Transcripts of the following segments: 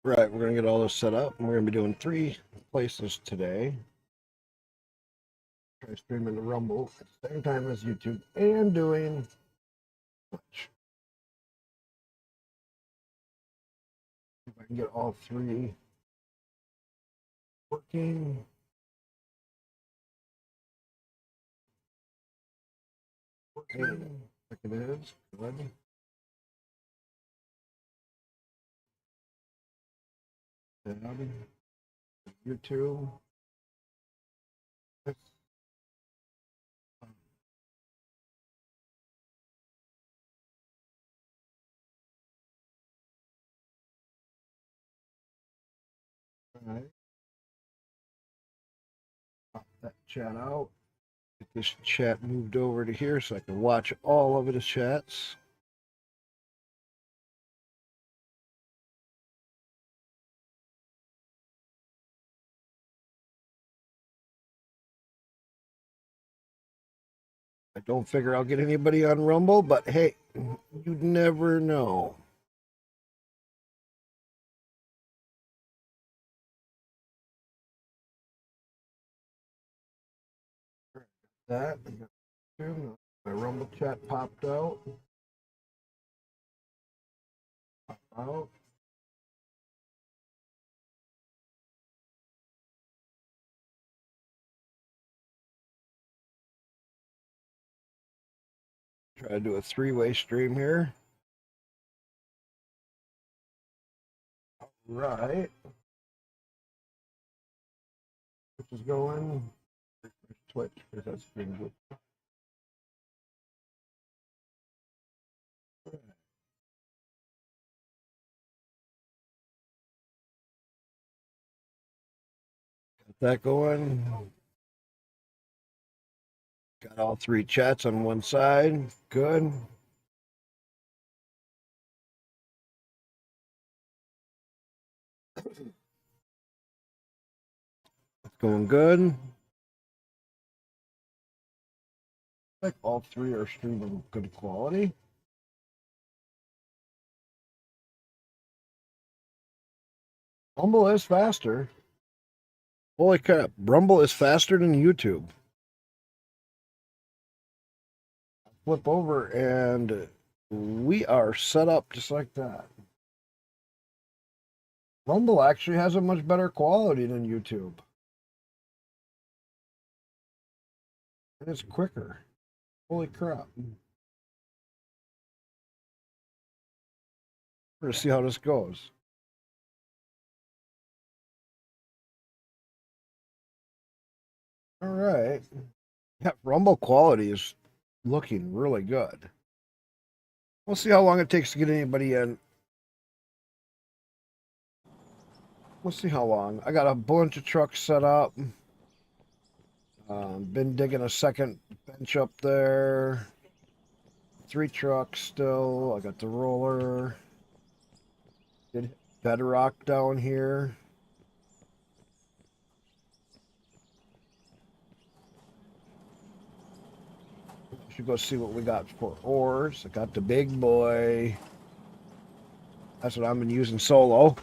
Right, we're going to get all this set up, and we're going to be doing 3 places today. Try streaming the Rumble at the same time as YouTube and doing Twitch. If I can get all 3 working. Like it is. Good. YouTube. All right. Pop that chat out. Get this chat moved over to here so I can watch all of the chats. I don't figure I'll get anybody on Rumble, but hey, you never know. That my Rumble chat popped out. Pop out. Try to do a 3-way stream here. All right. Which is going. Twitch, because that's stream good. Got that going. Got all 3 chats on one side. Good. It's going good. Like all 3 are streaming good quality. Rumble is faster. Holy crap, Rumble is faster than YouTube. Flip over and we are set up just like that. Rumble actually has a much better quality than YouTube. And it's quicker. Holy crap. We're going to see how this goes. All right. Yeah, Rumble quality is looking really good. We'll see how long it takes to get anybody in. We'll see how long. I got a bunch of trucks set up. Been digging a second bench up there. 3 trucks still. I got the roller. Did bedrock down here. Should go see what we got for ores. I got the big boy. That's what I've been using solo.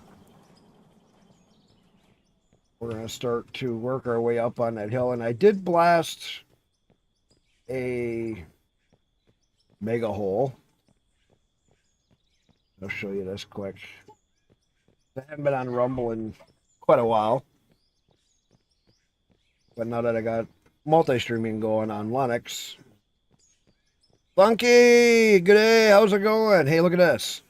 We're going to start to work our way up on that hill. And I did blast a mega hole. I'll show you this quick. I haven't been on Rumble in quite a while. But now that I got multi-streaming going on Linux. Funky! Good day, how's it going? Hey, look at this.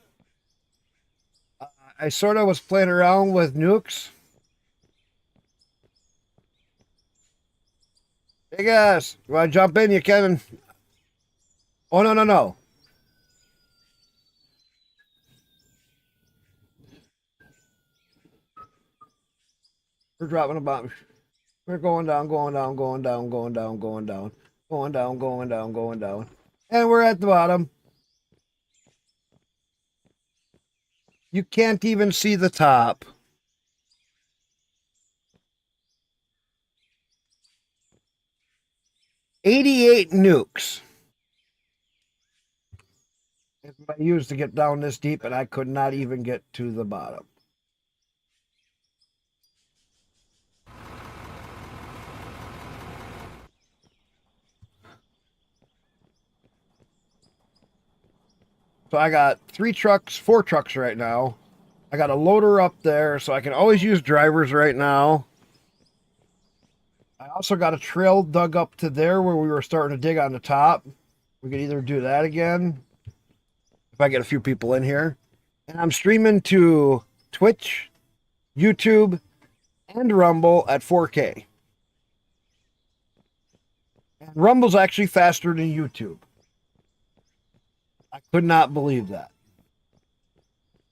I sort of was playing around with nukes. Hey guys, you want to jump in? You can. Oh, no, no, no. We're dropping a bomb. We're going down, going down, going down, going down, going down, going down, going down, going down. And we're at the bottom. You can't even see the top. $88 nukes. I used to get down this deep, and I could not even get to the bottom. So I got 4 trucks right now. I got a loader up there, so I can always use drivers right now. I also got a trail dug up to there where we were starting to dig on the top. We could either do that again if I get a few people in here. And I'm streaming to Twitch, YouTube, and Rumble at 4K. And Rumble's actually faster than YouTube. I could not believe that.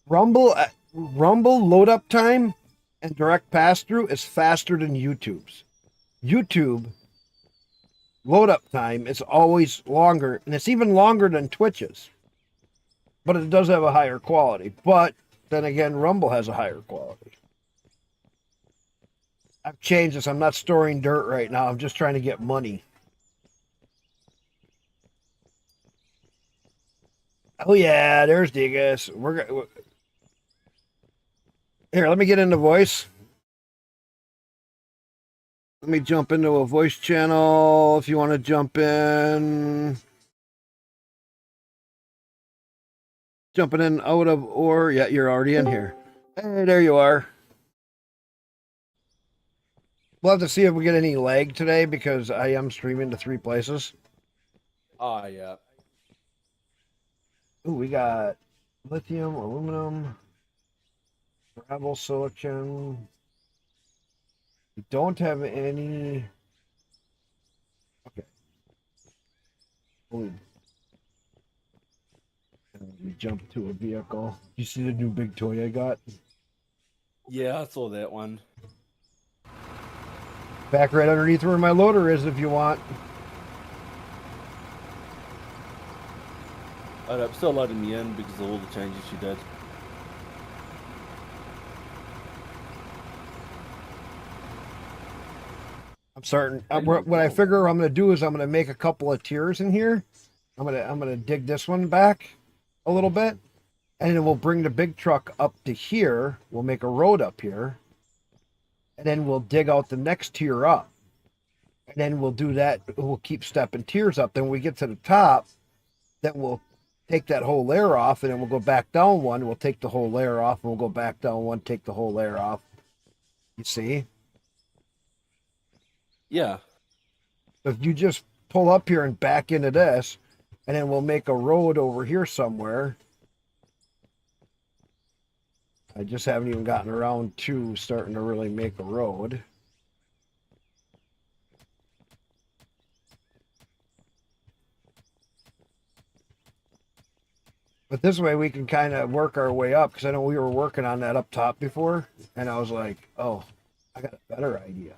Rumble load up time and direct pass through is faster than YouTube's. YouTube load up time is always longer, and it's even longer than Twitch's. But it does have a higher quality. But then again, Rumble has a higher quality. I've changed this. I'm not storing dirt right now. I'm just trying to get money. Oh yeah, there's Digas. Here, let me get into voice. Let me jump into a voice channel if you want to jump in. Jumping in out of, or yeah, you're already in here. Hey, there you are. We'll have to see if we get any lag today because I am streaming to 3 places. Oh, yeah. Ooh, we got lithium, aluminum, gravel, silicon. We don't have any. Okay. Let me jump to a vehicle. You see the new big toy I got? Yeah, I saw that one. Back right underneath where my loader is if you want. I'm still letting me in because of all the changes you did. I'm starting. What I figure I'm going to do is I'm going to make a couple of tiers in here. I'm gonna dig this one back a little bit, and then we'll bring the big truck up to here. We'll make a road up here, and then we'll dig out the next tier up, and then we'll do that. We'll keep stepping tiers up. Then when we get to the top, then we'll take that whole layer off, and then we'll go back down one. We'll take the whole layer off, and we'll go back down one. Take the whole layer off. You see? Yeah. If you just pull up here and back into this, and then we'll make a road over here somewhere. I just haven't even gotten around to starting to really make a road. But this way we can kind of work our way up, because I know we were working on that up top before, and I was like, oh, I got a better idea.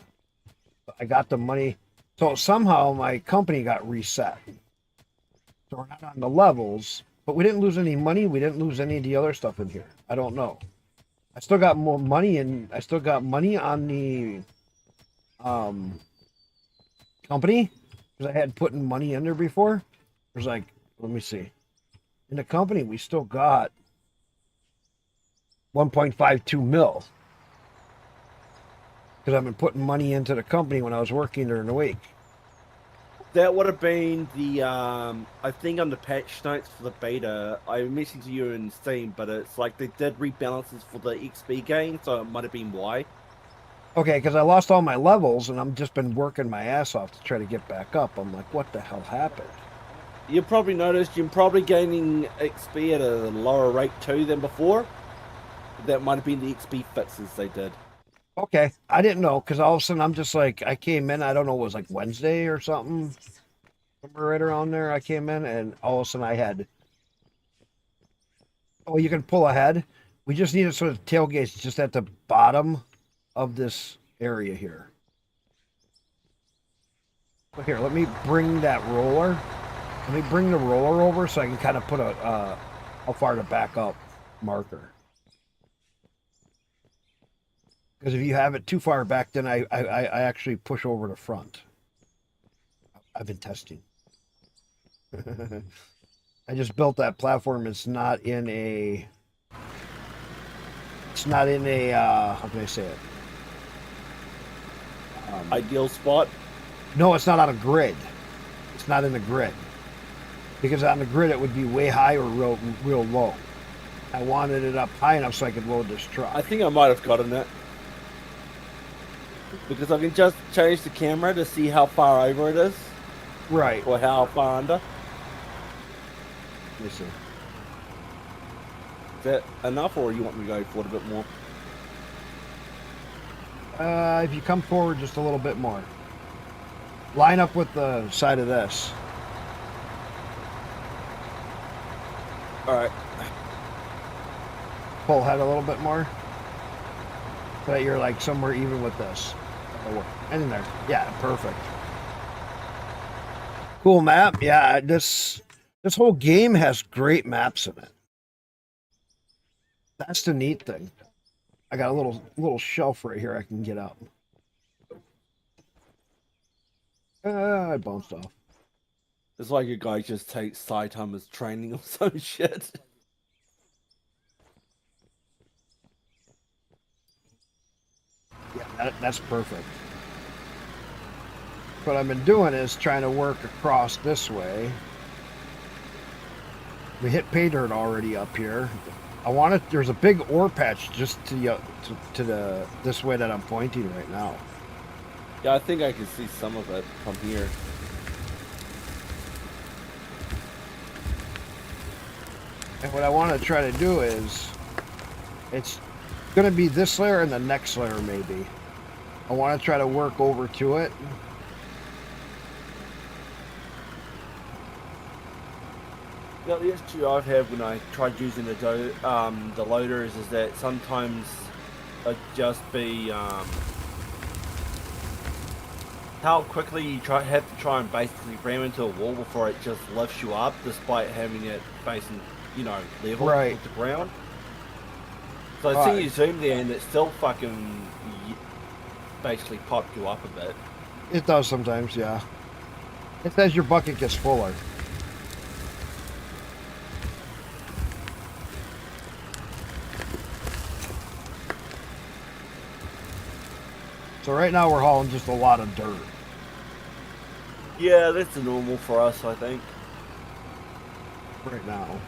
I got the money. So somehow my company got reset. So we're not on the levels, but we didn't lose any money. We didn't lose any of the other stuff in here. I don't know. I still got more money, and I still got money on the company, because I had put money in there before. It was like, let me see. In the company, we still got 1.52 mil. Because I've been putting money into the company when I was working during the week. That would have been the, I think on the patch notes for the beta, I mentioned to you in Steam, but it's like they did rebalances for the XP gain, so it might have been why. Okay, because I lost all my levels, and I've just been working my ass off to try to get back up. I'm like, what the hell happened? You probably noticed you're probably gaining XP at a lower rate too than before. That might have been the XP fixes they did. Okay, I didn't know, because all of a sudden I'm just like, I came in, I don't know, it was like Wednesday or something. Somewhere right around there I came in, and all of a sudden I had, oh, you can pull ahead. We just need a sort of tailgates just at the bottom of this area here. But here, let me bring that roller. Let me bring the roller over so I can kind of put a, how far to back up marker. Because if you have it too far back, then I actually push over the front. I've been testing. I just built that platform. It's not in a, how can I say it? Ideal spot? No, it's not on a grid. It's not in the grid. because on the grid it would be way high or real low. I wanted it up high enough so I could load this truck. I think I might have gotten that. Because I can just change the camera to see how far over it is. Right. Or how far under. Let me see. Is that enough, or you want me to go for it a bit more? If you come forward just a little bit more. Line up with the side of this. Alright. Pull ahead a little bit more. So that you're like somewhere even with this. And in there. Yeah, perfect. Cool map. Yeah, this whole game has great maps in it. That's the neat thing. I got a little shelf right here I can get up. I bounced off. It's like a guy just takes Saitama's training or some shit. Yeah, that's perfect. What I've been doing is trying to work across this way. We hit pay dirt already up here. I want it. There's a big ore patch just to the this way that I'm pointing right now. Yeah, I think I can see some of it from here. And what I want to try to do is, it's going to be this layer and the next layer maybe. I want to try to work over to it. Yeah, the issue I've had when I tried using the loaders is that sometimes it just be how quickly you have to try and basically ram into a wall before it just lifts you up, despite having it facing, level Right. with the ground. So I Right. see you zoom there, and it still fucking basically popped you up a bit. It does sometimes, yeah. It says your bucket gets fuller. So right now we're hauling just a lot of dirt. Yeah, that's normal for us, I think. Right now.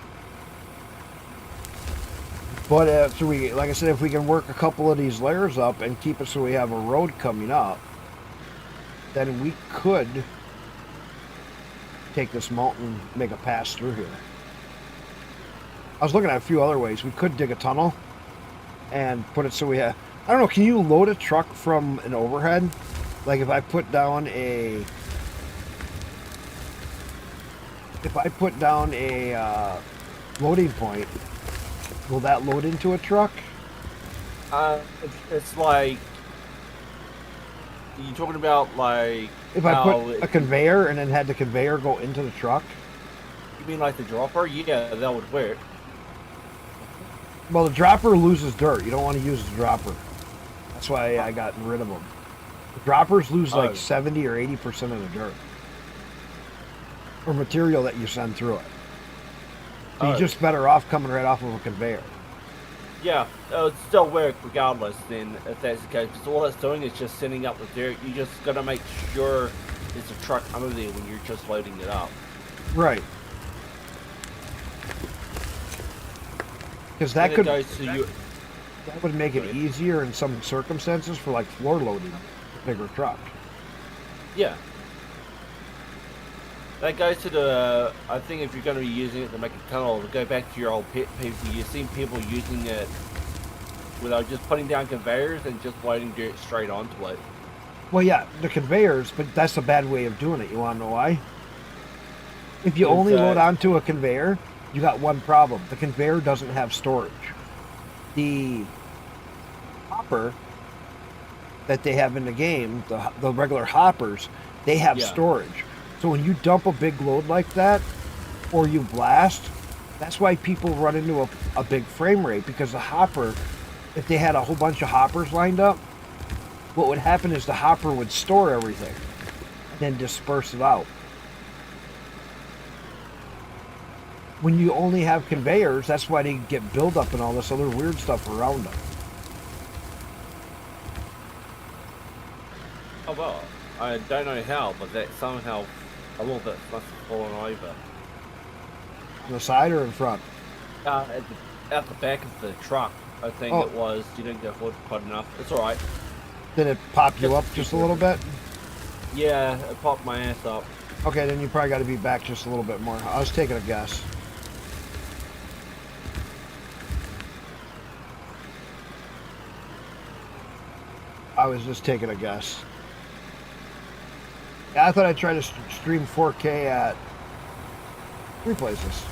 But so like I said, if we can work a couple of these layers up and keep it so we have a road coming up, then we could take this mountain, make a pass through here. I was looking at a few other ways. We could dig a tunnel and put it so we have. I don't know. Can you load a truck from an overhead? Like if I put down a loading point, will that load into a truck? It's like you talking about like If I put a conveyor and then had the conveyor go into the truck? You mean like the dropper? Yeah, that would work. Well, the dropper loses dirt. You don't want to use the dropper. That's why I got rid of them. The droppers lose like 70 or 80% of the dirt. Or material that you send through it. So you're just better off coming right off of a conveyor. Yeah, it would still work regardless then, if that's the case. Because all it's doing is just sending up the dirt. You just got to make sure there's a truck under there when you're just loading it up. Right. Because that could... That would make it easier in some circumstances for like floor loading a bigger truck. Yeah. That goes to the, I think if you're going to be using it to make a tunnel, to go back to your old pet people, you've seen people using it without just putting down conveyors and just loading dirt straight onto it. Well, yeah, the conveyors, but that's a bad way of doing it. You want to know why? If you only load onto a conveyor, you got one problem. The conveyor doesn't have storage. The hopper that they have in the game, the regular hoppers, they have storage. So when you dump a big load like that, or you blast, that's why people run into a big frame rate, because the hopper, if they had a whole bunch of hoppers lined up, what would happen is the hopper would store everything and then disperse it out. When you only have conveyors, that's why they get buildup and all this other weird stuff around them. Oh well, I don't know how, but that somehow a little bit must have fallen over. On the side or in front? At the back of the truck, I think Oh. it was. You didn't go forward quite enough. It's all right. Did it pop you up just a little bit? Yeah, it popped my ass up. Okay, then you probably got to be back just a little bit more. I was taking a guess. I was just taking a guess. Yeah, I thought I'd try to stream 4K at 3 places.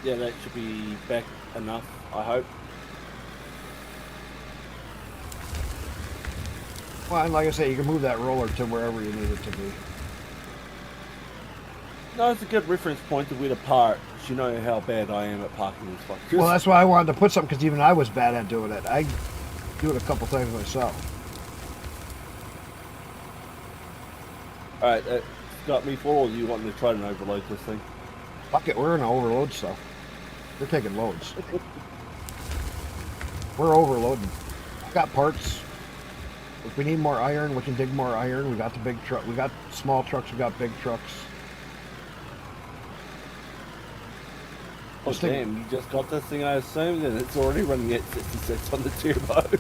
Yeah, that should be back enough, I hope. Well, and like I say, you can move that roller to wherever you need it to be. No, it's a good reference point to where to park. You know how bad I am at parking these fuckers. Well, that's why I wanted to put something, because even I was bad at doing it. I do it a couple times myself. Alright, that's got me full, or do you want me to try and overload this thing? Fuck it, we're gonna overload stuff. We're taking loads. We're overloading. I got parts. If we need more iron, we can dig more iron. We got the big truck. We got small trucks. We got big trucks. Oh damn, you just got this thing, I assume, and it's already running at 66 on the turbo.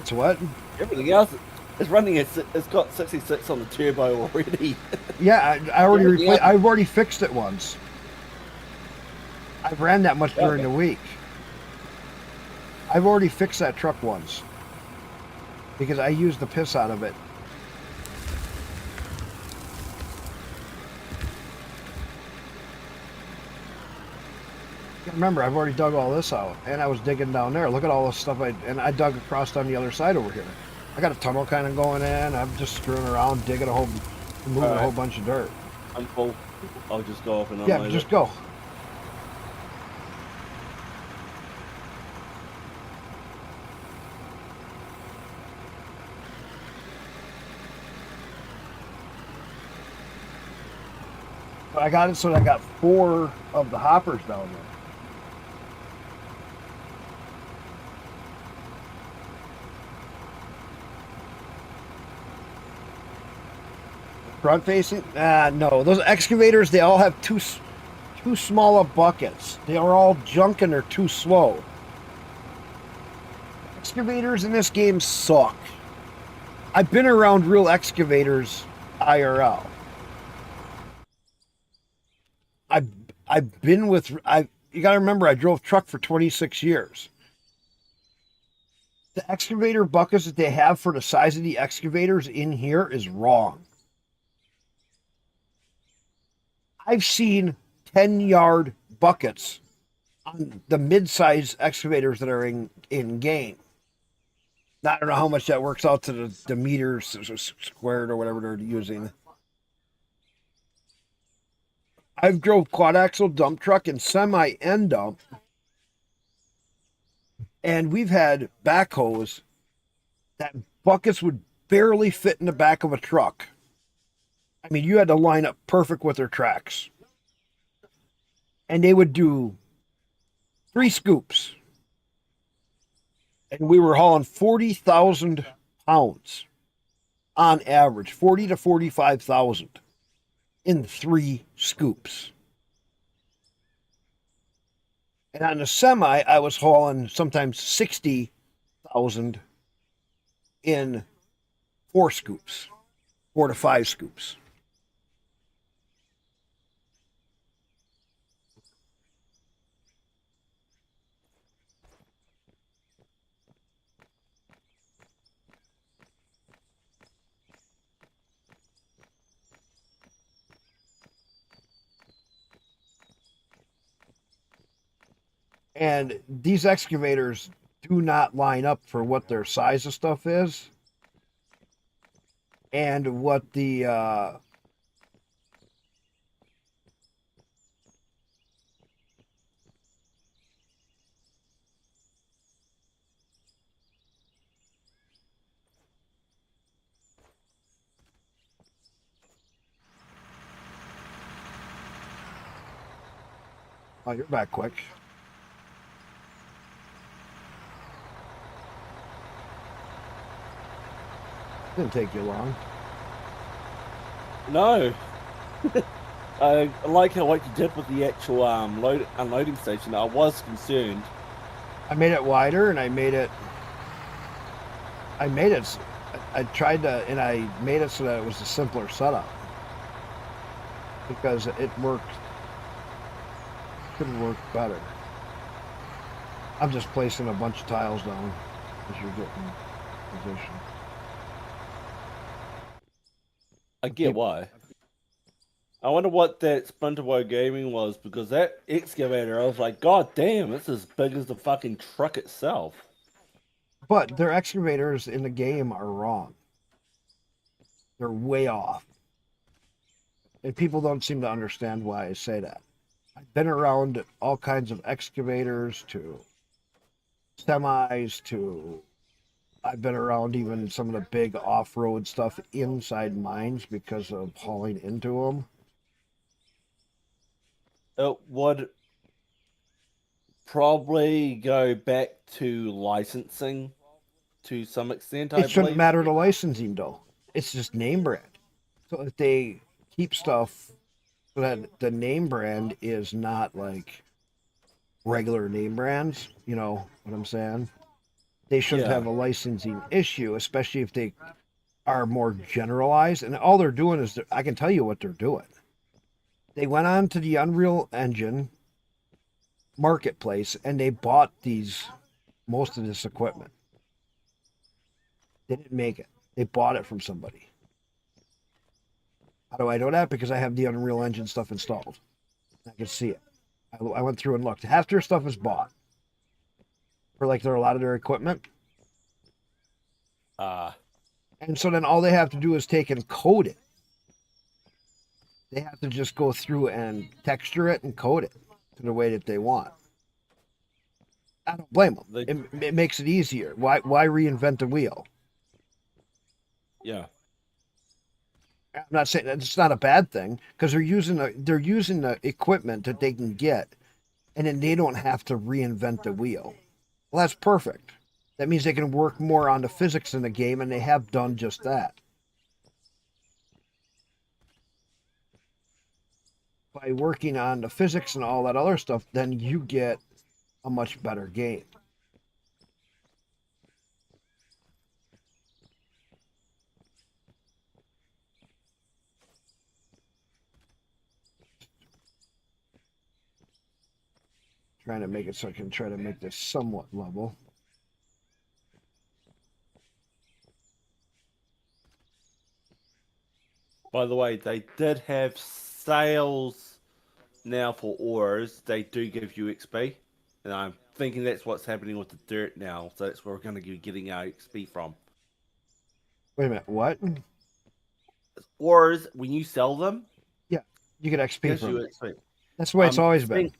It's what? Everything else is running at, it's got 66 on the turbo already. Yeah, I already I've already fixed it once. I ran that much during the week. I've already fixed that truck once. Because I used the piss out of it. Remember, I've already dug all this out, and I was digging down there. Look at all this stuff I dug across on the other side over here. I got a tunnel kind of going in. I'm just screwing around, moving a whole bunch of dirt. I'm full. I'll just go off and unload. Yeah, just go. But I got it so that I got 4 of the hoppers down there. Front facing? No. Those excavators, they all have too small of buckets. They are all junk and they're too slow. Excavators in this game suck. I've been around real excavators IRL. I've been with you got to remember, I drove truck for 26 years. The excavator buckets that they have for the size of the excavators in here is wrong. I've seen 10-yard buckets on the mid-size excavators that are in game. I don't know how much that works out to the meters squared or whatever they're using. I've drove quad axle dump truck and semi end dump, and we've had backhoes that buckets would barely fit in the back of a truck. I mean, you had to line up perfect with their tracks. And they would do 3 scoops. And we were hauling 40,000 pounds on average, 40 to 45,000 in 3 scoops. And on a semi, I was hauling sometimes 60,000 in 4 scoops, 4 to 5 scoops. And these excavators do not line up for what their size of stuff is and what the oh, you're back quick. Didn't take you long. No. I like how what you did with the actual unloading station. I was concerned. I made it wider, and I made it. I tried to, and I made it so that it was a simpler setup because it worked. Could have worked better. I'm just placing a bunch of tiles down as you're getting position. I get why. I wonder what that Splinterware Gaming was, because that excavator, I was like, God damn, it's as big as the fucking truck itself. But their excavators in the game are wrong. They're way off. And people don't seem to understand why I say that. I've been around all kinds of excavators to semis to I've been around even some of the big off-road stuff inside mines because of hauling into them. It would probably go back to licensing to some extent, I It shouldn't believe. matter the licensing though. It's just name brand. So if they keep stuff so that the name brand is not like regular name brands, you know what I'm saying? They shouldn't Yeah. have a licensing issue, especially if they are more generalized. And all they're doing is, I can tell you what they're doing. They went on to the Unreal Engine marketplace and they bought most of this equipment. They didn't make it. They bought it from somebody. How do I know that? Because I have the Unreal Engine stuff installed. I can see it. I went through and looked. Half their stuff is bought for like a lot of their equipment. And so then all they have to do is take and code it. They have to just go through and texture it and code it to the way that they want. I don't blame them. It makes it easier. Why reinvent the wheel? Yeah. I'm not saying that it's not a bad thing because they're using the equipment that they can get, and then they don't have to reinvent the wheel. Well, that's perfect. That means they can work more on the physics in the game, and they have done just that. By working on the physics and all that other stuff, then you get a much better game. Trying to make it so I can try to make this somewhat level. By the way, they did have sales now for ores. They do give you XP. And I'm thinking that's what's happening with the dirt now. So that's where we're going to be getting our XP from. Wait a minute, what? Ores, when you sell them, yeah, you get XP from it. XP. That's the way it's always been.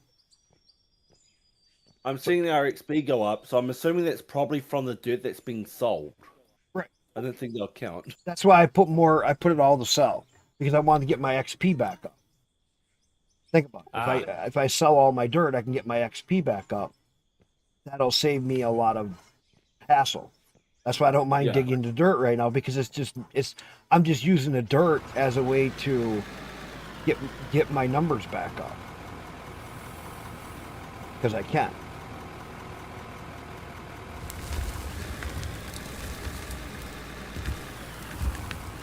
I'm seeing our XP go up, so I'm assuming that's probably from the dirt that's being sold. Right. I don't think they'll count. That's why I put it all to sell, because I wanted to get my XP back up. Think about it. If I sell all my dirt, I can get my XP back up. That'll save me a lot of hassle. That's why I don't mind digging the dirt right now, because I'm just using the dirt as a way to get my numbers back up. Because I can.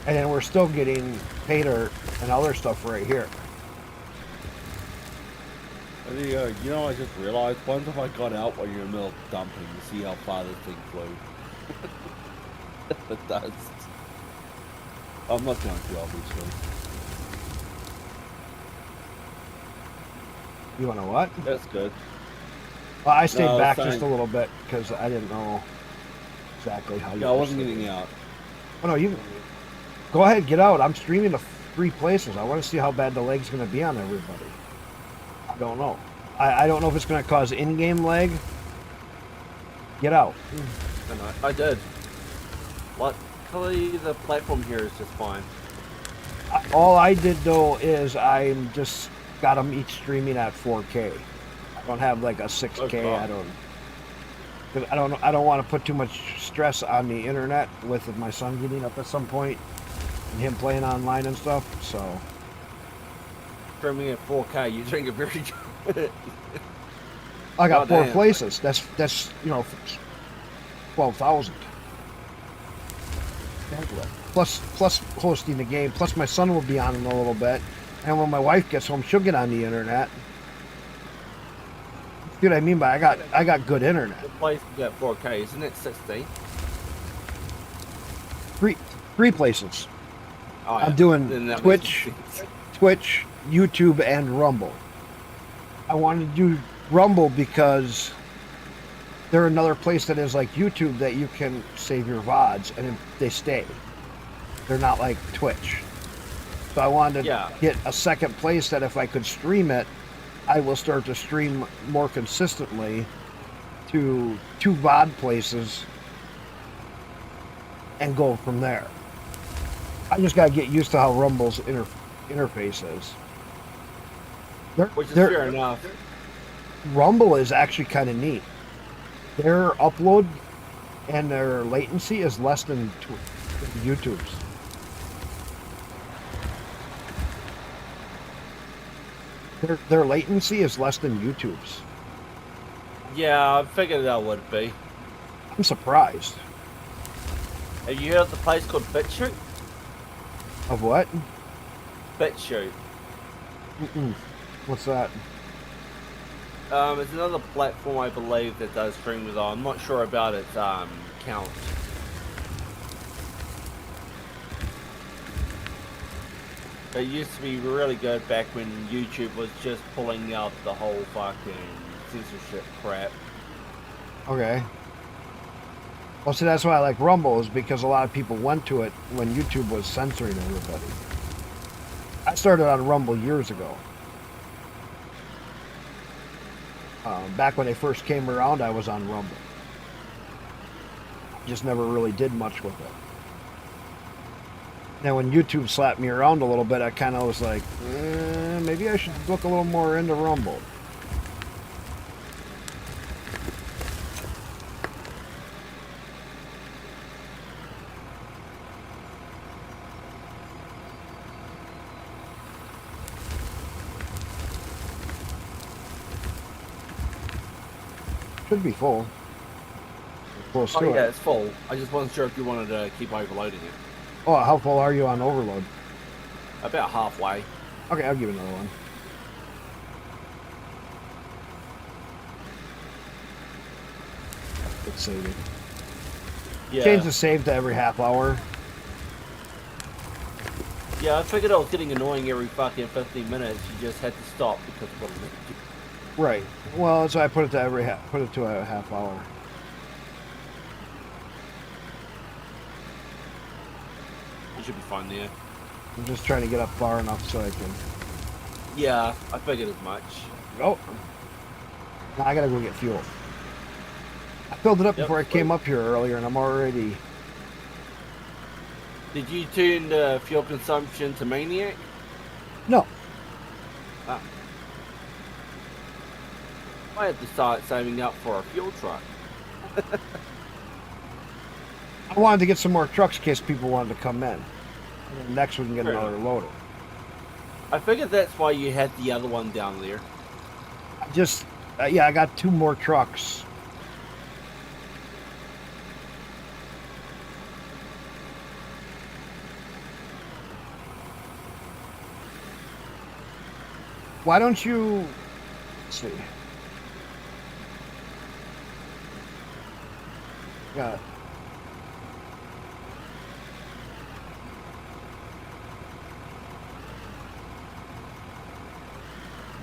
And then we're still getting pay dirt and other stuff right here. You know, I just realized, once if I got out while you're in the middle of dumping to see how far this thing flew. It does. I'm not going to, obviously. You want to what? That's good. Well, I stayed back just a little bit because I didn't know exactly how you. Yeah, I wasn't getting out. Oh no, you go ahead, get out. I'm streaming to 3 places. I want to see how bad the lag's going to be on everybody. I don't know. I don't know if it's going to cause in-game lag. Get out. I did. Luckily, the platform here is just fine. All I did though is I'm just got them each streaming at 4K. I don't have like a 6K. I don't. 'Cause I don't want to put too much stress on the internet with my son getting up at some point and him playing online and stuff. So Streaming at 4K, you're doing a very good. I got four Goddamn. places. That's 12,000. Plus hosting the game. Plus my son will be on in a little bit, and when my wife gets home, she'll get on the internet. See what I mean by I got good internet. The place you got 4K, isn't it 60? Three places. Oh, yeah. I'm doing Then that Twitch, makes sense. Twitch, YouTube, and Rumble. I wanted to do Rumble because they're another place that is like YouTube that you can save your VODs and they stay. They're not like Twitch. So I wanted to get a second place that if I could stream it, I will start to stream more consistently to 2 VOD places and go from there. I just got to get used to how Rumble's interface is. Which is fair enough. Rumble is actually kind of neat. Their upload and their latency is less than YouTube's. Their latency is less than YouTube's. Yeah, I figured that would be. I'm surprised. Have you heard of the place called BitChute? Of what? BitChute. What's that? It's another platform I believe that does streamers on. I'm not sure about its count. It used to be really good back when YouTube was just pulling out the whole fucking censorship crap. Okay. Well, see, that's why I like Rumble, is because a lot of people went to it when YouTube was censoring everybody. I started on Rumble years ago. Back when they first came around, I was on Rumble. Just never really did much with it. Now, when YouTube slapped me around a little bit, I kind of was like, maybe I should look a little more into Rumble. Should be full. Close to yeah, it. it's full. I just wasn't sure if you wanted to keep overloading it. Oh, how full are you on overload? About halfway. Okay, I'll give it another one. It's saving. Yeah. Change the save to every half hour. Yeah, I figured it was getting annoying every fucking 15 minutes. You just had to stop because of what it meant. Right. Well, so I put it to put it to a half hour. You should be fine there. I'm just trying to get up far enough so I can. Yeah, I figured as much. Oh. Now I gotta go get fuel. I filled it up before I came up here earlier, and I'm already. Did you tune the fuel consumption to Maniac? No. Ah. I had to start saving up for a fuel truck. I wanted to get some more trucks in case people wanted to come in. And then next we can get another loader. I figured that's why you had the other one down there. Yeah, I got 2 more trucks. Why don't you... Let's see. Got it.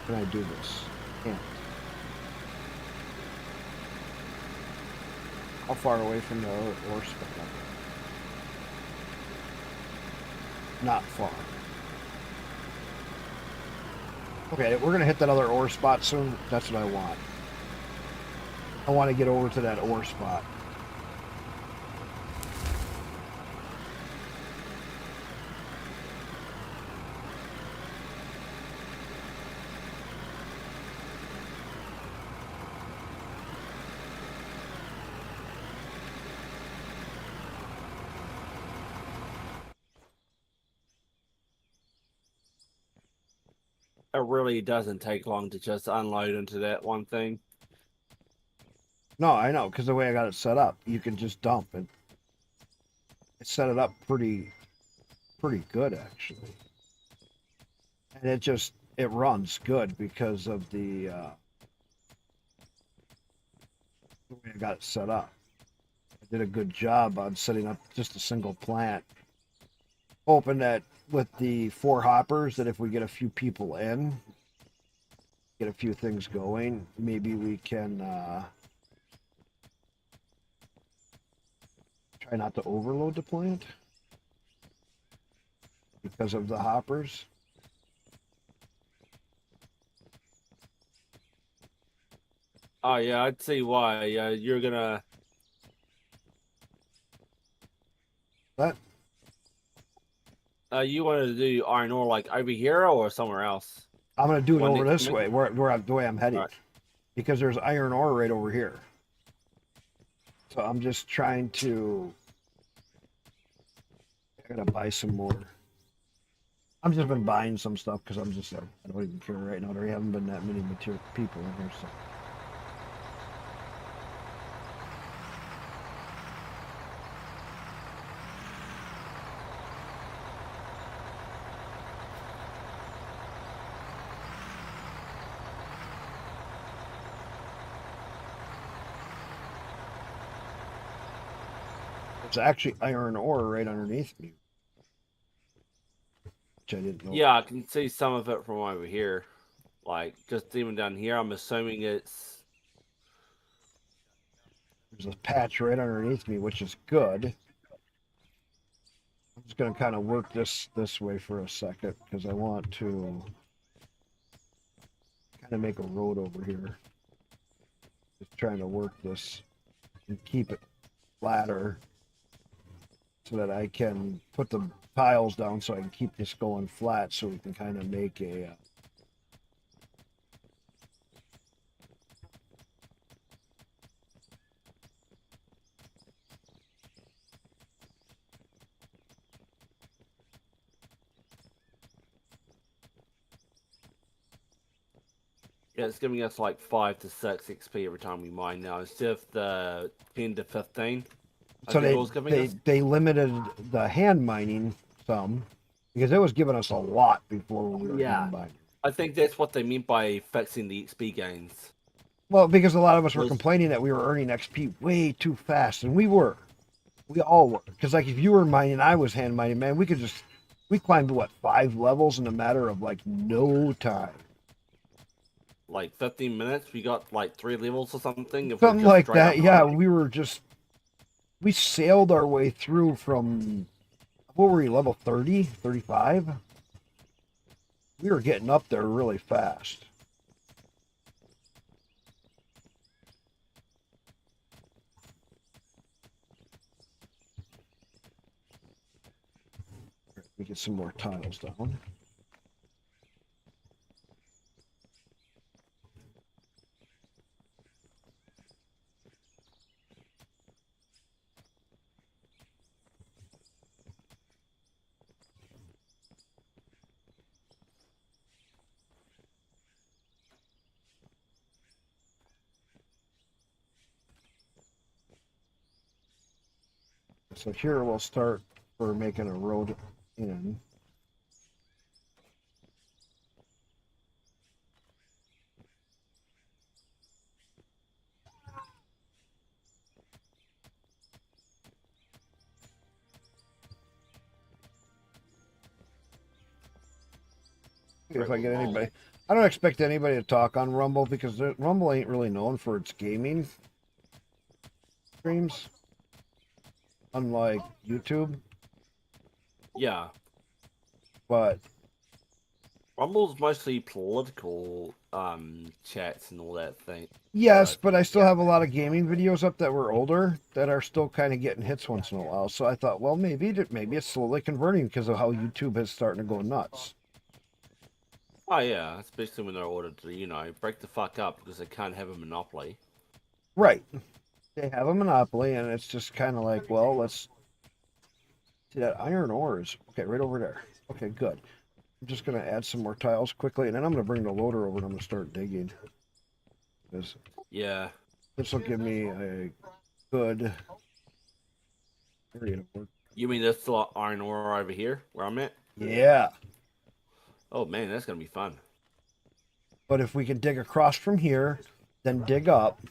Can I do this? Can't. How far away from the ore spot? Not far. Okay, we're gonna hit that other ore spot soon. That's what I want. I want to get over to that ore spot. It really doesn't take long to just unload into that one thing. No, I know, because the way I got it set up, you can just dump it. I set it up pretty good actually, and it runs good because of the way I got it set up. I did a good job on setting up just a single plant, hoping that with the 4 hoppers, that if we get a few people in, get a few things going, maybe we can try not to overload the plant because of the hoppers. Oh yeah, I'd see why. You're gonna. But You wanted to do iron ore like over here or somewhere else? I'm gonna do it One over next this to me? way, the way I'm heading, All right. because there's iron ore right over here. So I'm just trying to. I gotta buy some more. I've just been buying some stuff because I don't even care right now. There haven't been that many material people in here, so. It's actually iron ore right underneath me, which I didn't know. Yeah, I can see some of it from over here. Like just even down here, I'm assuming it's. There's a patch right underneath me, which is good. I'm just gonna kind of work this way for a second because I want to kind of make a road over here. Just trying to work this and keep it flatter so that I can put the tiles down so I can keep this going flat so we can kind of make a Yeah, it's giving us like 5 to 6 XP every time we mine now instead of the 10 to 15. so It was giving us. they limited the hand mining some because it was giving us a lot before we were Yeah. hand mining. I think that's what they meant by fixing the XP gains. Well, because a lot of us were Was- complaining that we were earning XP way too fast, and we were. We all were. Because like if you were mining, I was hand mining, man, we climbed what 5 levels in a matter of like no time. Like 15 minutes, we got like 3 levels or something. If Something we're just like straight that. up Yeah, mining. we sailed our way through from what were we, level 30, 35? We were getting up there really fast. We get some more tiles down. So here we'll start for making a road in. If I get anybody, I don't expect anybody to talk on Rumble because Rumble ain't really known for its gaming streams, unlike YouTube. Yeah. But Rumble's mostly political chats and all that thing. yes, but I still have a lot of gaming videos up that were older that are still kind of getting hits once in a while. So I thought, well, maybe it's slowly converting because of how YouTube is starting to go nuts. Oh yeah, especially when they're ordered to, break the fuck up because they can't have a monopoly. Right. They have a monopoly, and it's just kind of like, well, let's see that iron ore is okay right over there. Okay, good. I'm just gonna add some more tiles quickly, and then I'm gonna bring the loader over and I'm gonna start digging. This Yeah. will give me a good area to work. You mean this little iron ore over here, where I'm at? Yeah, Oh man, that's gonna be fun. but if we can dig across from here, then dig up,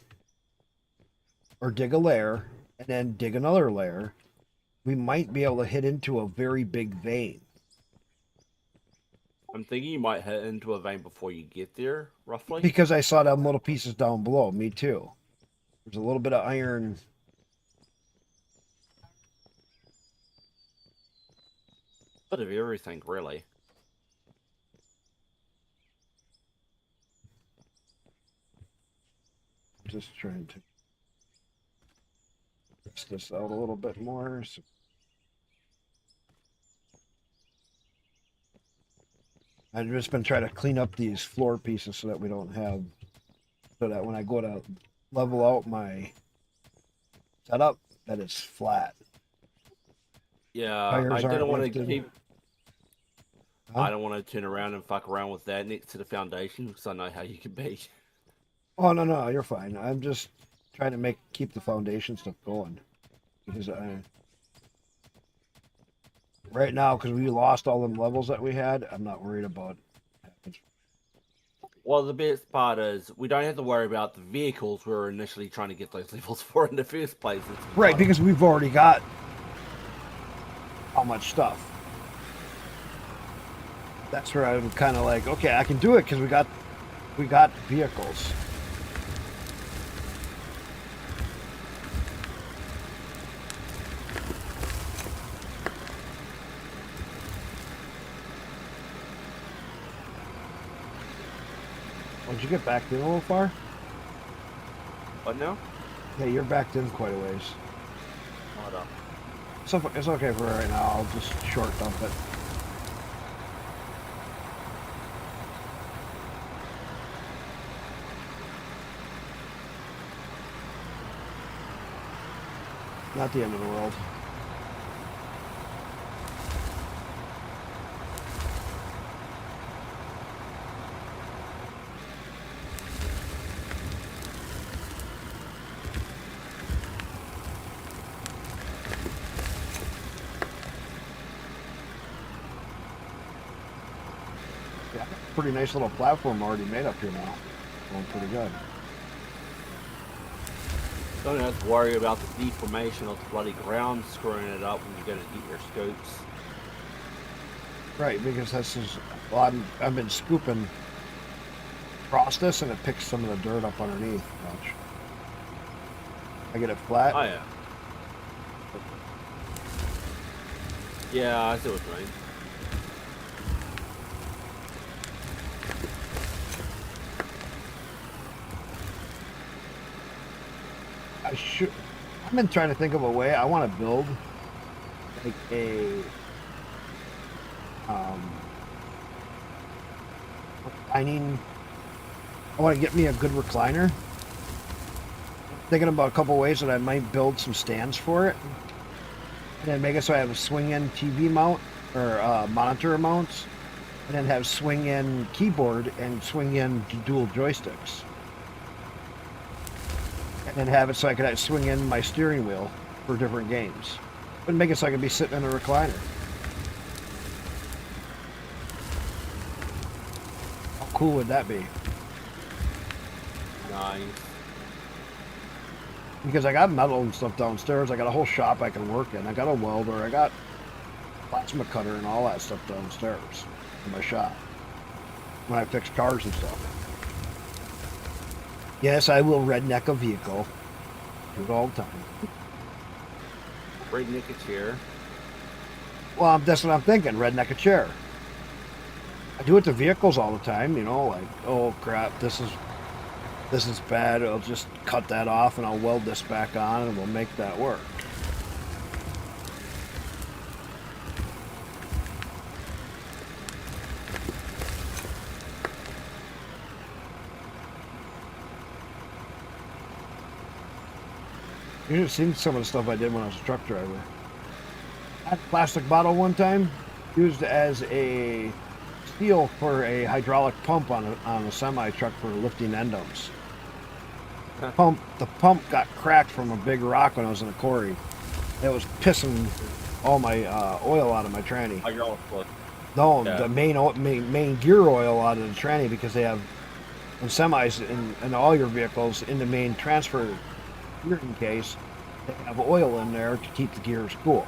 or dig a layer, and then dig another layer, we might be able to hit into a very big vein. I'm thinking you might head into a vein before you get there, roughly. Because I saw them little pieces down below. Me too. There's a little bit of iron. Bit of everything, really. Just trying to fix this out a little bit more. So I've just been trying to clean up these floor pieces so that we don't have, so that when I go to level out my setup, that it's flat. Yeah, Tires I didn't aren't want to lifted. keep. Huh? I don't want to turn around and fuck around with that next to the foundation because I know how you can be. Oh no, you're fine. I'm just trying to keep the foundation stuff going because right now, because we lost all them levels that we had, I'm not worried about it. Well, the best part is we don't have to worry about the vehicles we were initially trying to get those levels for in the first place. Right, because we've already got how much stuff. That's where I'm kind of like, okay, I can do it because we got vehicles. Did you get backed in a little far? What now? Yeah, you're backed in quite a ways. Hold up. It's okay for right now. I'll just short dump it. Not the end of the world. Yeah, pretty nice little platform already made up here now. Going pretty good. Don't have to worry about the deformation of the bloody ground screwing it up when you go to get your scoops. Right, because this is, well, I've been scooping across this and it picks some of the dirt up underneath. Watch. I get it flat. Oh yeah. Yeah, I see what you mean. I've been trying to think of a way. I want to build like a reclining. I want to get me a good recliner. Thinking about a couple ways that I might build some stands for it, and then make it so I have a swing-in TV mount or monitor mounts, and then have swing-in keyboard and swing-in dual joysticks. And then have it so I could swing in my steering wheel for different games. But make it so I could be sitting in a recliner. How cool would that be? Nice. Because I got metal and stuff downstairs. I got a whole shop I can work in. I got a welder. I got plasma cutter and all that stuff downstairs in my shop. When I fix cars and stuff. Yes, I will redneck a vehicle. Do it all the time. Redneck a chair. Well, that's what I'm thinking. Redneck a chair. I do it to vehicles all the time. You know, like, oh crap, this is bad. I'll just cut that off and I'll weld this back on and we'll make that work. You should have seen some of the stuff I did when I was a truck driver. I had a plastic bottle one time, used as a seal for a hydraulic pump on a semi truck for lifting end dumps. The pump got cracked from a big rock when I was in a quarry. It was pissing all my oil out of my tranny. Hydraulic foot. No, Yeah. the main gear oil out of the tranny, because they have in semis and all your vehicles in the main transfer gearing case, they have oil in there to keep the gears cool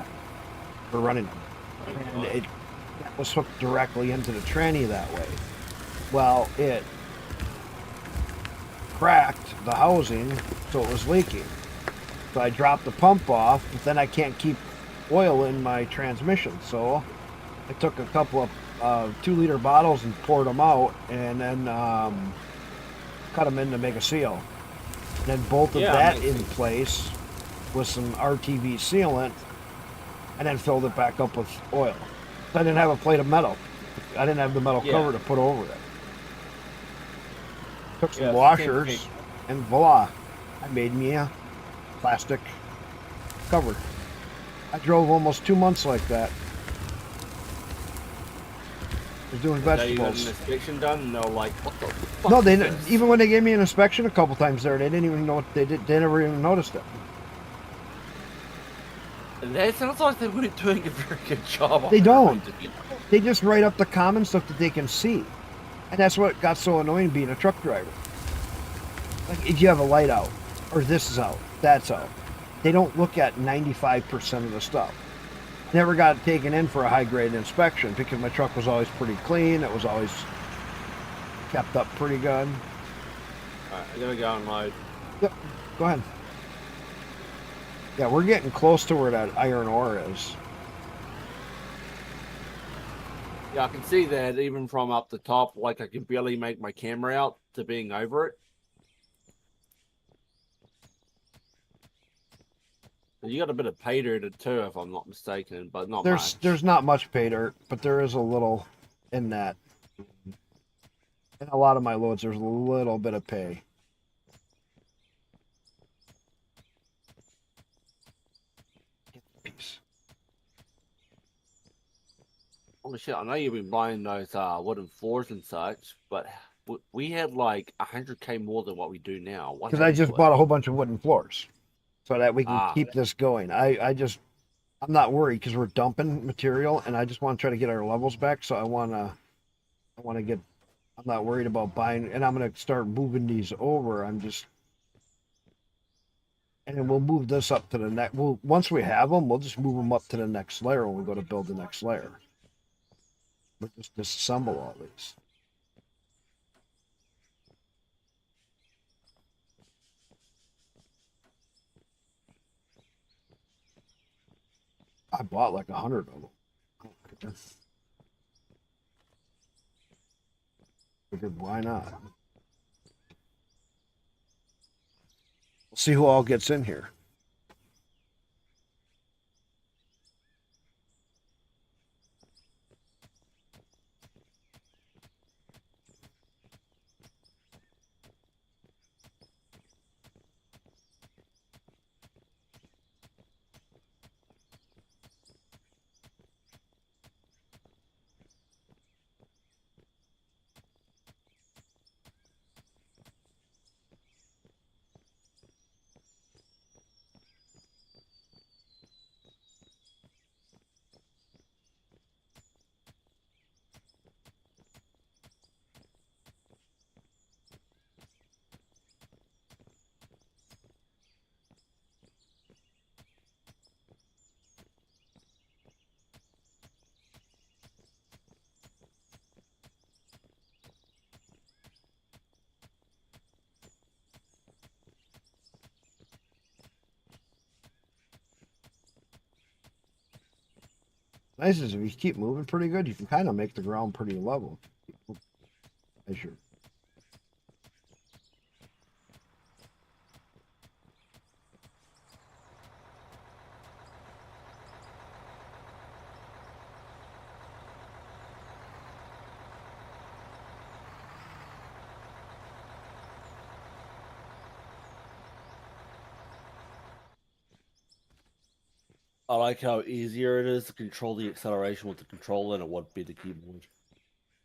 for running them. And it was hooked directly into the tranny that way. Well, it cracked the housing, so it was leaking. So I dropped the pump off, but then I can't keep oil in my transmission. So I took a couple of 2-liter bottles and poured them out, and then cut them in to make a seal. And then bolted that in place with some RTV sealant, and then filled it back up with oil. I didn't have a plate of metal. I didn't have the metal cover to put over it. Took some washers, and voila, I made me a plastic cover. I drove almost 2 months like that. I was doing vegetables. You got an inspection done, and they're like, "What the fuck?" No, they even when they gave me an inspection a couple times there, they didn't even know what they did. They never even noticed it. And that sounds like they weren't doing a very good job. They don't. They just write up the common stuff that they can see, and that's what got so annoying being a truck driver. Like, if you have a light out, or this is out, that's out. They don't look at 95% of the stuff. Never got taken in for a high-grade inspection because my truck was always pretty clean. It was always kept up pretty good. Alright, I'm gonna go and load. Yep, go ahead. Yeah, we're getting close to where that iron ore is. Yeah, I can see that even from up the top. Like, I can barely make my camera out to being over it. You got a bit of pay dirt too, if I'm not mistaken, but not much. There's not much pay dirt, but there is a little in that. In a lot of my loads, there's a little bit of pay. Piece. Holy shit! I know you've been buying those wooden floors and such, but we had like 100K more than what we do now. Because I just bought a whole bunch of wooden floors, so that we can keep this going. I'm not worried because we're dumping material, and I just want to try to get our levels back. So I want to get. I'm not worried about buying, and I'm going to start moving these over. And then we'll move this up to the next. Once we have them, we'll just move them up to the next layer when we go to build the next layer. We'll just disassemble all these. I bought like 100 of them. Figured, why not? We'll see who all gets in here. Nice is if you keep moving pretty good, you can kind of make the ground pretty level. Measure. I like how easier it is to control the acceleration with the controller than it would be the keyboard.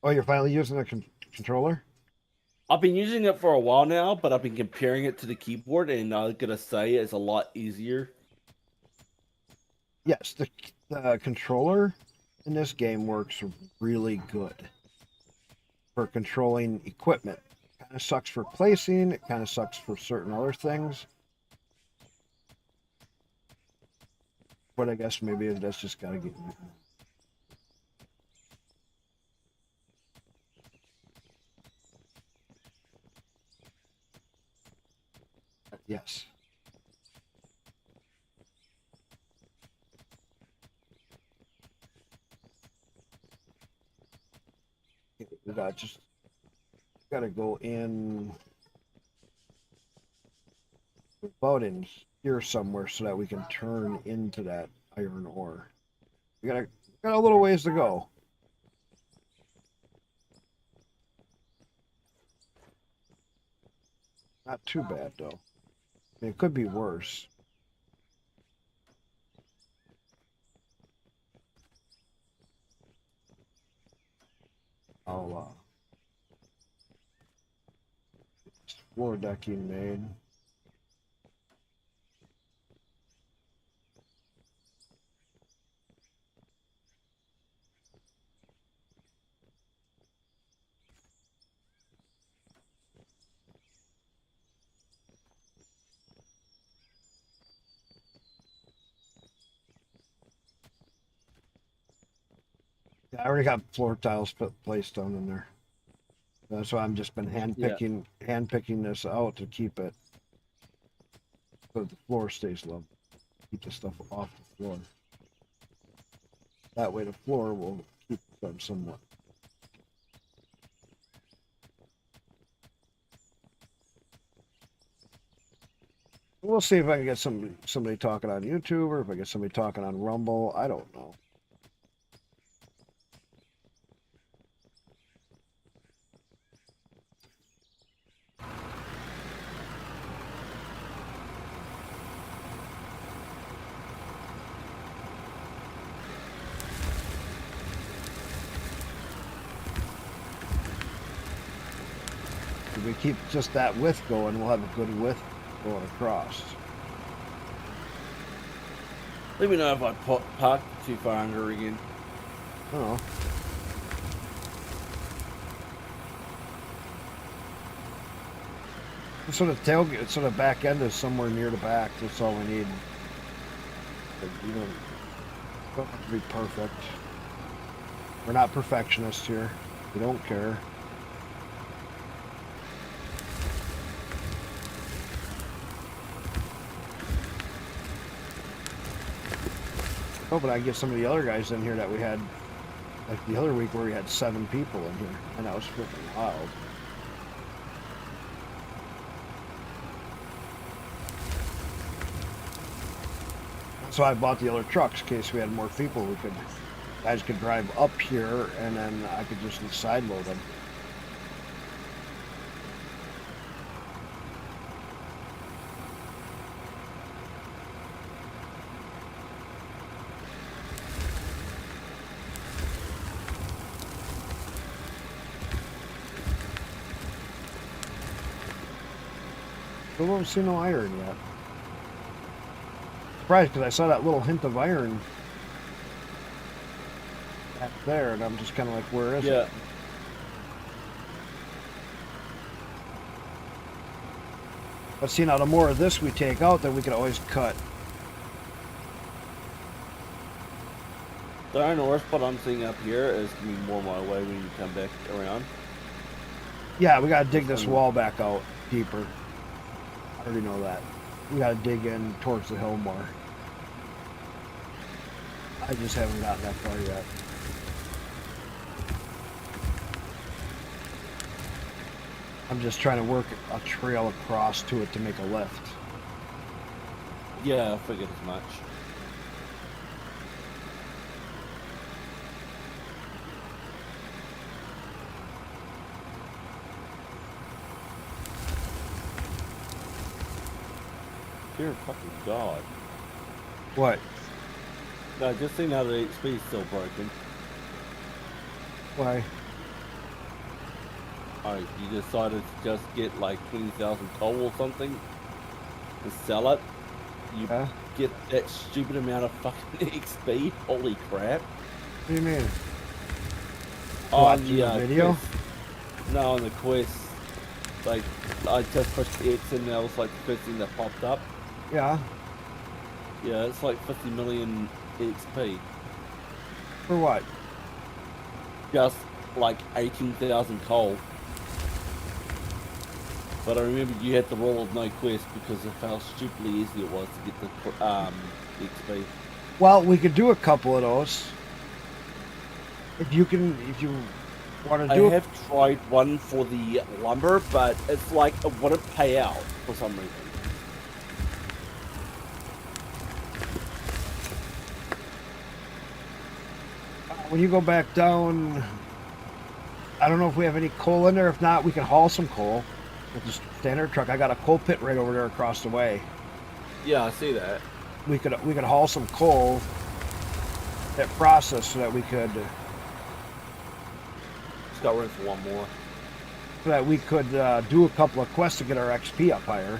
Oh, you're finally using a controller? I've been using it for a while now, but I've been comparing it to the keyboard, and I'm gonna say it's a lot easier. Yes, the controller in this game works really good for controlling equipment. Kind of sucks for placing. It kind of sucks for certain other things. But I guess maybe that's just gotta get. Yes. We gotta go in about in here somewhere so that we can turn into that iron ore. We got a little ways to go. Not too bad though. I mean, it could be worse. I'll floor decking made. Yeah, I already got floor tiles placed down in there. That's why I'm just been hand picking this out to keep it so the floor stays level. Keep the stuff off the floor. That way the floor will keep them somewhat. We'll see if I can get somebody talking on YouTube or if I get somebody talking on Rumble. I don't know. If we keep just that width going, we'll have a good width going across. Let me know if I park too far under again. Oh. So the tailgate, so the back end is somewhere near the back. That's all we need. But you don't have to be perfect. We're not perfectionists here. We don't care. Oh, but I get some of the other guys in here that we had, like the other week where we had 7 people in here, and that was freaking wild. So I bought the other trucks in case we had more people. Guys could drive up here, and then I could just side load them. Still don't see no iron yet. Surprised because I saw that little hint of iron back there, and I'm just kind of like, where is it? But see, now the more of this we take out, then we can always cut. The iron ore spot I'm seeing up here is going to be more my way when you come back around. Yeah, we got to dig this wall back out deeper. I already know that. We got to dig in towards the hill more. I just haven't gotten that far yet. I'm just trying to work a trail across to it to make a lift. Yeah, I figured as much. Dear fucking God. What? No, just seeing how the XP is still broken. Why? Alright, you decided to just get like 20,000 coal or something and sell it. You Yeah. get that stupid amount of fucking XP. Holy crap! What do you mean? On Watching the the video? quest. No, on the quest. Like, I just pushed X and that was like the first thing that popped up. Yeah. Yeah, it's like 50 million XP. For what? Just like 18,000 coal. But I remember you had the rule of no quest because of how stupidly easy it was to get the XP. Well, we could do a couple of those. If you want to I do it. have tried one for the lumber, but it's like it wouldn't pay out for some reason. When you go back down, I don't know if we have any coal in there. If not, we can haul some coal with the standard truck. I got a coal pit right over there across the way. Yeah, I see that. We could haul some coal that process so that we could Just got room for one more. do a couple of quests to get our XP up higher.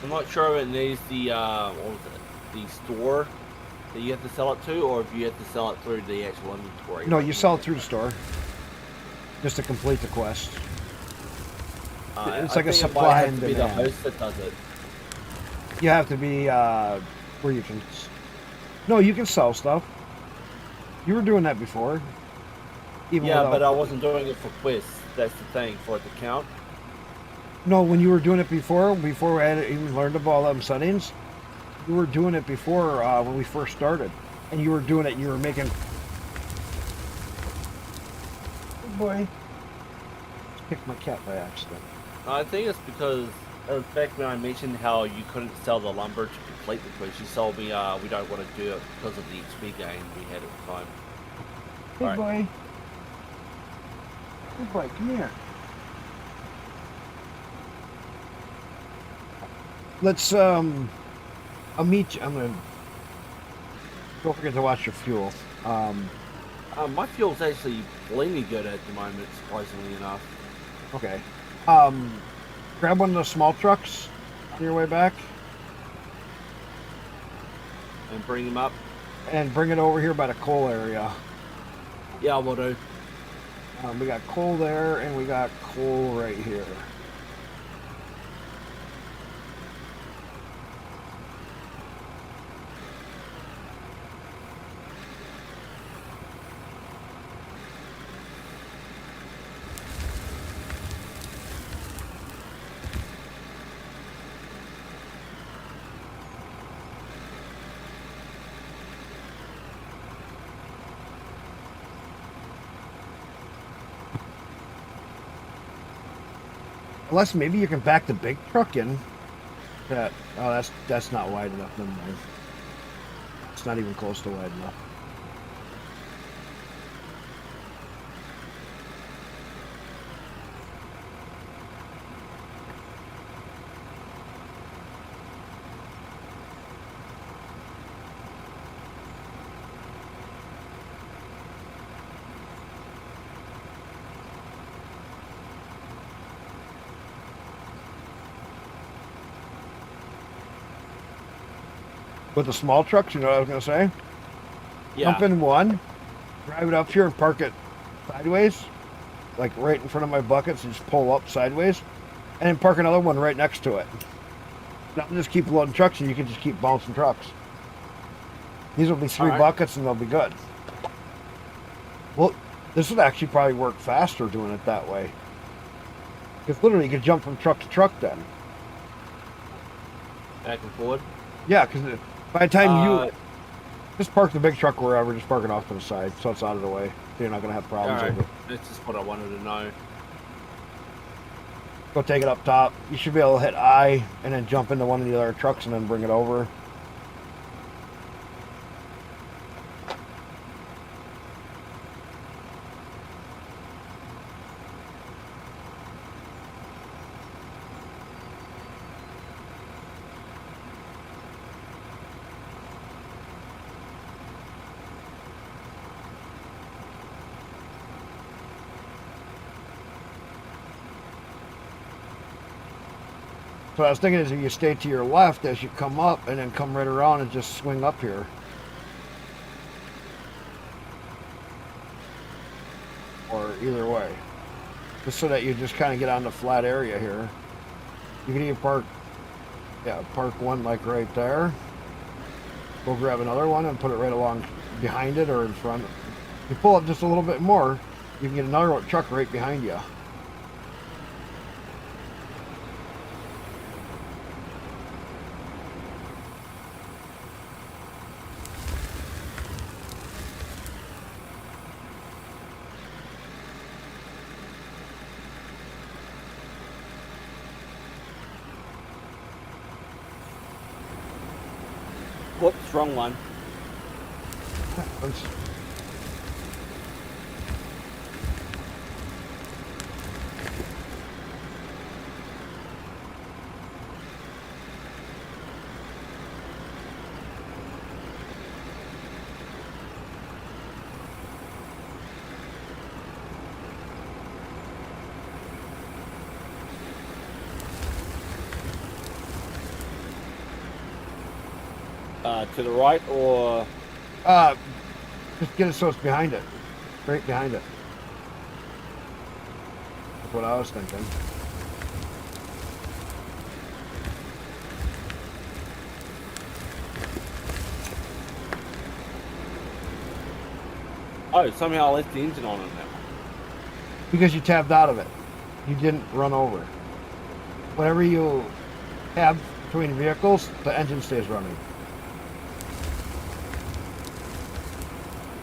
I'm not sure if it needs the what was it? The store that you have to sell it to, or if you have to sell it through the actual inventory. No, you sell it through the store just to complete the quest. It's like a supply and be the demand. host that does it. You have to be where you can. No, you can sell stuff. You were doing that before. Yeah, without- but I wasn't doing it for quests. That's the thing, for it to count. No, when you were doing it before we had even learned about all them settings, you were doing it before when we first started, and you were doing it. You were making. Oh boy, kicked my cat by accident. I think it's because it was back when I mentioned how you couldn't sell the lumber to complete the quest. You told me we don't want to do it because of the XP gain we had at the time. Hey All right. boy. Hey boy, come here. Let's I'll meet you. I'm gonna. Don't forget to watch your fuel. My fuel's actually plenty good at the moment, surprisingly enough. Okay. Grab one of those small trucks on your way back And bring them up. and bring it over here by the coal area. Yeah, I will do. We got coal there and we got coal right here. Unless maybe you can back the big truck in. That that's not wide enough. Never mind. It's not even close to wide enough. With the small trucks, you know what I was gonna say? Yeah. Jump in one, drive it up here and park it sideways, like right in front of my buckets, and just pull up sideways, and then park another one right next to it. Now just keep loading trucks, and you can just keep bouncing trucks. These will be three All right. buckets, and they'll be good. Well, this would actually probably work faster doing it that way. Because literally, you could jump from truck to truck then. Back and forward. Yeah, because by the time you Uh, just park the big truck wherever, just park it off to the side, so it's out of the way. So you're not gonna have problems Alright. with it. That's just what I wanted to know. Go take it up top. You should be able to hit I and then jump into one of the other trucks and then bring it over. what I was thinking is if you stay to your left as you come up and then come right around and just swing up here. Or either way. Just so that you just kind of get on the flat area here. You can even park one like right there. Go grab another one and put it right along behind it or in front. If you pull up just a little bit more, you can get another truck right behind you. Whoops, wrong one. To the right or just get it so it's behind it. Right behind it. That's what I was thinking. oh, somehow I left the engine on in that one. Because you tabbed out of it. You didn't run over. Whenever you tab between vehicles, the engine stays running.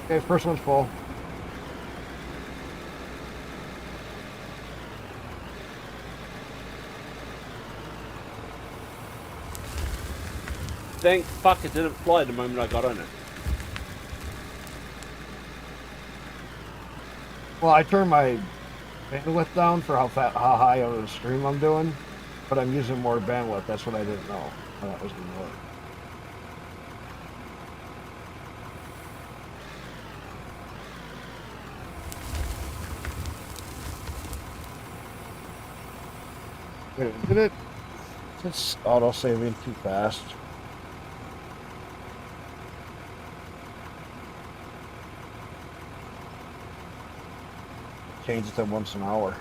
Okay, first one's full. Thank fuck it didn't fly the moment I got on it. Well, I turned my bandwidth down for how high of a stream I'm doing, but I'm using more bandwidth. That's what I didn't know. How that was going to work. Wait, did it? It's auto saving too fast. Change it to once an hour.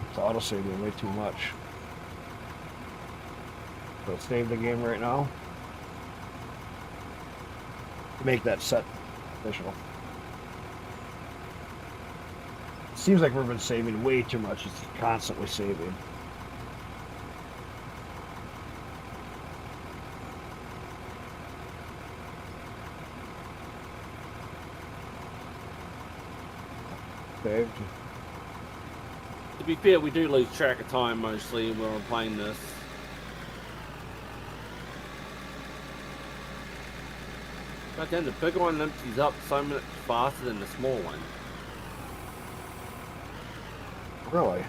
It's auto saving way too much. So save the game right now. Make that set official. Seems like we've been saving way too much. It's constantly saving. Saved. To be fair, we do lose track of time mostly when we're playing this. But then the big one empties up so much faster than the small one. Really?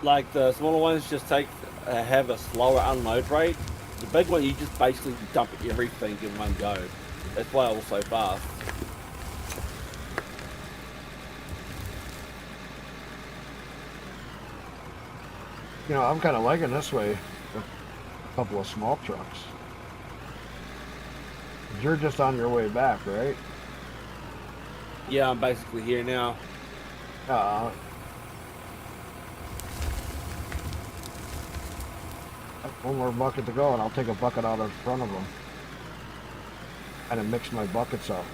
Like the smaller ones just have a slower unload rate. The big one you just basically dump everything in one go. That's why it was so fast. You know, I'm kind of liking this way. A couple of small trucks. You're just on your way back, right? Yeah, I'm basically here now. One more bucket to go, and I'll take a bucket out in front of them. Kind of mix my buckets up.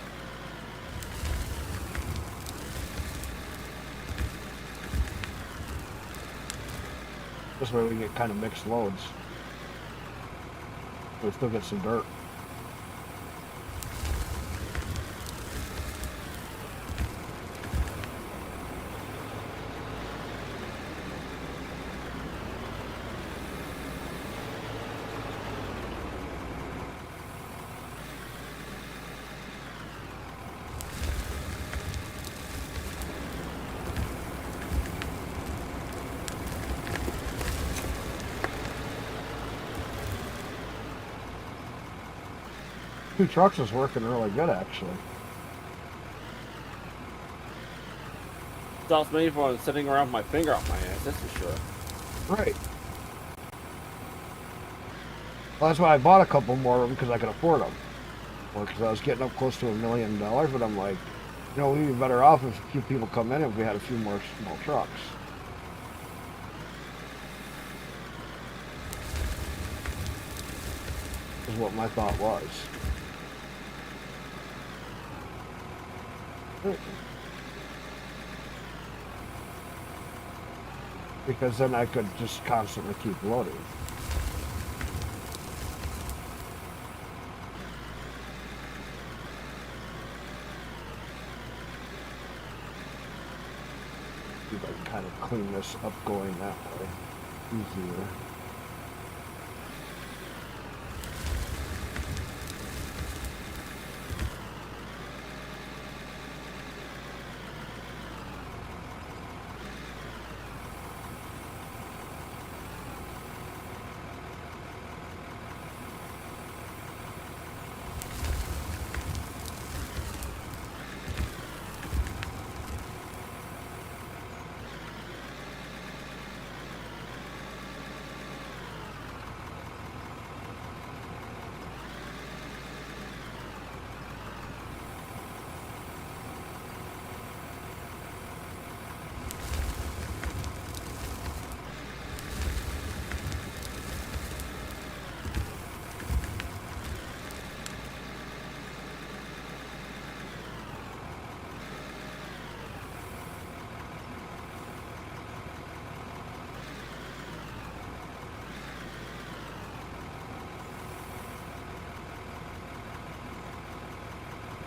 This way we can get kind of mixed loads. We still get some dirt. Two trucks is working really good, actually. Stops me from sitting around with my finger up my ass, that's for sure. Right. Well, that's why I bought a couple more of them, because I could afford them. Or because I was getting up close to $1 million, but I'm like, you know, we'd be better off if a few people come in if we had a few more small trucks. Is what my thought was. Because then I could just constantly keep loading. See if I can kind of clean this up going that way. Easier.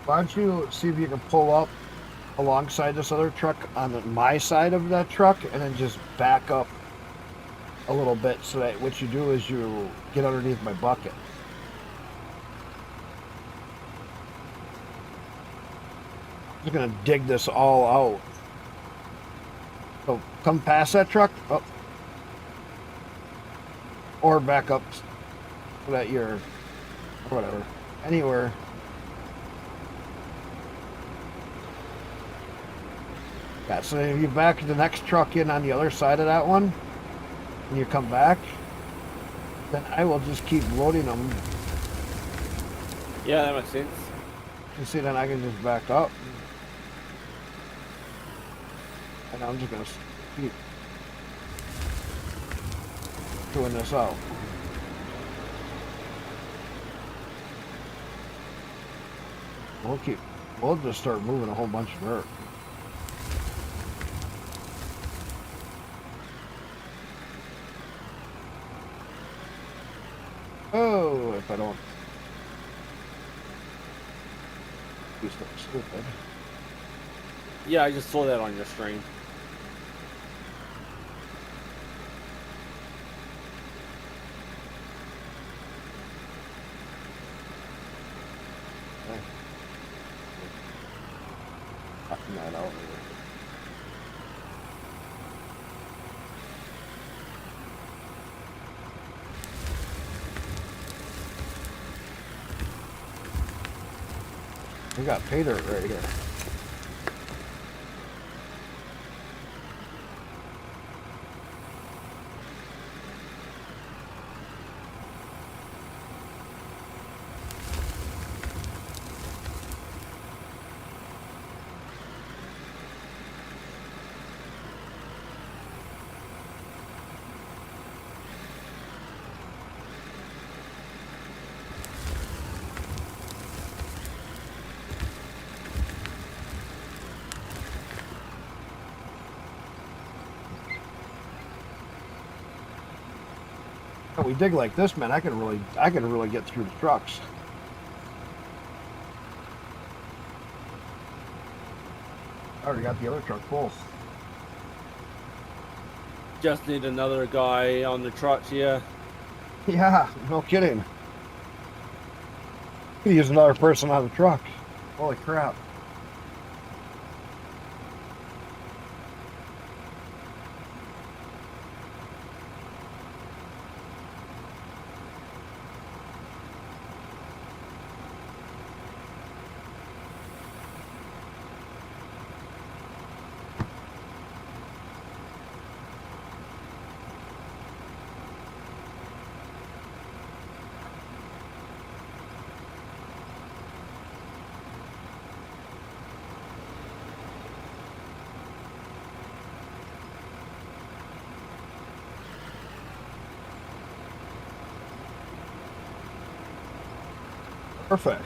Why don't you see if you can pull up alongside this other truck on my side of that truck and then just back up a little bit so that what you do is you get underneath my bucket. I'm just gonna dig this all out. So come past that truck, oh, or back up so that you're, or whatever, anywhere. Yeah, so if you back the next truck in on the other side of that one, and you come back, then I will just keep loading them. Yeah, that makes sense. You see, then I can just back up. And I'm just going to keep doing this out. We'll just start moving a whole bunch of dirt. Oh, if I don't do something stupid. Yeah, I just saw that on your stream. Okay. Cutting that out. We got pay dirt right here. If we dig like this, man, I can really get through the trucks. I already got the other truck full. Just need another guy on the trucks, yeah. Yeah, no kidding. Could use another person on the truck. Holy crap. Perfect.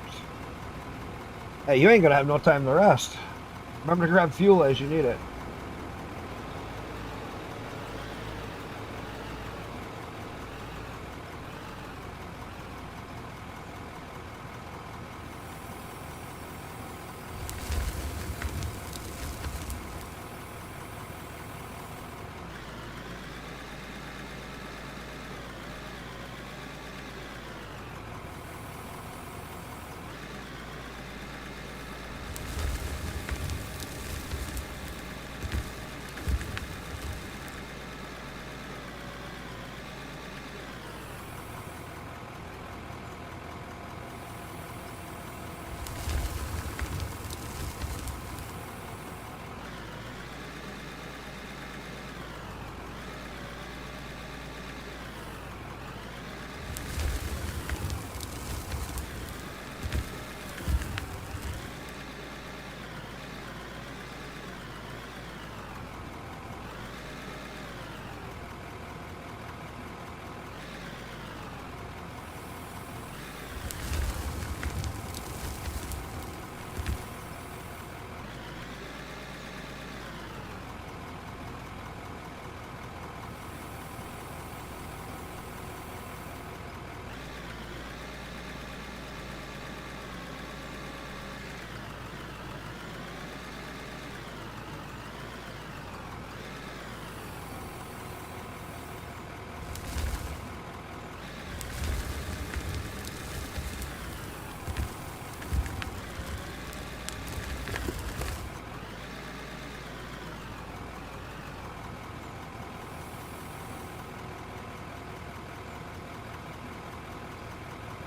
Hey, you ain't gonna have no time to rest. Remember to grab fuel as you need it.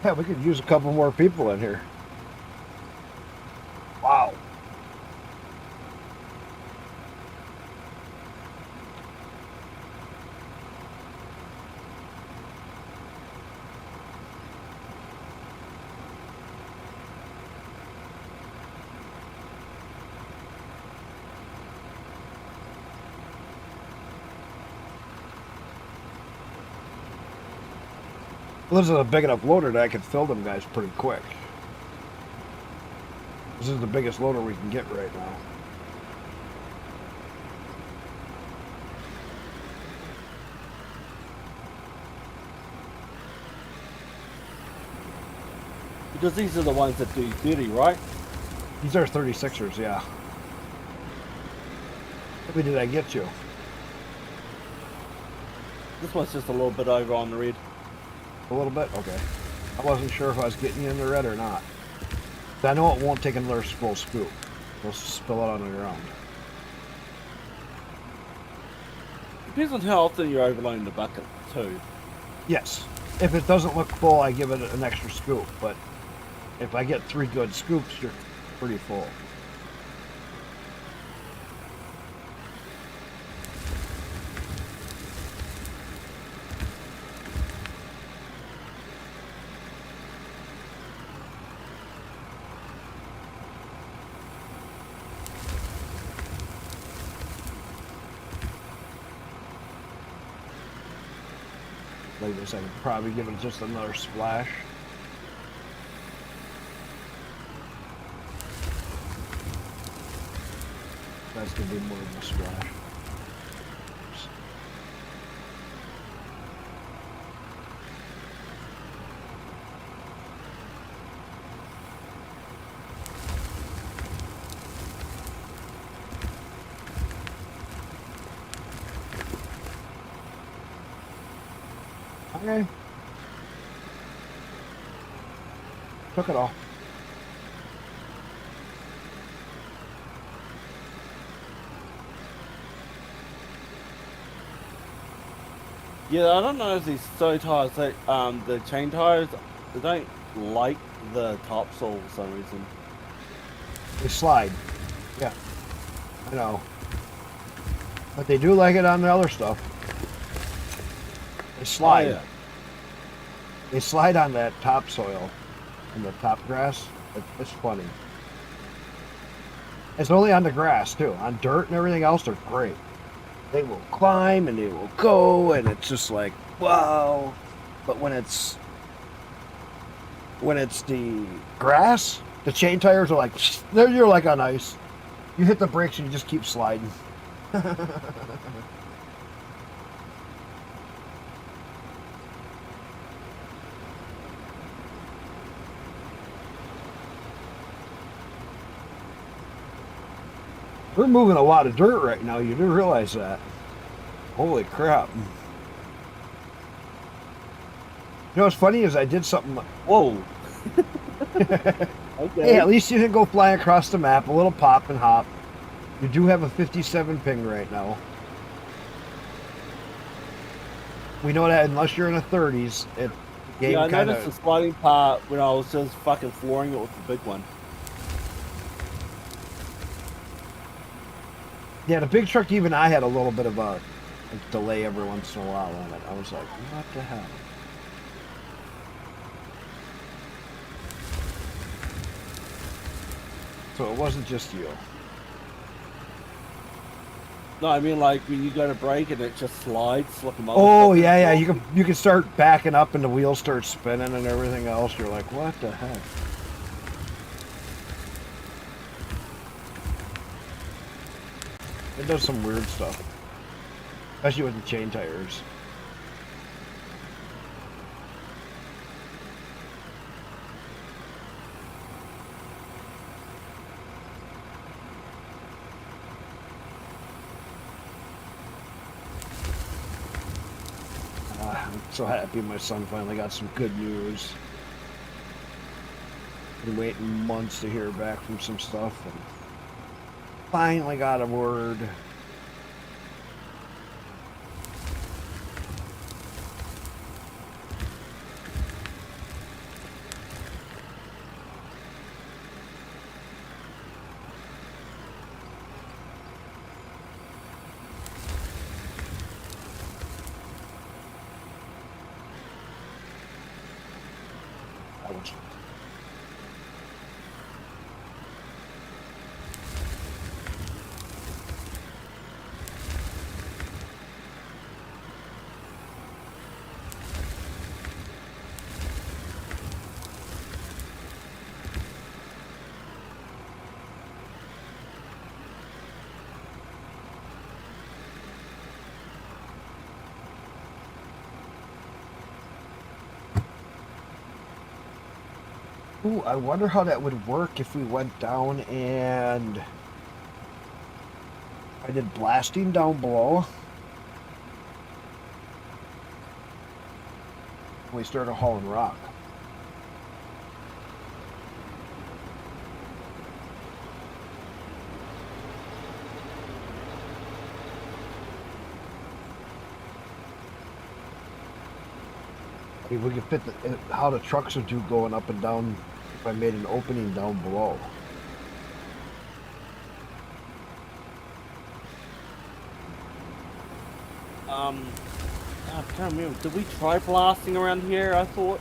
Yeah, we could use a couple more people in here. Wow. This is a big enough loader that I can fill them guys pretty quick. This is the biggest loader we can get right now. Because these are the ones that do 30, right? These are 36ers, yeah. How many did I get you? This one's just a little bit over on the red. A little bit? Okay. I wasn't sure if I was getting you in the red or not. I know it won't take another full scoop. It'll spill it on the ground. Depends on how often you're overloading the bucket, too. Yes. If it doesn't look full, I give it an extra scoop. But if I get 3 good scoops, you're pretty full. Like this, I could probably give it just another splash. That's gonna be more than a splash. Okay. Took it all. Yeah, I don't know if these stow tires, the chain tires, they don't like the topsoil for some reason. They slide. Yeah. I know. But they do like it on the other stuff. They slide. Oh, yeah. They slide on that topsoil and the top grass. It's funny. It's only on the grass too. On dirt and everything else, they're great. They will climb and they will go, and it's just like, wow. But when it's when it's the grass, the chain tires are like, there you're like on ice. You hit the brakes and you just keep sliding. We're moving a lot of dirt right now. You do realize that? Holy crap. You know what's funny is I did something. Whoa. Hey, Okay. at least you didn't go flying across the map. A little pop and hop. You do have a 57 ping right now. We know that unless you're in the 30s, the game Yeah, I kind noticed the of. sliding part when I was just fucking flooring it with the big one. Yeah, the big truck, even I had a little bit of a delay every once in a while on it. I was like, what the hell? So it wasn't just you. No, I mean like when you go to brake and it just slides like a motherfucker. Oh yeah, yeah. You can start backing up and the wheels start spinning and everything else. You're like, what the heck? It does some weird stuff, especially with the chain tires. I'm so happy my son finally got some good news. Been waiting months to hear back from some stuff, and finally got a word. That was Ooh, I wonder how that would work if we went down and I did blasting down below. We started hauling rock. I mean, we could fit how the trucks would do going up and down if I made an opening down below. I can't remember. Did we try blasting around here? I thought.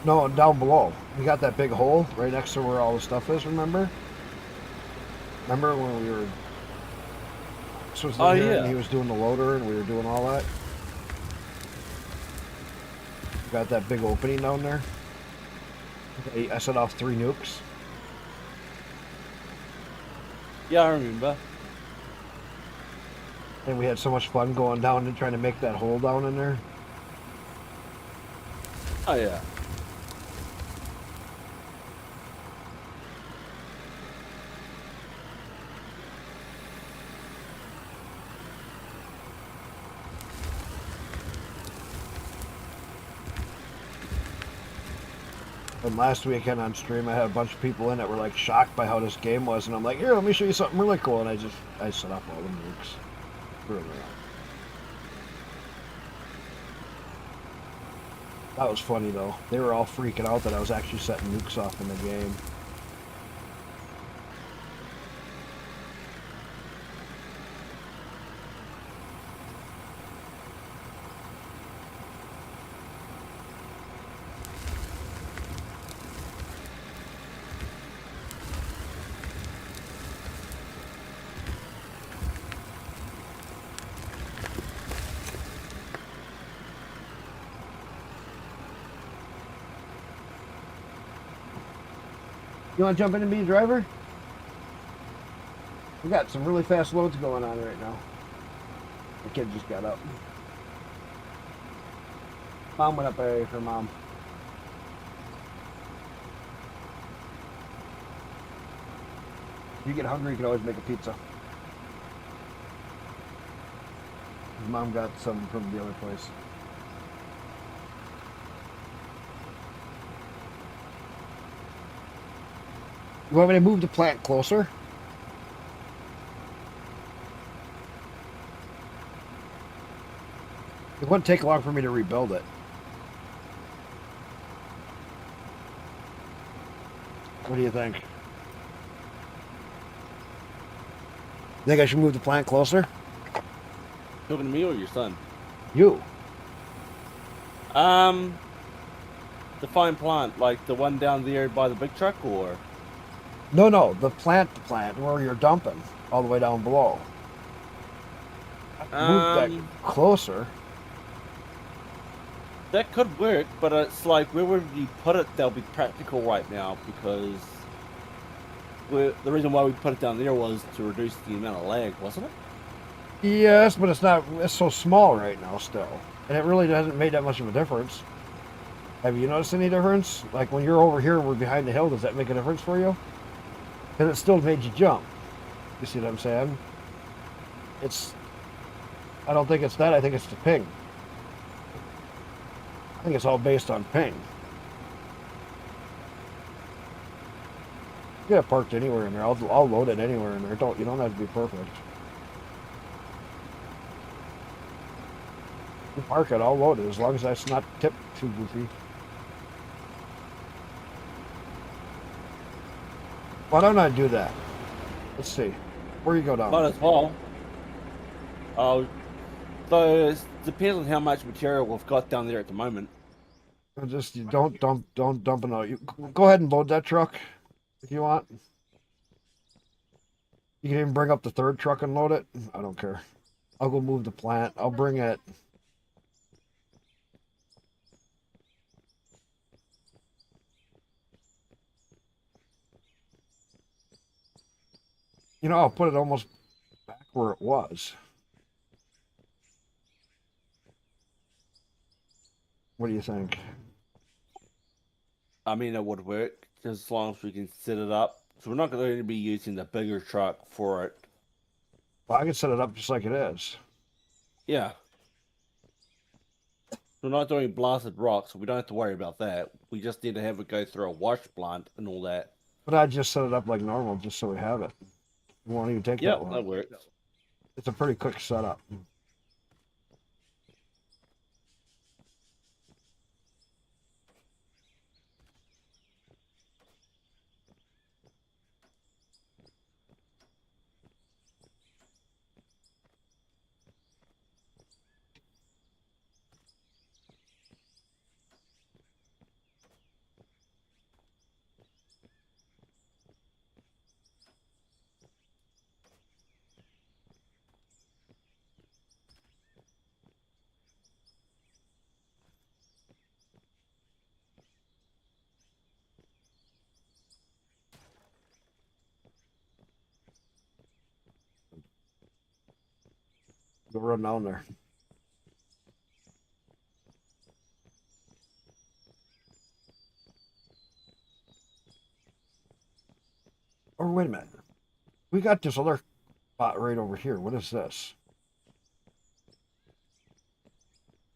No, down below. We got that big hole right next to where all the stuff is, remember? Remember when we were supposed to Oh here and yeah. he was doing the loader and we were doing all that? Got that big opening down there? I set off 3 nukes. Yeah, I remember. And we had so much fun going down and trying to make that hole down in there. Oh yeah. And last weekend on stream, I had a bunch of people in that were like shocked by how this game was, and I'm like, here, let me show you something really cool. And I set off all the nukes. Threw them around. That was funny though. They were all freaking out that I was actually setting nukes off in the game. You want to jump in and be a driver? We got some really fast loads going on right now. The kid just got up. Mom went up early for mom. If you get hungry, you can always make a pizza. His mom got some from the other place. You want me to move the plant closer? It wouldn't take long for me to rebuild it. What do you think? Think I should move the plant closer? Talking to me or your son? You. Define plant, like the one down there by the big truck, or? No, the plant where you're dumping all the way down below. Move that closer. That could work, but it's like, where would you put it that'll be practical right now? Because the reason why we put it down there was to reduce the amount of lag, wasn't it? Yes, but it's not. It's so small right now still, and it really hasn't made that much of a difference. Have you noticed any difference? Like when you're over here and we're behind the hill, does that make a difference for you? Because it still made you jump. You see what I'm saying? It's. I don't think it's that. I think it's the ping. I think it's all based on ping. Get it parked anywhere in there. I'll load it anywhere in there. You don't have to be perfect. You park it, I'll load it as long as that's not tipped too goofy. Why don't I do that? Let's see. Where you go down? Might as well. So it depends on how much material we've got down there at the moment. Just you don't dump it out. You go ahead and load that truck if you want. You can even bring up the third truck and load it. I don't care. I'll go move the plant. I'll bring it. You know, I'll put it almost back where it was. What do you think? I mean, it would work just as long as we can set it up. So we're not going to be using the bigger truck for it. Well, I can set it up just like it is. Yeah. We're not doing blasted rock, so we don't have to worry about that. We just need to have it go through a wash plant and all that. But I just set it up like normal just so we have it. It won't even take that Yep, long. that works. It's a pretty quick setup. Go run down there. Oh, wait a minute. We got this other spot right over here. What is this?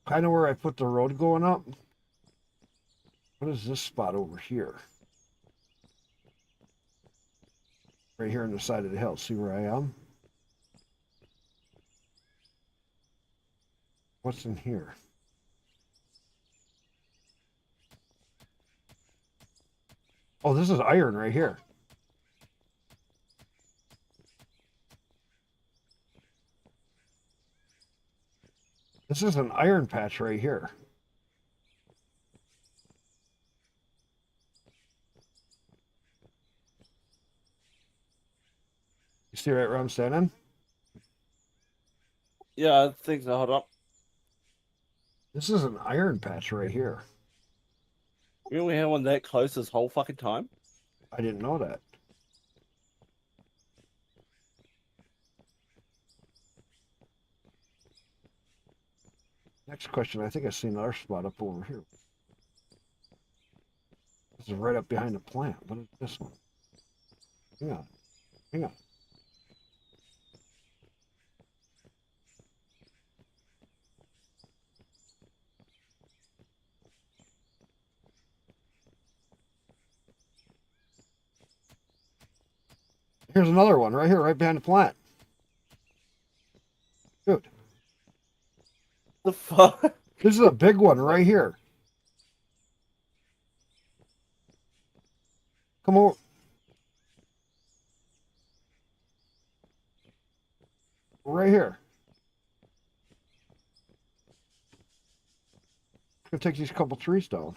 Kind of where I put the road going up. What is this spot over here? Right here on the side of the hill. See where I am? What's in here? Oh, this is iron right here. This is an iron patch right here. You see right where I'm standing? Yeah, I think so. Hold up. This is an iron patch right here. We only had one that close this whole fucking time. I didn't know that. Next question. I think I seen another spot up over here. This is right up behind the plant. What is this one? Hang on. Hang on. Here's another one right here, right behind the plant. Dude, The fuck? this is a big one right here. Come over. Right here. Gonna take these couple trees down.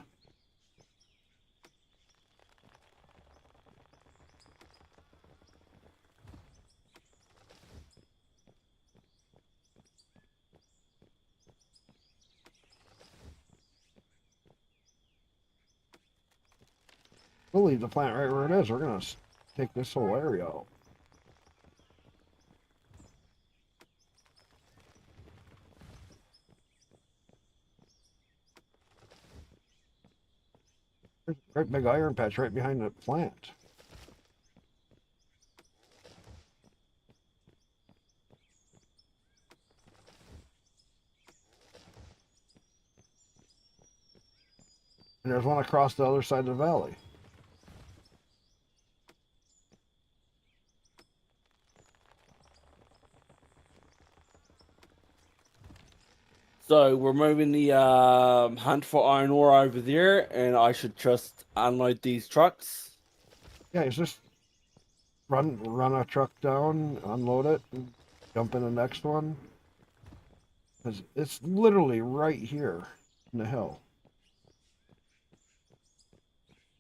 We'll leave the plant right where it is. We're gonna take this whole area out. There's a great big iron patch right behind the plant. And there's one across the other side of the valley. So we're moving the hunt for iron ore over there, and I should just unload these trucks. Yeah, it's just run a truck down, unload it, and jump in the next one. Because it's literally right here in the hill.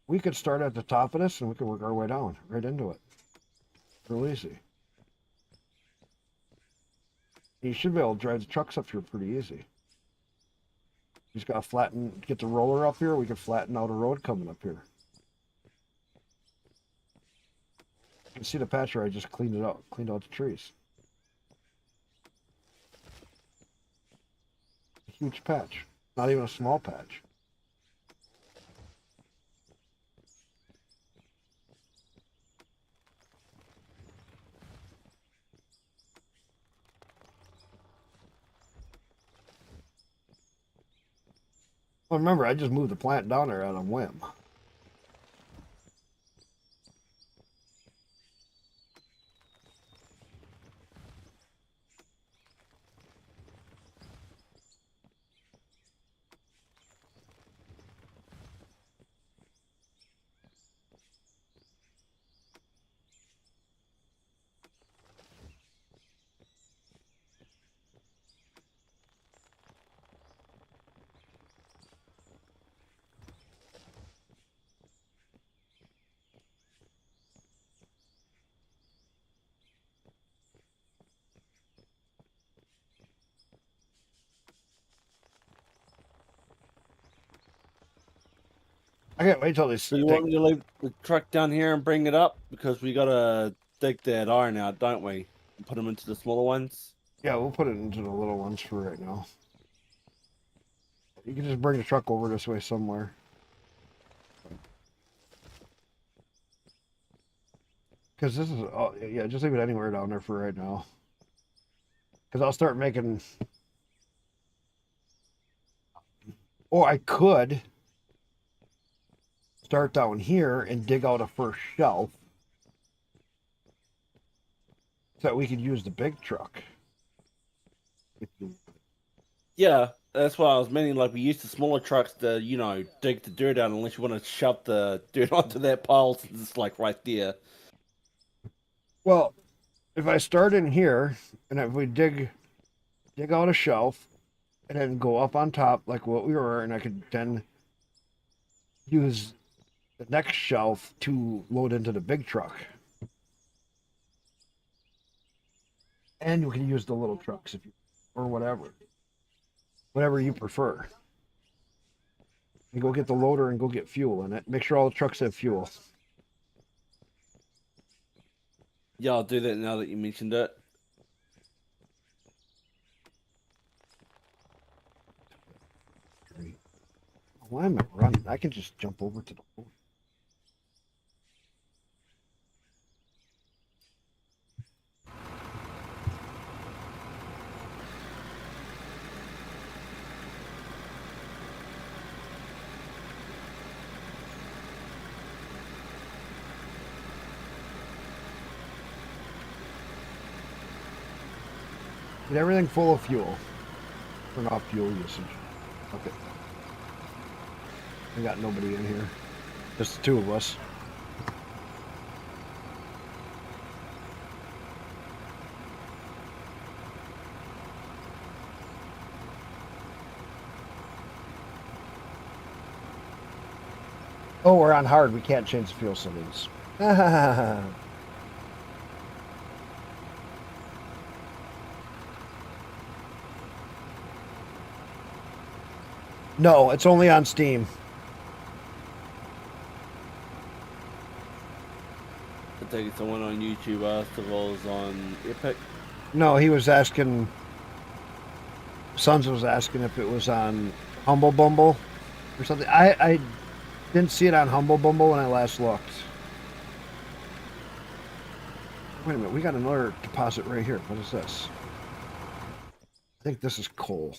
We could start at the top of this and we could work our way down right into it. Real easy. You should be able to drive the trucks up here pretty easy. You just gotta flatten, get the roller up here. We could flatten out a road coming up here. You can see the patch where I just cleaned it out, cleaned out the trees. A huge patch, not even a small patch. Well, remember, I just moved the plant down there on a whim. I can't wait till they So you want me to leave the truck down here and bring it up? Because we gotta dig that iron out, don't we? And put them into the smaller ones. Yeah, we'll put it into the little ones for right now. You can just bring the truck over this way somewhere. Because this is, oh, yeah, just leave it anywhere down there for right now. Because I'll start making, or I could start down here and dig out a first shelf so that we could use the big truck. Yeah, that's why I was meaning. Like we use the smaller trucks to, dig the dirt out. Unless you want to shove the dirt onto that pile, since it's like right there. Well, if I start in here and if we dig out a shelf and then go up on top like what we were, and I could then use the next shelf to load into the big truck. And you can use the little trucks if you, or whatever you prefer. You go get the loader and go get fuel in it. Make sure all the trucks have fuel. Yeah, I'll do that now that you mentioned it. Why am I running? I can just jump over to the boat. Get everything full of fuel. Turn off fuel usage. Okay. We got nobody in here. Just the two of us. Oh, we're on hard. We can't change the fuel settings. No, it's only on Steam. I think it's the one on YouTube as well as on Epic. No, he was asking. Sons was asking if it was on Humble Bumble or something. I didn't see it on Humble Bumble when I last looked. Wait a minute, we got another deposit right here. What is this? I think this is coal.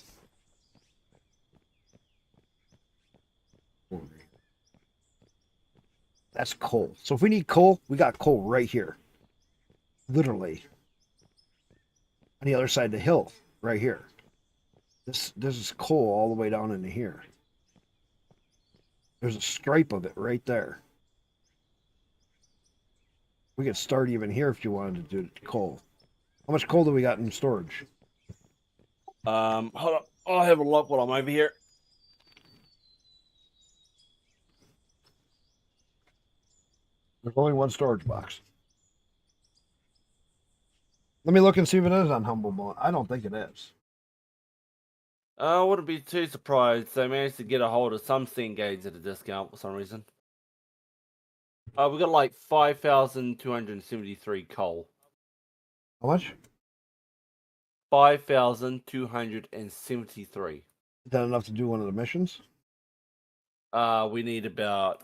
That's coal. So if we need coal, we got coal right here. Literally. On the other side of the hill, right here. This is coal all the way down into here. There's a stripe of it right there. We could start even here if you wanted to do coal. How much coal do we got in storage? Hold up. I'll have a look while I'm over here. There's only one storage box. Let me look and see if it is on Humble Bundle. I don't think it is. I wouldn't be too surprised. They managed to get a hold of some Steam games at a discount for some reason. We got like 5,273 coal. How much? 5,273. Is that enough to do one of the missions? We need about.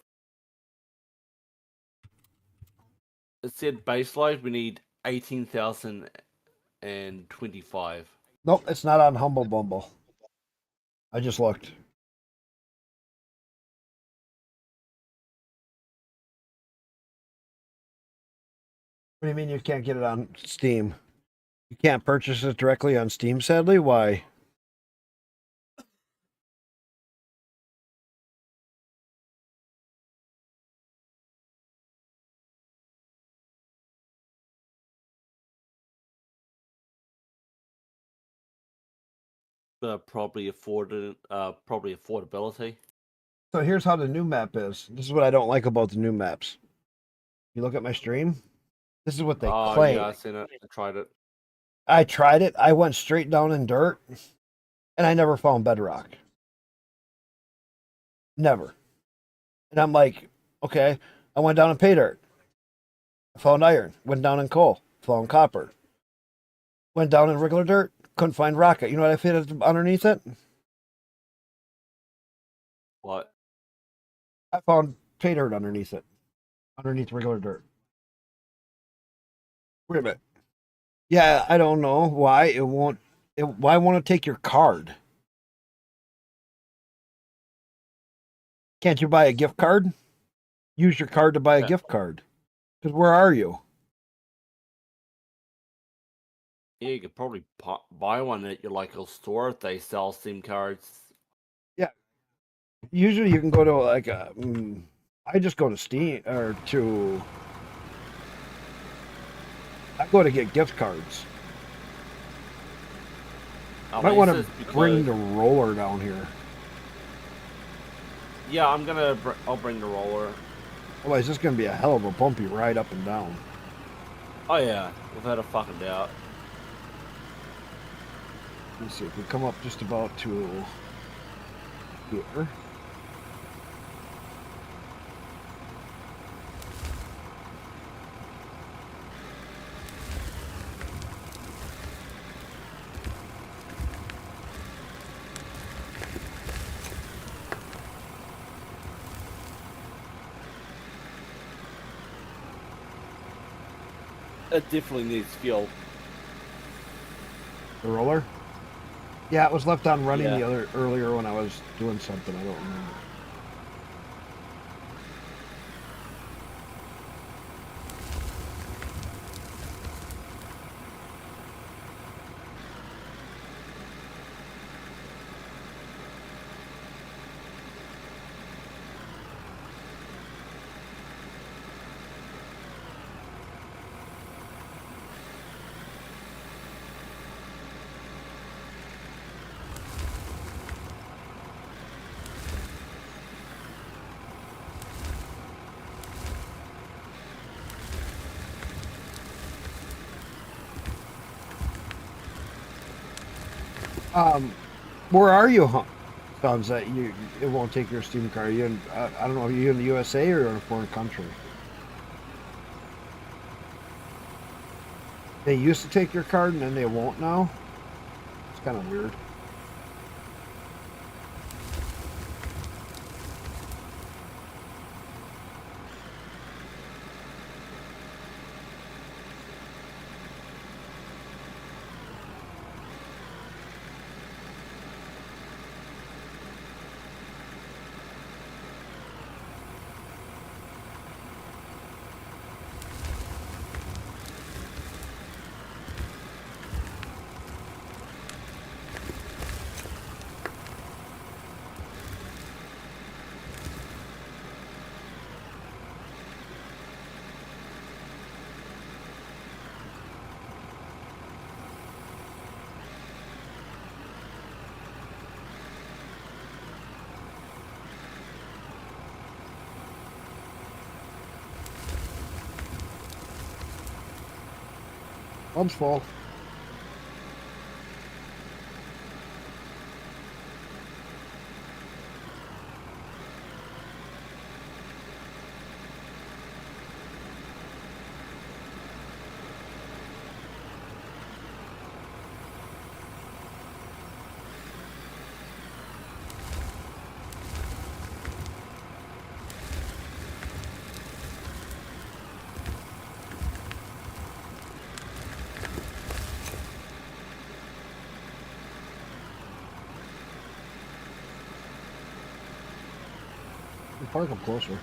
It said base load. We need 18,025. Nope, it's not on Humble Bumble. I just looked. What do you mean you can't get it on Steam? You can't purchase it directly on Steam, sadly? Why? Probably affordability. So here's how the new map is. This is what I don't like about the new maps. You look at my stream. This is what they claim. Yeah, I seen it. I tried it. I tried it. I went straight down in dirt, and I never found bedrock. Never. And I'm like, okay. I went down in pay dirt. I found iron. Went down in coal. Found copper. Went down in regular dirt. Couldn't find rocket. You know what I fit underneath it? What? I found pay dirt underneath it. Underneath regular dirt. Wait a minute. Yeah, I don't know why it won't. Why won't it take your card? Can't you buy a gift card? Use your card to buy a gift card. Because where are you? Yeah, you could probably buy one at your local store if they sell SIM cards. Yeah. Usually you can go to like a. I just go to Steam or to. I go to get gift cards. I might want to bring the roller down here. Yeah, I'll bring the roller. Otherwise, this is gonna be a hell of a bumpy ride up and down. Oh yeah, without a fucking doubt. Let's see if we come up just about to here. It definitely needs fuel. The roller? Yeah, it was left on running Yeah. earlier when I was doing something. I don't remember. Where are you, Sons? That it won't take your Steam card. Are you in, I don't know. Are you in the USA or in a foreign country? They used to take your card and then they won't now. It's kind of weird. Pub's full. You park them closer.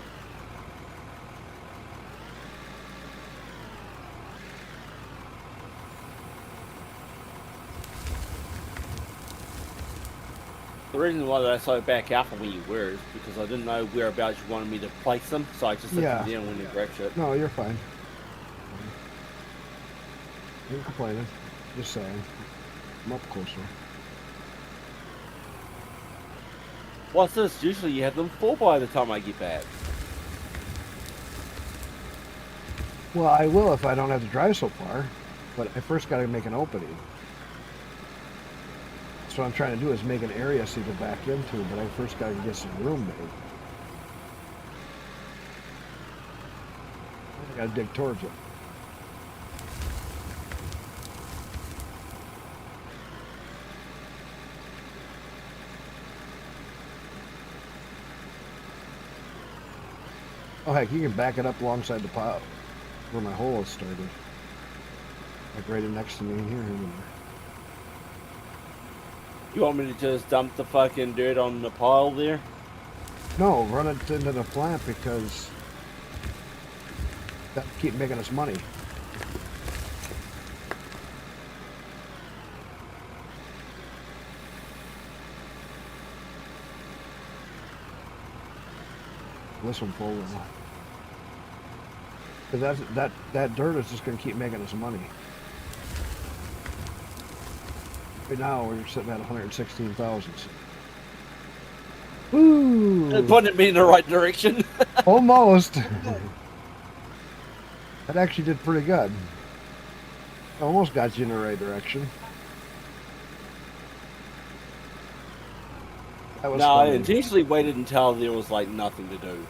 The reason why I so back out from where you were is because I didn't know whereabouts you wanted me to place them, so I just set Yeah. them down when you grab shit. No, you're fine. You're complaining. Just saying. I'm up closer. What's this? Usually you have them full by the time I get back. Well, I will if I don't have to drive so far, but I first got to make an opening. So what I'm trying to do is make an area so you can back into, but I first got to get some room made. I got to dig towards it. Oh heck, you can back it up alongside the pile where my hole is started. Like right next to me in here. You want me to just dump the fucking dirt on the pile there? No, run it into the plant because that keep making us money. This one full now. Because that dirt is just going to keep making us money. Right now we're sitting at 116,000. Ooh! Pointed me in the right direction. Almost. That actually did pretty good. Almost got you in the right direction. That was No, I funny. intentionally waited until there was like nothing to do.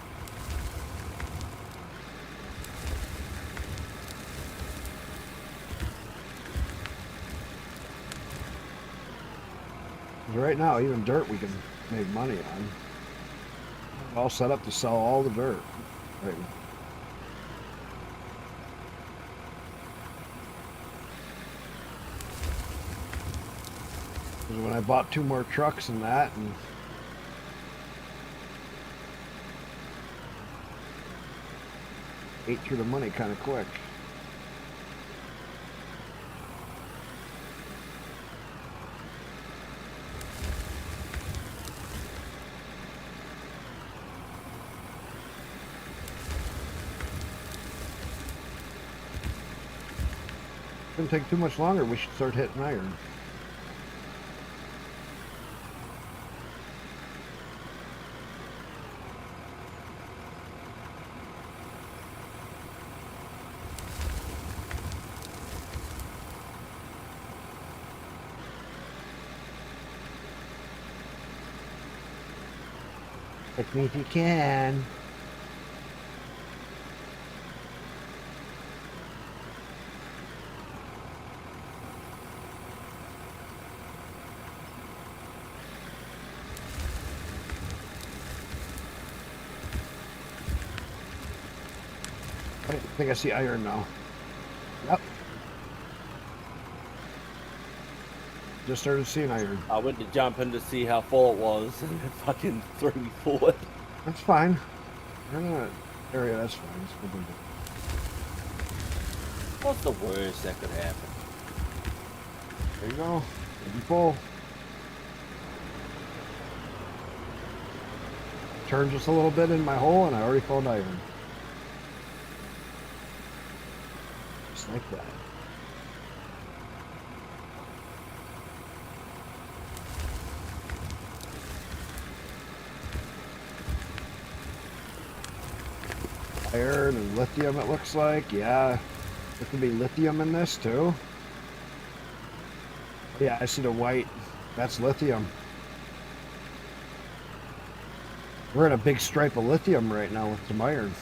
Right now, even dirt we can make money on. All set up to sell all the dirt right now. Because when I bought 2 more trucks and that, and ate through the money kind of quick. Shouldn't take too much longer. We should start hitting iron. Pick me if you can. I think I see iron now. Yep. Just started seeing iron. I went to jump in to see how full it was, and it fucking threw me forward. That's fine. We're in that area, that's fine. It's no big deal. What's the worst that could happen? There you go. It'll be full. Turn just a little bit in my hole and I already found iron. Just like that. Iron and lithium it looks like. Yeah. There could be lithium in this too. Yeah, I see the white. That's lithium. We're in a big stripe of lithium right now with some iron.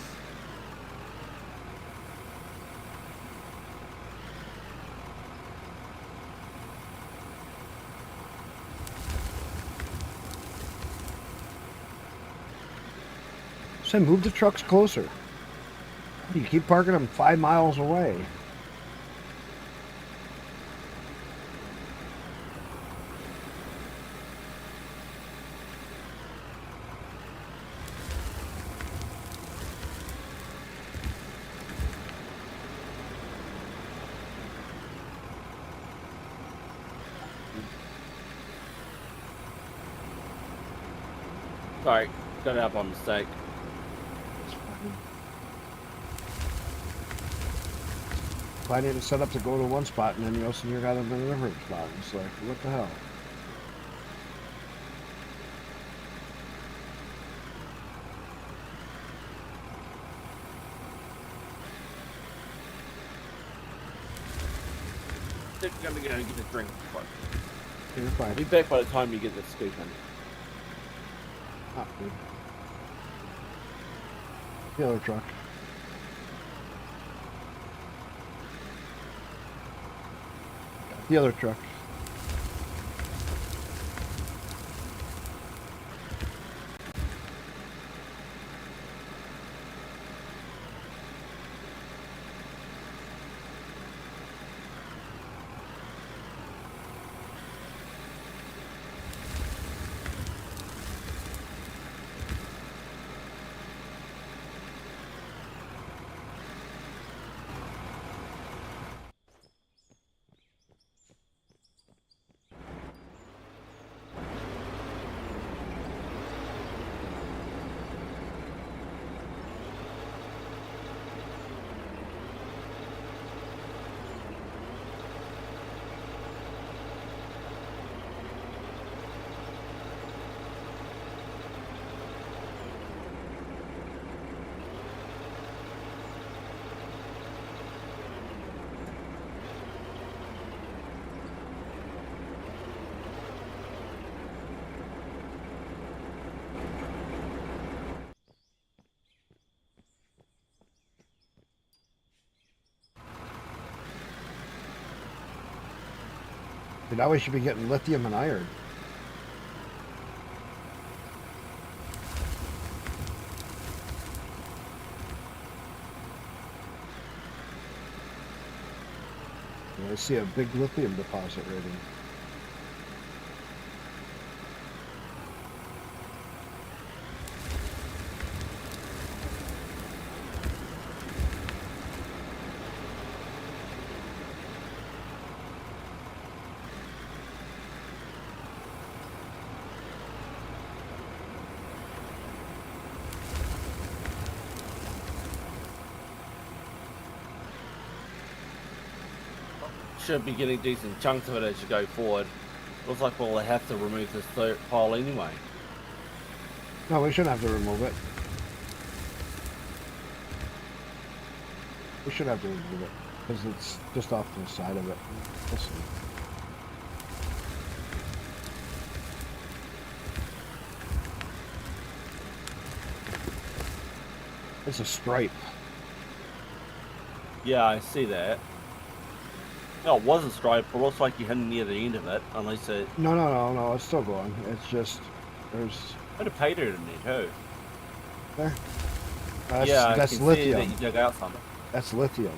Say, move the trucks closer. You keep parking them 5 miles away. Sorry, got it up on mistake. If I need to set up to go to one spot and then you also got them in a different spot. It's like, what the hell? I'm gonna go and get a drink. You're fine. I'll be back by the time you get the scoop in. Ah, good. The other truck. The other truck. Now we should be getting lithium and iron. I see a big lithium deposit right in. should be getting decent chunks of it as you go forward. Looks like we'll have to remove this third pile anyway. No, we shouldn't have to remove it. We should have to remove it because it's just off to the side of it. We'll see. It's a stripe. Yeah, I see that. No, it was a stripe, but it looks like you hadn't near the end of it, unless it... No, it's still going. It's just, there's... I'd have paid it in there, too. There? Yeah, that's I can lithium. see that you dug out some. That's lithium.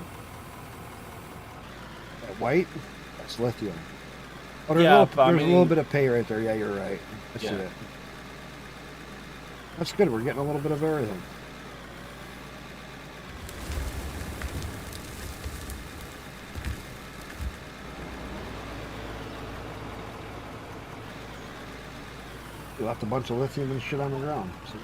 That white? That's lithium. Oh, there's, Yeah, there's a little bit of pay right there. Yeah, you're right. I see it. That's good. We're getting a little bit of everything. We left a bunch of lithium and shit on the ground. So good.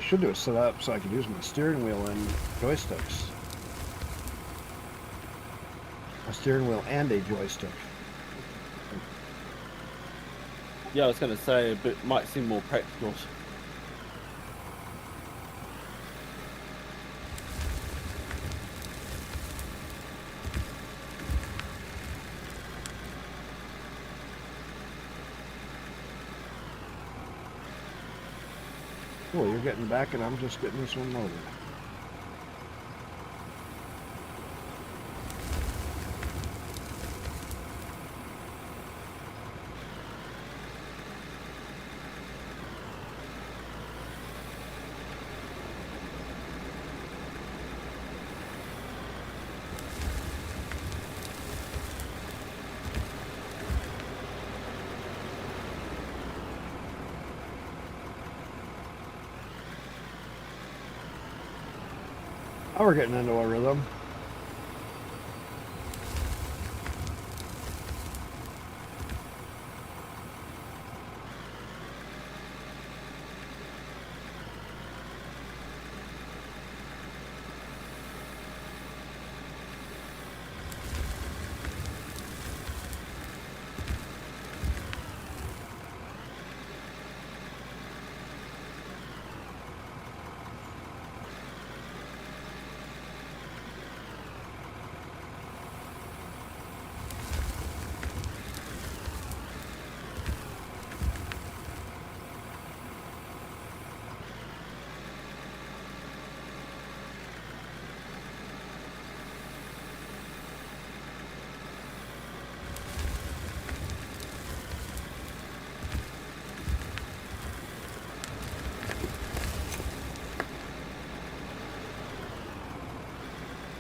Should do a set up so I could use my steering wheel and joysticks. A steering wheel and a joystick. Yeah, I was going to say, but it might seem more practical. Cool, you're getting back and I'm just getting this one loaded. Now we're getting into a rhythm.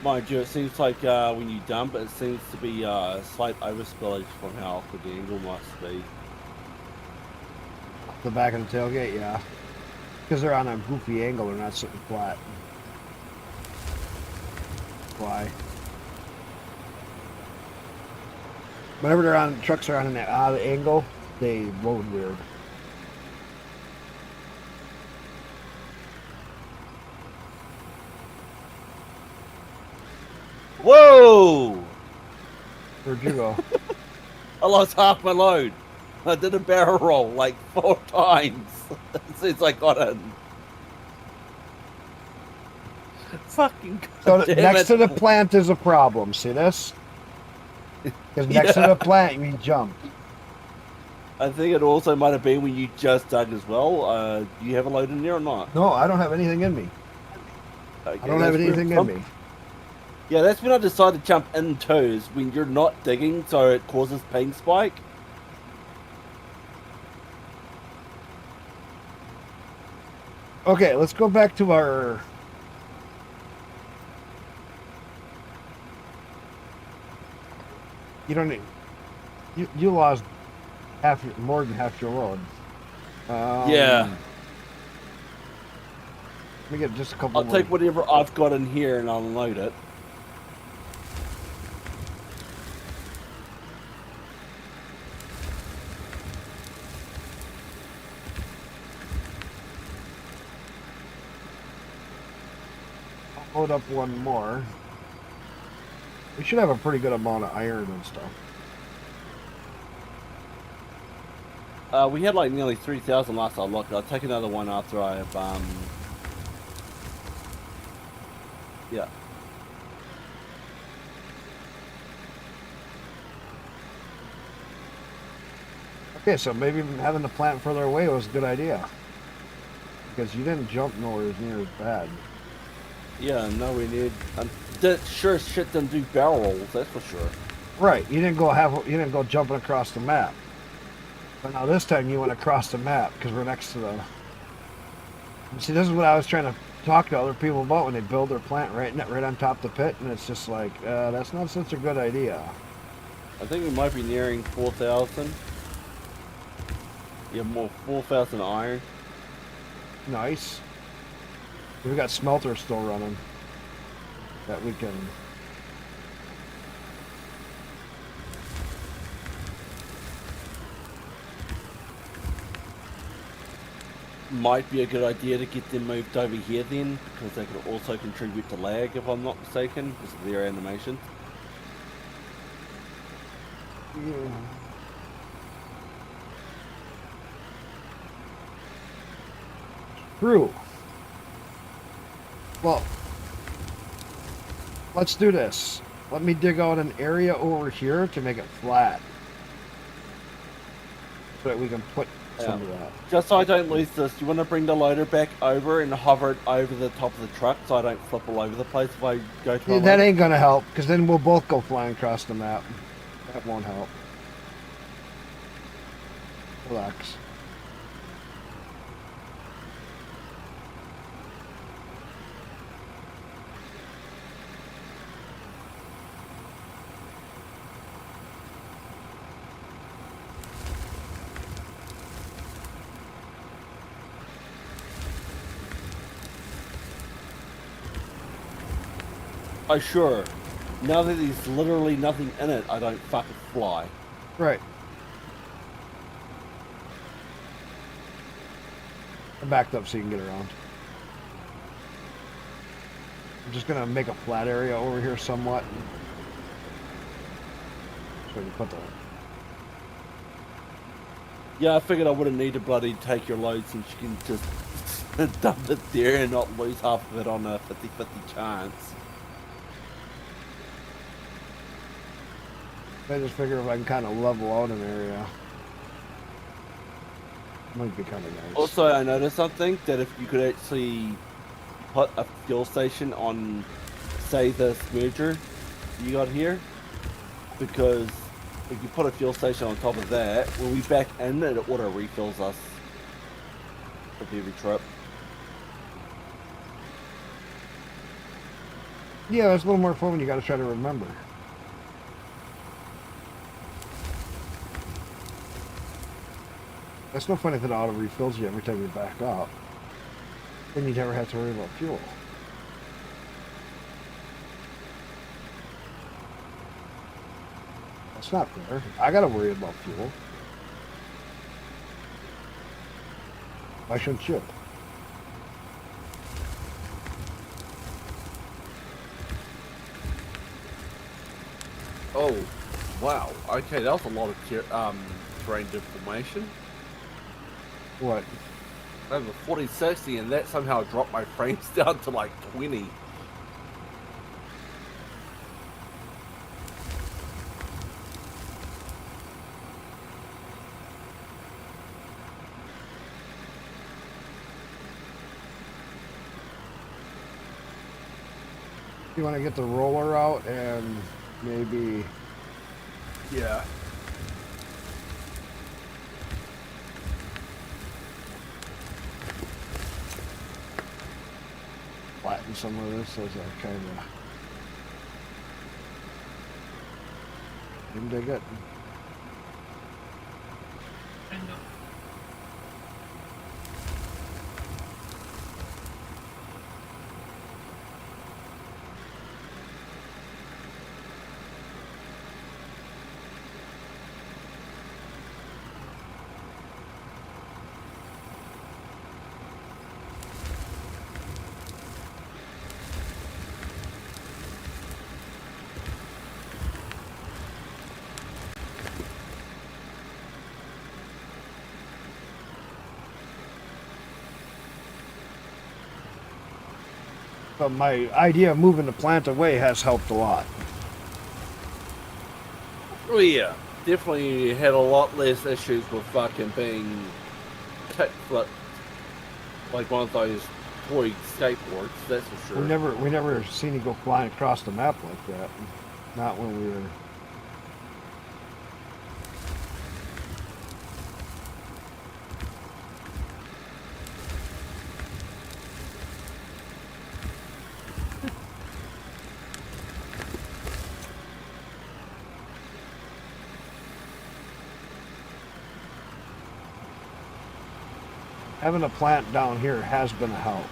Mind you, it seems like when you dump, it seems to be slight overspillage from how awkward the angle must be. The back of the tailgate, yeah. Because they're on a goofy angle, they're not sitting flat. Why? Whenever they're on, trucks are on an odd angle, they load weird. Whoa! Where'd you go? I lost half my load. I did a barrel roll like 4 times since I got in. Fucking So goddamn next it. to the plant is a problem. See this? Because next to the plant, you jump. I think it also might have been when you just dug as well. Do you have a load in there or not? No, I don't have anything in me. Okay, I don't have that's anything in me. Yeah, that's when I decided to jump in too, is when you're not digging, so it causes ping spike. Okay, let's go back to our You don't need, you lost more than half your load. Yeah. Let me get just a couple I'll more. take whatever I've got in here and I'll unload it. I'll load up one more. We should have a pretty good amount of iron and stuff. We had like nearly 3,000 last I looked. I'll take another one after I have, yeah. Okay, so maybe having the plant further away was a good idea. Because you didn't jump nowhere near as bad. Yeah, no, we need. That sure as shit didn't do barrel rolls, that's for sure. Right, you didn't go jumping across the map. But now this time you went across the map because we're next to the. See, this is what I was trying to talk to other people about when they build their plant right on top of the pit, and it's just like that's not such a good idea. I think we might be nearing 4,000. You have more 4,000 iron. Nice. We got smelters still running that we can. Might be a good idea to get them moved over here then, because they could also contribute to lag, if I'm not mistaken, because of their animation. Yeah. True. Well, let's do this. Let me dig out an area over here to make it flat. So that we can put some of that. Just so I don't lose this, you want to bring the loader back over and hover it over the top of the truck so I don't flip all over the place if I go to Yeah, that ain't gonna help, because then we'll both go flying across the map. That won't help. Relax. Oh, sure. Now that there's literally nothing in it, I don't fucking fly. Right. I backed up so you can get around. I'm just gonna make a flat area over here somewhat. So we can put the. Yeah, I figured I wouldn't need to bloody take your load since you can just dump it there and not lose half of it on a 50-50 chance. I just figure if I can kind of level out an area, might be kind of nice. Also, I noticed something that if you could actually put a fuel station on, say, this merger you got here, because if you put a fuel station on top of that, when we back in, it auto refills us with every trip. Yeah, it's a little more fun when you got to try to remember. That's no fun if it auto refills you every time you back up. Then you never have to worry about fuel. That's not fair. I gotta worry about fuel. Why shouldn't you? Oh, wow. Okay, that was a lot of terrain deformation. What? Over 40, 60, and that somehow dropped my frames down to like 20. You want to get the roller out and maybe. Yeah. Flatten some of this as I kind of. Didn't dig it. But my idea of moving the plant away has helped a lot. Oh yeah, definitely had a lot less issues with fucking being kickflipped like one of those toy skateboards. That's for sure. We never seen you go flying across the map like that. Not when we were. Having a plant down here has been a help.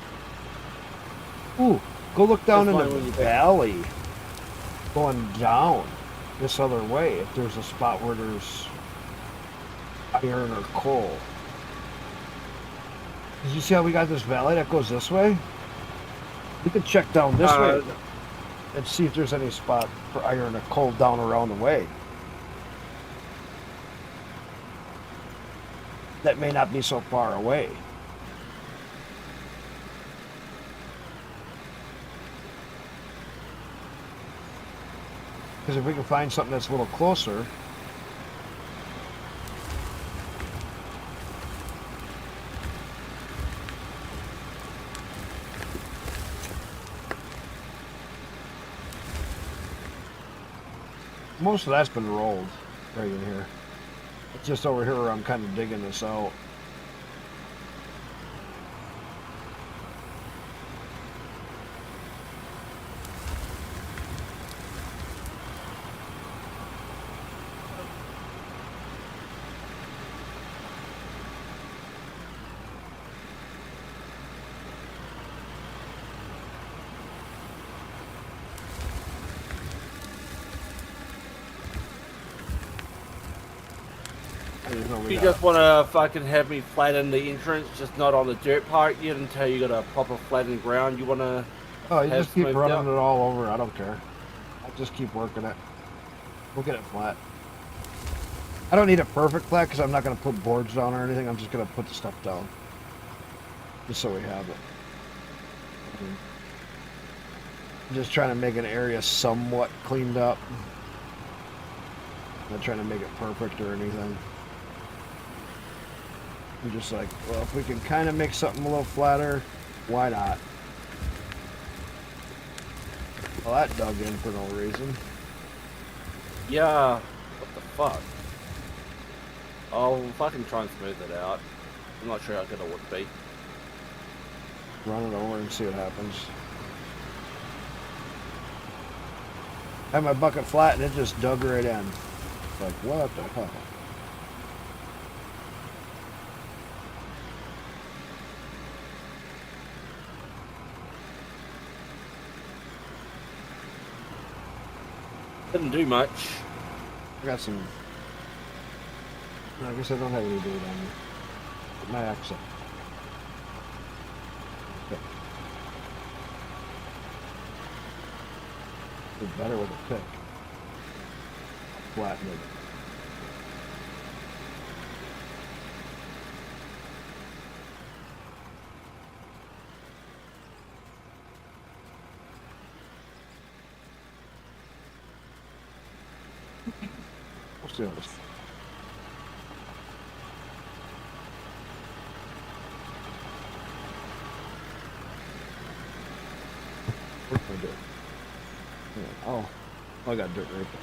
Ooh, go look down in the valley. Going down this other way if there's a spot where there's iron or coal. Did you see how we got this valley that goes this way? We could check down this way and see if there's any spot for iron or coal down around the way. That may not be so far away. Because if we can find something that's a little closer. Most of that's been rolled right in here. It's just over here where I'm kind of digging this out. You just want to fucking have me flatten the entrance, just not on the dirt part yet until you got a proper flattened ground. You want to? Oh, you just keep running it all over. I don't care. I'll just keep working it. We'll get it flat. I don't need a perfect flat because I'm not going to put boards down or anything. I'm just going to put the stuff down. Just so we have it. I'm just trying to make an area somewhat cleaned up. I'm not trying to make it perfect or anything. I'm just like, well, if we can kind of make something a little flatter, why not? Well, that dug in for no reason. Yeah, what the fuck? I'll fucking try and smooth it out. I'm not sure how good it would be. Run it over and see what happens. I had my bucket flat and it just dug right in. Like, what the hell? Didn't do much. I got some. I guess I don't have any dirt on me. Put my axe up. Okay. It's better with a pick. Flatten it. What's the other? Where's my dirt? Yeah. Oh, I got dirt right there.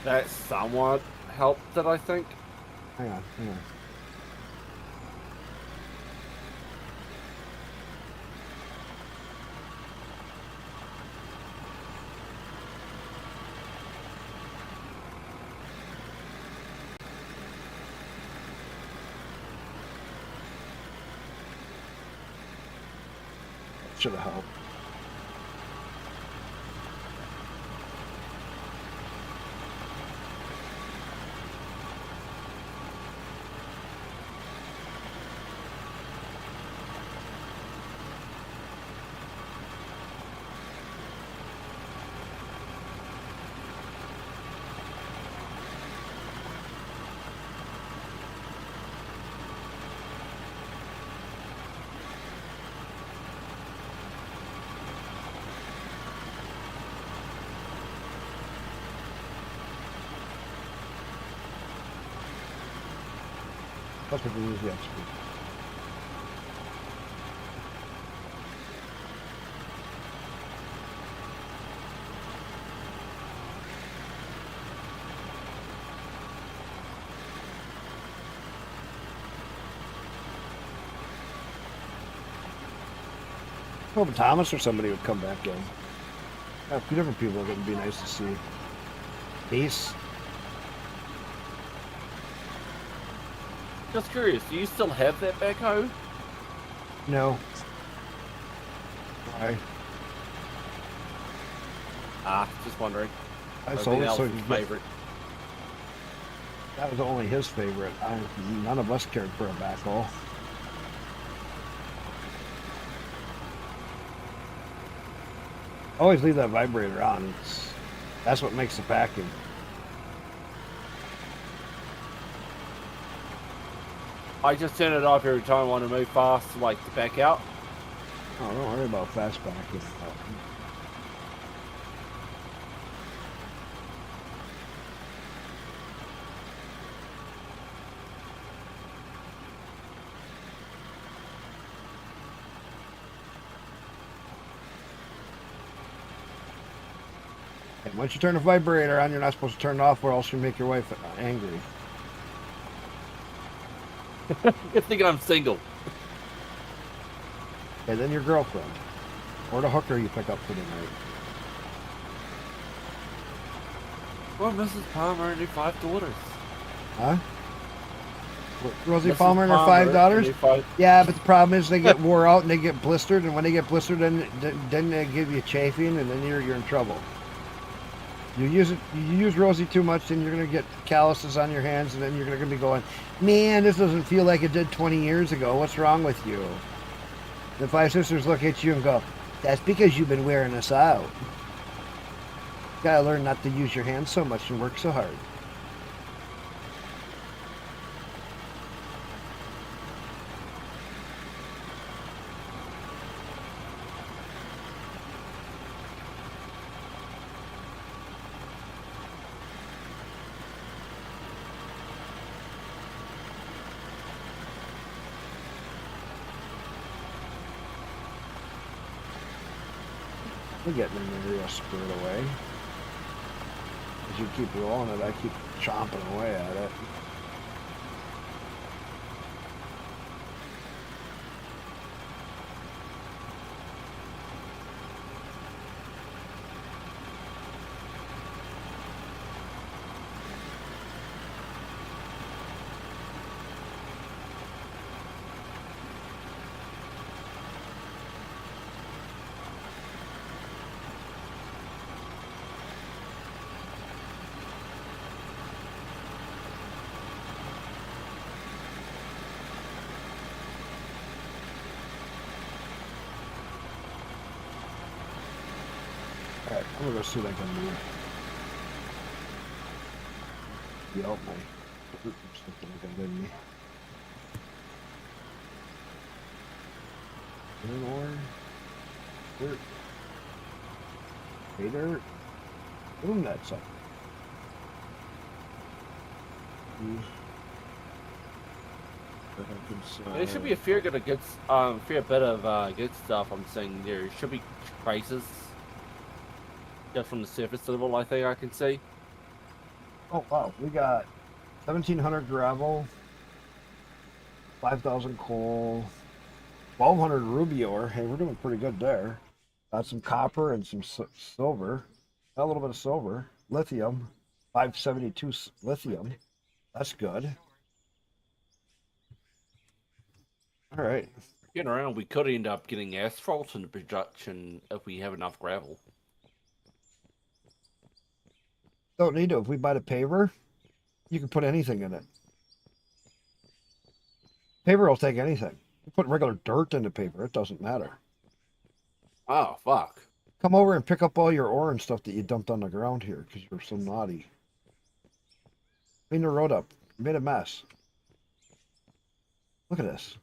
That somewhat helped it, I think. Hang on, hang on. should have helped. That's what we use the XP. Hoping Thomas or somebody would come back in. A few different people that would be nice to see. Ace. Just curious, do you still have that backhoe? No. Why? Just wondering. I sold it so his he could get- favorite. That was only his favorite. None of us cared for a backhoe. Always leave that vibrator on. That's what makes the packing. I just turn it off every time I want to move fast, like to back out. Oh, don't worry about fast packing. And once you turn the vibrator on, you're not supposed to turn it off, or else you make your wife angry. Good thing I'm single. And then your girlfriend, or the hooker you pick up for the night. Well, Mrs. Palmer and her 5 daughters. Huh? Rosie Mrs. Palmer and her Palmer and her $5? 5 Yeah, but the problem is they get wore out and they get blistered, and when they get blistered, then they give you chafing, and then you're in trouble. You use Rosie too much, then you're gonna get calluses on your hands, and then you're gonna be going, man, this doesn't feel like it did 20 years ago. What's wrong with you? The 5 sisters look at you and go, that's because you've been wearing us out. You gotta learn not to use your hands so much and work so hard. We're getting in the real squared away. As you keep rolling it, I keep chomping away at it. Alright, I'm gonna go see what I can move. Yelp my something like that in me. Iron ore. Dirt. Pay dirt. Boom that sucker. There should be a fair bit of good, good stuff. I'm saying there should be prices just from the surface level. I think I can see. Oh wow, we got 1,700 gravel, 5,000 coal, 1,200 ruby ore. Hey, we're doing pretty good there. Got some copper and some silver. Got a little bit of silver. Lithium, 572 lithium. That's good. All right. Getting around, we could end up getting asphalt into production if we have enough gravel. Don't need to. If we buy the paver, you can put anything in it. Paver will take anything. You put regular dirt into paper, it doesn't matter. Oh, fuck. Come over and pick up all your ore and stuff that you dumped on the ground here because you're so naughty. Clean the road up. You made a mess. Look at this.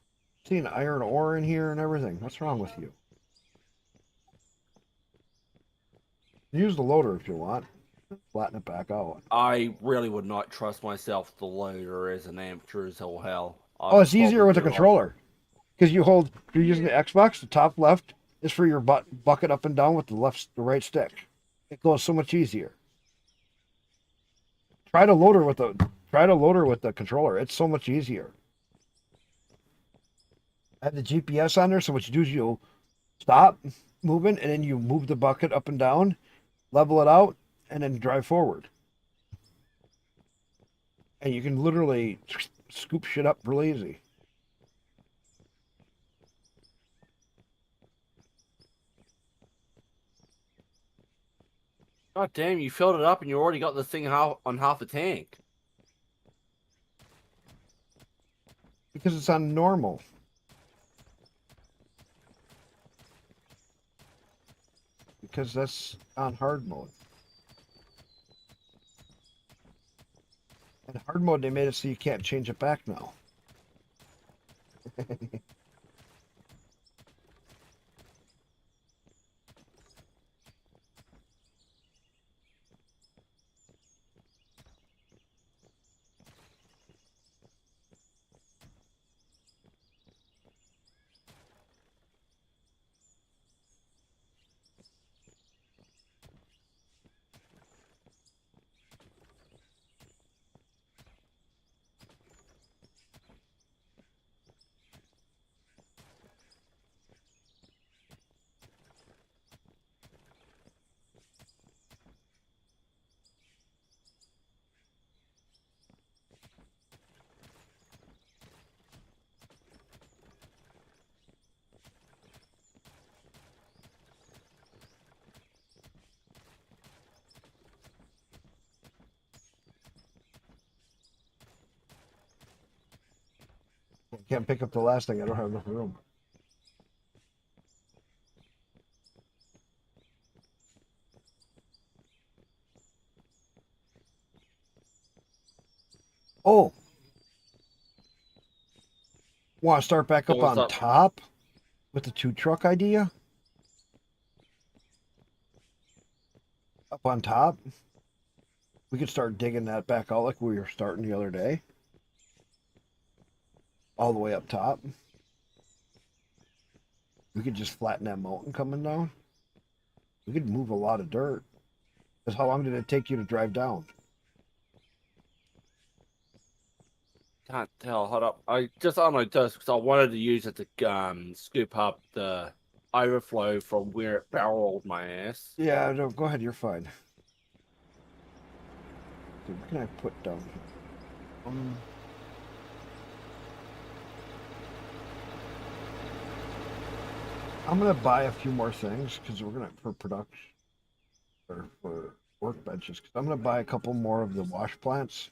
Seeing iron ore in here and everything. What's wrong with you? Use the loader if you want. Flatten it back out. I really would not trust myself to loader as an amateur as all hell. Oh, it's easier with a controller. Because you're using the Xbox, the top left is for your bucket up and down with the right stick. It goes so much easier. Try to loader with the controller. It's so much easier. I have the GPS on there, so what you do is you stop moving and then you move the bucket up and down, level it out, and then drive forward. And you can literally scoop shit up real easy. God damn, you filled it up and you already got this thing on half the tank. Because it's on normal. Because that's on hard mode. In hard mode, they made it so you can't change it back now. I can't pick up the last thing. I don't have enough room. Oh, want to start back up on top with the 2-truck idea? Up on top? We could start digging that back out like we were starting the other day. All the way up top. We could just flatten that mountain coming down. We could move a lot of dirt. Because how long did it take you to drive down? Can't tell. Hold up. I just on my desk because I wanted to use it to scoop up the overflow from where it barreled my ass. Yeah, no, go ahead. You're fine. So what can I put down here? I'm gonna buy a few more things because we're gonna for production or for workbenches. Because I'm gonna buy a couple more of the wash plants.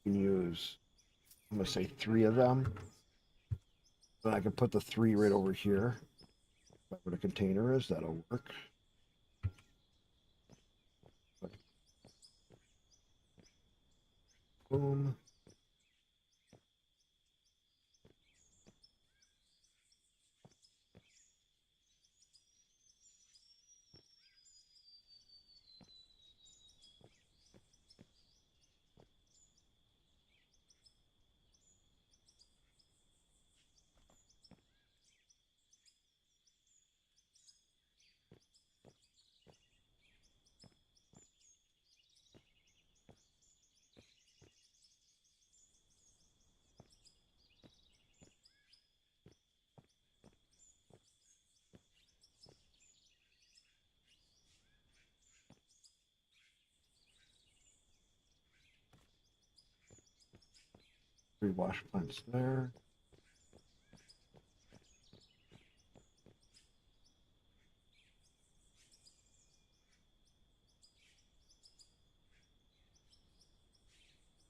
You can use, I'm gonna say 3 of them. Then I can put the 3 right over here, right where the container is. That'll work. Boom. Three wash plants there.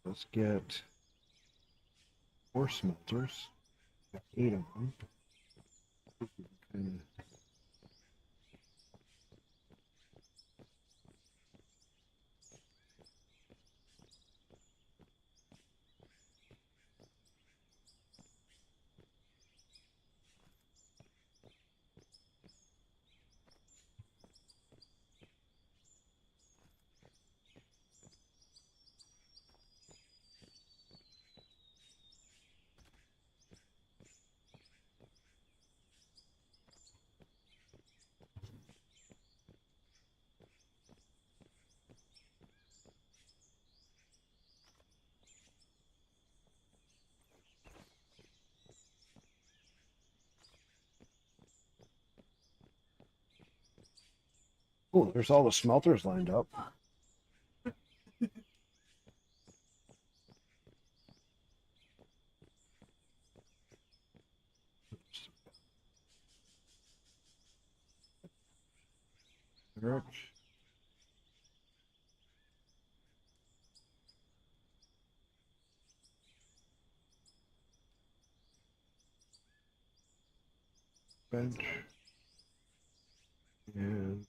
Let's get 4 smelters. 8 of them. And oh, there's all the smelters lined up. Eric. Bench. And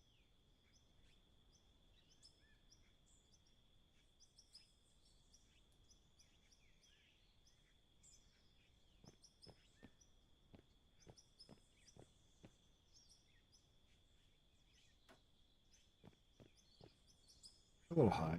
a little high.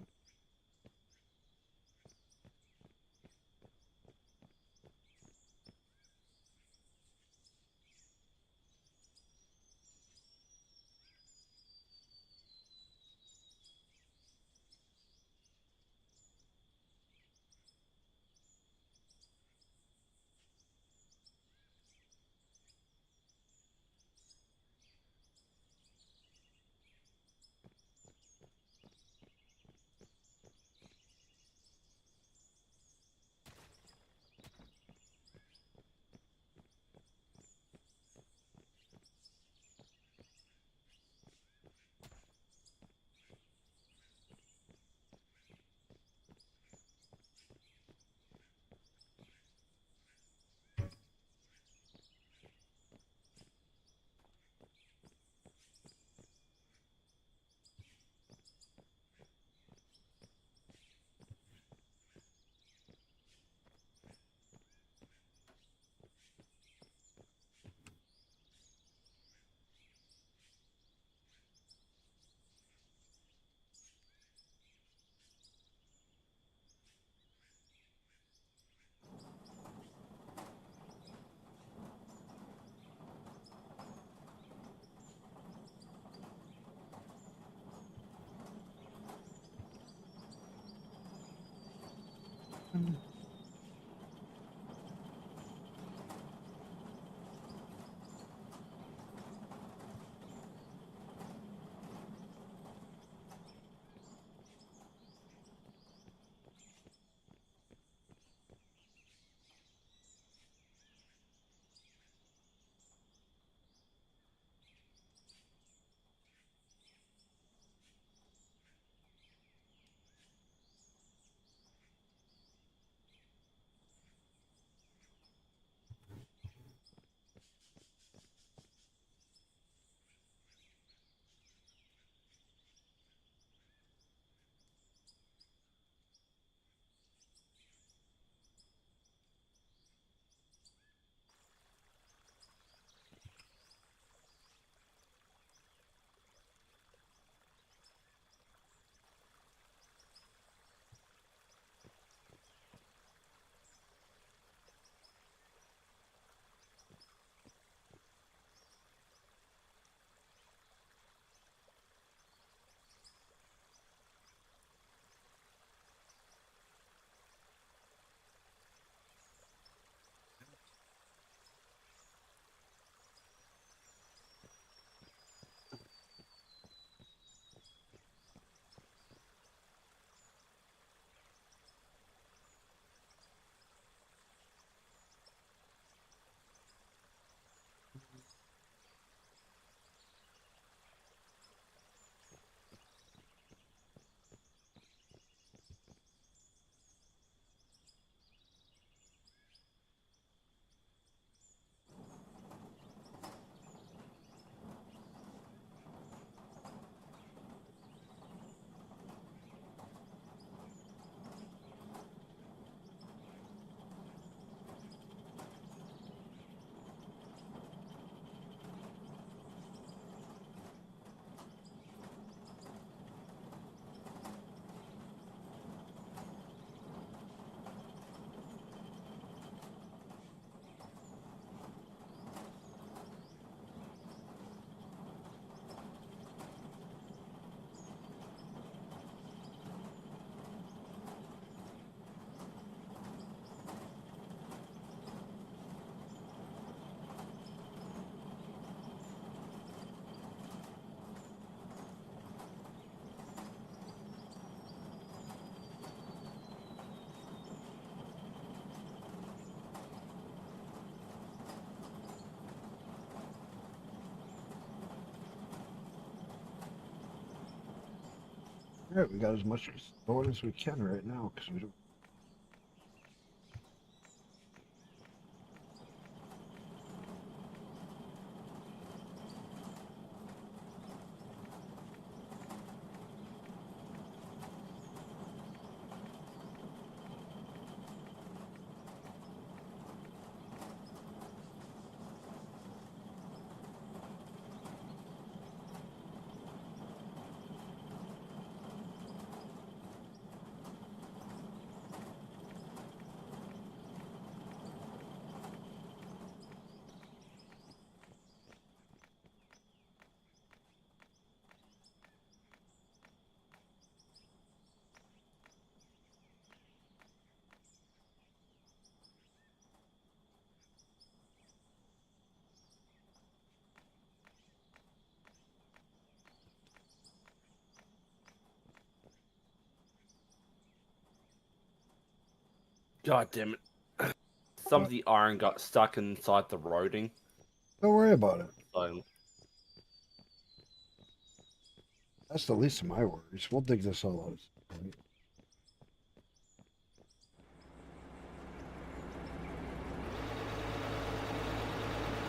right, we got as much going as we can right now because we don't. God damn it. Some of the iron got stuck inside the roding. Don't worry about it. So That's the least of my worries. We'll dig this all out.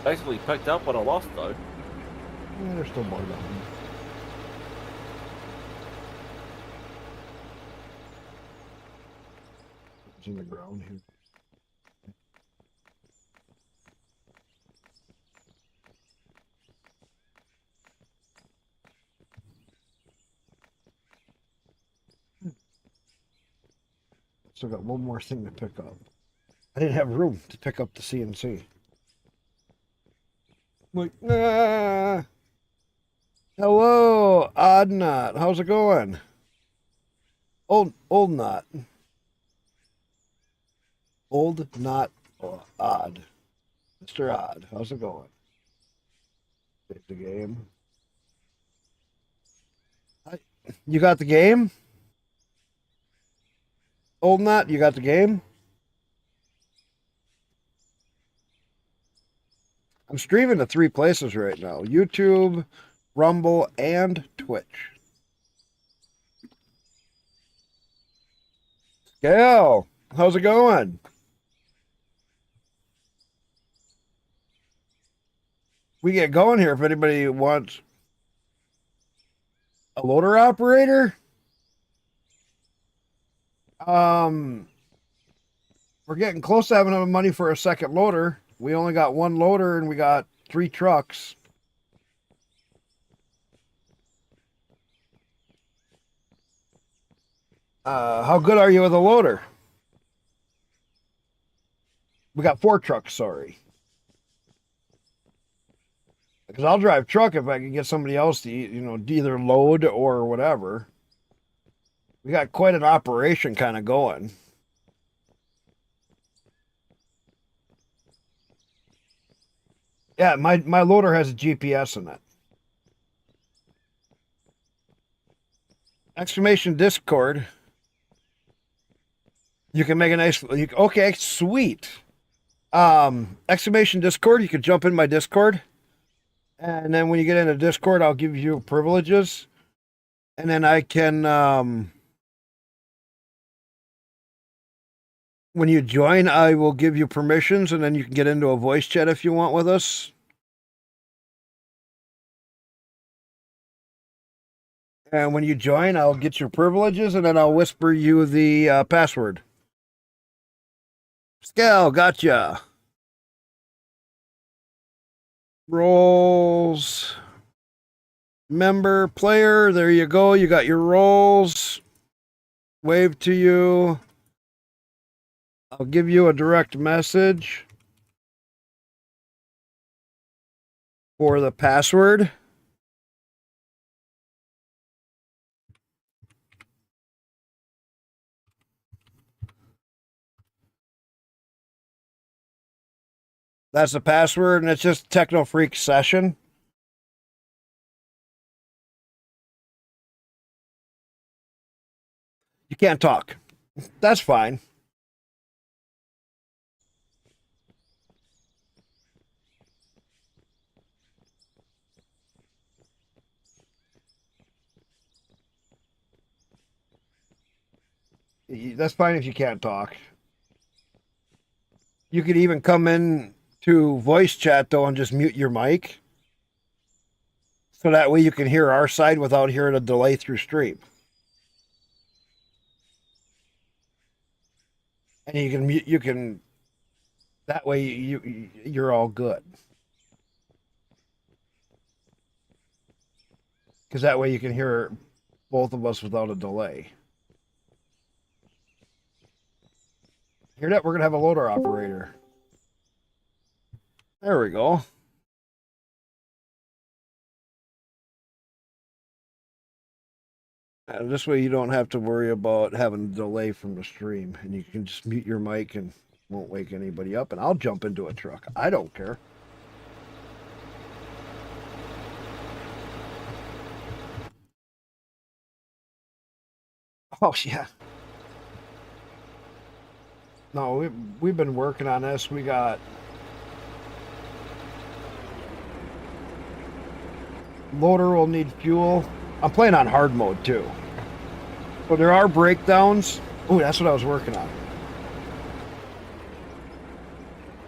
basically picked up what I lost though. Yeah, there's still more down. It's in the ground here. Still got one more thing to pick up. I didn't have room to pick up the CNC. Like, nah. Hello, Odd Knot. How's it going? Old Knot. Old Knot Odd. Mr. Odd, how's it going? Save the game. You got the game? Old Knot, you got the game? I'm streaming to 3 places right now. YouTube, Rumble, and Twitch. Gail, how's it going? We get going here if anybody wants a loader operator. We're getting close to having enough money for a second loader. We only got 1 loader and we got 3 trucks. How good are you with a loader? We got 4 trucks, sorry. Because I'll drive truck if I can get somebody else to, either load or whatever. We got quite an operation kind of going. Yeah, my loader has a GPS in it. Exclamation Discord. You can make a nice. Okay, sweet. Exclamation Discord. You can jump in my Discord, and then when you get into Discord, I'll give you privileges, and then I can. When you join, I will give you permissions, and then you can get into a voice chat if you want with us. And when you join, I'll get your privileges, and then I'll whisper you the password. Scal, gotcha. Roles. Member, player, there you go. You got your roles. Wave to you. I'll give you a direct message for the password. That's the password, and it's just Techno Freak Session. You can't talk. That's fine. That's fine if you can't talk. You could even come in to voice chat though and just mute your mic. So that way you can hear our side without hearing a delay through stream. And you can that way you're all good. Because that way you can hear both of us without a delay. Hear that? We're gonna have a loader operator. There we go. And this way you don't have to worry about having a delay from the stream, and you can just mute your mic and won't wake anybody up. And I'll jump into a truck. I don't care. Oh yeah. No, we've been working on this. We got loader will need fuel. I'm playing on hard mode too. So there are breakdowns. Oh, that's what I was working on.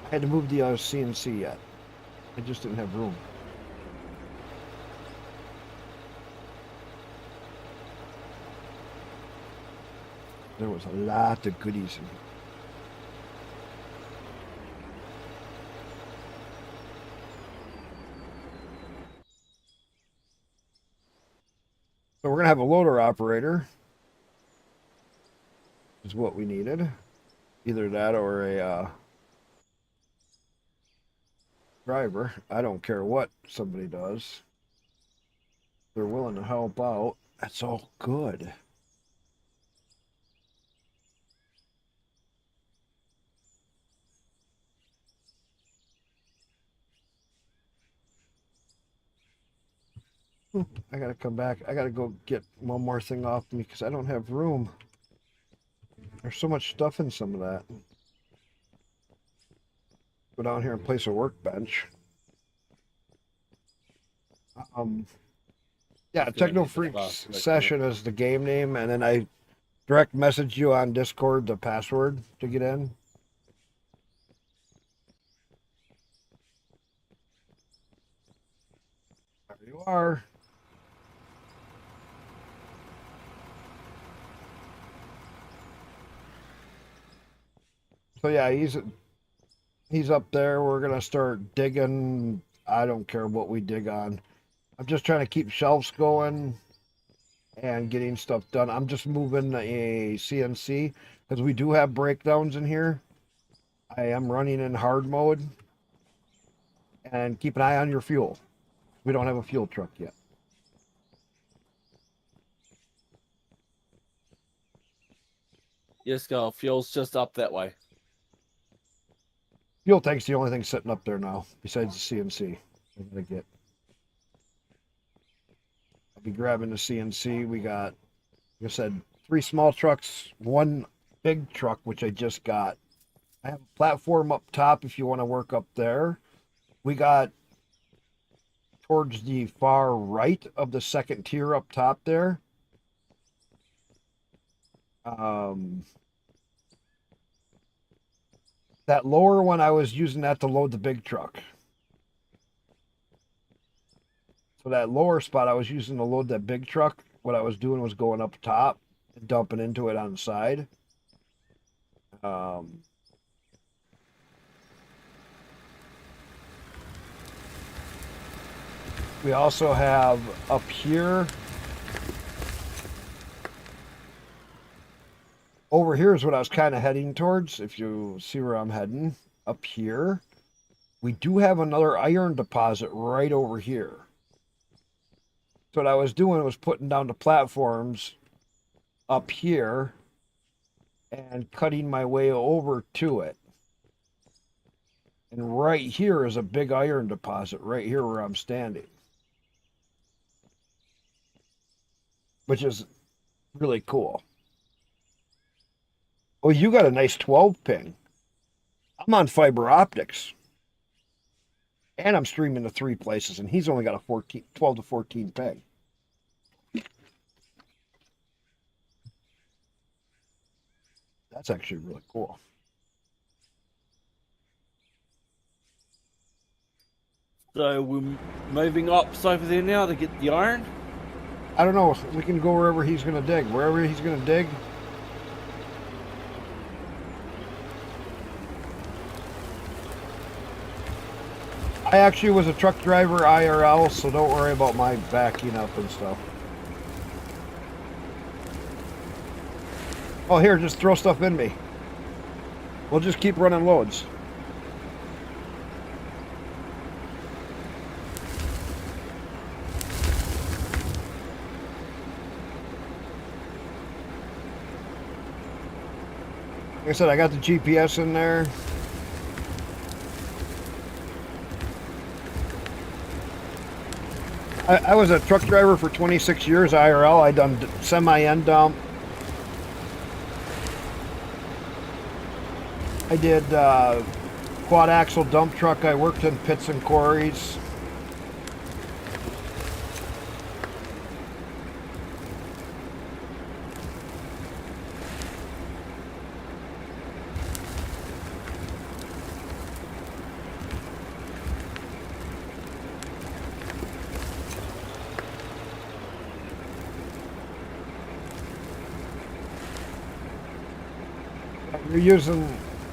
I had to move the CNC yet. I just didn't have room. There was a lot of goodies in here. So we're going to have a loader operator. Is what we needed. Either that or a driver. I don't care what somebody does. They're willing to help out. That's all good. I gotta come back. I gotta go get one more thing off me because I don't have room. There's so much stuff in some of that. Go down here and place a workbench. Yeah, Techno Freaks Session is the game name, and then I direct message you on Discord the password to get in. There you are. So yeah, he's up there. We're gonna start digging. I don't care what we dig on. I'm just trying to keep shelves going and getting stuff done. I'm just moving a CNC because we do have breakdowns in here. I am running in hard mode. And keep an eye on your fuel. We don't have a fuel truck yet. Yes, go. Fuel's just up that way. Fuel tank's the only thing sitting up there now, besides the CNC. I'm gonna get. I'll be grabbing the CNC. We got, like I said, 3 small trucks, 1 big truck, which I just got. I have a platform up top if you want to work up there. We got towards the far right of the second tier up top there. That lower one, I was using that to load the big truck. So that lower spot, I was using to load that big truck. What I was doing was going up top and dumping into it on the side. We also have up here. Over here is what I was kind of heading towards. If you see where I'm heading, up here, we do have another iron deposit right over here. So what I was doing was putting down the platforms up here and cutting my way over to it. And right here is a big iron deposit, right here where I'm standing. Which is really cool. Oh, you got a nice 12 ping. I'm on fiber optics. And I'm streaming to 3 places, and he's only got a 12 to 14 ping. That's actually really cool. So we're moving ops over there now to get the iron. I don't know. We can go wherever he's going to dig. Wherever he's going to dig. I actually was a truck driver IRL, so don't worry about my backing up and stuff. Oh, here, just throw stuff in me. We'll just keep running loads. Like I said, I got the GPS in there. I was a truck driver for 26 years IRL. I done semi-end dump. I did quad axle dump truck. I worked in pits and quarries.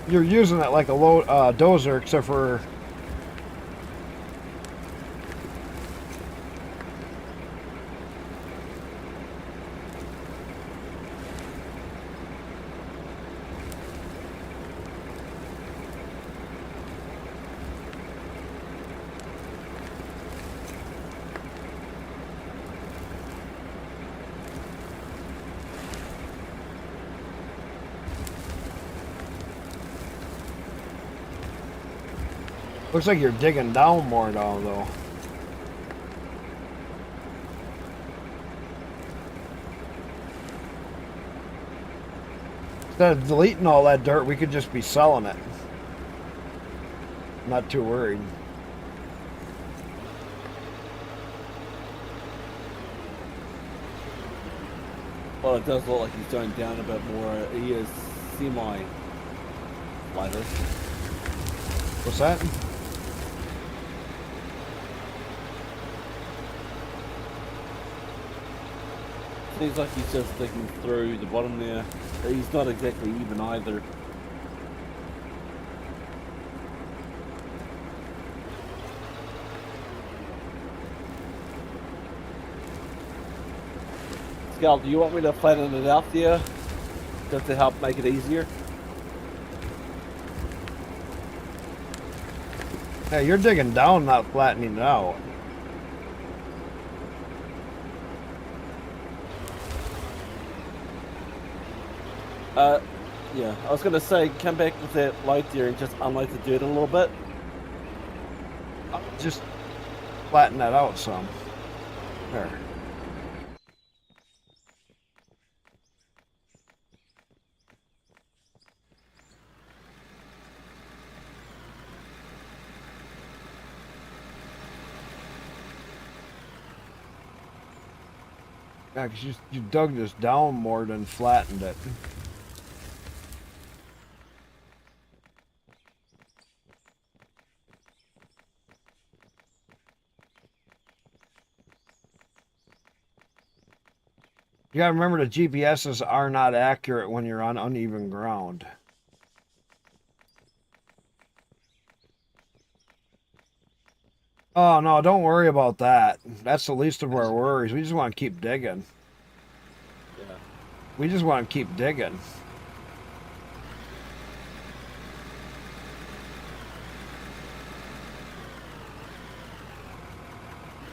You're using it like a dozer, except for looks like you're digging down more now, though. Instead of deleting all that dirt, we could just be selling it. Not too worried. Well, it does look like he's going down a bit more. He is semi-lighter. What's that? Seems like he's just digging through the bottom there. He's not exactly even either. Scal, do you want me to flatten it out there? Just to help make it easier? Hey, you're digging down, not flattening it out. Yeah, I was gonna say, come back with that light there and just unload the dirt a little bit. Just flatten that out some. There. Yeah, because you dug this down more than flattened it. You gotta remember the GPSs are not accurate when you're on uneven ground. Oh no, don't worry about that. That's the least of our worries. We just want to keep digging. Yeah. We just want to keep digging.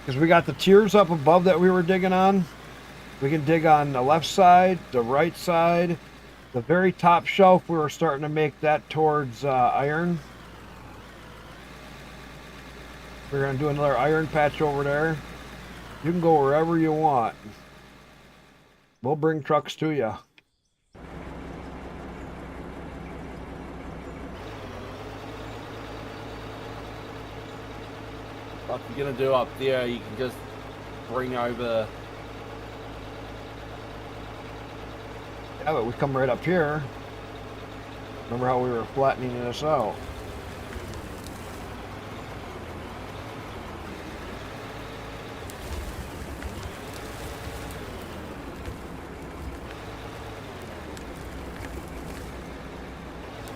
Because we got the tiers up above that we were digging on. We can dig on the left side, the right side, the very top shelf. We were starting to make that towards iron. We're going to do another iron patch over there. You can go wherever you want. We'll bring trucks to you. Like you're gonna do up there, you can just bring over. Yeah, but we come right up here. Remember how we were flattening this out?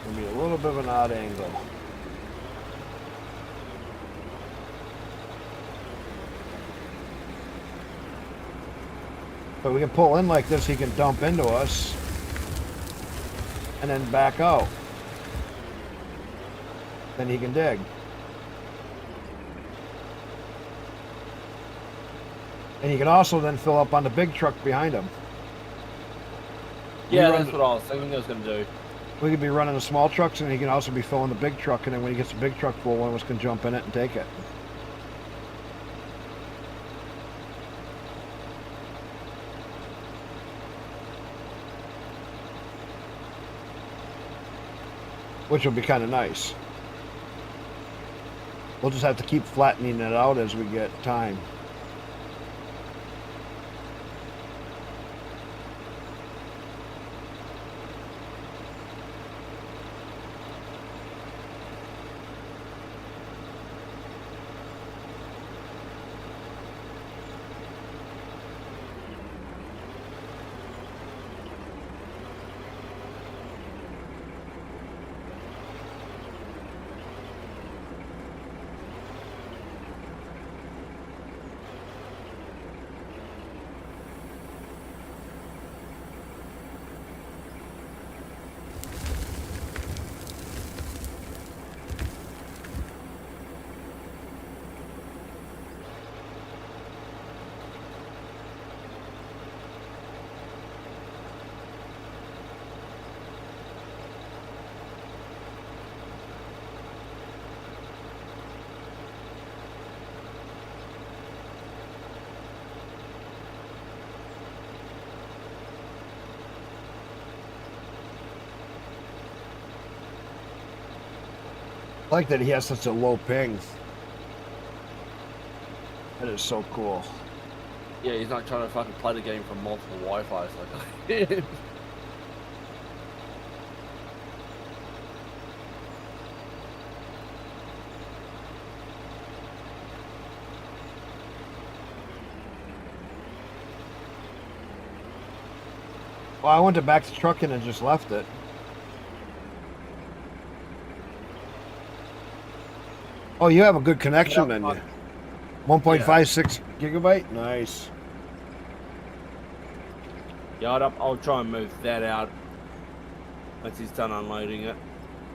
It'll be a little bit of an odd angle. But we can pull in like this, he can dump into us and then back out. Then he can dig. And he can also then fill up on the big truck behind him. Yeah, that's what I was thinking I was going to do. We could be running the small trucks and he can also be filling the big truck, and then when he gets the big truck full, one of us can jump in it and take it. Which will be kind of nice. We'll just have to keep flattening it out as we get time. I like that he has such a low ping. That is so cool. Yeah, he's not trying to fucking play the game from multiple Wi-Fi's like Well, I went to back the truck in and just left it. Oh, you have a good connection then. 1.56 gigabyte? Nice. Yeah, I'll try and move that out once he's done unloading it.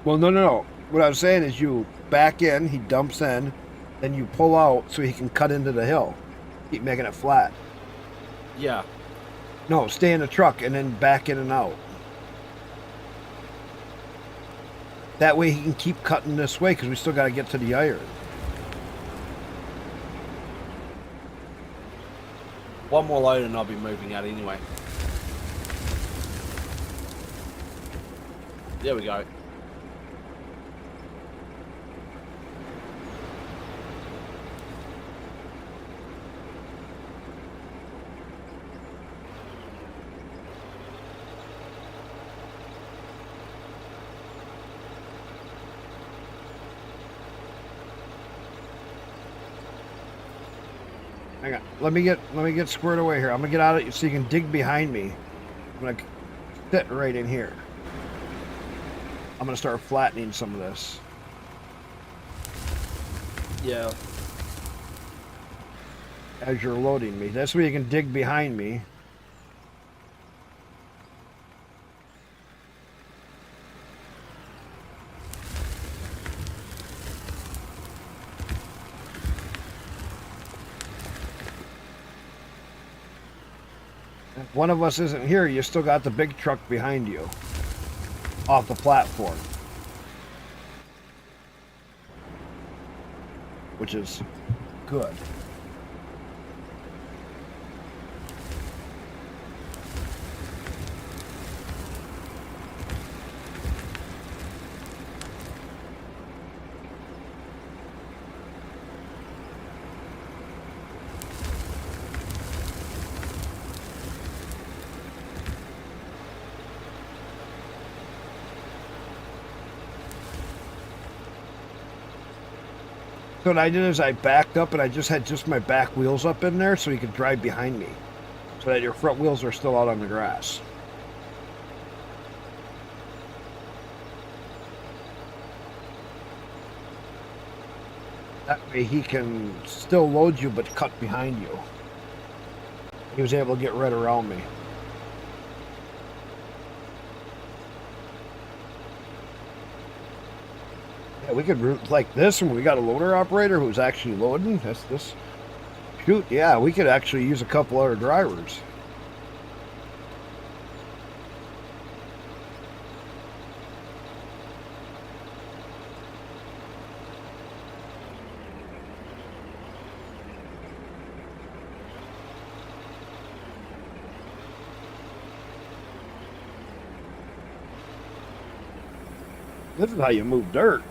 Well, no. What I was saying is you back in, he dumps in, then you pull out so he can cut into the hill. Keep making it flat. Yeah. No, stay in the truck and then back in and out. That way he can keep cutting this way because we still got to get to the iron. One more load and I'll be moving out anyway. There we go. Hang on. Let me get squared away here. I'm gonna get out of it so you can dig behind me. I'm gonna sit right in here. I'm gonna start flattening some of this. Yeah. As you're loading me. That's where you can dig behind me. If one of us isn't here, you still got the big truck behind you. Off the platform. Which is good. So what I did is I backed up and I just had just my back wheels up in there so you could drive behind me. So that your front wheels are still out on the grass. That way he can still load you but cut behind you. He was able to get right around me. Yeah, we could route like this when we got a loader operator who's actually loading. That's this. Shoot, yeah, we could actually use a couple other drivers. This is how you move dirt.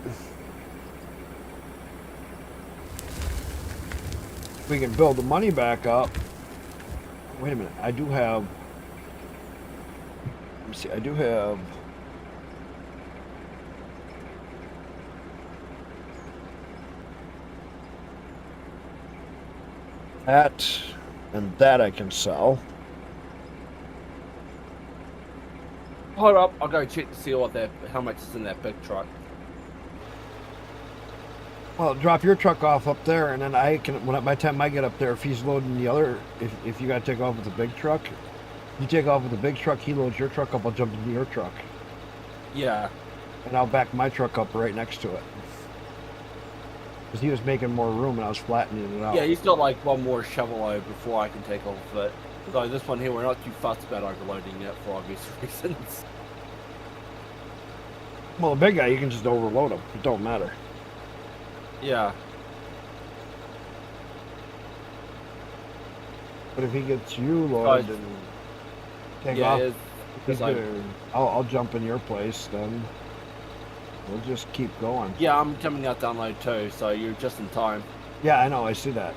We can build the money back up. Wait a minute, I do have. Let me see, I do have. That and that I can sell. Hold up, I'll go check to see how much is in that big truck. Well, drop your truck off up there, and then I can. By the time I get up there, if he's loading the other, if you got to take off with the big truck, you take off with the big truck. He loads your truck up. I'll jump into your truck. Yeah. And I'll back my truck up right next to it. Because he was making more room, and I was flattening it out. Yeah, he's got like one more shovel load before I can take off of it. So this one here, we're not too fussed about overloading it for obvious reasons. Well, the big guy, you can just overload him. It don't matter. Yeah. But if he gets you loaded and take off, I'll jump in your place. Then we'll just keep going. Yeah, I'm coming out to unload too, so you're just in time. Yeah, I know. I see that.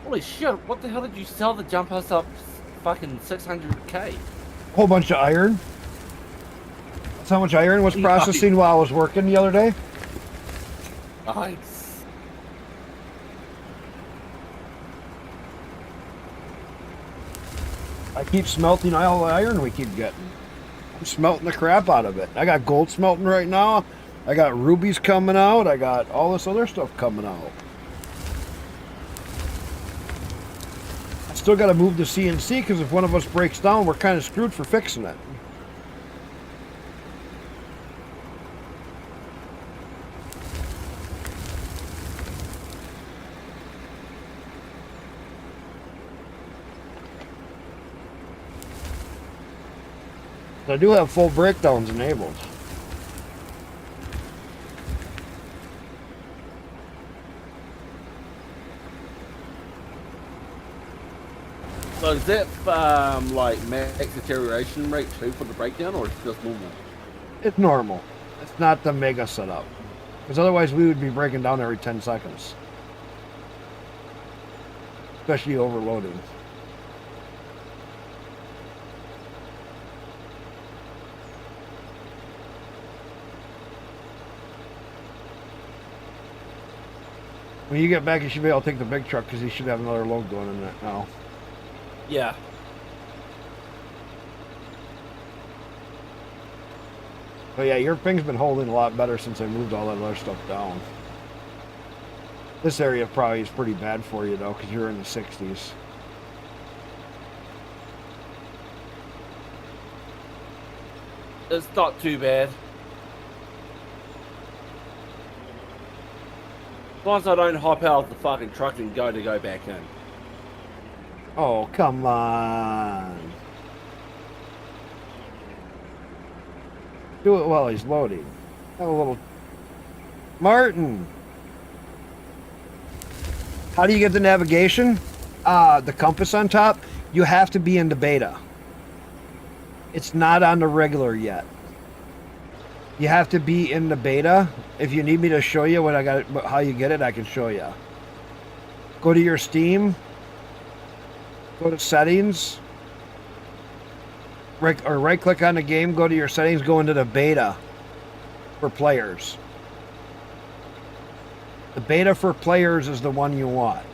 Holy shit, what the hell did you sell the jump us up fucking 600k? Whole bunch of iron. That's how much iron was processing while I was working the other day. Nice. I keep smelting all the iron we keep getting. I'm smelting the crap out of it. I got gold smelting right now. I got rubies coming out. I got all this other stuff coming out. Still got to move the CNC because if one of us breaks down, we're kind of screwed for fixing it. I do have full breakdowns enabled. So is that like max deterioration rate too for the breakdown, or is it just normal? It's normal. It's not the mega setup. Because otherwise we would be breaking down every 10 seconds. Especially overloading. When you get back, you should be able to take the big truck because he should have another load going in there now. Yeah. But yeah, your thing's been holding a lot better since I moved all that other stuff down. This area probably is pretty bad for you though, because you're in the 60s. It's not too bad. As long as I don't hop out of the fucking truck and go back in. Oh, come on. Do it while he's loading. Have a little... Martin! How do you get the navigation? The compass on top? You have to be in the beta. It's not on the regular yet. You have to be in the beta. If you need me to show you what I got, how you get it, I can show you. Go to your Steam. Go to settings. Right click on the game. Go to your settings. Go into the beta for players. The beta for players is the one you want.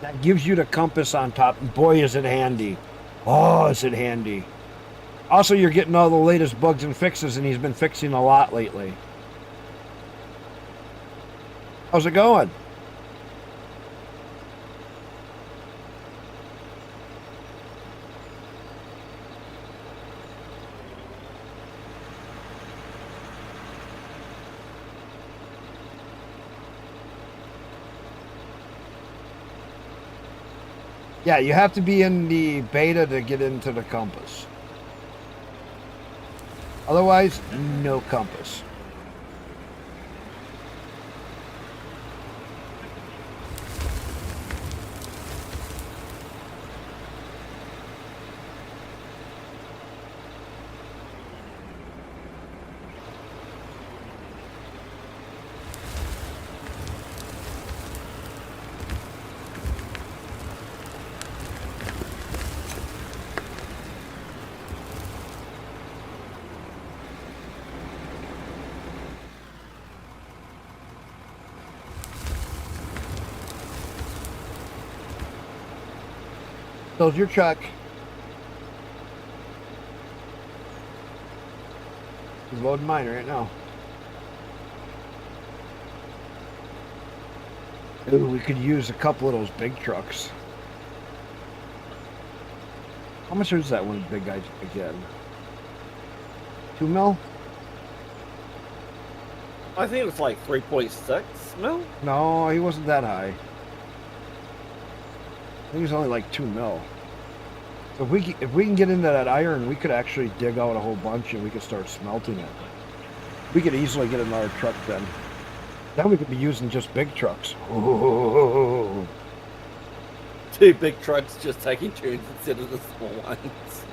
That gives you the compass on top. Boy, is it handy. Oh, is it handy. Also, you're getting all the latest bugs and fixes, and he's been fixing a lot lately. How's it going? Yeah, you have to be in the beta to get into the compass. Otherwise, no compass. So's your truck. He's loading mine right now. Ooh, we could use a couple of those big trucks. How much is that one big guy again? 2 mil? I think it was like 3.6 mil. No, he wasn't that high. I think it was only like 2 mil. So if we can get into that iron, we could actually dig out a whole bunch and we could start smelting it. We could easily get another truck then. Then we could be using just big trucks. Ooh. 2 big trucks just taking turns instead of the small ones.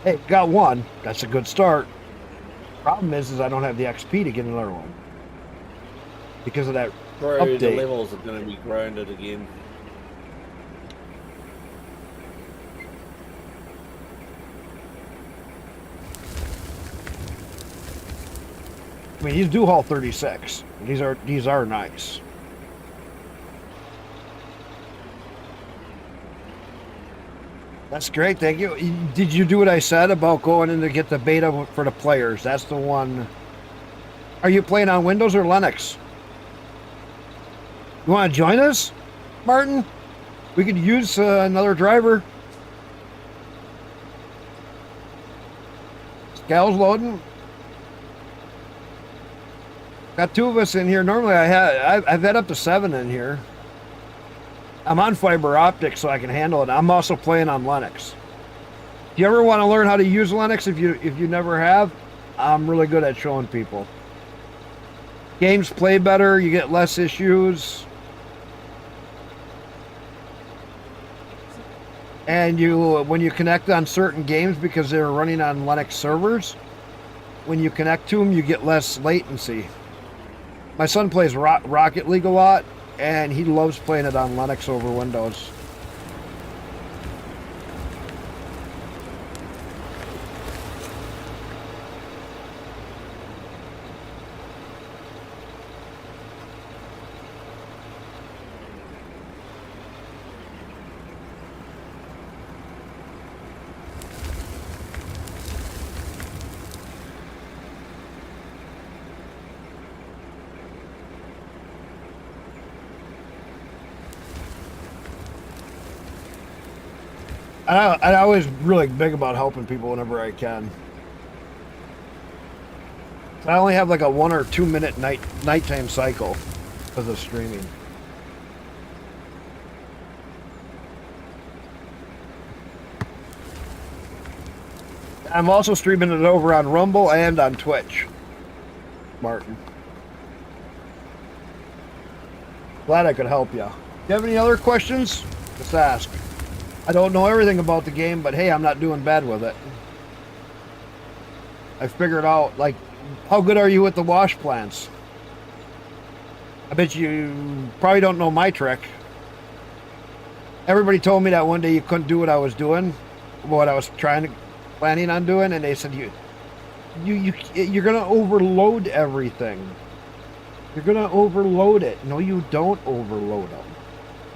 Hey, got one. That's a good start. Problem is I don't have the XP to get another one. Because of that Bro, update. the levels are going to be grounded again. I mean, these do haul 36. These are nice. That's great, thank you. Did you do what I said about going in to get the beta for the players? That's the one. Are you playing on Windows or Linux? You want to join us, Martin? We could use another driver. Scal's loading. Got 2 of us in here. Normally I've had up to 7 in here. I'm on fiber optic so I can handle it. I'm also playing on Linux. If you ever want to learn how to use Linux, if you never have, I'm really good at showing people. Games play better, you get less issues. And when you connect on certain games, because they're running on Linux servers, when you connect to them, you get less latency. My son plays Rocket League a lot, and he loves playing it on Linux over Windows. I always really big about helping people whenever I can. I only have like a 1 or 2 minute nighttime cycle because of streaming. I'm also streaming it over on Rumble and on Twitch, Martin. Glad I could help you. Do you have any other questions? Just ask. I don't know everything about the game, but hey, I'm not doing bad with it. I figured out, like, how good are you with the wash plants? I bet you probably don't know my trick. Everybody told me that one day you couldn't do what I was doing, what I was planning on doing, and they said you're gonna overload everything. You're gonna overload it. No, you don't overload them.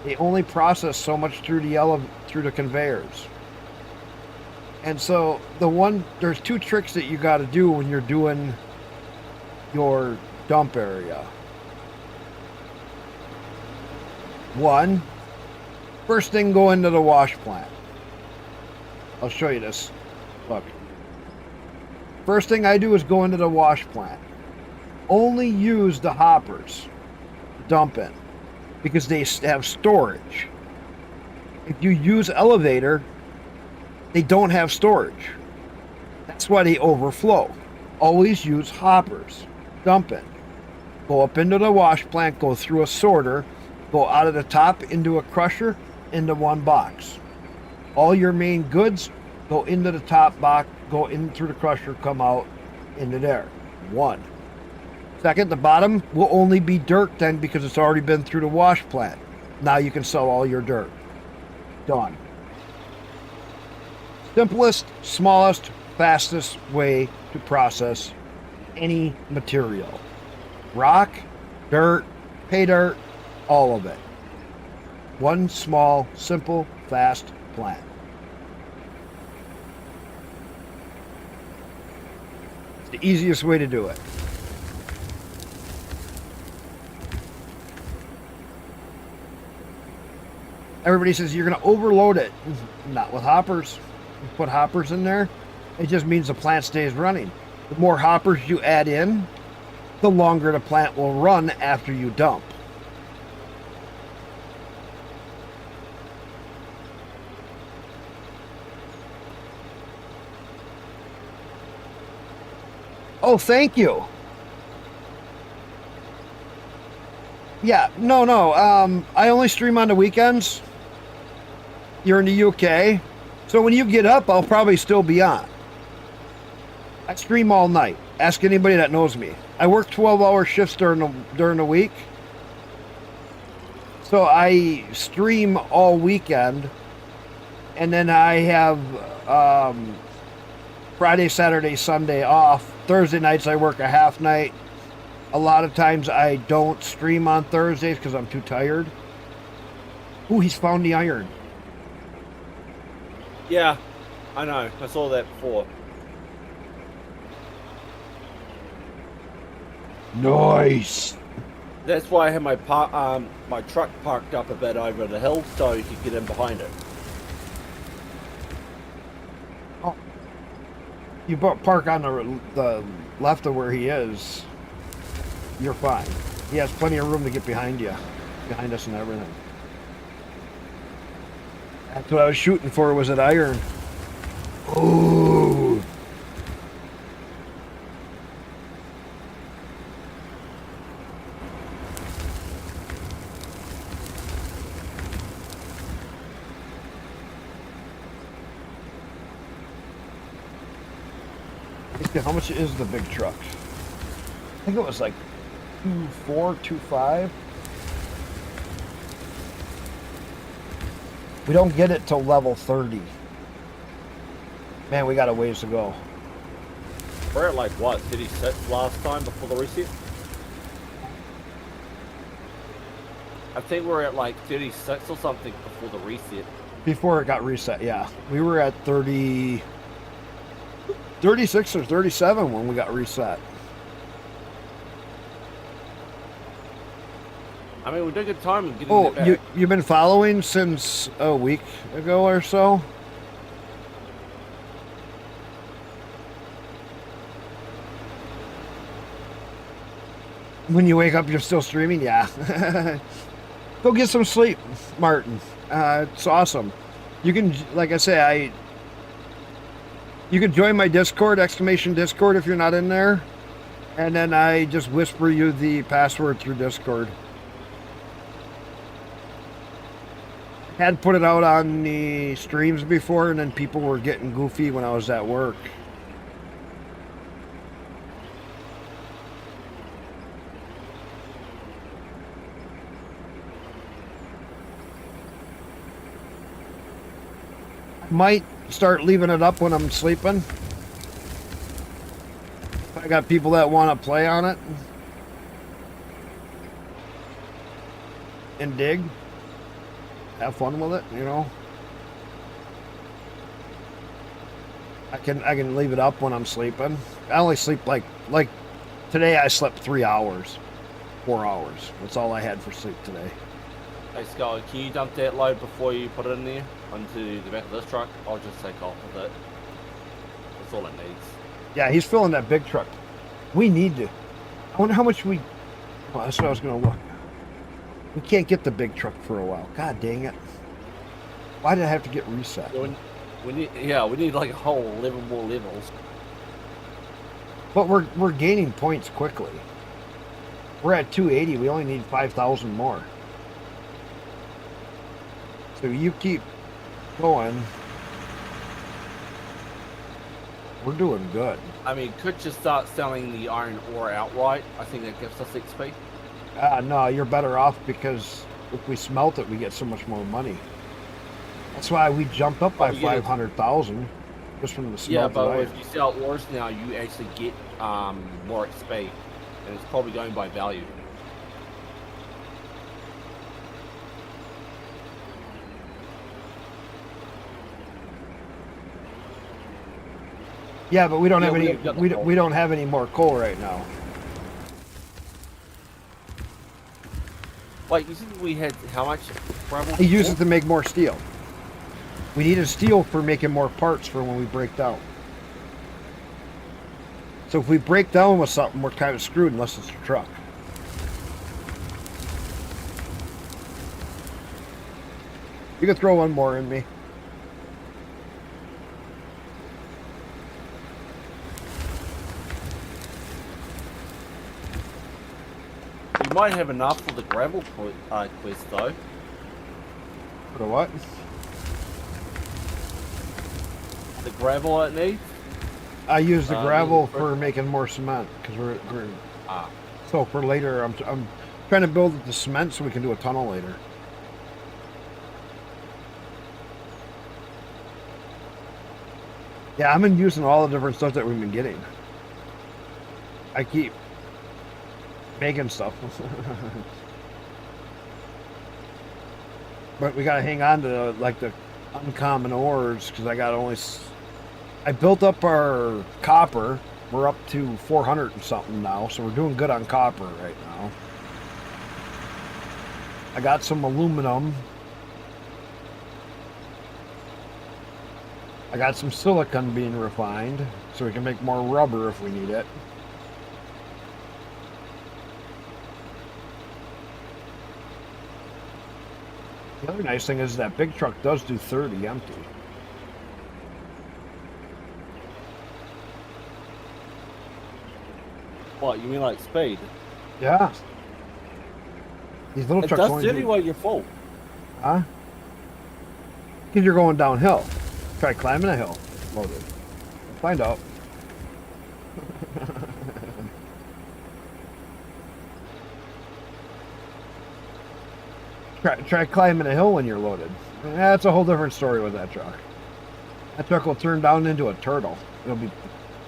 They only process so much through the conveyors. And so there's two tricks that you got to do when you're doing your dump area. One, first thing, go into the wash plant. I'll show you this. Look. First thing I do is go into the wash plant. Only use the hoppers to dump in because they have storage. If you use elevator, they don't have storage. That's why they overflow. Always use hoppers. Dump in. Go up into the wash plant, go through a sorter, go out of the top into a crusher, into one box. All your main goods go into the top box, go in through the crusher, come out into there. One. Second, the bottom will only be dirt then because it's already been through the wash plant. Now you can sell all your dirt. Done. Simplest, smallest, fastest way to process any material. Rock, dirt, pay dirt, all of it. One small, simple, fast plant. It's the easiest way to do it. Everybody says you're going to overload it. Not with hoppers. You put hoppers in there, it just means the plant stays running. The more hoppers you add in, the longer the plant will run after you dump. Oh, thank you. Yeah, no. I only stream on the weekends. You're in the UK. So when you get up, I'll probably still be on. I stream all night. Ask anybody that knows me. I work 12-hour shifts during the week. So I stream all weekend. And then I have Friday, Saturday, Sunday off. Thursday nights I work a half night. A lot of times I don't stream on Thursdays because I'm too tired. Ooh, he's found the iron. Yeah, I know. I saw that before. Nice. That's why I had my my truck parked up a bit over the hill so you could get in behind it. Oh, you park on the left of where he is. You're fine. He has plenty of room to get behind you, behind us and everything. That's what I was shooting for, was an iron. Ooh. How much is the big truck? I think it was like 2.4, 2.5. We don't get it till level 30. Man, we got a ways to go. We're at like what, 36 last time before the reset? I think we're at like 36 or something before the reset. Before it got reset, yeah. We were at 36 or 37 when we got reset. I mean, we did a good time in getting it back. You've been following since a week ago or so? When you wake up, you're still streaming? Yeah. Go get some sleep, Martin. It's awesome. You can, like I say, you can join my Discord, !Discord, if you're not in there. And then I just whisper you the password through Discord. Had put it out on the streams before, and then people were getting goofy when I was at work. might start leaving it up when I'm sleeping. I got people that want to play on it and dig, have fun with it, you know. I can leave it up when I'm sleeping. I only sleep like today. I slept 3 hours, 4 hours. That's all I had for sleep today. Hey Scully, can you dump that load before you put it in there onto the back of this truck? I'll just take off with it. That's all it needs. Yeah, he's filling that big truck. We need to. I wonder how much we. Oh, that's what I was going to look. We can't get the big truck for a while. God dang it! Why did I have to get reset? We need like a whole 11 more levels. But we're gaining points quickly. We're at 280. We only need 5,000 more. So you keep going. We're doing good. I mean, could you start selling the iron ore outright? I think that gives us XP. No, you're better off because if we smelt it, we get so much more money. That's why we jumped up by 500,000 just from the smelted Yeah, but iron. if you sell ores now, you actually get more XP, and it's probably going by value. Yeah, but we don't have we any. have We don't have any more coal right now. Like, you think we had how much gravel? He uses it to make more steel. We need a steel for making more parts for when we break down. So if we break down with something, we're kind of screwed unless it's a truck. You could throw one more in me. We might have enough for the gravel quest though. For the what? The gravel it needs. I use the gravel for making more cement because we're so for later. I'm trying to build the cement so we can do a tunnel later. Yeah, I've been using all the different stuff that we've been getting. I keep making stuff. But we gotta hang on to like the uncommon ores because I built up our copper. We're up to 400 and something now, so we're doing good on copper right now. I got some aluminum. I got some silicon being refined, so we can make more rubber if we need it. The other nice thing is that big truck does do 30 empty. What, you mean like speed? Yeah. These little It trucks does only 30 while you're full. Huh? Because you're going downhill. Try climbing a hill. Loaded. Find out. Try climbing a hill when you're loaded. That's a whole different story with that truck. That truck will turn down into a turtle. It'll be,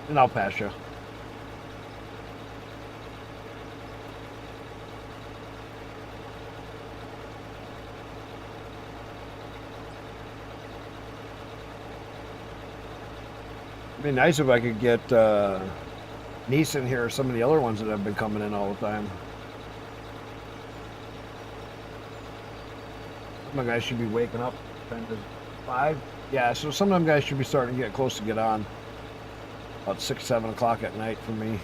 and I'll pass you. It'd be nice if I could get Neeson here or some of the other ones that have been coming in all the time. Some of the guys should be waking up 10 to 5. Yeah, so some of them guys should be starting to get close to get on. About 6, 7 o'clock at night for me.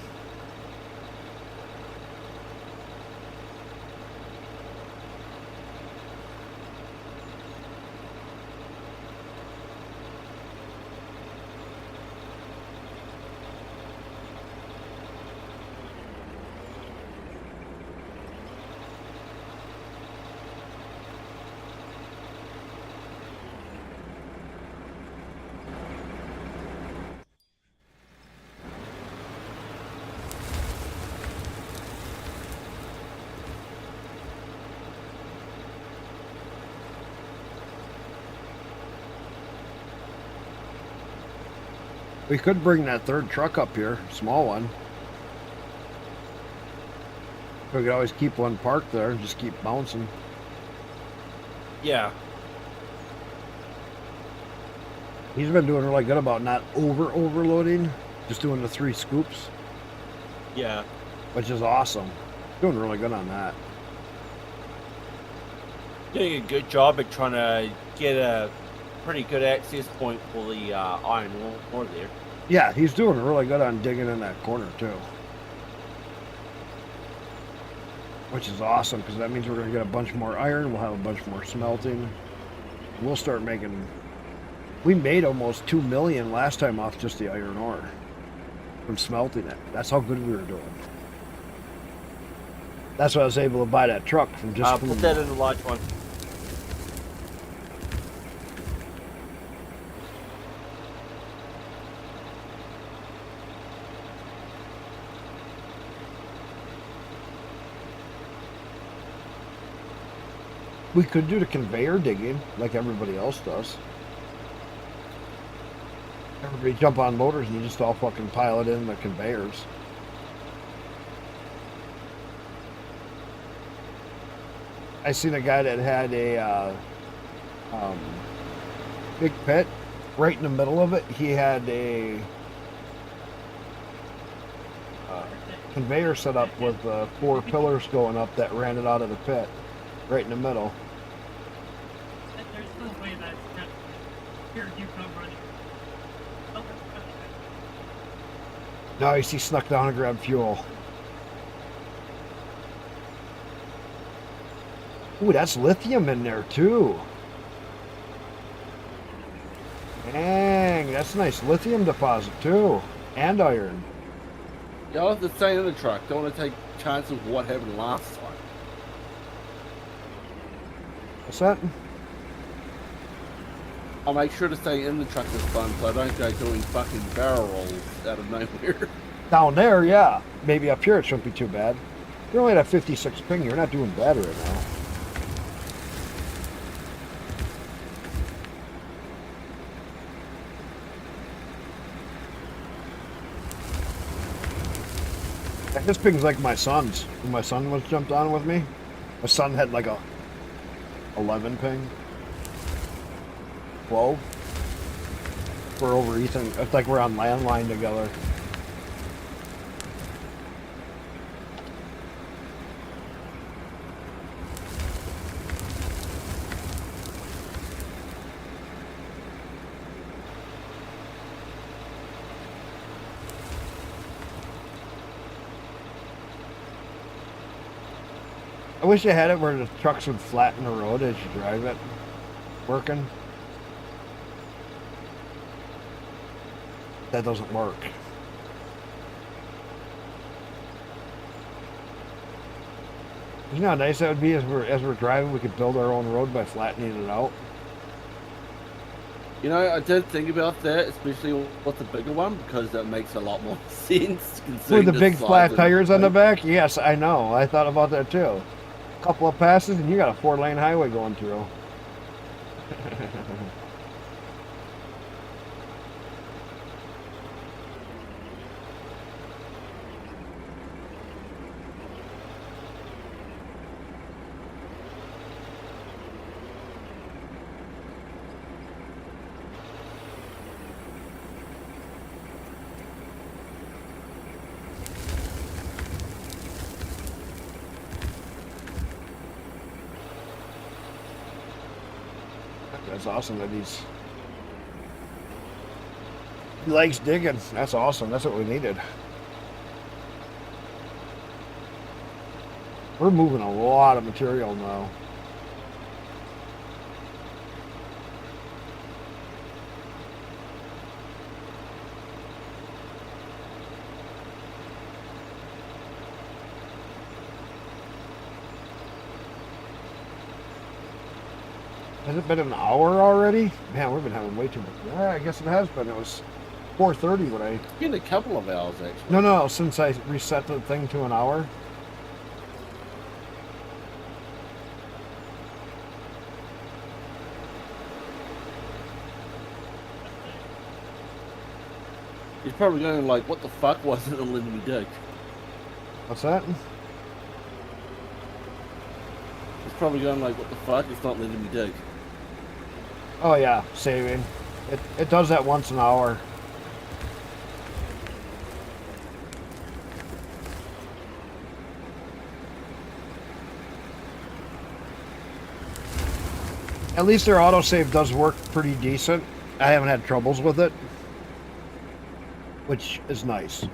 We could bring that third truck up here, small one. We could always keep one parked there and just keep bouncing. Yeah. He's been doing really good about not overloading, just doing the 3 scoops, Yeah. which is awesome. Doing really good on that. Doing a good job at trying to get a pretty good access point for the iron ore there. Yeah, he's doing really good on digging in that corner too. Which is awesome, because that means we're going to get a bunch more iron, we'll have a bunch more smelting. We'll start making... We made almost 2 million last time off just the iron ore from smelting it. That's how good we were doing. That's why I was able to buy that truck from just... Put that in the large one. We could do the conveyor digging like everybody else does. Everybody jump on motors and you just all fucking pile it in the conveyors. I seen a guy that had a big pit right in the middle of it. He had a conveyor set up with 4 pillars going up that ran it out of the pit right in the middle. There's no way that's here you come running. Nice, he snuck down and grabbed fuel. Ooh, that's lithium in there too. Dang, that's a nice lithium deposit too. And iron. Yeah, I'll have to stay in the truck. Don't want to take chances of what happened last time. What's that? I'll make sure to stay in the truck this time so I don't go doing fucking barrel rolls out of nowhere. Down there, yeah. Maybe up here it shouldn't be too bad. You're only at a 56 ping. You're not doing bad right now. This ping's like my son's. When my son was jumped on with me, my son had like a 11 ping. 12. We're over Ethan. It's like we're on landline together. I wish I had it where the trucks would flatten the road as you drive it. Working. That doesn't work. You know how nice that would be as we're driving, we could build our own road by flattening it out. You know, I did think about that, especially with the bigger one, because that makes a lot more sense. With the big size flat of tires on the thing. back? Yes, I know. I thought about that too. A couple of passes and you got a 4-lane highway going through. That's awesome that he likes digging. That's awesome. That's what we needed. We're moving a lot of material now. Has it been an hour already? Man, we've been having way too much. Yeah, I guess it has been. It was 4:30 when I... It's been a couple of hours, actually. No, since I reset the thing to an hour. He's probably going like, what the fuck wasn't it letting me dig? What's that? He's probably going like, what the fuck? It's not letting me dig. Oh yeah, saving. It does that once an hour. At least their autosave does work pretty decent. I haven't had troubles with it, which is nice.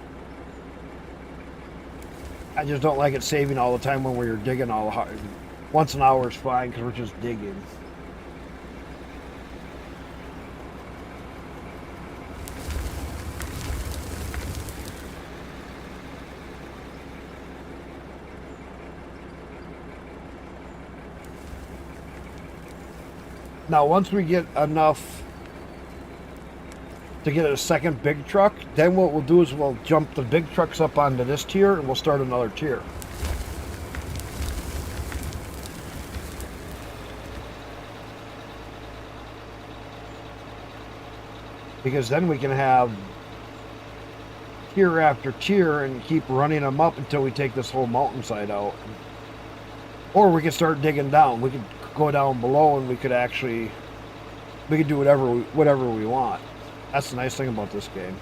I just don't like it saving all the time when we're digging all hard. Once an hour is fine because we're just digging. Now, once we get enough to get a second big truck, then what we'll do is we'll jump the big trucks up onto this tier and we'll start another tier. Because then we can have tier after tier and keep running them up until we take this whole mountainside out. Or we could start digging down. We could go down below and we could do whatever we want. That's the nice thing about this game.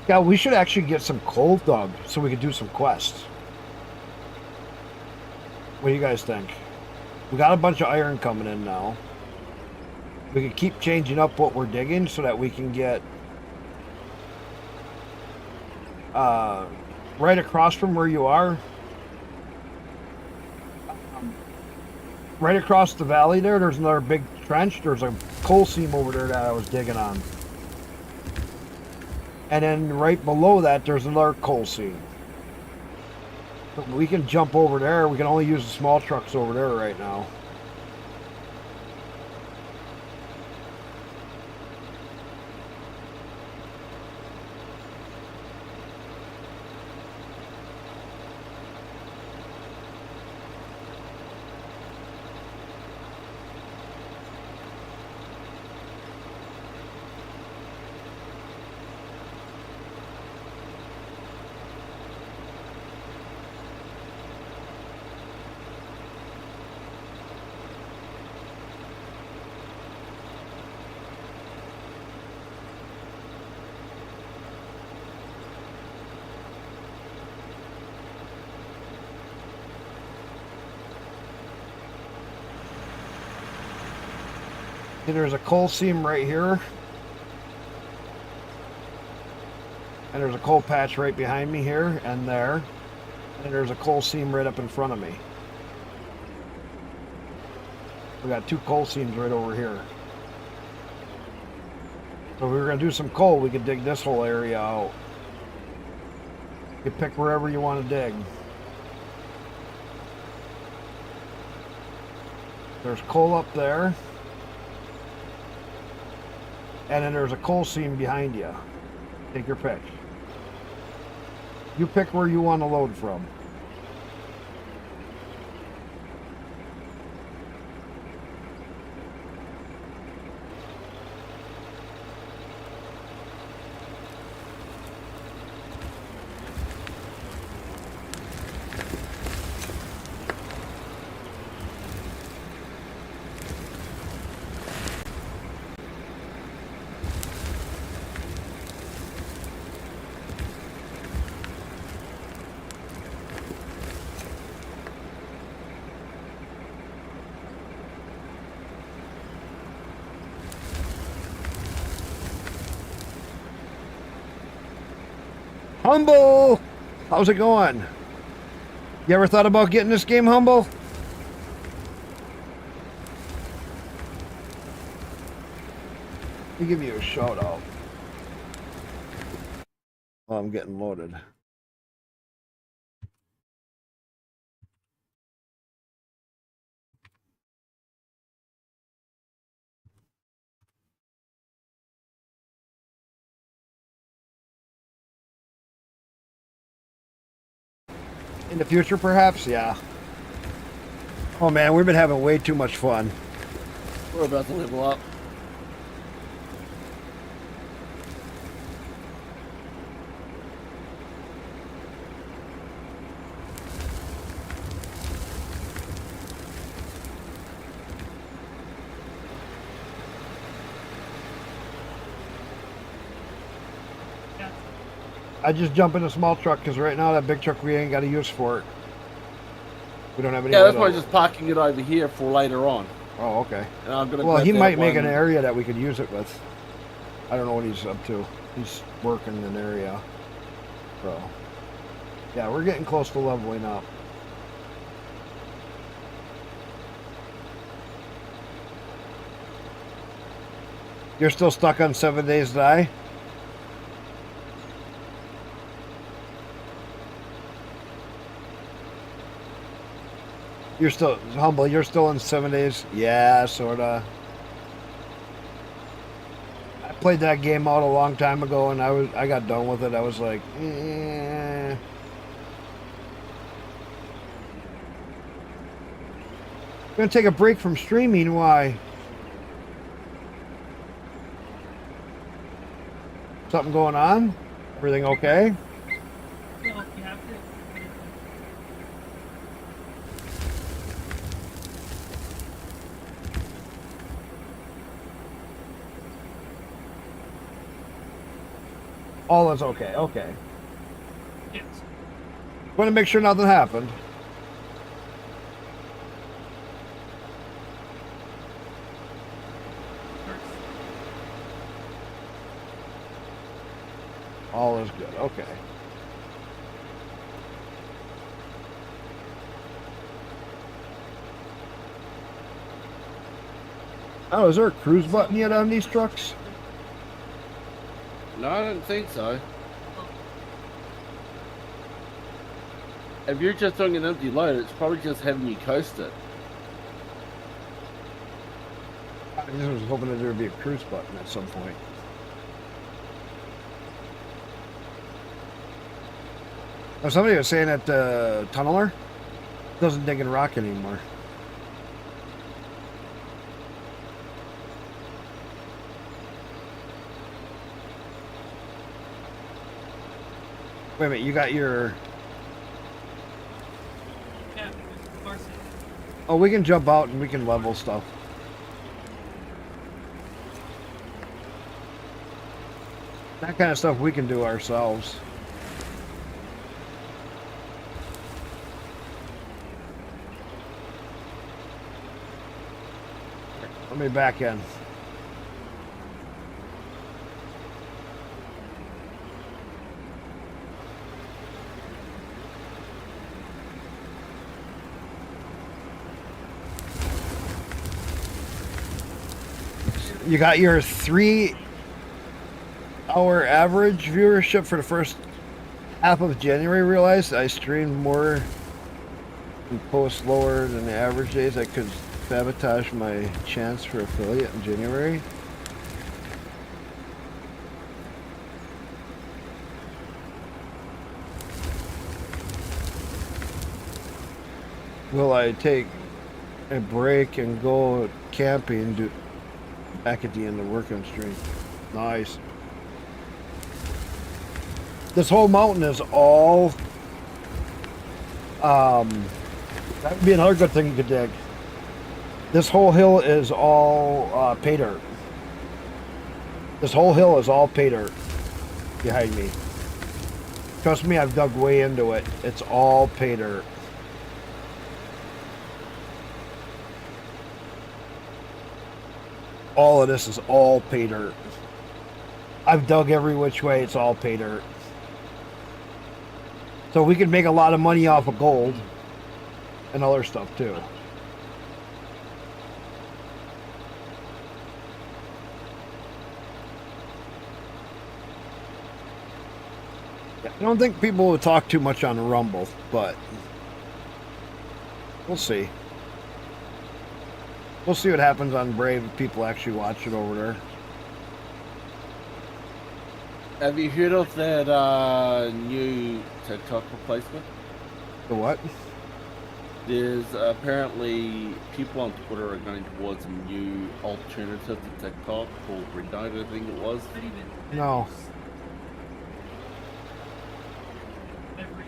Yeah, we should actually get some coal dug so we could do some quests. What do you guys think? We got a bunch of iron coming in now. We could keep changing up what we're digging so that we can get right across from where you are. Right across the valley there's another big trench. There's a coal seam over there that I was digging on. And then right below that, there's another coal seam. But we can jump over there. We can only use the small trucks over there right now. Okay, there's a coal seam right here. And there's a coal patch right behind me here and there. And there's a coal seam right up in front of me. We got two coal seams right over here. So if we were going to do some coal, we could dig this whole area out. You can pick wherever you want to dig. There's coal up there. And then there's a coal seam behind you. Take your pick. You pick where you want to load from. Humble! How's it going? You ever thought about getting this game, Humble? Let me give you a shout out. Oh, I'm getting loaded. In the future, perhaps? Yeah. Oh man, we've been having way too much fun. We're about to level up. Yeah. I just jump in a small truck because right now that big truck we ain't got a use for it. We don't have any. Yeah, that's why I'm just parking it over here for later on. Oh, okay. And I'm gonna Well, grab he that might make an one. area that we could use it with. I don't know what he's up to. He's working an area. So, yeah, we're getting close to leveling up. You're still stuck on 7 days to die? You're still humble. You're still in 7 days. Yeah, sorta. I played that game out a long time ago, and I got done with it. I was like, eh. Gonna take a break from streaming. Why? Something going on? Everything okay? So you have to. All is okay. Okay. Yes. Want to make sure nothing happened. First. All is good. Okay. Oh, is there a cruise button yet on these trucks? No, I don't think so. If you're just doing an empty load, it's probably just having you coast it. I just was hoping that there would be a cruise button at some point. Now, somebody was saying that the tunneler doesn't dig in rock anymore. Wait a minute, you got your... Yeah. Varsity. Oh, we can jump out and we can level stuff. That kind of stuff we can do ourselves. Let me back in. You got your 3-hour average viewership for the first half of January. Realized I streamed more and post lower than the average days. I could sabotage my chance for affiliate in January. Will I take a break and go camping back at the end of work on stream? Nice. This whole mountain is all that would be another good thing you could dig. This whole hill is all pay dirt. This whole hill is all pay dirt behind me. Trust me, I've dug way into it. It's all pay dirt. All of this is all pay dirt. I've dug every which way. It's all pay dirt. So we could make a lot of money off of gold and other stuff too. I don't think people would talk too much on Rumble, but we'll see. We'll see what happens on Brave if people actually watch it over there. Have you heard of that new TikTok replacement? The what? There's apparently people on Twitter are going towards a new alternative to TikTok called Red Night, I think it was. Not even No. every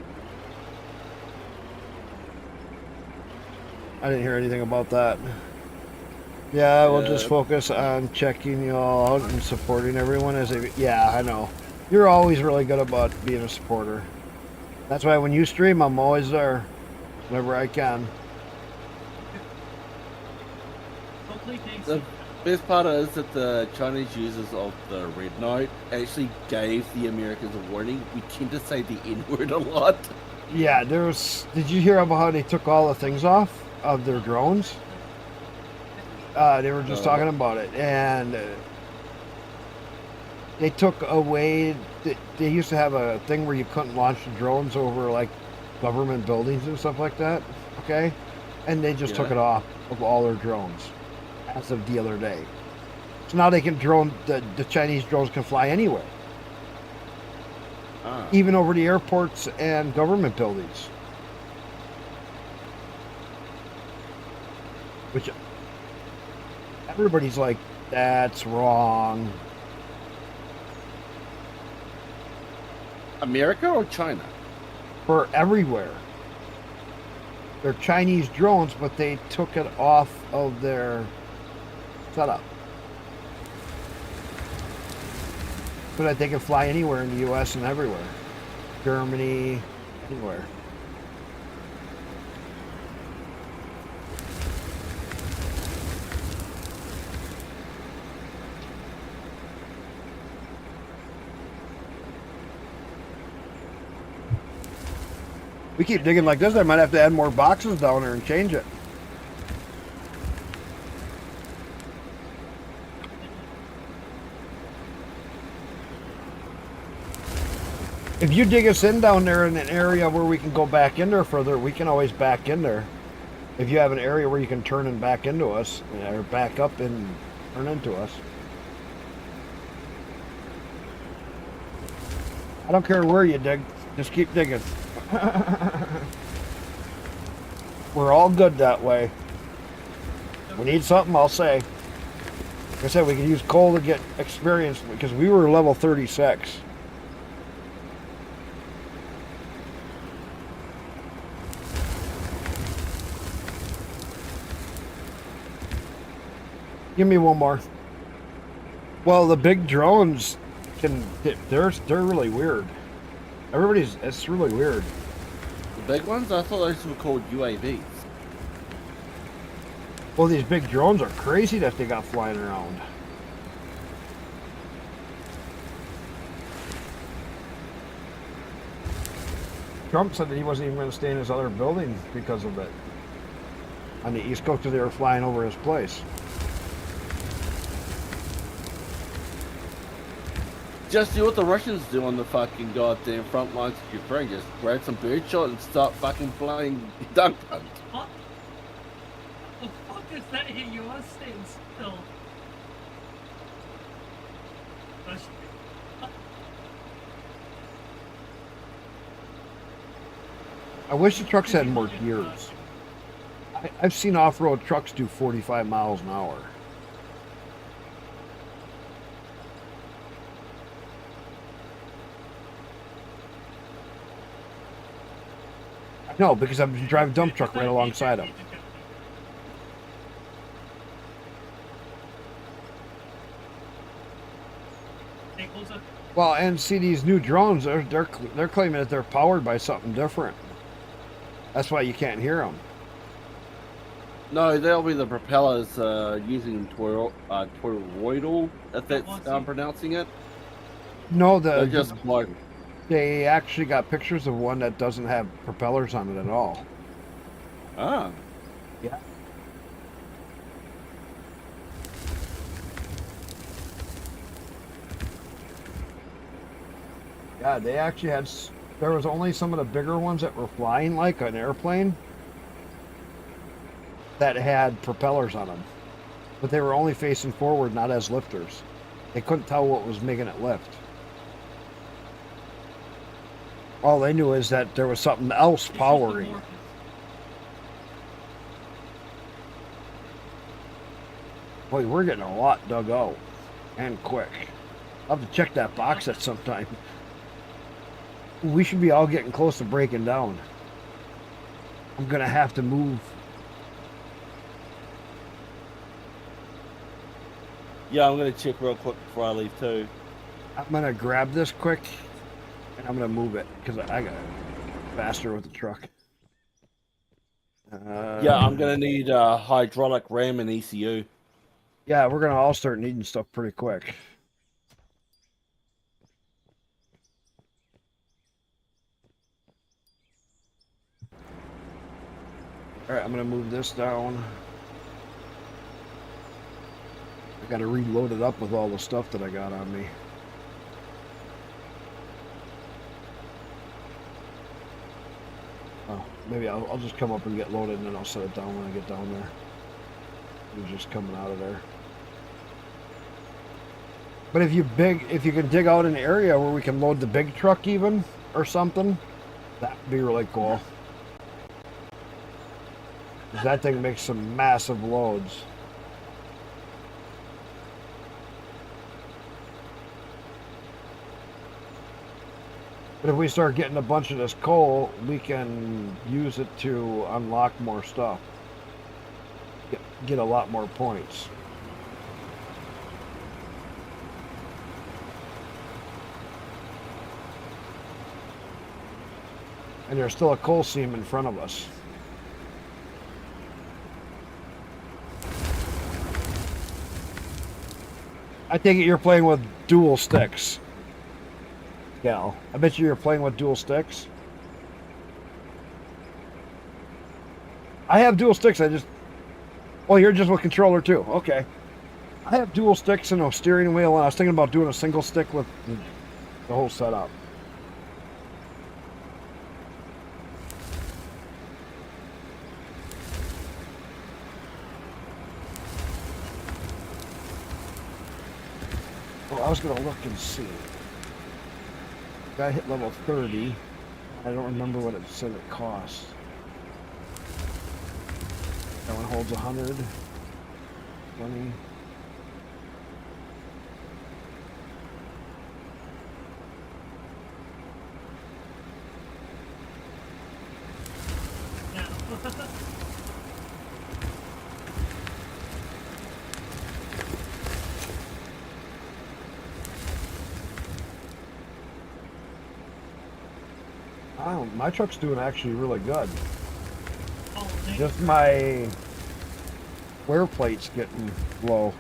I didn't hear anything about that. Yeah, we'll just Yeah. focus on checking you all out and supporting everyone as they. Yeah, I know. You're always really good about being a supporter. That's why when you stream, I'm always there, whenever I can. hopefully thanks. The best part is that the Chinese users of the Red Note actually gave the Americans a warning. We tend to say the N-word a lot. Yeah, there's. Did you hear about how they took all the things off of their drones? They were just talking about it, and they took away. They used to have a thing where you couldn't launch the drones over like government buildings and stuff like that. Okay, and they just took Yeah. it off of all their drones as of the other day. So now they can drone. The Chinese drones can fly anywhere, Ah. even over the airports and government buildings. Which everybody's like, that's wrong. America or China? For everywhere. They're Chinese drones, but they took it off of their setup. So that they can fly anywhere in the US and everywhere. Germany, anywhere. We keep digging like this, I might have to add more boxes down there and change it. If you dig us in down there in an area where we can go back in there further, we can always back in there. If you have an area where you can turn and back into us, or back up and turn into us. I don't care where you dig, just keep digging. We're all good that way. We need something, I'll say. Like I said, we can use coal to get experience because we were level 36. Give me one more. Well, the big drones they're really weird. It's really weird. The big ones? I thought those were called UAVs. Well, these big drones are crazy that they got flying around. Trump said that he wasn't even going to stay in his other building because of it. On the East Coast, 'cause they were flying over his place. Just do what the Russians do on the fucking goddamn front lines of Ukraine. Just grab some birdshot and start fucking flying dunk hunt. What the fuck is that in US staying still? That's- I wish the trucks had more gears. I've seen off-road trucks do 45 miles an hour. No, because I'm driving a dump truck right alongside them. Hey, close up. Well, and see these new drones, they're claiming that they're powered by something different. That's why you can't hear them. No, they'll be the propellers using toroidal, if that's how I'm pronouncing it. No, They're just like, they actually got pictures of one that doesn't have propellers on it at all. ah. Yeah. Yeah, they actually had. There was only some of the bigger ones that were flying like an airplane that had propellers on them, but they were only facing forward, not as lifters. They couldn't tell what was making it lift. All they knew is that there was something else powering. Boy, we're getting a lot dug out. And quick. I'll have to check that box at some time. We should be all getting close to breaking down. I'm gonna have to move. Yeah, I'm gonna check real quick before I leave too. I'm gonna grab this quick, and I'm gonna move it because I got faster with the truck. Yeah, I'm gonna need hydraulic ram and ECU. Yeah, we're gonna all start needing stuff pretty quick. All right, I'm gonna move this down. I gotta reload it up with all the stuff that I got on me. Oh, maybe I'll just come up and get loaded, and then I'll set it down when I get down there. It's just coming out of there. But if you can dig out an area where we can load the big truck even or something, that'd be really cool. 'Cause that thing makes some massive loads. But if we start getting a bunch of this coal, we can use it to unlock more stuff. Get a lot more points. And there's still a coal seam in front of us. I take it you're playing with dual sticks. Gal, I bet you're playing with dual sticks. I have dual sticks, well, you're just with controller too. Okay. I have dual sticks and a steering wheel, and I was thinking about doing a single stick with the whole setup. Well, I was going to look and see. Guy hit level 30. I don't remember what it said it cost. That one holds 100. 20. Oh, my truck's doing actually really good. Just my wear plate's getting low.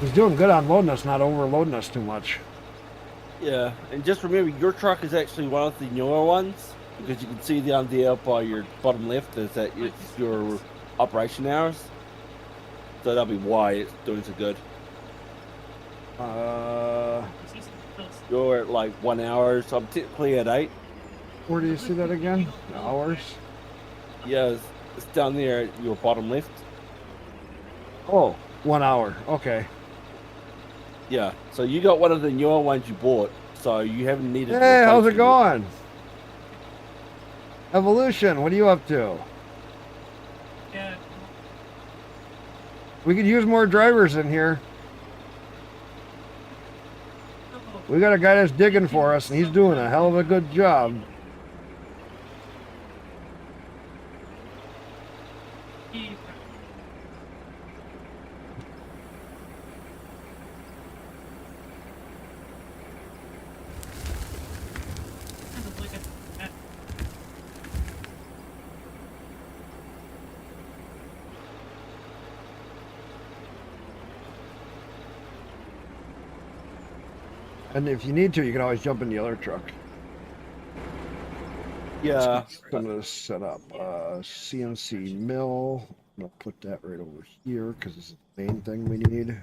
He's doing good on loading us, not overloading us too much. Yeah, and just remember, your truck is actually one of the newer ones, because you can see down there by your bottom left is that it's your operation hours. So that'll be why it's doing so good. You're at like 1 hour, so I'm technically at 8. Where do you see that again? Hours? Yeah, it's down there at your bottom left. Oh, 1 hour. Okay. Yeah, so you got one of the newer ones you bought, so you haven't needed to Hey, how's replace it going? Evolution, what are you up to? Yeah. We could use more drivers in here. We got a guy that's digging for us, and he's doing a hell of a good job. And if you need to, you can always jump in the other truck. Yeah. Some of this set up. CNC mill. I'm going to put that right over here because it's the main thing we need.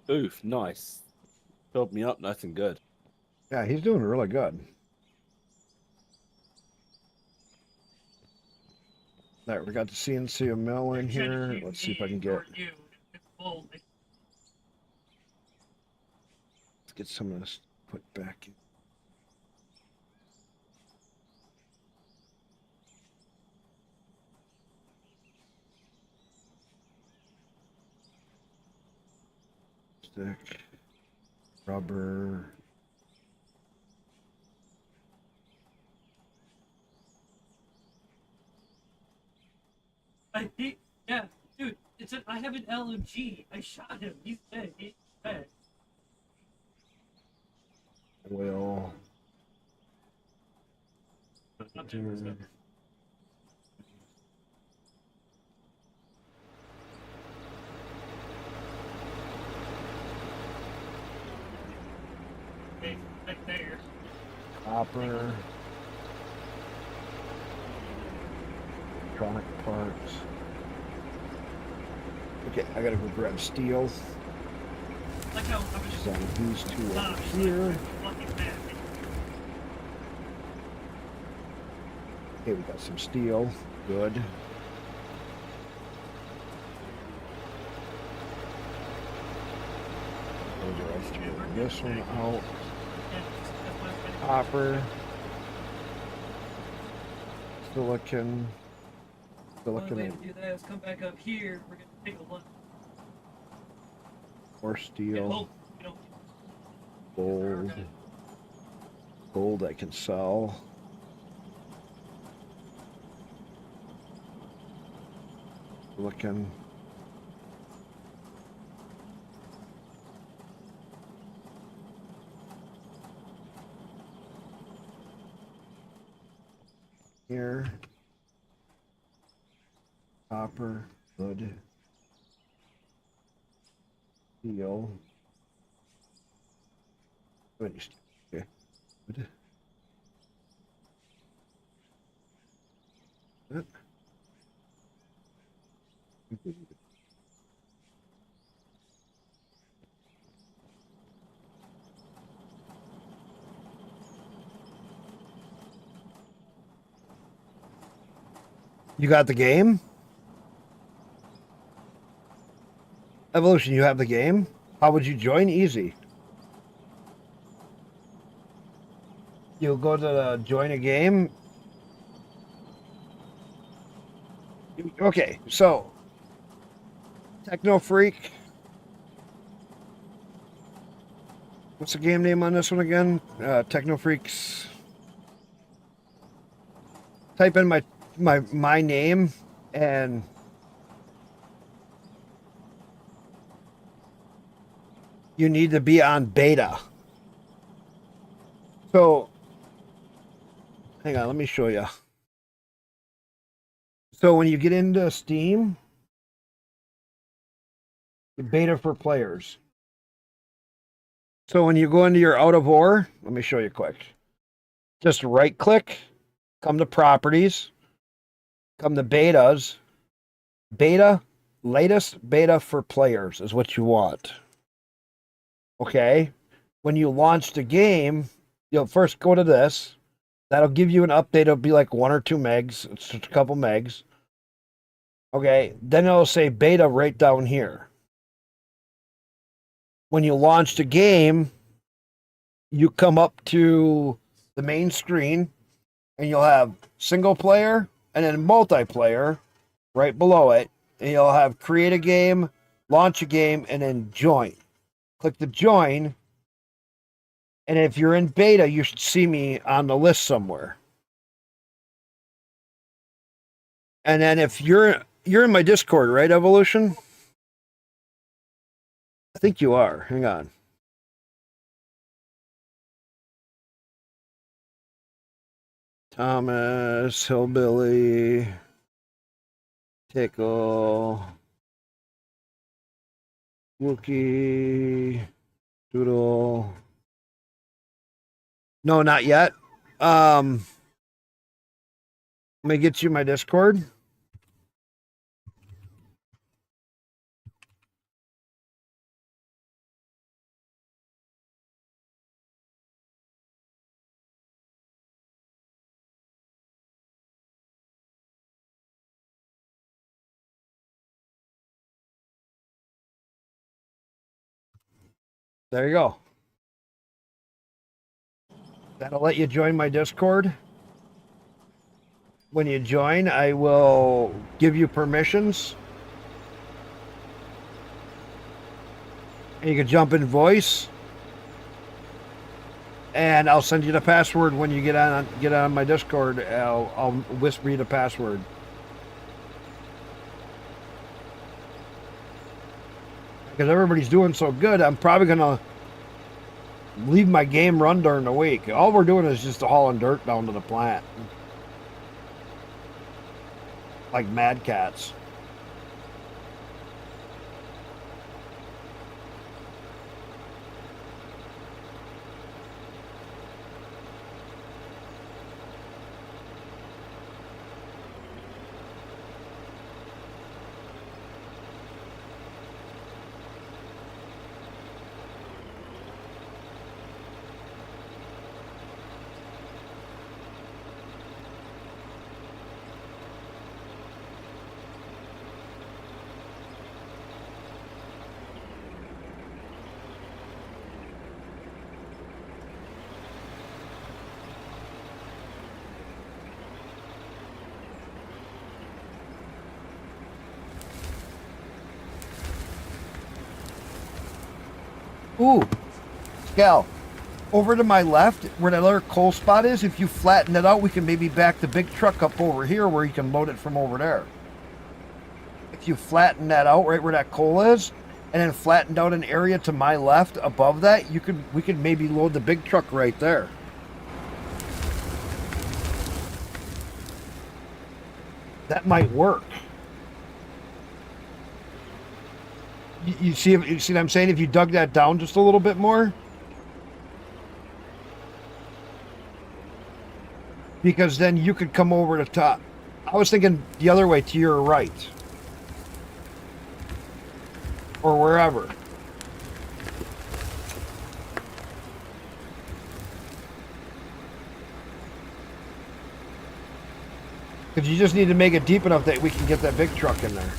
Oof, nice. Filled me up nice and good. Yeah, he's doing really good. All right, we got the CNC mill in They're trying to here. shoot Let's see if me I can get or you. It's full. let's get some of this put back in. Stick, rubber. I think, yeah, dude. I have an LMG. I shot him. He's dead. He's dead. Oil. Not dead, so. Okay, right there. Copper. Electronic parts. Okay, I gotta go grab steel. Like how I was just So these two up stopped. here. Fucking mad. Okay, we got some steel. Good. This one out. Copper. Silicon. The only Silicon way to and do that is come back up here. We're gonna take a look. more And steel. hope we don't. Gold. Gold I can sell. Silicon. Here. Copper. Good. Steel. Okay. Good. Good. You got the game? Evolution, you have the game? How would you join? Easy. You'll go to the join a game. Okay, so Techno Freak. What's the game name on this one again? Techno Freaks. Type in my name and you need to be on beta. So hang on, let me show you. So when you get into Steam, beta for players. So when you go into your out of or, let me show you quick. Just right click, come to properties, come to betas. Beta, latest beta for players is what you want. Okay. When you launch the game, you'll first go to this. That'll give you an update. It'll be like 1 or 2 megs. It's just a couple megs. Okay. Then it'll say beta right down here. When you launch the game, you come up to the main screen and you'll have single player and then multiplayer right below it. And you'll have create a game, launch a game, and then join. Click the join. And if you're in beta, you should see me on the list somewhere. And then if you're in my Discord, right, Evolution? I think you are. Hang on. Thomas, Hillbilly, Tickle, Wookie, Doodle. No, not yet. Let me get you my Discord. There you go. That'll let you join my Discord. When you join, I will give you permissions. And you can jump in voice. And I'll send you the password when you get on my Discord. I'll whisper you the password. Because everybody's doing so good, I'm probably gonna leave my game run during the week. All we're doing is just hauling dirt down to the plant. Like mad cats. Ooh, Scal, over to my left, where that other coal spot is, if you flatten it out, we can maybe back the big truck up over here where you can load it from over there. If you flatten that out right where that coal is, and then flattened out an area to my left above that, we could maybe load the big truck right there. That might work. You see what I'm saying? If you dug that down just a little bit more, because then you could come over the top. I was thinking the other way to your right, or wherever. Because you just need to make it deep enough that we can get that big truck in there.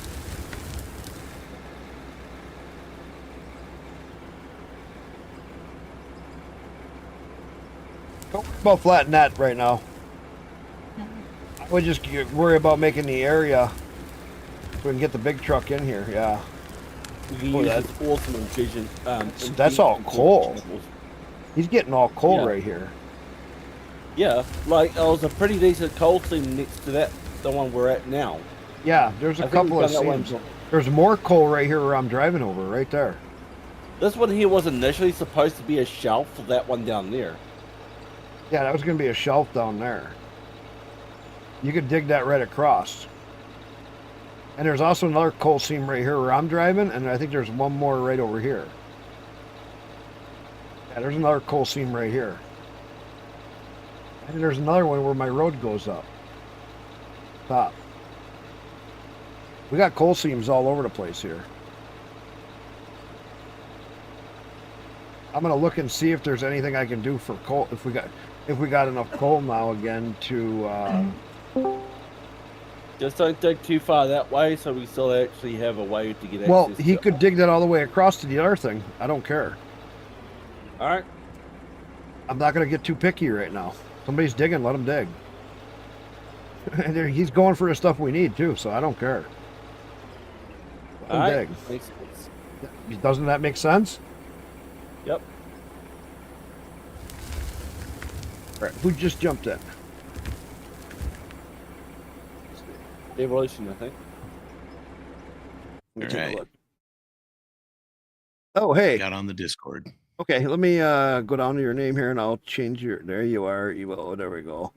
Don't worry about flattening that right now. I would just worry about making the area so we can get the big truck in here. Yeah. We can use this awesome envision. That's all coal. He's getting all coal right here. Yeah, like there was a pretty decent coal seam next to that, the one we're at now. Yeah, there's a couple of seams. There's more coal right here where I'm driving over, right there. This one here was initially supposed to be a shelf for that one down there. Yeah, that was going to be a shelf down there. You could dig that right across. And there's also another coal seam right here where I'm driving, and I think there's one more right over here. Yeah, there's another coal seam right here. And there's another one where my road goes up. Top. We got coal seams all over the place here. I'm gonna look and see if there's anything I can do for coal. If we got enough coal now again to. Just don't dig too far that way, so we still actually have a way to get access. Well, he could dig that all the way across to the other thing. I don't care. All right. I'm not gonna get too picky right now. Somebody's digging, let him dig. And he's going for the stuff we need too, so I don't care. Let him dig. Makes sense. Doesn't that make sense? Yep. All right, who just jumped in? Evolution, I think. Let me take a Alright. look. Oh, hey. Got on the Discord. Okay, let me go down to your name here and I'll change your. There you are. There we go.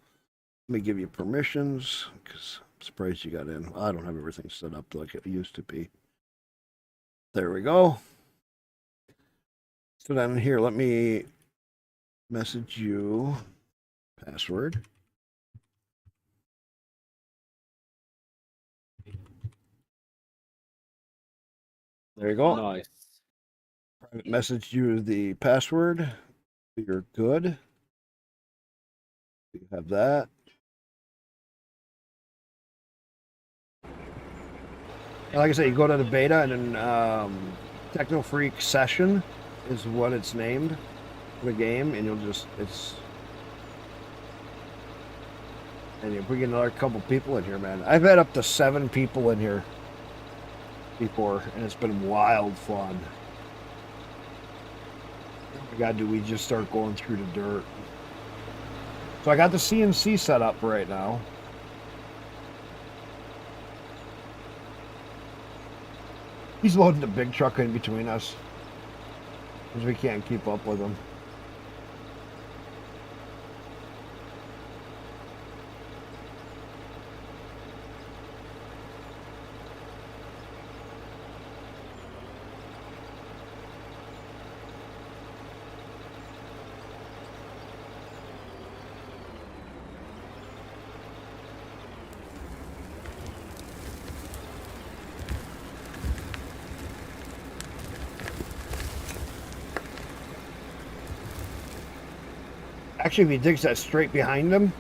Let me give you permissions because I'm surprised you got in. I don't have everything set up like it used to be. There we go. So down here, let me message you password. There you go. Nice. Private message you the password. You're good. You have that. And like I said, you go to the beta and then Techno Freak session. is what it's named, the game, and and if we get another couple people in here, man. I've had up to 7 people in here before, and it's been wild fun. Oh my God, do we just start going through the dirt? So I got the CNC set up right now. He's loading the big truck in between us because we can't keep up with him. Actually, if he digs that straight behind him,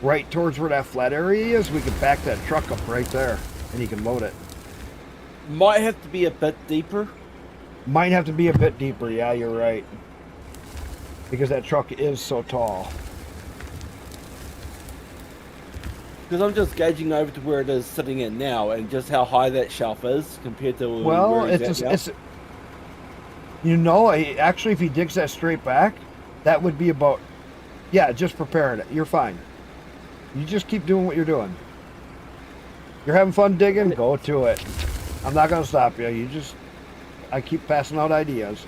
right towards where that flat area is, we can back that truck up right there, and he can load it. Might have to be a bit deeper. Might have to be a bit deeper, yeah, you're right. Because that truck is so tall. Because I'm just gauging over to where it is sitting in now, and just how high that shelf is compared to Well, where he's it's at now. just, actually, if he digs that straight back, that would be about, yeah, just preparing it. You're fine. You just keep doing what you're doing. You're having fun digging? Go to it. I'm not going to stop you. I keep passing out ideas.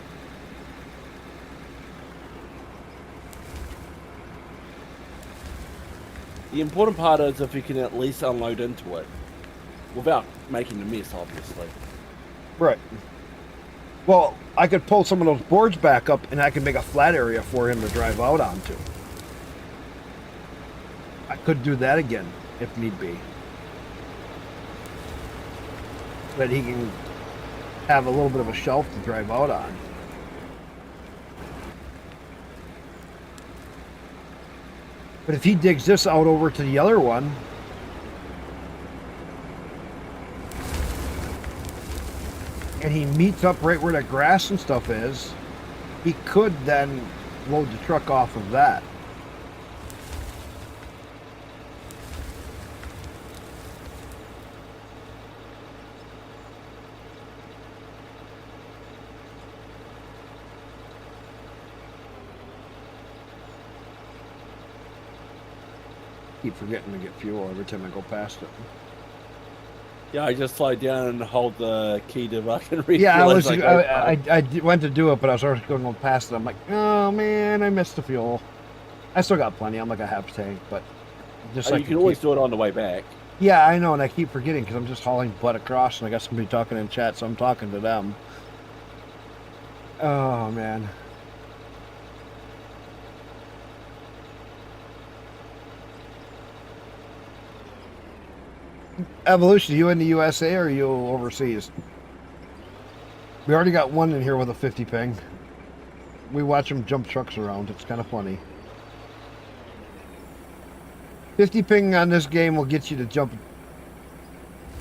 The important part is if you can at least unload into it without making a mess, obviously. Right. Well, I could pull some of those boards back up and I could make a flat area for him to drive out onto. I could do that again if need be. So that he can have a little bit of a shelf to drive out on. But if he digs this out over to the other one, and he meets up right where the grass and stuff is, he could then load the truck off of that. Keep forgetting to get fuel every time I go past it. Yeah, I just slide down and hold the key to fucking refuel. Yeah, I went to do it, but I was already going past it. I'm like, oh man, I missed the fuel. I still got plenty. I'm like a half tank, but just you can always do it on the way back. Yeah, I know, and I keep forgetting because I'm just hauling butt across, and I got somebody talking in chat, so I'm talking to them. Oh man. Evolution, you in the USA or are you overseas? We already got one in here with a 50 ping. We watch them jump trucks around. It's kind of funny. 50 ping on this game will get you to jump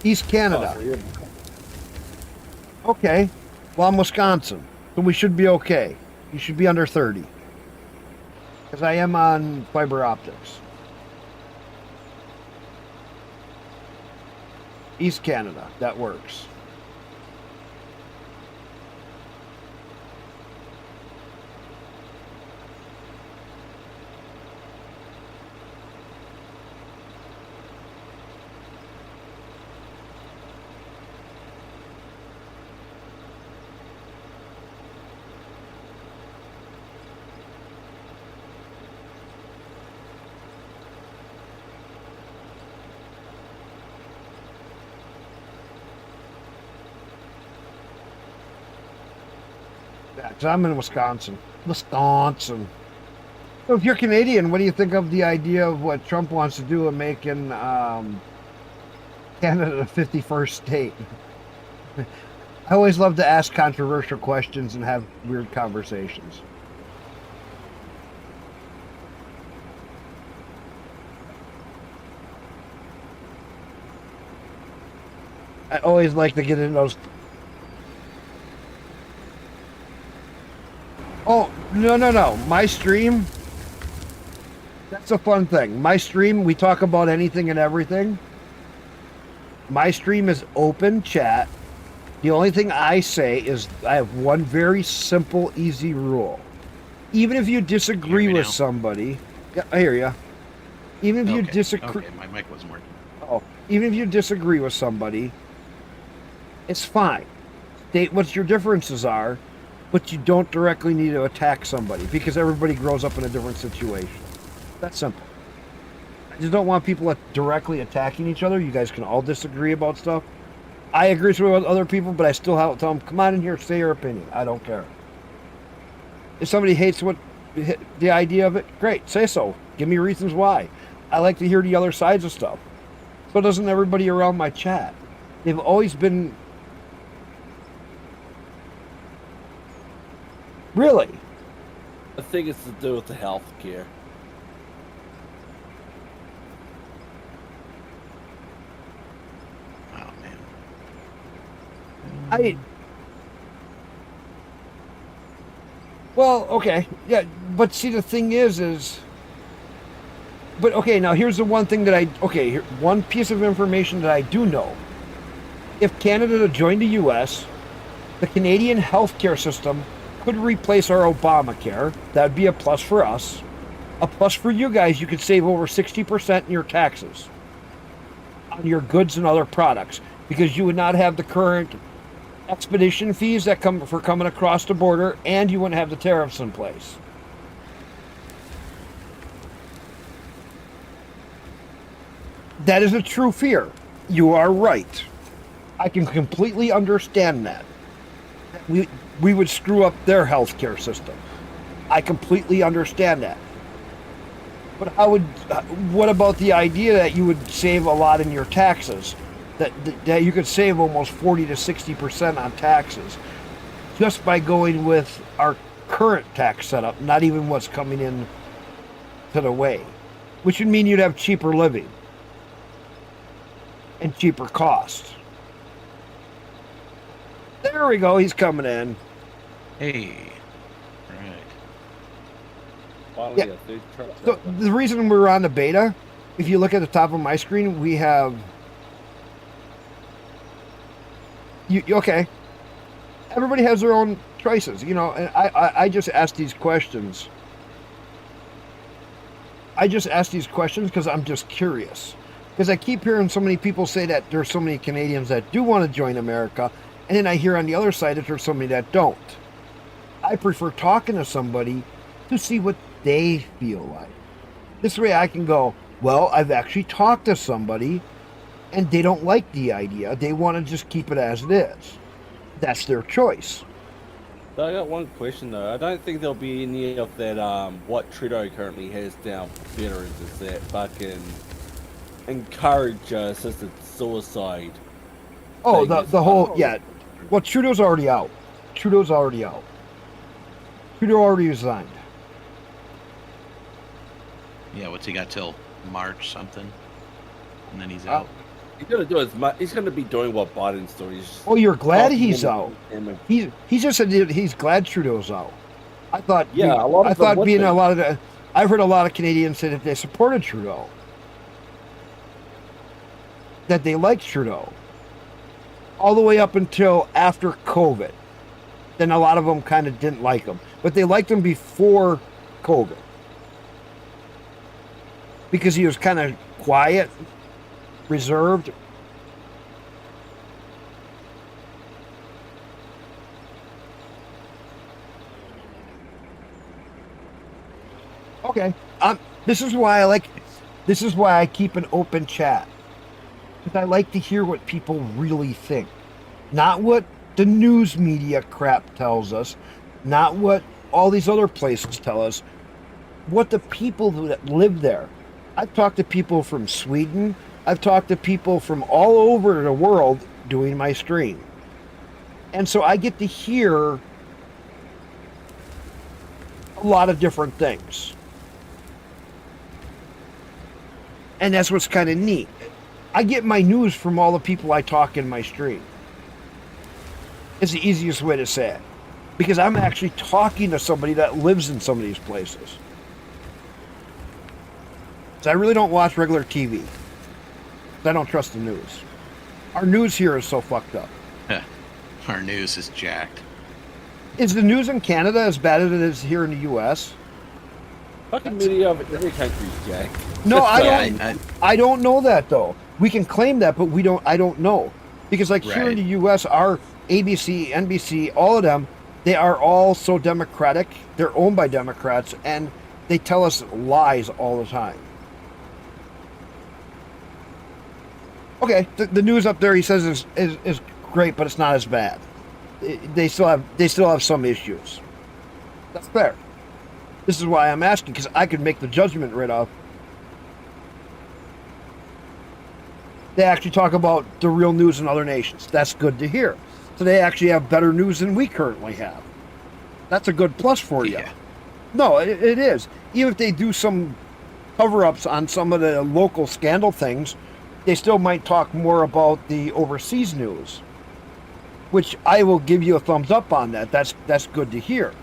East Canada. Oh, yeah. Okay. Well, I'm Wisconsin, so we should be okay. You should be under 30. Because I am on fiber optics. East Canada, that works. Because I'm in Wisconsin. Wisconsin. So if you're Canadian, what do you think of the idea of what Trump wants to do of making Canada the 51st state? I always love to ask controversial questions and have weird conversations. I always like to get in those. No. My stream, that's a fun thing. My stream, we talk about anything and everything. My stream is open chat. The only thing I say is I have one very simple, easy rule. Even if you disagree with now? somebody, yeah, I hear you. Even if you disagree, Okay, my mic wasn't working. even if you disagree with somebody, it's fine. State what your differences are, but you don't directly need to attack somebody because everybody grows up in a different situation. That's simple. I just don't want people directly attacking each other. You guys can all disagree about stuff. I agree with other people, but I still have to tell them, come on in here, say your opinion. I don't care. If somebody hates the idea of it, great, say so. Give me reasons why. I like to hear the other sides of stuff. So doesn't everybody around my chat. They've always been... Really? I think it's to do with the health care. Oh man. Well, okay, yeah, but see, the thing is, but okay, now here's the one thing that one piece of information that I do know. If Canada joined the U.S., the Canadian healthcare system could replace our Obamacare. That would be a plus for us. A plus for you guys, you could save over 60% in your taxes on your goods and other products because you would not have the current expedition fees that come for coming across the border, and you wouldn't have the tariffs in place. That is a true fear. You are right. I can completely understand that. We would screw up their healthcare system. I completely understand that. But what about the idea that you would save a lot in your taxes? That you could save almost 40 to 60% on taxes just by going with our current tax setup, not even what's coming in to the way, which would mean you'd have cheaper living and cheaper costs. There we go. He's coming in. Hey. Right. Finally, Yeah. a food truck. So the reason we're on the beta, if you look at the top of my screen, we have... okay. Everybody has their own choices, and I just ask these questions. I just ask these questions because I'm just curious. Because I keep hearing so many people say that there's so many Canadians that do want to join America, and then I hear on the other side that there's so many that don't. I prefer talking to somebody to see what they feel like. This way I can go, well, I've actually talked to somebody and they don't like the idea. They want to just keep it as it is. That's their choice. So I got one question though. I don't think there'll be any of that. What Trudeau currently has down for veterans is that fucking encourage assisted suicide. Oh, thing. the whole, yeah. Well, Trudeau's already out. Trudeau already resigned. Yeah, what's he got till March something? And then he's out. He's gonna do as much. He's gonna be doing what Biden's doing. He's Oh, you're glad talking he's him- out. him- He just said he's glad Trudeau's out. I thought Yeah, a lot of I them thought would being be. a lot of the, I've heard a lot of Canadians say that they supported Trudeau. That they liked Trudeau. All the way up until after COVID. Then a lot of them kind of didn't like him. But they liked him before COVID. Because he was kind of quiet, reserved. Okay. This is why I keep an open chat. Because I like to hear what people really think. Not what the news media crap tells us. Not what all these other places tell us. What the people that live there. I've talked to people from Sweden. I've talked to people from all over the world doing my stream. And so I get to hear a lot of different things. And that's what's kind of neat. I get my news from all the people I talk in my stream. It's the easiest way to say it. because I'm actually talking to somebody that lives in some of these places. So I really don't watch regular TV. I don't trust the news. Our news here is so fucked up. Our news is jacked. Is the news in Canada as bad as it is here in the U.S.? Fucking media of every country's jacked. No, I Yeah, don't. I don't know that though. We can claim that, but we don't. I don't know because like here in Right. the U.S., our ABC, NBC, all of them, they are all so democratic. They're owned by Democrats, and they tell us lies all the time. Okay, the news up there, he says is great, but it's not as bad. They still have some issues. That's fair. This is why I'm asking, because I could make the judgment right off. They actually talk about the real news in other nations. That's good to hear. So they actually have better news than we currently have. That's a good plus for you. Yeah. No, it is. Even if they do some cover-ups on some of the local scandal things, they still might talk more about the overseas news, which I will give you a thumbs up on that. That's good to hear.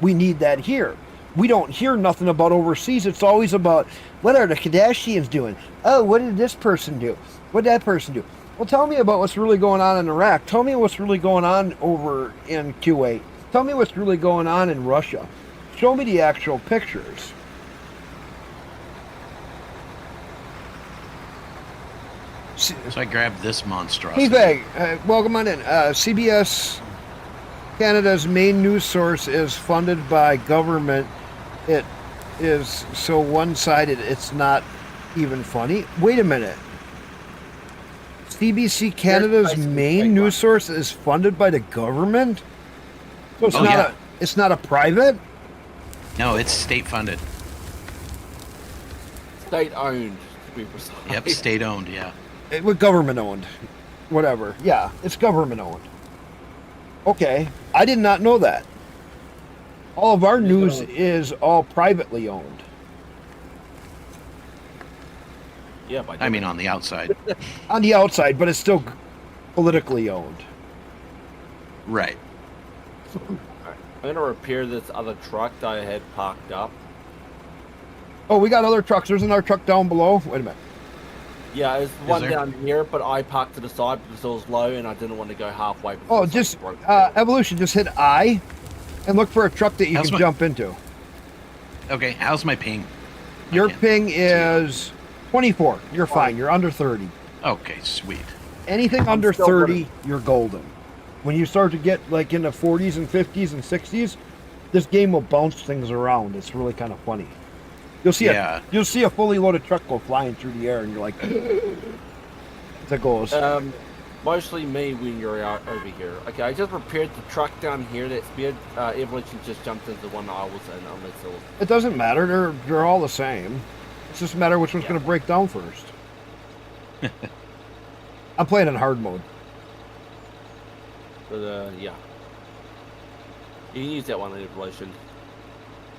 We need that here. We don't hear nothing about overseas. It's always about, what are the Kardashians doing? Oh, what did this person do? What did that person do? Well, tell me about what's really going on in Iraq. Tell me what's really going on over in Kuwait. Tell me what's really going on in Russia. Show me the actual pictures. So I grabbed this monstrosity. Hey, Veg, welcome on in. CBS Canada's main news source is funded by government. It is so one-sided, it's not even funny. Wait a minute. CBC Canada's main news source is funded by the government? So it's Oh, yeah. it's not a private? No, it's state funded. State owned, to be precise. Yep, state owned. Yeah. With government owned. Whatever. Yeah, it's government owned. Okay. I did not know that. All of our news is all privately owned. Yeah, but I mean, on the outside. On the outside, but it's still politically owned. Right. I'm gonna repair this other truck that I had parked up. Oh, we got other trucks. There's another truck down below. Wait a minute. Yeah, there's one there? down here, but I parked to the side because it was low and I didn't want to go halfway. before Oh, something just broke. Evolution. Just hit I, and look for a truck that you How's can my- jump into. Okay. How's my ping? Your can't ping see is 24. You're fine. You're under 30. Okay. Sweet. Anything under still 30, you're golden. When you start to get like in the 40s and 50s and 60s, this game will bounce things around. It's really kind of funny. You'll see Yeah. you'll see a fully loaded truck go flying through the air, and you're like, as it goes. Mostly me when you're out over here. Okay, I just repaired the truck down here that's weird. Evolution just jumped into the one I was in, unless it was... It doesn't matter. They're all the same. It's just a matter which one's Yeah. going to break down first. I'm playing in hard mode. But, yeah. You can use that one in Evolution.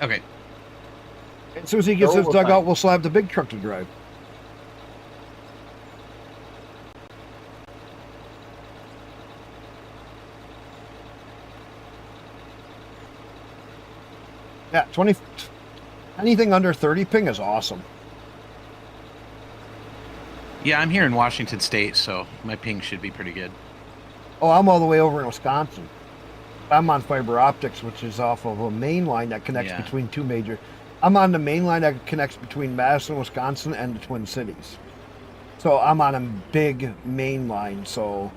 Okay. As soon as he gets They're his all dugout, fine. we'll slap the big truck to drive. Yeah, 20. Anything under 30 ping is awesome. Yeah, I'm here in Washington State, so my ping should be pretty good. Oh, I'm all the way over in Wisconsin. I'm on fiber optics, which is off of a main line that connects Yeah. between two major. I'm on the main line that connects between Madison, Wisconsin, and the Twin Cities. So I'm on a big main line. So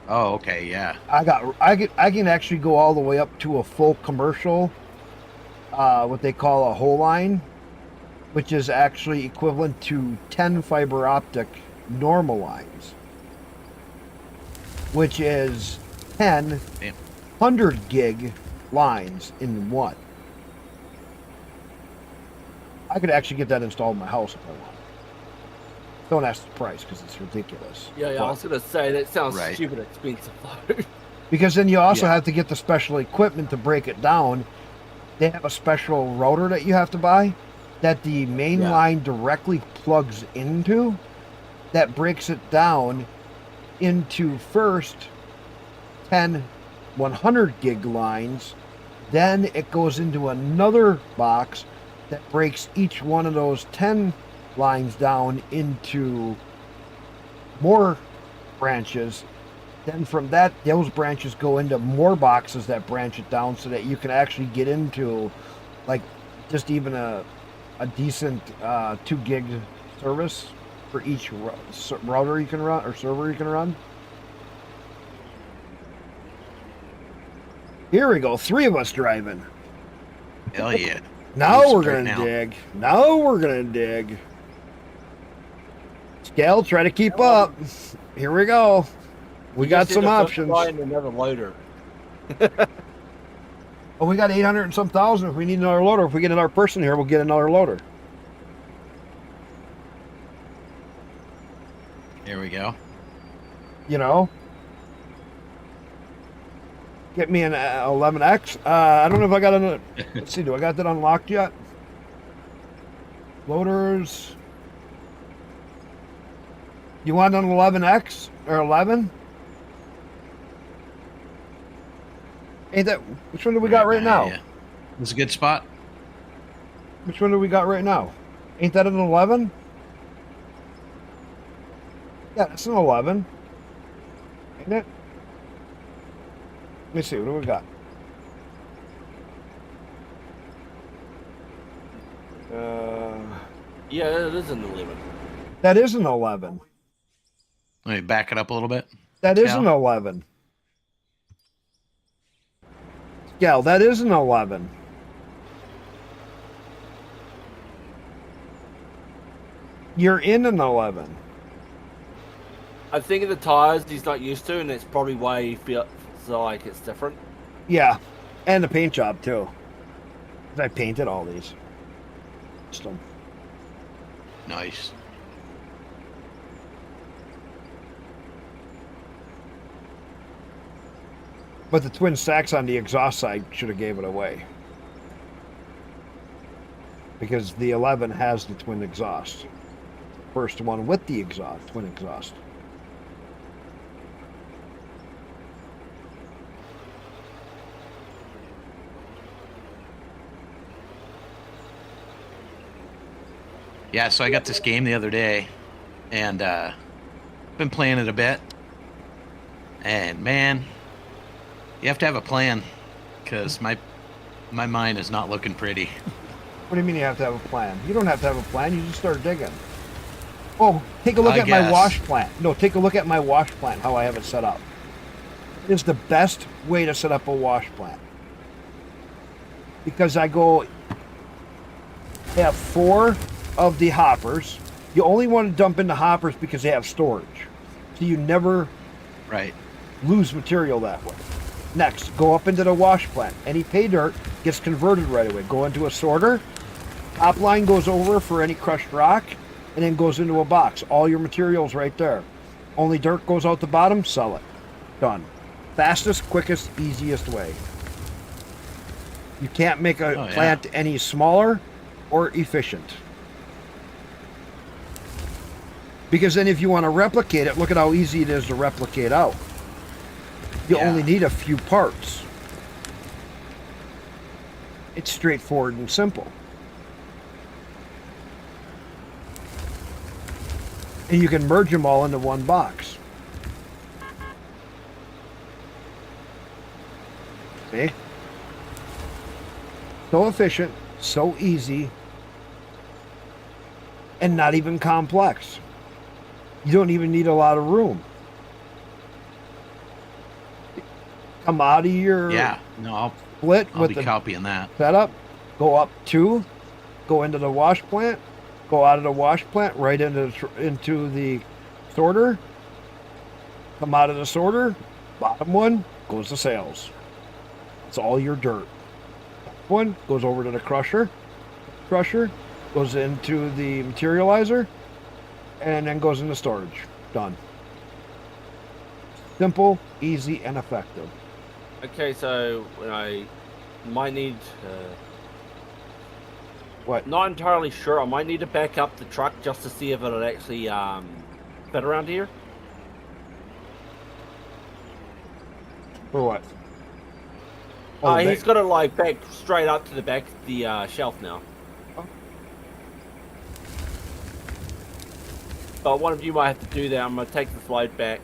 Oh, okay. Yeah. I can actually go all the way up to a full commercial, what they call a whole line, which is actually equivalent to 10 fiber optic normal lines, which is 10 Damn. 100 gig lines in one. I could actually get that installed in my house if I want. Don't ask the price because it's ridiculous. Yeah, I But- was gonna say, that sounds Right. stupid expensive though. because then you also Yeah. have to get the special equipment to break it down. They have a special router that you have to buy that the main Yeah. line directly plugs into, that breaks it down into first 10 100 gig lines Then it goes into another box that breaks each one of those 10 lines down into more branches. Then from that, those branches go into more boxes that branch it down so that you can actually get into like just even a decent 2 gig service for each router you can run or server you can run. Here we go, 3 of us driving. Hell yeah. Now Let's we're start gonna now. dig. Now we're gonna dig. Scale, try to keep up. Here we go. We got some options. Find another loader. Oh, we got 800 and some thousand. If we need another loader, if we get another person here, we'll get another loader. Here we go. You know? Get me an 11X. I don't know if I got another. Let's see, do I got that unlocked yet? Loaders. You want an 11X or 11? Ain't that? Which one do we got right now? Yeah. This is a good spot. Which one do we got right now? Ain't that an 11? Yeah, it's an 11. Ain't it? Let me see. What do we got? Yeah, it is an 11. That is an 11. Let me back it up a little bit. That is Yeah. an 11. Yeah, that is an 11. You're in an 11. I think of the tires he's not used to, and that's probably why he feels like it's different. Yeah, and the paint job too. 'Cause I painted all these. So, Nice. but the twin stacks on the exhaust side should have gave it away. Because the 11 has the twin exhaust. First one with the exhaust, twin exhaust. Yeah, so I got this game the other day, and been playing it a bit. And man, you have to have a plan, because my mind is not looking pretty. What do you mean you have to have a plan? You don't have to have a plan. You just start digging. Oh, take a look I at my guess. wash plant. No, take a look at my wash plant, how I have it set up. It is the best way to set up a wash plant. Because I have 4 of the hoppers. You only want to dump into hoppers because they have storage. So you never Right. lose material that way. Next, go up into the wash plant. Any pay dirt gets converted right away. Go into a sorter. Top line goes over for any crushed rock, and then goes into a box. All your materials right there. Only dirt goes out the bottom, sell it. Done. Fastest, quickest, easiest way. You can't make a Oh, yeah. plant any smaller or efficient. Because then if you want to replicate it, look at how easy it is to replicate out. You Yeah. only need a few parts. It's straightforward and simple. And you can merge them all into one box. See? So efficient, so easy, and not even complex. You don't even need a lot of room. Come out of your Yeah. No, split I'll with be the copying that. setup, go up 2, go into the wash plant, go out of the wash plant right into the sorter, come out of the sorter, bottom one goes to sales. It's all your dirt. One goes over to the crusher goes into the materializer, and then goes into storage. Done. Simple, easy, and effective. Okay, so I might need. What? Not entirely sure. I might need to back up the truck just to see if it'll actually fit around here. For what? Oh, He's got it like back straight up to the back of the shelf now. Oh. But one of you might have to do that. I'm gonna take this load back.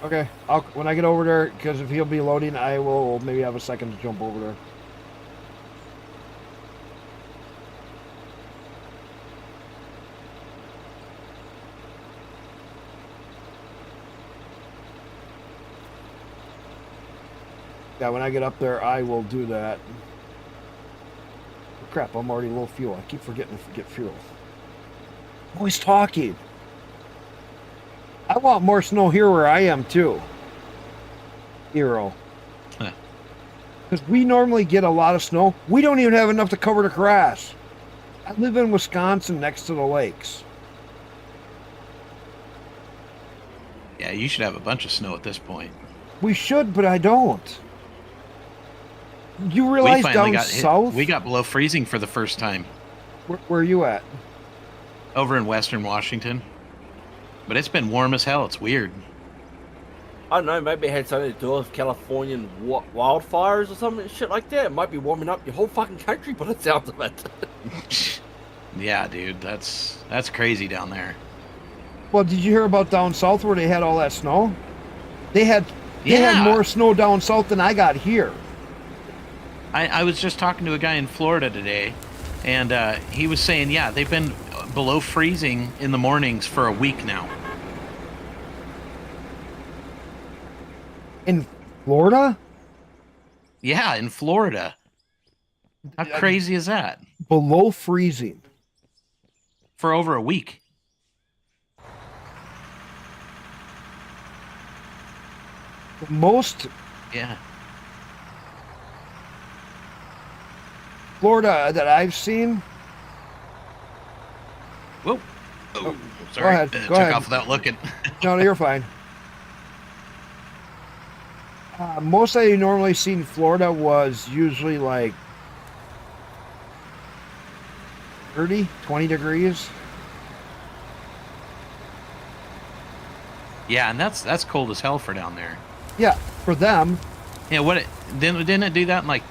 Okay, when I get over there, because if he'll be loading, I will maybe have a second to jump over there. Yeah, when I get up there, I will do that. Oh, crap, I'm already low fuel. I keep forgetting to get fuel. Always talking. I want more snow here where I am, too. Hero. Huh. Because we normally get a lot of snow. We don't even have enough to cover the grass. I live in Wisconsin next to the lakes. Yeah, you should have a bunch of snow at this point. We should, but I don't. You realize down south? We got below freezing for the first time Where are you at? over in Western Washington. But it's been warm as hell. It's weird. I don't know. Maybe it had something to do with Californian wildfires or something, shit like that. It might be warming up your whole fucking country, but it sounds of it. Yeah, dude, that's crazy down there. Well, did you hear about down south where they had all that snow? They had Yeah. more snow down south than I got here. I was just talking to a guy in Florida today, and he was saying, yeah, they've been below freezing in the mornings for a week now. In Florida? Yeah, in Florida. How crazy is that? Below freezing. For over a week. Most Yeah. Florida that I've seen. Whoa. Oh, sorry. ahead, go Took ahead. off without looking. No, you're fine. Most I normally see in Florida was usually like 30, 20 degrees. Yeah, and that's cold as hell for down there. Yeah, for them. Yeah, didn't it do that in like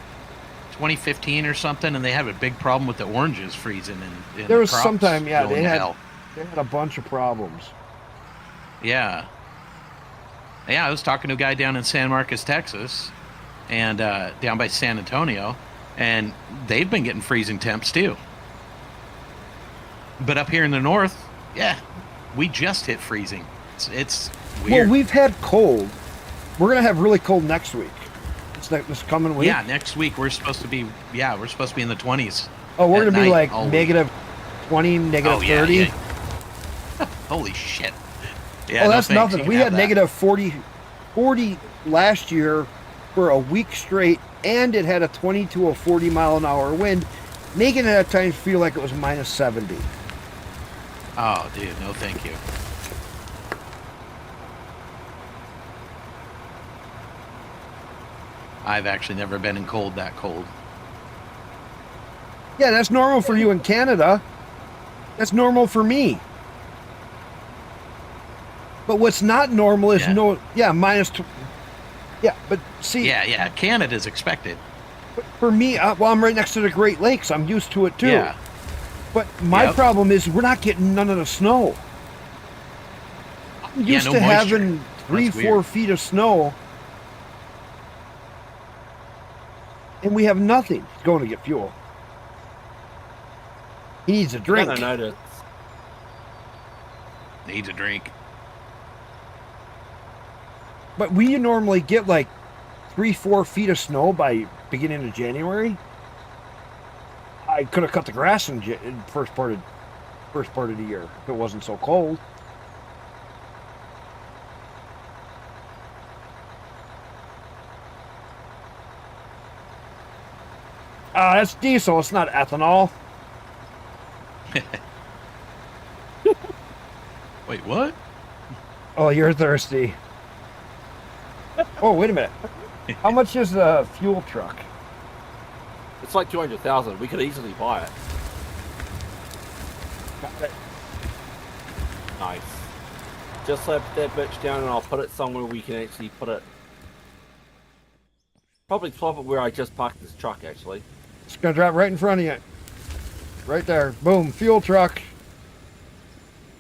2015 or something? And they had a big problem with the oranges freezing and There the was crops sometime, yeah, going they to had hell. a bunch of problems. Yeah. Yeah, I was talking to a guy down in San Marcos, Texas, and down by San Antonio, and they've been getting freezing temps too. But up here in the north, yeah, we just hit freezing. It's weird. Well, we've had cold. We're gonna have really cold next week. It's like this coming week. Yeah, next week we're supposed to be in the 20s. Oh, we're at gonna be night like all week. negative 20, negative 30. Yeah. Holy shit. Yeah, Oh, no that's thanks, nothing. you can We have had that. negative 40 last year for a week straight, and it had a 20 to a 40 mile an hour wind, making it at times feel like it was minus 70. Oh, dude, no thank you. I've actually never been in cold that cold. Yeah, that's normal for you in Canada. That's normal for me. But what's not normal is minus. Yeah, but see. Yeah, Canada's expected. For me, well, I'm right next to the Great Lakes. I'm used to it too. Yeah. But my Yep. problem is we're not getting none of the snow. I'm used no to moisture. having 3-4 weird. feet of snow. And we have nothing. He's going to get fuel. He needs a drink. I don't know. Needs a drink. But we normally get like 3-4 feet of snow by beginning of January. I could have cut the grass in first part of the year if it wasn't so cold. That's diesel. It's not ethanol. Wait, what? Oh, you're thirsty. Oh, wait a minute. How much is a fuel truck? It's like 200,000. We could easily buy it. Nice. Just slap that bitch down and I'll put it somewhere we can actually put it. Probably plop it where I just parked this truck, actually. It's gonna drop right in front of you. Right there. Boom. Fuel truck.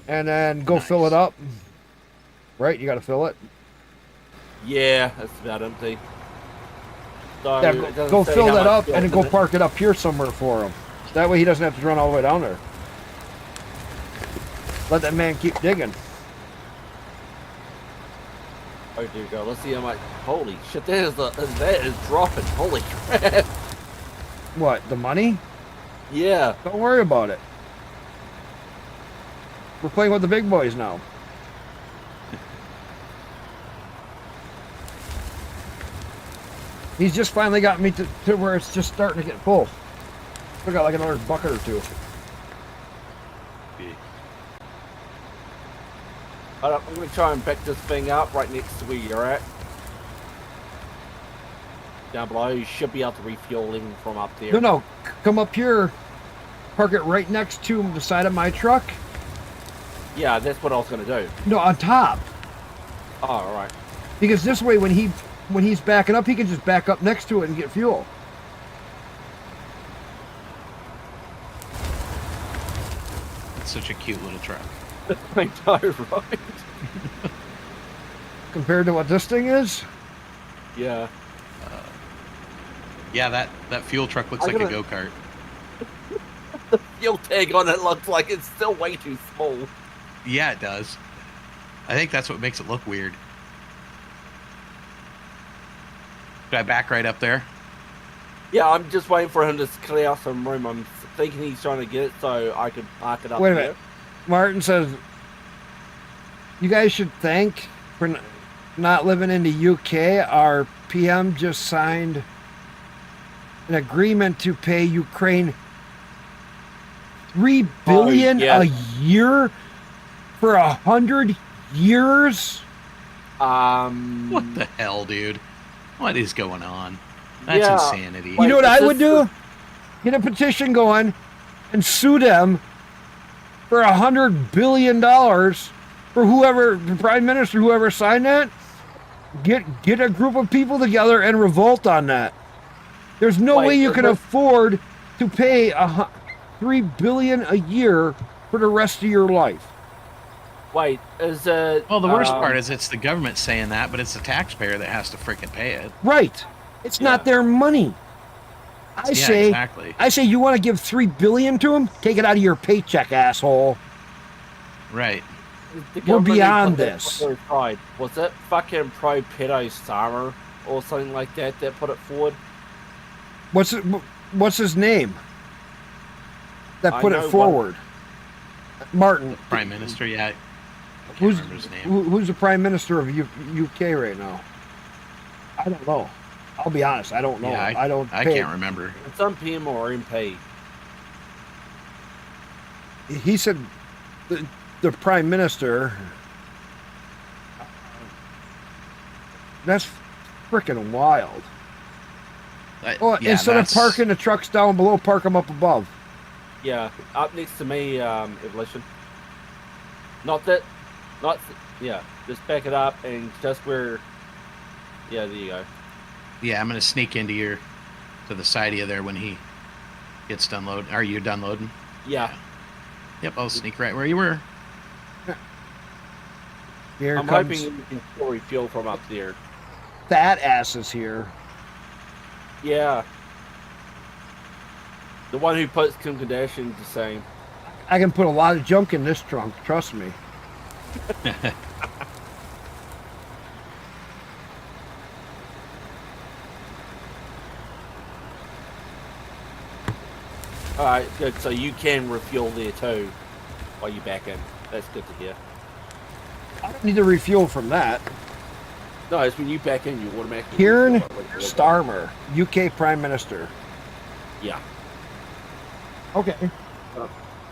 And then go fill Nice. it up. Right? You gotta fill it. Yeah, that's about empty. So Yeah, it doesn't go say fill how that much up fuel's and then in go it. park it up here somewhere for him. So that way he doesn't have to run all the way down there. Let that man keep digging. Oh dear God, let's see how much. Holy shit, that is dropping. Holy crap. What? The money? Yeah. Don't worry about it. We're playing with the big boys now. He's just finally got me to where it's just starting to get full. We got like another bucket or two. Hold up, I'm gonna try and back this thing up right next to where you're at. Down below, you should be able to refuel even from up there. No, come up here. Park it right next to the side of my truck. Yeah, that's what I was gonna do. No, on top. Oh, alright. Because this way, when he's backing up, he can just back up next to it and get fuel. It's such a cute little truck. I know, right? Compared to what this thing is. Yeah. Yeah, that fuel truck looks I like a gotta- go-kart. The fuel tag on it looks like it's still way too small. Yeah, it does. I think that's what makes it look weird. Should I back right up there? Yeah, I'm just waiting for him to clear out some room. I'm thinking he's trying to get it so I could park it up Wait a there. minute. Martin says, you guys should thank for not living in the UK. Our PM just signed an agreement to pay Ukraine $3 billion yeah. a year for 100 years. What the hell, dude? What is going on? That's Yeah. insanity. You know what Wait, I is would this do? Get a petition going and sue them for $100 billion for whoever, the prime minister, whoever signed that. Get a group of people together and revolt on that. There's no Wait, way you is can this- afford to pay $3 billion a year for the rest of your life. Wait, is it... Well, the worst part is it's the government saying that, but it's the taxpayer that has to freaking pay it. Right. It's not Yeah. their money. I Yeah, say, exactly. I say, you want to give $3 billion to them? Take it out of your paycheck, asshole. Right. the We're government beyond put that this. on their side? Was it fucking Pro Pedo Summer or something like that that put it forward? What's his name? That I put know it one- forward. Martin. Prime Minister, yeah. I can't Who's remember his name. who's the prime minister of UK right now? I don't know. I'll be honest. I don't know. Yeah, I don't. I pay- can't remember. It's some PM or MP. He said the prime minister. That's freaking wild. Well, Yeah, instead of that's- parking the trucks down below, park them up above. Yeah, up next to me, Evolution. Not that, not, yeah, just back it up and just where, yeah, there you go. Yeah, I'm gonna sneak into to the side of you there when he gets done loading. Are you done loading? Yeah, Yep, I'll sneak right where you were. Here I'm comes hoping you can still refuel from up there. fat asses here. Yeah. The one who puts Kim Kardashian to shame. I can put a lot of junk in this trunk. Trust me. Alright, good. So you can refuel there too while you back in. That's good to hear. I don't need to refuel from that. No, it's when you back in, you automatically Kieran refuel it. Starmer, UK Prime Minister. Yeah. Okay.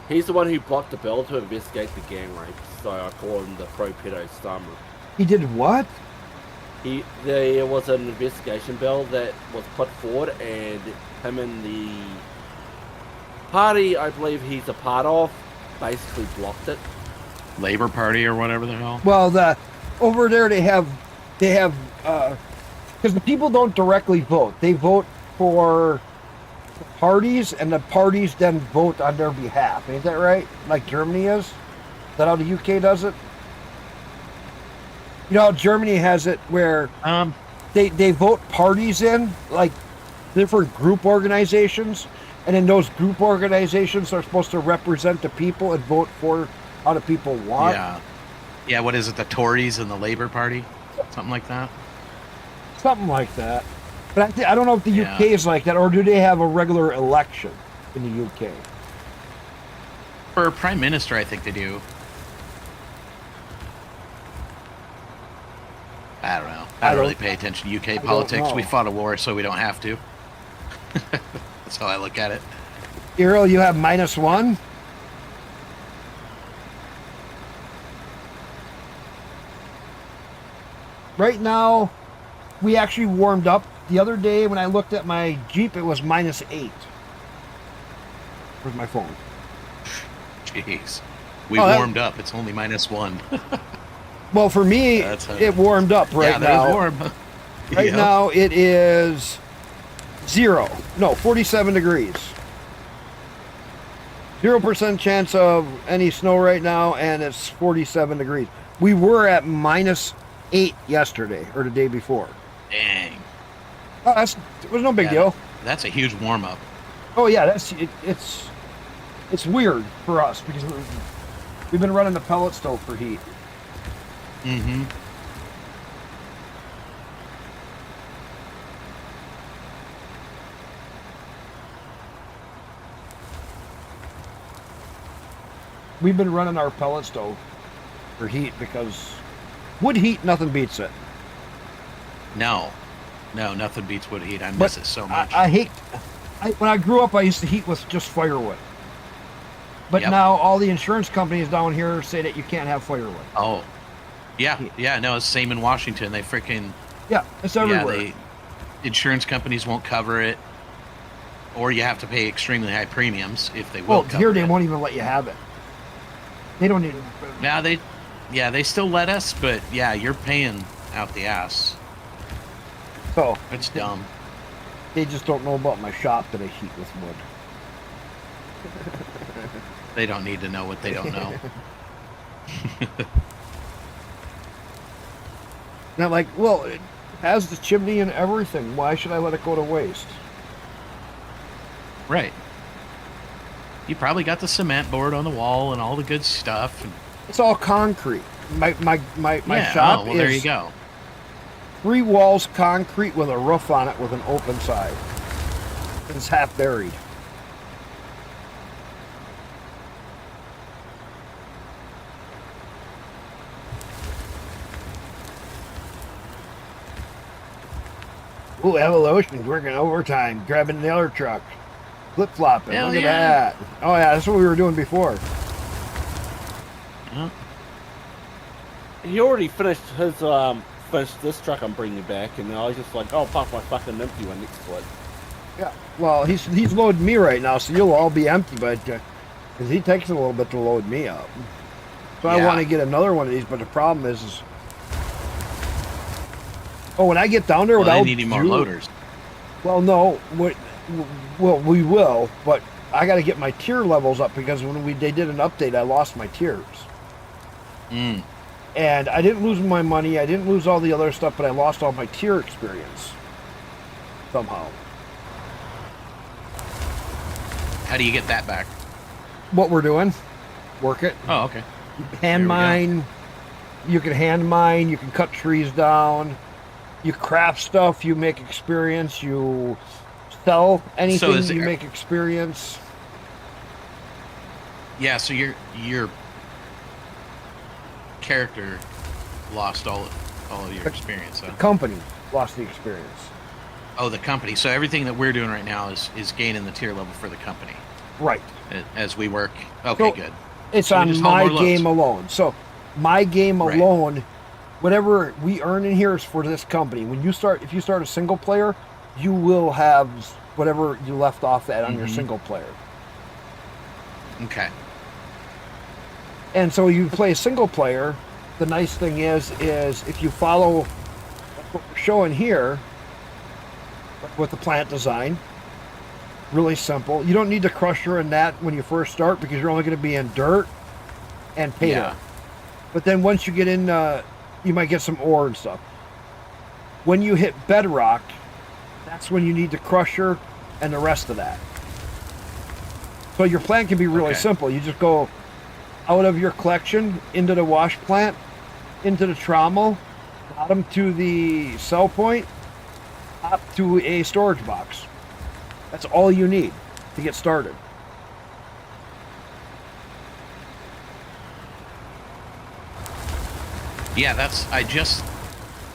He's the one who blocked the bill to investigate the gang rape, so I call him the pro pedo Starmer. He did what? There was an investigation bill that was put forward, and him and the party I believe he's a part of basically blocked it. Labor Party or whatever the hell. Well, over there they have because the people don't directly vote. They vote for parties, and the parties then vote on their behalf. Ain't that right? Like Germany is? Is that how the UK does it? You know how Germany has it where they vote parties in, like different group organizations, and then those group organizations are supposed to represent the people and vote for how the people want. Yeah, what is it, the Tories and the Labour Party? Something like that? Something like that. But I don't know if the Yeah. UK is like that, or do they have a regular election in the UK? For Prime Minister, I think they do. I don't know. I don't really pay attention to UK politics. We know. fought a war, so we don't have to. That's how I look at it. Earl, you have -1? Right now, we actually warmed up. The other day when I looked at my Jeep, it was -8. Where's my phone? Jeez. We Oh, that- warmed up. It's only -1. Well, for me, That's how- it warmed up right yeah, that now. was warm. Right Yeah. now, it is 47 degrees. 0% chance of any snow right now, and it's 47 degrees. We were at -8 yesterday, or the day before. Dang. Oh, it was no big Yeah. deal. That's a huge warm up. Oh yeah, it's weird for us because we've been running the pellet stove for heat. Mm-hmm. We've been running our pellet stove for heat because wood heat, nothing beats it. No, nothing beats wood heat. I miss it so much. When I grew up, I used to heat with just firewood. But Yep. now all the insurance companies down here say that you can't have firewood. Oh, yeah. No, it's same in Washington. They freaking Yeah, it's everywhere. yeah. Insurance companies won't cover it, or you have to pay extremely high premiums if they will. Well, cover here they it. won't even let you have it. They don't even. Now they still let us, but yeah, you're paying out the ass. So It's dumb. they just don't know about my shop that I heat with wood. They don't need to know what they don't know. And I'm like, well, it has the chimney and everything. Why should I let it go to waste? Right. You probably got the cement board on the wall and all the good stuff. And, It's all concrete. My yeah, shop oh, well, is there you go. 3 walls concrete with a roof on it with an open side. It's half buried. Ooh, Evolution's working overtime, grabbing the other truck. Flip-flopping, Hell look at yeah. that. Oh yeah, that's what we were doing before. Huh? He already finished his finished this truck I'm bringing back, and I was just like, oh, park my fucking empty one next to it. Yeah, well, he's loading me right now, so you'll all be empty, but because he takes a little bit to load me up. So I Yeah. want to get another one of these, but the problem is oh, when I get down there, Well, what they I'll need more do- loaders. Well, no, well, we will, but I got to get my tier levels up because when they did an update, I lost my tiers. Mm. And I didn't lose my money, I didn't lose all the other stuff, but I lost all my tier experience somehow. How do you get that back? What we're doing, work it. Oh, okay. Hand There we go. mine. You can hand mine. You can cut trees down. You craft stuff. You make experience. You sell anything. is You there- make experience. Yeah, so your character lost all of your experience. Huh? The company lost the experience. Oh, the company. So everything that we're doing right now is gaining the tier level for the company Right. as we work. Okay, So- good. It's So we on just haul my more loads. game alone. So my game Right. alone, whatever we earn in here is for this company. If you start a single player, you will have whatever you left off at on your Mhm. single player. Okay. And so you play a single player. The nice thing is if you follow what we're showing here, with the plant design. Really simple. You don't need the crusher in that when you first start because you're only going to be in dirt and pay Yeah. dirt. But then once you get in, you might get some ore and stuff. When you hit bedrock, that's when you need the crusher and the rest of that. So your plant can be really Okay. simple. You just go out of your collection into the wash plant, into the trommel, bottom to the sell point, top to a storage box. That's all you need to get started. Yeah, I just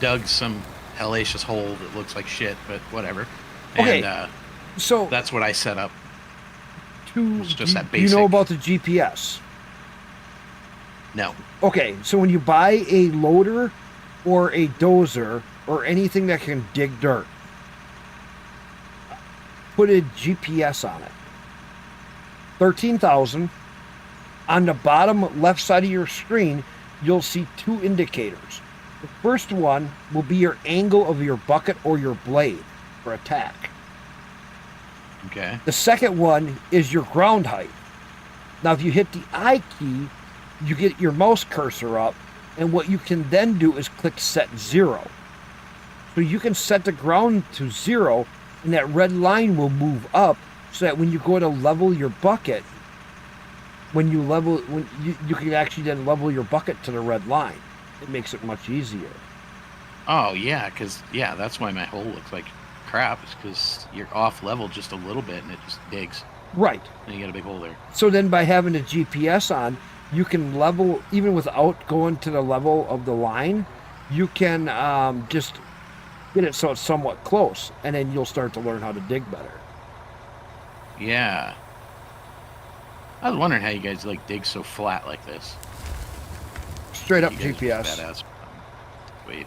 dug some hellacious hole that looks like shit, but whatever. Okay. And So that's what I set up. It's just that do you know basic. about the GPS? No. Okay, so when you buy a loader or a dozer or anything that can dig dirt, put a GPS on it. 13,000. On the bottom left side of your screen, you'll see two indicators. The first one will be your angle of your bucket or your blade for attack. Okay. The second one is your ground height. Now, if you hit the I key, you get your mouse cursor up, and what you can then do is click set 0. So you can set the ground to 0, and that red line will move up so that when you go to level your bucket, when you can actually then level your bucket to the red line. It makes it much easier. Oh yeah, that's why my hole looks like crap. Is because you're off level just a little bit and it just digs, Right. and you got a big hole there. So then by having a GPS on, you can level, even without going to the level of the line, you can just get it so it's somewhat close, and then you'll start to learn how to dig better. Yeah. I was wondering how you guys like dig so flat like this. Straight up You guys are GPS. badass. Wait.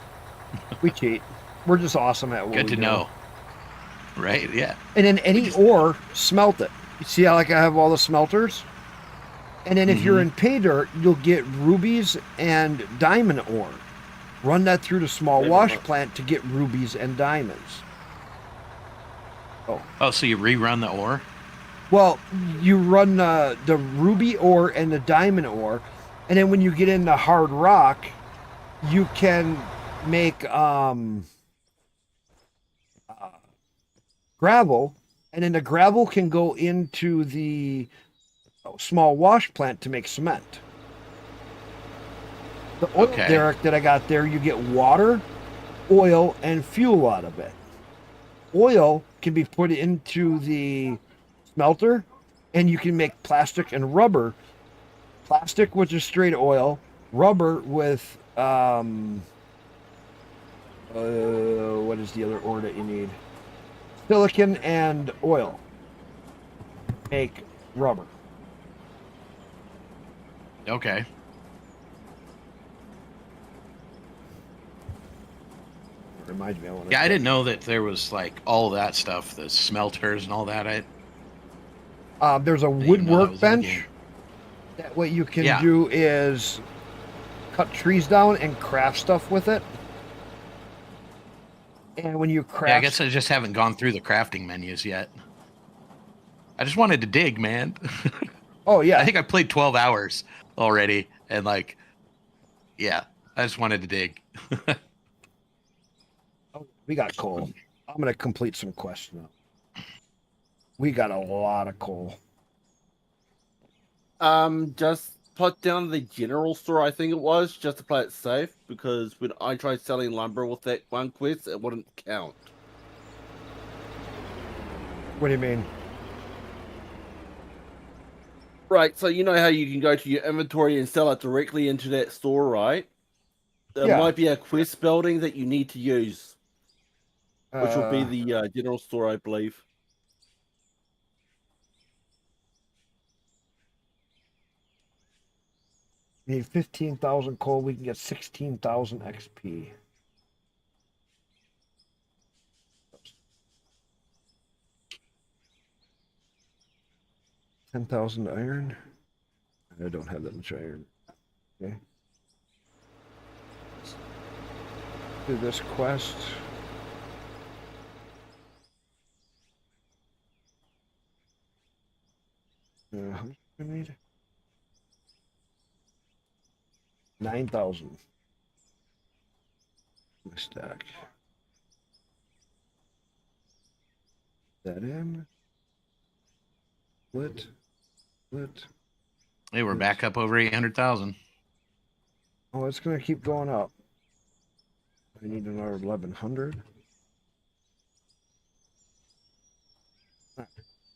We cheat. We're just awesome at what Good we to do. know. Right? Yeah. And then any ore, smelt it. You see how like I have all the smelters? And then if you're in pay dirt, you'll get rubies and diamond ore. Run that through the small wash plant to get rubies and diamonds. Oh, so you rerun the ore? Well, you run the ruby ore and the diamond ore, and then when you get into hard rock, you can make gravel, and then the gravel can go into the small wash plant to make cement. The oil Okay. derrick that I got there, you get water, oil, and fuel out of it. Oil can be put into the smelter, and you can make plastic and rubber. Plastic, which is straight oil, rubber with what is the other ore that you need? Silicon and oil. Make rubber. Okay. Reminds me, I want to. Yeah, I didn't know that there was like all that stuff, the smelters and all that. There's a didn't wood know that was in the workbench. game. That what you can Yeah. do is cut trees down and craft stuff with it. And when you craft, Yeah, I guess I just haven't gone through the crafting menus yet. I just wanted to dig, man. oh yeah, I think I played 12 hours already, and like, yeah, I just wanted to dig. we got coal. I'm gonna complete some quests now. We got a lot of coal. Just put down the general store, I think it was, just to play it safe, because when I tried selling lumber with that one quest, it wouldn't count. What do you mean? Right, so you know how you can go to your inventory and sell it directly into that store, right? There Yeah. might be a quest building that you need to use, which will be Uh, the general store, I believe. we need 15,000 coal. We can get 16,000 XP. $10,000 iron. I don't have that much iron. Okay. Do this quest. How much do we need? 9,000. Stack. That in. Split. Hey, we're back up over 800,000. Oh, it's gonna keep going up. I need another 1,100.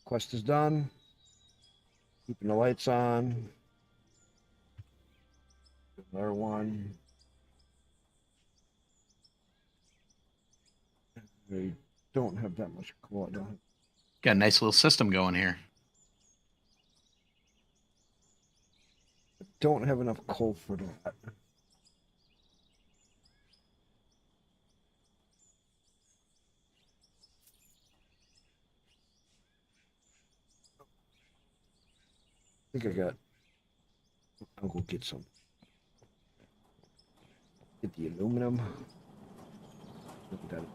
Quest is done. Keeping the lights on. Another one. I don't have that much coal. I don't. Got a nice little system going here. Don't have enough coal for that. I think I got. I'll go get some. Get the aluminum. Got it.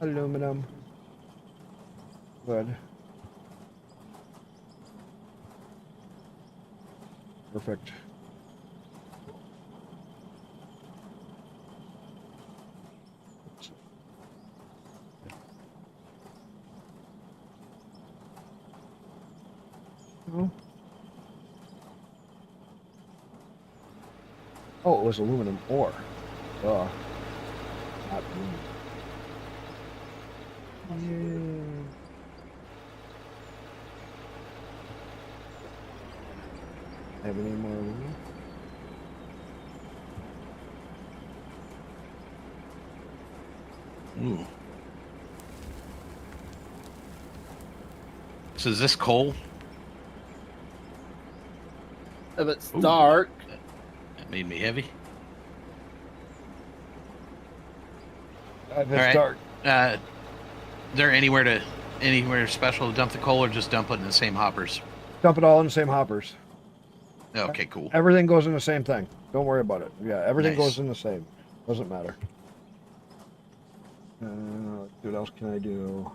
Aluminum. Good. Perfect. Oh, it was aluminum ore. Not aluminum. Yeah. Have any more aluminum? Ooh. So is this coal? If it's Ooh. dark, That made me heavy. It's All right. dark. Is there anywhere special to dump the coal, or just dump it in the same hoppers? Dump it all in the same hoppers. Okay, cool. Everything goes in the same thing. Don't worry about it. Yeah, everything Nice. goes in the same. Doesn't matter. What else can I do?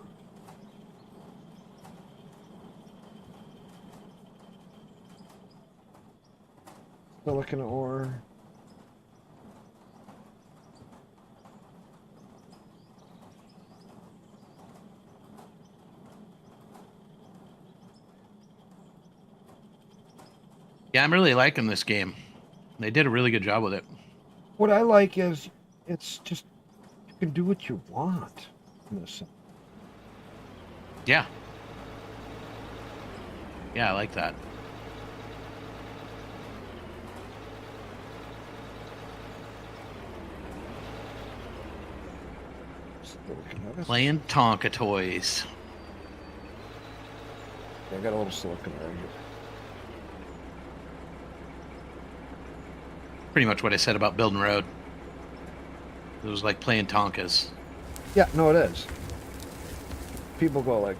Silicon ore. Yeah, I'm really liking this game. They did a really good job with it. What I like is it's just you can do what you want in this. Yeah. Yeah, I like that. Playing Tonka toys. Yeah, I got a little silicon right here. Pretty much what I said about building road. It was like playing Tonkas. Yeah, no, it is. People go like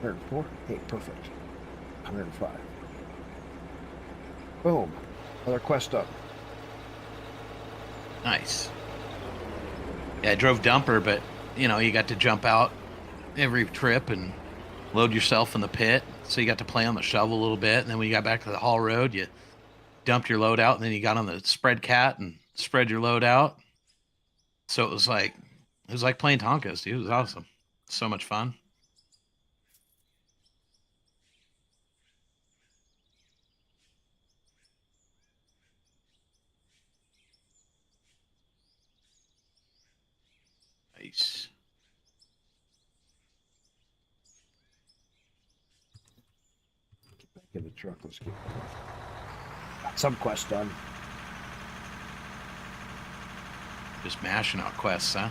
104. Hey, perfect. 105. Boom. Another quest up. Nice. Yeah, I drove dumper, but you got to jump out every trip and load yourself in the pit. So you got to play on the shovel a little bit, and then when you got back to the haul road, you dumped your load out, and then you got on the spread cat and spread your load out. So it was like playing Tonkas, dude. It was awesome. So much fun. Nice. Get back in the truck. Let's get got some quest done. Just mashing out quests, huh?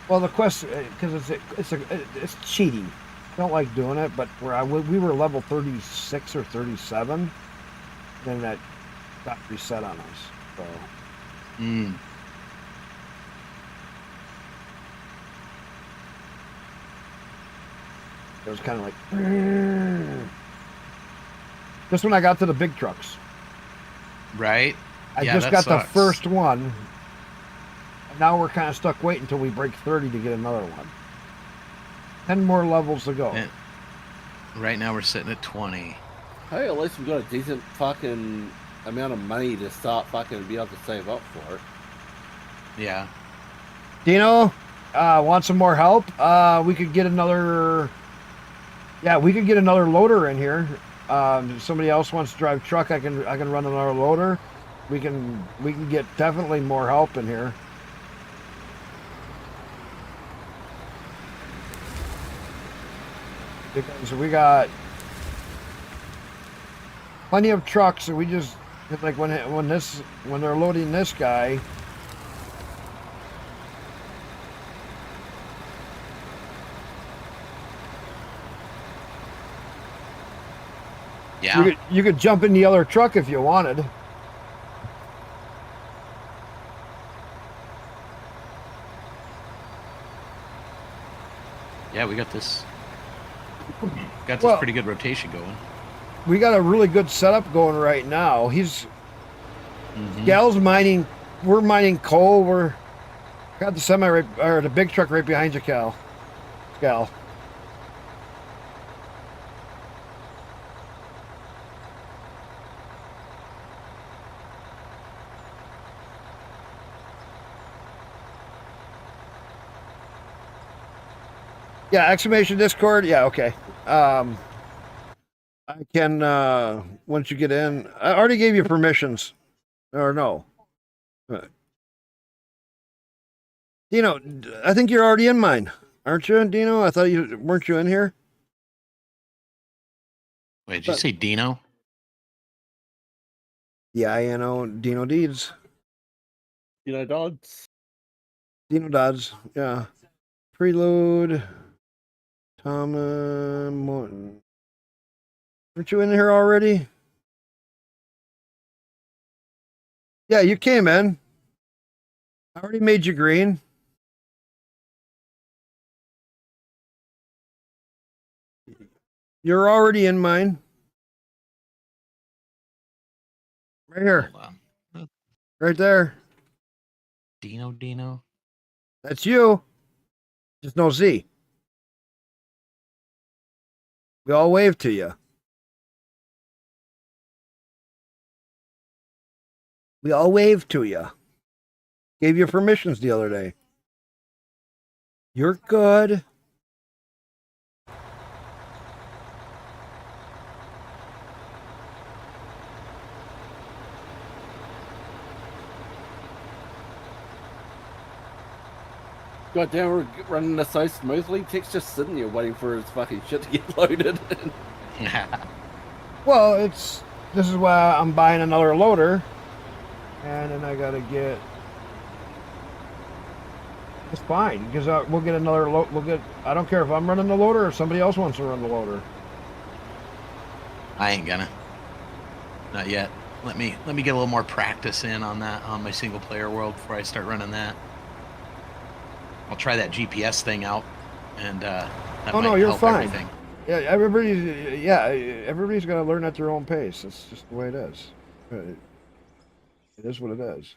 Well, the quest because it's cheating. I don't like doing it, but we were level 36 or 37, then that got reset on us. So. It was kind of like just when I got to the big trucks. Right? I Yeah, just that got sucks. the first one. And now we're kind of stuck waiting until we break 30 to get another one. 10 more levels to go. Right now we're sitting at 20. Hey, at least we've got a decent fucking amount of money to start fucking be able to save up for it. Yeah. Dino, want some more help? We could get another. Yeah, we could get another loader in here. If somebody else wants to drive truck, I can run another loader. We can get definitely more help in here. Because we got plenty of trucks, and we just like when they're loading this guy. Yeah. You could jump in the other truck if you wanted. Yeah, we got this. Got this Well- pretty good rotation going. We got a really good setup going right now. Mhm. Gal's mining. We're mining coal. We're got the semi right, or the big truck right behind you, Gal. Yeah, exclamation Discord. Yeah, okay. I can once you get in. I already gave you permissions, or no? Dino, I think you're already in mine, aren't you, Dino? I thought you weren't you in here. Wait, did you say Dino? Yeah, I know Dino Deeds. You know, Dodds. Dino Dodds. Yeah. Preload. Tom Morton. Aren't you in here already? Yeah, you came in. I already made you green. You're already in mine. Right here. Hold on. Right there. Dino. That's you. Just no Z. We all wave to you. We all waved to you. Gave you permissions the other day. You're good. God damn, we're running this so smoothly. Tick's just sitting here waiting for his fucking shit to get loaded. Well, this is why I'm buying another loader. And then I gotta get. It's fine because we'll get another load. I don't care if I'm running the loader or somebody else wants to run the loader. I ain't gonna. Not yet. Let me get a little more practice in on that on my single player world before I start running that. I'll try that GPS thing out, and that Oh, might no, you're help fine. everything. Yeah, everybody's got to learn at their own pace. That's just the way it is. It is what it is.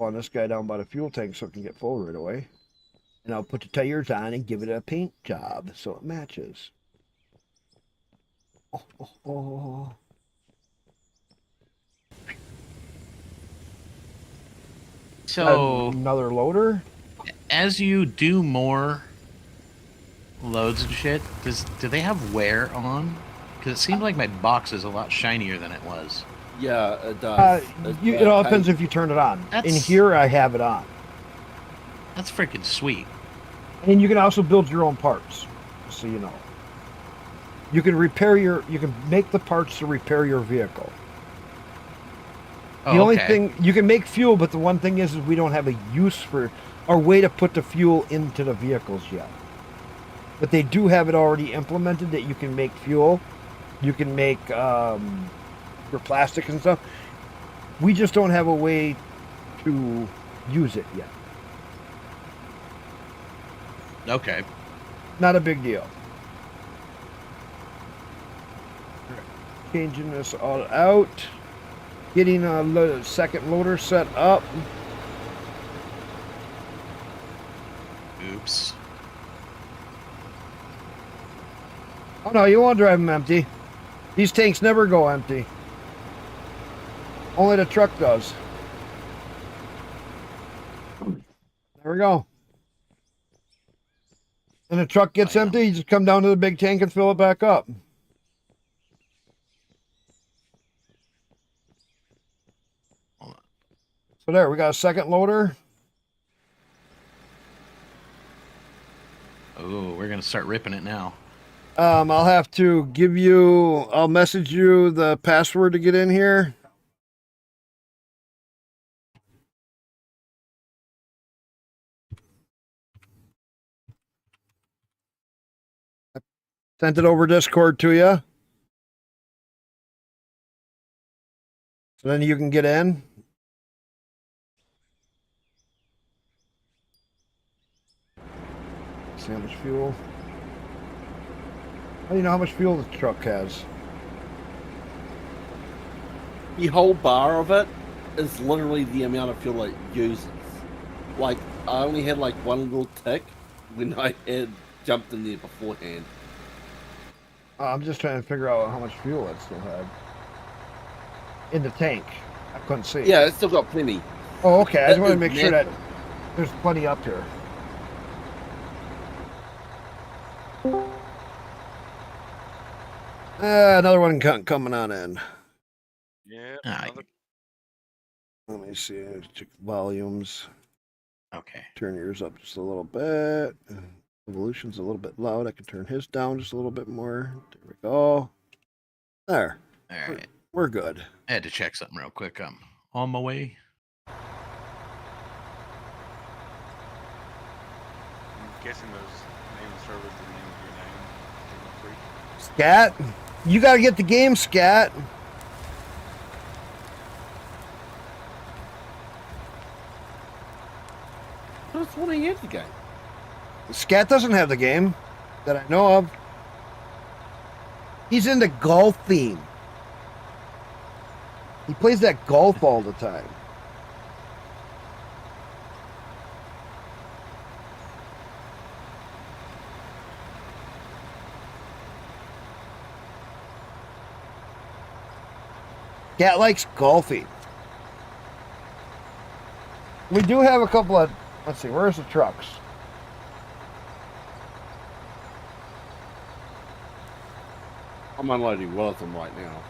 On this guy down by the fuel tank so it can get full right away. And I'll put the tires on and give it a paint job so it matches. Oh. So Another loader? as you do more loads and shit, do they have wear on? Because it seemed like my box is a lot shinier than it was. Yeah, it does. It all depends if you turn it on. In That's- here, I have it on. That's freaking sweet. And you can also build your own parts, just so you know. You can make the parts to repair your vehicle. Oh, The only okay. thing, you can make fuel, but the one thing is we don't have a use for, or way to put the fuel into the vehicles yet. But they do have it already implemented that you can make fuel. You can make your plastic and stuff. We just don't have a way to use it yet. Okay. Not a big deal. Changing this all out. Getting a second loader set up. Oops. Oh no, you won't drive them empty. These tanks never go empty. Only the truck does. There we go. And the truck gets Bam. empty, you just come down to the big tank and fill it back up. Hold on. So there, we got a second loader. Oh, we're gonna start ripping it now. I'll have to I'll message you the password to get in here. Sent it over Discord to you. So then you can get in. See how much fuel. How do you know how much fuel the truck has? The whole bar of it is literally the amount of fuel it uses. Like, I only had like one little tick when I had jumped in there beforehand. I'm just trying to figure out how much fuel it still had. In the tank. I couldn't see. Yeah, it's still got plenty. Oh, okay. I just want to That is make sure that massive. there's plenty up here. Another one coming on in. Yeah. Ah, another- Let me see. Check volumes. Okay. Turn yours up just a little bit. Evolution's a little bit loud. I can turn his down just a little bit more. There we go. There. All right. We're good. I had to check something real quick. I'm on my way. I'm guessing those name servers the name of your name. Scat, you got to get the game, Scat. I just want to hear the game. Scat doesn't have the game that I know of. He's into golfing. He plays that golf all the time. Scat likes golfing. We do have a couple of, let's see, where's the trucks? I'm unloading one of them right now.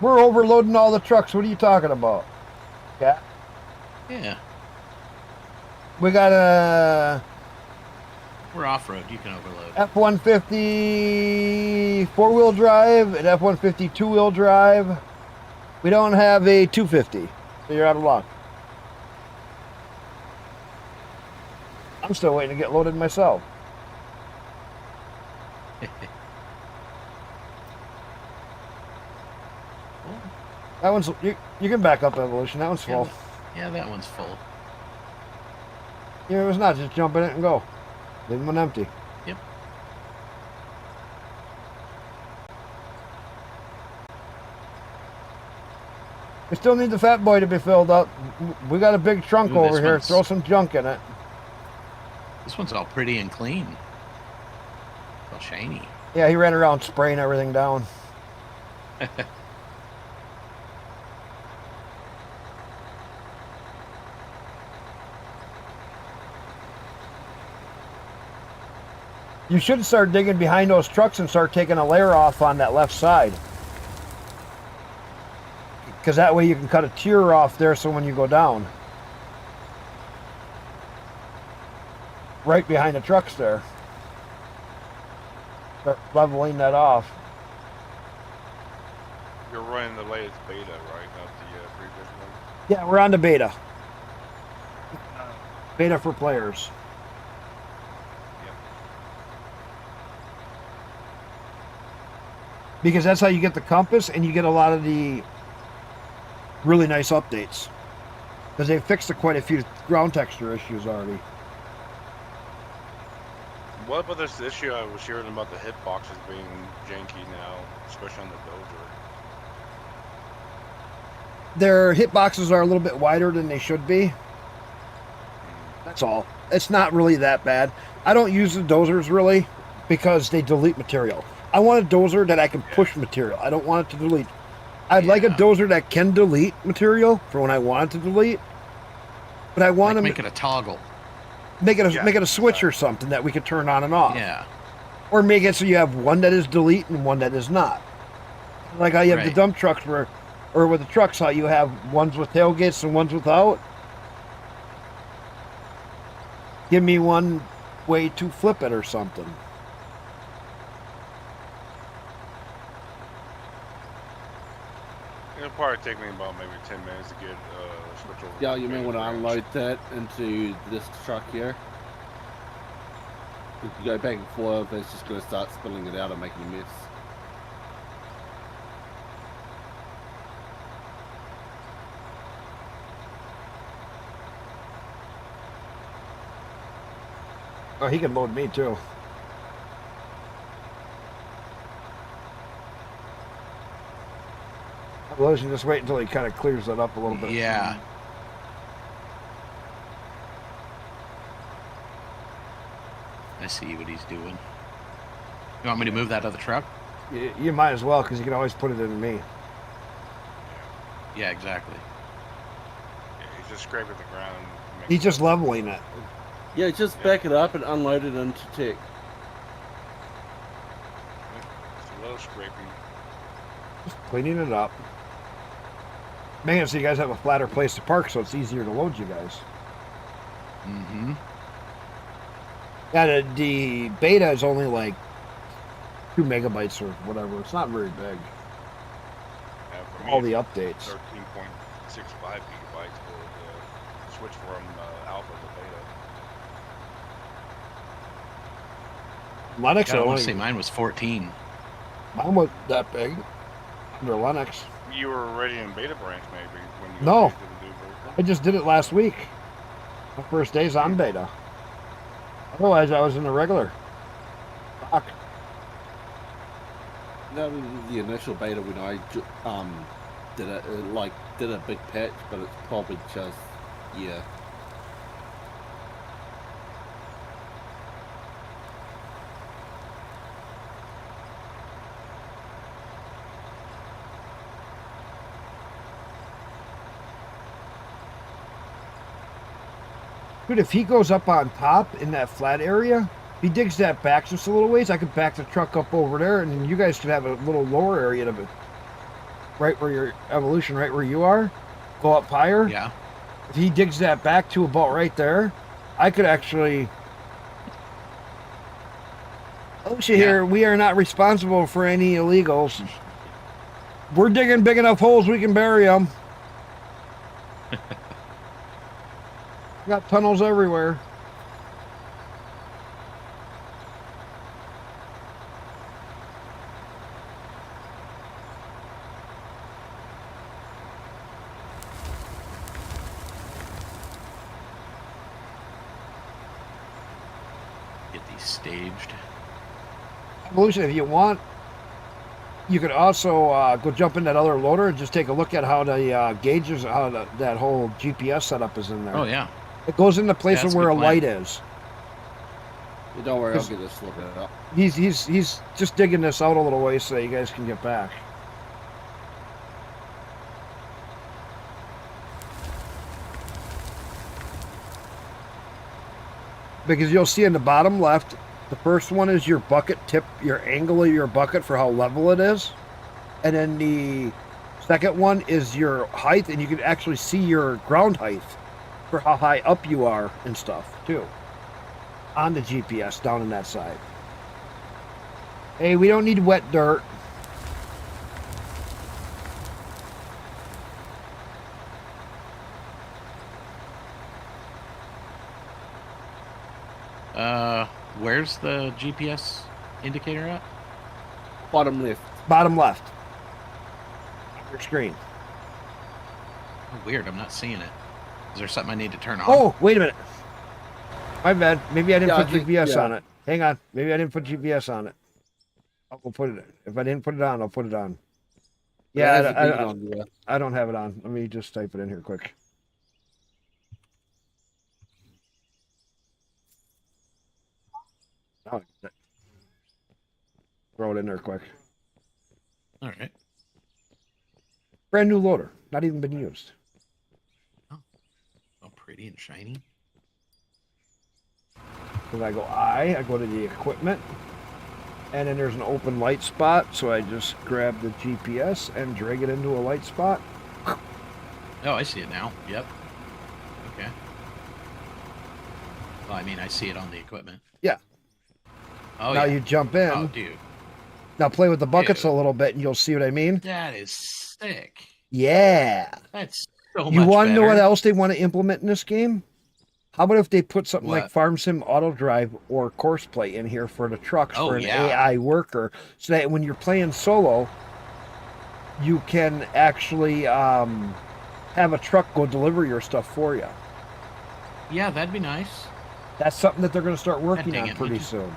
We're overloading all the trucks. What are you talking about? Scat? Yeah. We got a We're off road. You can overload. F-150 four-wheel drive and F-150 two-wheel drive. We don't have a 250, so you're out of luck. I'm still waiting to get loaded myself. That one's you can back up Evolution. That one's full. Yeah, that one's full. Yeah, it was not just jump in it and go. Leave them empty. Yep. We still need the fat boy to be filled up. We got a big trunk Ooh, over this here. one's- Throw some junk in it. This one's all pretty and clean. All shiny. Yeah, he ran around spraying everything down. You should start digging behind those trucks and start taking a layer off on that left side. Because that way you can cut a tier off there so when you go down. Right behind the trucks there. Start leveling that off. You're running the latest beta, right? Not the previous one. Yeah, we're on the beta. Beta for players. Yep. Because that's how you get the compass and you get a lot of the really nice updates. Because they fixed quite a few ground texture issues already. What about this issue I was hearing about the hitboxes being janky now, especially on the Dozer? Their hitboxes are a little bit wider than they should be. That's all. It's not really that bad. I don't use the dozers really. because they delete material. I want a dozer that I can push material. I don't want it to delete. I'd like a Yeah. dozer that can delete material for when I want it to delete. But I want Like to make it a toggle. make it Yeah, a switch or exactly. something that we could turn on and off. Yeah. Or make it so you have one that is delete and one that is not. Like how you have the Right. dump trucks where, or with the trucks, how you have ones with tailgates and ones without. Give me one way to flip it or something. It'll probably take me about maybe 10 minutes to get switch over. Yeah, to you may beta want to branch. unload that into this truck here. If you go back and forth, it's just going to start spilling it out and making a mess. Oh, he can load me too. Otherwise, you just wait until he kind of clears that up a little bit. Yeah. I see what he's doing. You want me to move that other truck? You might as well, because you can always put it in me. Yeah, exactly. Yeah, he's just scraping the ground. He's just leveling it. Yeah, just back it up and unload it into tech. It's a little scraping. Just cleaning it up. Man, so you guys have a flatter place to park, so it's easier to load you guys. Mm-hmm. Yeah, the beta is only like 2 megabytes or whatever. It's not very big. Yeah, for me, All the it's updates. 13.65 gigabytes to switch from alpha to beta. Linux, God, I want only, to say mine was 14. mine wasn't that big under Linux. You were already in beta branch maybe when you No. updated to the new version. I just did it last week. My first day's on beta. Otherwise, I was in the regular. Fuck. That was the initial beta when I did a big patch, but it's probably just yeah. Dude, if he goes up on top in that flat area, he digs that back just a little ways, I could back the truck up over there, and you guys could have a little lower area to it. Right where your evolution, right where you are. Go up higher. Yeah. If he digs that back to about right there, I could actually... OSHA here, we are not responsible for any illegals. We're digging big enough holes we can bury them. Got tunnels everywhere. Get these staged. Evolution, if you want, you could also go jump in that other loader and just take a look at how the gauges, that whole GPS setup is in there. Oh, yeah. It goes into places That's a where a good plan. light is. Yeah, don't worry, I'll 'Cause- get this looked up. He's just digging this out a little way so that you guys can get back. Because you'll see in the bottom left, the first one is your bucket tip, your angle of your bucket for how level it is. And then the second one is your height, and you can actually see your ground height for how high up you are and stuff, too. On the GPS down in that side. Hey, we don't need wet dirt. Where's the GPS indicator at? Bottom left. Bottom left. On your screen. Oh, weird, I'm not seeing it. Is there something I need to turn on? Oh, wait a minute. My bad. Maybe I didn't Yeah, put I think- GPS yeah. on it. Hang on. Maybe I didn't put GPS on it. I'll put it. If I didn't put it on, I'll put it on. Yeah, It has a beacon on there. I don't have it on. Let me just type it in here quick. Oh, throw it in there quick. All right. Brand new loader, not even been used. Oh, pretty and shiny. Then I go to the equipment, and then there's an open light spot, so I just grab the GPS and drag it into a light spot. Oh, I see it now. Yep. Okay. Well, I mean, I see it on the equipment. Yeah. Oh, Now yeah. you jump in. Oh, dude. Now play with the buckets Dude. a little bit, and you'll see what I mean. That is sick. Yeah. That's so You much want to know what better. else they want to implement in this game? How about if they put something like What? Farm Sim Auto Drive or Course Play in here for the trucks Oh, for an yeah. AI worker, so that when you're playing solo, you can actually have a truck go deliver your stuff for you. Yeah, that'd be nice. That's something that they're going to start working dang on it, pretty would you- soon.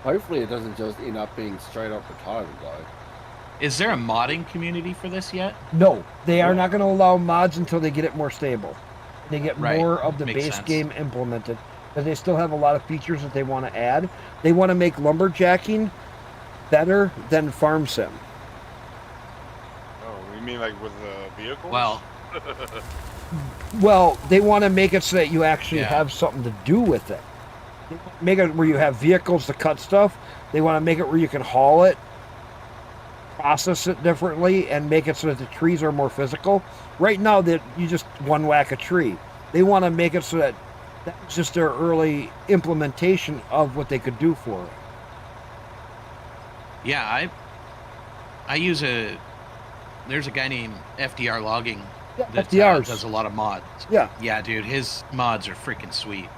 Hopefully, it doesn't just end up being straight up retarded, though. Is there a modding community for this yet? No, they are not going to allow mods until they get it more stable. They get Right. more of the Makes base sense. game implemented. But they still have a lot of features that they want to add. They want to make lumberjacking better than Farm Sim. Oh, you mean like with the vehicles? Well, Well, they want to make it so that you actually Yeah. have something to do with it. They want to make it where you have vehicles to cut stuff. They want to make it where you can haul it, process it differently, and make it so that the trees are more physical. Right now, that you just one whack a tree. They want to make it so that that's just their early implementation of what they could do for it. yeah, I use there's a guy named FDR Logging Yeah, that FDRs. does a lot of mods. Yeah, Yeah, dude, his mods are freaking sweet.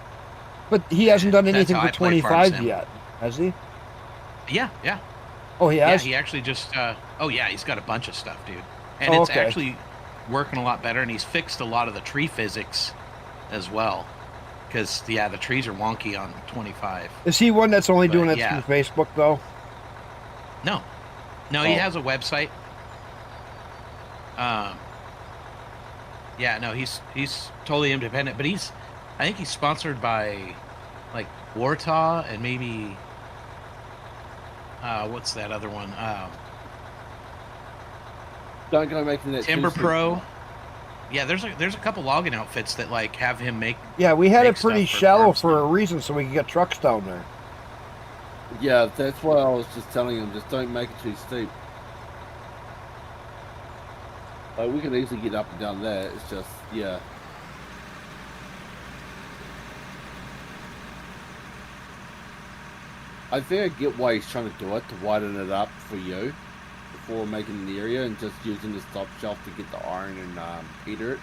but he hasn't done That's anything how for I play Farm 25 Sim. yet, has he? Yeah, yeah. Oh, he Yeah, has? he actually just oh yeah, he's got a bunch of stuff, dude. And Oh, it's okay. actually working a lot better, and he's fixed a lot of the tree physics as well. Because yeah, the trees are wonky on 25. Is he one that's only But, doing it yeah. through Facebook, though? No, he Oh. has a website. Yeah, no, he's totally independent, but I think he's sponsored by like Wartaw and maybe what's that other one? Don't go making that Timber too Pro. Yeah, there's a couple logging outfits that like have him make. Yeah, we had Make it pretty stuff for shallow farm for a sim. reason, so we could get trucks down there. Yeah, that's why I was just telling him, just don't make it too steep. Like, we can easily get up and down there, it's just, yeah. I think I get why he's trying to do it, to widen it up for you, before making the area, and just using the top shelf to get the iron and heater it.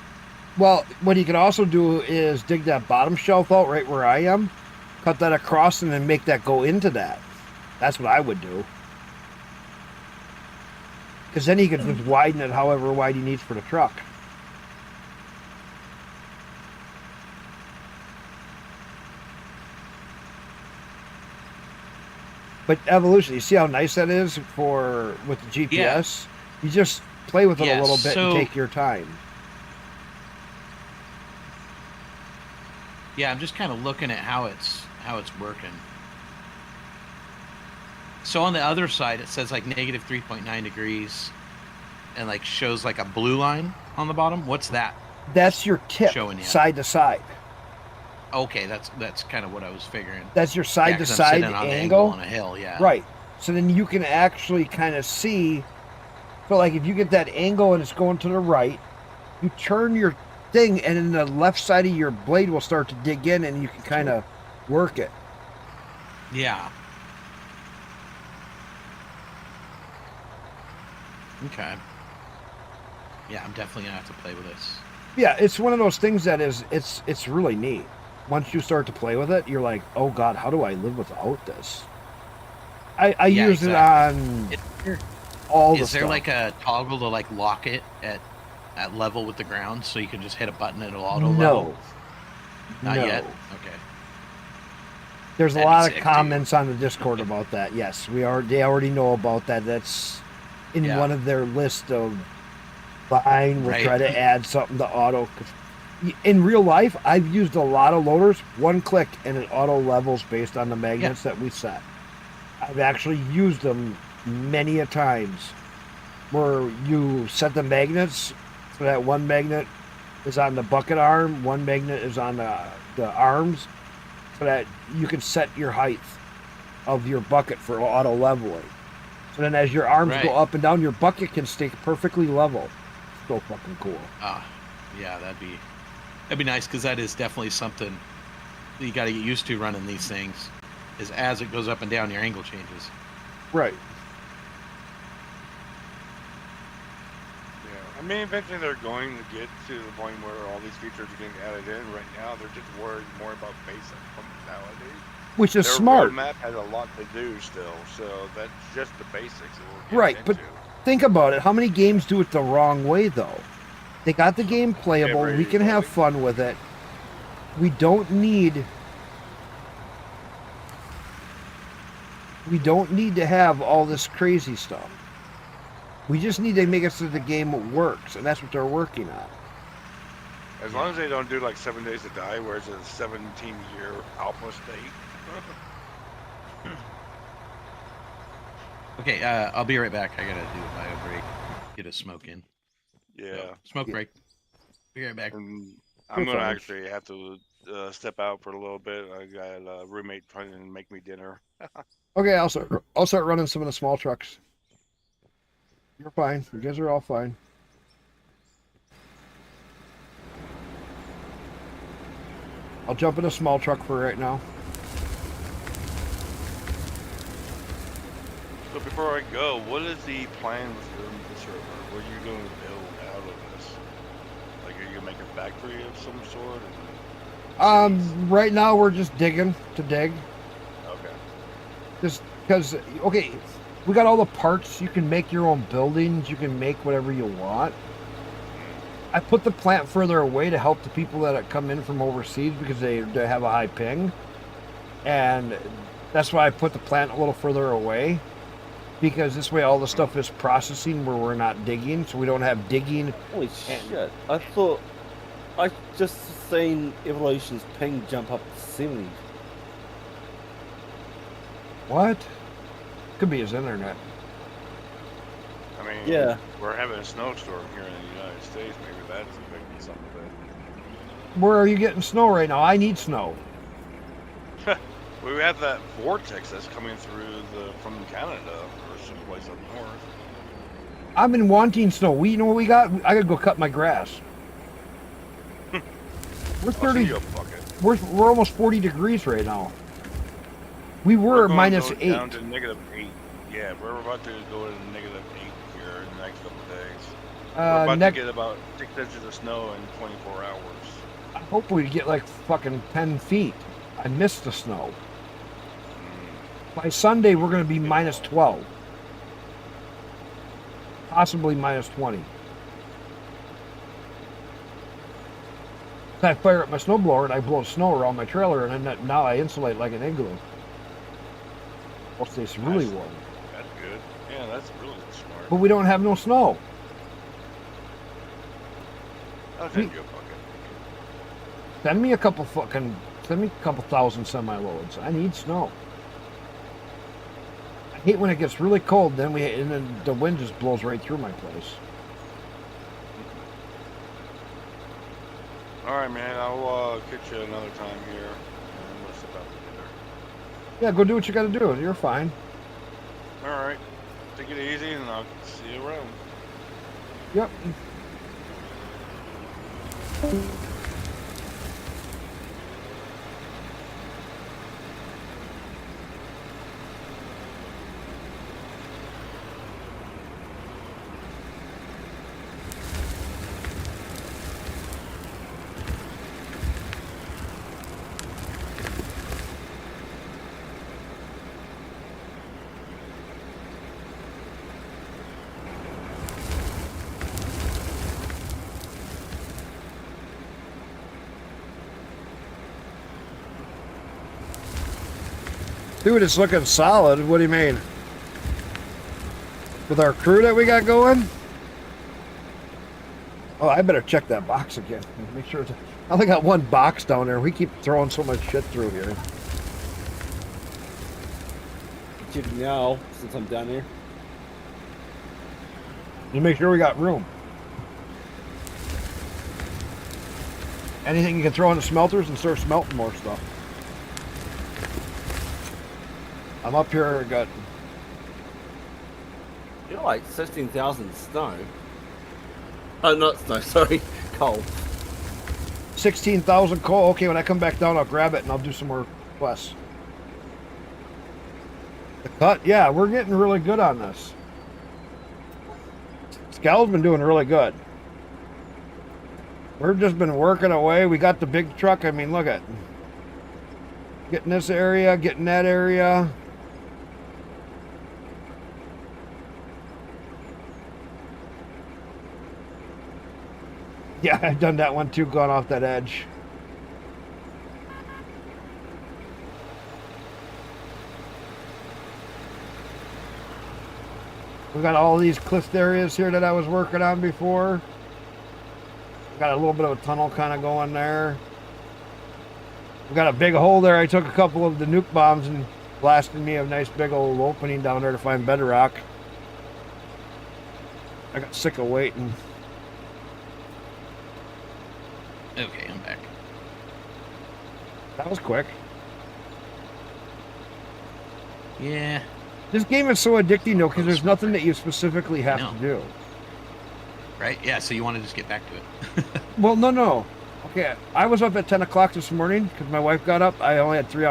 Well, what you could also do is dig that bottom shelf out right where I am, cut that across, and then make that go into that. That's what I would do. Because then he could just widen it however wide he needs for the truck. But evolution, you see how nice that is for with the GPS? You just play with it Yeah, a little bit and so- take your time. Yeah, I'm just kind of looking at how it's working. So on the other side, it says like negative 3.9 degrees, and like shows like a blue line on the bottom. What's that? That's your tip, Showing you. side to side. Okay, that's kind of what I was figuring. That's your Yeah, side to 'cause I'm side sitting on an angle. on a hill. Yeah. Right. So then you can actually kind of see. So like if you get that angle and it's going to the right, you turn your thing and then the left side of your blade will start to dig in and you can kind of work it. Yeah. Okay. Yeah, I'm definitely gonna have to play with this. Yeah, it's one of those things that is it's really neat. Once you start to play with it, you're like, oh God, how do I live without this? I Yeah, use exactly. it on all the Is there stuff. like a toggle to like lock it at level with the ground, so you can just hit a button and it'll auto no, level? Not no. yet. Okay. There's a That'd be lot of sick, dude. comments on the Discord about that. Yes, they already know about that. That's in Yeah. one of their list of fine. We'll Right. try to add something to auto. 'Cause in real life, I've used a lot of loaders. One click and it auto levels based on the magnets that we set. I've actually used them many a times where you set the magnets so that one magnet is on the bucket arm, one magnet is on the arms, so that you can set your height of your bucket for auto leveling. So then as your arms go Right. up and down, your bucket can stay perfectly level. So fucking cool. Yeah, that'd be nice because that is definitely something that you got to get used to running these things. Is as it goes up and down, your angle changes. Right. Yeah, I mean, eventually they're going to get to the point where all these features are getting added in. Right now, they're just worried more about basic functionality. Which is Their smart. roadmap has a lot to do still, so that's just the basics that we're getting Right, into. but think about it. How many games do it the wrong way, though? They got the game playable. We can have Everybody. fun with it. We don't need to have all this crazy stuff. We just need to make it so the game works, and that's what they're working on. As long as they don't do like 7 Days to Die, where it's a 17-year alpha state. Okay, I'll be right back. I gotta do a bio break. Get a smoke in. Yeah. So, smoke break. Be right back. And I'm gonna fine. actually have to step out for a little bit. I got a roommate trying to make me dinner. Okay, I'll start running some of the small trucks. You're fine. You guys are all fine. I'll jump in a small truck for right now. So before I go, what is the plan with the server? What are you going to build out of this? Like, are you gonna make a factory of some sort? Right now we're just digging to dig. Okay. Just because, okay, we got all the parts. You can make your own buildings. You can make whatever you want. I put the plant further away to help the people that come in from overseas because they have a high ping. And that's why I put the plant a little further away. Because this way all the stuff is processing where we're not digging. So we don't have digging. Holy shit! I thought I just seen Evolution's ping jump up to 70. What? Could be his internet. I mean, Yeah. we're having a snowstorm here in the United States. Maybe that's affecting some of it. Where are you getting snow right now? I need snow. We have that vortex that's coming through from Canada or someplace up north. I've been wanting snow. You know what we got? I gotta go cut my grass. We're I'll 30. send you a bucket. We're almost 40 degrees right now. We were We're going minus to go 8. down to -8. Yeah, we're about to go to -8 here in the next couple of days. We're about to get about 6 inches of snow in 24 hours. I hope we get like fucking 10 feet. I missed the snow. By Sunday, we're going to be minus 12. Possibly minus 20. I fire up my snowblower and I blow snow around my trailer, and then now I insulate like an igloo. It stays really warm. That's good. Yeah, that's really smart. But we don't have no snow. I'll send you a bucket. Send me a couple thousand semi-loads. I need snow. I hate when it gets really cold, and then the wind just blows right through my place. All right, man. I'll catch you another time here, and we'll step out to dinner. Yeah, go do what you got to do. You're fine. All right. Take it easy, and I'll see you around. Yep. Dude, it's looking solid. What do you mean? With our crew that we got going? Oh, I better check that box again. Make sure I only got one box down there. We keep throwing so much shit through here. checking now since I'm down here. Just make sure we got room. Anything you can throw in the smelters and start smelting more stuff. I'm up here, got You're like 16,000 snow. Oh, not snow, sorry, coal. 16,000 coal. Okay, when I come back down, I'll grab it and I'll do some more quests. The cut, yeah, we're getting really good on this. Scal's been doing really good. We've just been working away. We got the big truck. I mean, look at getting this area, getting that area. Yeah, I've done that one too, gone off that edge. We got all these cliff areas here that I was working on before. Got a little bit of a tunnel kind of going there. We got a big hole there. I took a couple of the nuke bombs and blasted me a nice big old opening down there to find bedrock. I got sick of waiting. Okay, I'm back. That was quick. Yeah. This game is so addicting though, because there's nothing that you specifically have to do. Right? Yeah, so you want to just get back to it. Well, no. Okay, I was up at 10 o'clock this morning because my wife got up. I only had 4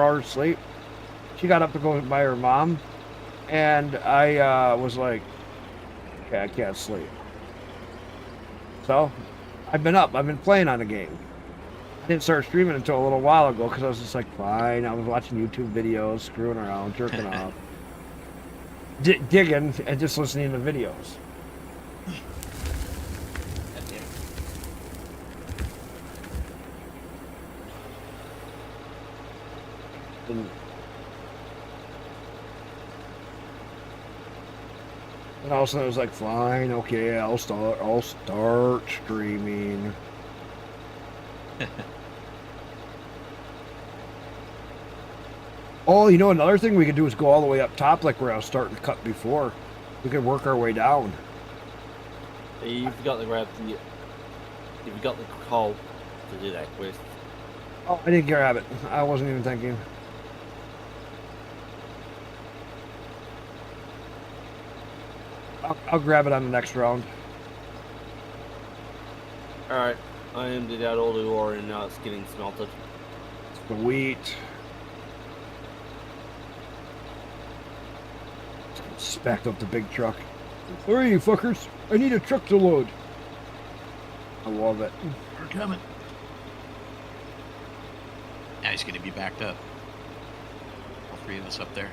hours sleep. She got up to go by her mom. And I was like, okay, I can't sleep. So, I've been up. I've been playing on the game. I didn't start streaming until a little while ago because I was just like, fine. I was watching YouTube videos, screwing around, jerking off. Digging and just listening to videos. And all of a sudden it was like, fine, okay, I'll start streaming. Oh, you know, another thing we could do is go all the way up top, like where I was starting to cut before. We could work our way down. You've got the coal to do that quest. Oh, I didn't grab it. I wasn't even thinking. I'll grab it on the next round. Alright, I emptied out all the ore and now it's getting smelted. The wheat. Spacked up the big truck. Where are you fuckers? I need a truck to load. I love it. We're coming. Now he's going to be backed up. All three of us up there.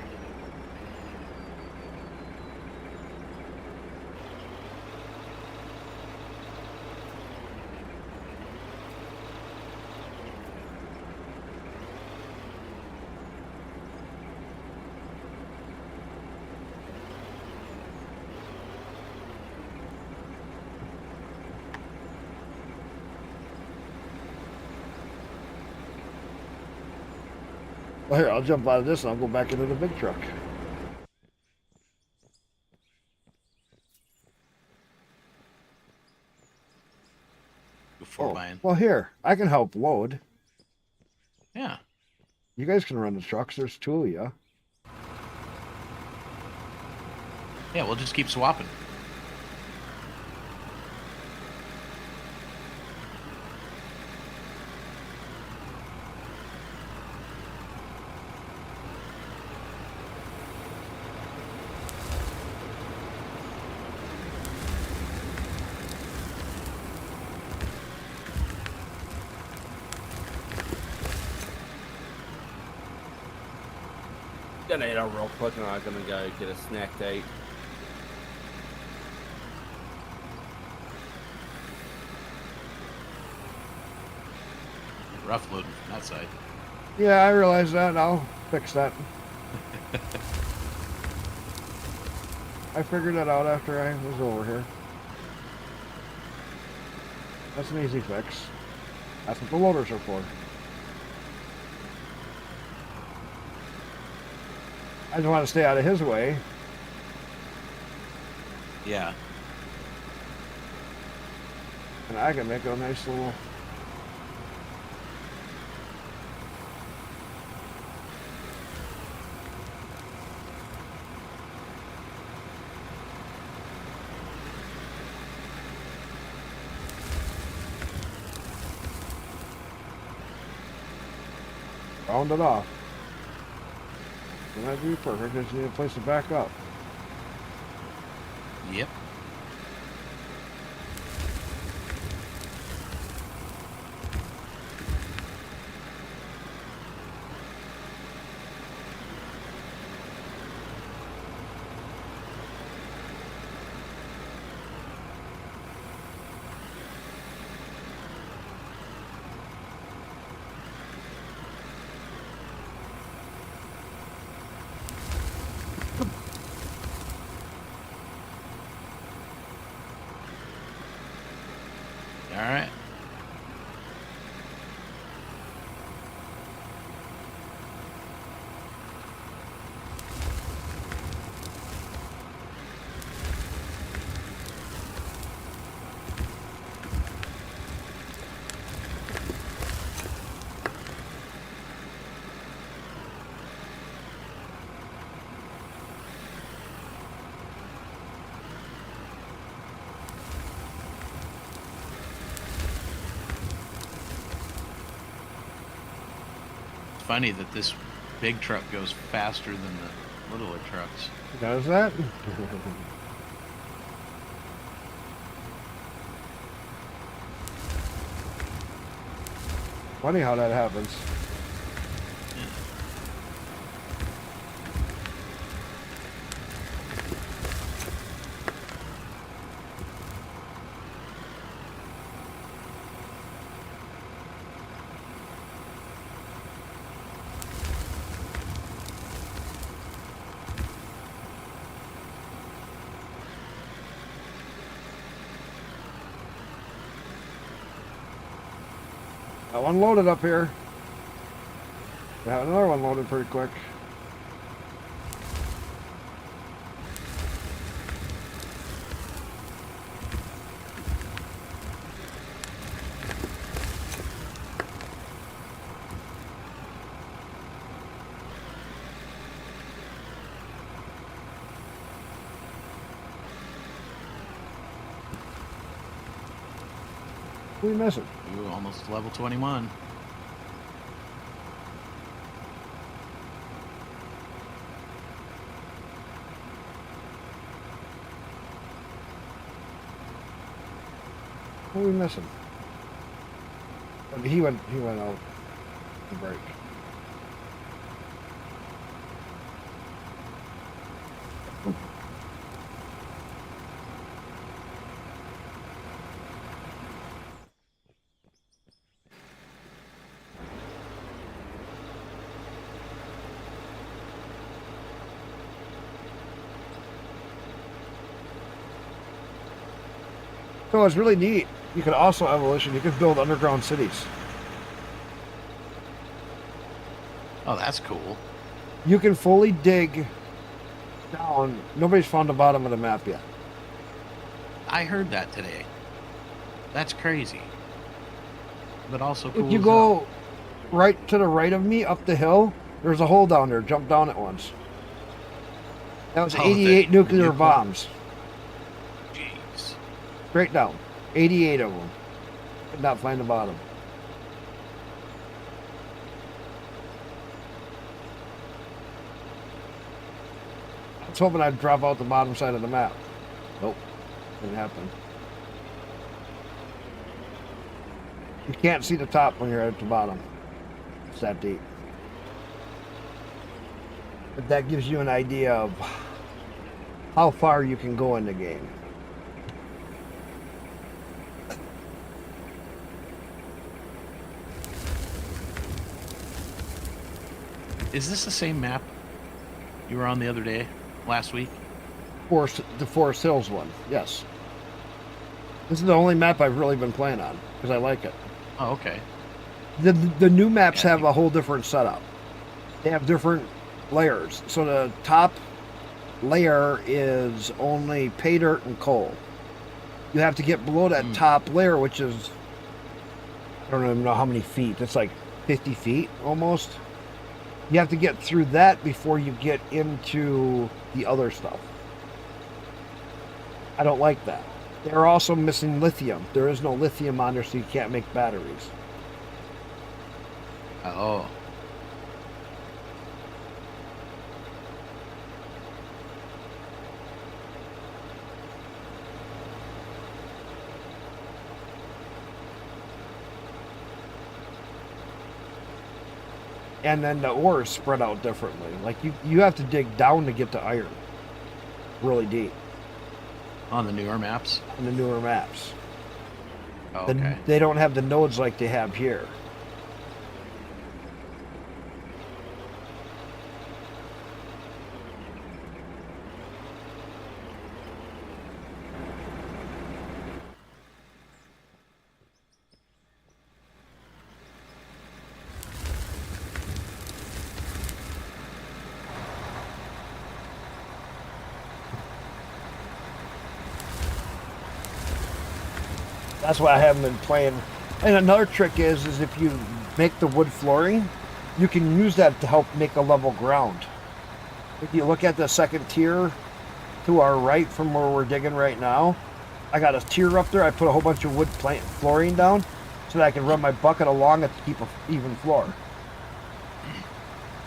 Well, here, I'll jump out of this and I'll go back into the big truck. Before buying. Well, here, I can help load. Yeah. You guys can run the trucks. There's two of you. Yeah, we'll just keep swapping. Gonna head out real quick and I'm gonna go get a snack to eat. Rough loading from that side. Yeah, I realize that. I'll fix that. I figured that out after I was over here. That's an easy fix. That's what the loaders are for. I just want to stay out of his way. Yeah. And I can make a nice little... Round it off. And that'd be perfect. Just need a place to back up. Yep. All right. Funny that this big truck goes faster than the littler trucks. Does that? Funny how that happens. Got one loaded up here. Got another one loaded pretty quick. Who are we missing? Ooh, almost level 21. Who are we missing? He went out the break. So it's really neat. You could also evolution. You could build underground cities. Oh, that's cool. You can fully dig down. Nobody's found the bottom of the map yet. I heard that today. That's crazy. But also cool. If you as go hell. right to the right of me up the hill, there's a hole down there. Jump down it once. That was Oh, 88 the nuclear nuclear- bombs. Jeez. Straight down. 88 of them. Could not find the bottom. I was hoping I'd drop out the bottom side of the map. Nope. Didn't happen. You can't see the top when you're at the bottom. It's that deep. But that gives you an idea of how far you can go in the game. Is this the same map you were on the other day, last week? The Forest Hills one, yes. This is the only map I've really been playing on because I like it. Oh, okay. The new maps Yeah. have a whole different setup. They have different layers. So the top layer is only pay dirt and coal. You have to get below that top layer, which is, I don't even know how many feet. It's like 50 feet almost. You have to get through that before you get into the other stuff. I don't like that. They're also missing lithium. There is no lithium on there, so you can't make batteries. Oh. And then the ore is spread out differently. Like you have to dig down to get to iron. Really deep. On the newer maps? On the newer maps. Oh, okay. They don't have the nodes like they have here. That's why I haven't been playing. And another trick is if you make the wood flooring, you can use that to help make a level ground. If you look at the second tier to our right from where we're digging right now, I got a tier up there. I put a whole bunch of wood flooring down so that I can run my bucket along it to keep an even floor.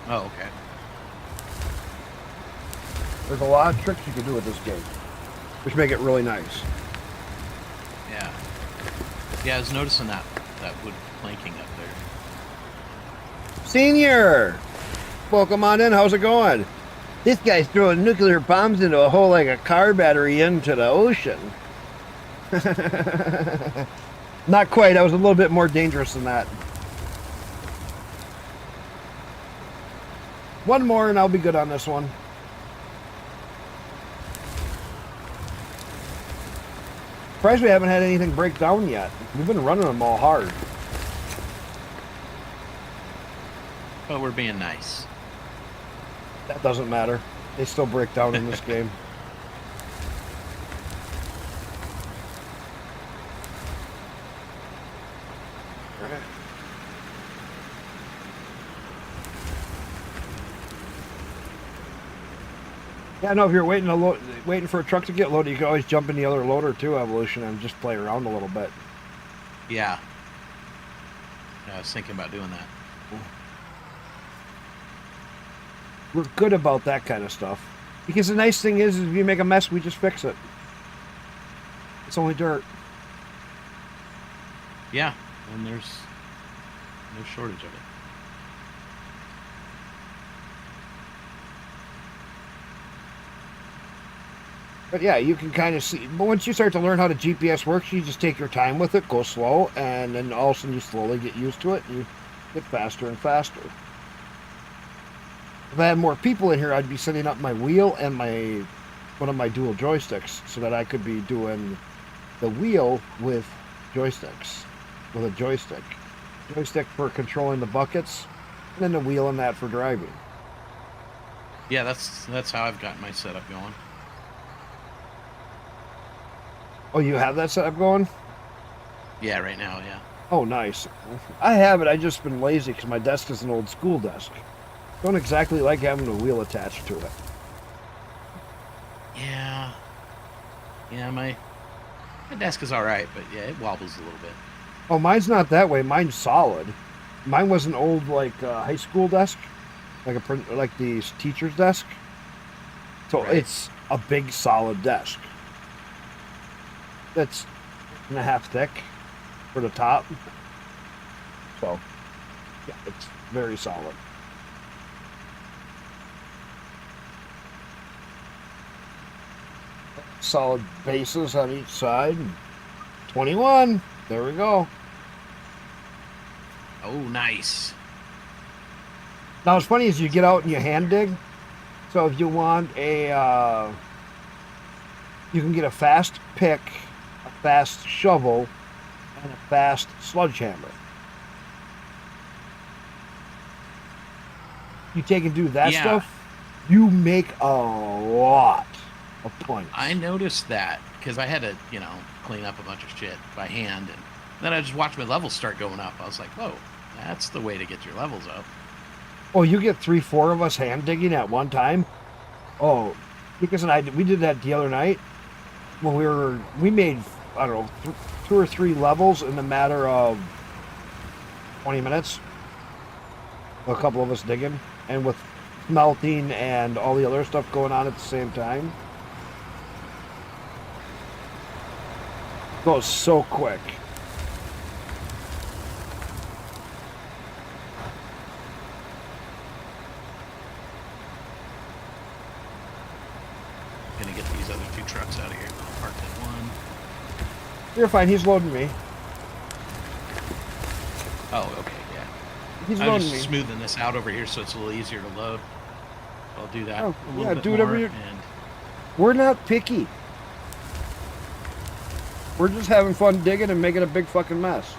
Oh, okay. There's a lot of tricks you can do with this game, which make it really nice. Yeah. Yeah, I was noticing that wood planking up there. Senior! Welcome on in. How's it going? This guy's throwing nuclear bombs into a hole like a car battery into the ocean. Not quite. I was a little bit more dangerous than that. One more and I'll be good on this one. Surprised we haven't had anything break down yet. We've been running them all hard. But we're being nice. That doesn't matter. They still break down in this game. Yeah, no, if you're waiting for a truck to get loaded, you can always jump in the other loader too, Evolution, and just play around a little bit. Yeah. I was thinking about doing that. We're good about that kind of stuff. Because the nice thing is if you make a mess, we just fix it. It's only dirt. Yeah, and there's no shortage of it. But yeah, you can kind of see. But once you start to learn how the GPS works, you just take your time with it, go slow, and then all of a sudden you slowly get used to it, and you get faster and faster. If I had more people in here, I'd be setting up my wheel and one of my dual joysticks so that I could be doing the wheel with joysticks, with a joystick. Joystick for controlling the buckets, and then the wheel and that for driving. Yeah, that's how I've got my setup going. Oh, you have that setup going? Yeah, right now, yeah. Oh, nice. I have it. I just been lazy because my desk is an old school desk. Don't exactly like having a wheel attached to it. Yeah. Yeah, my desk is all right, but yeah, it wobbles a little bit. Oh, mine's not that way. Mine's solid. Mine was an old high school desk, like the teacher's desk. So Right. It's a big solid desk. That's 1.5 thick for the top. So yeah, it's very solid. Solid bases on each side. 21. There we go. Oh, nice. Now, what's funny is you get out and you hand dig. So if you want you can get a fast pick, a fast shovel, and a fast sledgehammer. you take and do that Yeah. stuff, you make a lot of points. I noticed that because I had to, clean up a bunch of shit by hand, and then I just watched my levels start going up. I was like, "Whoa, that's the way to get your levels up." Oh, you get 3-4 of us hand digging at one time. Oh, because we did that the other night when we made, I don't know, 2 or 3 levels in a matter of 20 minutes. A couple of us digging, and with smelting and all the other stuff going on at the same time. Goes so quick. Gonna get these other 2 trucks out of here. I'll park that one. You're fine. He's loading me. Oh, okay, yeah. He's I'm loading just me. smoothing this out over here so it's a little easier to load. I'll do that Oh, a little yeah, bit do whatever more. you- And We're not picky. We're just having fun digging and making a big fucking mess.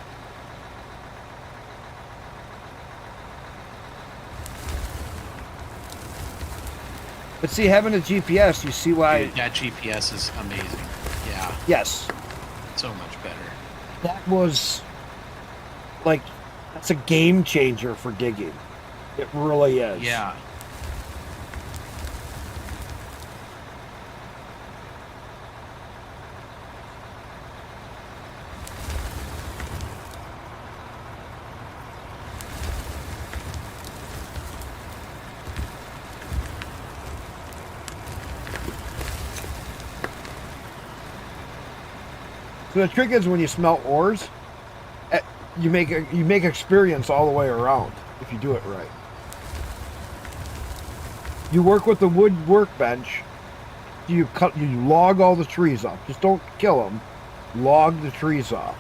But see, having a GPS, you see why. dude, that GPS is amazing. Yeah, Yes, so much better. that was like, that's a game changer for digging. It really is. Yeah. So the trick is when you smelt ores, you make experience all the way around if you do it right. You work with the wood workbench. You log all the trees off. Just don't kill them. Log the trees off.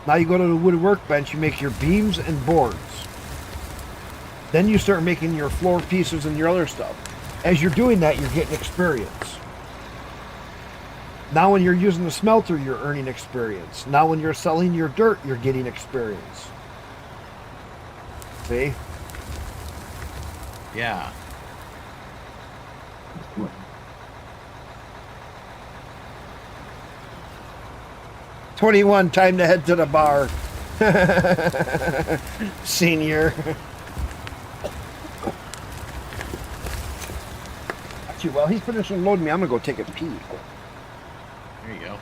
Now you go to the wood workbench. You make your beams and boards. Then you start making your floor pieces and your other stuff. As you're doing that, you're getting experience. Now when you're using the smelter, you're earning experience. Now when you're selling your dirt, you're getting experience. See? Yeah. "21, time to head to the bar." Senior. Actually, while he's finishing loading me, I'm gonna go take a pee. There you go.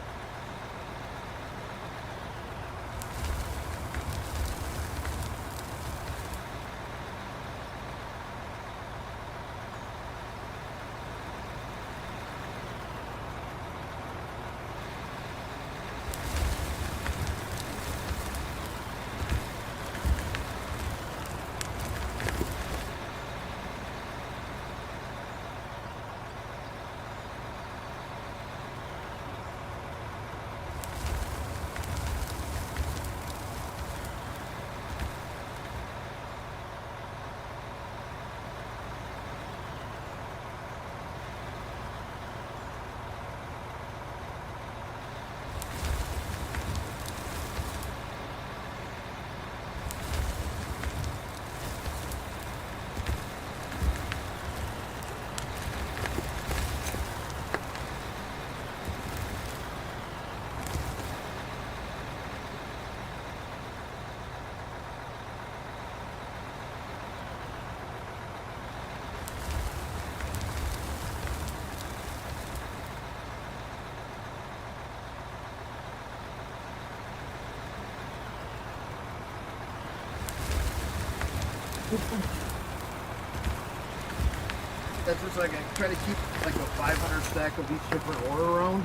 That's just like I try to keep like a 500 stack of each different ore around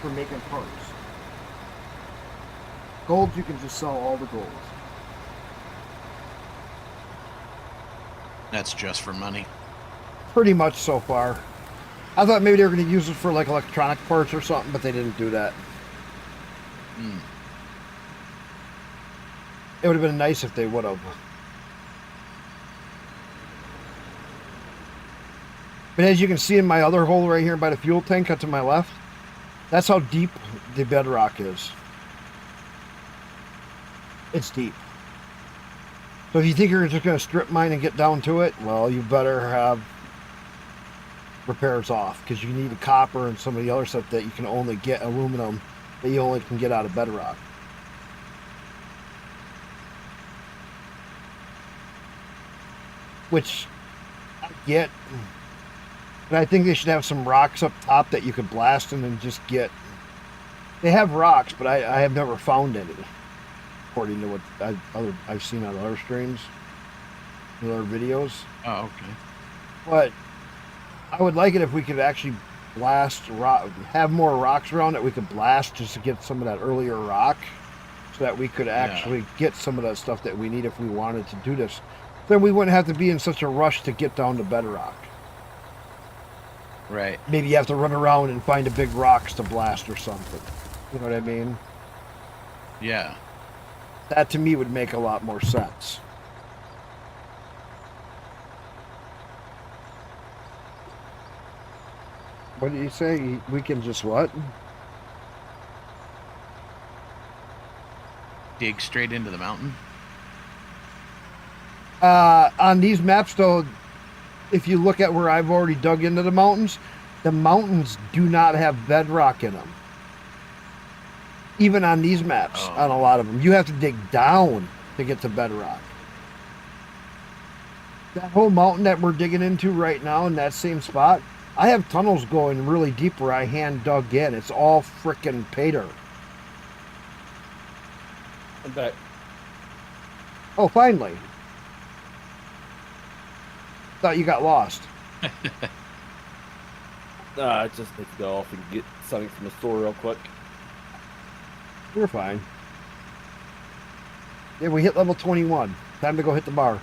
for making parts. Gold, you can just sell all the gold. That's just for money. Pretty much so far. I thought maybe they were going to use it for like electronic parts or something, but they didn't do that. Mm. It would have been nice if they would have. But as you can see in my other hole right here by the fuel tank cut to my left, that's how deep the bedrock is. It's deep. So if you think you're just going to strip mine and get down to it, well, you better have repairs off, because you need the copper and some of the other stuff that you can only get, aluminum that you only can get out of bedrock. Which I get, but I think they should have some rocks up top that you could blast and then just get. They have rocks, but I have never found any, according to what I've seen on other streams, and other videos. Oh, okay. But I would like it if we could actually blast rock, have more rocks around that we could blast just to get some of that earlier rock, so that we could actually get some of that stuff that we need if we wanted to do this. Then we wouldn't have to be in such a rush to get down to bedrock. Right. Maybe you have to run around and find a big rocks to blast or something. You know what I mean? Yeah. That to me would make a lot more sense. What did you say? We can just what? Dig straight into the mountain. On these maps, though, if you look at where I've already dug into the mountains do not have bedrock in them. Even on these maps, on a lot of them, you have to dig down to get to bedrock. That whole mountain that we're digging into right now in that same spot, I have tunnels going really deep where I hand dug in. It's all frickin' pay dirt. I'm back. Oh, finally. Thought you got lost. I just need to go off and get something from the store real quick. We're fine. Yeah, we hit level 21. Time to go hit the bar.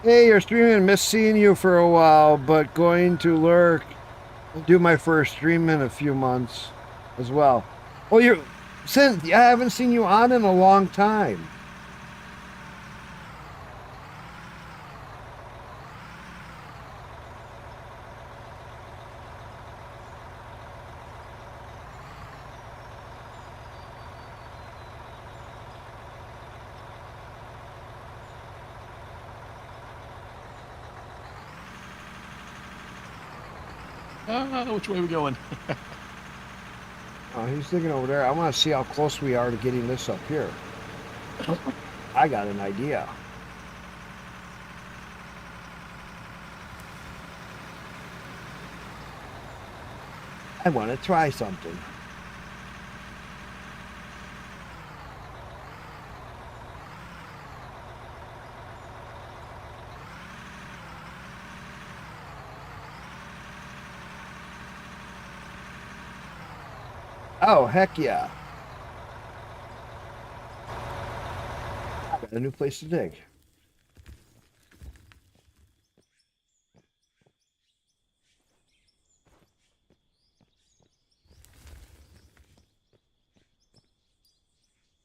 Hey, you're streaming. Missed seeing you for a while, but going to lurk. I'll do my first stream in a few months as well. Well, I haven't seen you on in a long time. Which way are we going? Oh, he's digging over there. I want to see how close we are to getting this up here. I got an idea. I want to try something. Oh, heck yeah. I got a new place to dig.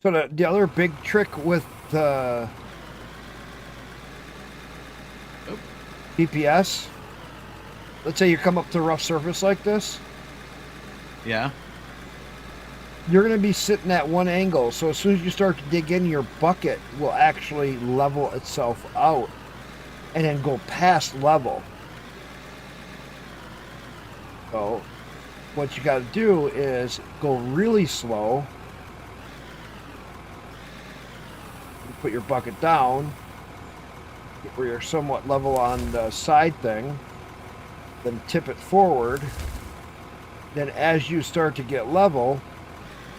So the other big trick with the DPS, let's say you come up to a rough surface like this, Yeah. you're going to be sitting at one angle. So as soon as you start to dig in, your bucket will actually level itself out and then go past level. So what you got to do is go really slow. Put your bucket down where you're somewhat level on the side thing, then tip it forward. Then as you start to get level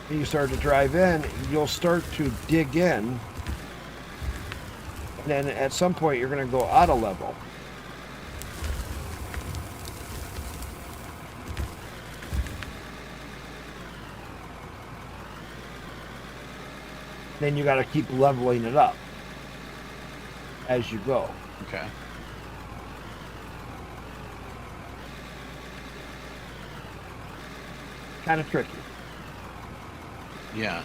and you start to drive in, you'll start to dig in, and then at some point you're going to go out of level. Then you got to keep leveling it up as you go. Okay. Kind of tricky. Yeah.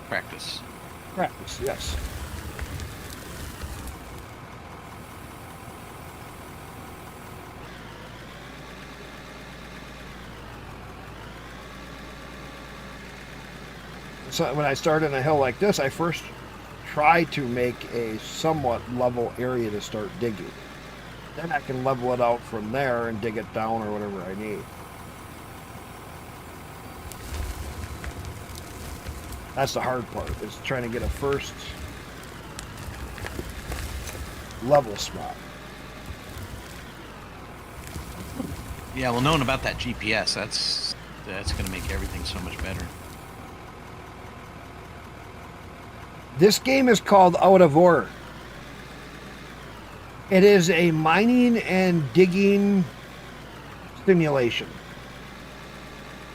Practice. Practice, yes. when I start in a hill like this, I first try to make a somewhat level area to start digging. Then I can level it out from there and dig it down or whatever I need. That's the hard part, is trying to get a first level spot. Yeah, well, knowing about that GPS, that's going to make everything so much better. This game is called Out of Ore. It is a mining and digging simulation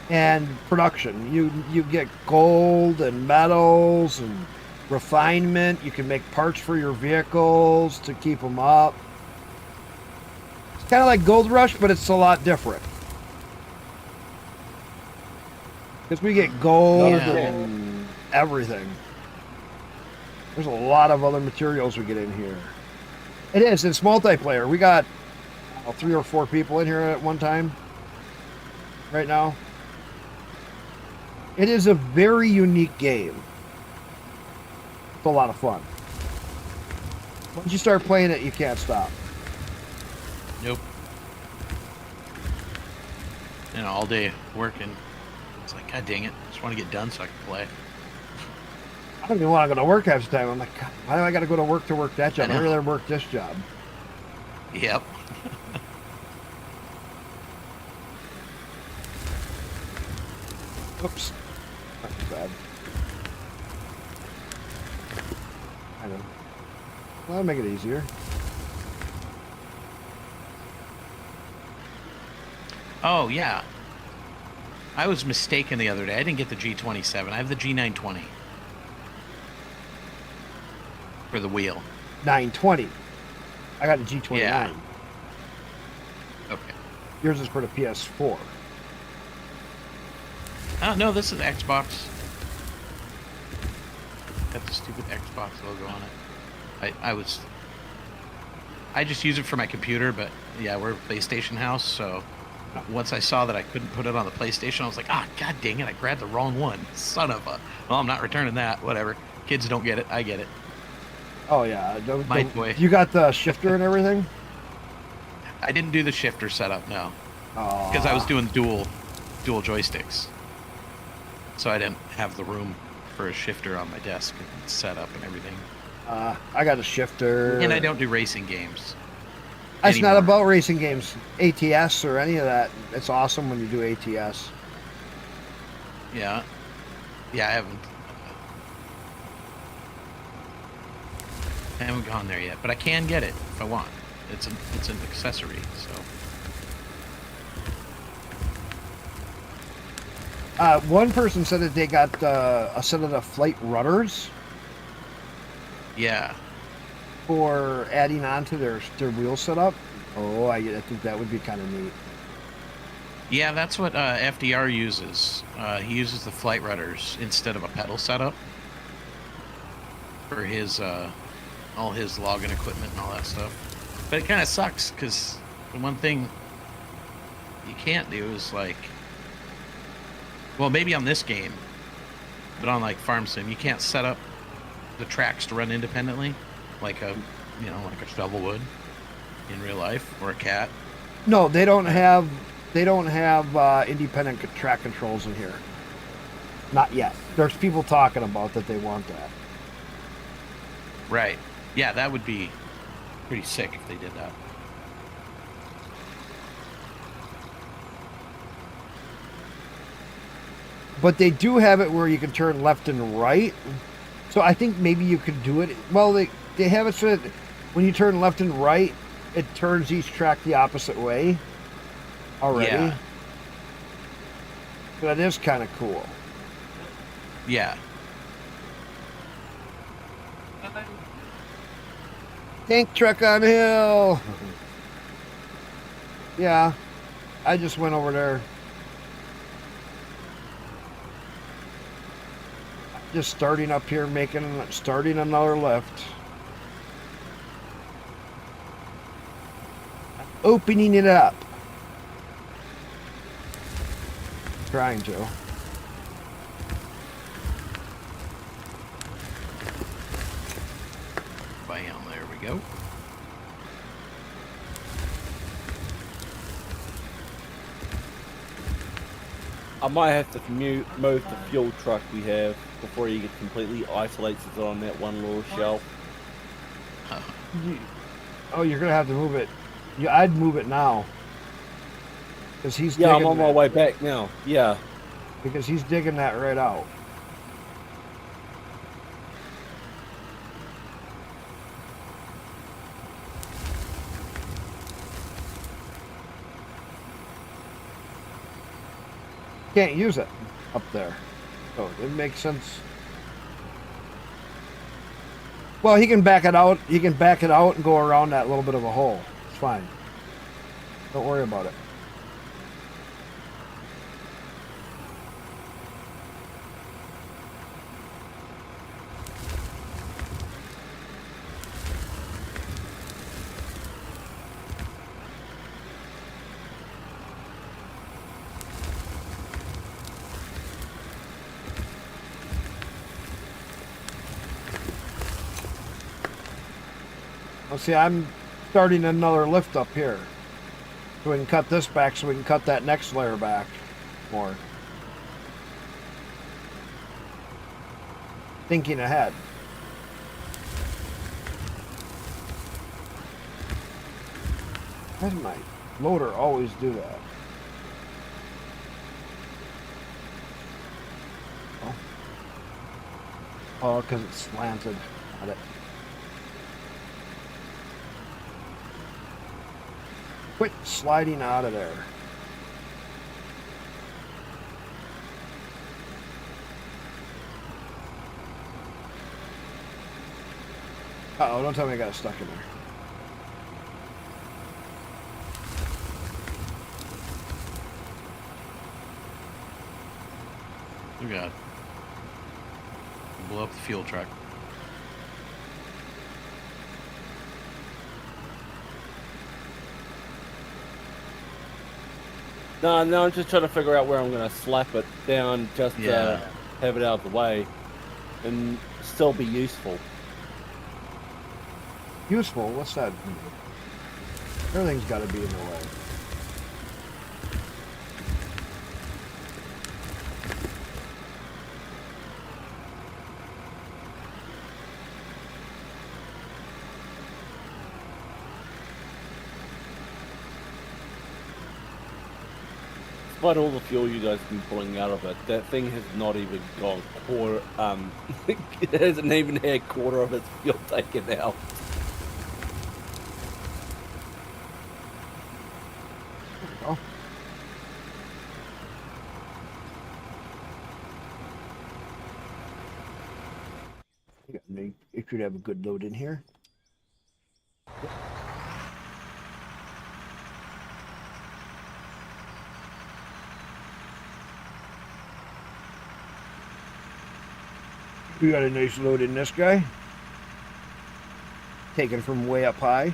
and production. You get gold and metals and refinement. You can make parts for your vehicles to keep them up. It's kind of like Gold Rush, but it's a lot different. Because we get gold and everything. There's a lot of other materials we get in here. It is. It's multiplayer. We got 3 or 4 people in here at one time. Right now. It is a very unique game. It's a lot of fun. Once you start playing it, you can't stop. Nope. You know, all day working. It's like, God dang it. I just want to get done so I can play. I don't even want to go to work half the time. I'm like, God, why do I got to go to work that job? I know. I'd rather work this job. Yep. Oops. Not too bad. I know. Well, that'll make it easier. Oh, yeah. I was mistaken the other day. I didn't get the G27. I have the G920. For the wheel. 920. I got a G29. Yeah. Okay. Yours is for the PS4. Oh, no, this is Xbox. Got the stupid Xbox logo on it. I just use it for my computer, but yeah, we're a PlayStation house, so once I saw that I couldn't put it on the PlayStation, I was like, God dang it, I grabbed the wrong one. Son of a... Well, I'm not returning that. Whatever. Kids don't get it. I get it. Oh, yeah. My boy. You got the shifter and everything? I didn't do the shifter setup, no. Oh. Because I was doing dual joysticks. So I didn't have the room for a shifter on my desk and setup and everything. I got a shifter. And I don't do racing games. It's anymore. not about racing games, ATS or any of that. It's awesome when you do ATS. Yeah. Yeah, I haven't gone there yet, but I can get it if I want. It's an accessory, so. One person said that they got a set of the flight rudders Yeah. for adding on to their wheel setup. Oh, I think that would be kind of neat. Yeah, that's what FDR uses. He uses the flight rudders instead of a pedal setup for his all his logging equipment and all that stuff. But it kind of sucks because the one thing you can't do is like, well, maybe on this game, but on like Farm Sim, you can't set up the tracks to run independently, like a shovel would in real life, or a cat. No, they don't have independent track controls in here. Not yet. There's people talking about that they want that. Right. Yeah, that would be pretty sick if they did that. But they do have it where you can turn left and right. So I think maybe you could do it. Well, they have it so that when you turn left and right, it turns each track the opposite way already. Yeah. So that is kind of cool. Yeah. Tank truck on hill. Yeah, I just went over there. Just starting up here, starting another lift. Opening it up. Trying to. I might have to move the fuel truck we have before he gets completely isolates it on that one little shelf. Oh, you're gonna have to move it. Yeah, I'd move it now. Because he's Yeah, I'm digging on my that, way back now. Yeah. because he's digging that right out. Can't use it up there. So it makes sense. Well, he can back it out. He can back it out and go around that little bit of a hole. It's fine. Don't worry about it. Well, see, I'm starting another lift up here. So we can cut this back so we can cut that next layer back more. Thinking ahead. Why does my loader always do that? Oh, because it's slanted. Got it. Quit sliding out of there. Uh-oh, don't tell me I got stuck in there. Oh God. Blow up the fuel truck. No, I'm just trying to figure out where I'm going to slap it down just to have it out of the way and still be useful. Useful? What's that? Everything's got to be in the way. Despite all the fuel you guys have been pulling out of it, that thing has not even gone quarter, it hasn't even had quarter of its fuel taken out. Oh. It should have a good load in here. We got a nice load in this guy. Taken from way up high.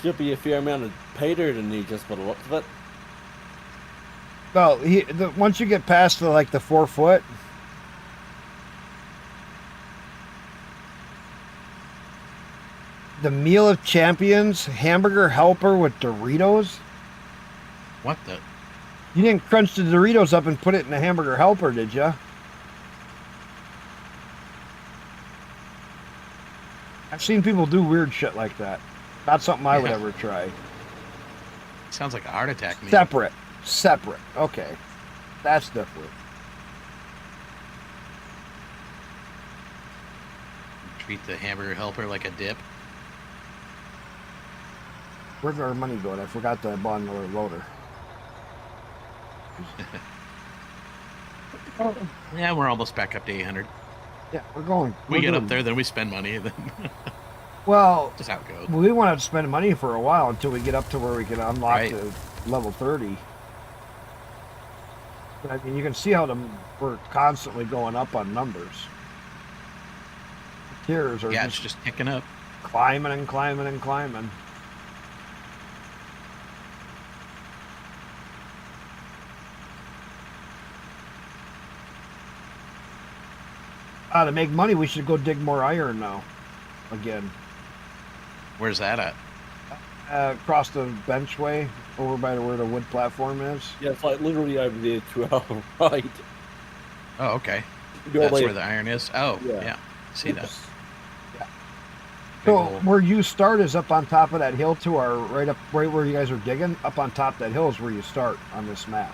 Should be a fair amount of pay dirt in there just by the looks of it. Well, once you get past the 4 foot, the Meal of Champions hamburger helper with Doritos. What the? You didn't crunch the Doritos up and put it in the hamburger helper, did you? I've seen people do weird shit like that. Not something I would ever try. Sounds like a heart attack. Meal. Separate. Okay, that's different. Treat the hamburger helper like a dip. Where's our money going? I forgot to buy another loader. Yeah, we're almost back up to 800. Yeah, we're going. We get up there, then we spend money. Then Well, just how it goes. we wanted to spend money for a while until we get up to where we can unlock the level 30. But, I mean, you can see how we're constantly going up on numbers. The tiers are It's just ticking up. climbing and climbing and climbing. To make money, we should go dig more iron now. Again. Where's that at? Across the benchway, over by where the wood platform is. Yeah, it's like literally over there to our right. Oh, okay. Your That's left. where the iron is. Oh, Yeah. yeah. See that? Yeah. Big So hole. where you start is up on top of that hill to our right where you guys are digging. Up on top of that hill is where you start on this map.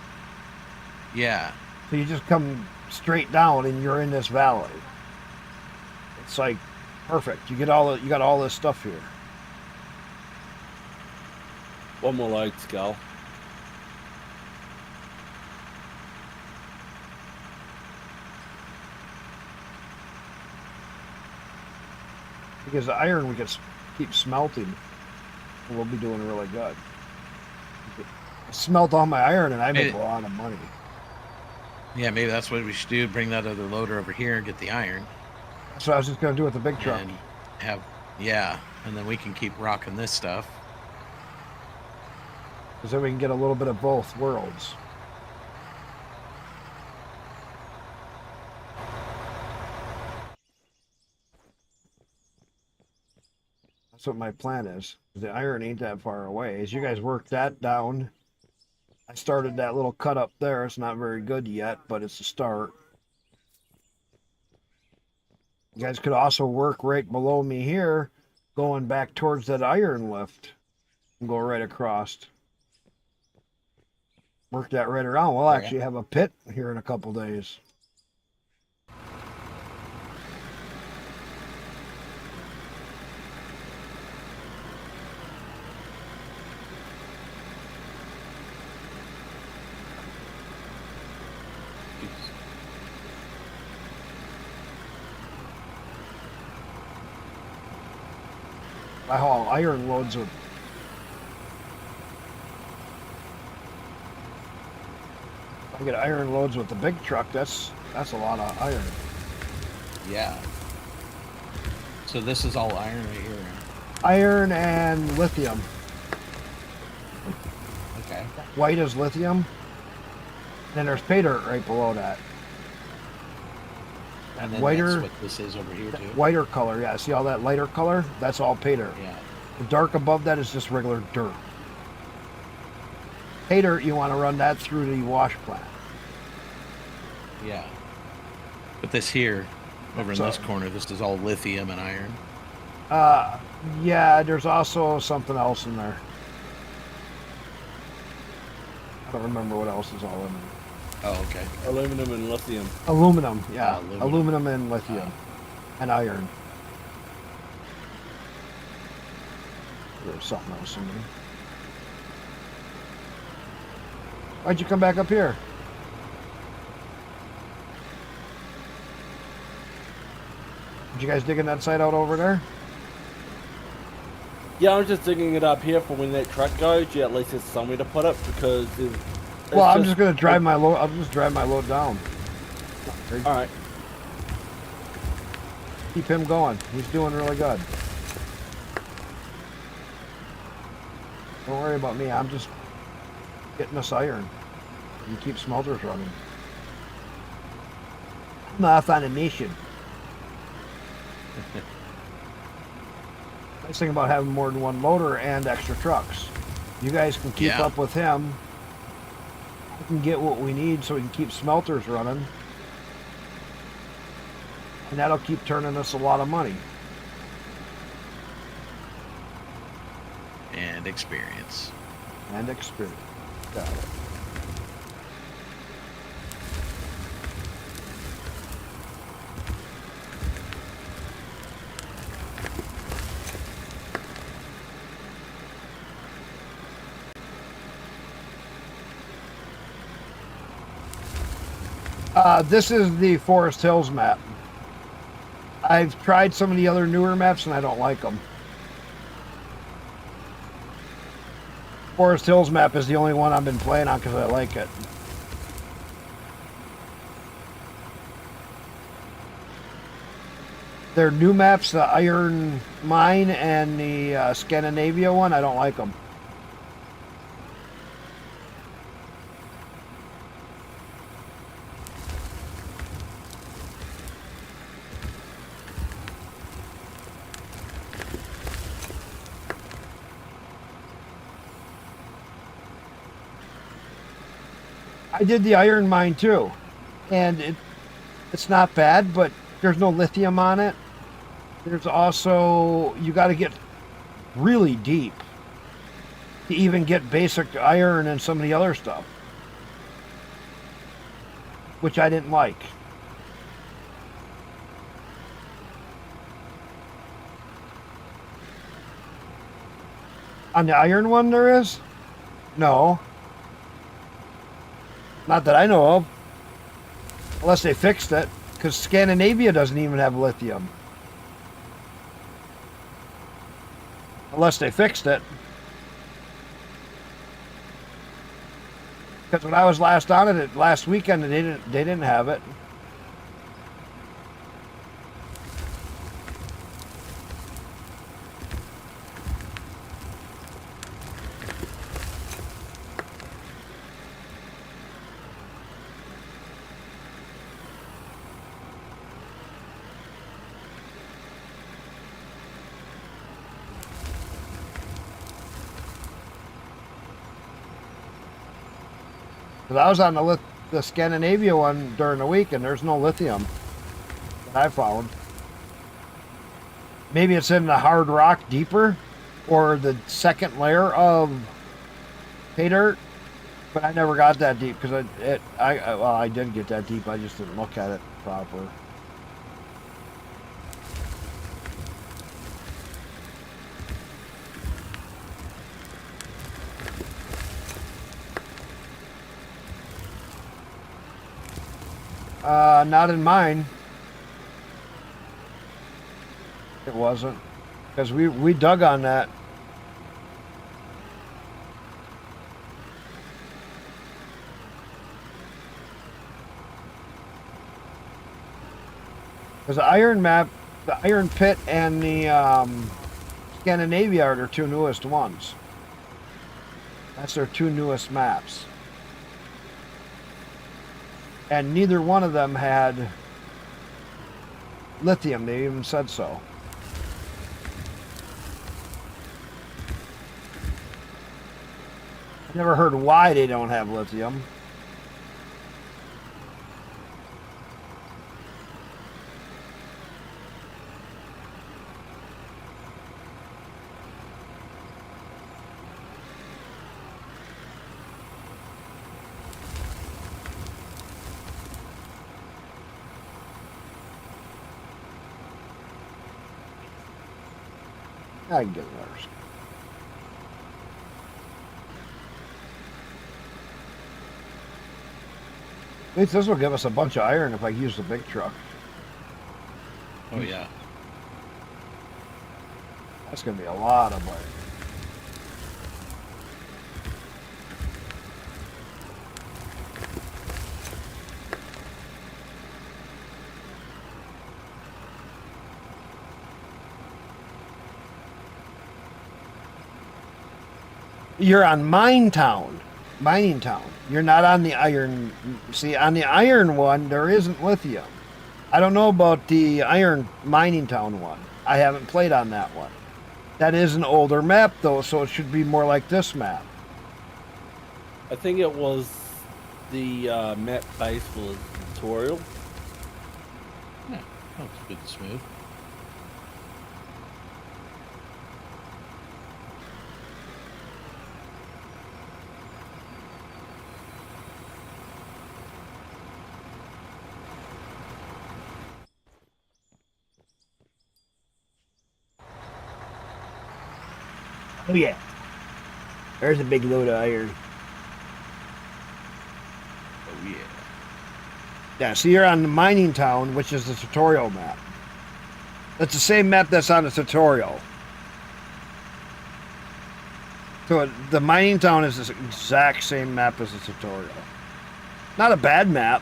Yeah. So you just come straight down and you're in this valley. It's like perfect. You got all this stuff here. One more load, Skull. Because the iron we can keep smelting, and we'll be doing really good. Smelt all my iron and I make a lot of money. Yeah, maybe that's what we should do. Bring that other loader over here and get the iron. That's what I was just gonna do with the big truck. And have, yeah, and then we can keep rocking this stuff. Because then we can get a little bit of both worlds. That's what my plan is. The iron ain't that far away. As you guys work that down, I started that little cut up there. It's not very good yet, but it's a start. You guys could also work right below me here, going back towards that iron lift, and go right across. Work that right around. We'll actually have a pit here in a couple days. I haul iron loads of. I get iron loads with the big truck. That's a lot of iron. Yeah. So this is all iron right here. Iron and lithium. Okay. White is lithium. Then there's pay dirt right below that. And then Whiter- that's what this is over here too. Whiter color, yeah. See all that lighter color? That's all pay dirt. Yeah. The dark above that is just regular dirt. Pay dirt, you want to run that through the wash plant. Yeah. But this here, over in So- this corner, this is all lithium and iron. Yeah, there's also something else in there. I don't remember what else is all in there. Oh, okay. Aluminum and lithium. Aluminum, yeah. Aluminum. Aluminum and lithium. And iron. There's something else in there. Why'd you come back up here? Did you guys digging that site out over there? Yeah, I'm just digging it up here for when that truck goes. Yeah, at least there's somewhere to put it because. Well, I'm just gonna drive my load. I'll just drive my load down. All right. Keep him going. He's doing really good. Don't worry about me. I'm just getting this iron and keep smelters running. I'm off on a mission. Nice thing about having more than one loader and extra trucks. You guys can keep Yeah. up with him. We can get what we need so we can keep smelters running. And that'll keep turning us a lot of money. And experience. And experience. Got it. This is the Forest Hills map. I've tried some of the other newer maps and I don't like them. Forest Hills map is the only one I've been playing on because I like it. Their new maps, the Iron Mine and the Scandinavia one, I don't like them. I did the iron mine too, and it's not bad, but there's no lithium on it. There's also, you got to get really deep to even get basic iron and some of the other stuff, which I didn't like. On the iron one there is? No. Not that I know of. Unless they fixed it, because Scandinavia doesn't even have lithium. Unless they fixed it. Because when I was last on it last weekend, they didn't have it. Because I was on the Scandinavia one during the week, and there's no lithium that I found. Maybe it's in the hard rock deeper, or the second layer of pay dirt, but I never got that deep because I did get that deep. I just didn't look at it proper. Not in mine. It wasn't. Because we dug on that. Because the iron map, the iron pit, and the Scandinavia are their two newest ones. That's their two newest maps. And neither one of them had lithium. They even said so. I never heard why they don't have lithium. I can get theirs. At least this will give us a bunch of iron if I use the big truck. Oh yeah. That's going to be a lot of iron. You're on Mining Town. You're not on the iron. See, on the iron one, there isn't lithium. I don't know about the iron Mining Town one. I haven't played on that one. That is an older map, though, so it should be more like this map. I think it was the map base for the tutorial. Yeah, that was good and smooth. Oh yeah. There's a big load of iron. Oh yeah. Yeah, so you're on the Mining Town, which is the tutorial map. That's the same map that's on the tutorial. So the Mining Town is the exact same map as the tutorial. Not a bad map.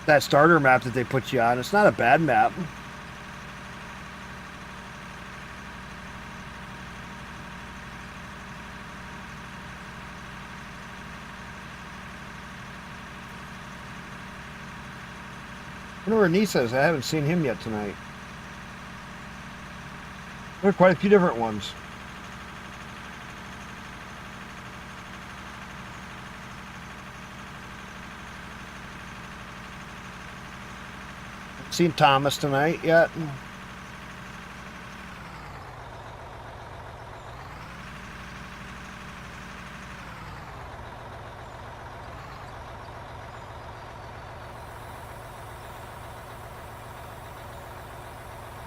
That starter map that they put you on, it's not a bad map. I wonder where Nisa is. I haven't seen him yet tonight. There are quite a few different ones. seen Thomas tonight yet.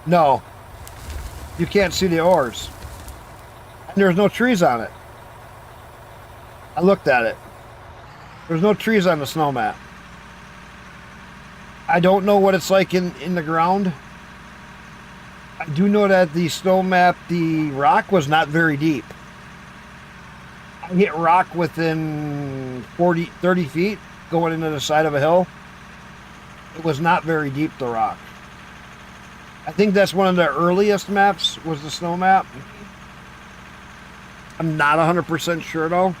No. You can't see the oars. And there's no trees on it. I looked at it. There's no trees on the snow map. I don't know what it's like in the ground. I do know that the snow map, the rock was not very deep. I hit rock within 30 feet going into the side of a hill. It was not very deep, the rock. I think that's one of the earliest maps, was the snow map. I'm not 100% sure though.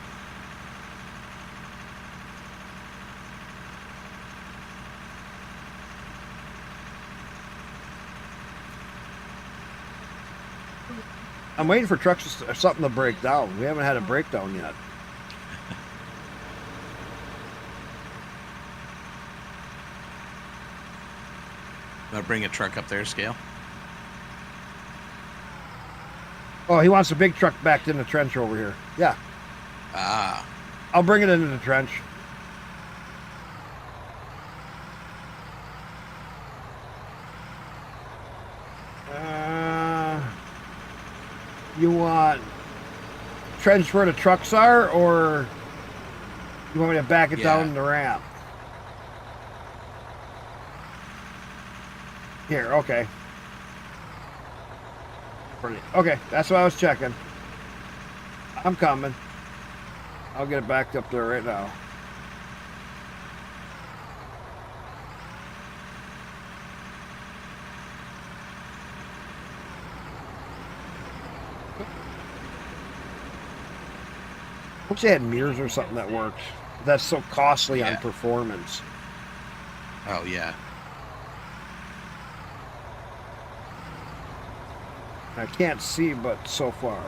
I'm waiting for trucks or something to break down. We haven't had a breakdown yet. I'll bring a truck up there, Scale. Oh, he wants a big truck backed in the trench over here. Yeah. Ah. I'll bring it into the trench. You want trench where the trucks are, or you want me to back it down the ramp? Here, okay. Brilliant. Okay, that's what I was checking. I'm coming. I'll get it backed up there right now. I wish they had mirrors or something that worked. That's so costly on performance. Oh, yeah. I can't see, but so far.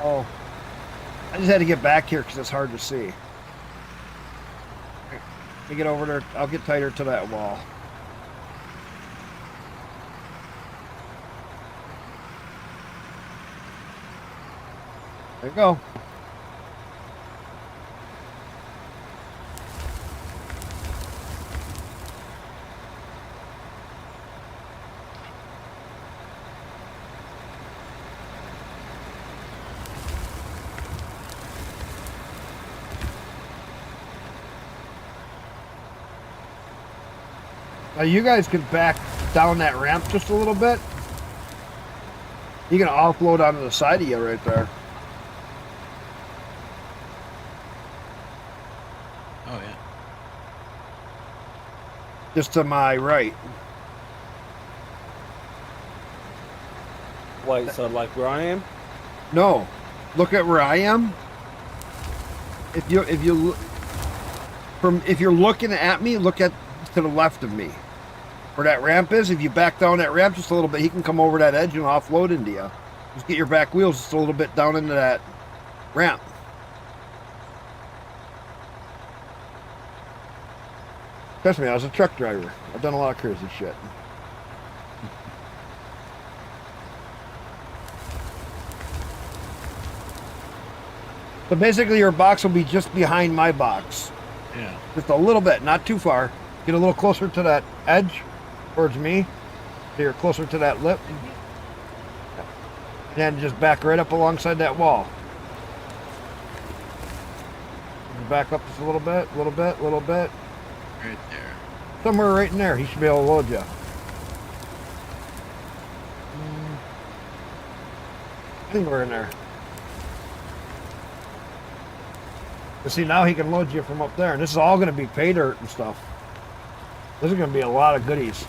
Oh, I just had to get back here because it's hard to see. Let me get over there. I'll get tighter to that wall. There you go. Now you guys can back down that ramp just a little bit. You can offload onto the side of you right there. Oh, yeah. Just to my right. Wait, so like where I am? No, look at where I am. If you're looking at me, look at to the left of me. Where that ramp is, if you back down that ramp just a little bit, he can come over that edge and offload into you. Just get your back wheels just a little bit down into that ramp. Trust me, I was a truck driver. I've done a lot of crazy shit. So basically your box will be just behind my box. Yeah. Just a little bit, not too far. Get a little closer to that edge towards me. So you're closer to that lip. And then just back right up alongside that wall. Back up just a little bit, little bit, little bit. Right there. Somewhere right in there, he should be able to load you. Anywhere in there. But see, now he can load you from up there. And this is all going to be pay dirt and stuff. This is going to be a lot of goodies.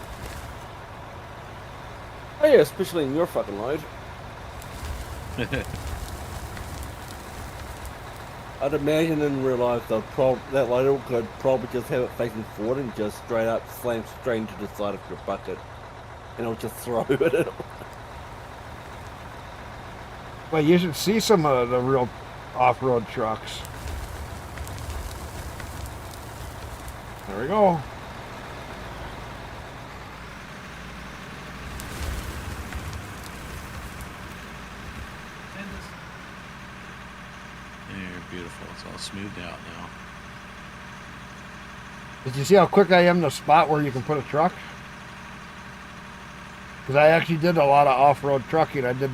Oh yeah, especially in your fucking load. I'd imagine in real life that ladle could probably just have it facing forward and just straight up slam straight into the side of your bucket, and it'll just throw it in. Well, you should see some of the real off-road trucks. There we go. There, beautiful. It's all smoothed out now. Did you see how quick I am in the spot where you can put a truck? Because I actually did a lot of off-road trucking. I did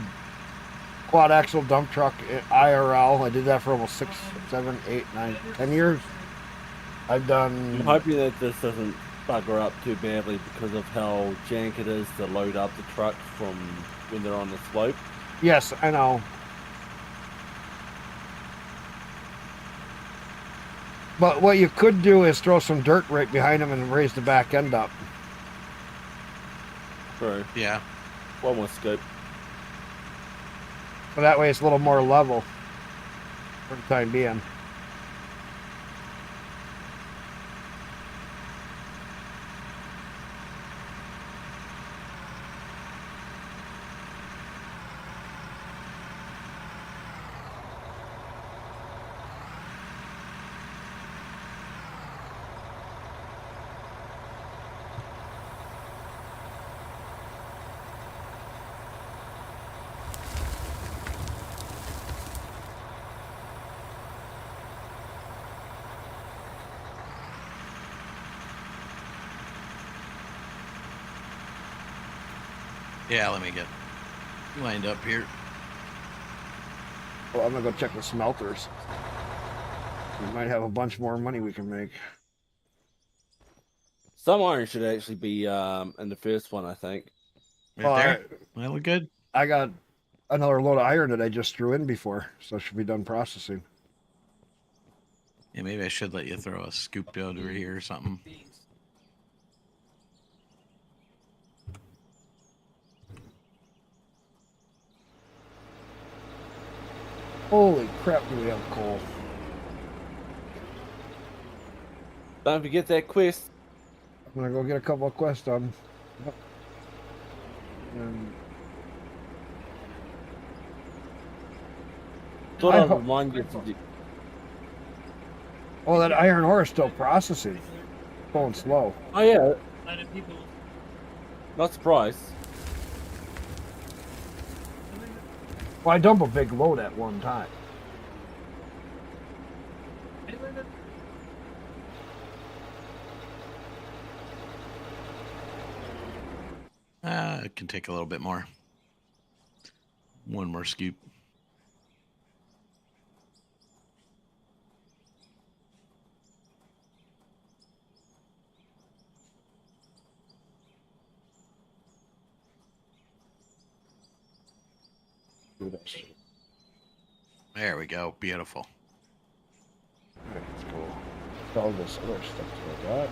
quad axle dump truck IRL. I did that for almost 6, 7, 8, 9, 10 years. I've I'm done. hoping that this doesn't bugger up too badly because of how jank it is to load up the trucks from when they're on the slope. Yes, I know. But what you could do is throw some dirt right behind them and raise the back end up. True. Yeah. One more scoop. So that way it's a little more level for the time being. Yeah, let me get lined up here. Well, I'm gonna go check the smelters. We might have a bunch more money we can make. Some iron should actually be in the first one, I think. Right Well, there. That look good. I got another load of iron that I just threw in before, so it should be done processing. Yeah, maybe I should let you throw a scoop over here or something. Holy crap, do we have coal? Don't forget that quest. I'm gonna go get a couple of quests done. Yep. And Thought I I'd hope- remind you to do. oh, that iron ore is still processing. Going slow. Oh yeah, A lot of people. not surprised. Well, I dump a big load at one time. It can take a little bit more. One more scoop. Do this. There we go. Beautiful. Alright, let's go sell this other stuff that I got.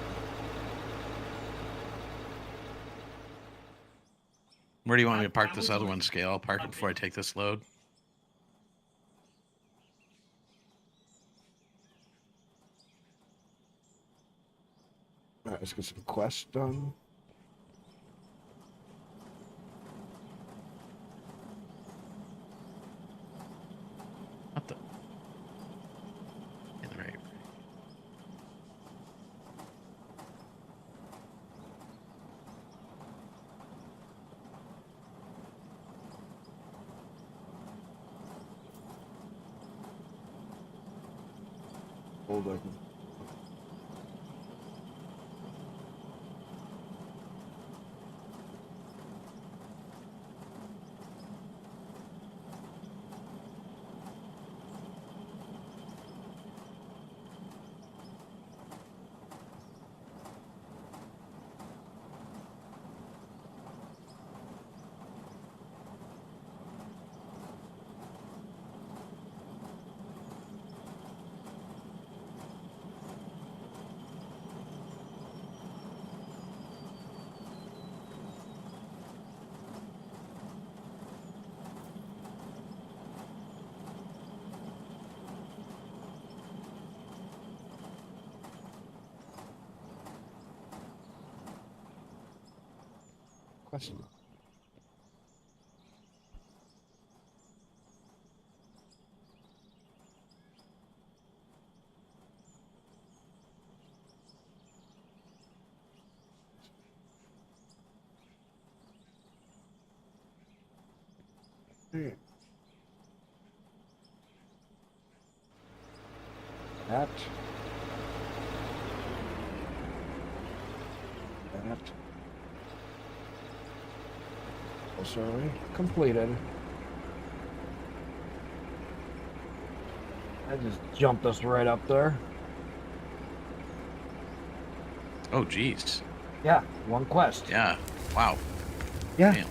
Where do you want me to park this other one, Scale? I'll park it before I take this load. Alright, let's get some quests done. What the? Yeah, right. Hold on. Quest. That. That. Oh, sorry. Completed. That just jumped us right up there. Oh, geez. Yeah, one quest. Yeah. Wow. Yeah. Damn.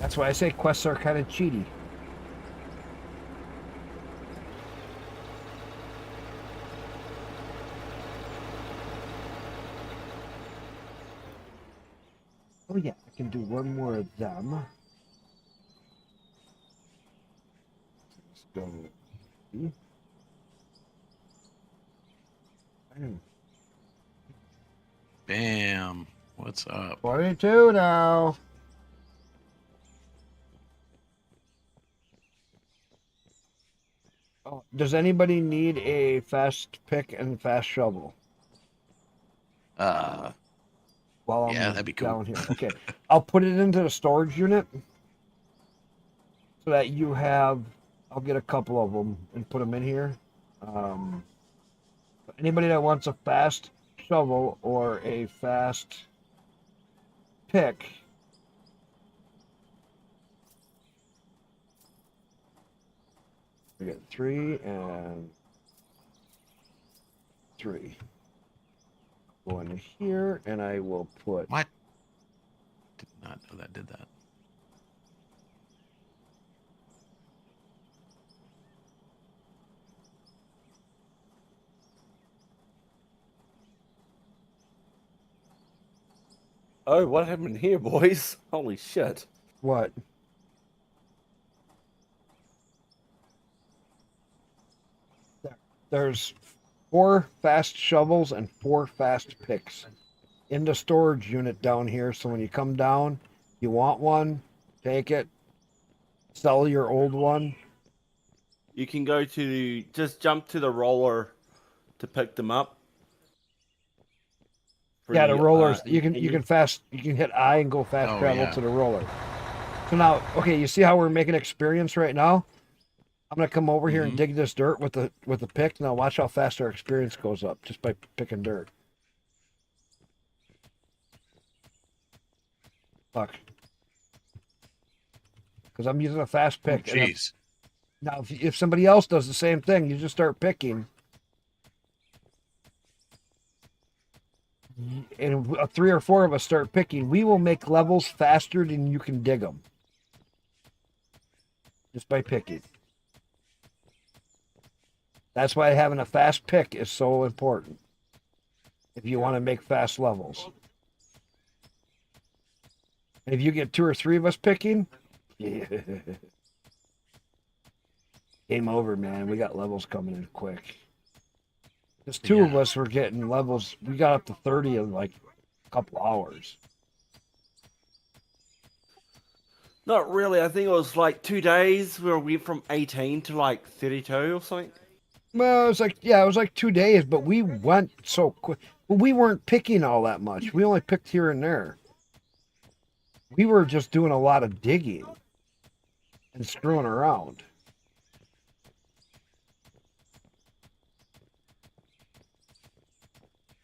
That's why I say quests are kind of cheaty. Oh yeah, I can do one more of them. Let's go. Bam. Bam. What's up? 22 now. Oh, does anybody need a fast pick and fast shovel? While I'm Yeah, that'd be cool. down here. Okay, I'll put it into the storage unit so that you have. I'll get a couple of them and put them in here. Anybody that wants a fast shovel or a fast pick. We got 3 and 3. Go into here, and I will put. What? Did not know that did that. Oh, what happened here, boys? Holy shit. What? There's 4 fast shovels and 4 fast picks in the storage unit down here. So when you come down, you want one, take it, sell your old one. You can go to just jump to the roller to pick them up. Yeah, the rollers. You can you hit I and go fast Oh, travel yeah. to the roller. So now, okay, you see how we're making experience right now? I'm gonna come over here and dig this dirt with the pick. Now watch how fast our experience goes up just by picking dirt. Fuck. Because I'm using a fast Oh, pick. And jeez. now, if somebody else does the same thing, you just start picking. And 3 or 4 of us start picking. We will make levels faster than you can dig them. Just by picking. That's why having a fast pick is so important. If you want to make fast levels. And if you get 2 or 3 of us picking, yeah. Game over, man. We got levels coming in quick. Because 2 of us were getting levels. We got up to 30 in like a couple hours. Not really. I think it was like 2 days where we went from 18 to like 32 or something. Well, it was like 2 days, but we went so quick. But we weren't picking all that much. We only picked here and there. We were just doing a lot of digging and screwing around.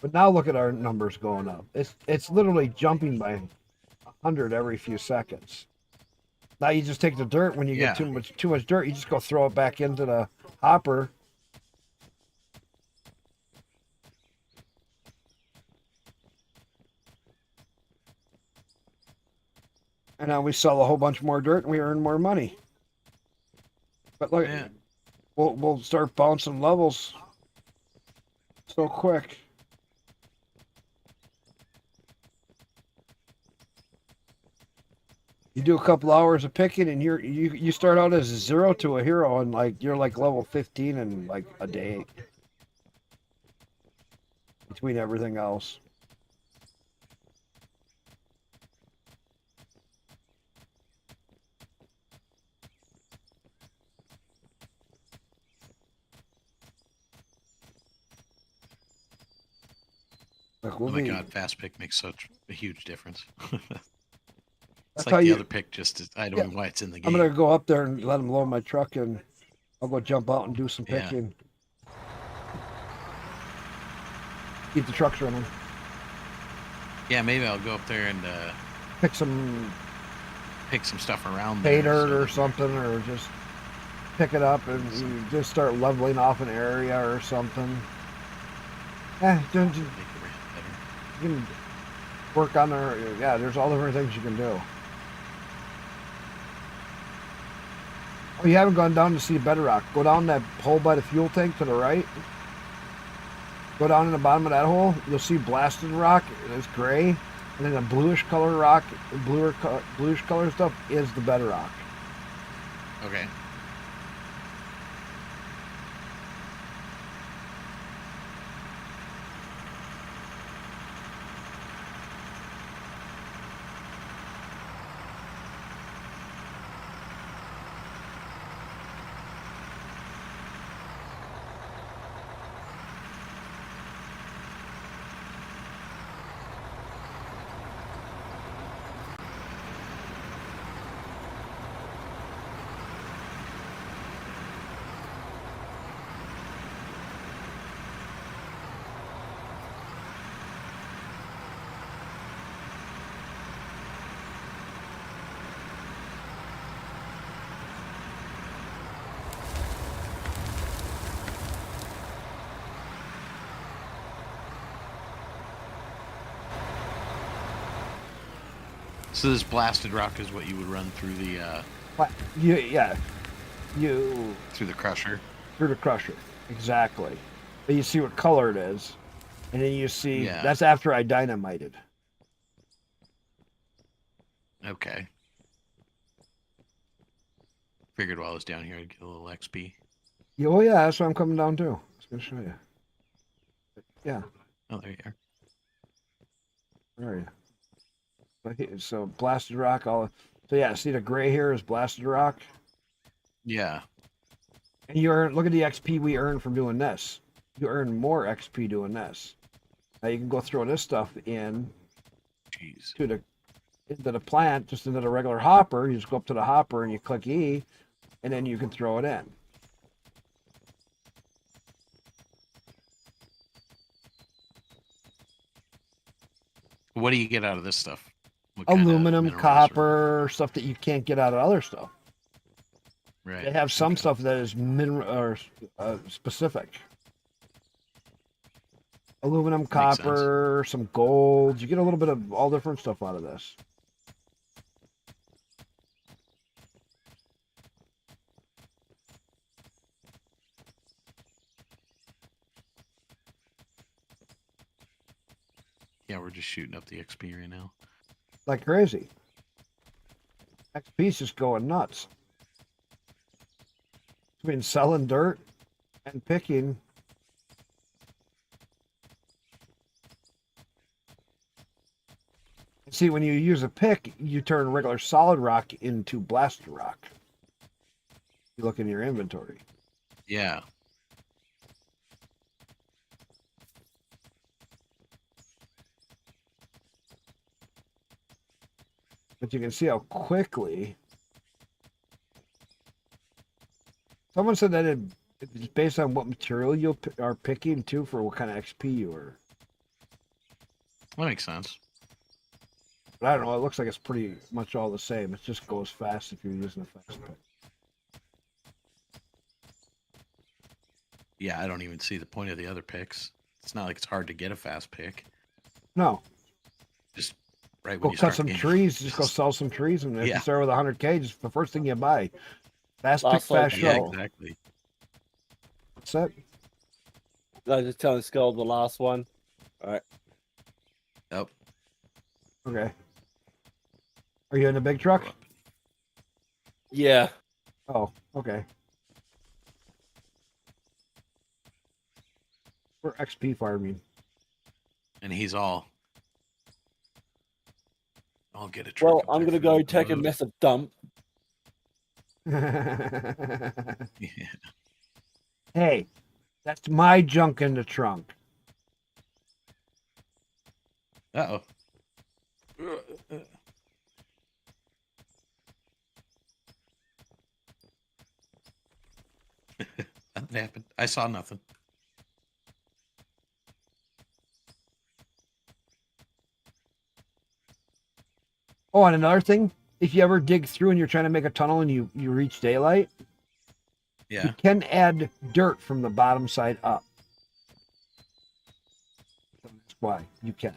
But now look at our numbers going up. It's literally jumping by 100 every few seconds. Now you just take the dirt when you get too much dirt. You just go throw it back into the hopper. And now we sell a whole bunch more dirt and we earn more money. But look, we'll start bouncing levels so quick. You do a couple hours of picking and you start out as a 0 to a hero and like you're like level 15 in like a day. Between everything else. Like, Oh my god, fast pick makes such a huge difference. That's It's how like the you- other pick just is, I don't Yeah. know why it's in the I'm game. gonna go up there and let him load my truck, and I'll go jump out and do some Yeah. picking. Keep the trucks running. Yeah, maybe I'll go up there and Pick some pick some stuff around pay there. dirt so or that- something, or just pick it up and you just start leveling off an area or something. Don't you Make the ramp better. can work on there. Yeah, there's all different things you can do. Oh, you haven't gone down to see Bedrock. Go down that hole by the fuel tank to the right. Go down in the bottom of that hole. You'll see blasted rock. It's gray, and then the bluish color rock, bluish color stuff is the bedrock. Okay. So this blasted rock is what you would run through the You through the crusher. through the crusher, exactly. But you see what color it is, and then you see Yeah. that's after I dynamited. Okay. Figured while I was down here I'd get a little XP. Oh yeah, that's what I'm coming down to. I was gonna show you. Yeah, Oh, there you are. where are you? So blasted rock. So yeah, see the gray here is blasted rock, Yeah. and you earn. Look at the XP we earn from doing this. You earn more XP doing this. Now you can go throw this stuff in Jeez. into the plant, just into the regular hopper. You just go up to the hopper and you click E, and then you can throw it in. What do you get out of this stuff? What kind of Aluminum, minerals or- copper, stuff that you can't get out of other stuff. Right. They have some Okay. stuff that is mineral or specific. Aluminum, Makes sense. copper, some gold. You get a little bit of all different stuff out of this. Yeah, we're just shooting up the XP right now. Like crazy. XP's just going nuts. Between selling dirt and picking. See, when you use a pick, you turn regular solid rock into blasted rock. You look in your inventory. Yeah. But you can see how quickly. Someone said that it's based on what material you are picking too, for what kind of XP you are. That makes sense. But I don't know. It looks like it's pretty much all the same. It just goes fast if you're using a fast pick. Yeah, I don't even see the point of the other picks. It's not like it's hard to get a fast pick. No, Just right go when you cut start some the game. trees. Just go sell some trees, and if Yeah. you start with 100K, just the first thing you buy. Fast pick, Last one. fast Yeah, show. exactly. That's it. I was just telling Skull the last one. Yep. Okay. Are you in the big truck? Yeah. Oh, okay. We're XP farming. And he's all. I'll get a truck. Well, up I'm there gonna for go you. take a massive dump. Yeah. Hey, that's my junk in the trunk. Uh-oh. Nothing happened. I saw nothing. Oh, and another thing, if you ever dig through and you're trying to make a tunnel and you reach daylight, Yeah. you can add dirt from the bottom side up. That's why you can.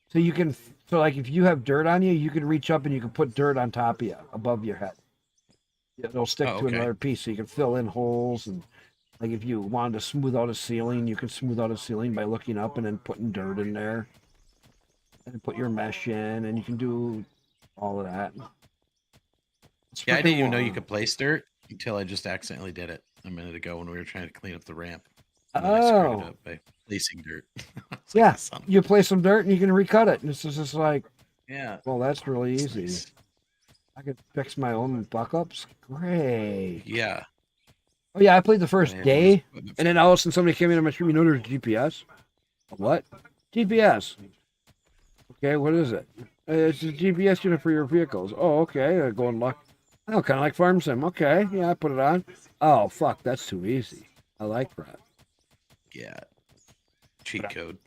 So you can, so like if you have dirt on you, you can reach up and you can put dirt on top of you, above your head. It'll stick Oh, to okay. another piece, so you can fill in holes. And like if you wanted to smooth out a ceiling, you can smooth out a ceiling by looking up and then putting dirt in there, and put your mesh in, and you can do all of that. It's Yeah, I didn't even know you freaking could place dirt until I just accidentally did it a minute ago when we were trying to clean up the ramp. And then I screwed it Oh, up by placing dirt. I was yeah. like, "Son of a-" You place some dirt and you can recut it. And it's just like, Yeah. well, that's really it's easy. nice. I could fix my own buck ups. Great. Yeah. Oh yeah, I played the I first had to use day, equipment and then for all of a sudden somebody came into my stream. You know, there's GPS. What? GPS. Okay, what is it? It's a GPS unit for your vehicles. Oh, okay. I go and look. Oh, kind of like Farm Sim. Okay, yeah, I put it on. Oh, fuck, that's too easy. I like that. Yeah. Cheat code.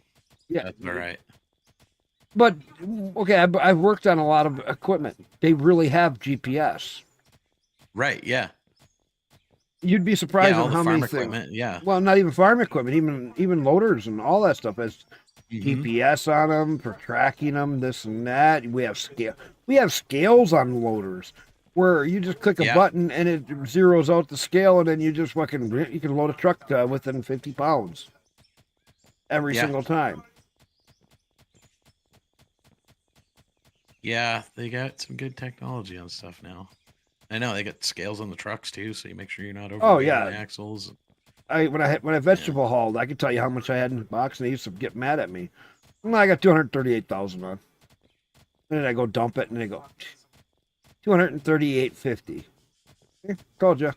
Yeah, That's all right. but okay, I've worked on a lot of equipment. They really have GPS. Right. Yeah. You'd be surprised Yeah. All at the how farm many things. equipment. Yeah. Well, not even farm equipment, even loaders and all that stuff has Mhm. GPS on them for tracking them, this and that. We have scales on loaders where you just click a Yeah. button and it zeroes out the scale, and then you just you can load a truck within 50 pounds every Yeah. single time. Yeah. They got some good technology on stuff now. I know they got scales on the trucks too, so you make sure you're not over Oh, yeah. axles. When I vegetable hauled, I could tell you how much I had in the box, and they used to get mad at me. Well, I got 238,000 on. And then I go dump it, and they go 238.50. Told you,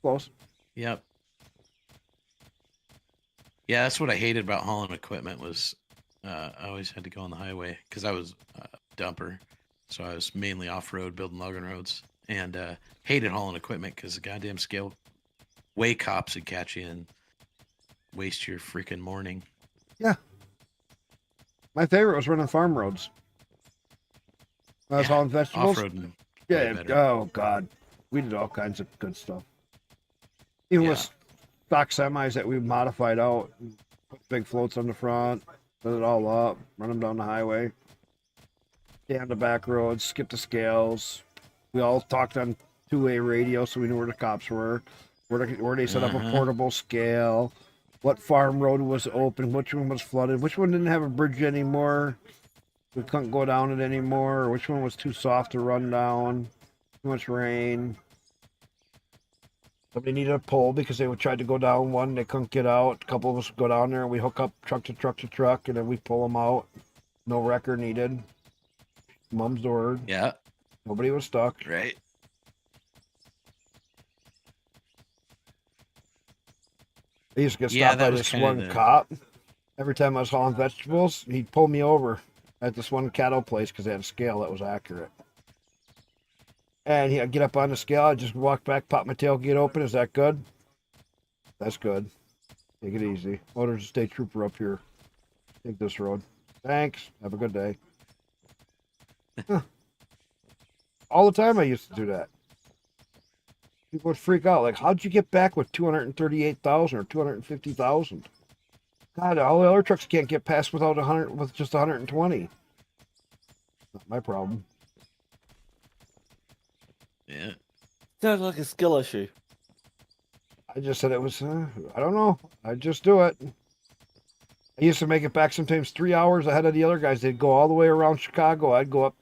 close. Yep. Yeah, that's what I hated about hauling equipment was I always had to go on the highway because I was a dumper, so I was mainly off road building logging roads, and hated hauling equipment because the goddamn scale way cops would catch you and waste your freaking morning. My favorite was running farm roads. I was Yeah, hauling vegetables. Off roading. Yeah. better. Oh God, we did all kinds of good stuff. Even Yeah. with stock semis that we modified out, put big floats on the front, set it all up, run them down the highway, stay on the back roads, skip the scales. We all talked on two-way radio, so we knew where the cops were, where they set up a Uh-huh. portable scale, what farm road was open, which one was flooded, which one didn't have a bridge anymore. We couldn't go down it anymore, or which one was too soft to run down, too much rain. Somebody needed a pole because they would try to go down one, they couldn't get out. A couple of us would go down there and we hook up truck to truck to truck, and then we pull them out. No wrecker needed. Mum's the word. Yeah. Nobody was stuck. Right. I used to get Yeah, stopped that by was this kinda one the- cop. Every time I was hauling vegetables, he'd pull me over at this one cattle place because they had a scale that was accurate. And I'd get up on the scale, I'd just walk back, pop my tailgate open. Is that good? That's good. Take it easy. Motor's a state trooper up here. Take this road. Thanks. Have a good day. Huh. All the time I used to do that. People would freak out. Like, how'd you get back with 238,000 or 250,000? God, all the other trucks can't get past without 100, with just 120. Not my problem. Yeah. Sounds like a skill issue. I just said it was, I don't know. I just do it. I used to make it back sometimes 3 hours ahead of the other guys. They'd go all the way around Chicago. I'd go up.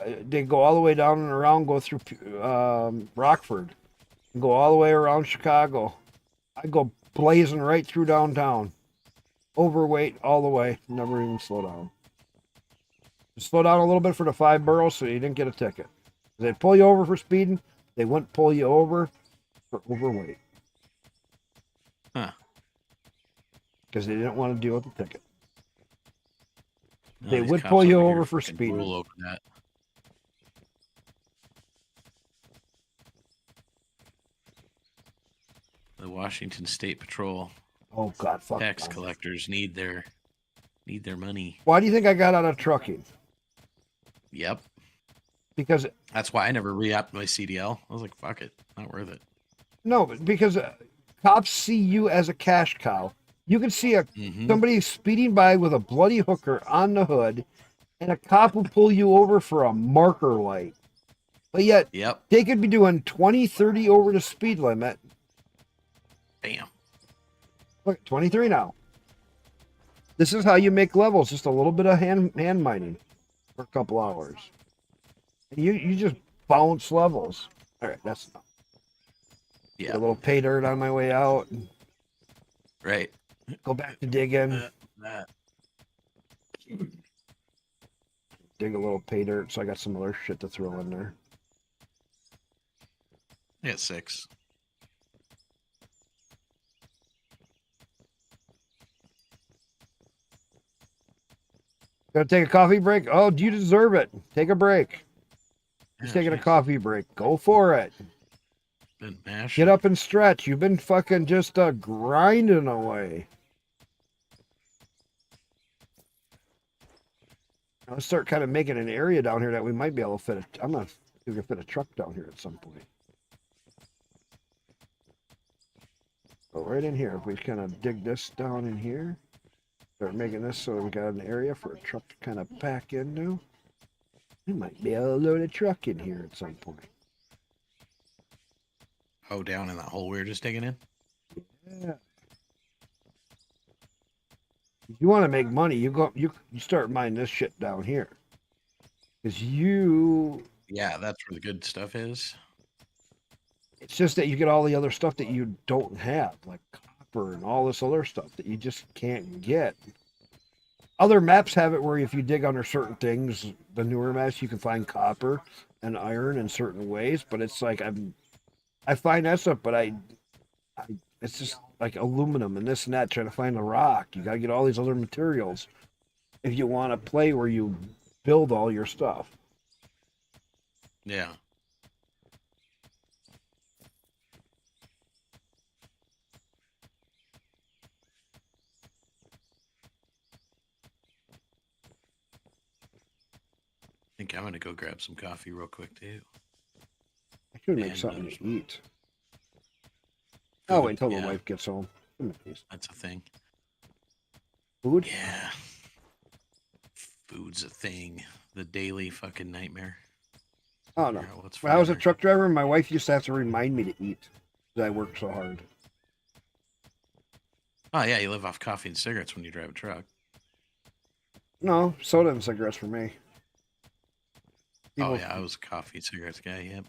They'd go all the way down and around, go through Rockford, and go all the way around Chicago. I'd go blazing right through downtown. Overweight all the way. Never even slow down. Just slow down a little bit for the 5 boroughs so you didn't get a ticket. They'd pull you over for speeding. They wouldn't pull you over for overweight. Huh. Because they didn't want to deal with the ticket. They these would cops pull you here over for fucking speeding. rule over that. The Washington State Patrol Oh God, fuck. tax them. collectors need their money. Why do you think I got out of trucking? Yep. Because That's why I never re-upped my CDL. I was like, fuck it, not worth it. no, because cops see you as a cash cow. You can see Mm-hmm. somebody speeding by with a bloody hooker on the hood, and a cop will pull you over for a marker light. But yet, Yep. they could be doing 20, 30 over the speed limit. Bam. Look, 23 now. This is how you make levels. Just a little bit of hand mining for a couple hours. And you just bounce levels. All right, that's enough. Get Yeah. a little pay dirt on my way out. Right. Go back to digging. That. Dig a little pay dirt, so I got some other shit to throw in there. I got 6. Gonna take a coffee break? Oh, you deserve it. Take a break. He's Yeah, taking a jeez. coffee break. Go for it. Been mashing. Get up and stretch. You've been fucking just grinding away. I'll start kind of making an area down here that we might be able to fit. I'm gonna see if we can fit a truck down here at some point. Go right in here. If we kind of dig this down in here, start making this so we got an area for a truck to kind of pack into. We might be able to load a truck in here at some point. Oh, down in that hole we were just digging in? Yeah. If you want to make money, you start mining this shit down here. Because Yeah, that's where the good stuff is. it's just that you get all the other stuff that you don't have, like copper and all this other stuff that you just can't get. Other maps have it where if you dig under certain things, the newer maps, you can find copper and iron in certain ways, but it's like I find that stuff, but it's just like aluminum and this and that, trying to find the rock. You gotta get all these other materials if you want to play where you build all your stuff. Yeah. I think I'm gonna go grab some coffee real quick too. I should make And something there's to eat. I'll wait until yeah, the wife gets home. that's a thing. Food? Yeah. Food's a thing. The daily fucking nightmare. Oh no. Figure out what's When I was a for truck driver, my wife used to have to remind me to eat because I worked so hard. dinner. Oh yeah, you live off coffee and cigarettes when you drive a truck. No, soda and cigarettes for me. Oh yeah, I was a coffee and cigarettes guy. Yep.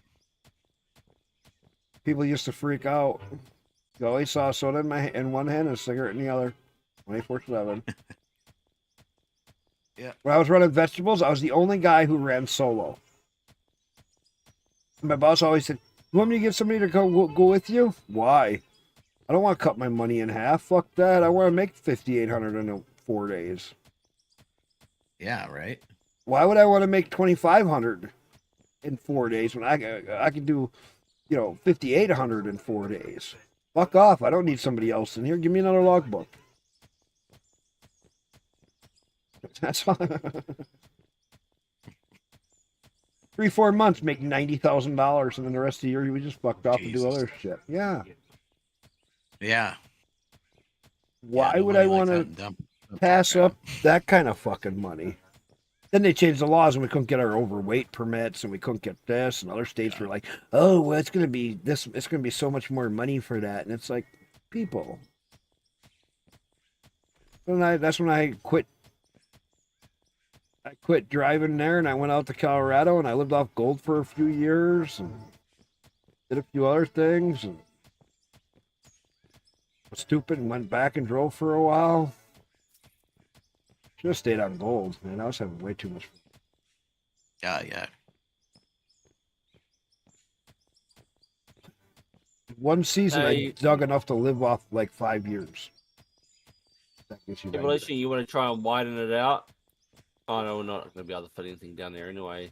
People used to freak out. You always saw soda in one hand and a cigarette in the other, 24/7. Yeah. When I was running vegetables, I was the only guy who ran solo. My boss always said, "You want me to get somebody to go with you? Why? I don't want to cut my money in half. Fuck that. I want to make $5,800 in 4 days. Yeah, right. Why would I want to make $2,500 in 4 days when I could do, $5,800 in 4 days? Fuck off. I don't need somebody else in here. Give me another logbook." That's all. 3-4 months, make $90,000, and then the rest of the year we just fucked off and do Jesus. other shit. Yeah. Yeah. Why Yeah, would I nobody want likes to that dump pass crap. up that kind of fucking money? Then they changed the laws and we couldn't get our overweight permits and we couldn't get this, and other states were like, "Oh, well, it's gonna be this. It's gonna be so much more money for that." And it's like, people. That's when I quit. I quit driving there and I went out to Colorado and I lived off gold for a few years and did a few other things and was stupid and went back and drove for a while. Should have stayed on gold, man. I was having way too much fun. Yeah. One season I Hey. dug enough to live off like 5 years. That gets you right. Evolution, you want to try and widen it out? Oh no, we're not going to be able to fit anything down there anyway.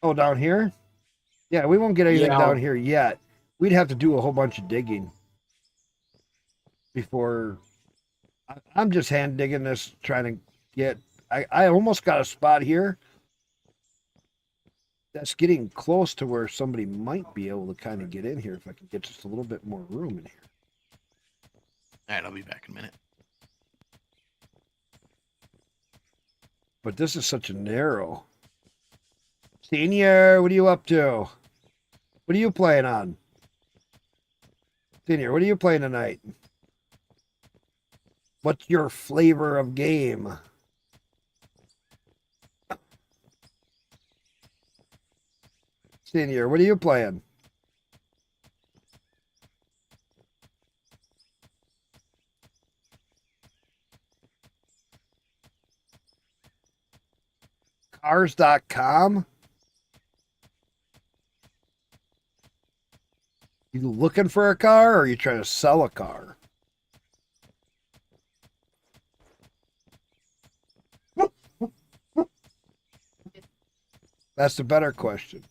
Oh, down here? Yeah, we won't get anything Yeah. down here yet. We'd have to do a whole bunch of digging before. I'm just hand digging this, trying to get. I almost got a spot here. That's getting close to where somebody might be able to kind of get in here if I can get just a little bit more room in here. All right, I'll be back in a minute. But this is such a narrow. Senior, what are you up to? What are you playing on? Senior, what are you playing tonight? What's your flavor of game? Senior, what are you playing? Cars.com? You looking for a car or are you trying to sell a car? That's the better question.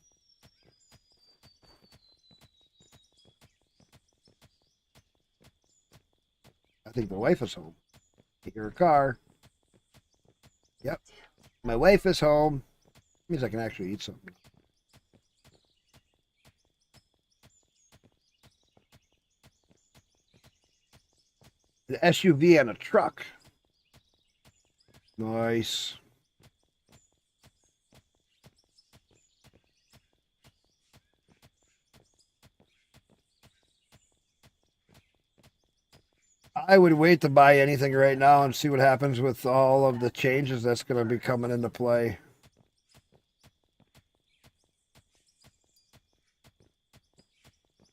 I think the wife is home. Get your car. Yep. My wife is home. Means I can actually eat something. An SUV and a truck. Nice. I would wait to buy anything right now and see what happens with all of the changes that's going to be coming into play.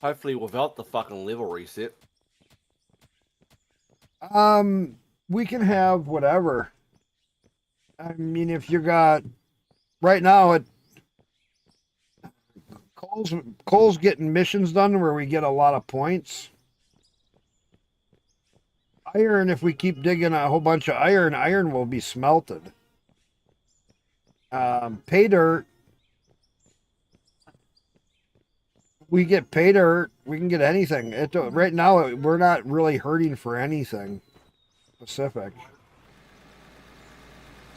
Hopefully without the fucking level reset. We can have whatever. I mean, if you got right now, Cole's getting missions done where we get a lot of points. Iron, if we keep digging a whole bunch of iron will be smelted. Pay dirt. We get pay dirt. We can get anything. Right now, we're not really hurting for anything specific.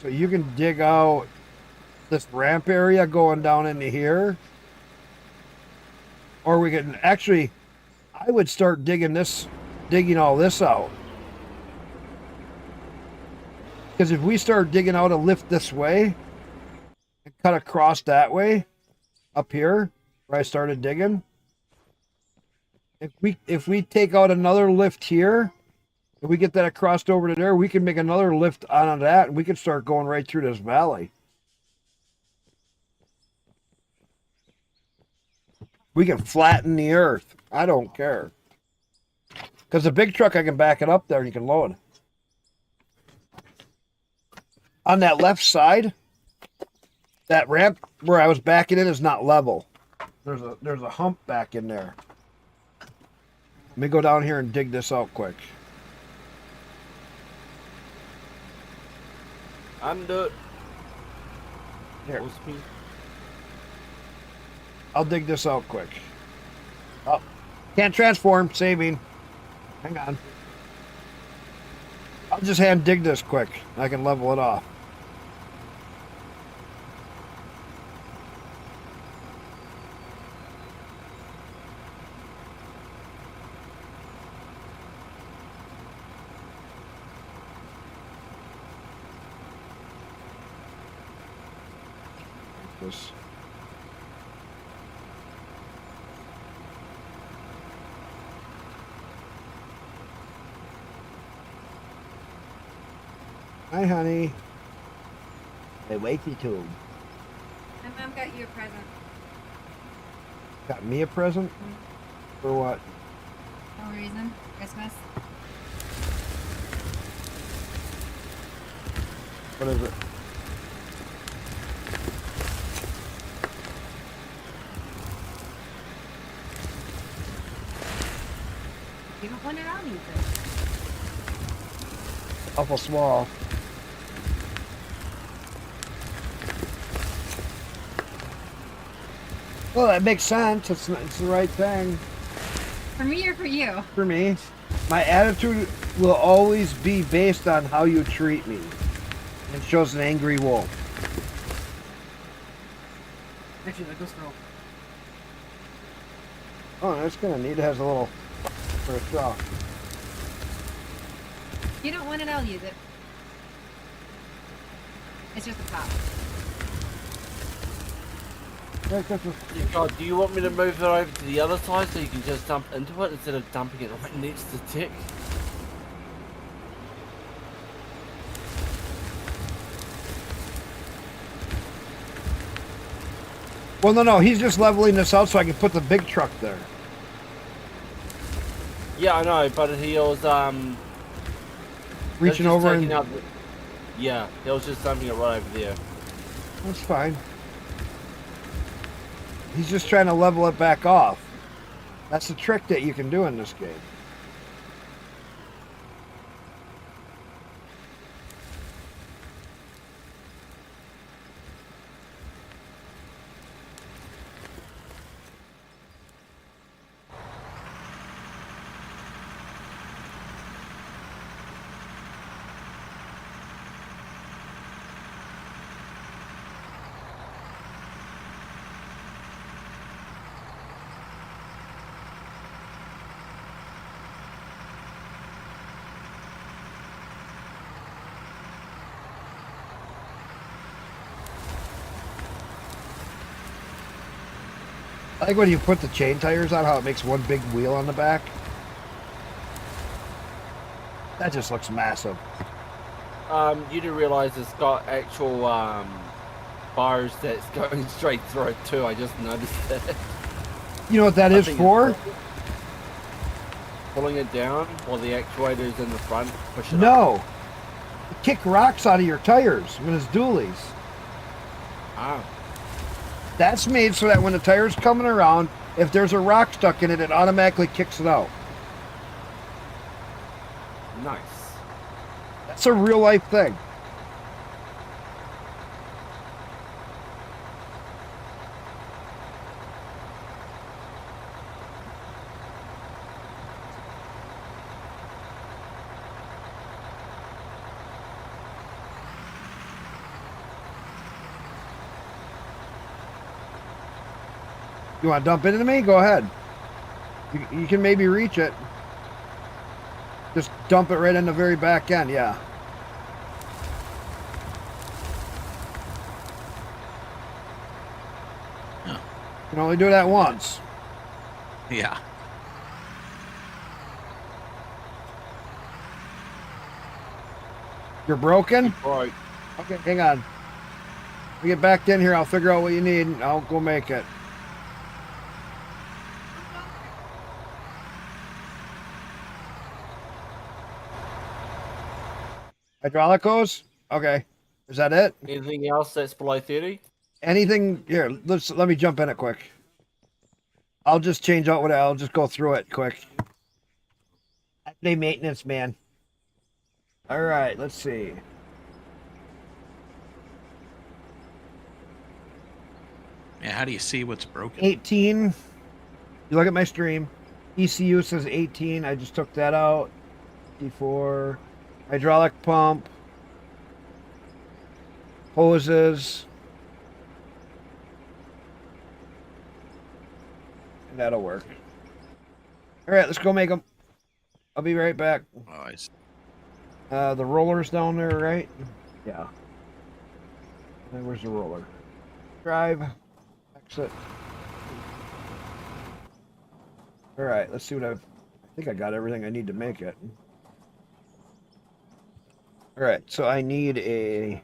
So you can dig out this ramp area going down into here. Or we can actually, I would start digging all this out. Because if we start digging out a lift this way and cut across that way, up here where I started digging, if we take out another lift here, if we get that crossed over to there, we can make another lift on that, and we can start going right through this valley. We can flatten the earth. I don't care. Because the big truck, I can back it up there and you can load. On that left side, that ramp where I was backing in is not level. There's a hump back in there. Let me go down here and dig this out quick. Undo it. Here. I'll dig this out quick. Oh, can't transform. Saving. Hang on. I'll just hand dig this quick. I can level it off. This. Hi, honey. Hey, wifey tube. My mom got you a present. Got me a present? For what? No reason. Christmas. What is it? You don't want it on you. Awful small. Well, that makes sense. It's the right thing For me or for you? for me. My attitude will always be based on how you treat me. It shows an angry wolf. Actually, that goes for all. Oh, that's kind of neat. It has a little for a straw. If you don't want it, I'll use it. It's just a pop. God, do you want me to move it over to the other side so you can just dump into it instead of dumping it right next to Tick? Well, no, he's just leveling this out so I can put the big truck there. Yeah, I know, but he was Reaching over and... Yeah, he was just dumping it right over there. That's fine. He's just trying to level it back off. That's the trick that you can do in this game. I like when you put the chain tires on, how it makes one big wheel on the back. That just looks massive. You do realize it's got actual bars that's going straight through it too. I just noticed that. You know what that I is think for? it's pulling it down while the actuator's in the front. Push it up. No. Kick rocks out of your tires when it's dualies. Ah. That's made so that when the tire's coming around, if there's a rock stuck in it, it automatically kicks it out. Nice. That's a real life thing. You want to dump into me? Go ahead. You can maybe reach it. Just dump it right in the very back end, yeah. Huh. You can only do that once. Yeah. You're broken? Right. Okay, hang on. When we get back in here, I'll figure out what you need and I'll go make it. Hydraulic hose? Okay. Is that it? Anything else that's below 30? Anything here? Let me jump in it quick. I'll just change out I'll just go through it quick. Day maintenance, man. All right, let's see. Yeah, how do you see what's broken? 18. You look at my stream. ECU says 18. I just took that out. 54. Hydraulic pump. Hoses. And that'll work. All right, let's go make them. I'll be right back. Oh, I see. The roller's down there, right? Yeah. And where's the roller? Drive. Exit. All right, let's see what I think I got everything I need to make it. All right, so I need a...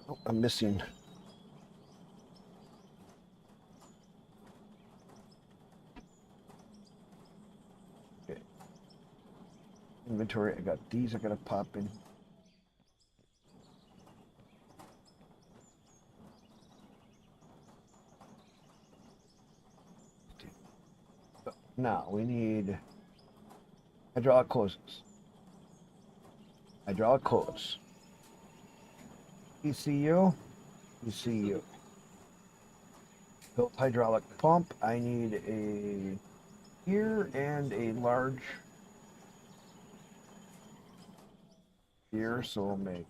Oh, I'm missing... Okay. Inventory, I got these I gotta pop in. Now, we need... hydraulic hoses. Hydraulic hose. ECU. ECU. Built hydraulic pump. I need a gear and a large gear, so we'll make.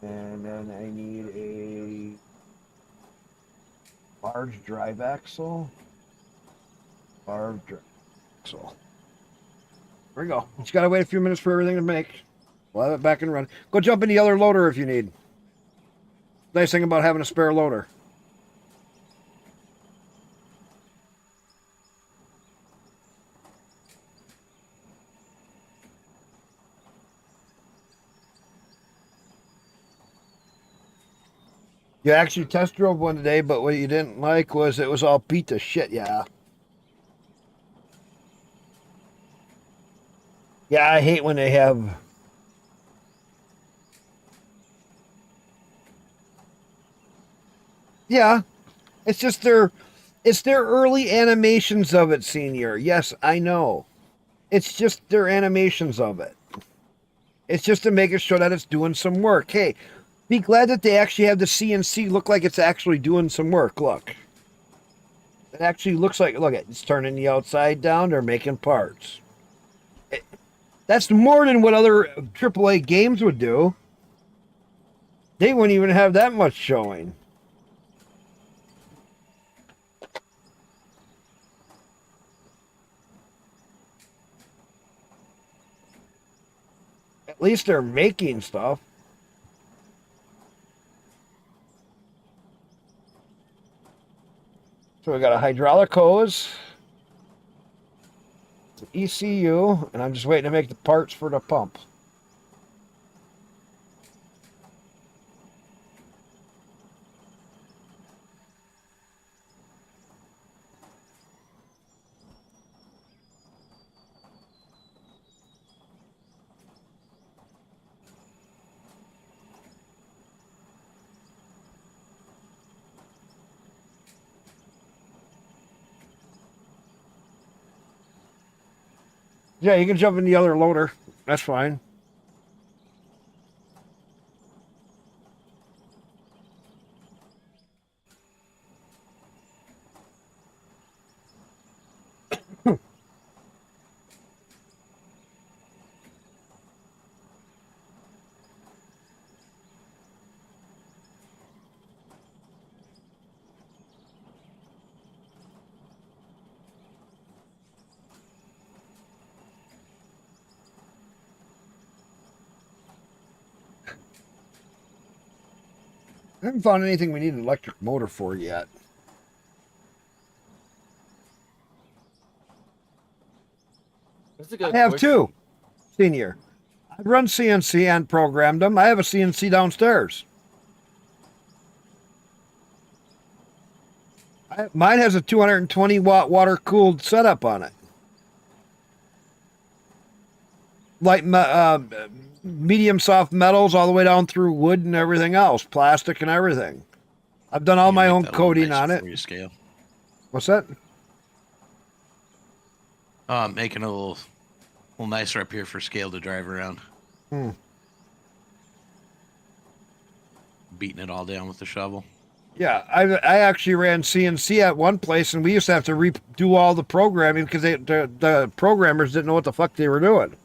And then I need a large drive axle. Large drive axle. There we go. Just gotta wait a few minutes for everything to make. We'll have it back and run. Go jump in the other loader if you need. Nice thing about having a spare loader. You actually test drove one today, but what you didn't like was it was all beat to shit, yeah. Yeah, I hate when they have... Yeah, it's just it's their early animations of it, Senior. Yes, I know. It's just their animations of it. It's just to make it sure that it's doing some work. Hey, be glad that they actually have the CNC look like it's actually doing some work. Look. It actually looks like, look, it's turning the outside down. They're making parts. That's more than what other AAA games would do. They wouldn't even have that much showing. At least they're making stuff. So we got a hydraulic hose, an ECU, and I'm just waiting to make the parts for the pump. Yeah, you can jump in the other loader. That's fine. I haven't found anything we need an electric motor for yet. That's a good I have question. two, Senior. I've run CNC and programmed them. I have a CNC downstairs. Mine has a 220 watt water cooled setup on it. Like medium soft metals all the way down through wood and everything else, plastic and everything. I've done all You my make own that a little coating nicer on it. for your scale. What's that? Making it a little nicer up here for scale to drive around. Beating it all down with the shovel. Yeah, I actually ran CNC at one place, and we used to have to redo all the programming because the programmers didn't know what the fuck they were doing.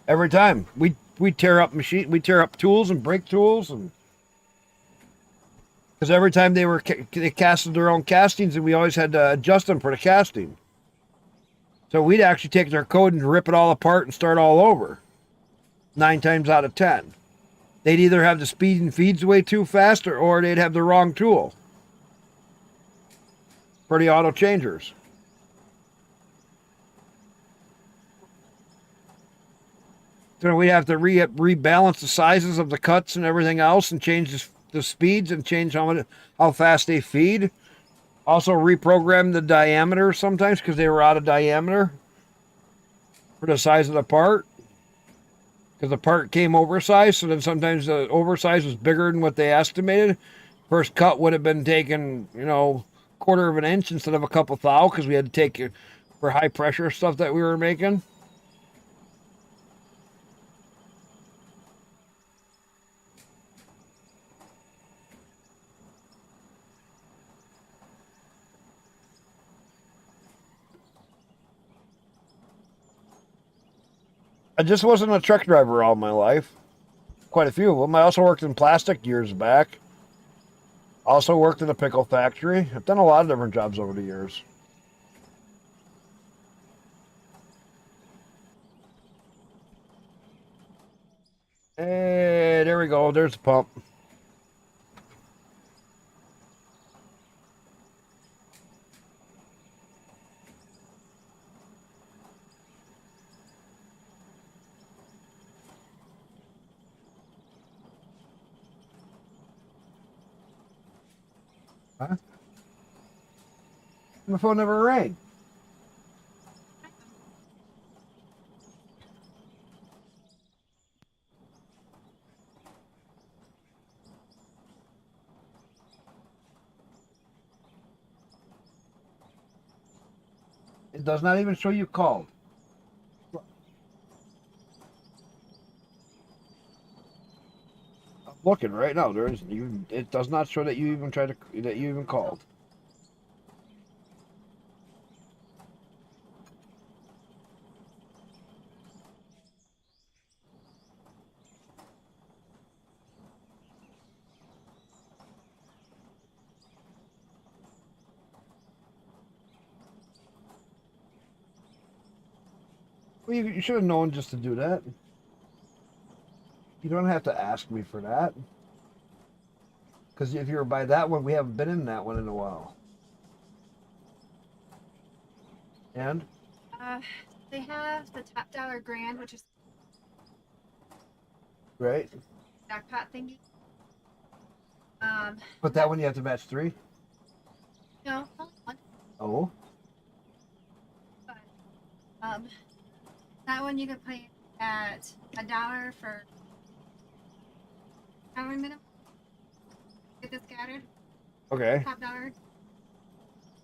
Every time we tear up tools and break tools, and because every time they casted their own castings, and we always had to adjust them for the casting. So we'd actually take their code and rip it all apart and start all over. 9 times out of 10. They'd either have the speed and feeds way too fast, or they'd have the wrong tool for the auto changers. So we'd have to rebalance the sizes of the cuts and everything else, and change the speeds and change how fast they feed. Also reprogram the diameter sometimes because they were out of diameter for the size of the part. Because the part came oversized, so then sometimes the oversize was bigger than what they estimated. First cut would have been taken, quarter of an inch instead of a couple thou, because we had to take it for high pressure stuff that we were making. I just wasn't a truck driver all my life. Quite a few of them. I also worked in plastic years back. Also worked in a pickle factory. I've done a lot of different jobs over the years. Hey, there we go. There's the pump. Huh? My phone never rang. It does not even show you called. I'm looking right now. There isn't even. It does not show that you even that you even called. Well, you should have known just to do that. You don't have to ask me for that. Because if you're by that one, we haven't been in that one in a while. And? They have the top dollar grand, which is Right? jackpot thingy. But that one you have to match 3? No, only one. Oh? But, that one you could play at $1 for hour minimum. Get this scattered. Okay. Top dollar.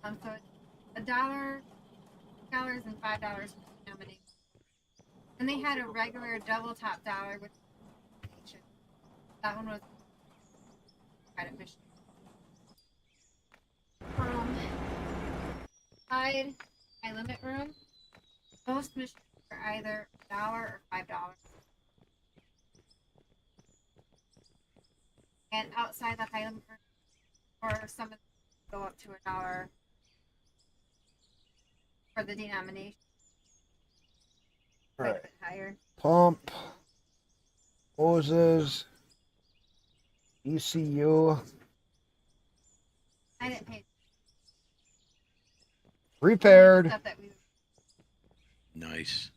So it's $1, $2, and $5 for nomination. And they had a regular double top dollar with nomination. That one was credit mission. High limit room. Most missions are either $1 or $5. And outside the high limit room, or some of them go up to $1 for the denomination. Quite a Right. bit higher. Pump. Hoses. ECU. I didn't pay Repaired. stuff that we Nice.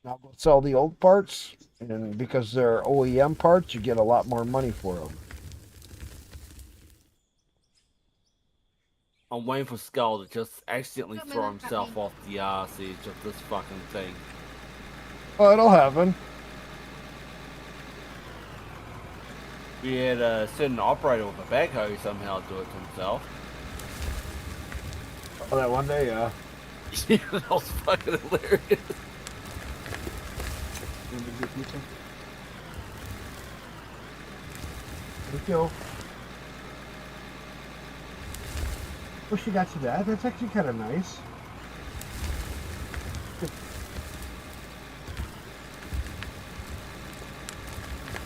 Now go sell the old parts. And because they're OEM parts, you get a lot more money for them. I'm waiting for Skull to just accidentally Oh, throw man, himself happy. off the RC of this fucking thing. Oh, it'll happen. We had a certain operator with a backhoe somehow do it to himself. Oh, that one day, yeah. Yeah, that was fucking hilarious. Thank you. Oh, she got you that? That's actually kind of nice.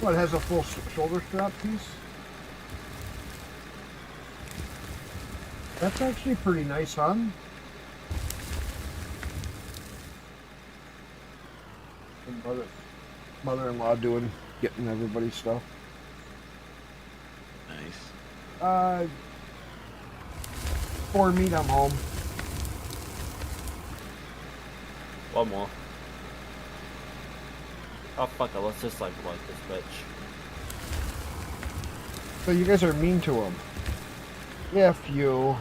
What, it has a full shoulder strap piece? That's actually pretty nice, hon. And mother-in-law getting everybody's stuff. Nice. For me, I'm home. One more. Oh fuck it, let's just like block this bitch. So you guys are mean to him. F you.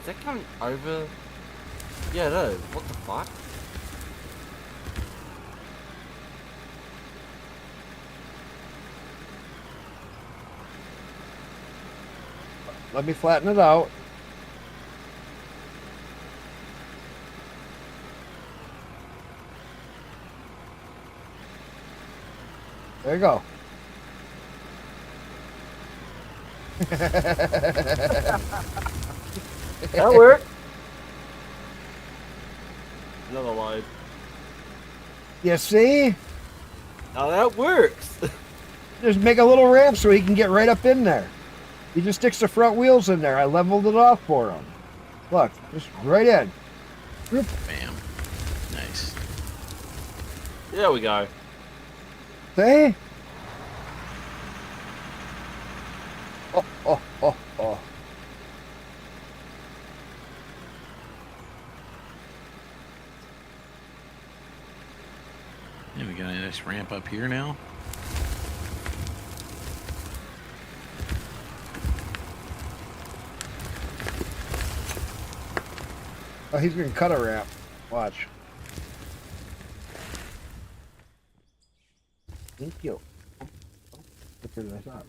Is that coming over? Yeah, it is. What the fuck? Let me flatten it out. There you go. That worked. Another load. You see? Now that works. Just make a little ramp so he can get right up in there. He just sticks the front wheels in there. I leveled it off for him. Look, just right in. Bam. Nice. There we go. See? Oh, oh, oh, oh. Yeah, we got a nice ramp up here now. Oh, he's gonna cut a ramp. Watch. Thank you. Quicker than I thought.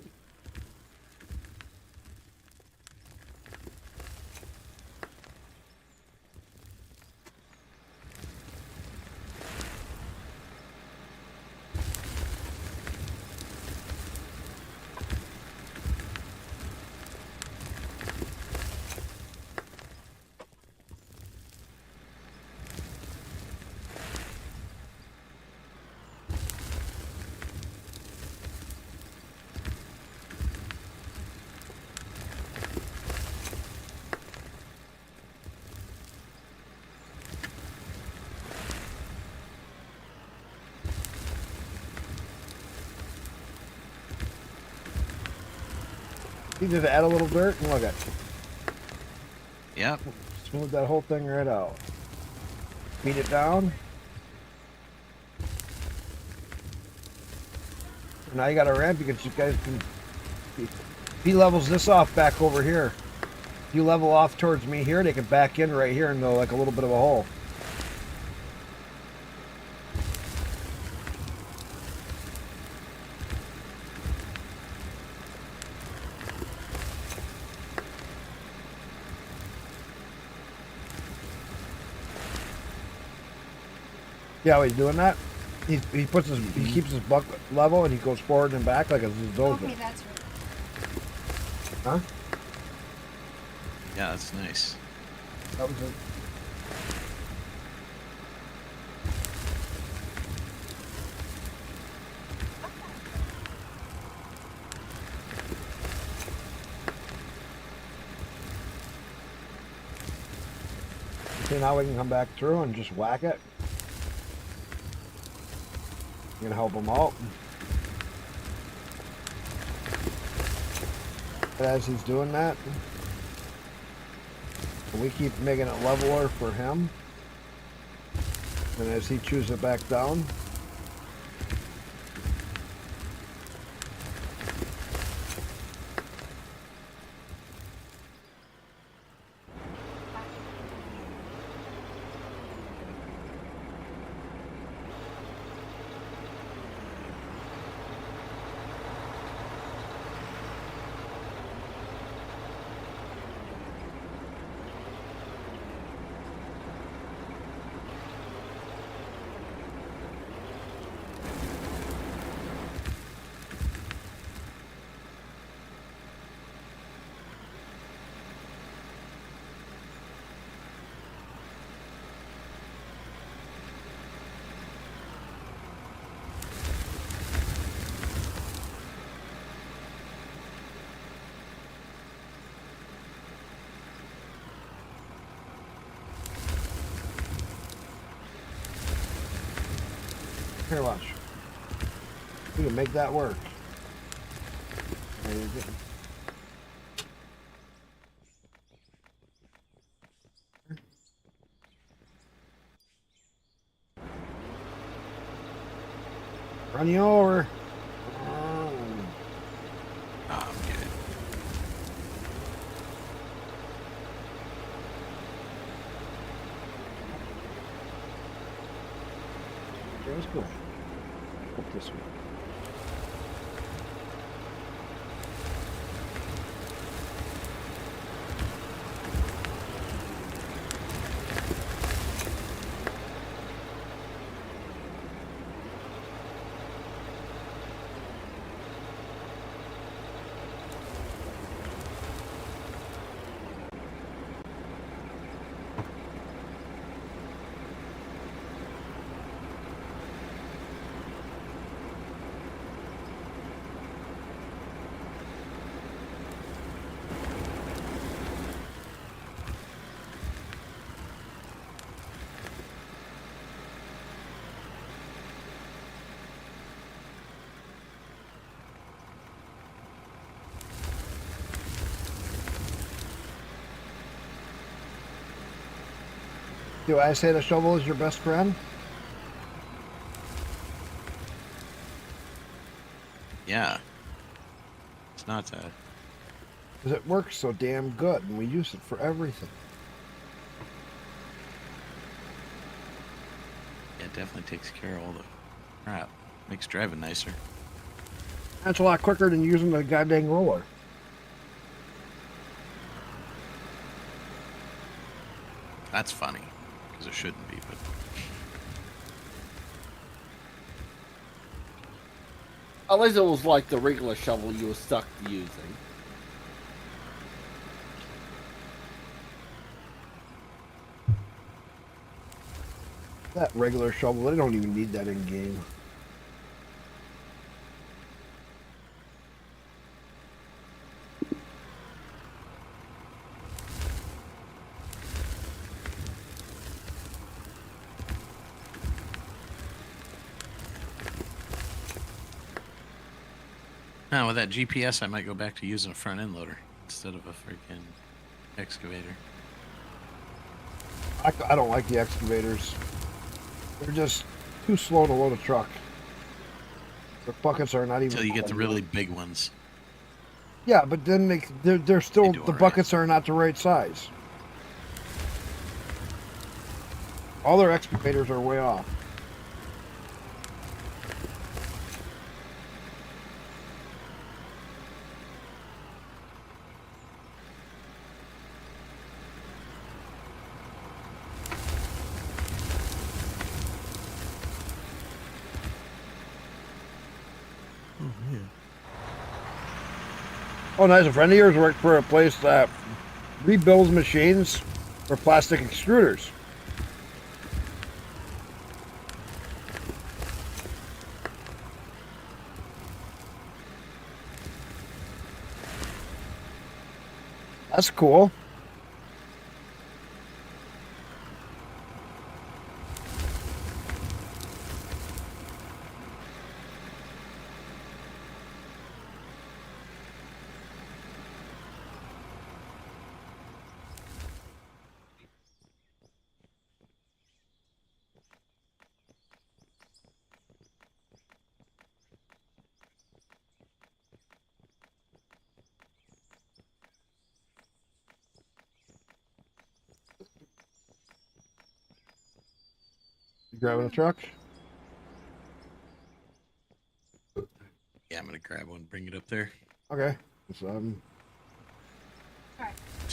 He just add a little dirt and look at it. Yep. Smooth that whole thing right out. Beat it down. Now you got a ramp because you guys can. If he levels this off back over here. If you level off towards me here, they can back in right here and go like a little bit of a hole. Yeah, he's doing that. He puts his he keeps his buck level and he goes forward and back like a dozer. Okay, that's right. Huh? Yeah, that's nice. That was it. Okay, now we can come back through and just whack it. I'm gonna help him out. But as he's doing that, we keep making it leveler for him. And as he chews it back down, here, watch. We can make that work. There you go. Run you over. Oh, I'm good. Okay, let's go. Up this way. Do I say the shovel is your best friend? Yeah. It's not Because it works so damn good, and we use it for everything. Yeah, it definitely takes care of all the crap. Makes driving nicer. That's a lot quicker than using the goddamn roller. That's funny, because it shouldn't be, but Unless it was like the regular shovel you were stuck to using. That regular shovel, they don't even need that in game. now with that GPS, I might go back to using a front end loader instead of a freaking excavator. I don't like the excavators. They're just too slow to load a truck. The buckets are not even. Until you get the really big ones. Yeah, but then they're still, They do the all right. buckets are not the right size. All their excavators are way off. Oh, nice. A friend of yours worked for a place that rebuilds machines for plastic extruders. That's cool. You grabbing a truck? Yeah, I'm gonna grab one, bring it up there. Okay. So To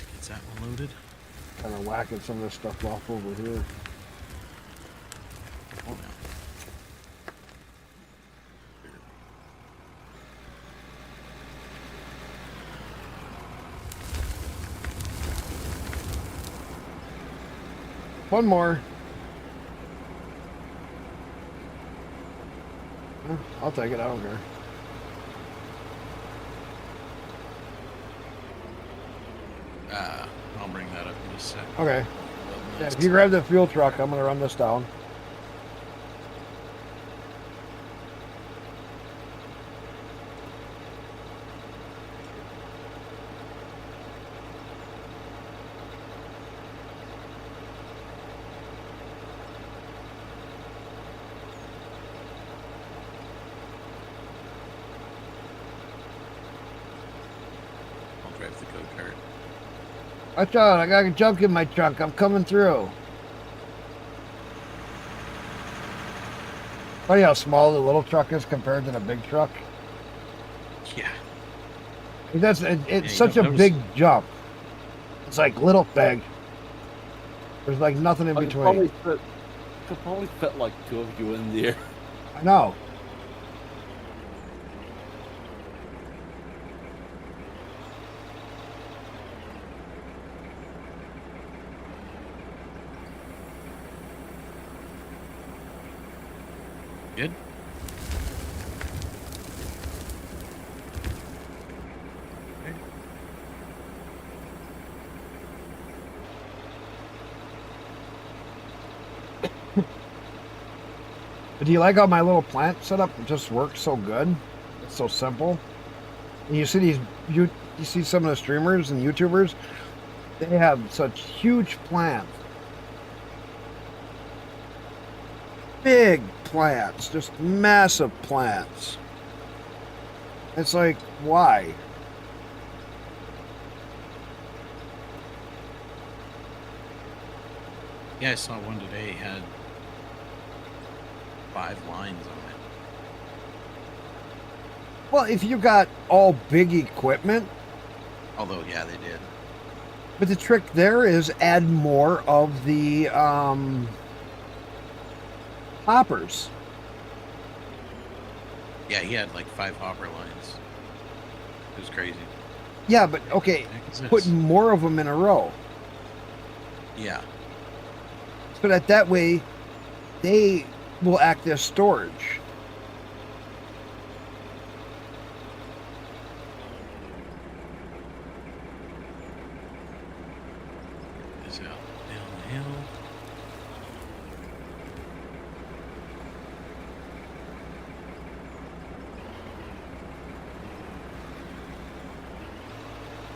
get that one loaded. kind of whacking some of this stuff off over here. Oh no. One more. I'll take it. I don't care. I'll bring that up in just a sec. Okay. Well, Yeah, next. if you grab the fuel truck, I'm gonna run this down. I'll drive the go-kart. Watch out! I got junk in my trunk. I'm coming through. Funny how small the little truck is compared to the big truck. Yeah. It's you such a don't big notice- jump. It's like little big. There's like nothing in I between. could probably fit like two of you in there. I know. Good? But do you like how my little plant setup just works so good? It's so simple. And you see you see some of the streamers and YouTubers, they have such huge plants. big plants, just massive plants. It's like, why? Yeah, I saw one today had 5 lines on it. Well, if you got all big equipment, Although, yeah, they did. but the trick there is add more of the hoppers. Yeah, he had like 5 hopper lines. It was crazy. Yeah, but okay, What the heck is this? put more of them in a row. Yeah. So that way they will act as storage. Is out down the hill.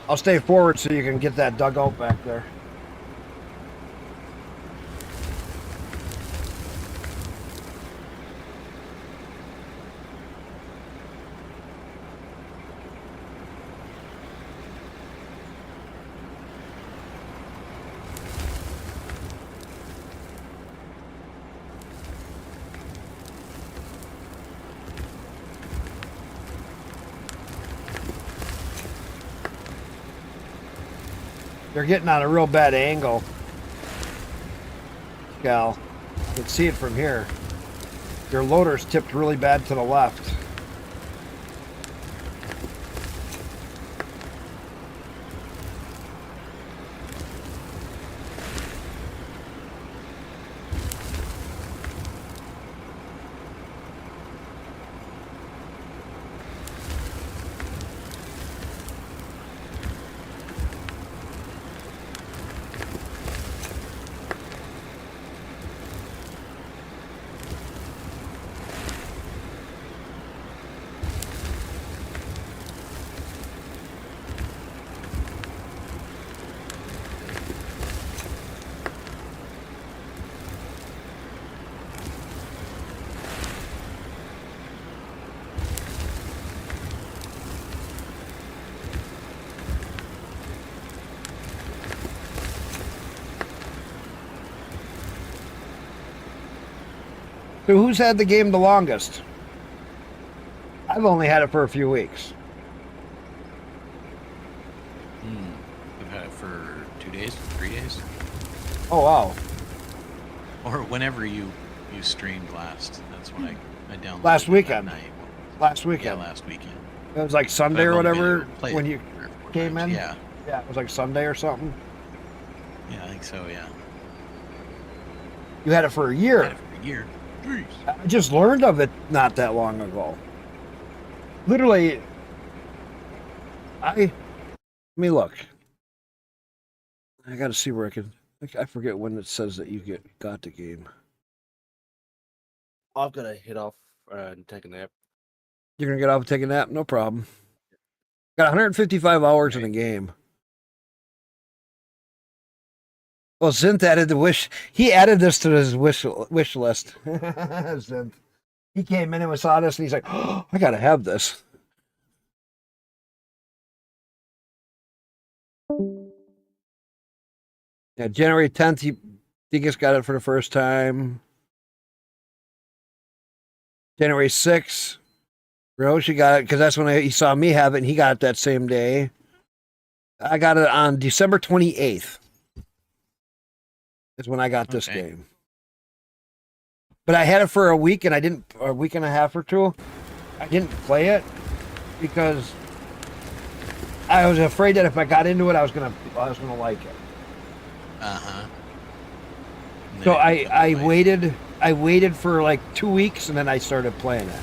I'll stay forward so you can get that dug out back there. They're getting on a real bad angle. Gal, you can see it from here. Your loader's tipped really bad to the left. So who's had the game the longest? I've only had it for a few weeks. I've had it for 2 days, 3 days. Oh wow. Or whenever you streamed last. That's when I downloaded Last it weekend. that night. Last Yeah, weekend. last weekend. It was like But Sunday I've or only been whatever able to play when it you 3 or 4 came times. in. Yeah. Yeah, it was like Sunday or something. Yeah, I think so, yeah. You had it for a I year. had it for a year. Jeez. I just learned of it not that long ago. Literally, let me look. I got to see where I forget when it says that you got the game. I've got to head off and take a nap. You're gonna get off and take a nap, no problem. Got 155 hours in the game. Well, Zinth added the wish. He added this to his wish list. Zinth. He came in and saw this, and he's like, "Oh, I gotta have this." Yeah, January 10th, he just got it for the first time. January 6th, Roshi got it because that's when he saw me have it, and he got it that same day. I got it on December 28th. Is when I got this game. But I had it for a week, and a week and a half or two. I didn't play it because I was afraid that if I got into it, I was gonna like it. Uh-huh. So I waited for like 2 weeks, and then I started playing it.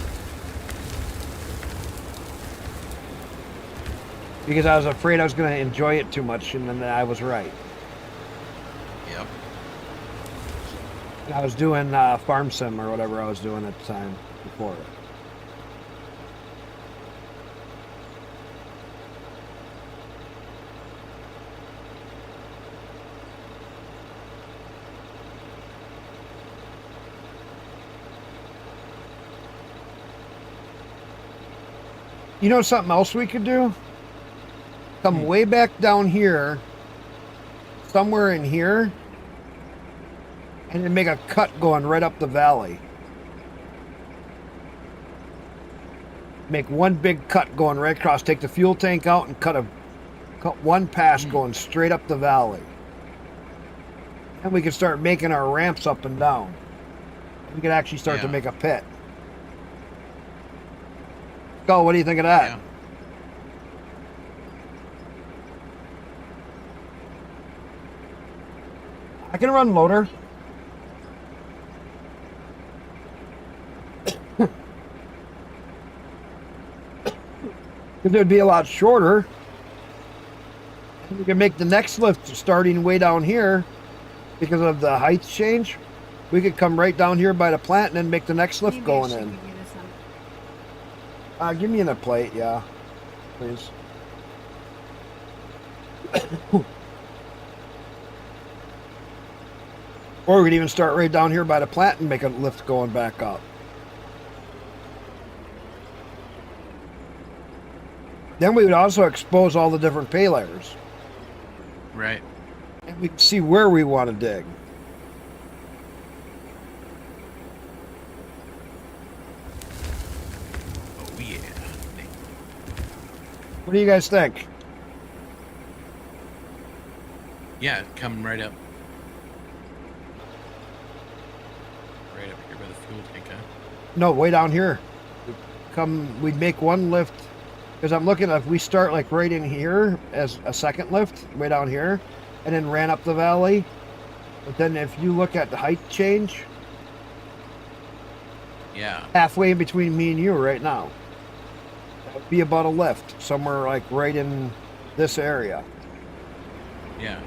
Because I was afraid I was going to enjoy it too much, and then I was right. Yep. I was doing Farm Sim or whatever I was doing at the time before it. You know something else we could do? Come way back down here, somewhere in here, and then make a cut going right up the valley. Make one big cut going right across. Take the fuel tank out and cut one pass going straight up the valley. And we can start making our ramps up and down. We can actually start to make a pit. Skull, what do you think of that? Yeah. I can run loader. Because it would be a lot shorter. And we can make the next lift starting way down here because of the height change. We could come right down here by the plant and then make the next lift Maybe I going should in. give you this one. Give me in a plate, yeah. Please. Or we could even start right down here by the plant and make a lift going back up. Then we would also expose all the different pay layers. Right. And we can see where we want to dig. Oh yeah. What do you guys think? Yeah, coming right up. Right up here by the fuel tank, huh? No, way down here. We'd make one lift. Because I'm looking at if we start like right in here as a second lift, way down here, and then ran up the valley. But then if you look at the height change, Yeah. halfway in between me and you right now, that would be about a lift, somewhere like right in this area. Yeah.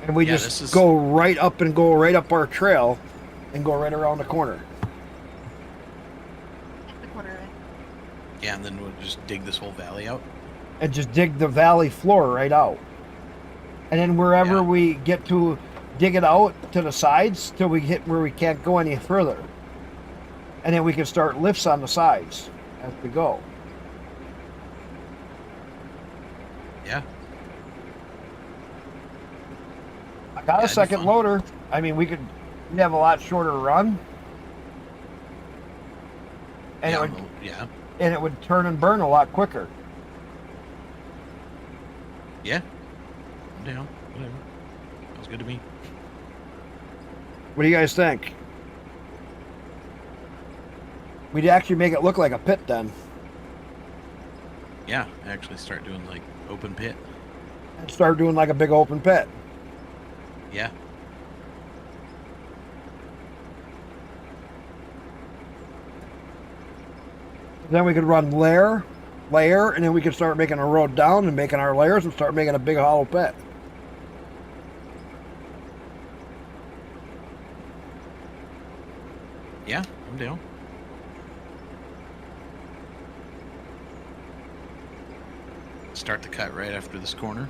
And we Yeah, just this is- go right up and go right up our trail and go right around the corner. At the quarter of it. Yeah, and then we'll just dig this whole valley out. And just dig the valley floor right out. And then wherever Yeah. we get to, dig it out to the sides till we hit where we can't go any further. And then we can start lifts on the sides as we go. Yeah. I got Yeah, a it'd be second fun. loader. I mean, we'd have a lot shorter run. And Yeah, it would yeah. and it would turn and burn a lot quicker. Yeah. I'm down. Whatever. Sounds good to me. What do you guys think? We'd actually make it look like a pit then. Yeah, actually start doing like open pit. And start doing like a big open pit. Yeah. Then we could run layer, and then we could start making a road down and making our layers and start making a big hollow pit. Yeah, I'm down. Start the cut right after this corner.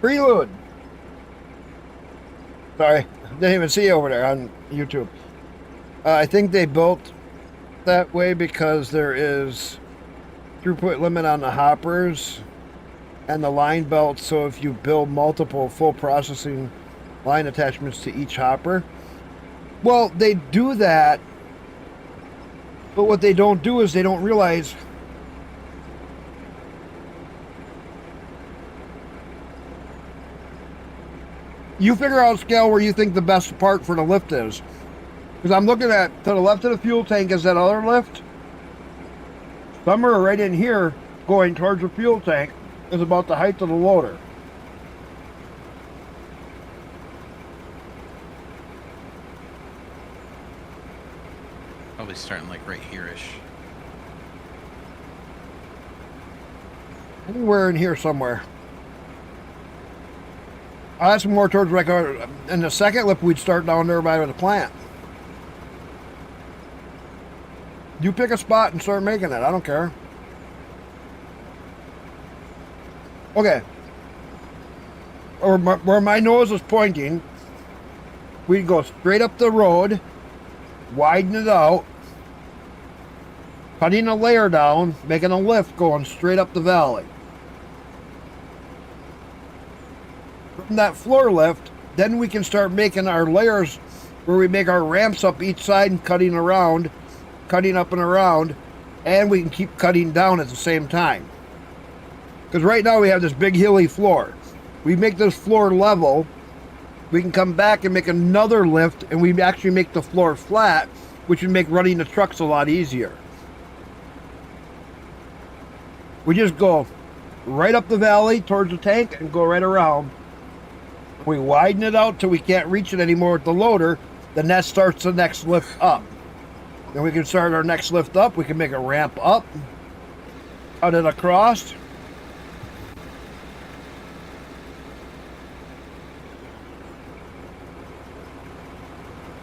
Prelude. Sorry, didn't even see you over there on YouTube. I think they built that way because there is throughput limit on the hoppers and the line belt. So if you build multiple full processing line attachments to each hopper, well, they do that. But what they don't do is they don't realize you figure out scale where you think the best part for the lift is. Because I'm looking at, to the left of the fuel tank is that other lift. Somewhere right in here going towards the fuel tank is about the height of the loader. Probably starting like right here-ish. Anywhere in here somewhere. That's more towards like in the second lift we'd start down there by the plant. You pick a spot and start making it. I don't care. Okay. Or where my nose is pointing we'd go straight up the road, widen it out, cutting a layer down, making a lift going straight up the valley. From that floor lift, then we can start making our layers where we make our ramps up each side and cutting around, cutting up and around, and we can keep cutting down at the same time. Because right now we have this big hilly floor. We make this floor level, we can come back and make another lift, and we actually make the floor flat, which would make running the trucks a lot easier. We just go right up the valley towards the tank and go right around. We widen it out till we can't reach it anymore with the loader, then that starts the next lift up. Then we can start our next lift up, we can make a ramp up, cut it across.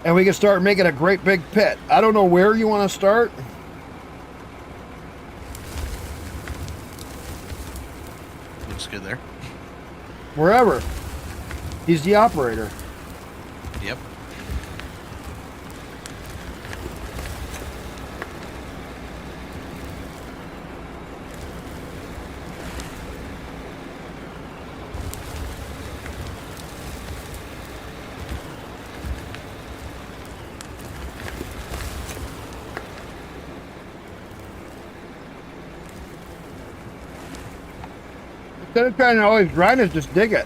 And we can start making a great big pit. I don't know where you want to start. Looks good there. Wherever. He's the operator. Yep. Instead of trying to always grind it, just dig it.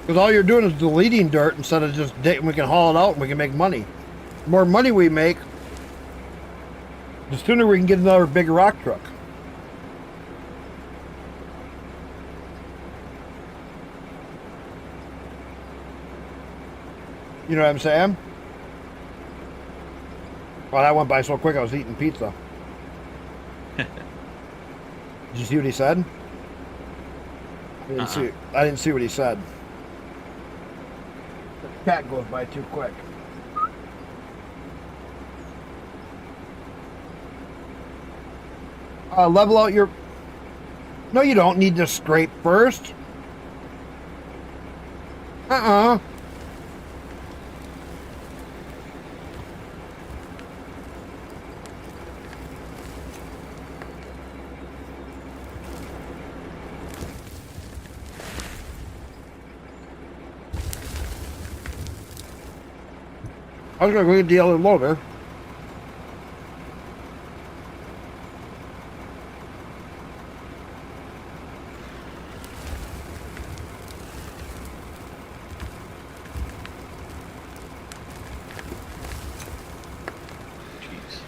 Because all you're doing is deleting dirt instead of just digging. We can haul it out and we can make money. The more money we make, the sooner we can get another big rock truck. You know what I'm saying? Well, that went by so quick I was eating pizza. Did you see what he said? I didn't see what he said. The cat goes by too quick. Level out your... No, you don't need to scrape first. Uh-uh. I was going to go get the other loader. Jeez.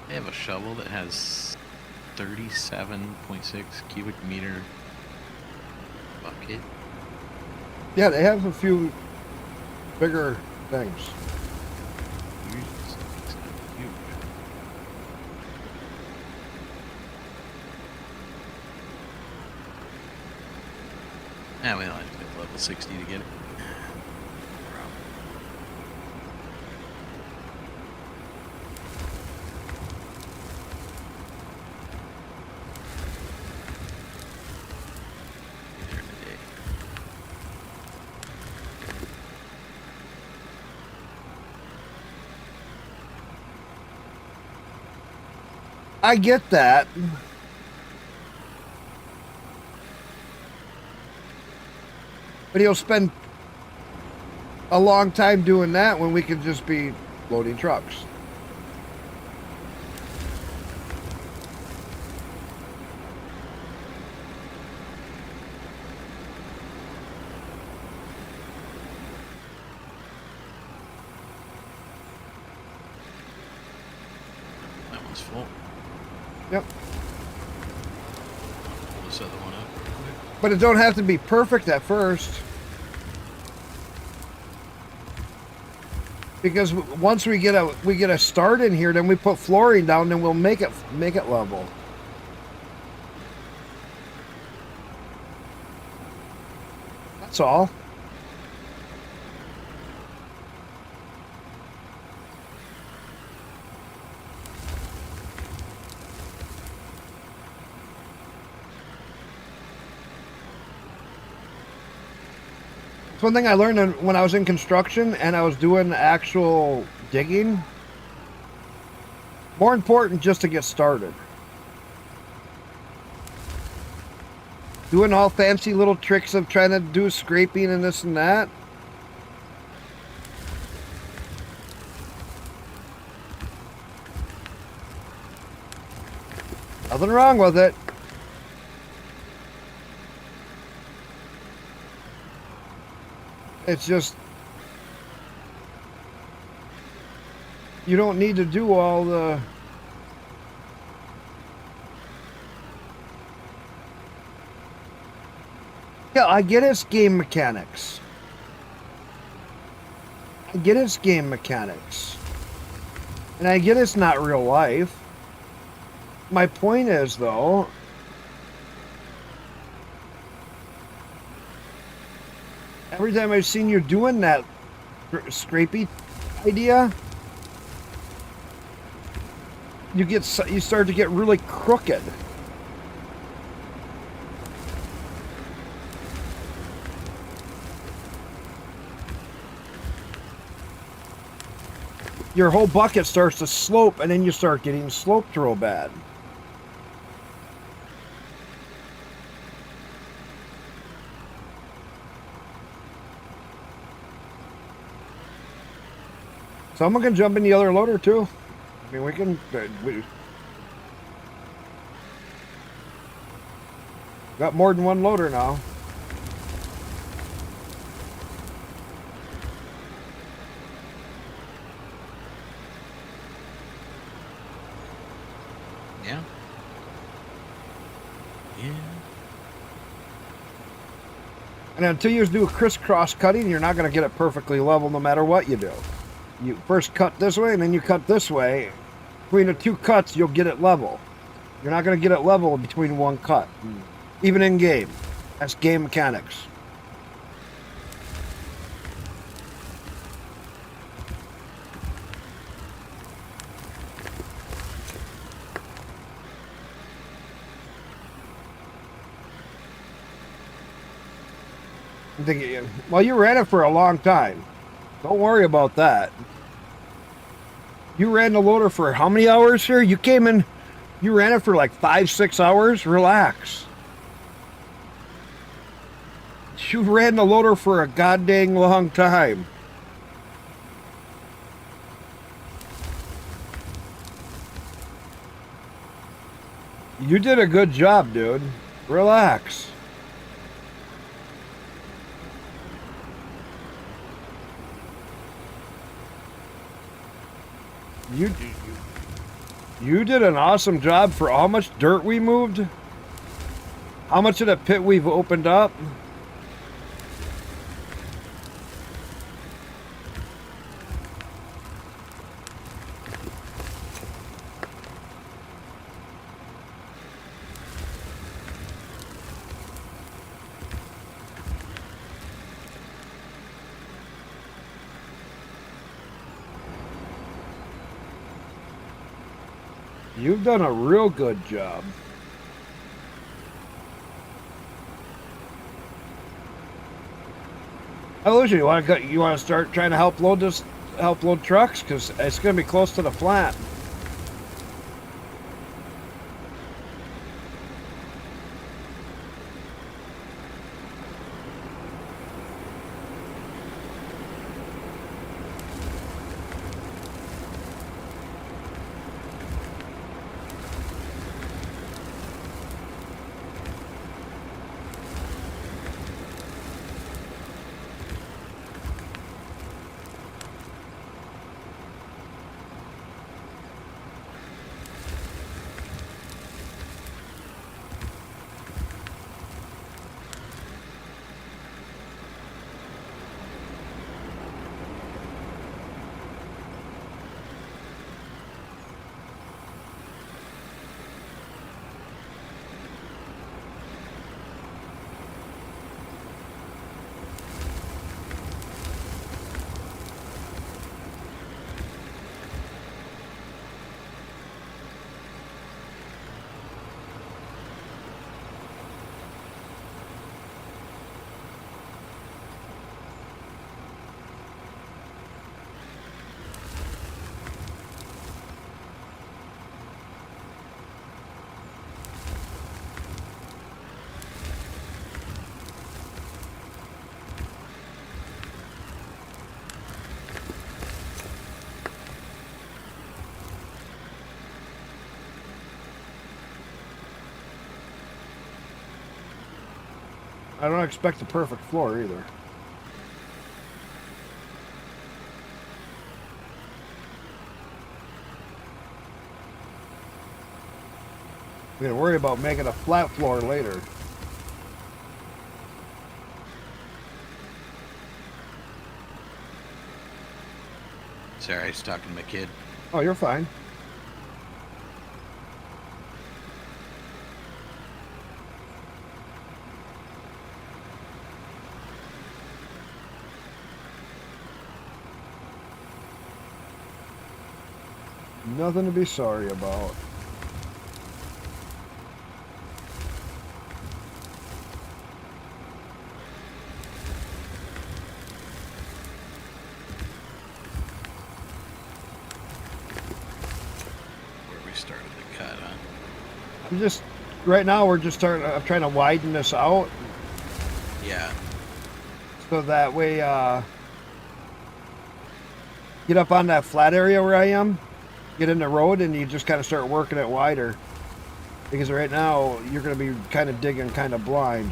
They have a shovel that has 37.6 cubic meter bucket. Yeah, they have a few bigger things. Huge. It's huge. Yeah, we only have to get level 60 to get it. I get that. But he'll spend a long time doing that when we could just be loading trucks. That one's full. Yep. Pull this other one up real quick. But it don't have to be perfect at first. Because once we get a start in here, then we put flooring down, then we'll make it level. That's all. It's one thing I learned when I was in construction and I was doing actual digging. More important just to get started. Doing all fancy little tricks of trying to do scraping and this and that. Nothing wrong with it. It's just, you don't need to do all the yeah, I get it's game mechanics. I get it's game mechanics. And I get it's not real life. My point is, though, every time I've seen you doing that scrapey idea, you start to get really crooked. Your whole bucket starts to slope, and then you start getting sloped real bad. Someone can jump in the other loader too. I mean, we can. We got more than one loader now. Yeah. Yeah. And until you do a crisscross cutting, you're not going to get it perfectly level no matter what you do. You first cut this way and then you cut this way. Between the two cuts, you'll get it level. You're not going to get it level between one cut. Even in game. That's game mechanics. Well, you ran it for a long time. Don't worry about that. You ran the loader for how many hours here? You came in, you ran it for like 5-6 hours? Relax. You ran the loader for a goddamn long time. You did a good job, dude. Relax. You did an awesome job for how much dirt we moved. How much of the pit we've opened up. You've done a real good job. Illusion, you want to start trying to help load trucks, because it's going to be close to the flat. I don't expect a perfect floor either. We're gonna worry about making a flat floor later. Sorry, I was talking to my kid. Oh, you're fine. Nothing to be sorry about. Where we started the cut, huh? I'm just right now. We're just starting. I'm trying to widen this out Yeah. so that way, get up on that flat area where I am, get in the road, and you just kind of start working it wider. Because right now you're going to be kind of digging kind of blind.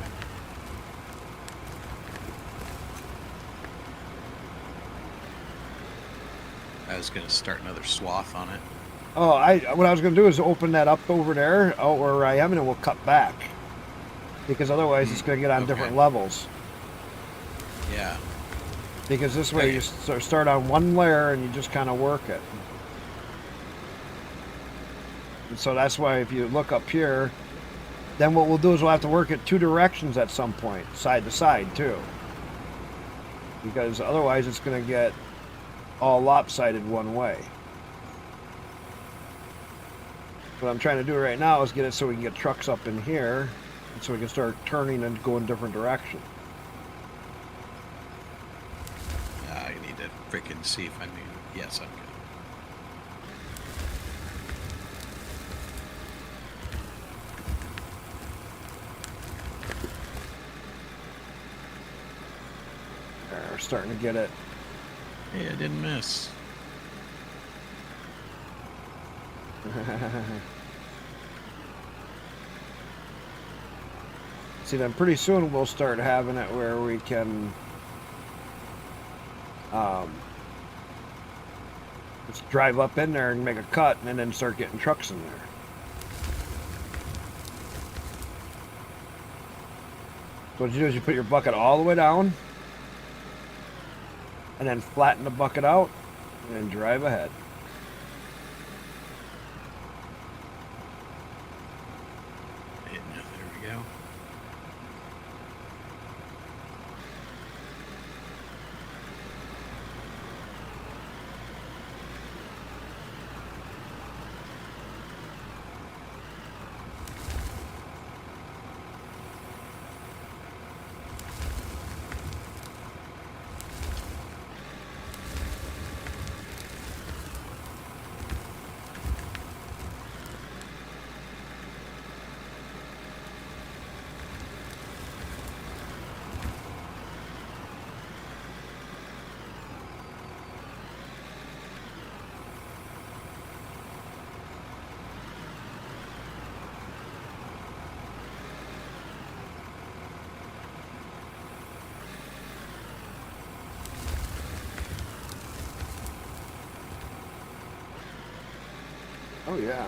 I was gonna start another swath on it. Oh, what I was going to do is open that up over there, out where I am, and then we'll cut back. Because otherwise it's going to get on different levels. Yeah. Because this way you start on one layer and you just kind of work it. And so that's why if you look up here, then what we'll do is we'll have to work it two directions at some point, side to side too. Because otherwise it's going to get all lopsided one way. What I'm trying to do right now is get it so we can get trucks up in here, and so we can start turning and go in different directions. I need to freaking see if I mean. Yes, I'm good. We're starting to get it. Hey, I didn't miss. See, then pretty soon we'll start having it where we can just drive up in there and make a cut and then start getting trucks in there. So what you do is you put your bucket all the way down and then flatten the bucket out and then drive ahead. There we go. Oh yeah.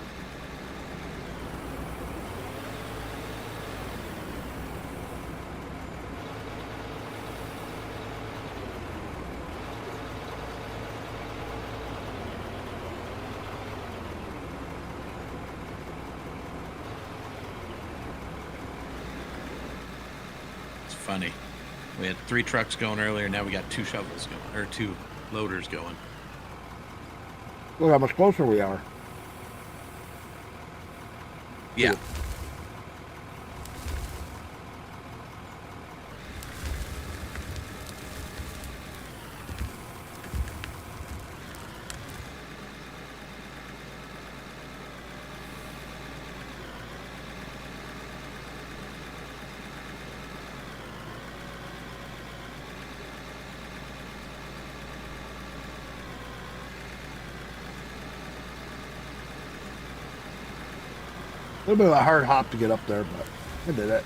It's funny. We had 3 trucks going earlier. Now we got 2 shovels going, or 2 loaders going. Look how much closer we are. Yeah. A little bit of a hard hop to get up there, but I did it.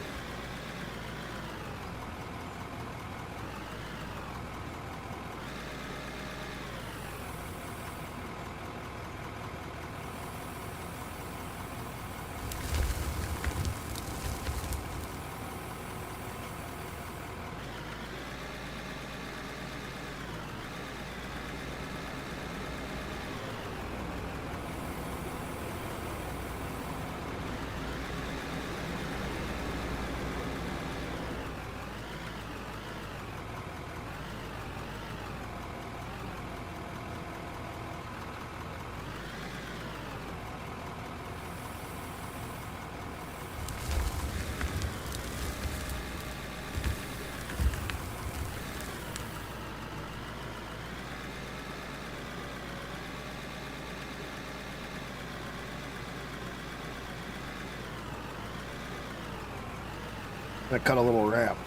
I cut a little ramp.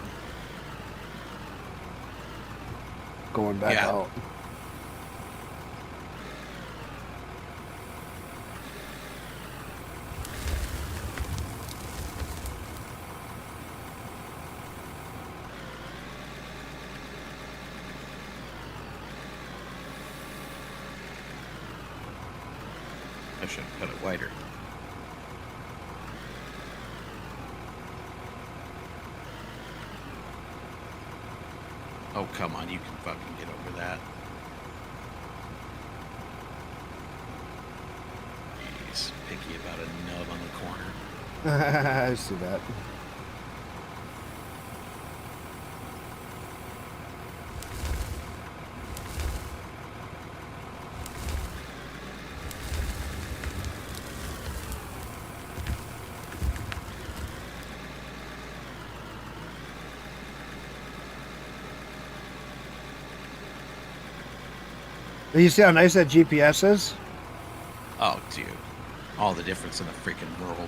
Going back Yeah. out. I should have cut it wider. Oh, come on, you can fucking get over that. He's picky about a nub on the corner. I see that. You see how nice that GPS is? Oh, dude. All the difference in the freaking world.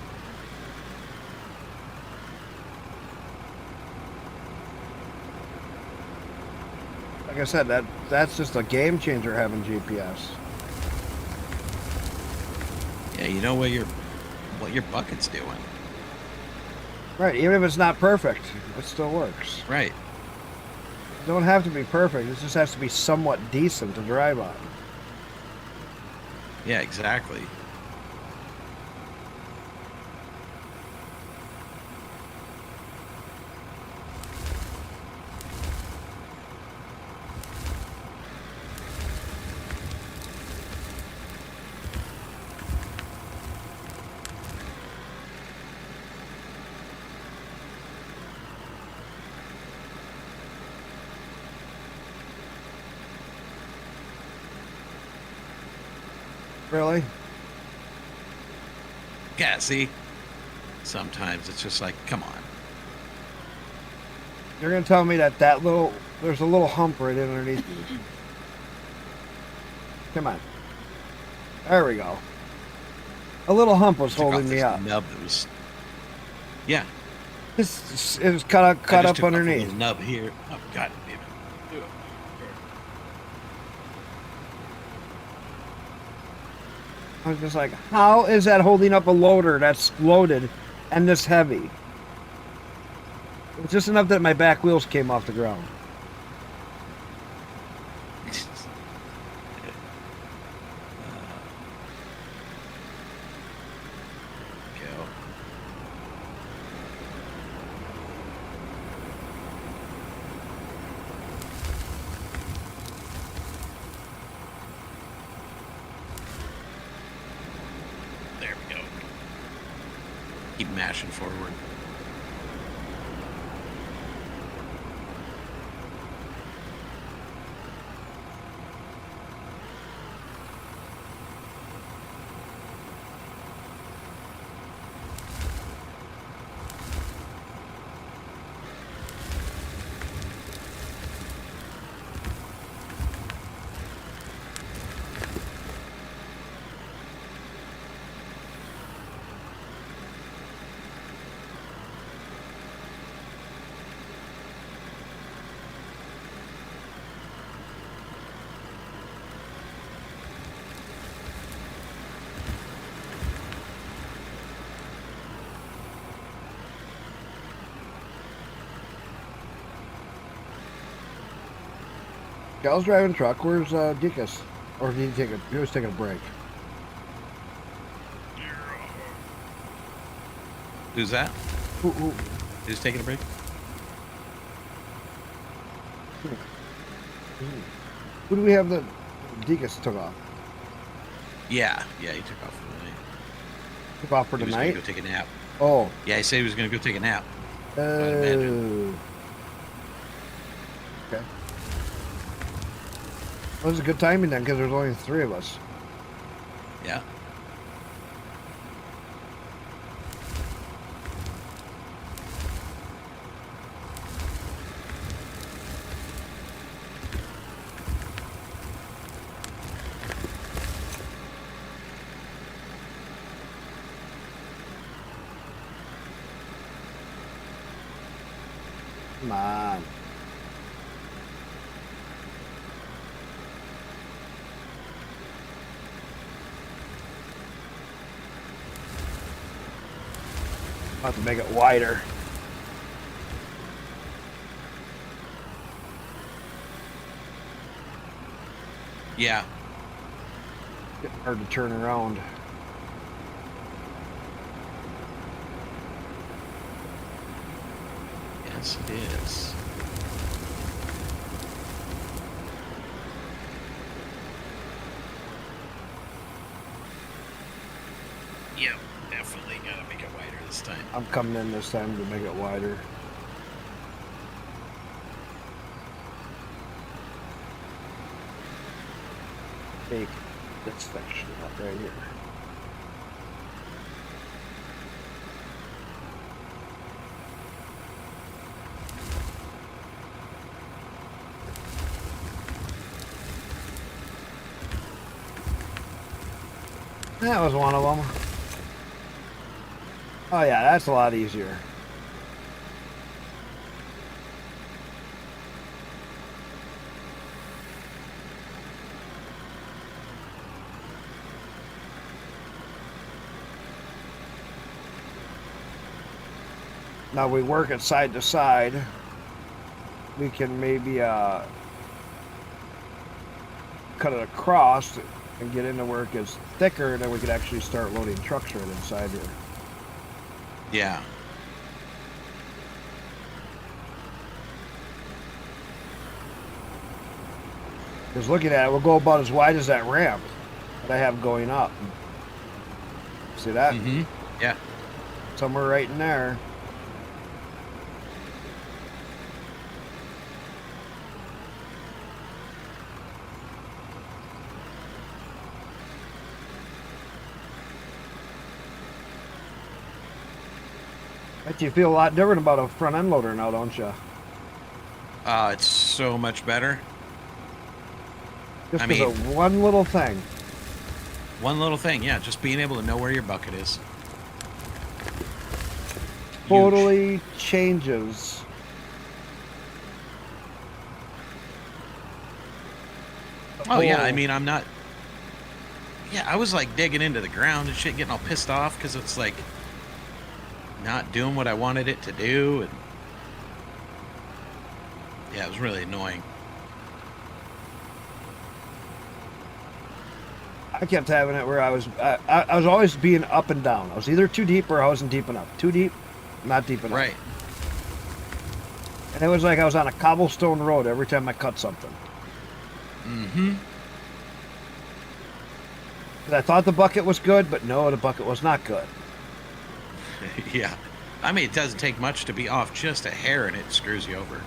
Like I said, that's just a game changer having GPS. Yeah, you know what your bucket's doing. Right, even if it's not perfect, it still works. Right. It don't have to be perfect, it just has to be somewhat decent to drive on. Yeah, exactly. Really? Yeah, see? Sometimes it's just like, come on. You're gonna tell me that there's a little hump right underneath you. Come on. There we go. A little hump was Took off holding me this up. nub that was... Yeah. It was cut I up just took off a underneath. little nub here. Oh, God damn it. I was just like, how is that holding up a loader that's loaded and this heavy? It was just enough that my back wheels came off the ground. Go. There we go. Keep mashing forward. Yeah, I was driving a truck. Where's Deakus? Or did he was taking a break? Who's that? Who Who's taking a break? do we have that Deakus took off? Yeah, he took off for the night. Took off for He was tonight? gonna go take a nap. Oh. Yeah, he said he was gonna go take a nap. imagine. Okay. Well, it was a good timing then, because there's only 3 of us. Yeah. Come on. I'll have to make it wider. Yeah. Getting hard to turn around. Yes, it is. Yep, definitely gotta make it wider this time. I'm coming in this time to make it wider. Take this section up right here. That was one of them. Oh yeah, that's a lot easier. Now we work it side to side. We can maybe cut it across and get into where it gets thicker, and then we could actually start loading trucks right inside here. Yeah. Because looking at it, we'll go about as wide as that ramp that I have going up. See that? Mm-hmm. Yeah. Somewhere right in there. Bet you feel a lot different about a front end loader now, don't you? It's so much better. Just I because mean- of one little thing. One little thing, yeah, just being able to know where your bucket is. Huge. Totally changes. Oh yeah, I whole- mean, I'm not. Yeah, I was like digging into the ground and shit, getting all pissed off because it's like not doing what I wanted it to do, and yeah, it was really annoying. I kept having it where I was always being up and down. I was either too deep or I wasn't deep enough. Too deep, not deep enough. Right. And it was like I was on a cobblestone road every time I cut something. Mm-hmm. 'Cause I thought the bucket was good, but no, the bucket was not good. Yeah. I mean, it doesn't take much to be off just a hair and it screws you over.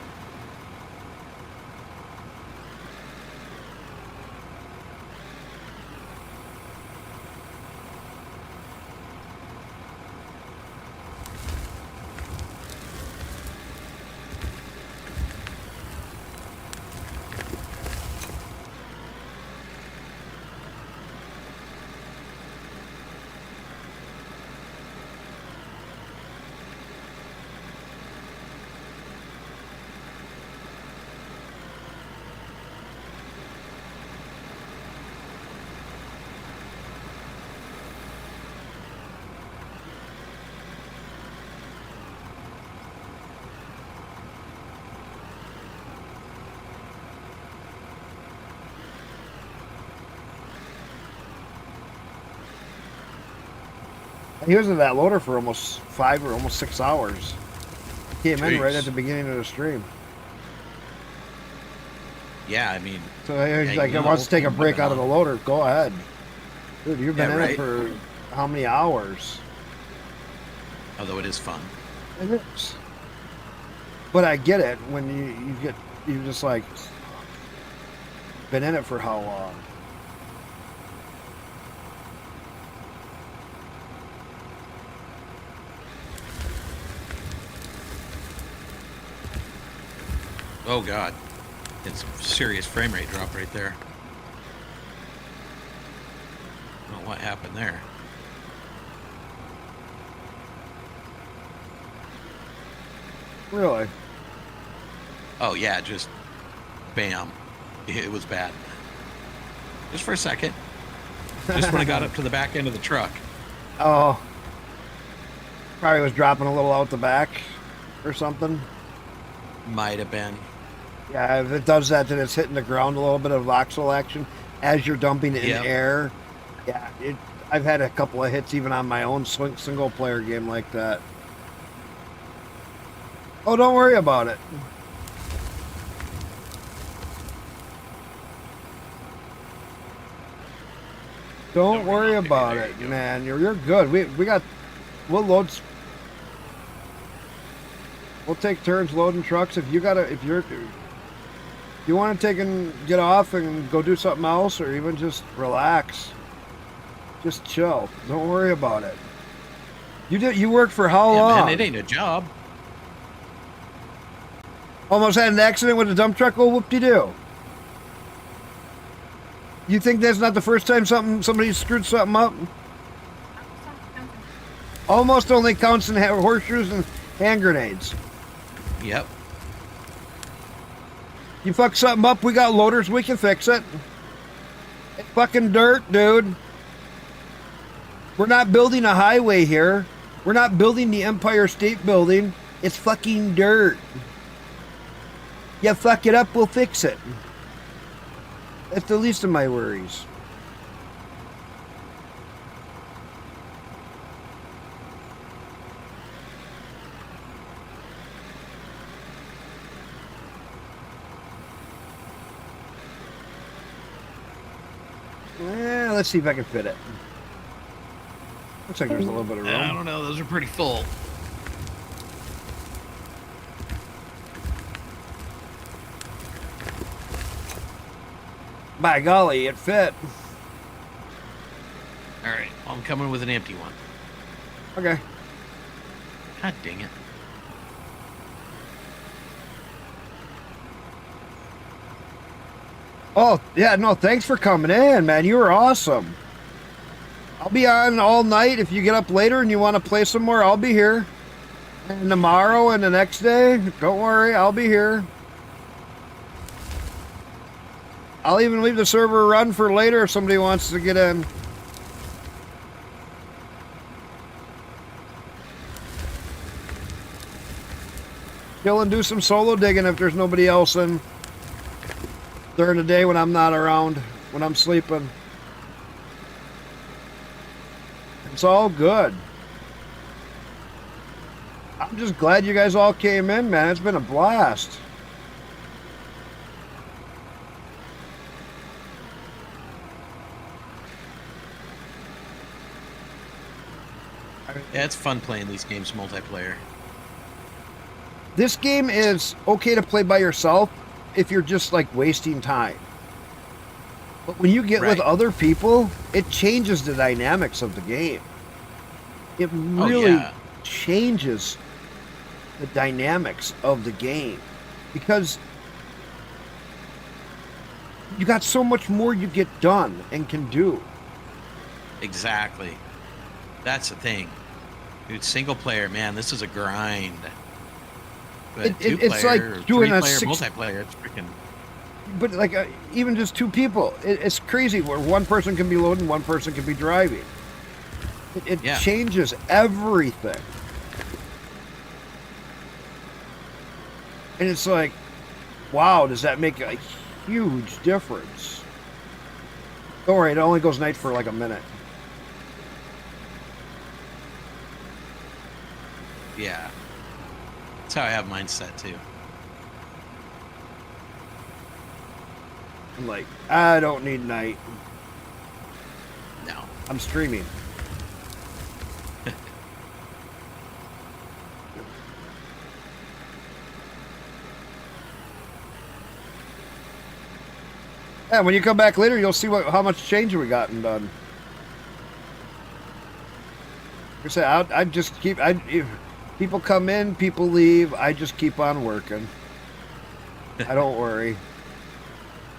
I was in that loader for almost 5 or almost 6 hours. Came in right Jeez. at the beginning of the stream. Yeah, I mean, So I was Yeah, like, you I want to know, take a you've break been out of the on. loader. Go ahead. Dude, you've been Yeah, in right. it for how many hours? although it is fun. It is. But I get it when you just like, been in it for how long? Oh God, it's a serious frame rate drop right there. Well, what happened there? Really? Oh yeah, just bam. It was bad. Just for a second. Just when I got up to the back end of the truck. Oh. Probably was dropping a little out the back or something. Might have been. Yeah, if it does that, then it's hitting the ground a little bit of voxel action as you're dumping it in Yep. air. Yeah, I've had a couple of hits even on my own single player game like that. Oh, don't worry about it. Don't worry about it, man. You're good. We got. We'll load. We'll take turns loading trucks. If you want to take and get off and go do something else, or even just relax, just chill. Don't worry about it. You worked for how long? Man, it ain't a job. Almost had an accident with a dump truck. Oh, whoop-de-doo. You think that's not the first time somebody screwed something up? Almost only counts in horseshoes and hand grenades. Yep. You fuck something up, we got loaders, we can fix it. It's fucking dirt, dude. We're not building a highway here. We're not building the Empire State Building. It's fucking dirt. You fuck it up, we'll fix it. That's the least of my worries. Let's see if I can fit it. Looks like there's a little bit of room. I don't know. Those are pretty full. By golly, it fit. All right. Well, I'm coming with an empty one. Okay. God dang it. Oh, yeah, no, thanks for coming in, man. You were awesome. I'll be on all night. If you get up later and you want to play some more, I'll be here. And tomorrow and the next day, don't worry, I'll be here. I'll even leave the server run for later if somebody wants to get in. Chill and do some solo digging if there's nobody else in during the day when I'm not around, when I'm sleeping. It's all good. I'm just glad you guys all came in, man. It's been a blast. Yeah, it's fun playing these games multiplayer. This game is okay to play by yourself if you're just like wasting time. But when you get with other people, it changes the dynamics of the game. It really changes the dynamics of the game because you got so much more you get done and can do. Exactly. That's the thing. Dude, single player, man, this is a grind. But It's like doing a multiplayer. It's freaking. But like even just two people, it's crazy where one person can be loading, one person can be driving. It changes everything. And it's like, wow, does that make a huge difference? Don't worry, it only goes night for like a minute. Yeah. That's how I have mine set too. I'm like, I don't need night. No. I'm streaming. Yeah, when you come back later, you'll see how much change we gotten done. Like I said, I just keep. If people come in, people leave. I just keep on working. I don't worry.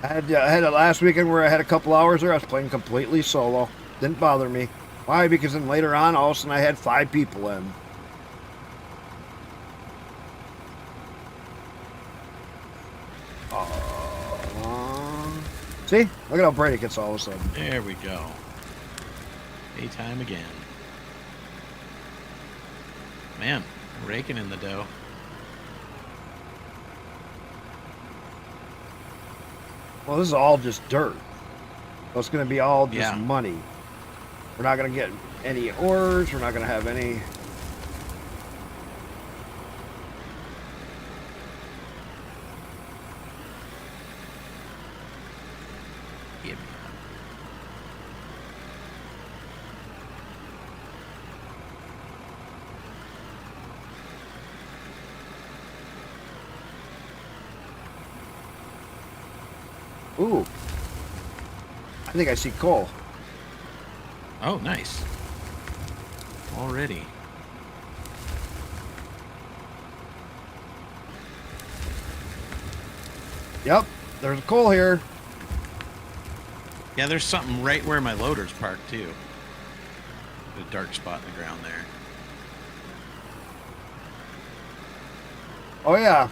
I had it last weekend where I had a couple hours there. I was playing completely solo. Didn't bother me. Why? Because then later on, all of a sudden, I had 5 people in. See? Look at how bright it gets all of a sudden. There we go. Daytime again. Man, raking in the dough. Well, this is all just dirt. So it's going to be all just Yeah. money. We're not going to get any ores. We're not going to have any... Yeah. Ooh. I think I see coal. Oh, nice. Already. Yep. There's coal here. Yeah, there's something right where my loader's parked, too. A dark spot in the ground there. Oh, yeah.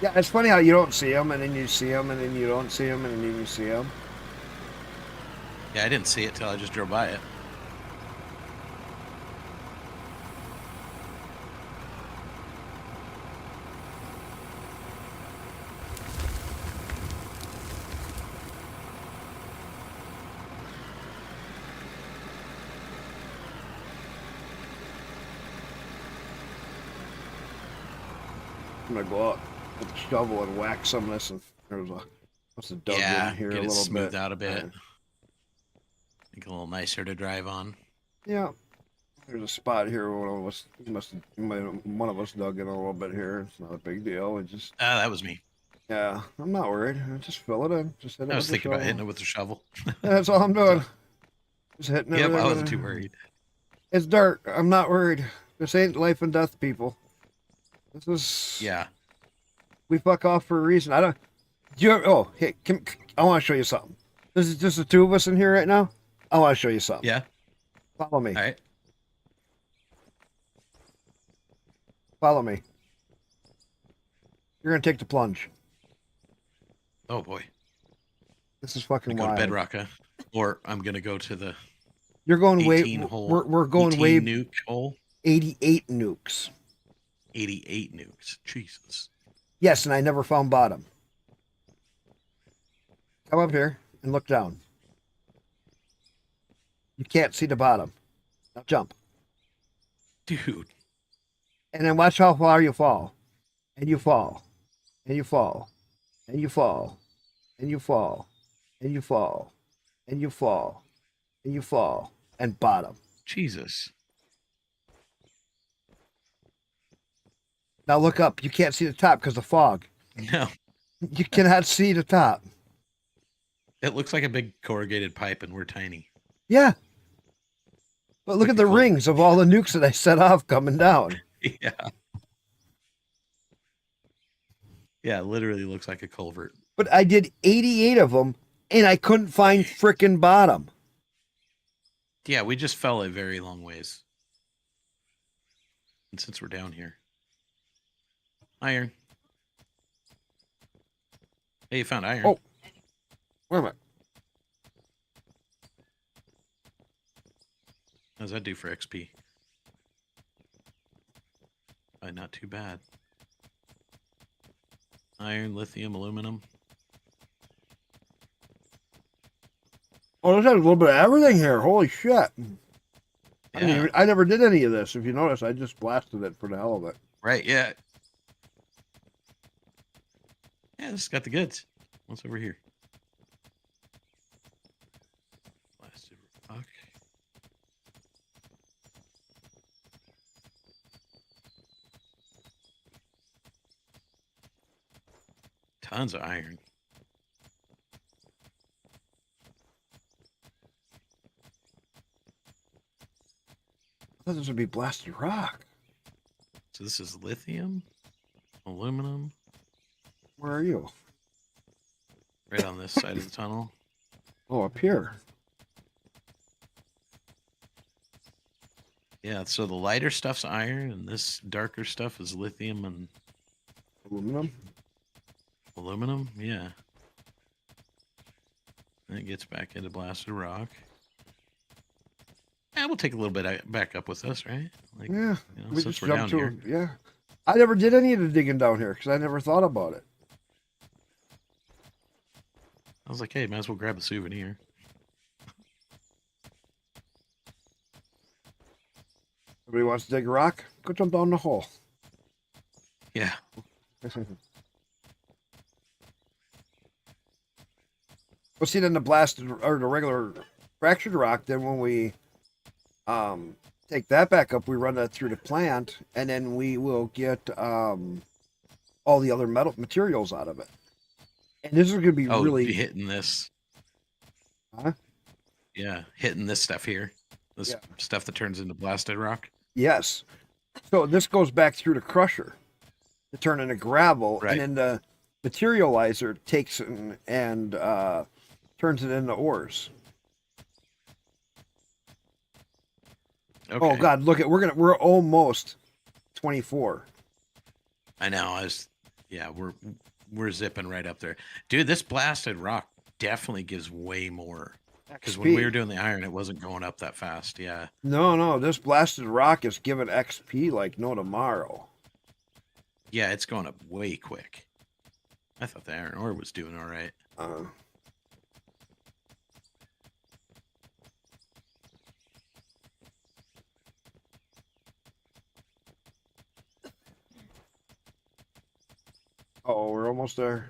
Yeah, it's funny how you don't see them, and then you see them, and then you don't see them, and then you see them. Yeah, I didn't see it till I just drove by it. I'm going to go out with the shovel and whack some of this, and there's a... Must have dug Yeah, in here get a it little smoothed bit. out a bit. Make it a little nicer to drive on. Yeah. There's a spot here where one of us one of us dug in a little bit here. It's not a big deal. It just That was me. yeah, I'm not worried. Just fill it in. Just hit it I was with the thinking about shovel. hitting it with the shovel. Yeah, that's all I'm doing. Just hitting it. Yep, with I it. wasn't too worried. It's dirt. I'm not worried. This ain't life and death, people. This is Yeah. we fuck off for a reason. I don't. Oh, hey, I want to show you something. This is just the two of us in here right now. I want to show you something. Yeah. Follow me. All right. Follow me. You're gonna take the plunge. Oh boy. This is I'm fucking gonna go wild. to Bedrock, or I'm gonna go to the You're going 18 way. hole. We're going 18 way. nuke hole. 88 nukes. 88 nukes. Jesus. Yes, and I never found bottom. Come up here and look down. You can't see the bottom. Now jump. Dude. And then watch how far you fall. And you fall. And you fall. And you fall. And you fall. And you fall. And you fall. And you fall. And bottom. Jesus. Now look up. You can't see the top because of fog. No. You cannot see the top. It looks like a big corrugated pipe and we're tiny. Yeah. But look at the Cool. rings of all the nukes that I set off coming down. Yeah. Yeah, it literally looks like a culvert. But I did 88 of them, and I couldn't find frickin' bottom. Yeah, we just fell a very long ways. And since we're down here. Iron. Hey, you found iron. Oh. Wait a minute. How's that do for XP? Not too bad. Iron, lithium, aluminum. Oh, there's a little bit of everything here. Holy shit. Yeah. I never did any of this. If you notice, I just blasted it for the hell of it. Right, yeah. Yeah, this has got the goods. What's over here? Blasted rock. Tons of iron. I thought this would be blasted rock. So this is lithium, aluminum, Where are you? right on this side of the tunnel. Oh, up here. Yeah, so the lighter stuff's iron, and this darker stuff is lithium and Aluminum. aluminum. Yeah. And it gets back into blasted rock. Yeah, we'll take a little bit back up with us, right? Like, Yeah, you know, we since just we're down jumped to here. yeah. I never did any of the digging down here because I never thought about it. I was like, hey, might as well grab a souvenir. Everybody wants to dig a rock? Go jump down the hole. Yeah. Well, see, then the blasted or the regular fractured rock. Then when we take that back up, we run that through the plant, and then we will get all the other metal materials out of it. And this is going to be Oh, really hitting this. Huh? Yeah, hitting this stuff here. This Yeah. stuff that turns into blasted rock. Yes. So this goes back through the crusher to turn into gravel, Right. and then the materializer takes it and turns it into ores. Okay. Oh God, look at we're almost 24. I know. We're zipping right up there, dude. This blasted rock definitely gives way more. Because when we were doing the iron, it wasn't going up that fast. Yeah. No, this blasted rock is giving XP like no tomorrow. Yeah, it's going up way quick. I thought the iron ore was doing all right. Oh, we're almost there.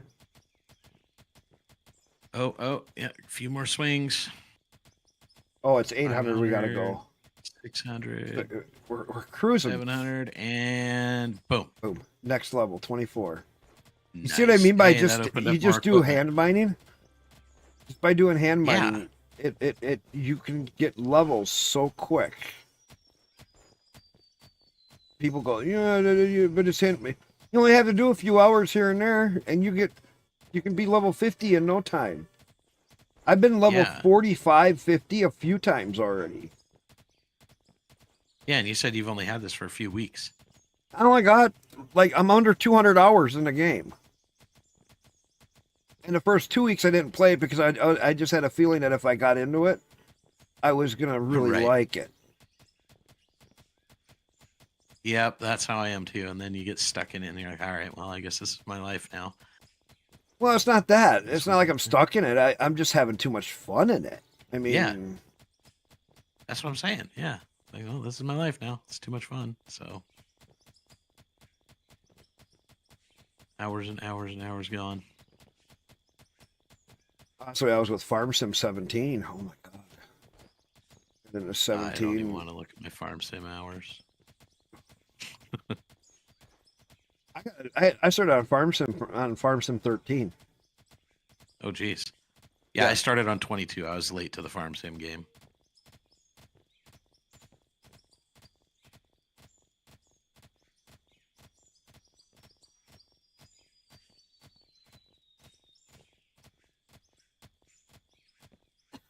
Oh, yeah, a few more swings. Oh, it's 800. We gotta go. 600. We're cruising. 700 and boom. Boom. Next level, 24. You Nice. see what I mean by Hey, just that opened you up just more do equipment. hand mining? Just by doing hand Yeah. mining, it you can get levels so quick. People go, yeah, but it's hand. You only have to do a few hours here and there, and you can be level 50 in no time. I've been level Yeah. 45, 50 a few times already. Yeah, and you said you've only had this for a few weeks. I only got I'm under 200 hours in the game. In the first 2 weeks, I didn't play it because I just had a feeling that if I got into it, I was gonna really Right. like it. Yep, that's how I am too. And then you get stuck in it and you're like, all right, well, I guess this is my life now. Well, it's not that. It's not like I'm stuck in it. I'm just having too much fun in it. I mean, Yeah. That's what I'm saying. Yeah. Like, oh, this is my life now. It's too much fun. So hours and hours and hours gone. so I was with Farm Sim 17. Oh my god. And then the I don't even 17. want to look at my farm sim hours. I started on Farm Sim 13. Oh, geez. Yeah, Yeah. I started on 22. I was late to the farm sim game.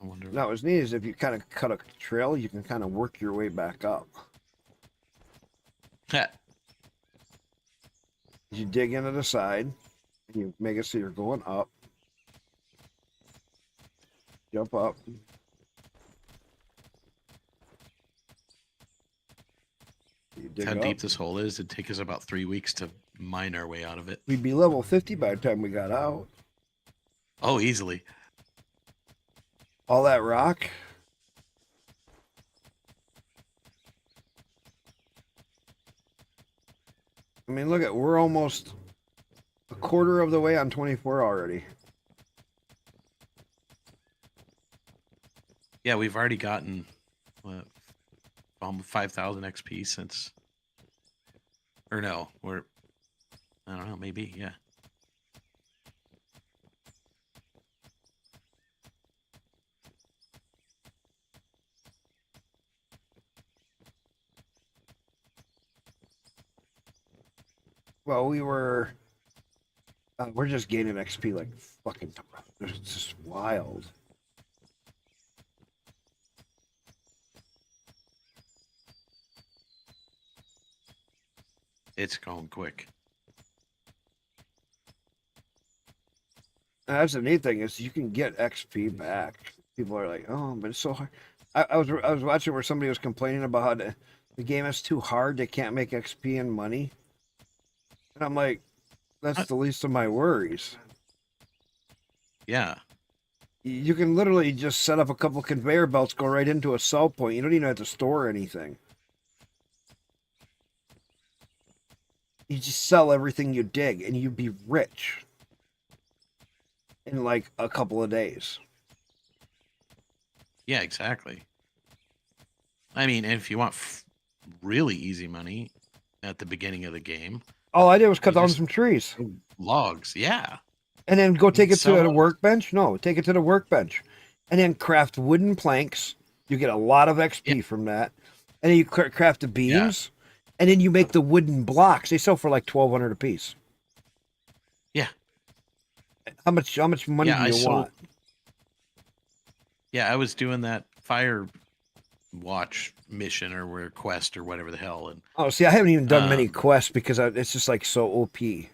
I wonder. Now, what's neat is if you kind of cut a trail, you can kind of work your way back up. You dig into the side, and you make it so you're going up. Jump up. You dig How up. deep this hole is, it'd take us about 3 weeks to mine our way out of it. We'd be level 50 by the time we got out. Oh, easily. All that rock. I mean, look at, we're almost a quarter of the way on 24 already. Yeah, we've already gotten what, almost 5,000 XP since. Or no, I don't know, maybe, yeah. Well, we're just gaining XP like fucking. It's just wild. It's going quick. That's the neat thing is you can get XP back. People are like, oh, but it's so hard. I was watching where somebody was complaining about how the game is too hard. They can't make XP and money. And I'm like, that's the least of my worries. Yeah. You can literally just set up a couple conveyor belts, go right into a sell point. You don't even have to store anything. You just sell everything you dig, and you'd be rich in like a couple of days. Yeah, exactly. I mean, if you want really easy money at the beginning of the game, All I did was cut You down just- some trees. logs, yeah. And then go take it to sell the them. workbench? No, take it to the workbench. And then craft wooden planks. You get a lot of XP from that. And then you craft the beams. And then you make the wooden blocks. They sell for like 1,200 a piece. Yeah. How much money Yeah, do you want? Yeah, I was doing that fire watch mission or where quest or whatever the hell, and Oh, see, I haven't even done many Um, quests because it's just like so OP.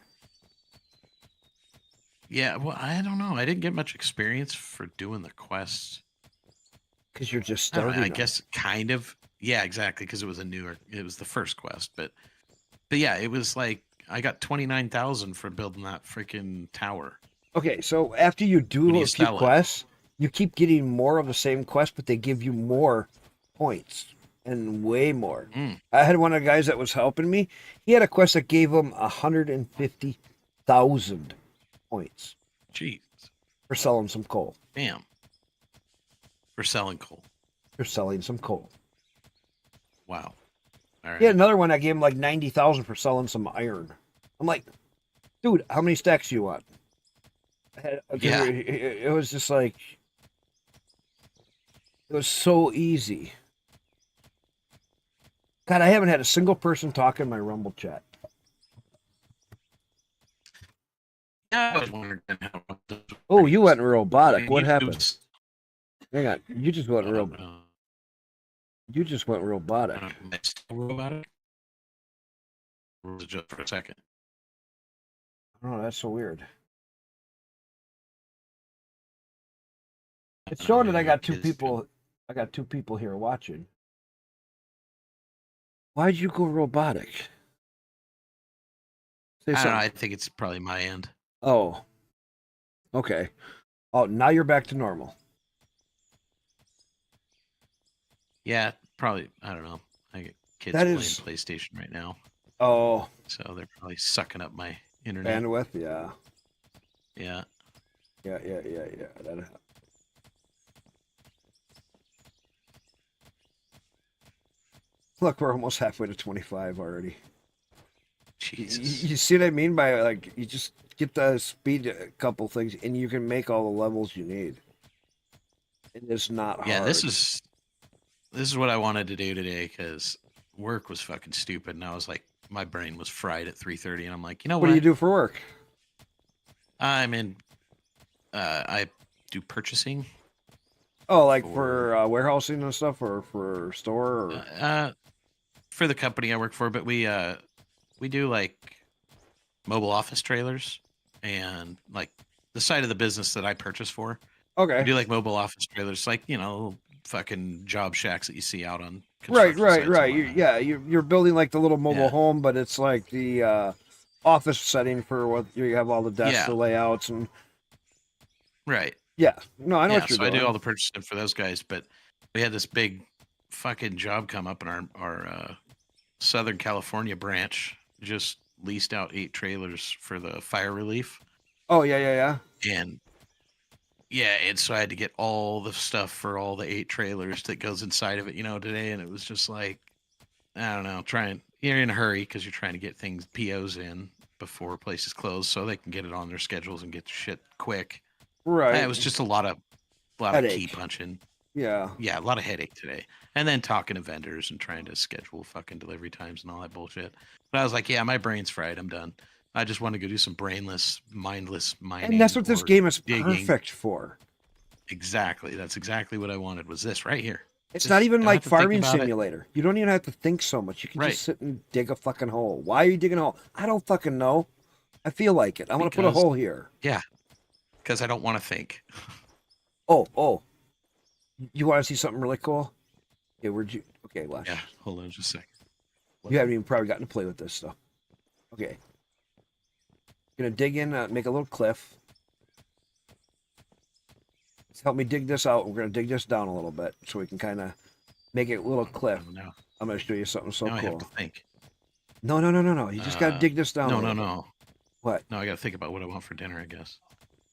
yeah, well, I don't know. I didn't get much experience for doing the quests. Because you're just I don't know, starting. I them. guess kind of. Yeah, exactly, because it was the first quest, but yeah, it was like I got 29,000 for building that freaking tower. Okay, so after you do When you a few sell it. quests, you keep getting more of the same quest, but they give you more points and way more. Mm. I had one of the guys that was helping me. He had a quest that gave him 150,000 points Jeez, for selling some coal. damn. For selling coal. For selling some coal. Wow. All right. He had another one that gave him like 90,000 for selling some iron. I'm like, dude, how many stacks do you want? Yeah. It was just like, it was so easy. God, I haven't had a single person talk in my Rumble chat. Yeah, I was wondering how. Oh, you went robotic. What You happened? just- Hang on. You just went I real. don't know. You just went robotic. Am I still robotic? Or was it just for a second? Oh, that's so weird. It's I don't showing know, that I got two it's- people. I got two people here watching. Why'd you go robotic? Say I don't know. something. I think it's probably my end. Oh. Okay. Oh, now you're back to normal. Yeah, probably. I don't know. I get kids That playing is- PlayStation right now, Oh, so they're probably sucking up my internet. bandwidth. Yeah. Yeah. Yeah. That. Look, we're almost halfway to 25 already. Jesus. You see what I mean by like you just get the speed a couple things and you can make all the levels you need. It is not hard. Yeah, this is what I wanted to do today because work was fucking stupid, and I was like, my brain was fried at 3:30, and I'm like, you know What what? do you do for work? I'm in. I do purchasing. Oh, like for warehousing and stuff, or for store, or For the company I work for, but we do like mobile office trailers and like the side of the business that I purchase for. We okay, do like mobile office trailers, like little fucking job shacks that you see out on right. construction sites and whatnot. You're building like the little mobile Yeah. home, but it's like the office setting for what you have all the desks, Yeah. the layouts, and Right. yeah. No, I know Yeah, what you're so doing. I do all the purchasing for those guys, but we had this big fucking job come up in our Southern California branch. Just leased out 8 trailers for the fire relief. Oh yeah. And yeah, and so I had to get all the stuff for all the 8 trailers that goes inside of it, today. And it was just like, I don't know, you're in a hurry because you're trying to get things, POs in before places close so they can get it on their schedules and get shit quick. Right. It was just a lot of key Headache. punching. Yeah. Yeah, a lot of headache today. And then talking to vendors and trying to schedule fucking delivery times and all that bullshit. But I was like, yeah, my brain's fried. I'm done. I just want to go do some brainless, mindless mining. And that's what this or game is digging. perfect for. Exactly. That's exactly what I wanted was this right here. It's Just not even don't like have to think farming about it. simulator. You don't even have to think so much. You can Right. just sit and dig a fucking hole. Why are you digging a hole? I don't fucking know. I feel like it. I want to put a Because- hole here. Yeah. because I don't want to think. Oh. You want to see something really cool? Okay, where'd you? Okay, watch. Yeah, hold on just a second. You haven't even probably gotten to play with this stuff. Okay. Gonna dig in, make a little cliff. Help me dig this out. We're gonna dig this down a little bit so we can kind of make it a little cliff. No, I'm gonna show you something so now I have cool. to think. No. You just gotta dig this down. No, a no, little bit. no. What? No, I got to think about what I want for dinner, I guess.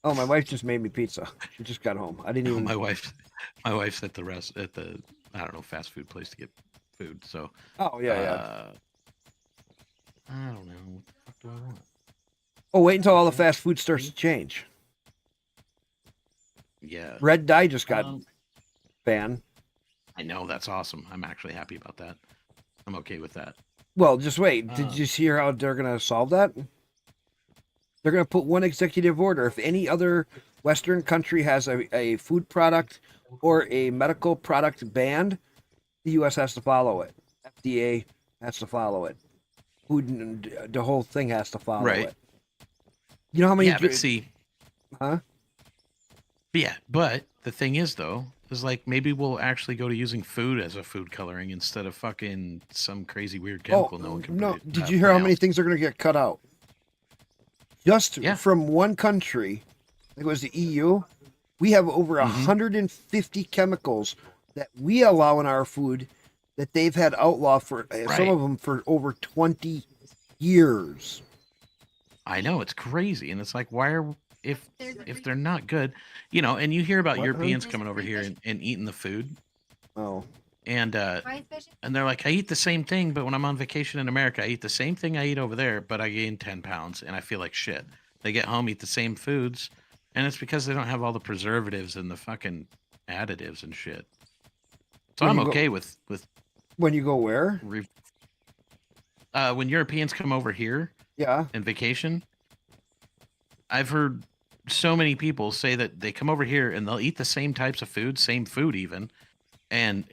Oh, my wife just made me pizza. She just got home. I didn't No, even. my wife's at the I don't know, fast food place to get food. So Oh yeah. I don't know. What the fuck do I want? Oh, wait until all the fast food starts to change. Yeah. Red dye just got Um, banned. I know, that's awesome. I'm actually happy about that. I'm okay with that. Well, just wait. Did you hear how they're gonna solve that? They're gonna put one executive order. If any other Western country has a food product or a medical product banned, the U.S. has to follow it. FDA has to follow it. Food, the whole thing has to follow Right. it. You know how many? Yeah, but see, Huh? yeah, but the thing is, though, is like maybe we'll actually go to using food as a food coloring instead of fucking some crazy weird chemical no one can no! produ- Did you hear how many pronounce. things are gonna get cut out? Just Yeah. from one country, I think it was the EU. We have over Mhm. 150 chemicals that we allow in our food that they've had outlaw for some Right. of them for over 20 years. I know, it's crazy, and it's like, why are if There's a they're not good, and you hear about What, Europeans hon? coming over here and eating the food, Oh, and Rice fish? they're like, I eat the same thing, but when I'm on vacation in America, I eat the same thing I eat over there, but I gain 10 pounds and I feel like shit. They get home, eat the same foods, and it's because they don't have all the preservatives and the fucking additives and shit. So When I'm you go- okay with when you go where? when Europeans come over here Yeah. and vacation, I've heard so many people say that they come over here and they'll eat the same types of food, same food even, and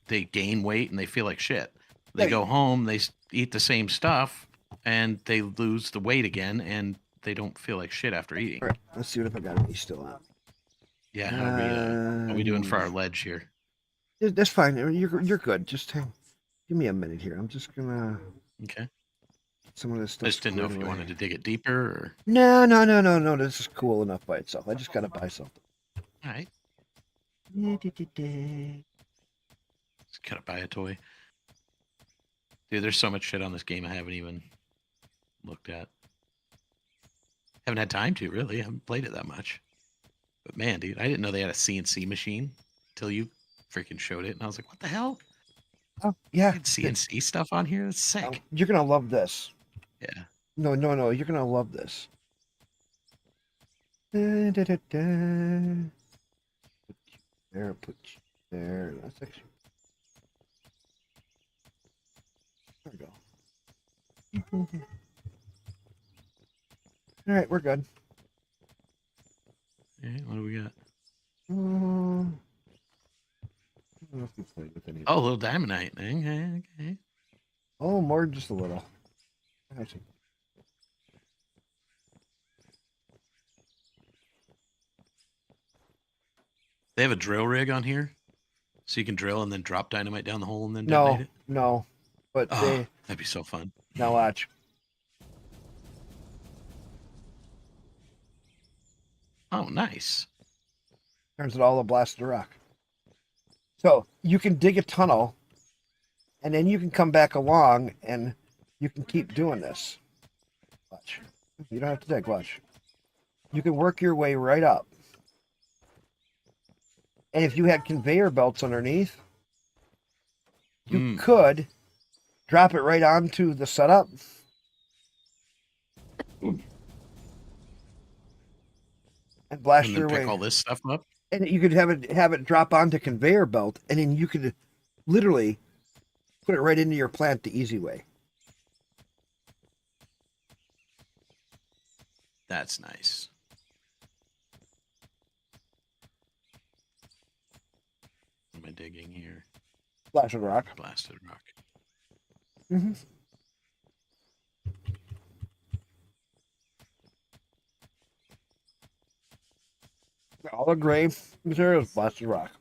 they gain weight and they feel like shit. They Yeah. go home, they eat the same stuff, and they lose the weight again, and they don't feel like shit after eating. All right. Let's see what I got me still on. Yeah, how we doing for our ledge here? That's fine. You're good. Just give me a minute here. I'm just gonna Okay. some of this I stuff. just didn't know if you wanted to dig it deeper or. No. This is cool enough by itself. I just gotta buy something. All right, just gotta buy a toy. Dude, there's so much shit on this game I haven't even looked at. Haven't had time to, really. I haven't played it that much. But man, dude, I didn't know they had a CNC machine until you freaking showed it. And I was like, what the hell? Oh yeah. They had CNC stuff on here? That's sick. You're gonna love this. Yeah. No. You're gonna love this. Da, da, da, da. Put you there. Put you there. That's actually. There we go. All right, we're good. All right, what do we got? I don't know if you played with any. Oh, a little diamondite. Okay. Oh, more just a little. Actually, They have a drill rig on here, so you can drill and then drop dynamite down the hole and then detonate it. no. But Oh, they that'd be so fun. now watch. Oh, nice. Turns it all to blasted rock. So you can dig a tunnel, and then you can come back along, and you can keep doing this. Watch. You don't have to dig. Watch. You can work your way right up. And if you had conveyor belts underneath, you could drop it right onto the setup. And blast And your then way. pick all this stuff up. And you could have it drop onto conveyor belt, and then you could literally put it right into your plant the easy way. That's nice. What am I digging here? Blasted rock. Blasted rock. Mm-hmm. All the gray material is blasted rock.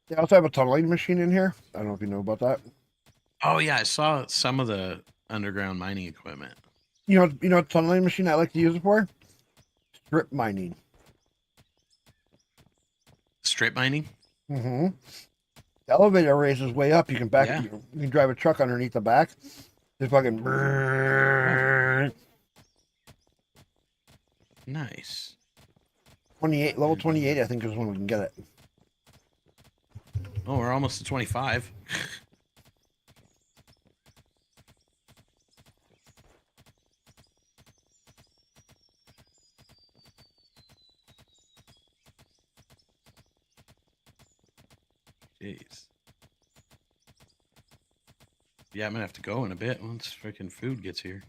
They also have a tunneling machine in here. I don't know if you know about that. Oh yeah, I saw some of the underground mining equipment. You know what tunneling machine I like to use it for? Strip mining. Strip mining? Mm-hmm. The elevator raises way up. You can Yeah. you can drive a truck underneath the back. Just fucking. Nice. 28 level 28, I think is when we can get it. Oh, we're almost to 25. Jeez. Yeah, I'm gonna have to go in a bit once freaking food gets here.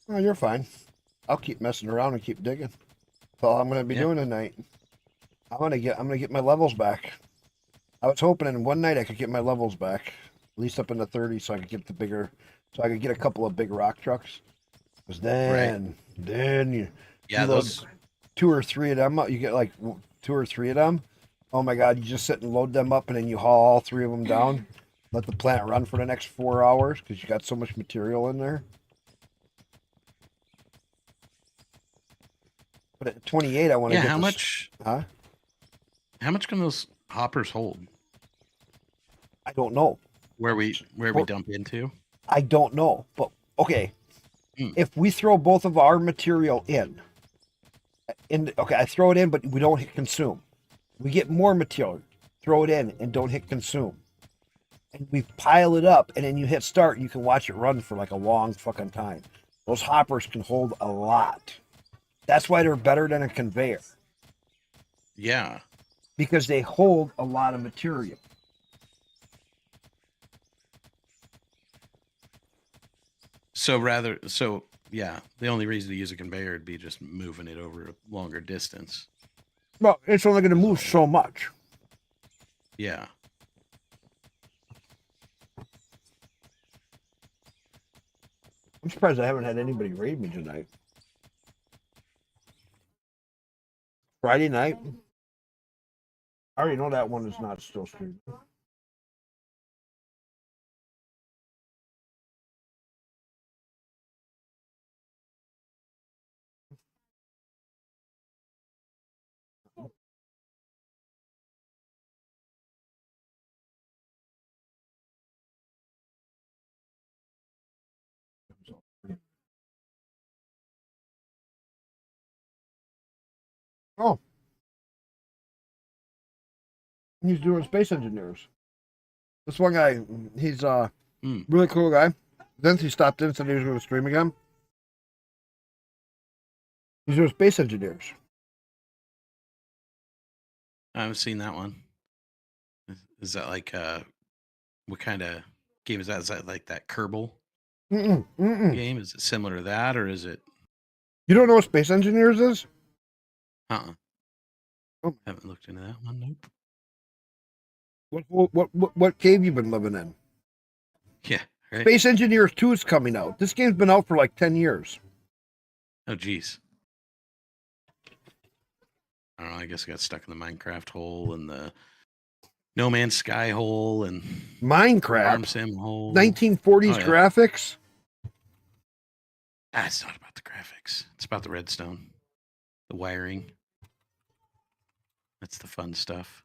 Oh, you're fine. I'll keep messing around and keep digging. That's all I'm gonna be doing tonight. I'm gonna get my levels back. I was hoping in one night I could get my levels back, at least up in the 30s, so I could get so I could get a couple of big rock trucks. Because then you load those 2 or 3 of them up. You get like 2 or 3 of them. Oh my God! You just sit and load them up, and then you haul all 3 of them down. Let the plant run for the next 4 hours because you got so much material in there. But at 28, I want to get how this, much? Huh? How much can those hoppers hold? I don't know. Where we dump into? I don't know. But okay, Hmm. if we throw both of our material in, okay, I throw it in, but we don't hit consume. We get more material, throw it in, and don't hit consume. And we pile it up, and then you hit start, and you can watch it run for like a long fucking time. Those hoppers can hold a lot. That's why they're better than a conveyor. Yeah. Because they hold a lot of material. So yeah, the only reason to use a conveyor would be just moving it over a longer distance. Well, it's only going to move so much. Yeah. I'm surprised I haven't had anybody raid me tonight. Friday night. I already know that one is not still streaming. Oh. He's doing space engineers. This one guy, he's really cool guy. Then he stopped in and said he was going to stream again. He's doing space engineers. I haven't seen that one. Is that like what kind of game is that? Is that like that Kerbal game? Is it similar to that, or is it? You don't know what space engineers is? Oh. Haven't looked into that one. Nope. What cave you been living in? Yeah. Right. Space Engineers 2 is coming out. This game's been out for like 10 years. Oh, geez. I don't know. I guess I got stuck in the Minecraft hole and the No Man's Sky hole and Minecraft Farm Sim hole. 1940s graphics. It's not about the graphics. It's about the redstone, the wiring. That's the fun stuff.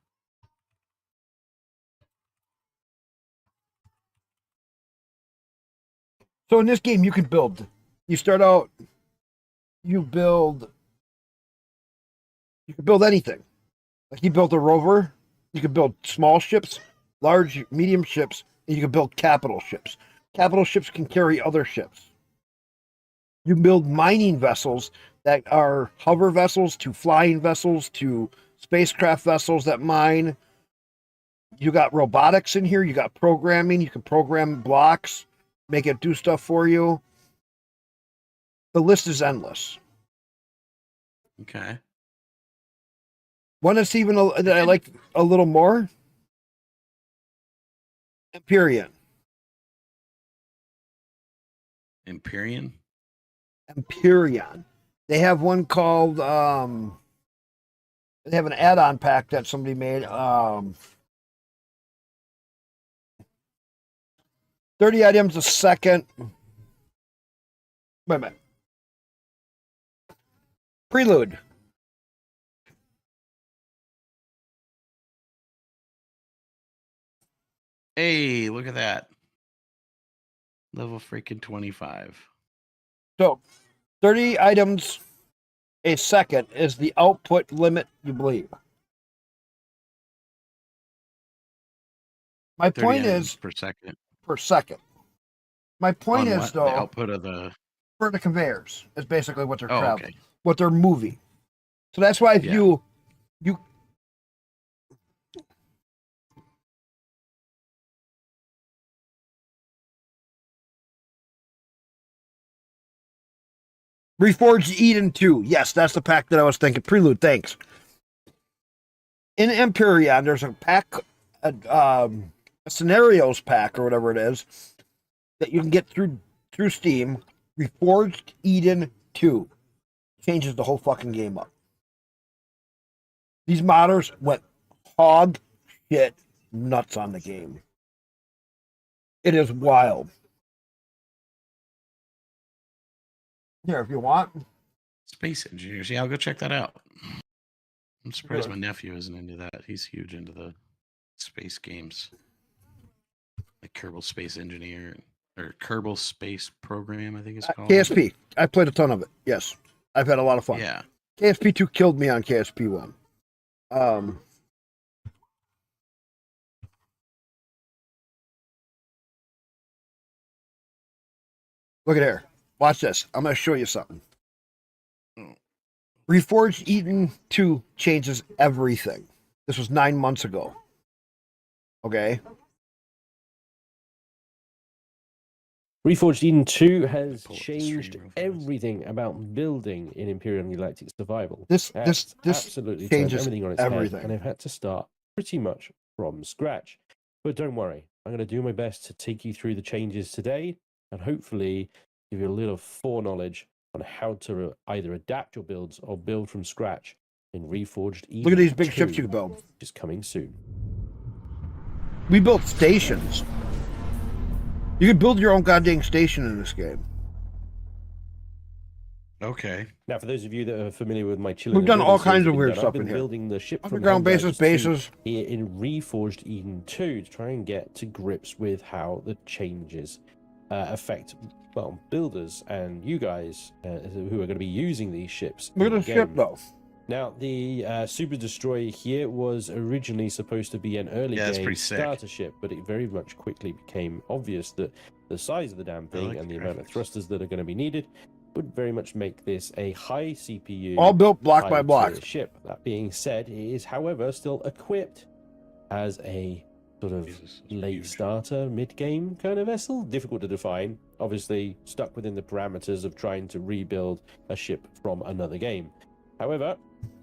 So in this game, you can build. You start out. You build. You can build anything. Like you built a rover. You can build small ships, large, medium ships, and you can build capital ships. Capital ships can carry other ships. You build mining vessels that are hover vessels to flying vessels to spacecraft vessels that mine. You got robotics in here. You got programming. You can program blocks, make it do stuff for you. The list is endless. Okay. One that's even that I like a little more. Empyrean. Empyrean? Empyrean. They have one called they have an add-on pack that somebody made. 30 items a second. Wait a minute. Prelude. Hey, look at that. Level freaking 25. So 30 items a second is the output limit, you believe. My 30 point items is per second. per second. My point On is what? though, The output of the. for the conveyors is basically what they're Oh, traveling, okay. what they're moving. So that's why if Yeah. you Reforged Eden 2. Yes, that's the pack that I was thinking. Prelude, thanks. In Empyrean, there's a pack, a scenarios pack or whatever it is that you can get through Steam. Reforged Eden 2 changes the whole fucking game up. These modders went hog shit nuts on the game. It is wild. Here, if you want. Space Engineers. Yeah, I'll go check that out. I'm surprised Sure. my nephew isn't into that. He's huge into the space games. Like Kerbal Space Engineer or Kerbal Space Program, I think it's called. KSP. I played a ton of it. Yes. I've had a lot of fun. Yeah. KSP 2 killed me on KSP 1. Look at here. Watch this. I'm going to show you something. Reforged Eden 2 changes everything. This was 9 months ago. Okay. Reforged Eden 2 has Pull up the changed stream real fast. everything about building in Imperial Galactic Survival. This Absolutely turned changes everything on its everything. head, and I've had to start pretty much from scratch. But don't worry, I'm going to do my best to take you through the changes today, and hopefully give you a little foreknowledge on how to either adapt your builds or build from scratch in Reforged Eden. Look at these big 2, ships you can build. which is coming soon. We built stations. You can build your own goddamn station in this game. Okay. Now, for those of you that are familiar with my chilling, We've done all kinds of weird I've stuff been in here. building the ship from Underground Helldivers bases, 2 here in Reforged Eden 2 to try and get to grips with how the changes affect, well, builders and you guys who are going to be using these ships. Look in at the the ship game. though. Now, the Super Destroyer here was originally supposed to be an early Yeah, that's game pretty sick. starter ship, but it very much quickly became obvious that the size of the damn thing like and the the amount of graphics. thrusters that are going to be needed would very much make this a high CPU, All built block by high block. tier ship. That being said, it is, however, still equipped as a sort of Jesus, that's late huge. starter, mid-game kind of vessel. Difficult to define. Obviously, stuck within the parameters of trying to rebuild a ship from another game. However,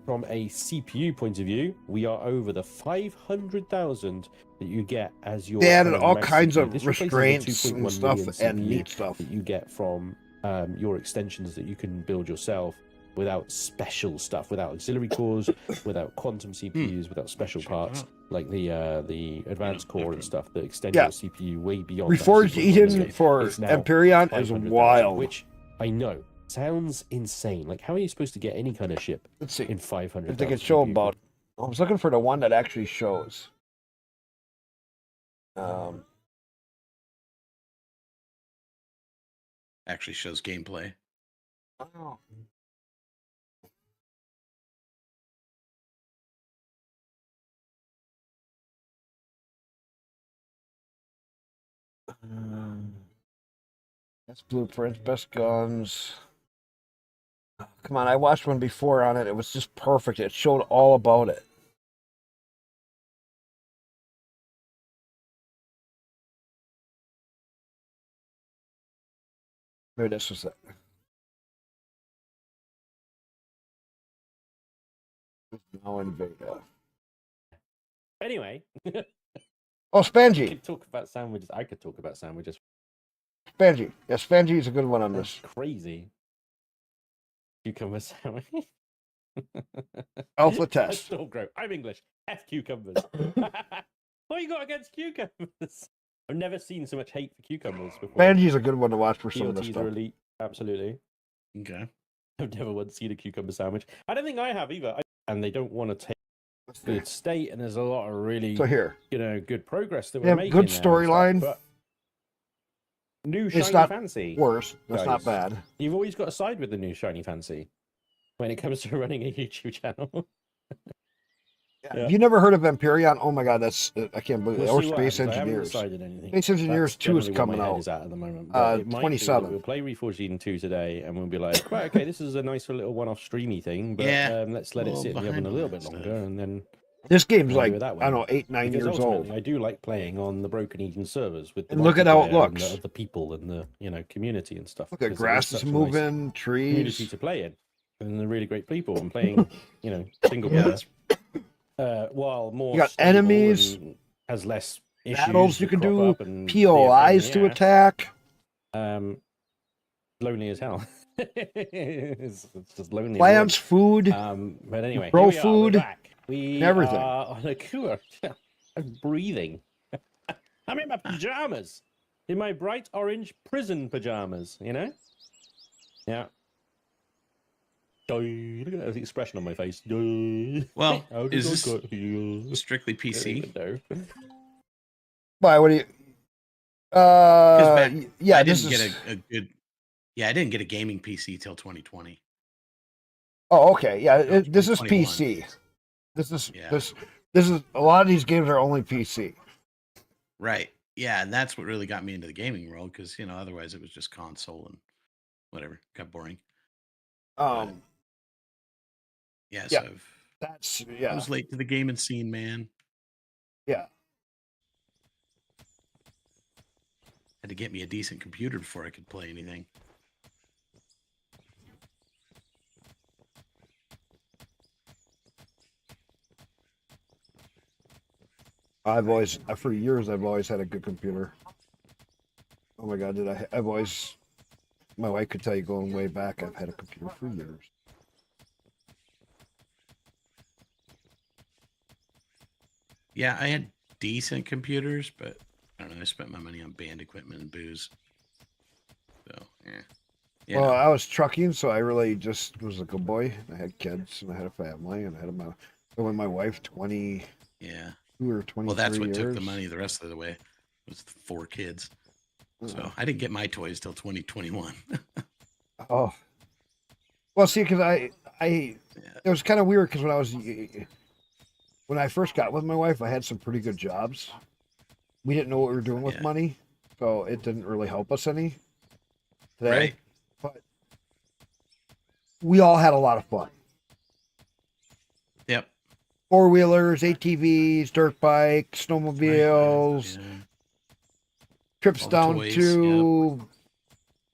from a CPU point of view, we are over the 500,000 that you get as your. They added kind of all max kinds CPU. of This replaces the restraints 2.1 and stuff million and CPU neat stuff. that you get from your extensions that you can build yourself without special stuff, without auxiliary cores, without quantum CPUs, without special Check that parts out. like the advanced core and stuff that extend Yeah. your CPU way beyond. that Reforged 2.1 Eden million. for It's now Empyrean is 500,000, wild. which I know sounds insane. Like, how are you supposed to get any kind of ship Let's see in 500? if they can show about. I was looking for the one that actually shows. Actually shows gameplay. Oh. Best blueprints, best guns. Come on, I watched one before on it. It was just perfect. It showed all about it. Maybe this was it. Now in Vega. Anyway, Oh, we Spangy. could talk about sandwiches. I could talk about sandwiches. Spangy. Yeah, Spangy is a good one on That's this. crazy. Cucumber sandwich. Alpha I test. still grow. I'm English. F cucumbers. What you got against cucumbers? I've never seen so much hate for cucumbers before. Bangie's a good one to watch for some of this BLTs stuff. are elite. Absolutely. Okay. I've never once seen a cucumber sandwich. I don't think I have either. And they don't want to take good state, and there's a lot of really, So here, good progress that they we're have making. good there and storyline. stuff, but new It's shiny not fancy. worse. That's guys. not bad. You've always got to side with the new shiny fancy when it comes to running a YouTube channel. Yeah. Yeah. Have you never heard of Empyrean? Oh my god, that's I can't believe it. We'll Or see what Space happens. I haven't Engineers. decided anything. Space Engineers That's 2 is generally where coming my head out. is at the moment. But it might be that 27th. we'll play Reforged 2 today, and we'll be like, right, okay, this is a nice little one-off streamy thing, but Yeah. let's let it Well, sit in the oven behind a little that bit longer, stuff. and then This game's we'll do like, it that I way. don't know, 8-9 Because years ultimately, old. I do like playing on the Broken Eden servers with the And look at how it multiplayer and looks. the people and the community and stuff. Look at because it grass is such a nice moving, community trees. to play in, and they're really great people and playing, single Yeah, player. that's While more You got stable enemies, and has less issues battles you that can crop do, up and be a pain in POIs the to ass. attack. Lonely as hell. it's just lonely. and Plants, food, boring. But anyway, grow here we are. food, We're back. We and everything. are on a cure. I'm breathing. I'm in my pajamas, in my bright orange prison pajamas. Yeah. Look at that expression on my face. Well, How did is I this get here? strictly I don't PC? even know. Why? What do you? Because Yeah, I this didn't is. get a good. Yeah, I didn't get a gaming PC till 2020. Oh, okay. Yeah, No, this is 2021. PC. This is Yeah. this is a lot of these games are only PC. Right. Yeah, and that's what really got me into the gaming world because otherwise it was just console and whatever. Got boring. Um, Yeah, Yeah. so that's I yeah, was late to the gaming scene, man. yeah. Had to get me a decent computer before I could play anything. For years I've always had a good computer. Oh my god, I've always. My wife could tell you going way back. I've had a computer for years. Yeah, I had decent computers, but I don't know. I spent my money on band equipment and booze. So, yeah. Well, I was trucking, so I really just was a good boy. I had kids and I had a family and I had when my wife 22 Yeah. or 23 Well, that's what years. took the money the rest of the way. Was 4 kids. So I didn't get my toys till 2021. Oh, well, see, because it was kind of weird because when I first got with my wife, I had some pretty good jobs. We didn't know what we were doing with Yeah. money, so it didn't really help us any today. Right. But we all had a lot of fun. Yep. 4-wheelers, ATVs, dirt bikes, snowmobiles, Yeah. trips All the down toys, to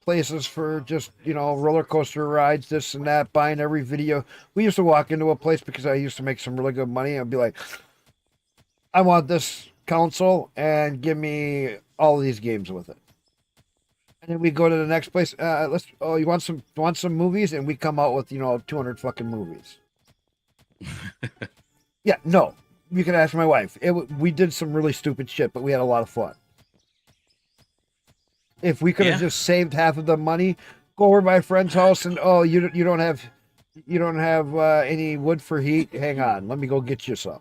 places for just, roller coaster rides, this and that, buying every video. We used to walk into a place because I used to make some really good money. I'd be like, I want this console and give me all of these games with it. And then we go to the next place. You want some movies? And we come out with, 200 fucking movies. Yeah, no. You can ask my wife. We did some really stupid shit, but we had a lot of fun. If we could have Yeah. just saved half of the money, go over to my friend's house and you don't have any wood for heat. Hang on, let me go get you some,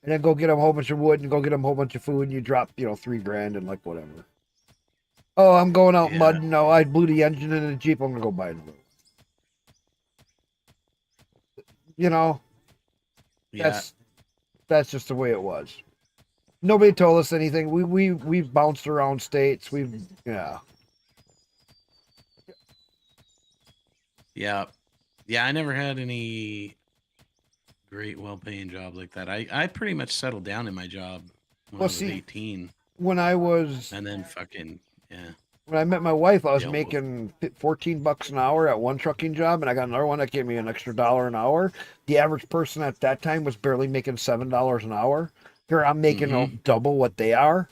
and then go get them a whole bunch of wood and go get them a whole bunch of food. And you drop $3,000 and like whatever. Oh, I'm going out Yeah. mudding. No, I blew the engine in the Jeep. I'm gonna go buy another. Yeah. That's just the way it was. Nobody told us anything. We've bounced around states. Yeah. Yeah, I never had any great, well-paying job like that. I pretty much settled down in my job when I was 18, when I was and then fucking when I met my wife, I was Yeah, well- making $14 an hour at one trucking job, and I got another one that gave me an extra $1 an hour. The average person at that time was barely making $7 an hour. Here I'm making double what they are.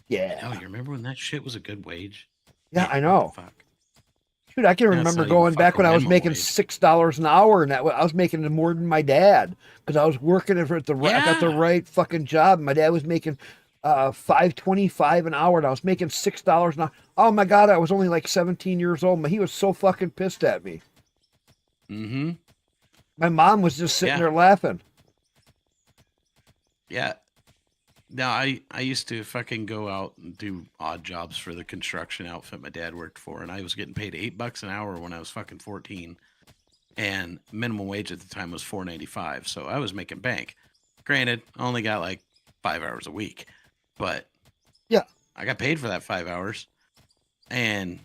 Yeah, Oh, you remember when that shit was a good wage? yeah, Man, I know. what the fuck? Dude, I can That's remember not even going back when I was fucking making minimum wage. $6 an hour, and I was making more than my dad because I was working at the I got the Yeah. right fucking job. My dad was making $5.25 an hour, and I was making $6 an hour. Oh my god, I was only like 17 years old, but he was so fucking pissed at me. Mm-hmm. My mom was just sitting Yeah. there laughing. Yeah. No, I used to fucking go out and do odd jobs for the construction outfit my dad worked for, and I was getting paid $8 an hour when I was fucking 14, and minimum wage at the time was $4.95. So I was making bank. Granted, I only got like 5 hours a week, but Yeah. I got paid for that 5 hours, and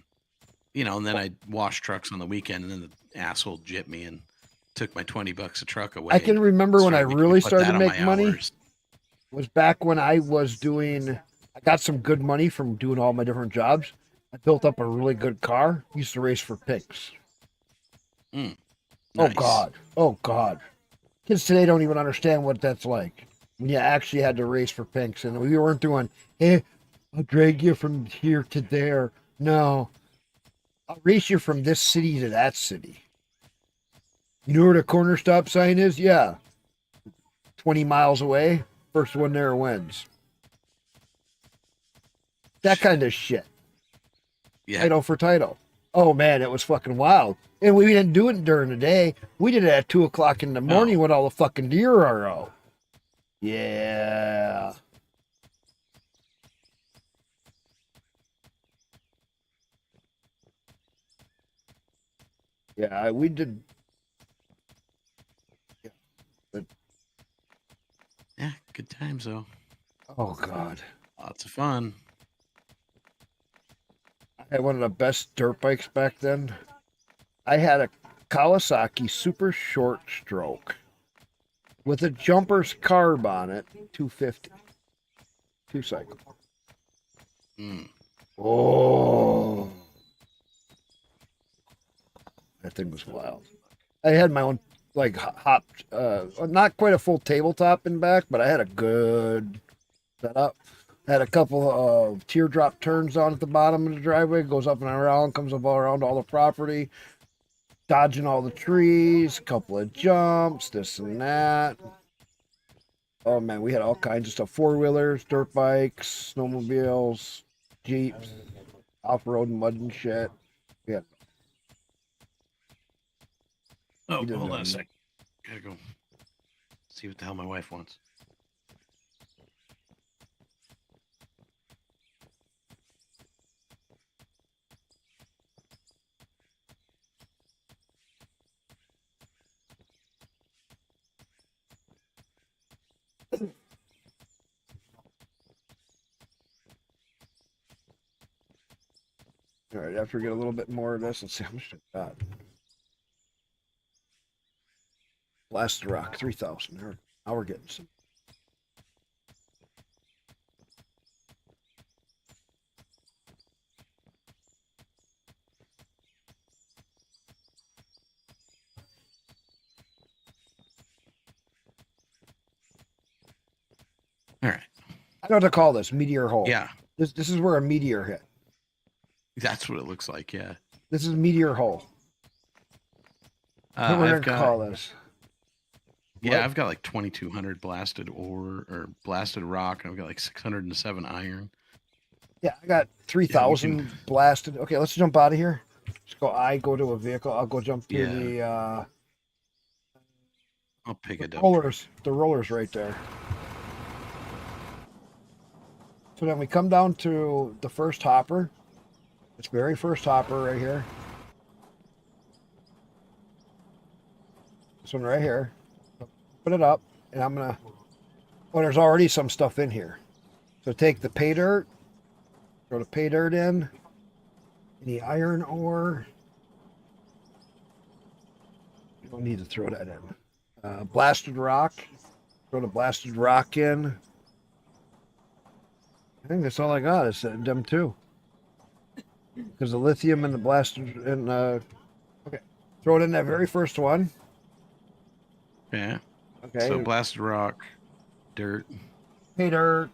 and then I'd wash trucks on the weekend, and then the asshole jipped me and took my $20 a truck away. I can remember when I started making me really put started that to on make my money. hours. Was back when I was doing. I got some good money from doing all my different jobs. I built up a really good car. Used to race for pinks. Nice. Oh god. Oh god. Kids today don't even understand what that's like. When you actually had to race for pinks, and we weren't doing, hey, I'll drag you from here to there. No. I'll race you from this city to that city. You know where the corner stop sign is? Yeah. 20 miles away. First one there wins. That kind of shit. Yeah. Title for title. Oh man, it was fucking wild. And we didn't do it during the day. We did it at 2:00 in the morning when all the fucking deer are out. Yeah. Yeah, we did. Yeah, good times though. Oh god. Lots of fun. I had one of the best dirt bikes back then. I had a Kawasaki Super Short Stroke with a jumper's carb on it, 250. 2-cycle. Mm. Oh. That thing was wild. I had my own, like, hop, not quite a full tabletop in back, but I had a good setup. Had a couple of teardrop turns on at the bottom of the driveway, goes up and around, comes up all around all the property, dodging all the trees, couple of jumps, this and that. Oh man, we had all kinds of stuff. 4-wheelers, dirt bikes, snowmobiles, Jeeps, off-road mud and shit. Yeah. Oh, You didn't hold know on a me. sec. Gotta go see what the hell my wife wants. All right, after we get a little bit more of this, let's see how much I got. Blast the Rock, 3,000. Now we're getting some. All right. I know what to call this, meteor hole. Yeah, This is where a meteor hit. that's what it looks like. Yeah. This is meteor hole. What we're I've gonna got call this. yeah, What? I've got like 2,200 blasted ore or blasted rock, and I've got like 607 iron. Yeah, I got 3,000 can- blasted. Okay, let's jump out of here. Let's go. Go to a vehicle. I'll go jump to Yeah. the I'll pick it up. rollers. The rollers right there. So then we come down to the first hopper. This very first hopper right here. This one right here. Put it up, and I'm gonna. Oh, there's already some stuff in here. So take the pay dirt. Throw the pay dirt in. Any iron ore. You don't need to throw that in. Blasted rock. Throw the blasted rock in. I think that's all I got is them two. Because the lithium and the blasted and okay. Throw it in that very first one. Yeah. Okay. So blasted rock, dirt. Pay dirt,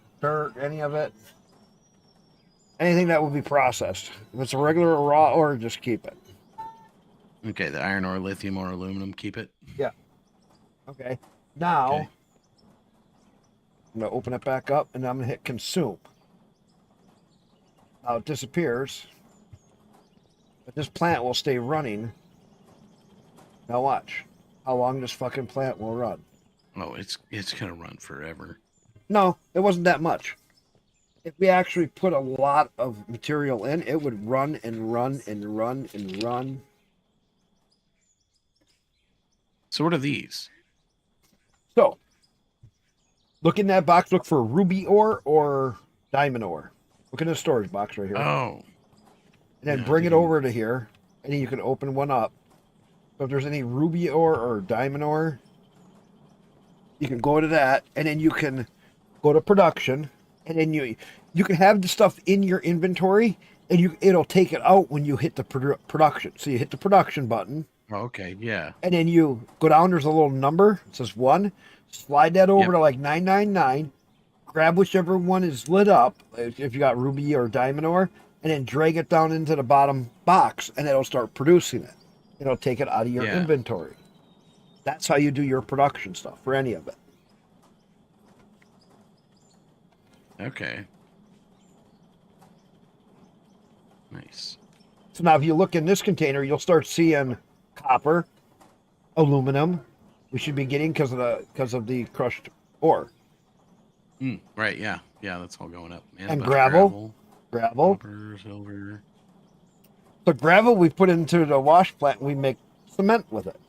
any of it. Anything that would be processed. If it's a regular or raw ore, just keep it. Okay, the iron ore, lithium ore, aluminum, keep it. Okay. Now, Okay. I'm going to open it back up and I'm going to hit consume. Now it disappears. But this plant will stay running. Now watch how long this fucking plant will run. Oh, it's gonna run forever. No, it wasn't that much. If we actually put a lot of material in, it would run and run and run and run. So what are these? So, look in that box, look for ruby ore or diamond ore. Look in the storage box right here. Oh, And then yeah, bring it didn't- over to here, and then you can open one up. So if there's any ruby ore or diamond ore, you can go to that, and then you can go to production, and then you can have the stuff in your inventory, and it'll take it out when you hit the production. So you hit the production button, Oh, okay, yeah. and then you go down. There's a little number. It says 1. Slide that over Yep. to like 999. Grab whichever one is lit up, if you got ruby or diamond ore, and then drag it down into the bottom box, and it'll start producing it. It'll take it out of your Yeah. inventory. That's how you do your production stuff for any of it. Okay. Nice. So now if you look in this container, you'll start seeing copper, aluminum. We should be getting because of the crushed ore. Right, yeah. Yeah, that's all going up. Man, a And bunch of gravel. Gravel. Copper, silver. The gravel we put into the wash plant, and we make cement with it.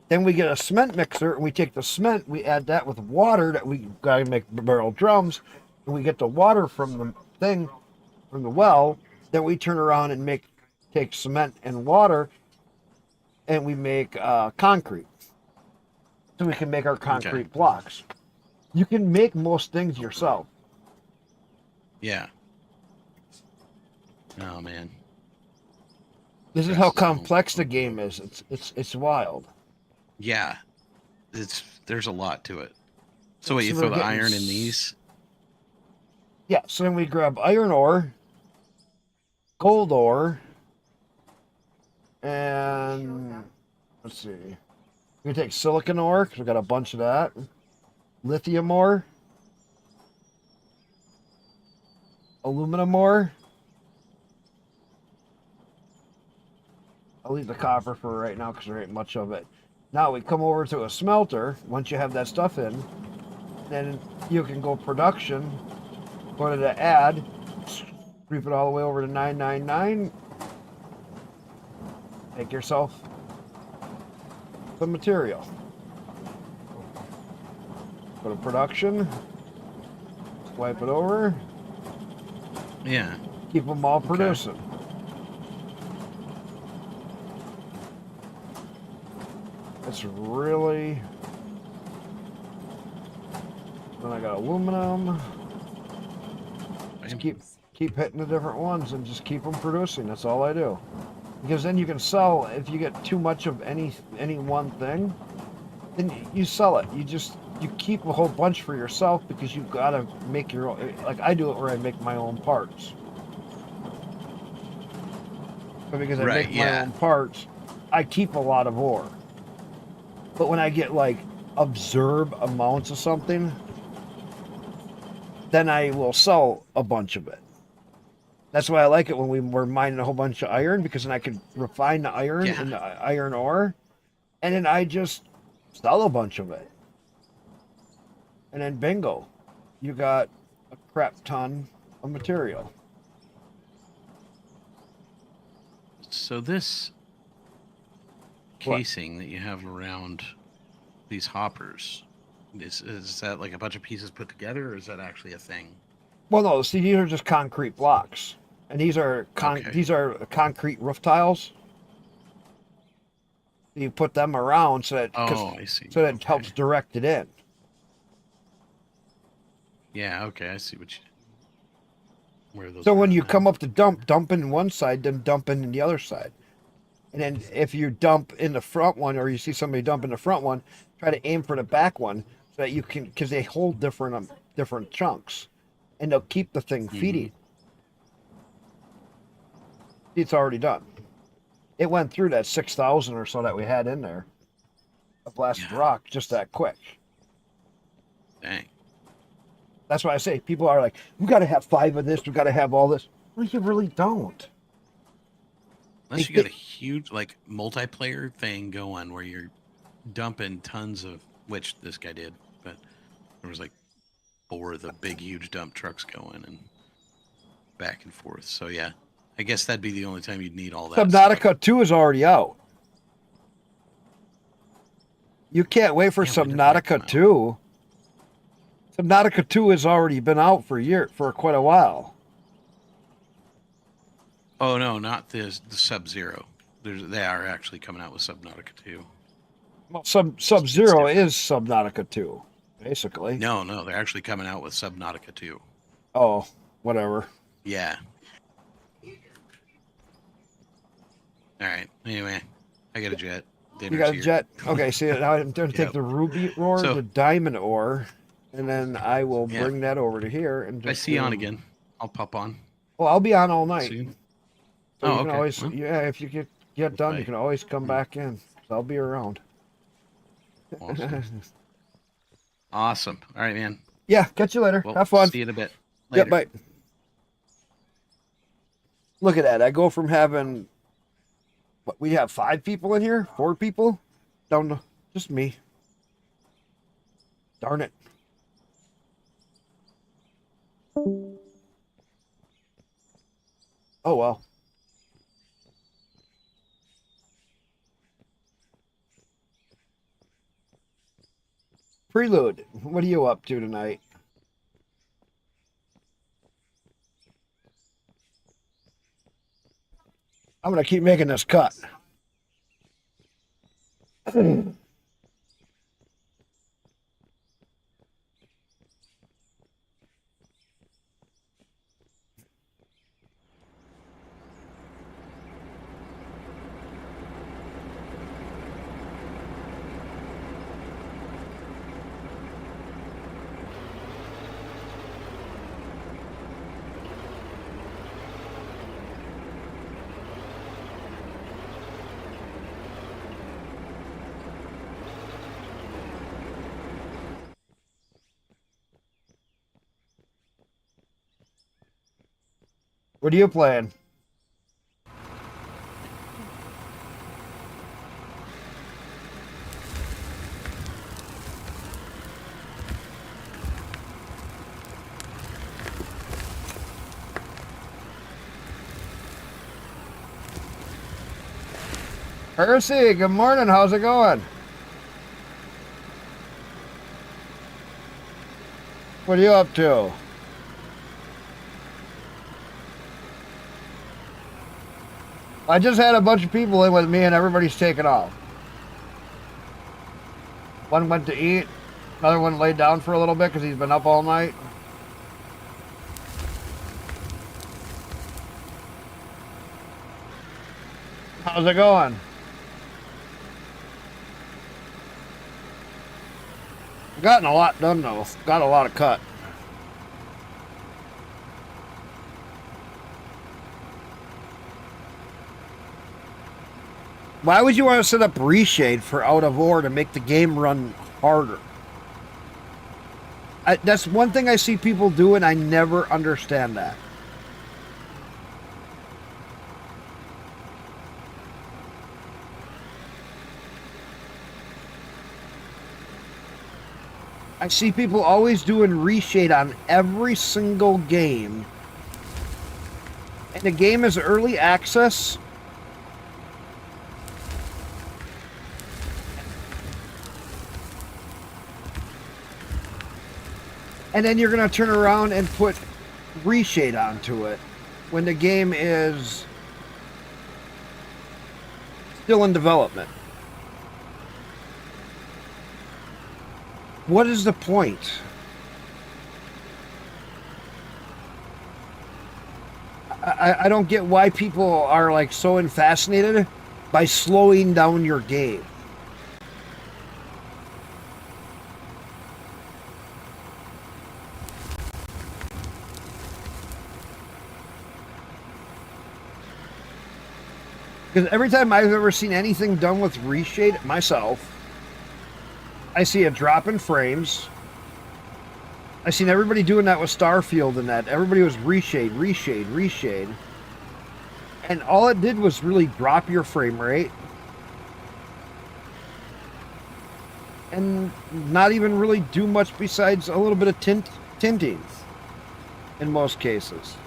Then we get a cement mixer, and we take the cement, we add that with water that we gotta make barrel drums, and we get the water from the thing, from the well. Then we turn around and take cement and water, and we make concrete. So we can make our concrete blocks. You can make most things yourself. Yeah. Oh man. This is how complex the game is. It's wild. Yeah. There's a lot to it. So wait, you So throw we're the getting iron in these? Yeah, so then we grab iron ore, gold ore, and let's see. We can take silicon ore because we got a bunch of that. Lithium ore, aluminum ore. I'll leave the copper for right now because there ain't much of it. Now we come over to a smelter. Once you have that stuff in, then you can go production. Go to the add, creep it all the way over to 999. Make yourself some material. Go to production. Swipe it over. Yeah. Keep them all producing. It's really. Then I got aluminum. Just keep hitting the different ones and just keep them producing. That's all I do. Because then you can sell if you get too much of any one thing. Then you sell it. You keep a whole bunch for yourself because you've got to make your own. Like I do it where I make my own parts. But because I Right, make my own parts, I keep a lot of ore. But when I get like absurd amounts of something, then I will sell a bunch of it. That's why I like it when we were mining a whole bunch of iron, because then I could refine the iron and the iron ore, and then I just sell a bunch of it. And then bingo, you got a crap ton of material. So this casing that you have around these hoppers, is that like a bunch of pieces put together, or is that actually a thing? Well, no, see, these are just concrete blocks, and these are concrete roof tiles. You put them around so that I see. so that it helps direct it in. Yeah, okay, I see where those. So are when at you now. come up to dump in one side, then dump in the other side. And then if you dump in the front one, or you see somebody dump in the front one, try to aim for the back one so that you can, because they hold different chunks, and they'll keep the thing feeding. It's already done. It went through that 6,000 or so that we had in there. A blasted Yeah. rock just that quick. Dang. That's why I say people are like, we got to have 5 of this. We got to have all this. Well, you really don't. Unless you got a huge like multiplayer thing going where you're dumping tons of, which this guy did, but there was like 4 of the big huge dump trucks going and back and forth. So yeah, I guess that'd be the only time you'd need all that. Subnautica stuff. 2 is already out. You can't wait for Yeah, when did that come Subnautica out? 2. Subnautica 2 has already been out for quite a while. Oh no, not the Sub-Zero. They are actually coming out with Subnautica 2. Well, Sub-Zero different. is Subnautica 2, basically. No, they're actually coming out with Subnautica 2. Oh, whatever. Yeah. All right. Anyway, I got a jet. You Dinner's got a here. jet? Okay, see, now I'm going to take Yep. the ruby ore, So- the diamond ore, and then I will Yeah. bring that over to here. And If I just see you on do- again, I'll pop on Well, I'll be on all night. soon. So Oh, you can okay. always, Well. yeah, if you get done, you Right. can always come back in. So I'll be around. Awesome. Awesome. All right, man. Yeah, catch you later. Well, Have fun. see you in a bit. Yeah, Later. bye. Look at that. I go from having, what, we have 5 people in here? 4 people? Down to just me. Darn it. Oh, well. Prelude, what are you up to tonight? I'm going to keep making this cut. What are you playing? Percy, good morning. How's it going? What are you up to? I just had a bunch of people in with me and everybody's taken off. One went to eat. Another one laid down for a little bit because he's been up all night. How's it going? Gotten a lot done though. Got a lot of cut. Why would you want to set up reshade for out of ore to make the game run harder? That's one thing I see people do and I never understand that. I see people always doing reshade on every single game. And the game is early access. And then you're going to turn around and put reshade onto it when the game is still in development. What is the point? I don't get why people are like so fascinated by slowing down your game. Because every time I've ever seen anything done with reshade myself, I see a drop in frames. I seen everybody doing that with Starfield and that. Everybody was reshade. And all it did was really drop your frame rate. And not even really do much besides a little bit of tinting in most cases.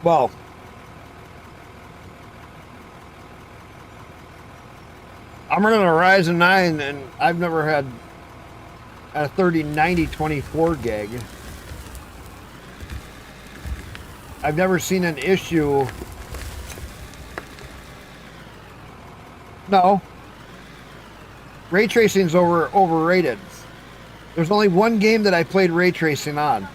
Well, I'm running a Ryzen 9 and I've never had a 3090 24 gig. I've never seen an issue. No. Ray tracing's overrated. There's only one game that I played ray tracing on.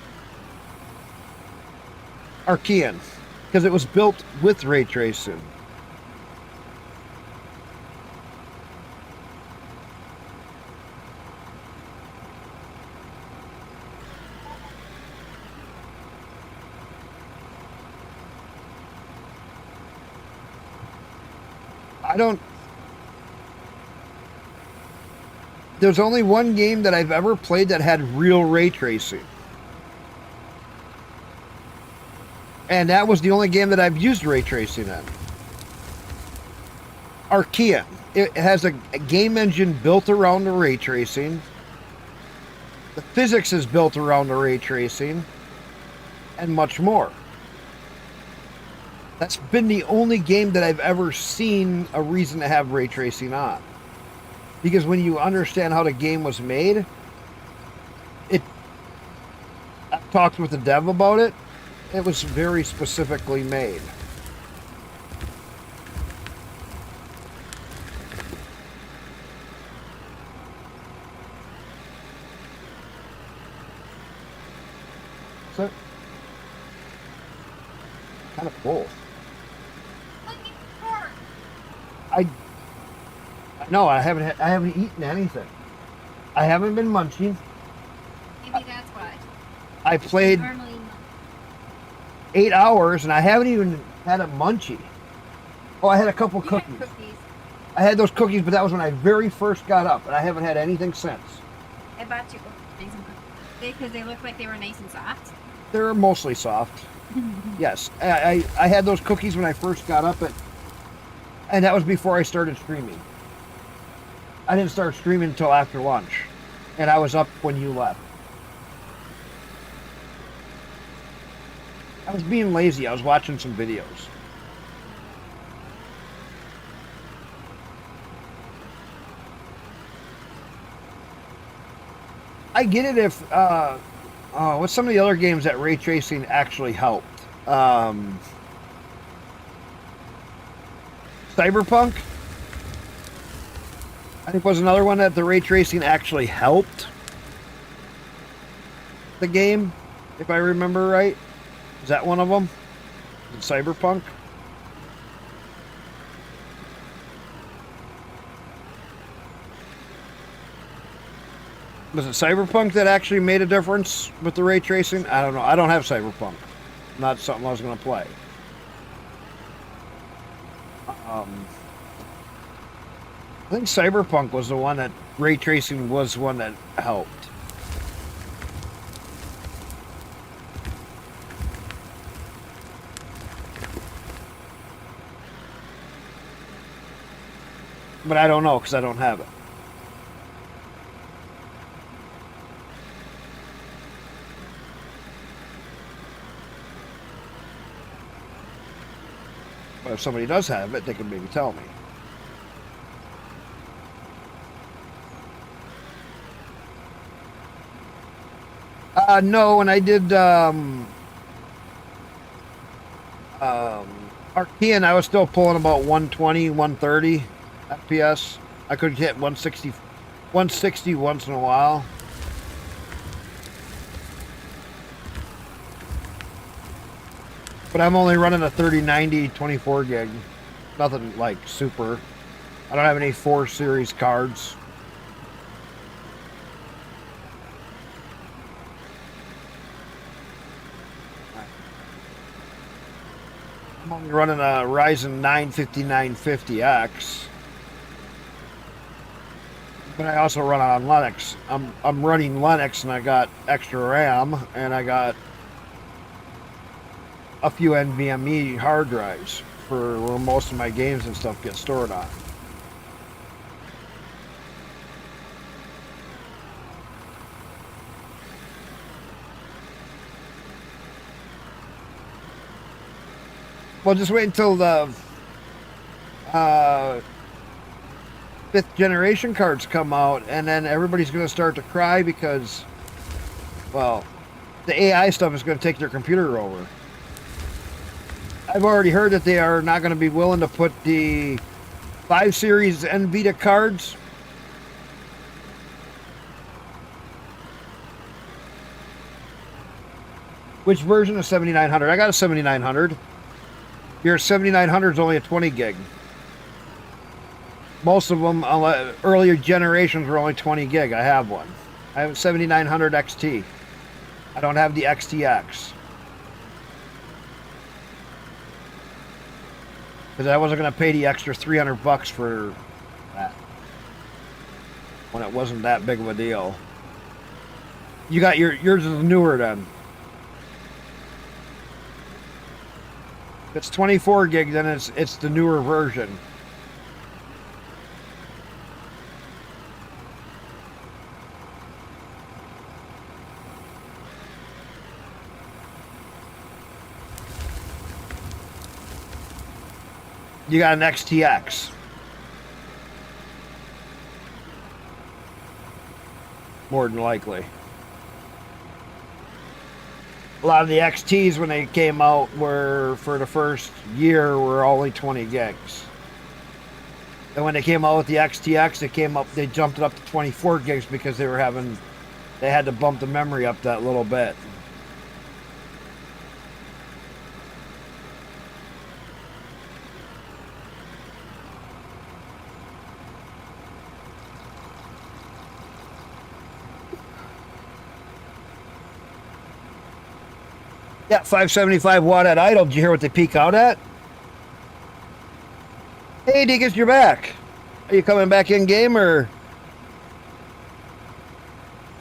Archean. Because it was built with ray tracing. There's only one game that I've ever played that had real ray tracing. And that was the only game that I've used ray tracing in. Archean. It has a game engine built around the ray tracing. The physics is built around the ray tracing. And much more. That's been the only game that I've ever seen a reason to have ray tracing on. Because when you understand how the game was made, I've talked with the dev about it, it was very specifically made. So, kind of cool. No, I haven't eaten anything. I haven't been munching. Maybe that's why. I played Normally, 8 hours and I haven't even had a munchie. Oh, I had a couple you had cookies. cookies. I had those cookies, but that was when I very first got up, and I haven't had anything since. I bought you nice and because they look like they were nice and soft. They're mostly soft. Yes, I had those cookies when I first got up, and that was before I started streaming. I didn't start streaming until after lunch, and I was up when you left. I was being lazy. I was watching some videos. I get it if, what's some of the other games that ray tracing actually helped? Cyberpunk? I think was another one that the ray tracing actually helped the game, if I remember right. Is that one of them? Is it Cyberpunk? Was it Cyberpunk that actually made a difference with the ray tracing? I don't know. I don't have Cyberpunk. Not something I was going to play. I think Cyberpunk was the one that ray tracing was one that helped. But I don't know because I don't have it. But if somebody does have it, they can maybe tell me. No, when I did Archean, I was still pulling about 120, 130 FPS. I could hit 160 once in a while. But I'm only running a 3090 24 gig. Nothing like super. I don't have any 4 series cards. I'm only running a Ryzen 9 5950X. But I also run it on Linux. I'm running Linux and I got extra RAM and I got a few NVMe hard drives for where most of my games and stuff get stored on. Well, just wait until the 5th generation cards come out, and then everybody's going to start to cry because, well, the AI stuff is going to take their computer over. I've already heard that they are not going to be willing to put the 5 series NVIDIA cards. Which version of 7900? I got a 7900. Your 7900 is only a 20 gig. Most of them, earlier generations, were only 20 gig. I have one. I have a 7900 XT. I don't have the XTX. Because I wasn't going to pay the extra $300 for that. When it wasn't that big of a deal. You got yours is newer then. If it's 24 gig, then it's the newer version. You got an XTX. More than likely. A lot of the XTs when they came out were, for the first year, were only 20 gigs. And when they came out with the XTX, they jumped it up to 24 gigs because they had to bump the memory up that little bit. Yeah, 575 watt at idle. Did you hear what they peak out at? Hey, Deacons, you're back. Are you coming back in game or?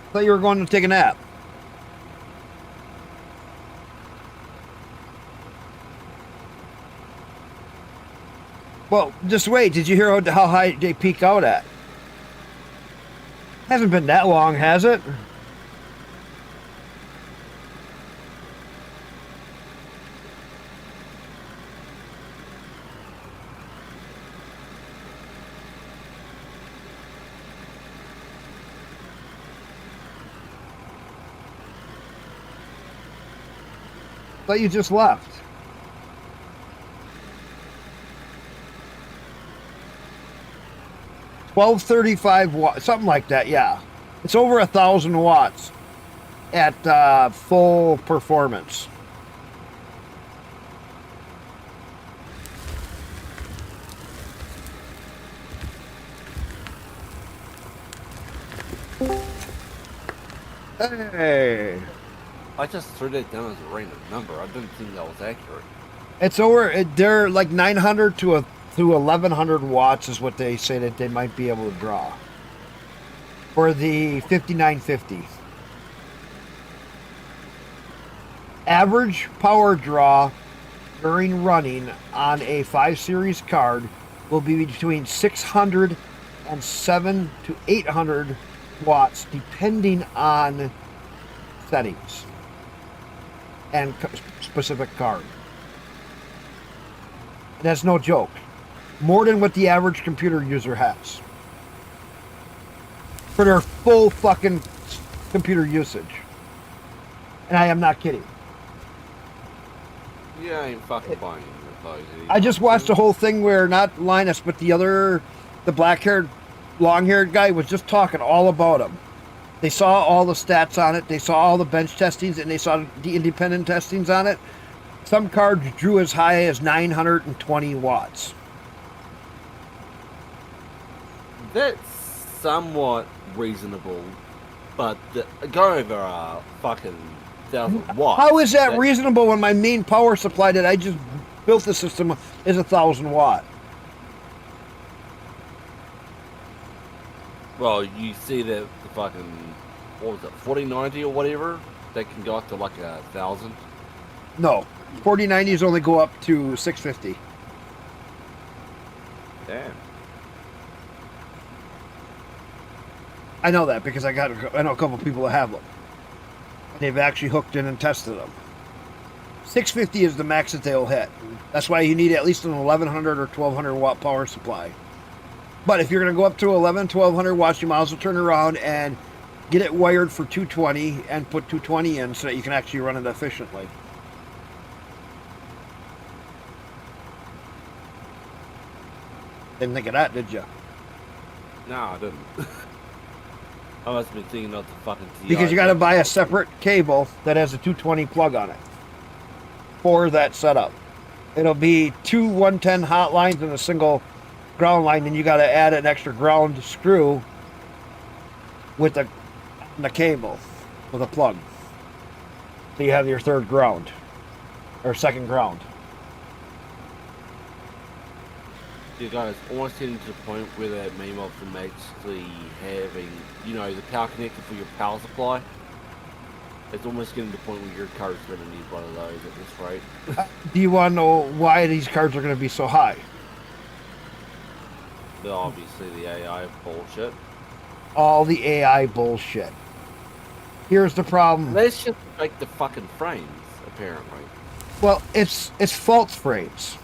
I thought you were going to take a nap. Well, just wait. Did you hear how high they peak out at? Hasn't been that long, has it? Thought you just left. $1235 something like that. Yeah, it's over 1,000 watts at full performance. Hey. I just threw that down as a random number. I didn't think that was accurate. It's over. They're like 900 to 1,100 watts is what they say that they might be able to draw for the 5950. Average power draw during running on a 5 series card will be between 600 and 700 to 800 watts, depending on settings and specific card. And that's no joke. More than what the average computer user has for their full fucking computer usage. And I am not kidding. Yeah, I ain't fucking buying it. I just watched a whole thing where not Linus, but the black-haired, long-haired guy was just talking all about him. They saw all the stats on it. They saw all the bench testings, and they saw the independent testings on it. Some cards drew as high as 920 watts. That's somewhat reasonable, but go over a fucking 1,000 watts. How is that reasonable when my main power supply that I just built the system is 1,000 watt? Well, you see that the fucking, what was it, 4090 or whatever, they can go up to like 1,000. No, 4090s only go up to 650. Damn. I know that because I know a couple people that have them. They've actually hooked in and tested them. 650 is the max that they'll hit. That's why you need at least an 1100 or 1200 watt power supply. But if you're going to go up to 1200 watts, you might as well turn around and get it wired for 220 and put 220 in so that you can actually run it efficiently. Didn't think of that, did you? No, I didn't. I must have been thinking of the fucking TI. Because you got to buy a separate cable that has a 220 plug on it for that setup. It'll be 2 110 hot lines and a single ground line, and you got to add an extra ground screw with the cable with a plug. So you have your third ground or second ground. You guys almost getting to the point where that meme of them actually having, you know, the power connector for your power supply. It's almost getting to the point where your car's going to need one of those at this rate. Do you want to know why these cards are going to be so high? Well, obviously the AI bullshit. All the AI bullshit. Here's the problem. Let's just make the fucking frames, apparently. Well, it's false frames.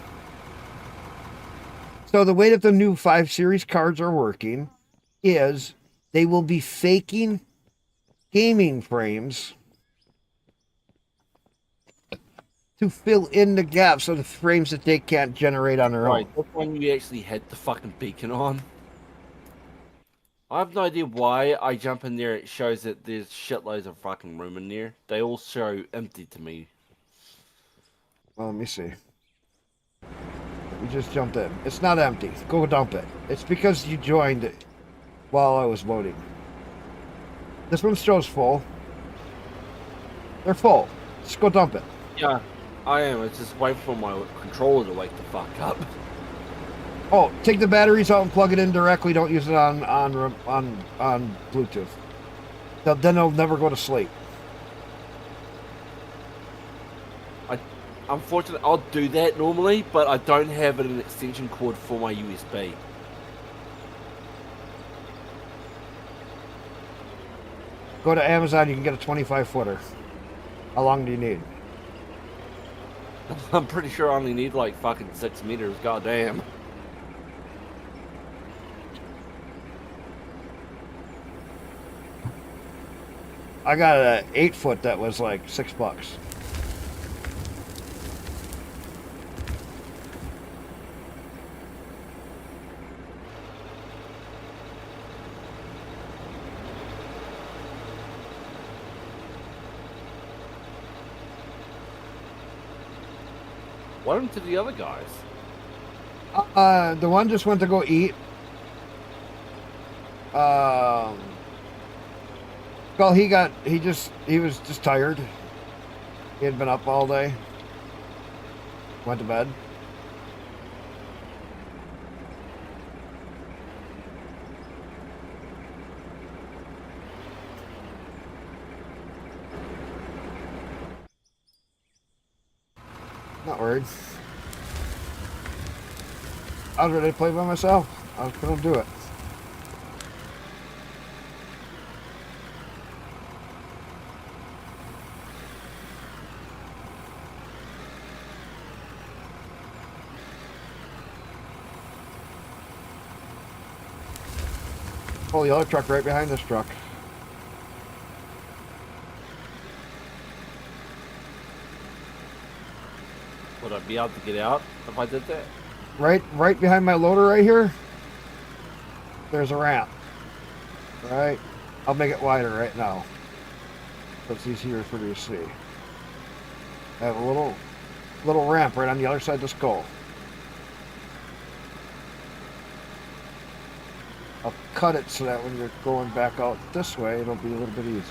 So the way that the new 5 Series cards are working is they will be faking gaming frames to fill in the gaps of the frames that they can't generate on their own. That's when you actually had the fucking beacon on. I have no idea why I jump in there. It shows that there's shitloads of fucking room in there. They all show empty to me. Well, let me see. You just jumped in. It's not empty. Go dump it. It's because you joined it while I was loading. This one shows full. They're full. Just go dump it. Yeah, I am. It's just waiting for my controller to wake the fuck up. Oh, take the batteries out and plug it in directly. Don't use it on Bluetooth. Then they'll never go to sleep. Unfortunately, I'll do that normally, but I don't have an extension cord for my USB. Go to Amazon. You can get a 25-footer. How long do you need? I'm pretty sure I only need like fucking 6 meters. Goddamn. I got an 8-foot that was like $6. What happened to the other guys? The one just went to go eat. Well, he was just tired. He had been up all day. Went to bed. Not worried. I was ready to play by myself. I was gonna do it. Pull the other truck right behind this truck. Would I be able to get out if I did that? Right behind my loader right here, there's a ramp. Right? I'll make it wider right now. So it's easier for you to see. I have a little little ramp right on the other side of the skull. I'll cut it so that when you're going back out this way, it'll be a little bit easier.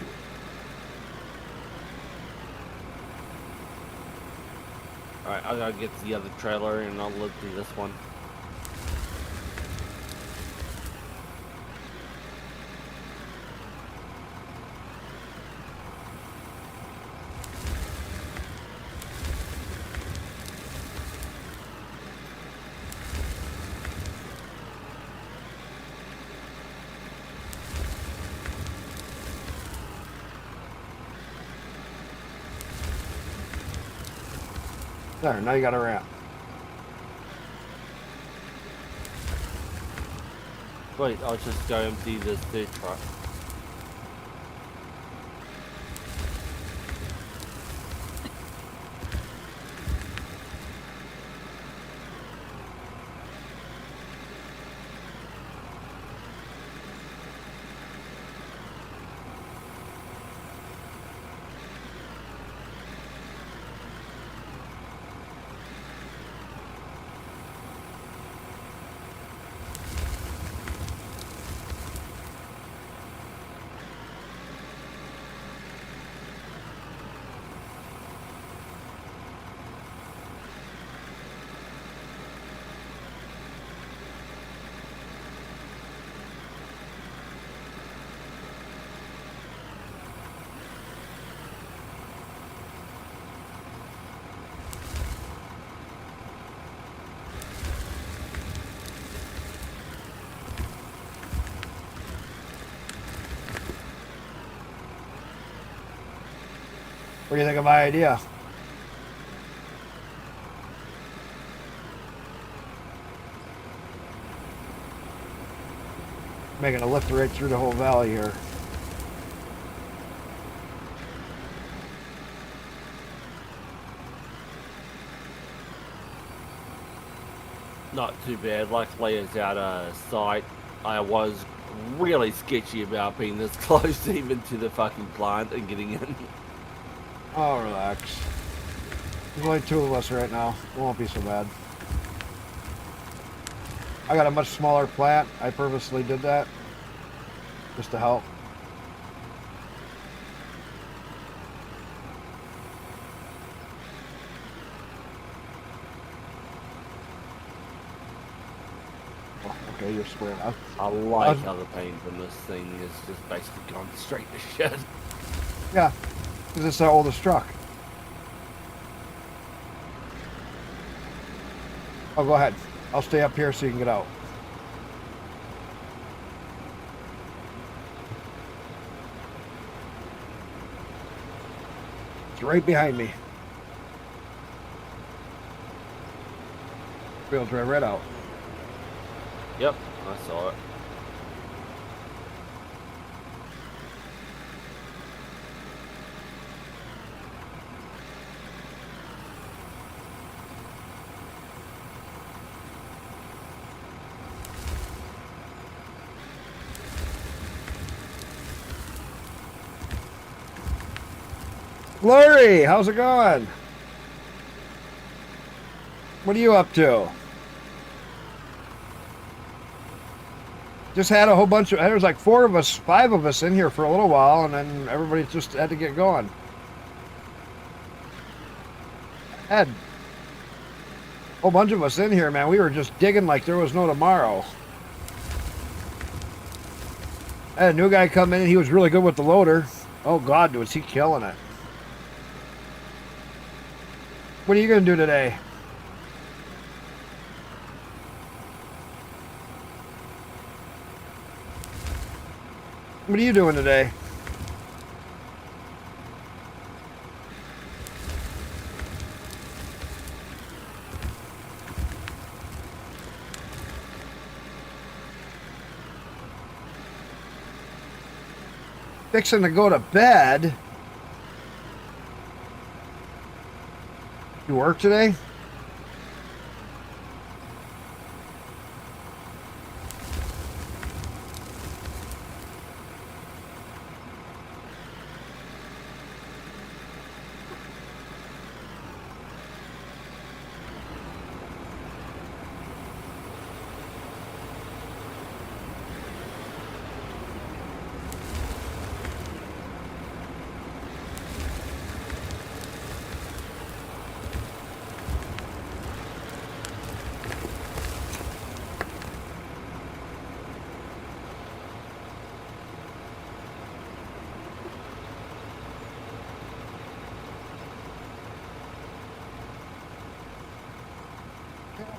Alright, I gotta get to the other trailer and I'll look through this one. There, now you got a ramp. Wait, I'll just go empty this third truck. What do you think of my idea? Making a lift right through the whole valley here. Not too bad. Luckily, it's out of sight. I was really sketchy about being this close even to the fucking plant and getting in. Oh, relax. There's only two of us right now. It won't be so bad. I got a much smaller plant. I purposely did that. Just to help. Oh, okay, you're squaring up. I like how the paint from this thing is just basically gone straight to shit. Yeah, because it's our oldest truck. Oh, go ahead. I'll stay up here so you can get out. It's right behind me. Wheels drive right out. Yep, I saw it. Blurry, how's it going? What are you up to? Just had a whole bunch of, there was like 5 of us in here for a little while, and then everybody just had to get going. Had a whole bunch of us in here, man. We were just digging like there was no tomorrow. I had a new guy come in, and he was really good with the loader. Oh God, was he killing it. What are you going to do today? What are you doing today? Fixing to go to bed. You work today?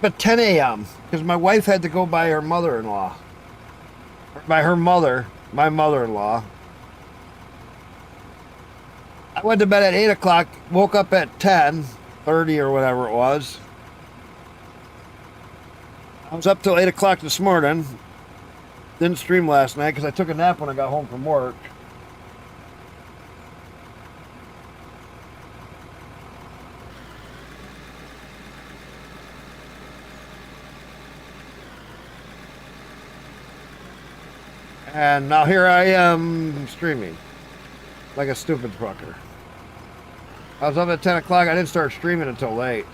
up at 10 a.m. because my wife had to go by her mother-in-law. By her mother, my mother-in-law. I went to bed at 8 o'clock, woke up at 10:30 or whatever it was. I was up till 8 o'clock this morning. Didn't stream last night because I took a nap when I got home from work. And now here I am streaming like a stupid fucker. I was up at 10 o'clock. I didn't start streaming until late.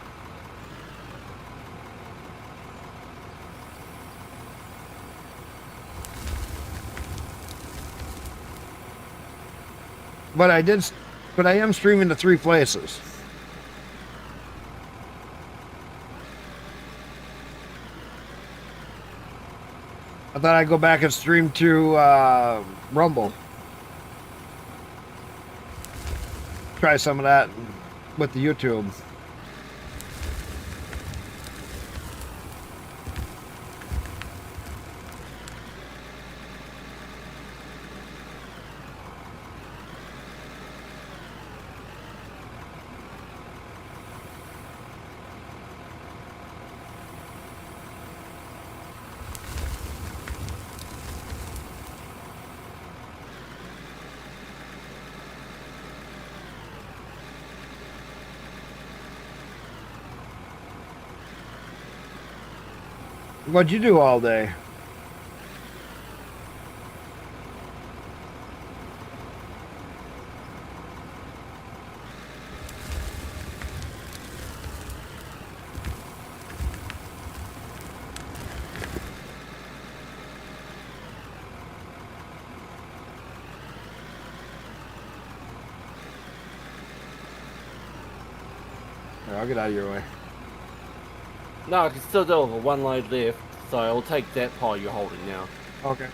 But I am streaming to 3 places. I thought I'd go back and stream to Rumble. Try some of that with the YouTube. What'd you do all day? Here, I'll get out of your way. No, I can still do it with 1 load left, so I'll take that pile you're holding now. Okay.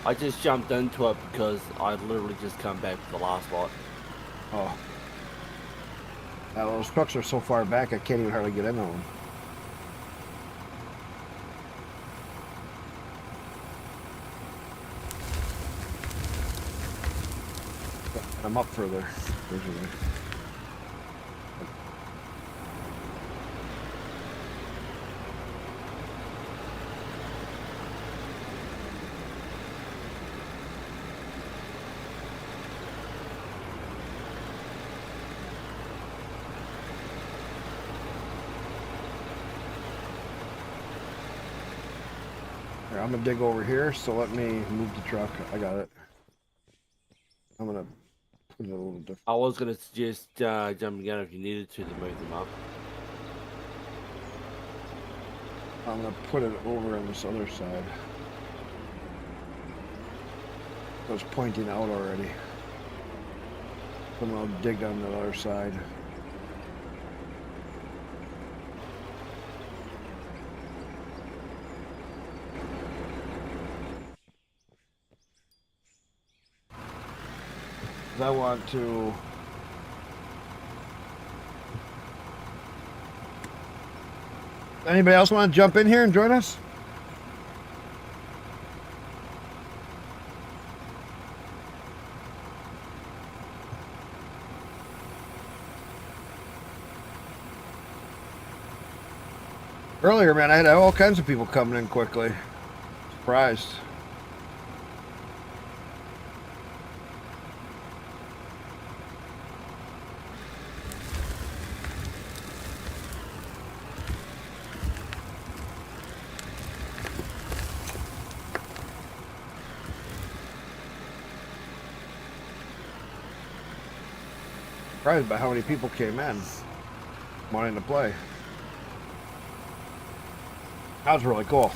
I just jumped into it because I literally just come back to the last spot. Oh. Now, those trucks are so far back I can't even hardly get into them. I'm up further. Originally. Here, I'm gonna dig over here, so let me move the truck. I got it. I'm gonna put it a little different. I was going to suggest jumping out if you needed to move them up. I'm gonna put it over on this other side. I was pointing out already. I'm gonna dig on the other side. I want to anybody else want to jump in here and join us? Earlier, man, I had all kinds of people coming in quickly. Surprised. Surprised by how many people came in wanting to play. That was really cool.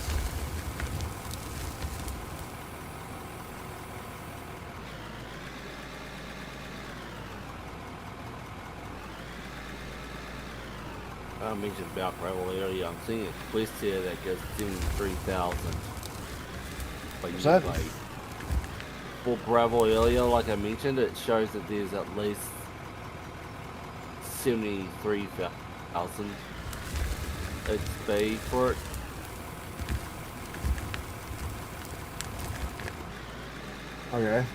I mentioned about gravel area. I'm seeing a quest here that goes 73,000. What's that? For gravel area, like I mentioned, it shows that there's at least 73,000 XP for it. Okay.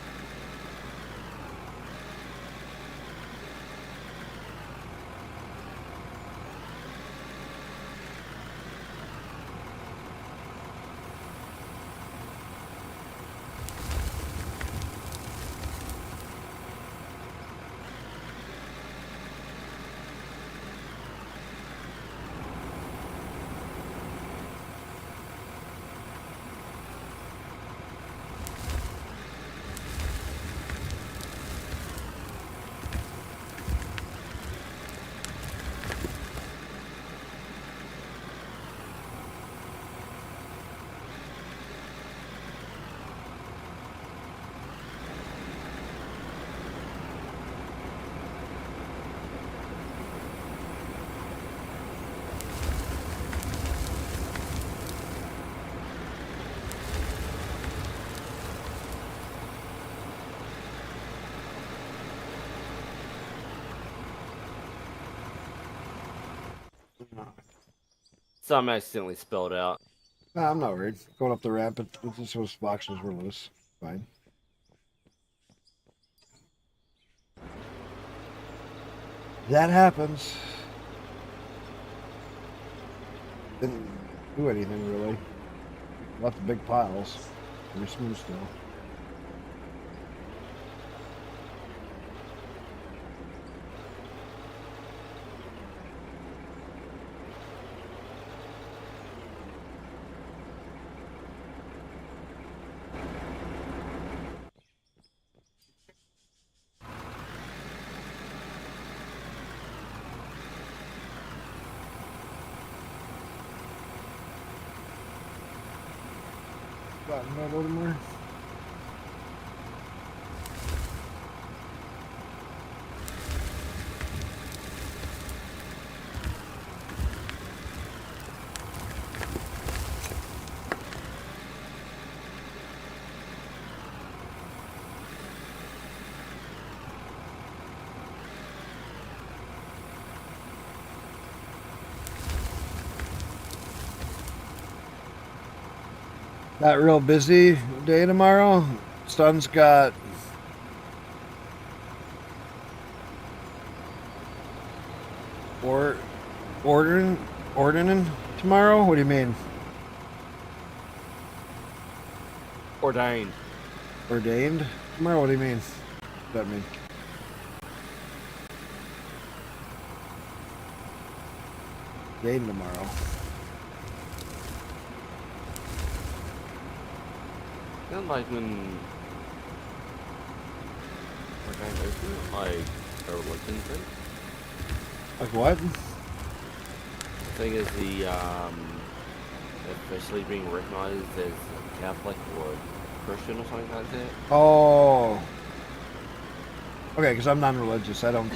Some accidentally spelled out. Nah, I'm not worried. Going up the ramp, it just those boxes were loose. Fine. That happens. Didn't do anything really. Left the big piles. Pretty smooth still. Not a little more. Not real busy day tomorrow. Son's got ordering tomorrow. What do you mean? Ordained. Ordained tomorrow? What do you mean? What does that mean? Ordained tomorrow. Kind of like when ordained isn't like a religion thing. Like what? The thing is the officially being recognized as a Catholic or Christian or something like that. Oh. Okay, because I'm non-religious. I'm.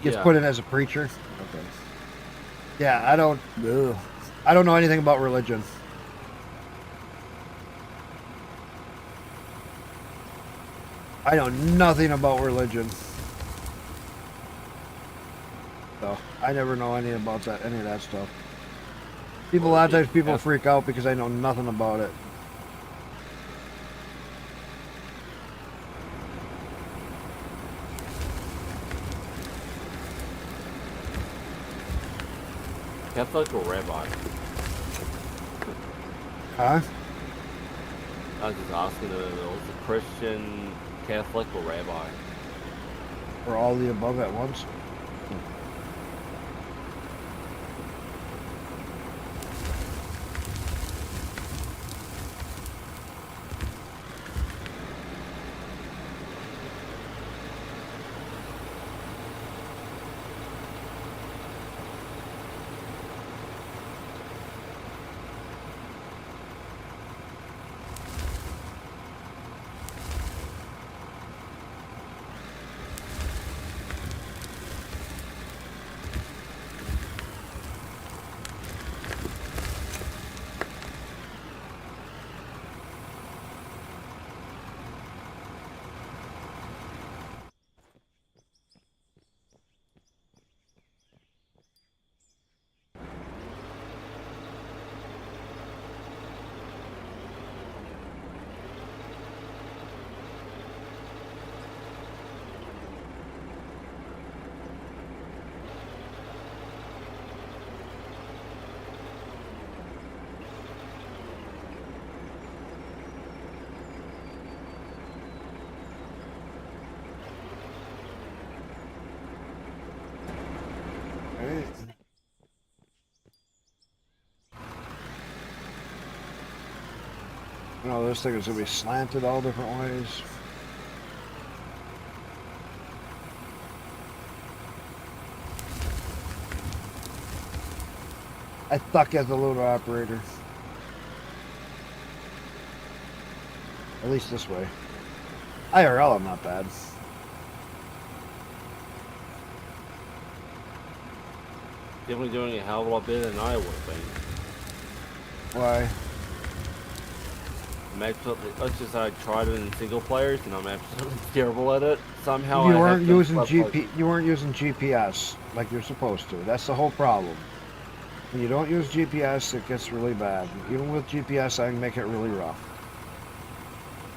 Gets Yeah. put in as a preacher. Okay. Yeah, I don't know anything about religion. I know nothing about religion. So I never know any of that stuff. A lot of times people freak out because I know nothing about it. Catholic or rabbi? Huh? I was just asking if it was a Christian, Catholic, or rabbi. Or all the above at once. You know, this thing is gonna be slanted all different ways. I suck as a loader operator. At least this way. IRL, I'm not bad. Definitely doing a hell of a lot better than I would have been. Why? I'm absolutely, let's just say I tried it in single players and I'm absolutely terrible at it. Somehow You I weren't have to using flip, like, you weren't using GPS like you're supposed to. That's the whole problem. When you don't use GPS, it gets really bad. Even with GPS, I can make it really rough.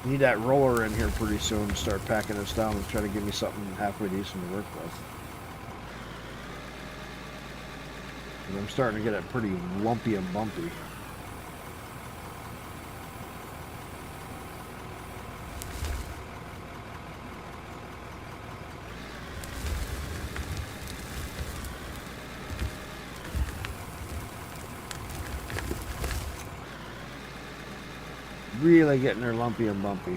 Need that roller in here pretty soon to start packing this down and try to give me something halfway decent to work with. And I'm starting to get it pretty lumpy and bumpy. Really getting there lumpy and bumpy.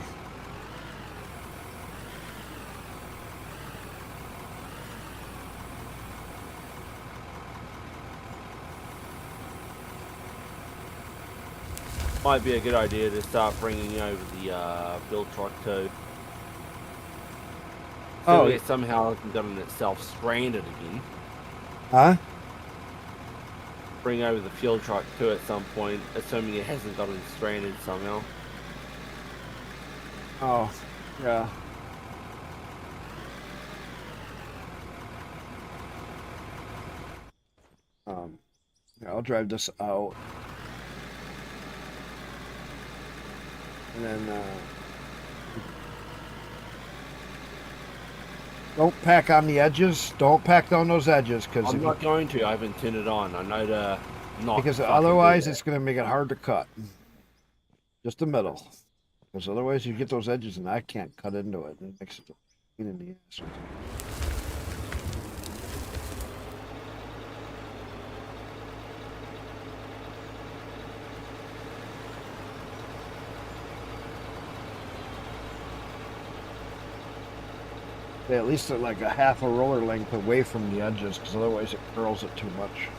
might be a good idea to start bringing over the build truck too. So it somehow hasn't gotten itself stranded again. Huh? Bring over the fuel truck too at some point, assuming it hasn't gotten stranded somehow. Oh, yeah. Yeah, I'll drive this out. And then, don't pack on the edges. Don't pack down those edges, because I'm not going to. I haven't turned it on. I know to not. because fucking otherwise do it's going to make it hard to cut. Just the middle. Because otherwise you get those edges and I can't cut into it. It makes it a pain in the ass. Yeah, at least like a half a roller length away from the edges, because otherwise it curls it too much.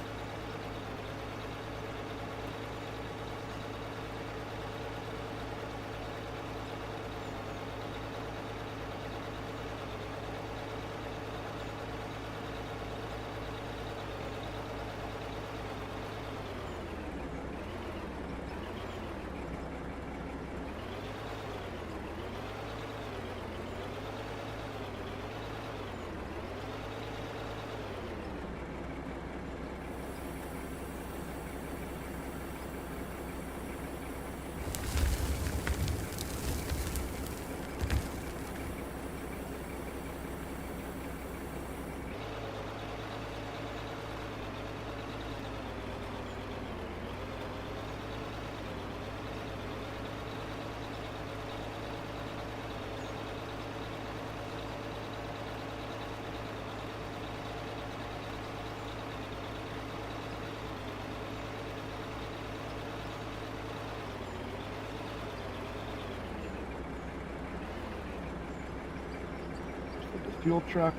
Fuel truck.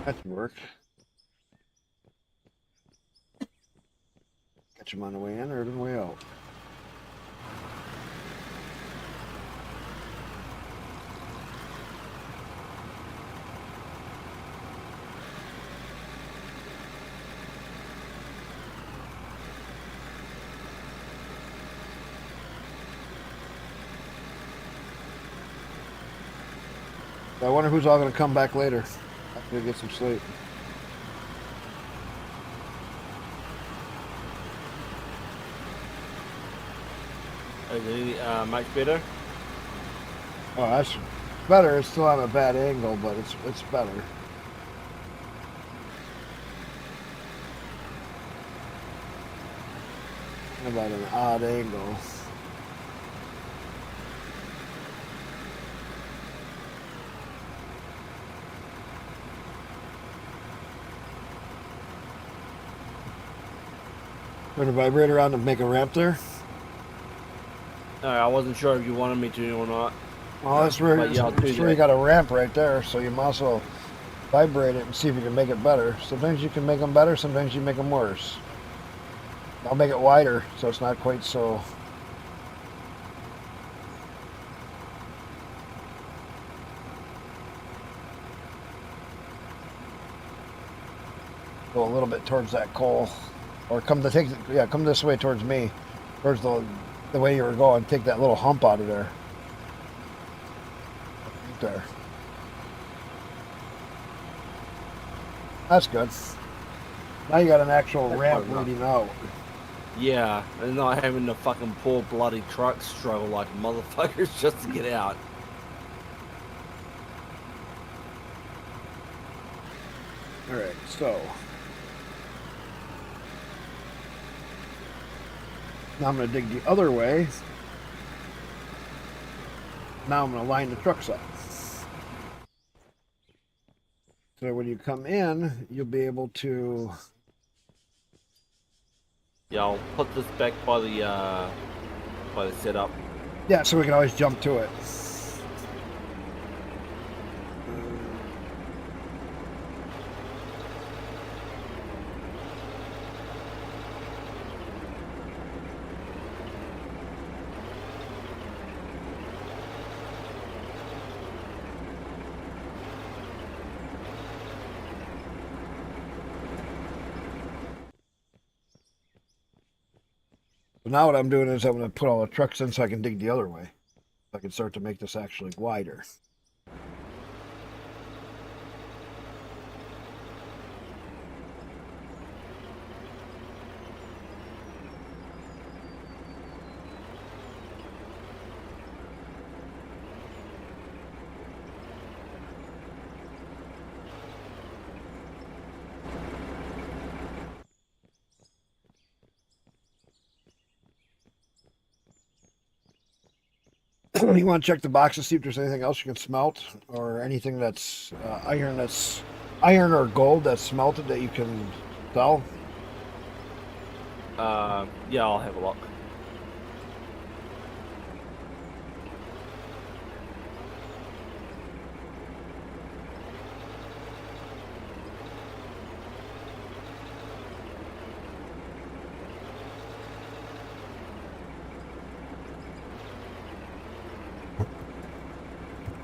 That should work. Catch them on the way in or the way out. I wonder who's all going to come back later. I'm going to get some sleep. Is it much better? Oh, that's better. It's still on a bad angle, but it's better. How about an odd angle? Turn the vibrator on to make a ramp there. No, I wasn't sure if you wanted me to or not. Well, that's where, But yeah, I'll do that's where that. you got a ramp right there, so you might as well vibrate it and see if you can make it better. Sometimes you can make them better, sometimes you make them worse. I'll make it wider so it's not quite so. Go a little bit towards that coal, or come this way towards me, towards the way you were going. Take that little hump out of there. Right there. That's good. Now you got an actual That's ramp fine enough. leading out. Yeah, and not having the fucking poor bloody truck struggle like motherfuckers just to get out. All right, so now I'm going to dig the other way. Now I'm going to line the trucks up. So when you come in, you'll be able to. Yeah, I'll put this back by the setup. Yeah, so we can always jump to it. So now what I'm doing is I'm going to put all the trucks in so I can dig the other way. I can start to make this actually wider. You want to check the box to see if there's anything else you can smelt, or anything that's iron or gold that's smelted that you can sell. Yeah, I'll have a look.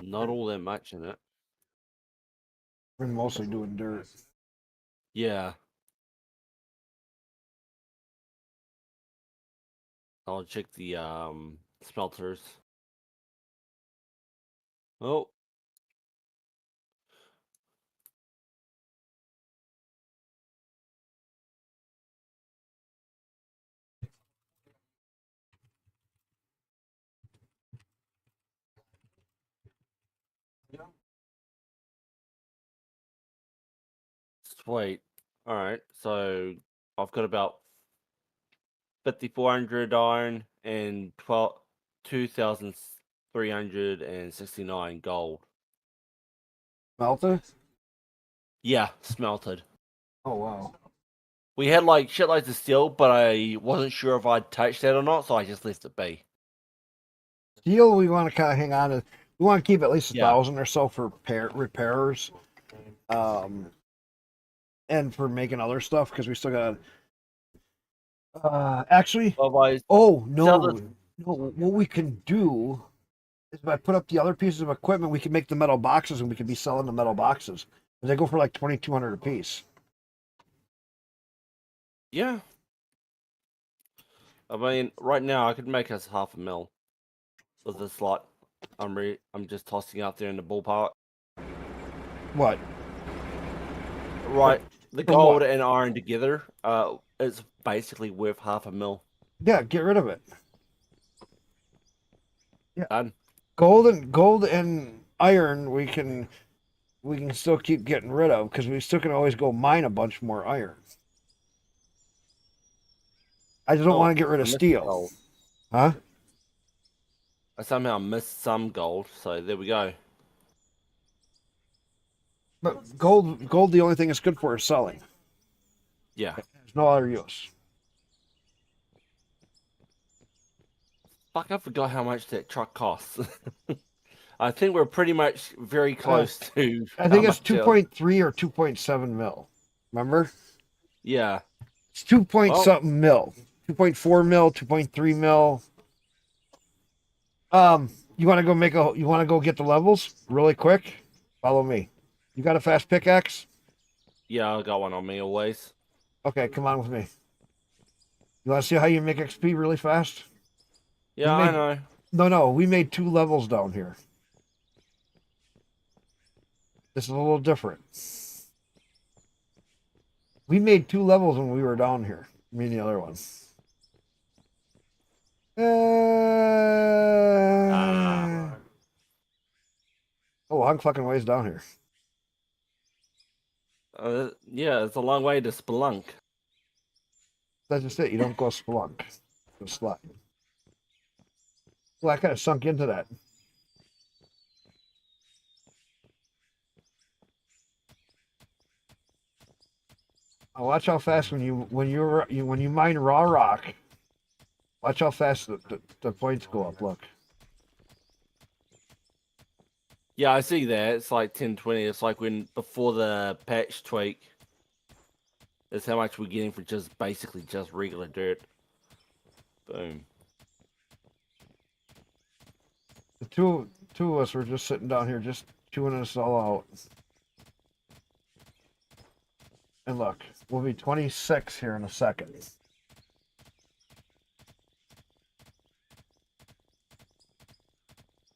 Not all that much in it. We're mostly doing dirt. Yeah. I'll check the smelters. Oh. Sweet. All right. So I've got about 5,400 iron and 2,369 gold. Smelted? Yeah, smelted. Oh wow. We had like shitloads of steel, but I wasn't sure if I'd touched that or not, so I just left it be. Steel, we want to kind of hang on to. We want to keep at least 1,000 or so for repairers, and for making other stuff because we still got. Actually, Otherwise, oh no, sell the- no. What we can do is if I put up the other pieces of equipment, we can make the metal boxes, and we can be selling the metal boxes. They go for like 2,200 a piece. yeah. I mean, right now I could make us 500,000 with this lot. I'm just tossing out there in the ballpark. What? Right, the From gold what? and iron together, it's basically worth $500,000. Yeah, get rid of it. Yeah. Done. Gold and iron we can still keep getting rid of because we still can always go mine a bunch more iron. I just don't Oh, want to get rid I of missed steel. gold. Huh? I somehow missed some gold, so there we go. But gold the only thing it's good for is selling. Yeah. There's no other use. Fuck, I forgot how much that truck costs. I think we're pretty much very close to. I think how it's much 2.3 or 2.7 mil. Remember? Yeah. It's 2 point Well- something mil. 2.4 mil, 2.3 mil. You want to go get the levels really quick? Follow me. You got a fast pickaxe? Yeah, I got one on me always. Okay, come on with me. You want to see how you make XP really fast? Yeah, We I made- know. No, we made 2 levels down here. This is a little different. We made 2 levels when we were down here. Me and the other one. Oh, long fucking ways down here. Yeah, it's a long way to Spelunk. That's just it. You don't go spelunk. Go slide. Well, I kind of sunk into that. Oh, watch how fast when you mine raw rock. Watch how fast the points go up. Look. Yeah, I see that. It's like 10-20. It's like when before the patch tweak. That's how much we're getting for just basically just regular dirt. Boom. The two of us were just sitting down here, just chewing us all out. And look, we'll be 26 here in a second.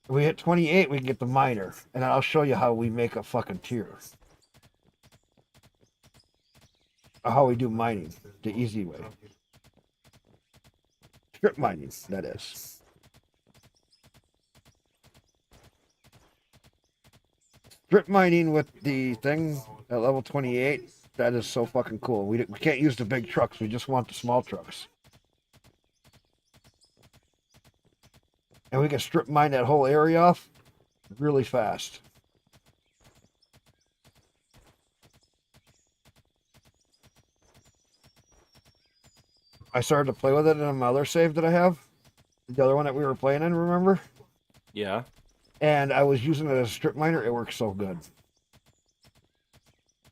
If we hit 28, we can get the miner, and I'll show you how we make a fucking tier. Or how we do mining, the easy way. Strip mining, that is. Strip mining with the thing at level 28, that is so fucking cool. We can't use the big trucks, we just want the small trucks. And we can strip mine that whole area off really fast. I started to play with it in my other save that I have. The other one that we were playing in, remember? Yeah. And I was using it as a strip miner. It works so good.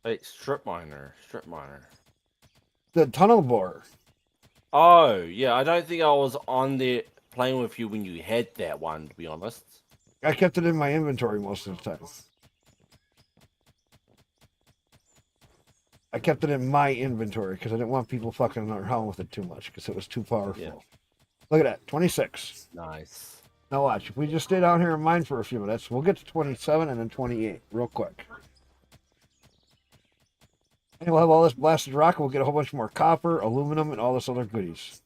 Hey, strip miner. Strip miner. The tunnel borer. Oh, yeah. I don't think I was on there playing with you when you had that one, to be honest. I kept it in my inventory most of the time. I kept it in my inventory because I didn't want people fucking around with it too much because it was too powerful. Yeah. Look at that, 26. Nice. Now watch, if we just stay down here and mine for a few minutes, we'll get to 27 and then 28 real quick. And we'll have all this blasted rock, and we'll get a whole bunch more copper, aluminum, and all this other goodies.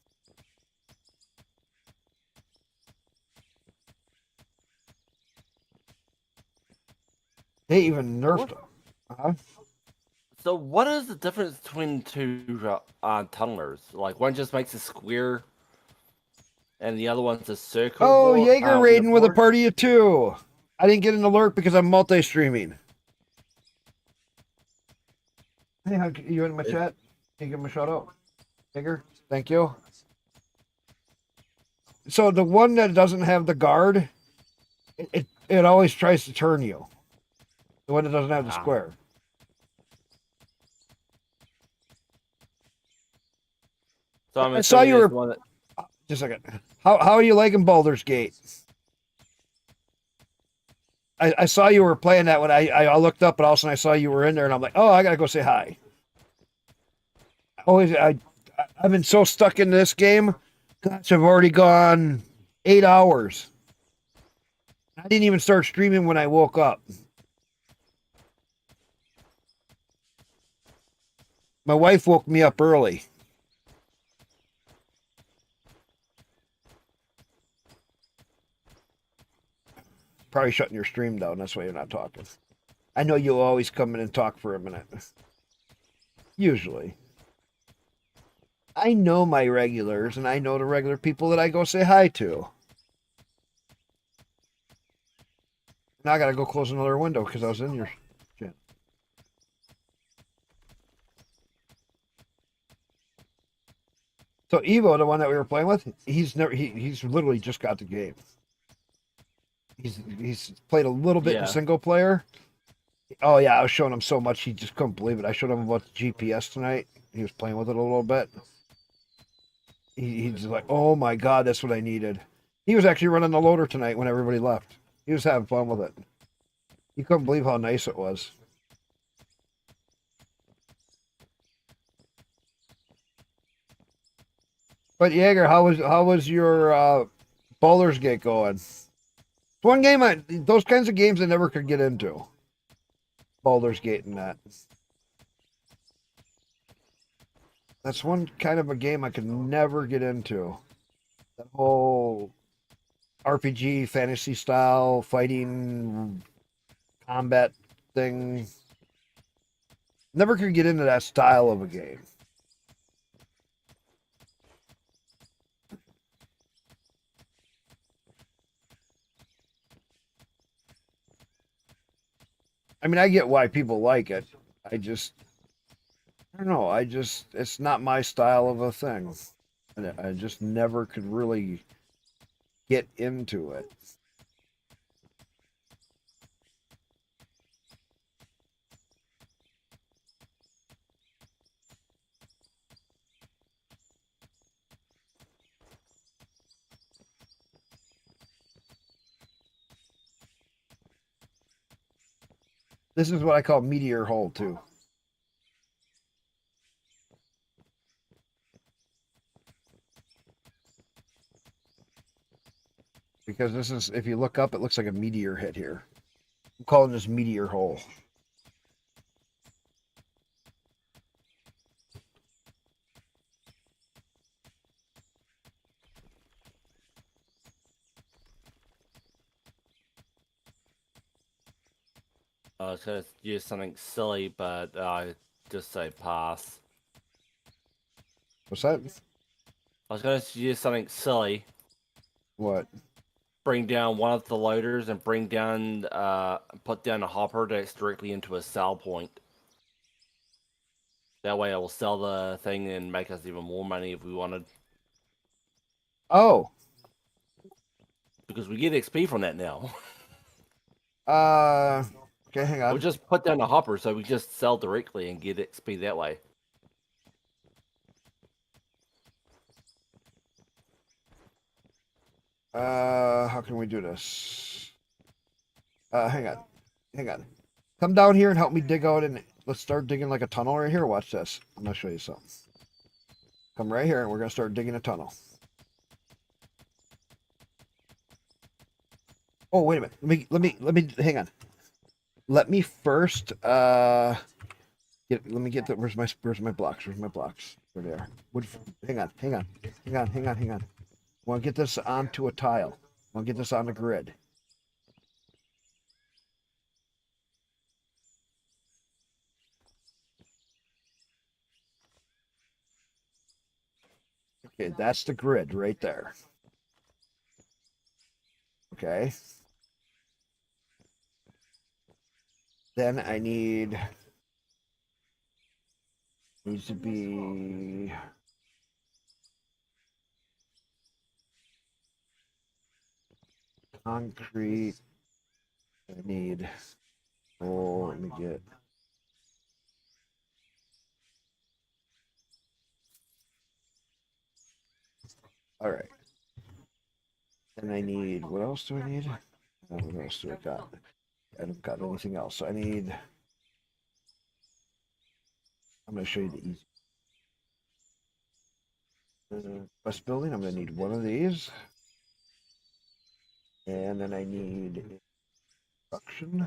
They even nerfed them. Huh? So what is the difference between two tunnelers? Like one just makes a square and the other one's a circle. Oh, Jaeger raiding with a board? party of 2. I didn't get an alert because I'm multi-streaming. Hey, you in my chat? Can you give him a shout out? Jaeger, thank you. So the one that doesn't have the guard, it always tries to turn you. The one that doesn't have the square. So I'm I saw you assuming were- that's the one that- Just a second. How are you liking Baldur's Gate? I saw you were playing that when I looked up, but all of a sudden I saw you were in there, and I'm like, oh, I gotta go say hi. I've been so stuck in this game. Gosh, I've already gone 8 hours. I didn't even start streaming when I woke up. My wife woke me up early. Probably shutting your stream down. That's why you're not talking. I know you'll always come in and talk for a minute. Usually. I know my regulars, and I know the regular people that I go say hi to. Now I gotta go close another window because I was in your shit. So Evo, the one that we were playing with, he's literally just got the game. He's played a little bit in Yeah. single player. Oh yeah, I was showing him so much he just couldn't believe it. I showed him about the GPS tonight. He was playing with it a little bit. He's like, oh my god, that's what I needed. He was actually running the loader tonight when everybody left. He was having fun with it. He couldn't believe how nice it was. But Jaeger, how was your Baldur's Gate going? It's one game those kinds of games I never could get into. Baldur's Gate and that. That's one kind of a game I could never get into. That whole RPG fantasy style fighting combat thing. Never could get into that style of a game. I mean, I get why people like it. I don't know. It's not my style of a thing. And I just never could really get into it. This is what I call meteor hole too. Because this is, if you look up, it looks like a meteor hit here. I'm calling this meteor hole. I was gonna use something silly, but I just say pass. What's that? I was gonna use something silly. What? Bring down one of the loaders and put down a hopper that's directly into a sell point. That way I will sell the thing and make us even more money if we wanted. Oh. Because we get XP from that now. Okay, hang on. We'll just put down a hopper so we just sell directly and get XP that way. How can we do this? Hang on. Come down here and help me dig out, and let's start digging like a tunnel right here. Watch this. I'm gonna show you something. Come right here, and we're gonna start digging a tunnel. Oh, wait a minute. Let me hang on. Let me first let me get the where's my blocks? Where's my blocks? There they are. Hang on. I want to get this onto a tile. I want to get this on the grid. Okay, that's the grid right there. Okay. Then I needs to be concrete. I need, oh, let me get, all right. And I need, what else do I need? What else do I got? I don't got anything else. So I need, I'm going to show you the easy. Bus building, I'm going to need one of these. And then I need construction.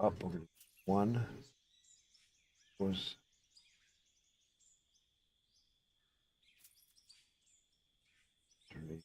up over 1 was three.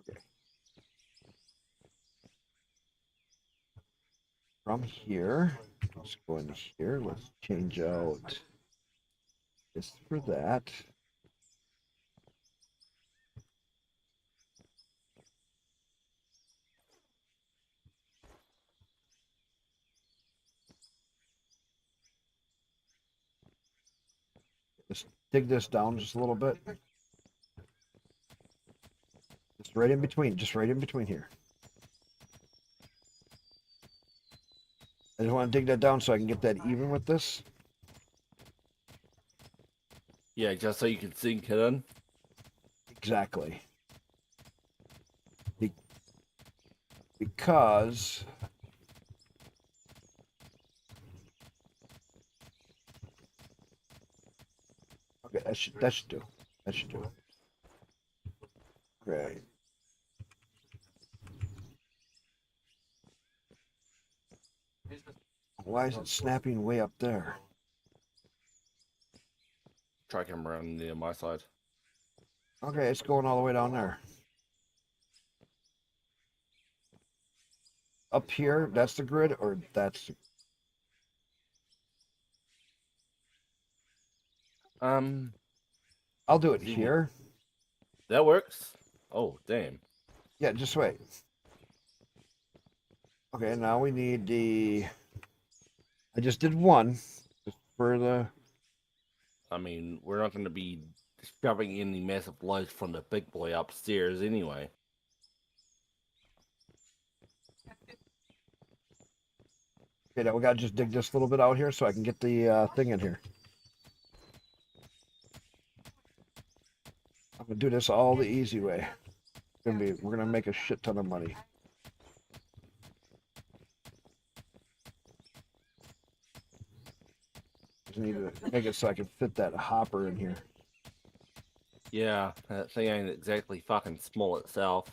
Okay. From here, let's go into here. Let's change out this for that. Just dig this down just a little bit. Just right in between. Just right in between here. I just want to dig that down so I can get that even with this. Yeah, just so you can sink it in. Exactly. Because okay, that should do. That should do it. Great. Why is it snapping way up there? Try come around near my side. Okay, it's going all the way down there. Up here, that's the grid, or that's... I'll do it here. That works. Oh, damn. Yeah, just wait. Okay, now we need the... I just did one. Just for the... I mean, we're not going to be shoving any massive loads from the big boy upstairs anyway. Okay, now we gotta just dig this little bit out here so I can get the thing in here. I'm gonna do this all the easy way. We're gonna make a shit ton of money. Just need to make it so I can fit that hopper in here. Yeah, that thing ain't exactly fucking small itself.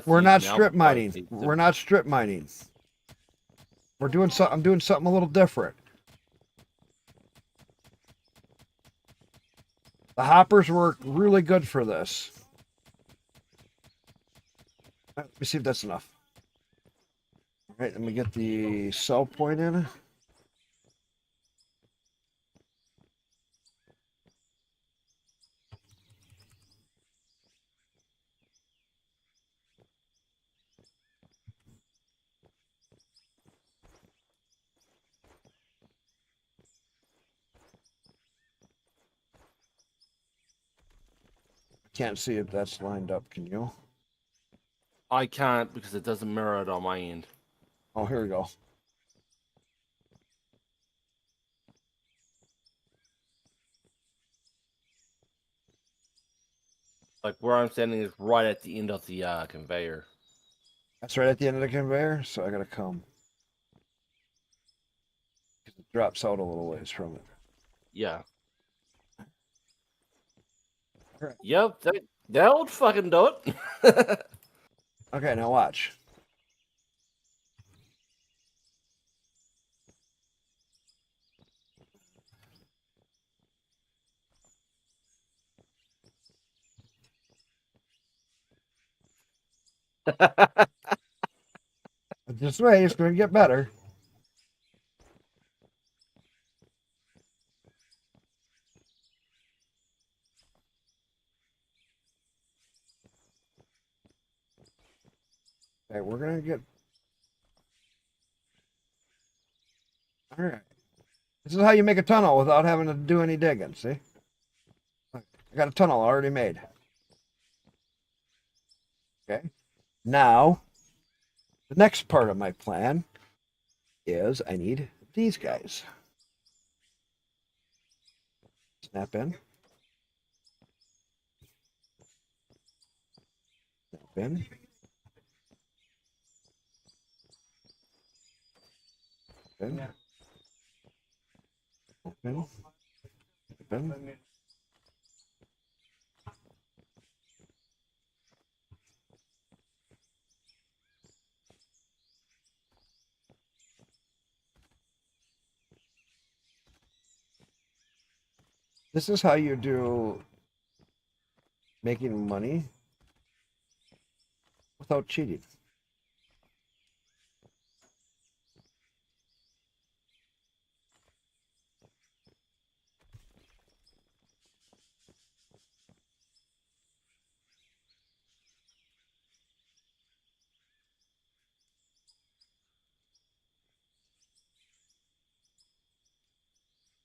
We're not strip mining. We're not strip mining. We're doing something. I'm doing something a little different. The hoppers work really good for this. Let me see if that's enough. All right, let me get the cell point in. Can't see if that's lined up, can you? I can't because it doesn't mirror it on my end. Oh, here we go. Like where I'm standing is right at the end of the conveyor. That's right at the end of the conveyor, so I gotta come. It drops out a little ways from it. Yeah. Right. Yep, that would fucking do it. Okay, now watch. This way, it's going to get better. Okay, we're going to get... All right. This is how you make a tunnel without having to do any digging, see? I got a tunnel already made. Okay. Now, the next part of my plan is I need these guys. Snap in. Snap in. Open. Open. Open. This is how you do making money without cheating.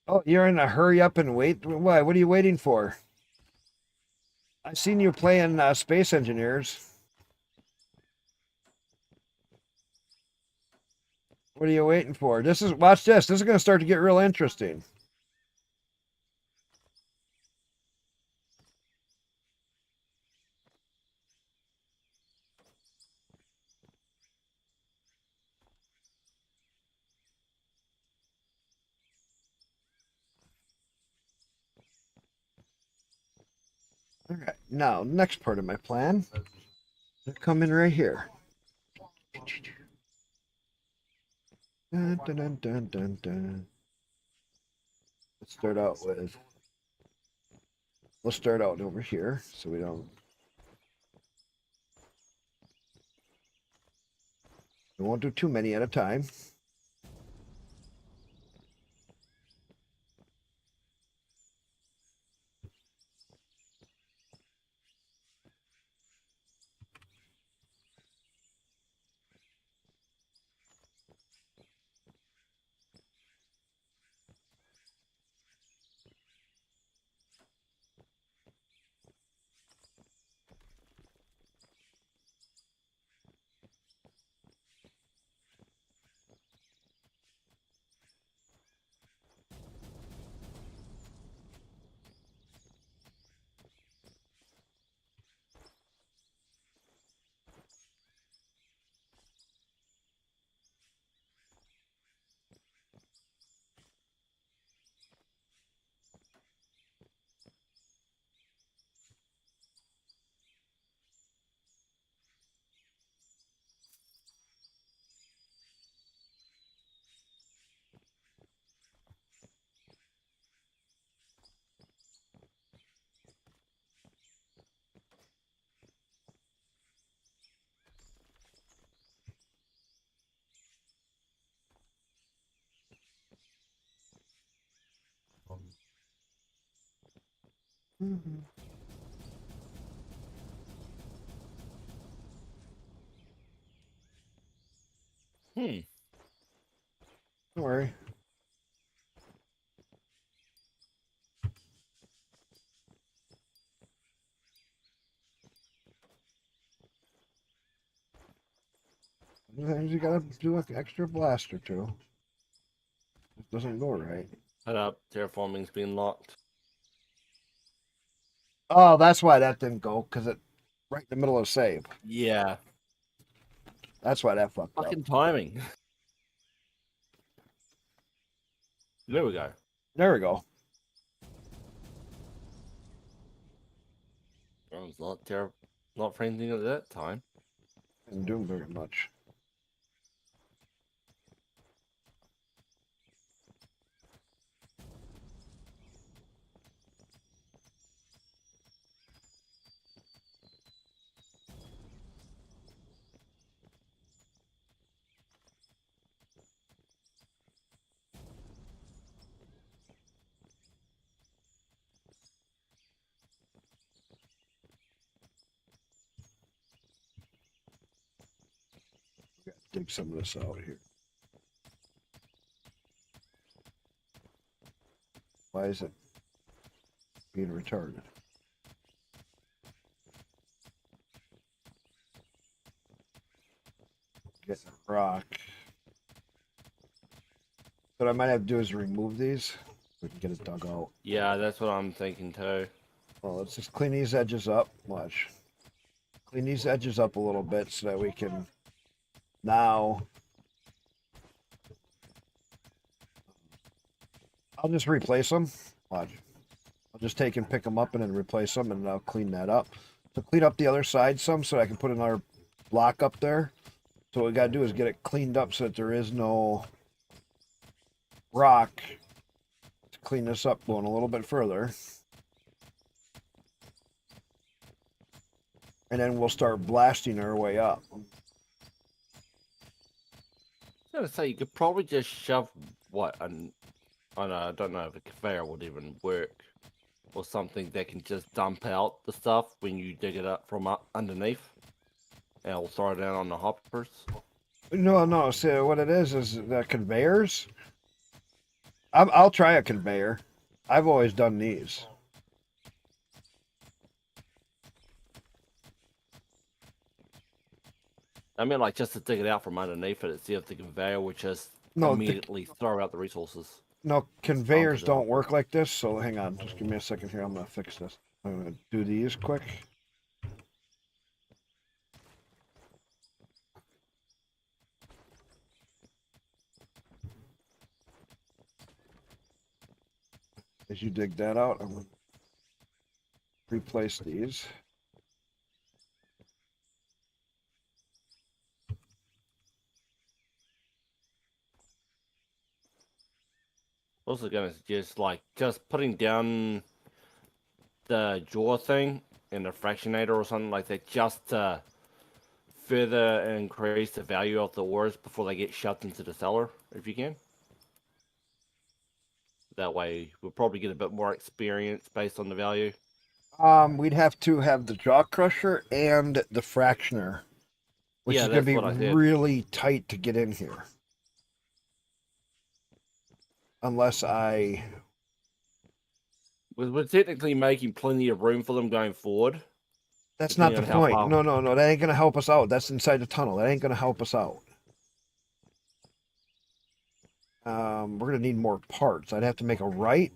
Oh, you're in a hurry up and wait? Why? What are you waiting for? I've seen you playing Space Engineers. What are you waiting for? Watch this. This is going to start to get real interesting. All right, now next part of my plan. They're coming right here. Dun, dun, dun, dun, dun, dun. Let's start out with. We'll start out over here so we don't. We won't do too many at a time. Mm-hmm. Hmm. Don't worry. Sometimes you gotta do an extra blast or two. It doesn't go right. Head up. Terraforming's been locked. Oh, that's why that didn't go, because it right in the middle of save. Yeah. That's why that fucked up. Fucking timing. There we go. There we go. I was not for anything at that time. Didn't do very much. Dig some of this out here. Why is it being retarded? Get a rock. What I might have to do is remove these. We can get it dug out. Yeah, that's what I'm thinking too. Well, let's just clean these edges up. Watch. Clean these edges up a little bit so that we can now. I'll just replace them. Watch. I'll just take and pick them up and then replace them, and I'll clean that up. So clean up the other side some so I can put another block up there. So what we got to do is get it cleaned up so that there is no rock. To clean this up going a little bit further. And then we'll start blasting our way up. I was gonna say you could probably just shove what I don't know if a conveyor would even work, or something that can just dump out the stuff when you dig it up from underneath, and it'll throw it down on the hoppers. No. See, what it is the conveyors. I'll try a conveyor. I've always done these. I mean, like, just to dig it out from underneath it and see if the conveyor would just immediately throw out the resources. No, conveyors don't work like this, so hang on. Just give me a second here. I'm going to fix this. I'm going to do these quick. As you dig that out, I'm going to replace these. Also gonna suggest, like, just putting down the jaw thing in a fractionator or something like that, just to further increase the value of the ores before they get shoved into the cellar, if you can. That way, we'll probably get a bit more experience based on the value. We'd have to have the jaw crusher and the fractioner, which is going to be really tight to get in here. Unless We're technically making plenty of room for them going forward. That's not the point. No. That ain't going to help us out. That's inside the tunnel. That ain't going to help us out. We're going to need more parts. I'd have to make a right.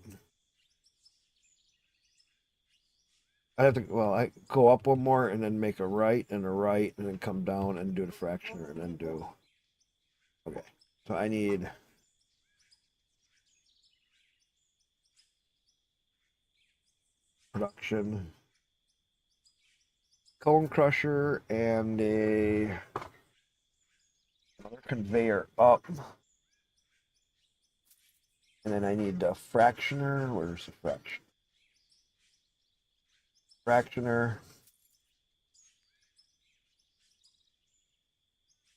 I'd have to, well, I go up one more and then make a right and then come down and do the fractioner and then do. Okay. So I need. Production, cone crusher, and another conveyor up, and then I need the fractioner. Where's the fractioner?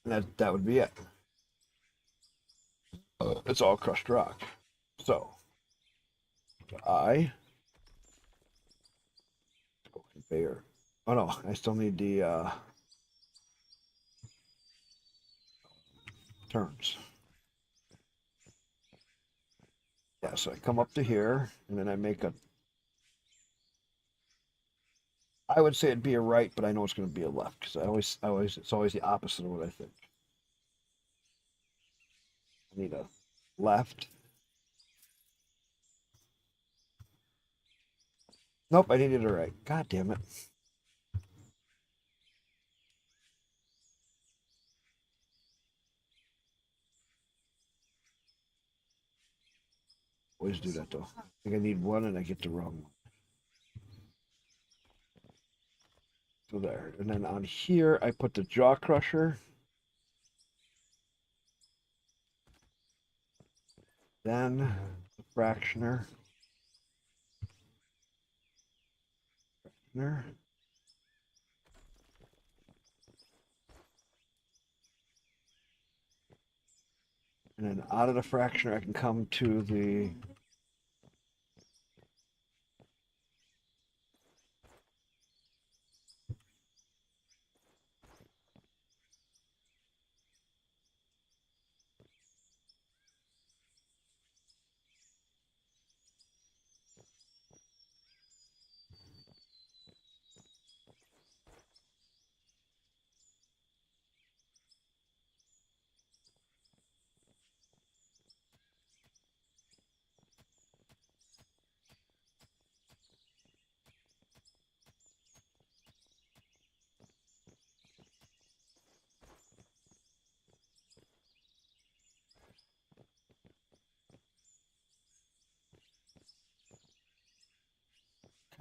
And that would be it. It's all crushed rock. So conveyor. Oh no, I still need the turns. Yeah, so I come up to here and then I make a. I would say it'd be a right, but I know it's going to be a left because it's always the opposite of what I think. I need a left. Nope, I needed a right. God damn it. Always do that though. I think I need one and I get the wrong one. So there. And then on here, I put the jaw crusher. Then the fractioner. And then out of the fractioner, I can come to the.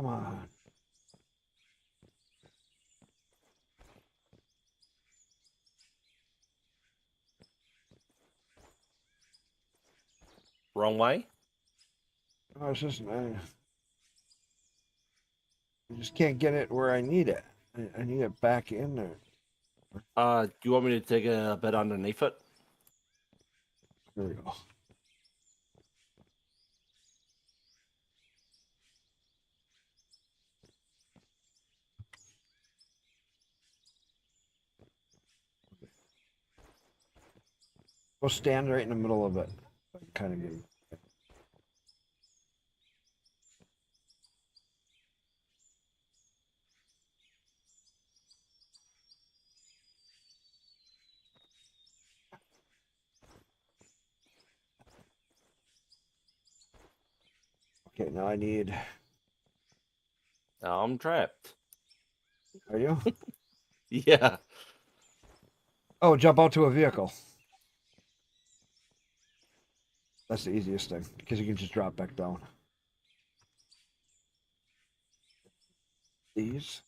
Come on. Wrong way? Oh, it's just I just can't get it where I need it. I need it back in there. Do you want me to dig a bit underneath it? There we go. We'll stand right in the middle of it. Kind of get. Okay, now I need. I'm trapped. Are you? Yeah. Oh, jump out to a vehicle. That's the easiest thing because you can just drop back down. These.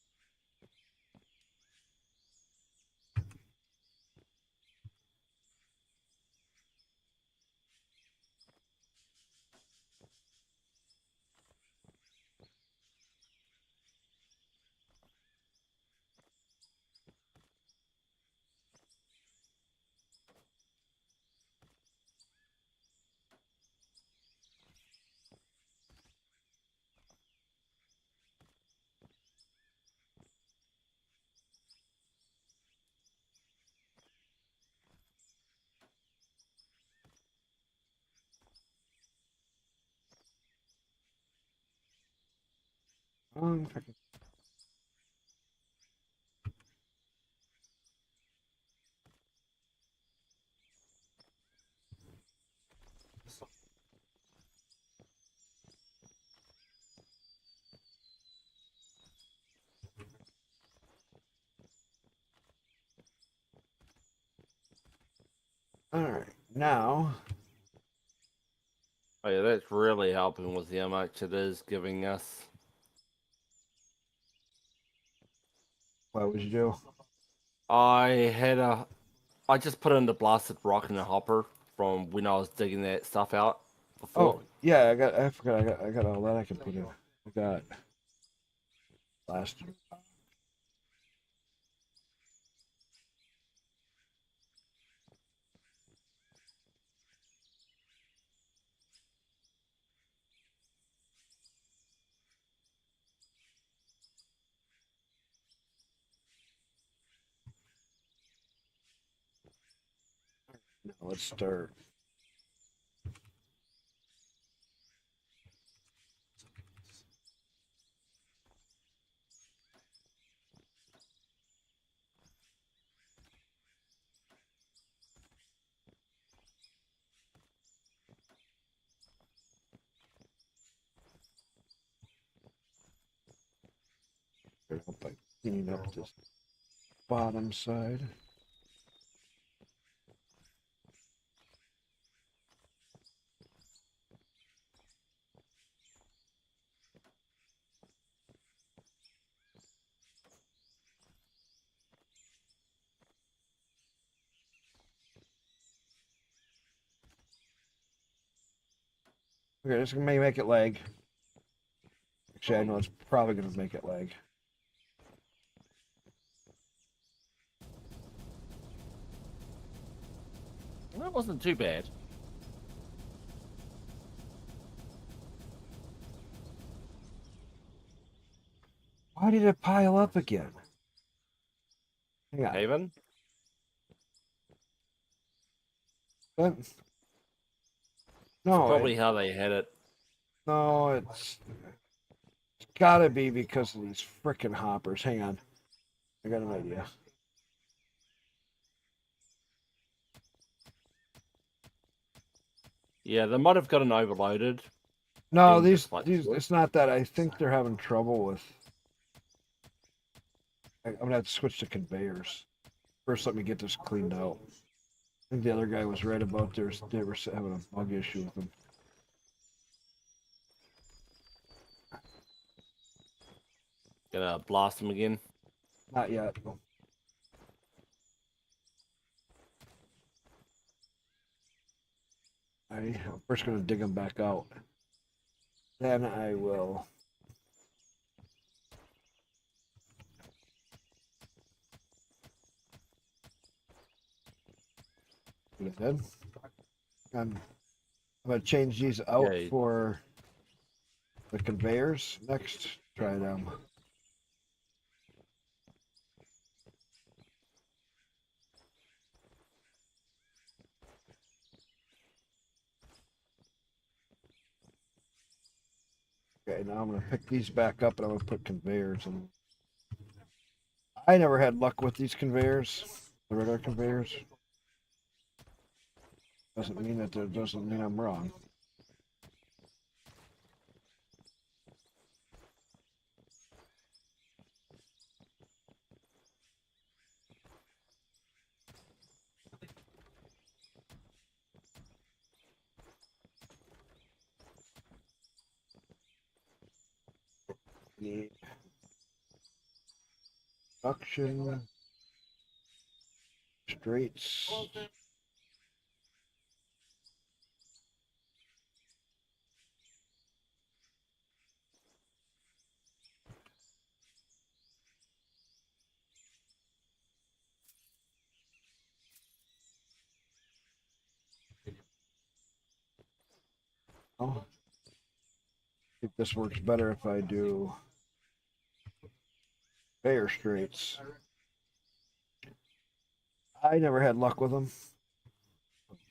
If I can- All right, now. Oh yeah, that's really helping with how much it is giving us. What would you do? I just put in the blasted rock in the hopper from when I was digging that stuff out before. Oh, yeah, I forgot. I got all that I can put in. I got last year. Now let's start. By cleaning up this bottom side. Okay, this may make it lag. Actually, I know it's probably going to make it lag. That wasn't too bad. Why did it pile up again? Hang on. Haven? But, That's no, probably how they had it. no, it's got to be because of these frickin' hoppers. Hang on. I got an idea. Yeah, they might have gotten overloaded. No, And these, just like these, wood. it's not that. I think they're having trouble with. I'm gonna have to switch to conveyors. First, let me get this cleaned out. I think the other guy was right about theirs. They were having a bug issue with them. Gonna blast them again. Not yet. I'm first going to dig them back out. Then I will. Put it in. I'm going to change these out Yeah. for the conveyors next. Try them. Okay, now I'm going to pick these back up and I'm going to put conveyors in. I never had luck with these conveyors, the regular conveyors. Doesn't mean I'm wrong. The production straights. Oh, I think this works better if I do Bayer straights. I never had luck with them.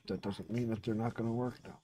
That doesn't mean that they're not going to work now.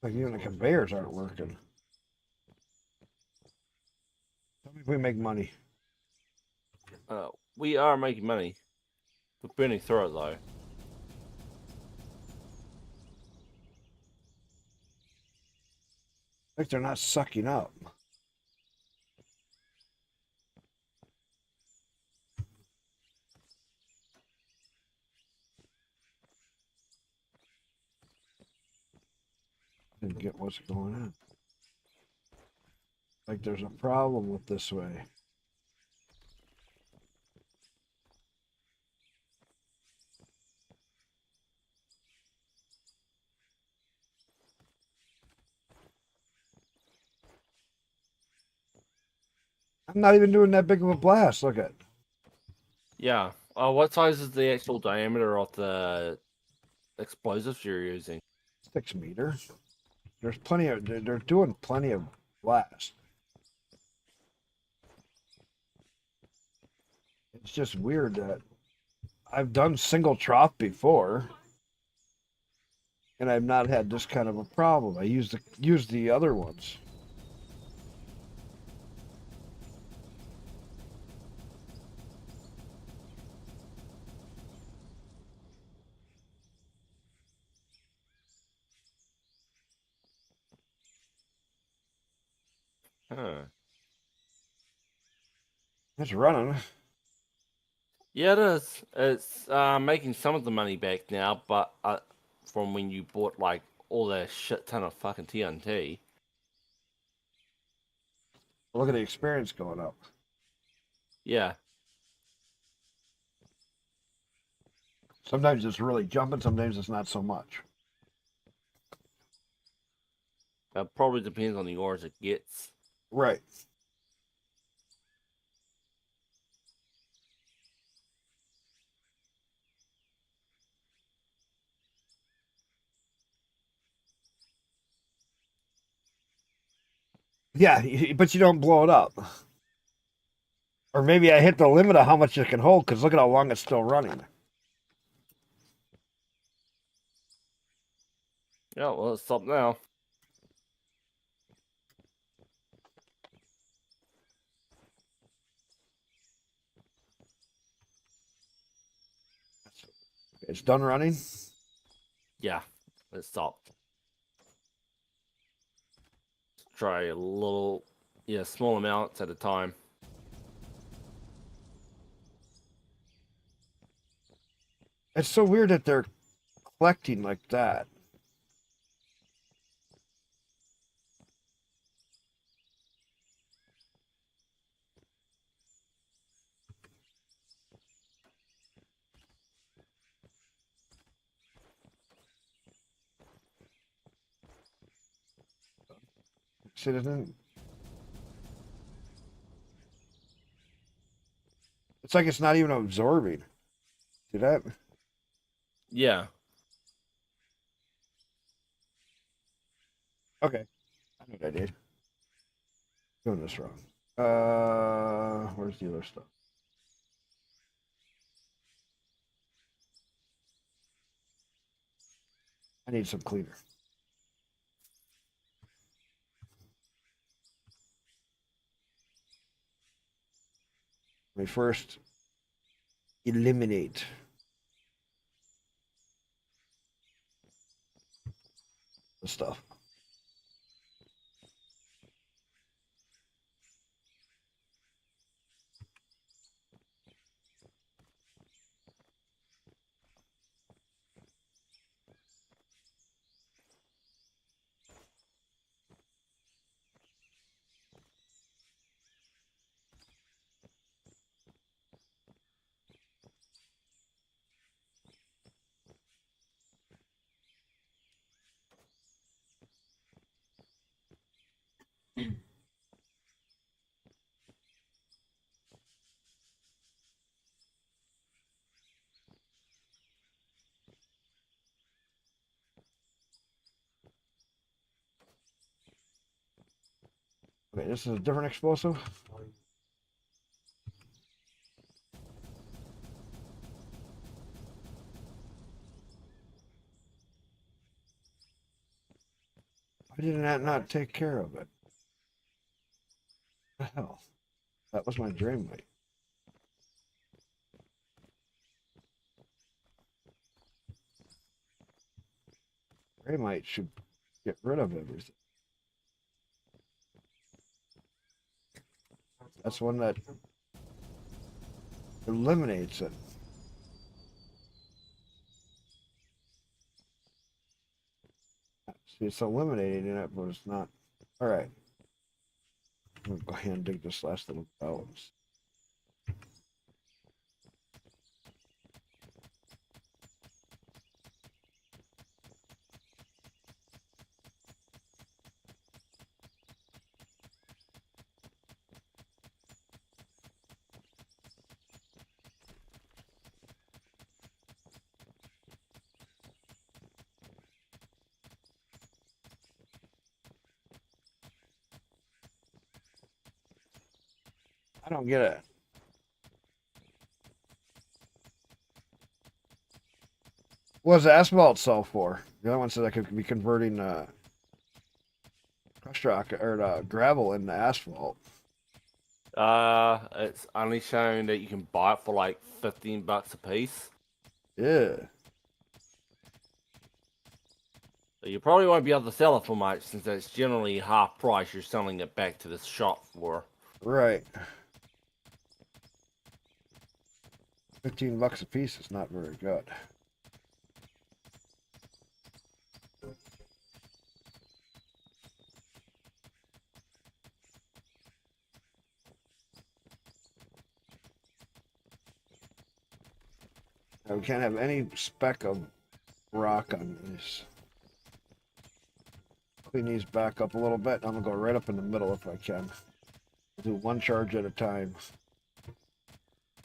Like even the conveyors aren't working. Tell me if we make money. We are making money. We're burning through it though. Like they're not sucking up. Didn't get what's going on. Like there's a problem with this way. I'm not even doing that big of a blast. Look at. Yeah. What size is the actual diameter of the explosives you're using? 6 meters. There's plenty of. They're doing plenty of blast. It's just weird that I've done single trough before, and I've not had this kind of a problem. I used the other ones. Huh. It's running. Yeah, it is. It's making some of the money back now, but from when you bought like all that shit ton of fucking TNT. Look at the experience going up. Yeah. Sometimes it's really jumping. Sometimes it's not so much. Probably depends on the ores it gets. Right. Yeah, but you don't blow it up. Or maybe I hit the limit of how much it can hold, because look at how long it's still running. Yeah, well, let's stop now. It's done running. Yeah, let's stop. Try a little, small amounts at a time. It's so weird that they're collecting like that. Citizen. It's like it's not even absorbing. See that? Yeah. Okay. I know what I did. Doing this wrong. Where's the other stuff? I need some cleaner. Let me first eliminate the stuff. Okay, this is a different explosive. Why did that not take care of it? What the hell? That was my dream light. Gray should get rid of everything. That's one that eliminates it. See, it's eliminating it, but it's not. All right. I'm gonna go ahead and dig this last little balance. I don't get it. What does the asphalt sell for? The other one said I could be converting crushed rock or gravel into asphalt. It's only showing that you can buy it for like $15 a piece. Yeah. So you probably won't be able to sell it for much since it's generally half price you're selling it back to the shop for. Right. $15 a piece is not very good. Now, we can't have any speck of rock on these. Clean these back up a little bit. I'm gonna go right up in the middle if I can. Do one charge at a time.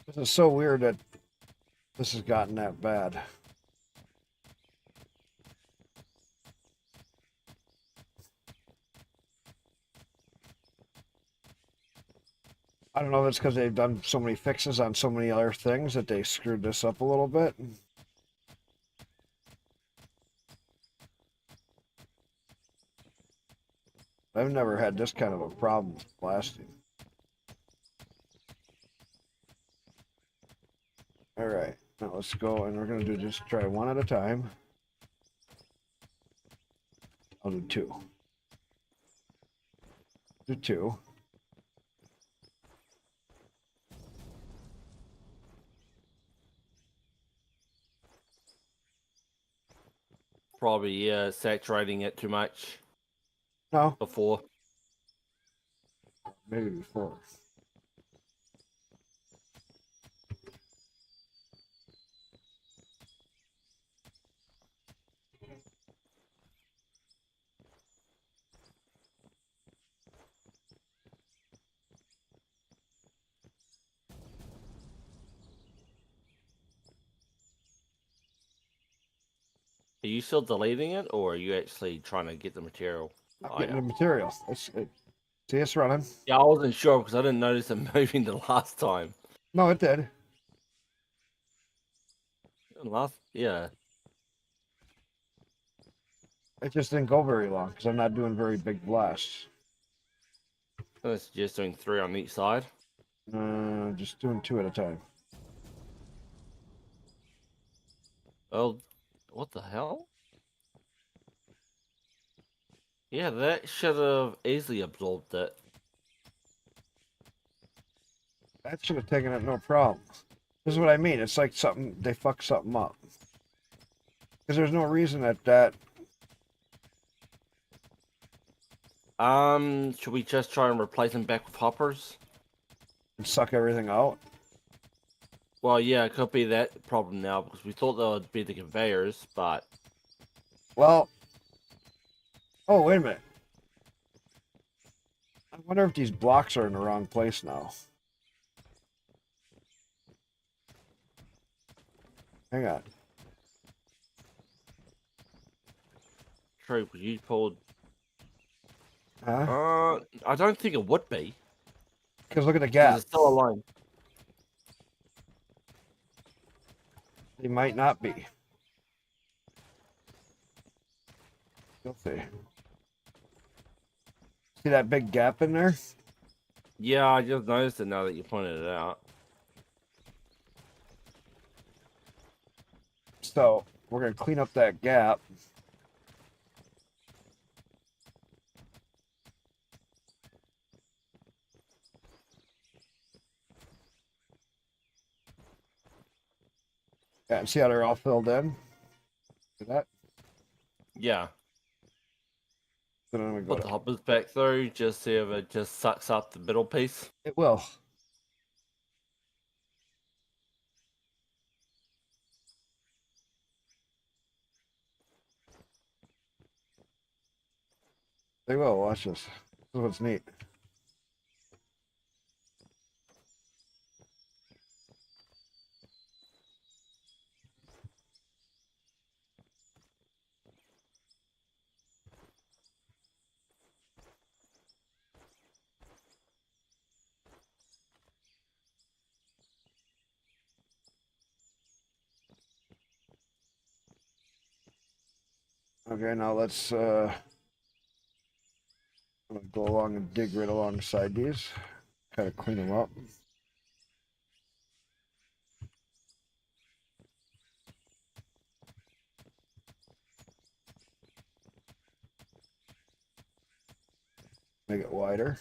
This is so weird that this has gotten that bad. I don't know if it's because they've done so many fixes on so many other things that they screwed this up a little bit. I've never had this kind of a problem with blasting. All right, now let's go, and we're gonna do just try one at a time. I'll do two. Do two. Probably saturating it too much No, before. maybe before. Are you still deleting it, or are you actually trying to get the material? I'm Oh, getting yeah. the material. See, it's running. Yeah, I wasn't sure because I didn't notice it moving the last time. No, it did. Yeah. It just didn't go very long because I'm not doing very big blasts. I was just doing 3 on each side. Just doing two at a time. Oh, what the hell? Yeah, that should have easily absorbed it. That should have taken it no problem. This is what I mean. It's like something they fucked something up. Because there's no reason that Should we just try and replace them back with hoppers? would suck everything out. Well, yeah, it could be that problem now because we thought that would be the conveyors, but Well, oh wait a minute. I wonder if these blocks are in the wrong place now. Hang on. true, because you pulled. Huh? I don't think it would be. Because look at the 'Cause gap. it's still alone. They might not be. You'll see. See that big gap in there? Yeah, I just noticed it now that you pointed it out. So we're gonna clean up that gap. Yeah, and see how they're all filled in? See that? Yeah, So then we go put the hoppers back through, just see if it just sucks up the middle piece. It will. They will. Watch this. This is what's neat. Okay, now let's I'm gonna go along and dig right alongside these. Kind of clean them up. Make it wider.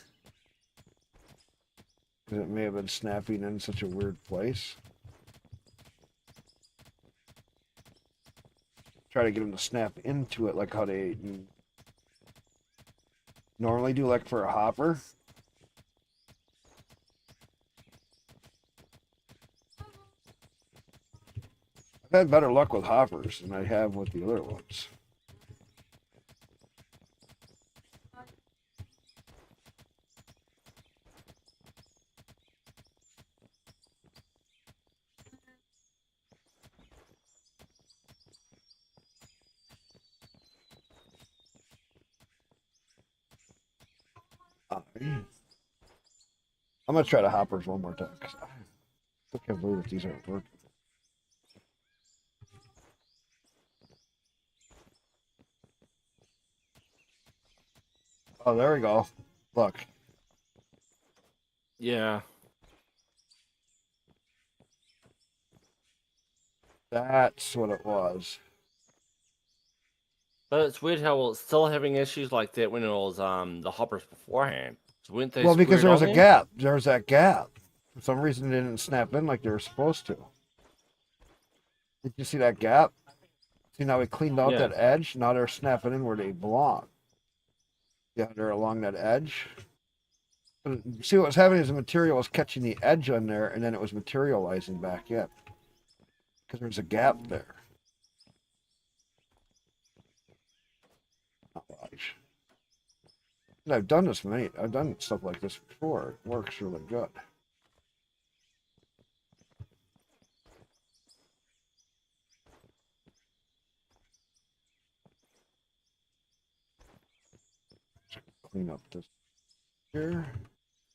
Because it may have been snapping in such a weird place. Try to get them to snap into it like how they normally do, like for a hopper. I've had better luck with hoppers than I have with the other ones. I'm gonna try the hoppers one more time. 'Cause I still can't believe that these aren't working. Oh, there we go. Look. Yeah. That's what it was. But it's weird how it's still having issues like that when it was the hoppers beforehand. So weren't they Well, because squared there was on a there? gap. There was that gap. For some reason, they didn't snap in like they were supposed to. Did you see that gap? See, now we cleaned out Yeah. that edge. Now they're snapping in where they belong. Yeah, they're along that edge. But see, what was happening is the material was catching the edge on there, and then it was materializing back in. Because there's a gap there. Not much. And I've done I've done stuff like this before. It works really good. Clean up this here.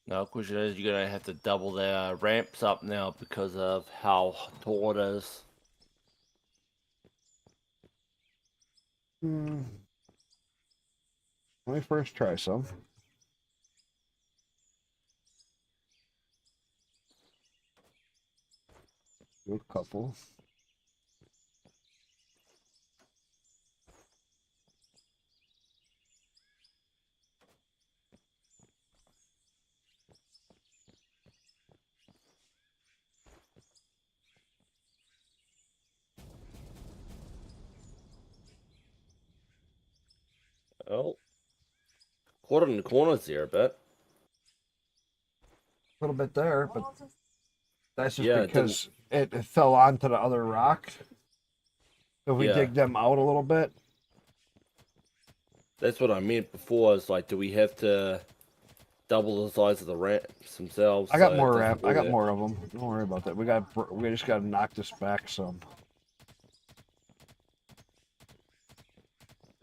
Now, the question is, you're gonna have to double the ramps up now because of how tall it is. Let me first try some. Do a couple. Oh, caught it in the corners there a bit. A little bit there, but that's just Yeah, because it fell onto the other rock. So if we Yeah. dig them out a little bit, That's what I meant before. Is like, do we have to double the size of the ramps themselves? I got so it more doesn't ramp. do I got that? more of them. Don't worry about that. We just got to knock this back some.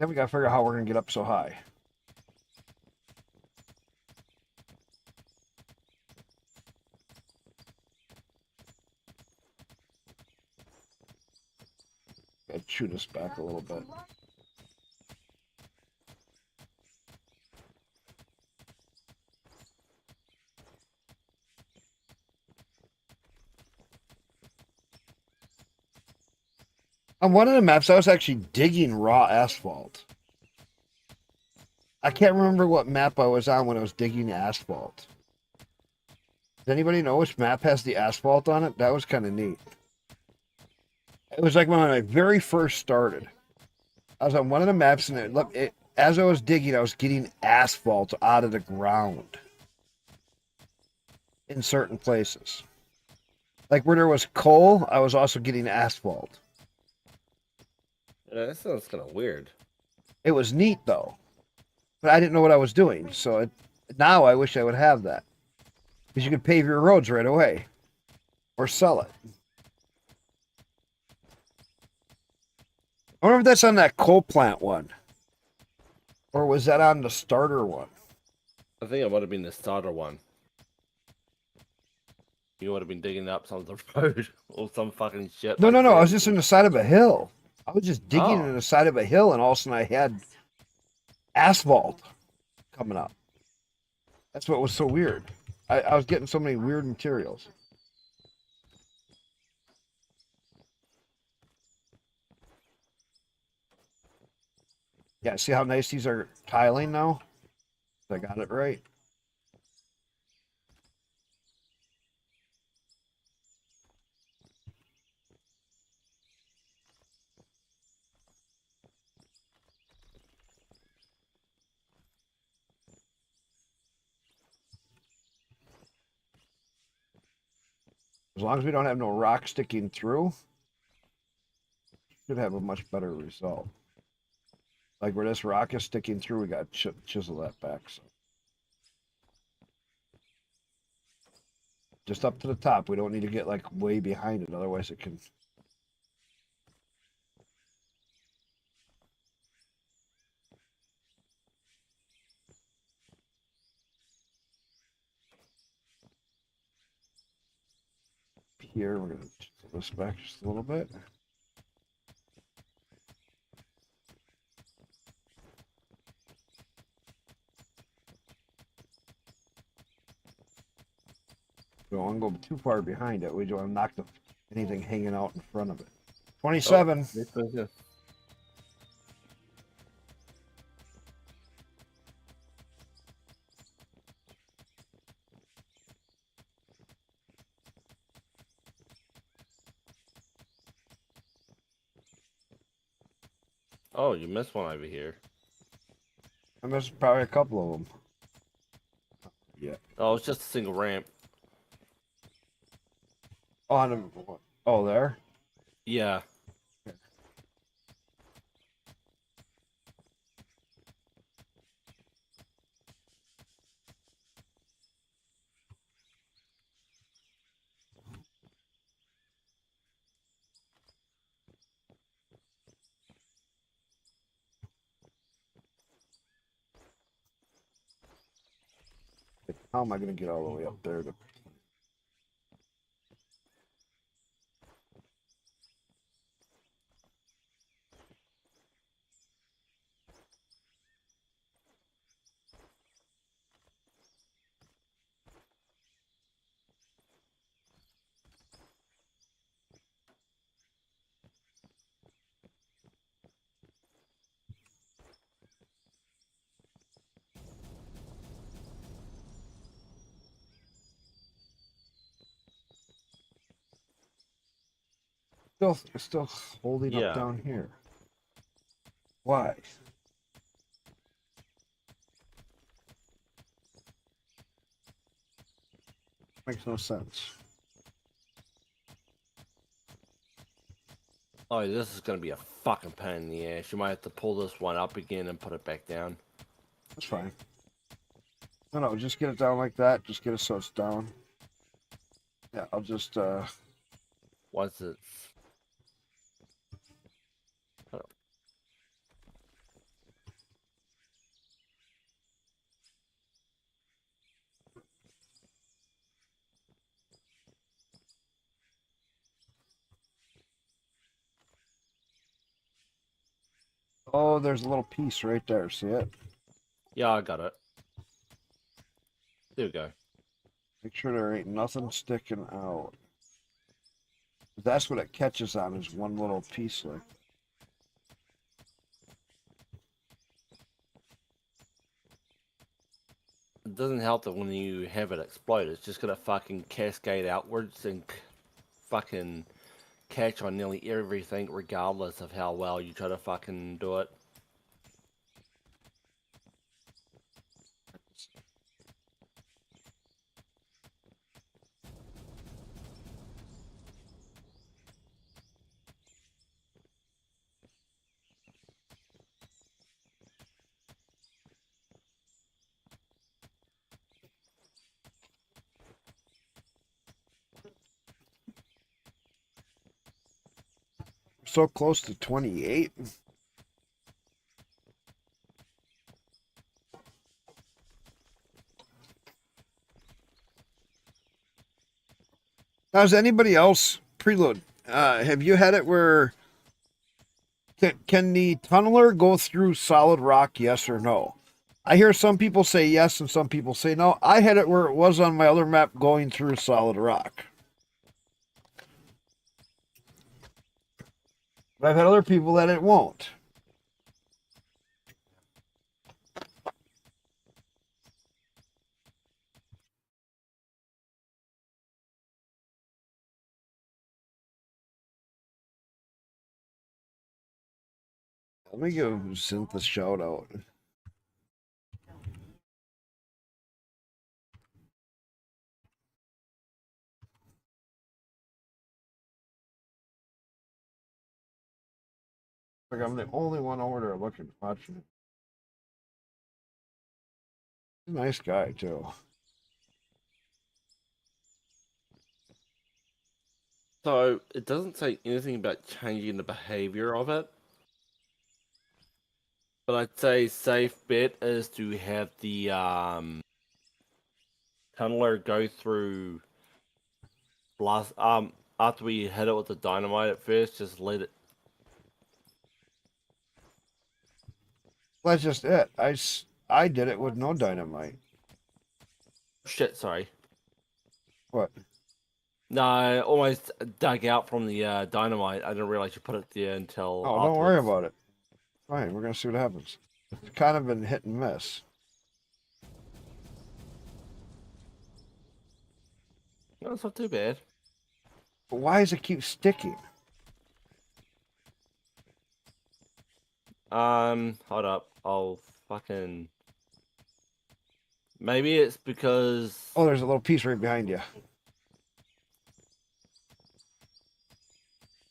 Then we got to figure out how we're gonna get up so high. Got to chew this back a little bit. On one of the maps, I was actually digging raw asphalt. I can't remember what map I was on when I was digging asphalt. Does anybody know which map has the asphalt on it? That was kind of neat. It was like when I very first started. I was on one of the maps, and as I was digging, I was getting asphalt out of the ground in certain places. Like where there was coal, I was also getting asphalt. Yeah, that sounds kind of weird. It was neat though, but I didn't know what I was doing. So now I wish I would have that, because you could pave your roads right away, or sell it. I wonder if that's on that coal plant one, or was that on the starter one? I think it would have been the starter one. You would have been digging up some of the road or some fucking shit. No, like no, no. I that. was just in the side of a hill. I was just digging Oh. in the side of a hill, and all of a sudden I had asphalt coming up. That's what was so weird. I was getting so many weird materials. Yeah, see how nice these are tiling now? I got it right. As long as we don't have no rock sticking through, should have a much better result. Like where this rock is sticking through, we got to chisel that back. So just up to the top. We don't need to get like way behind it, otherwise it can. here. We're gonna pull this back just a little bit. Don't want to go too far behind it. We don't want to knock anything hanging out in front of it. 27. This was just- Oh, you missed one over here. I missed probably a couple of them. Yeah. Oh, it's just a single ramp. On. Oh, there. Yeah. How am I going to get all the way up there to? Still holding Yeah. up down here. Why? Makes no sense. Oh, this is gonna be a fucking pain in the ass. You might have to pull this one up again and put it back down. That's fine. No, just get it down like that. Just get it so it's down. Yeah, I'll just Once it's Oh, there's a little piece right there. See it? yeah, I got it. There we go. Make sure there ain't nothing sticking out. That's what it catches on is one little piece like. It doesn't help that when you have it explode, it's just gonna fucking cascade outwards and fucking catch on nearly everything, regardless of how well you try to fucking do it. So close to 28. Now, has anybody else preload? Have you had it where can the tunneler go through solid rock? Yes or no? I hear some people say yes and some people say no. I had it where it was on my other map going through solid rock. But I've had other people that it won't. Let me give Synth a shout out. Like I'm the only one over there looking, watching it. He's a nice guy too. So it doesn't say anything about changing the behavior of it. But I'd say safe bet is to have the tunneler go through blast. After we hit it with the dynamite at first, just let it. That's just it. I did it with no dynamite. Shit, sorry. What? No, I almost dug out from the dynamite. I didn't realize you put it there until. Oh, don't worry afterwards. about it. Fine, we're gonna see what happens. It's kind of been hit and miss. No, it's not too bad. But why does it keep sticking? Hold up. I'll fucking. Maybe it's because. Oh, there's a little piece right behind you. I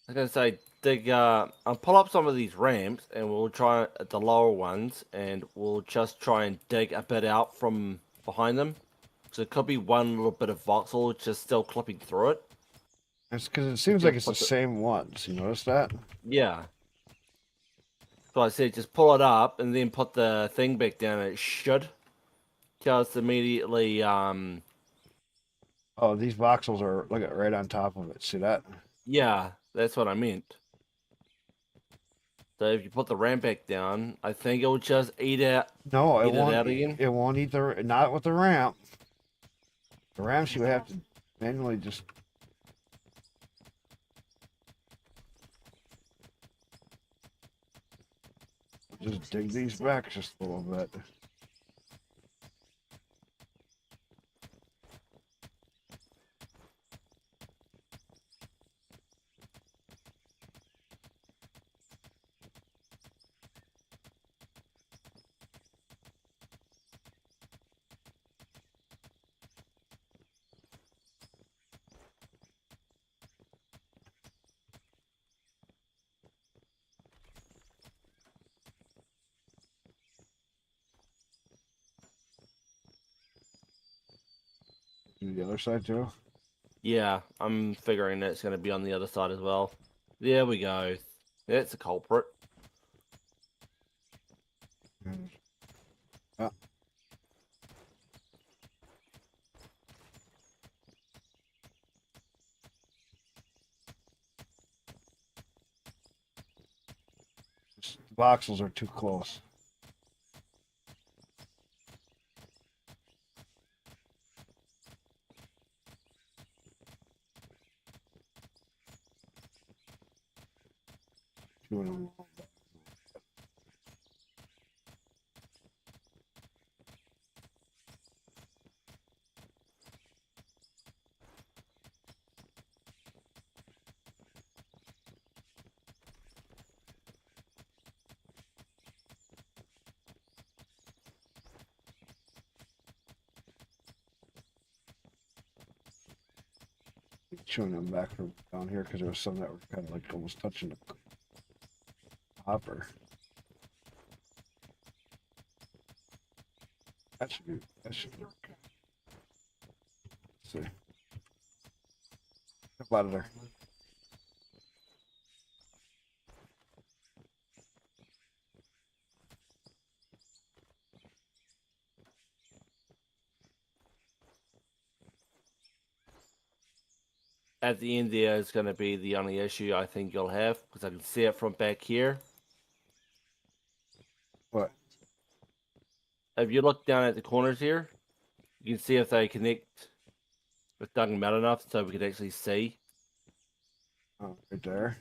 was gonna say, dig. I'll pull up some of these ramps, and we'll try at the lower ones, and we'll just try and dig a bit out from behind them. So it could be one little bit of voxel just still clipping through it. It's because it seems Yeah, like it's the but the- same ones. You notice that? Yeah. So I said, just pull it up and then put the thing back down. And it should just immediately. Oh, these voxels are look at right on top of it. See that? Yeah, that's what I meant. So if you put the ramp back down, I think it will just eat it. No, it Eat it won't. out again? It won't eat the not with the ramp. The ramps you have to manually just. Just dig these back just a little bit. Do the other side too. Yeah, I'm figuring it's going to be on the other side as well. There we go. That's a culprit. Ah. The voxels are too close. Doing them. Chewing them back from down here because there was some that were kind of like almost touching the hopper. That should be. That should be. Let's see. Jump out of there. At the end there is going to be the only issue I think you'll have, because I can see it from back here. What? If you look down at the corners here, you can see if they connect with Duncan Melt enough so we can actually see. Oh, right there.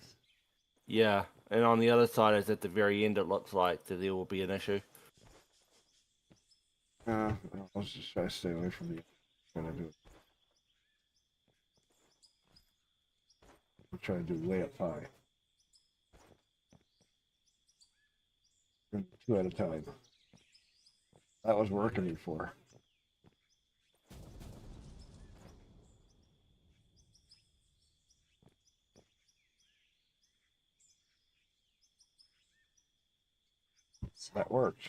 Yeah, and on the other side is at the very end, it looks like that there will be an issue. Let's just try to stay away from the. Gonna do it. I'm trying to do way up high. Two at a time. That was working before. That worked.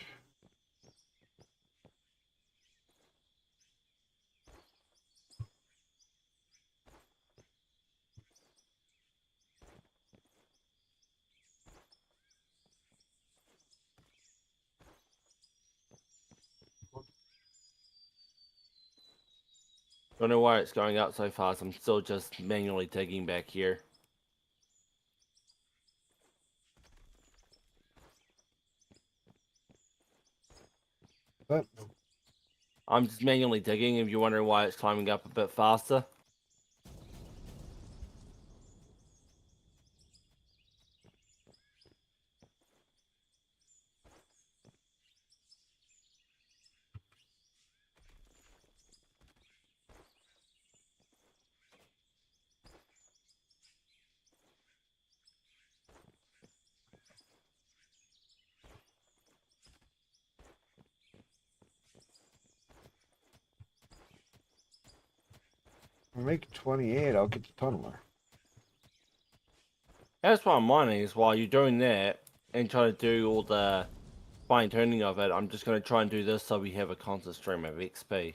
Don't know why it's going up so fast. I'm still just manually digging back here. But I'm just manually digging if you're wondering why it's climbing up a bit faster. make 28, I'll get the tunneler. That's what I'm mining is while you're doing that and trying to do all the fine tuning of it, I'm just going to try and do this so we have a constant stream of XP.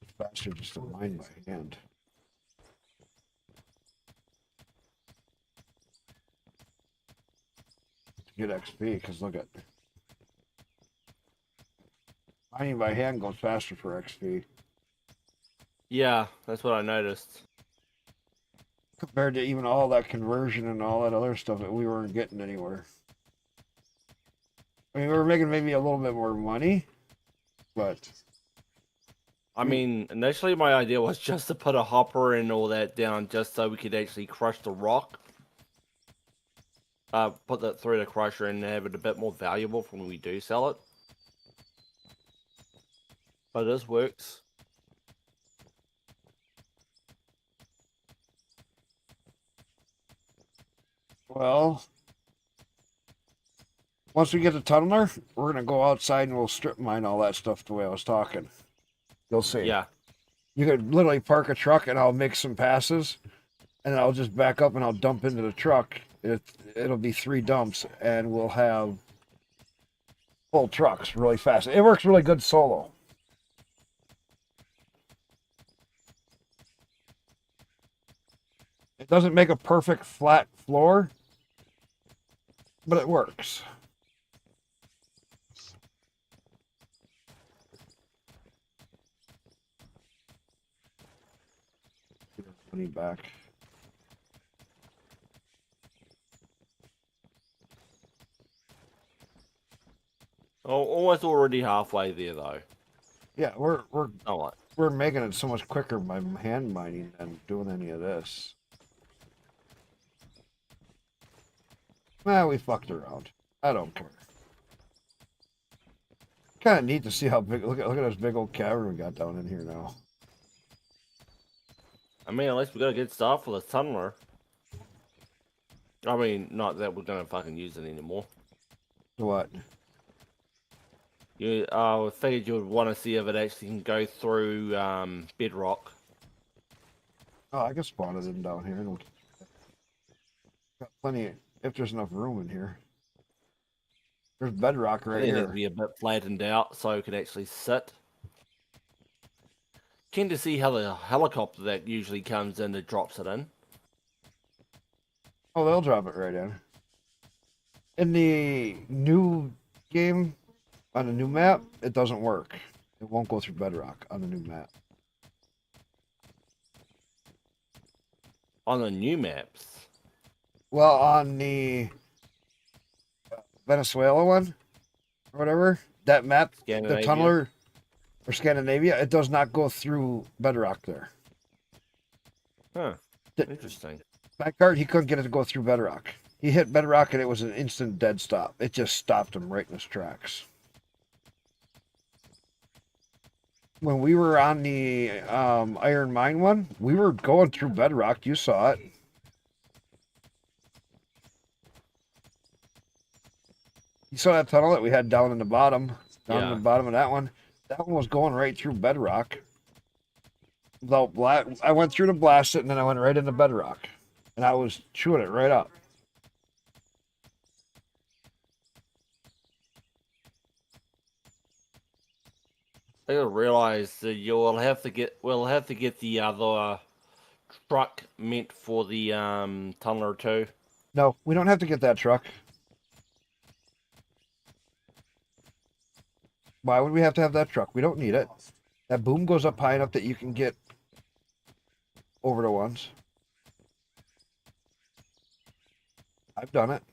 It's faster just to mine by hand. To get XP, because look at mining by hand goes faster for XP. Yeah, that's what I noticed. Compared to even all that conversion and all that other stuff that we weren't getting anywhere. I mean, we were making maybe a little bit more money, but I mean, initially my idea was just to put a hopper and all that down just so we could actually crush the rock. Put that through the crusher and have it a bit more valuable for when we do sell it. But this works. well, once we get the tunneler, we're gonna go outside and we'll strip mine all that stuff the way I was talking. You'll see. Yeah. You could literally park a truck and I'll make some passes, and I'll just back up and I'll dump into the truck. It'll be 3 dumps, and we'll have full trucks really fast. It works really good solo. It doesn't make a perfect flat floor, but it works. Get our money back. Oh, almost already halfway there though. Yeah, we're Oh, what? we're making it so much quicker by hand mining than doing any of this. Well, we fucked around. I don't care. Kind of neat to see how big. Look at this big old cavern we got down in here now. I mean, at least we got a good start for the tunneler. I mean, not that we're gonna fucking use it anymore. What? You, I figured you would want to see if it actually can go through bedrock. Oh, I can spawn it in down here. Got plenty. If there's enough room in here. There's bedrock right It here. would be a bit flattened out so it could actually sit. Keen to see how the helicopter that usually comes in that drops it in. Oh, they'll drop it right in. In the new game, on the new map, it doesn't work. It won't go through bedrock on the new map. On the new maps. Well, on the Venezuela one, or whatever, that map, the Scandinavia. tunneler, or Scandinavia, it does not go through bedrock there. Huh. Th- Interesting. That card, he couldn't get it to go through bedrock. He hit bedrock and it was an instant dead stop. It just stopped him right in his tracks. When we were on the Iron Mine one, we were going through bedrock. You saw it. You saw that tunnel that we had down in the bottom, in the bottom of that one. That one was going right through bedrock. I went through to blast it, and then I went right into bedrock, and I was chewing it right up. I gotta realize that we'll have to get the other truck meant for the tunneler too. No, we don't have to get that truck. Why would we have to have that truck? We don't need it. That boom goes up high enough that you can get over the ones. I've done it.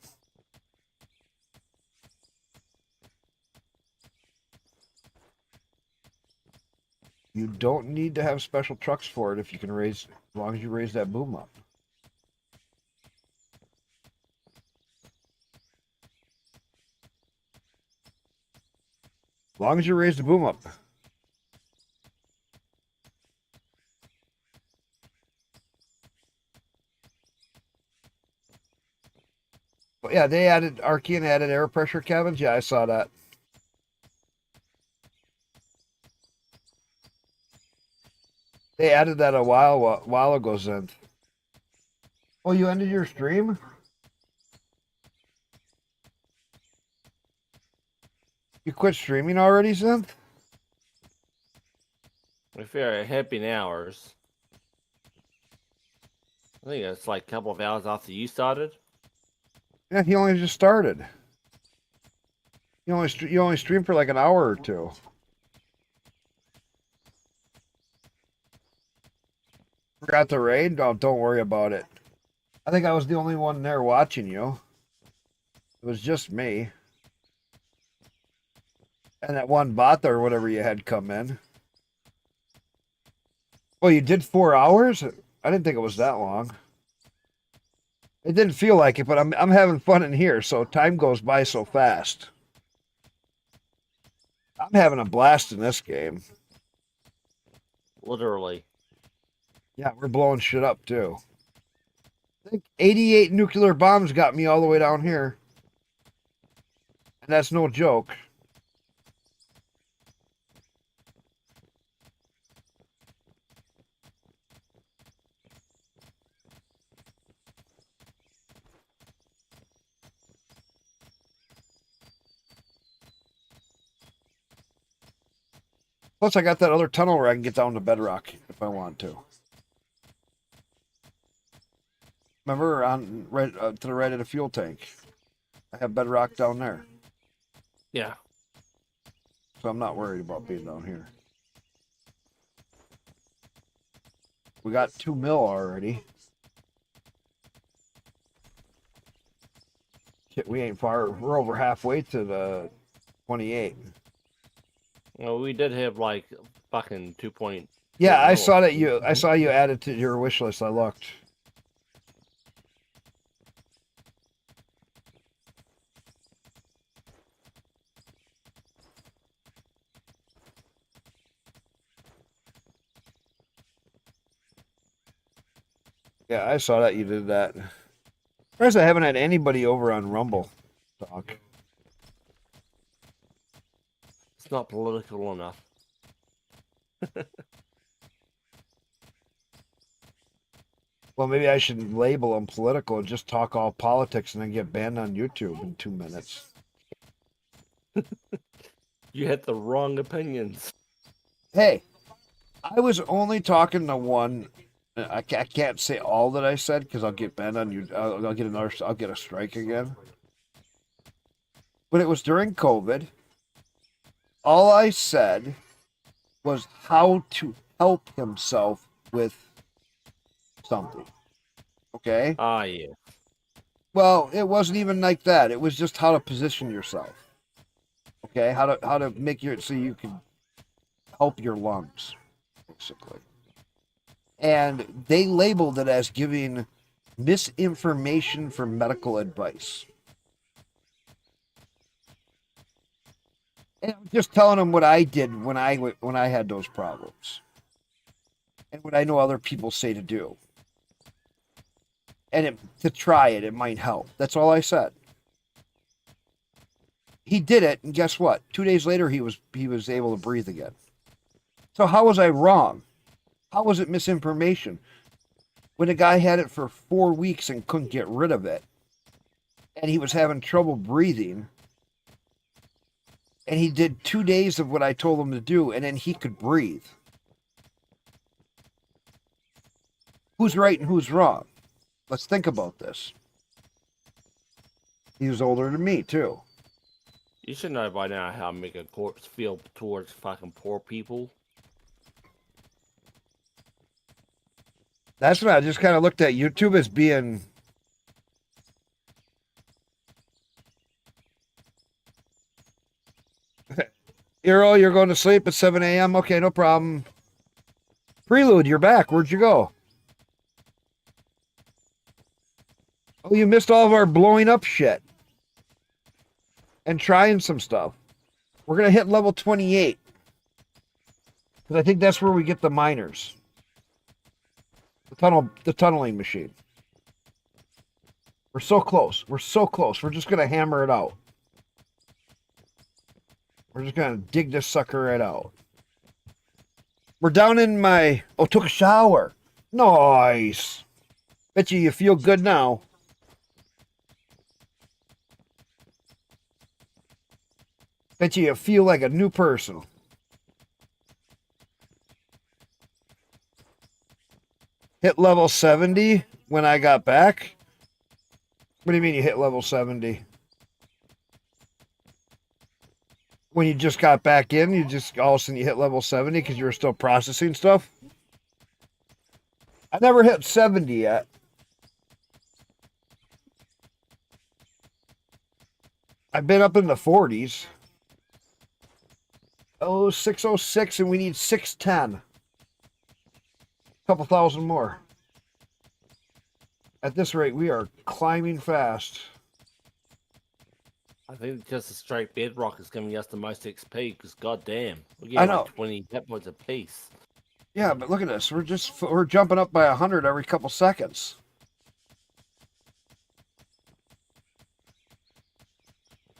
You don't need to have special trucks for it if you can raise, as long as you raise that boom up. As long as you raise the boom up. But yeah, they added Archean added air pressure cabins. Yeah, I saw that. They added that a while ago, Zenth. Oh, you ended your stream? You quit streaming already, Zenth? If you're happy in hours, I think it's like a couple of hours after you started. Yeah, he only just started. You only stream for like an hour or two. Forgot the raid? Oh, don't worry about it. I think I was the only one there watching you. It was just me. And that one bot or whatever you had come in. Well, you did 4 hours? I didn't think it was that long. It didn't feel like it, but I'm having fun in here, so time goes by so fast. I'm having a blast in this game. Literally. Yeah, we're blowing shit up too. I think 88 nuclear bombs got me all the way down here. And that's no joke. Plus, I got that other tunnel where I can get down to bedrock if I want to. Remember, on right to the right of the fuel tank, I have bedrock down there, Yeah. so I'm not worried about being down here. We got 2 mil already. Shit, we ain't far. We're over halfway to the 28. Well, we did have like fucking 2 point. Yeah, I saw that I saw you added to your wish list. I looked. Yeah, I saw that you did that. First, I haven't had anybody over on Rumble talk. It's not political enough. Well, maybe I should label them political and just talk all politics and then get banned on YouTube in 2 minutes. You had the wrong opinions. Hey, I was only talking to one. I can't say all that I said because I'll get banned on you. I'll get a strike again. But it was during COVID. All I said was how to help himself with something. Okay? Ah, yeah. Well, it wasn't even like that. It was just how to position yourself. Okay? How to make your so you can help your lungs, basically. And they labeled it as giving misinformation for medical advice. And I'm just telling them what I did when I had those problems, and what I know other people say to do, and to try it. It might help. That's all I said. He did it, and guess what? 2 days later, he was able to breathe again. So how was I wrong? How was it misinformation? When a guy had it for 4 weeks and couldn't get rid of it, and he was having trouble breathing, and he did 2 days of what I told him to do, and then he could breathe. Who's right and who's wrong? Let's think about this. He was older than me, too. You should know by now how megacorps feel towards fucking poor people. That's what I just kind of looked at YouTube as being... Hero, you're going to sleep at 7 a.m.? Okay, no problem. Prelude, you're back. Where'd you go? Oh, you missed all of our blowing up shit. And trying some stuff. We're going to hit level 28. Because I think that's where we get the miners. The tunneling machine. We're so close. We're so close. We're just going to hammer it out. We're just going to dig this sucker right out. We're down in my... Oh, took a shower. Nice. Bet you feel good now. Bet you feel like a new person. Hit level 70 when I got back? What do you mean you hit level 70? When you just got back in, you just all of a sudden you hit level 70 because you were still processing stuff? I never hit 70 yet. I've been up in the 40s. Oh, 606, and we need 610. Couple thousand more. At this rate, we are climbing fast. I think just a straight bedrock is giving us the most XP because goddamn, we're I getting know. like 20 hit points a piece. Yeah, but look at this. We're jumping up by 100 every couple seconds.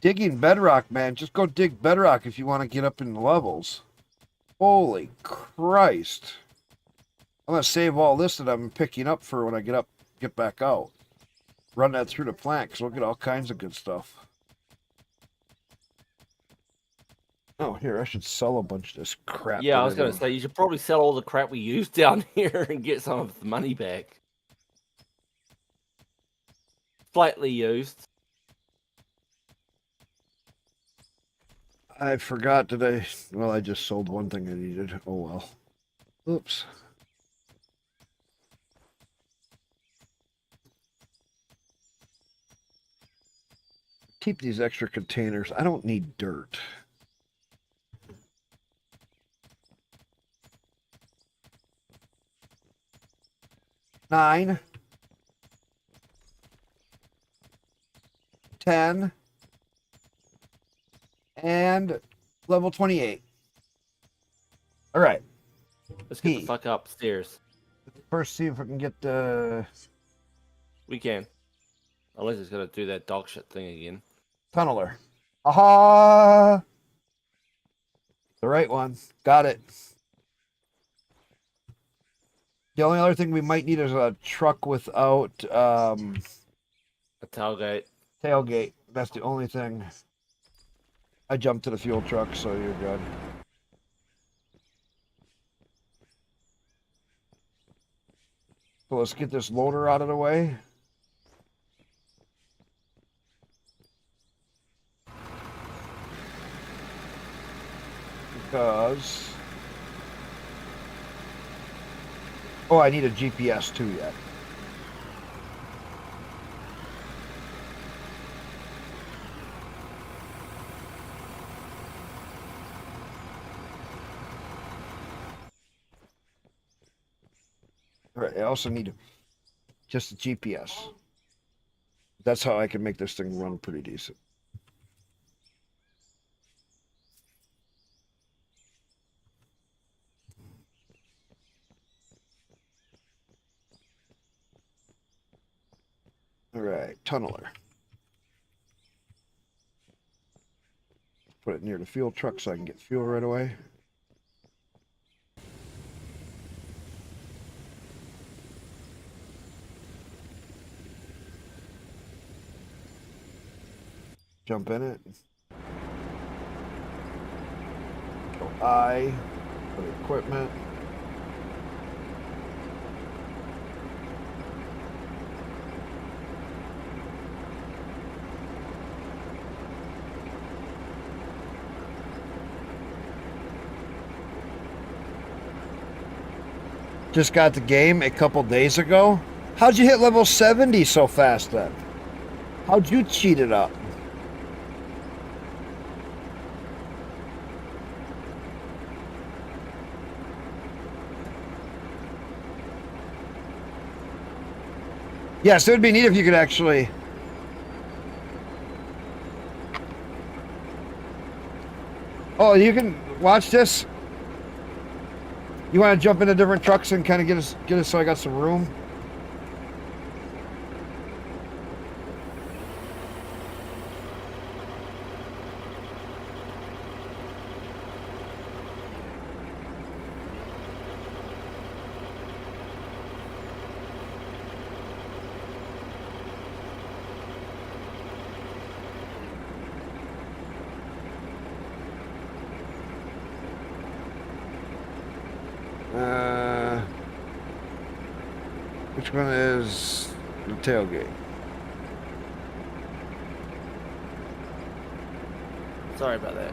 Digging bedrock, man. Just go dig bedrock if you want to get up in the levels. Holy Christ. I'm going to save all this that I'm picking up for when I get back out. Run that through the plant because we'll get all kinds of good stuff. Oh, here, I should sell a bunch of this crap. Yeah, I was going to say, you should probably sell all the crap we used down here and get some of the money back. Slightly used. I forgot that well, I just sold one thing I needed. Oh, well. Oops. Keep these extra containers. I don't need dirt. Nine. 10. And level 28. All right. Let's get the fuck upstairs. First, see if we can get the We can. Unless it's going to do that dog shit thing again. tunneler. Aha! The right one. Got it. The only other thing we might need is a truck without A tailgate. tailgate. That's the only thing. I jumped to the fuel truck, so you're good. So let's get this loader out of the way. Because... Oh, I need a GPS too yet. All right, I also need just a GPS. That's how I can make this thing run pretty decent. All right, tunneler. Put it near the fuel truck so I can get fuel right away. Jump in it. Go I. Put equipment. Just got the game a couple days ago. How'd you hit level 70 so fast then? How'd you cheat it up? Yes, it would be neat if you could actually... Oh, you can watch this? You want to jump into different trucks and kind of get us so I got some room? Which one is the tailgate? Sorry about that.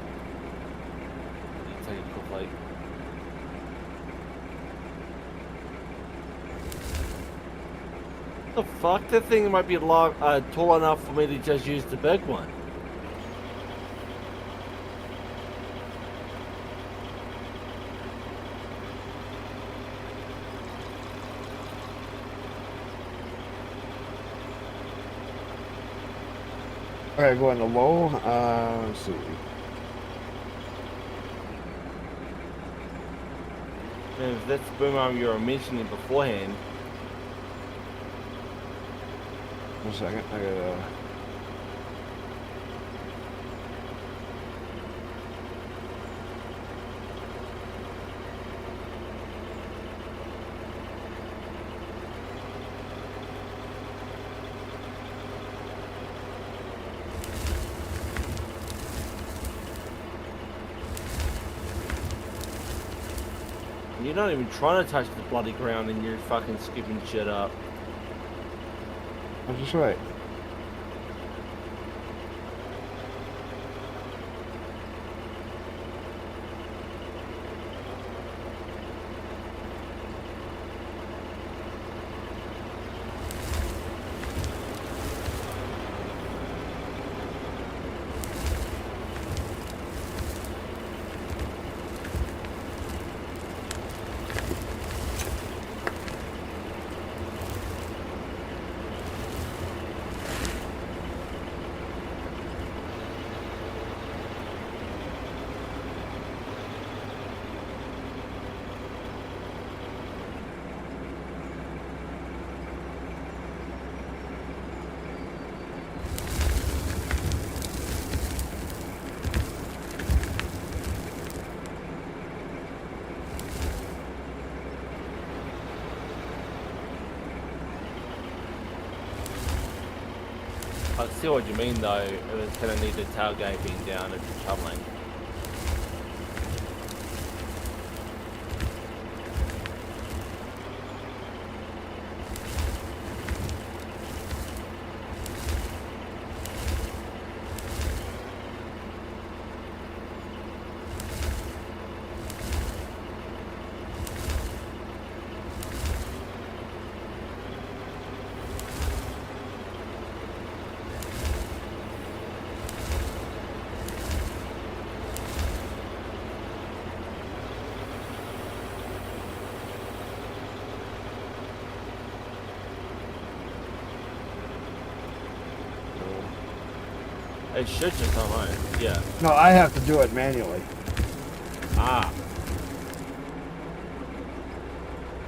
Take a quick flight. The fuck? That thing might be tall enough for me to just use the big one. Okay, go into low. Let's see. And if that's the boom arm you were mentioning beforehand. 1 second. I gotta. You're not even trying to touch the bloody ground and you're fucking skipping shit up. That's just right. I see what you mean though, it's gonna need the tailgate being down if you're traveling. It should just unload. Yeah. No, I have to do it manually. Ah.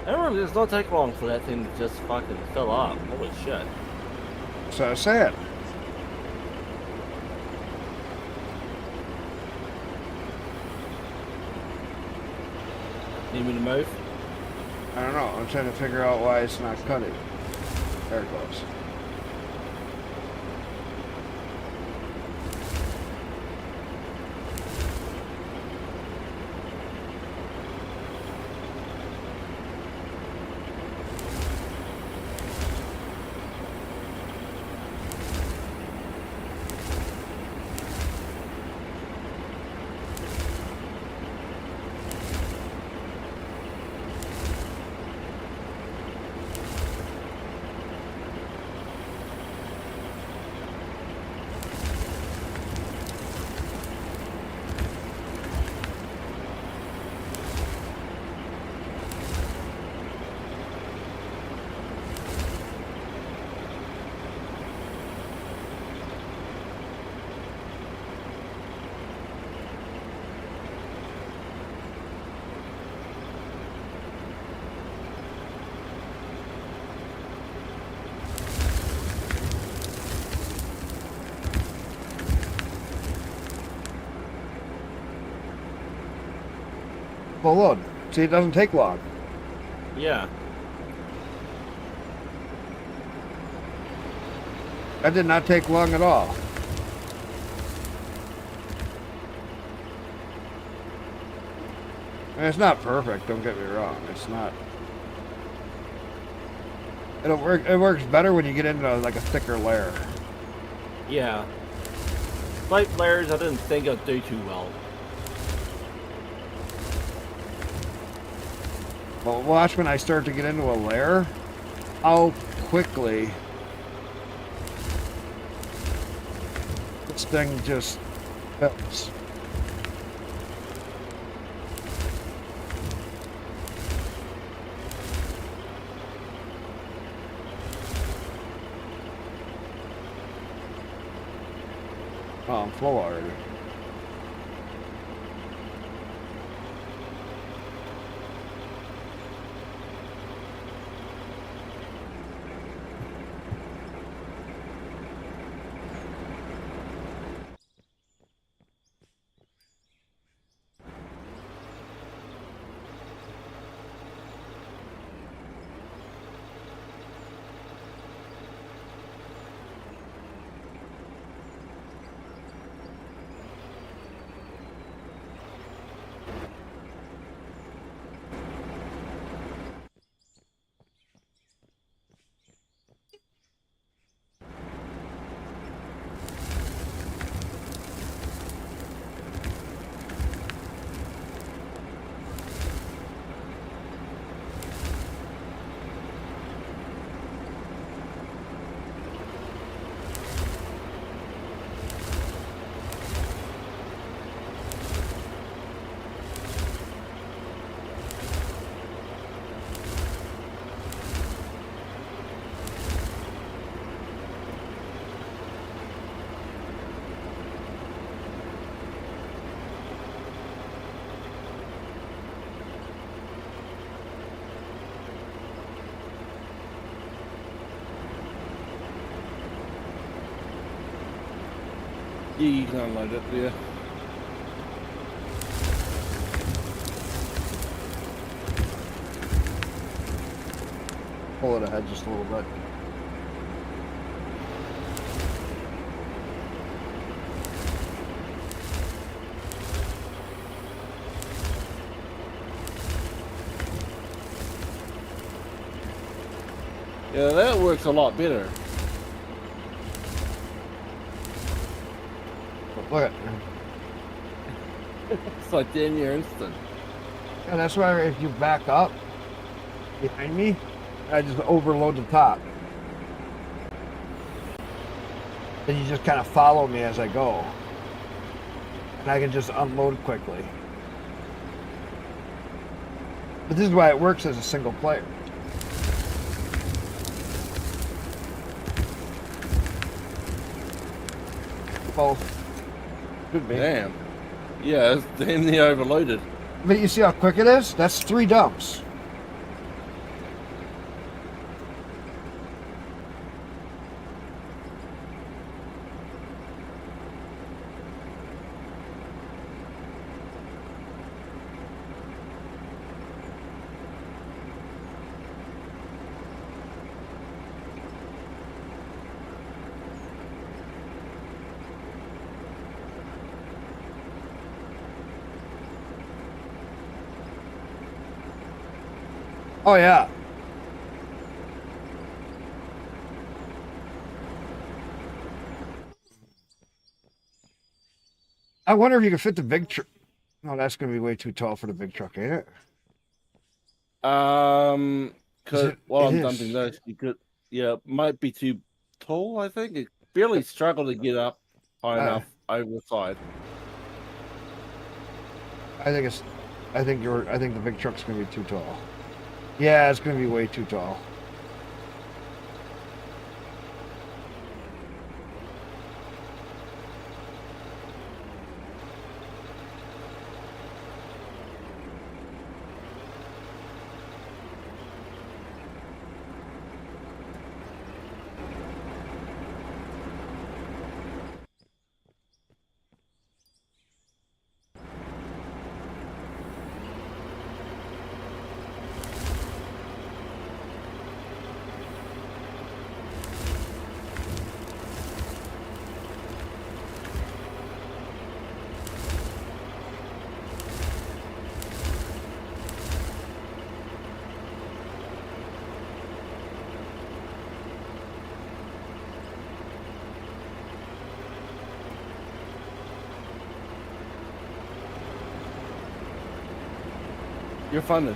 I remember it does not take long for that thing to just fucking fill up. Holy shit. So I say it. Need me to move? I don't know. I'm trying to figure out why it's not cutting. There it goes. Full load. See, it doesn't take long. Yeah. That did not take long at all. And it's not perfect, don't get me wrong. It's not. It'll work. It works better when you get into like a thicker layer. Yeah. Light layers I didn't think I'd do too well. But watch when I start to get into a layer, how quickly this thing just fills. Oh, I'm full already. Yeah, you can unload it there. Pull it ahead just a little bit. Yeah, that works a lot better. Look at. It's like damn near instant. And that's why if you back up behind me, I just overload the top. And you just kind of follow me as I go. And I can just unload quickly. But this is why it works as a single player. full. Could be. Damn. Yeah, it's damn near overloaded. But you see how quick it is? That's 3 dumps. Oh yeah. I wonder if you can fit the big truck. No, that's going to be way too tall for the big truck, ain't it? Because while I'm is. dumping this, you could, yeah, it might be too tall. I think it barely struggled to get up high enough over the side. I think the big truck's going to be too tall. Yeah, it's going to be way too tall. You're funded.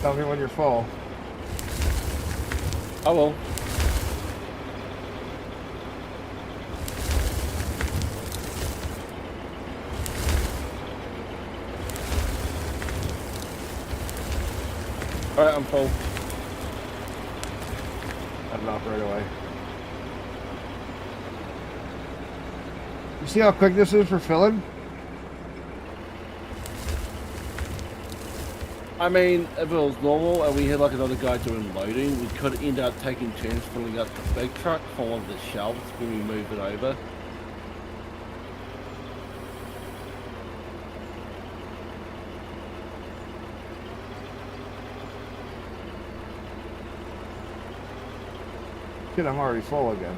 Tell me when you're full. I will. Alright, I'm full. I'm off right away. You see how quick this is for filling? I mean, if it was normal and we had like another guy doing loading, we could end up taking turns filling up the big truck for one of the shelves when we move it over. Shit, I'm already full again.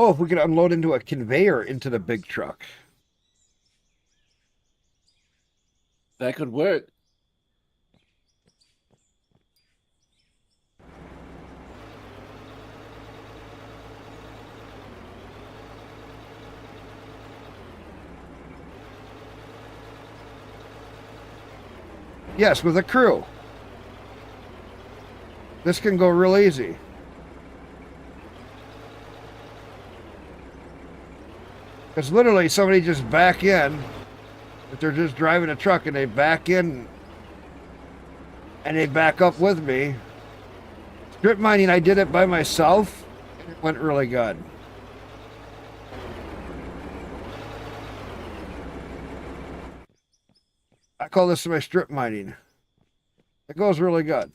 Oh, if we could unload into a conveyor into the big truck. That could work. Yes, with a crew. This can go real easy. Because literally somebody just back in, if they're just driving a truck and they back in and they back up with me. Strip mining, I did it by myself and it went really good. I call this my strip mining. It goes really good.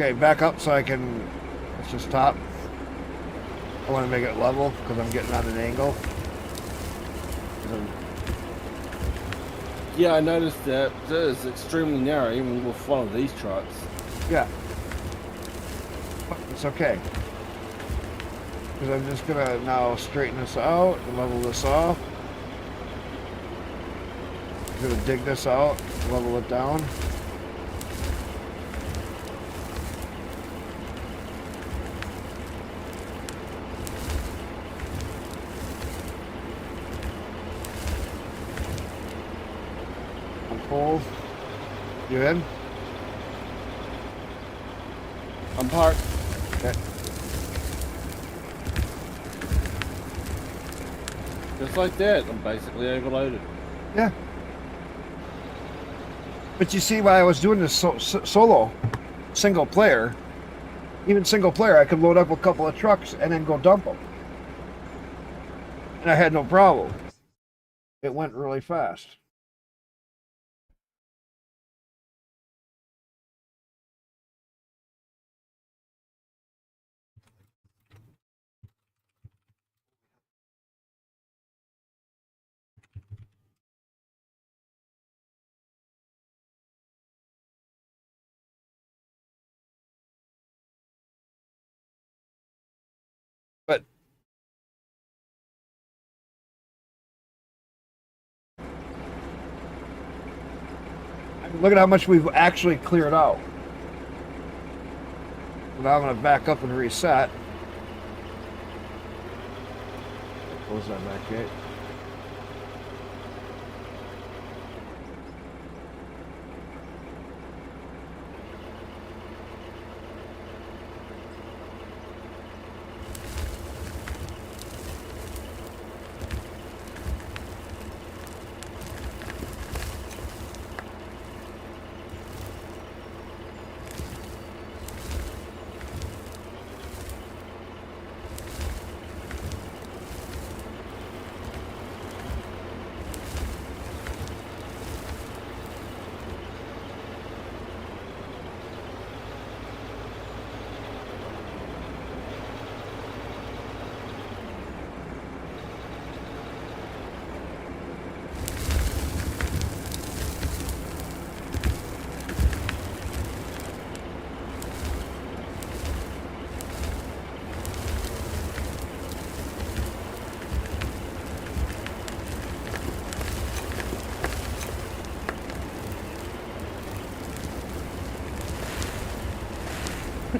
Okay, back up so I can. Let's just stop. I want to make it level because I'm getting on an angle. Yeah, I noticed that it is extremely narrow, even with one of these trucks. Yeah. But it's okay. Because I'm just going to now straighten this out and level this off. I'm going to dig this out, level it down. Pull. You in? I'm parked. Okay. Just like that, I'm basically overloaded. Yeah. But you see why I was doing this solo, single player. Even single player, I could load up a couple of trucks and then go dump them. And I had no problem. It went really fast. But look at how much we've actually cleared out. So now I'm going to back up and reset. Close that back gate.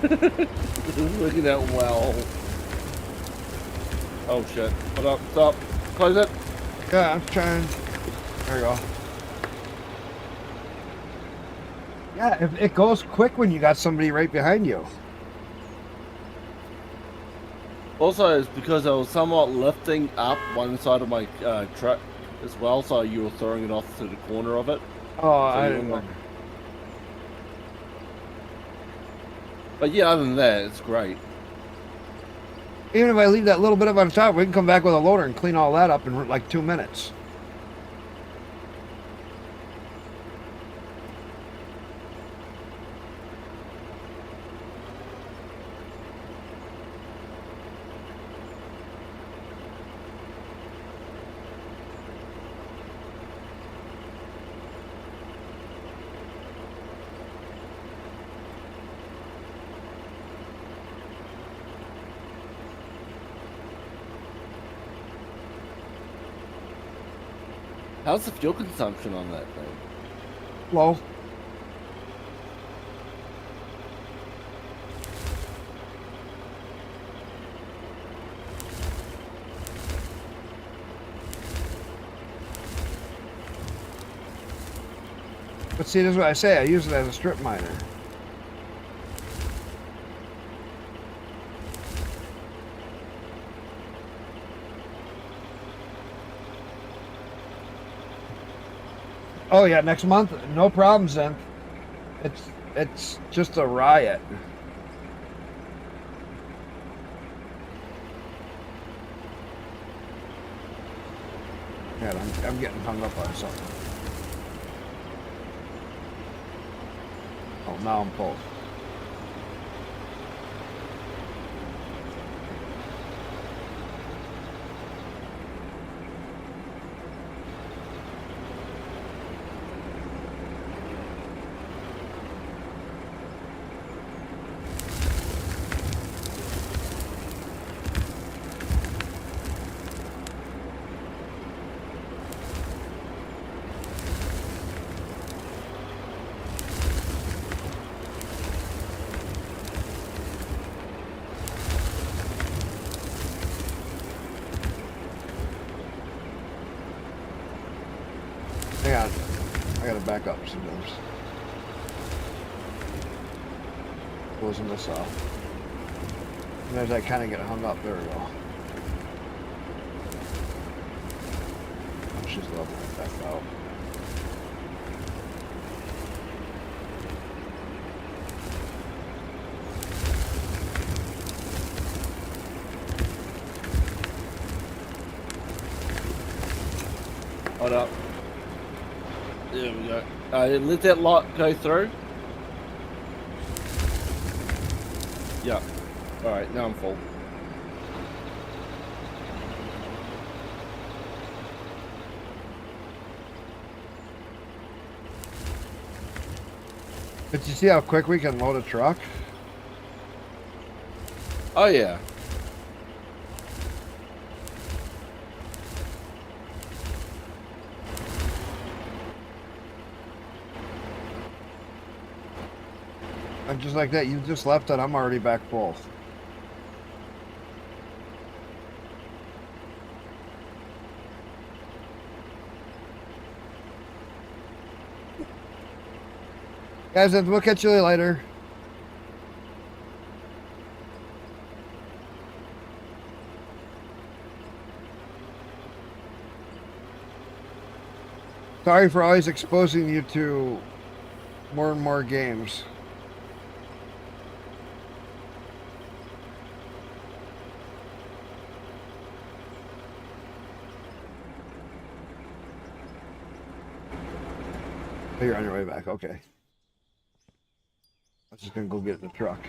Look at that well. Oh shit. Hold up, stop. Close it. Yeah, I'm trying. There you go. Yeah, it goes quick when you got somebody right behind you. Also, it's because I was somewhat lifting up one side of my truck as well, so you were throwing it off to the corner of it. Oh, So I you didn't know. were- But yeah, other than that, it's great. Even if I leave that little bit up on top, we can come back with a loader and clean all that up in like 2 minutes. How's the fuel consumption on that thing? Low. But see, this is what I say. I use it as a strip miner. Oh yeah, next month, no problems then. It's just a riot. God, I'm getting hung up on something. Oh, now I'm full. to back up sometimes. Closing this off. And as I kind of get hung up, there we go. She's leveling it back out. Hold up. There we go. Let that lot go through. Yeah. Alright, now I'm full. But you see how quick we can load a truck? Oh yeah. And just like that, you just left it, I'm already back full. Guys, we'll catch you later. Sorry for always exposing you to more and more games. Oh, you're on your way back, okay. I'm just gonna go get in the truck.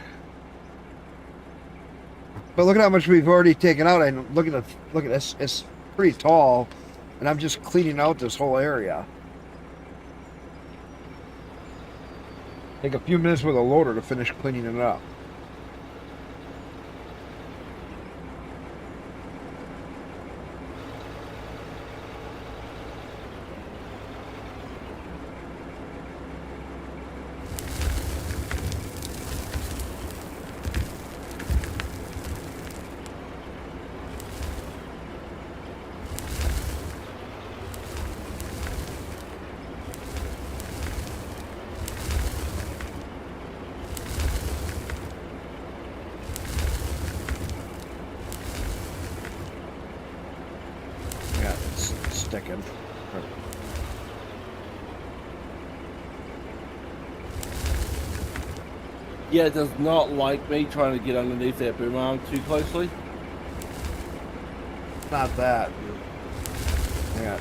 But look at how much we've already taken out. And look at this. It's pretty tall, and I'm just cleaning out this whole area. Take a few minutes with a loader to finish cleaning it up. Yeah, it's sticking. Yeah, it does not like me trying to get underneath that boom arm too closely. Not that. Yeah.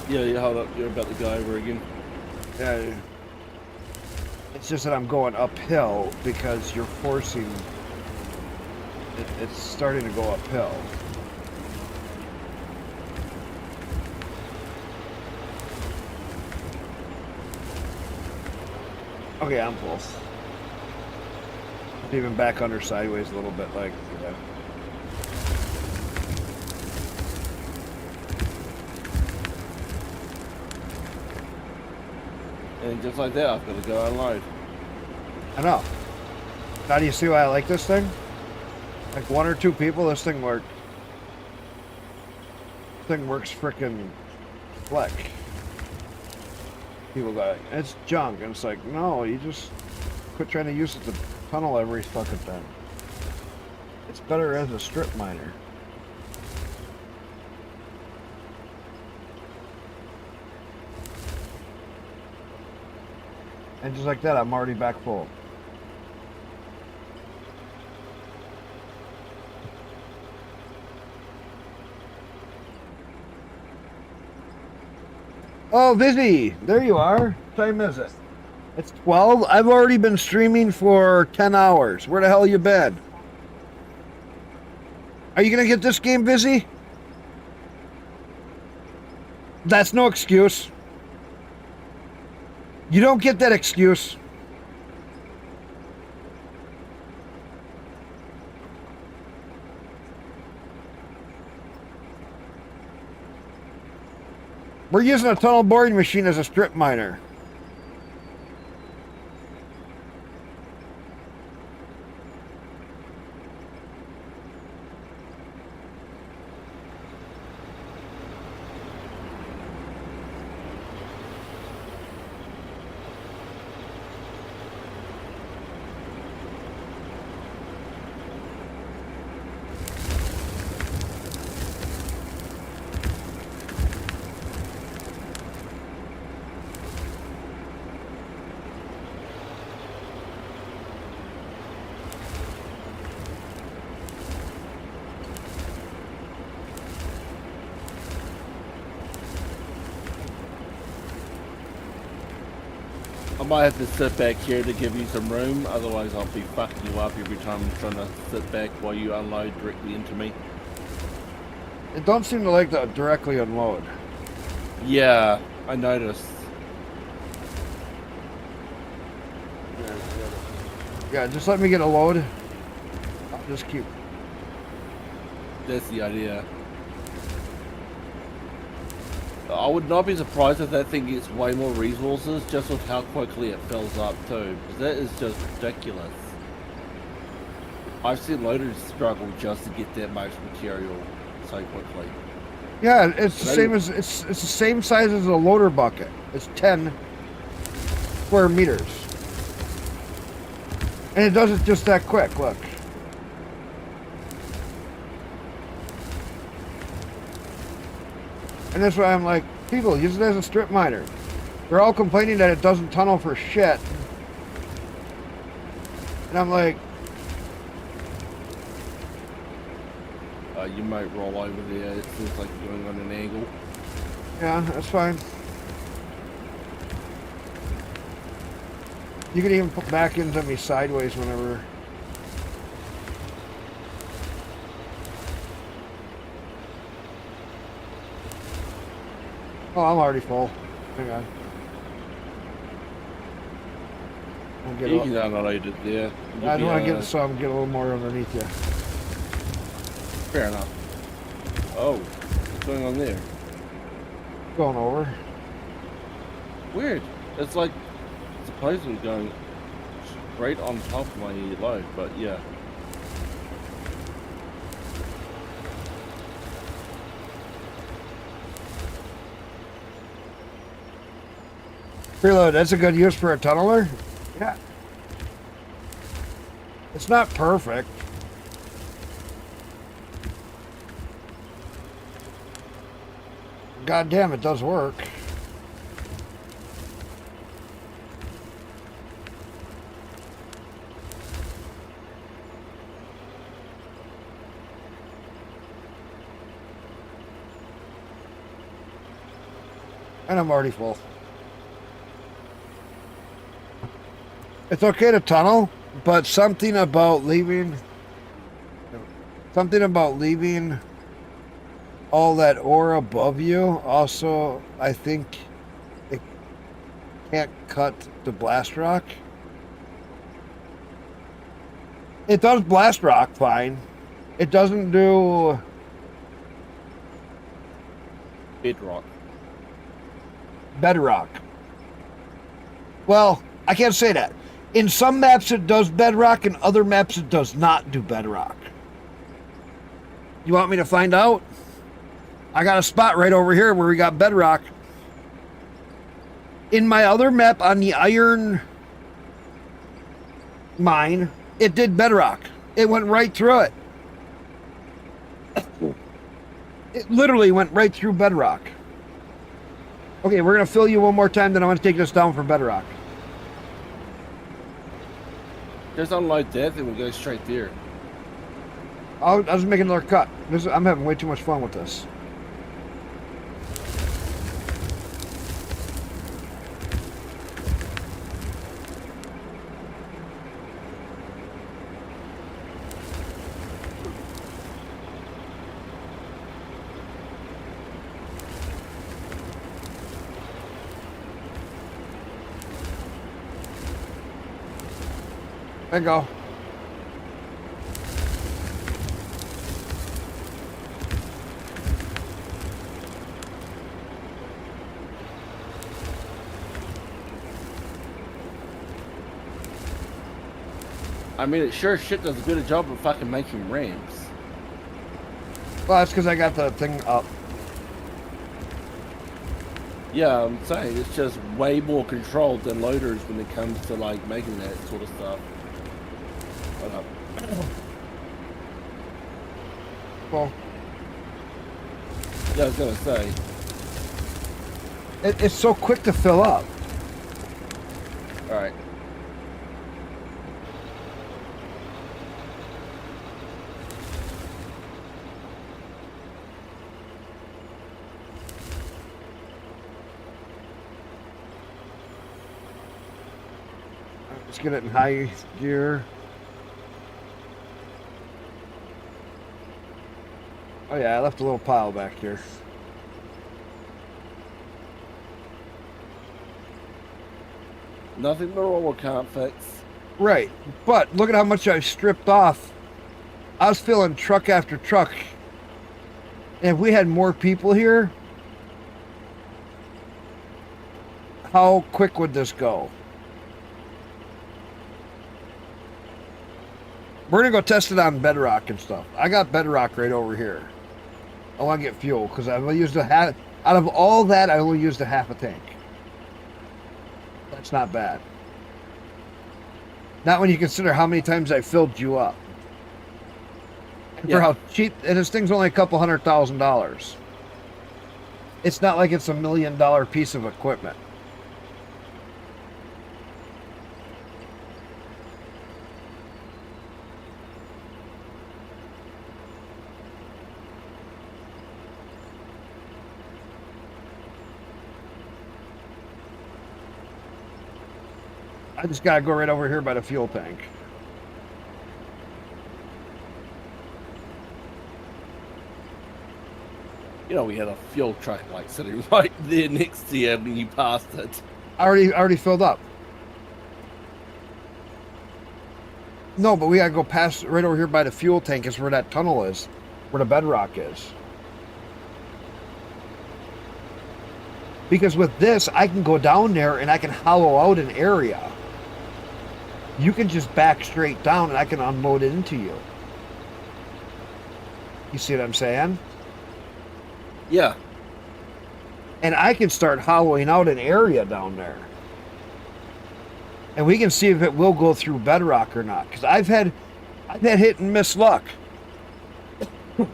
Yeah, hold up. You're about to go over again. Yeah. It's just that I'm going uphill because you're forcing. It's starting to go uphill. Okay, I'm close. Even back under sideways a little bit, like, yeah. And just like that, I've got to go unload. I know. Now do you see why I like this thing? Like one or two people, this thing works. This thing works frickin' slick. People go, it's junk, and it's like, no, you just quit trying to use it to tunnel every fucking thing. It's better as a strip miner. And just like that, I'm already back full. Oh, Vizzy, there you are. What time is it? It's 12. I've already been streaming for 10 hours. Where the hell you been? Are you going to get this game, Vizzy? That's no excuse. You don't get that excuse. We're using a tunnel boring machine as a strip miner. might have to sit back here to give you some room. Otherwise, I'll be fucking you up every time I'm trying to sit back while you unload directly into me. It don't seem to like to directly unload. Yeah, I noticed. Yeah, just let me get a load. I'll just keep. That's the idea. I would not be surprised if that thing gets way more resources just with how quickly it fills up too, because that is just ridiculous. I've seen loaders struggle just to get that much material so quickly. Yeah, it's the same as it's the same size as a loader bucket. It's 10 square meters, and it does it just that quick. Look. And that's why I'm like, people, use it as a strip miner. They're all complaining that it doesn't tunnel for shit. And I'm like... You might roll over there. It seems like you're going on an angle. Yeah, that's fine. You can even put back into me sideways whenever... Oh, I'm already full. Hang on. I'll get You a, can unload it there. I don't want to get some, get a little more underneath you. Fair enough. Oh, what's going on there? Going over. Weird. It's like supposedly going straight on top of my load, but yeah. Preload, that's a good use for a tunneler? Yeah. It's not perfect. God damn, it does work. And I'm already full. It's okay to tunnel, but something about leaving all that ore above you also, I think it can't cut the blast rock. It does blast rock fine. It doesn't do Bedrock. bedrock. Well, I can't say that. In some maps it does bedrock, in other maps it does not do bedrock. You want me to find out? I got a spot right over here where we got bedrock. In my other map on the iron mine, it did bedrock. It went right through it. It literally went right through bedrock. Okay, we're going to fill you one more time, then I want to take this down for bedrock. Just unload that and we'll go straight there. I'll just make another cut. I'm having way too much fun with this. There you go. I mean, it sure shit does a good job of fucking making ramps. Well, that's because I got the thing up. Yeah, I'm saying it's just way more controlled than loaders when it comes to like making that sort of stuff. Hold up. Well, Yeah, I was gonna say. it's so quick to fill up. All right. Let's get it in high gear. Oh yeah, I left a little pile back here. Nothing the roller can't fix. Right, but look at how much I've stripped off. I was filling truck after truck. And if we had more people here, how quick would this go? We're gonna go test it on bedrock and stuff. I got bedrock right over here. I want to get fuel because I've only used a half. Out of all that, I only used a half a tank. That's not bad. Not when you consider how many times I filled you up. And for how cheap, and this thing's only a couple $100,000. It's not like it's $1 million piece of equipment. I just gotta go right over here by the fuel tank. You know, we had a fuel truck like sitting right there next to you when you passed it. Already filled up. No, but we gotta go past right over here by the fuel tank is where that tunnel is, where the bedrock is. Because with this, I can go down there and I can hollow out an area. You can just back straight down and I can unload it into you. You see what I'm saying? Yeah. And I can start hollowing out an area down there. And we can see if it will go through bedrock or not. Because I've had hit and miss luck. To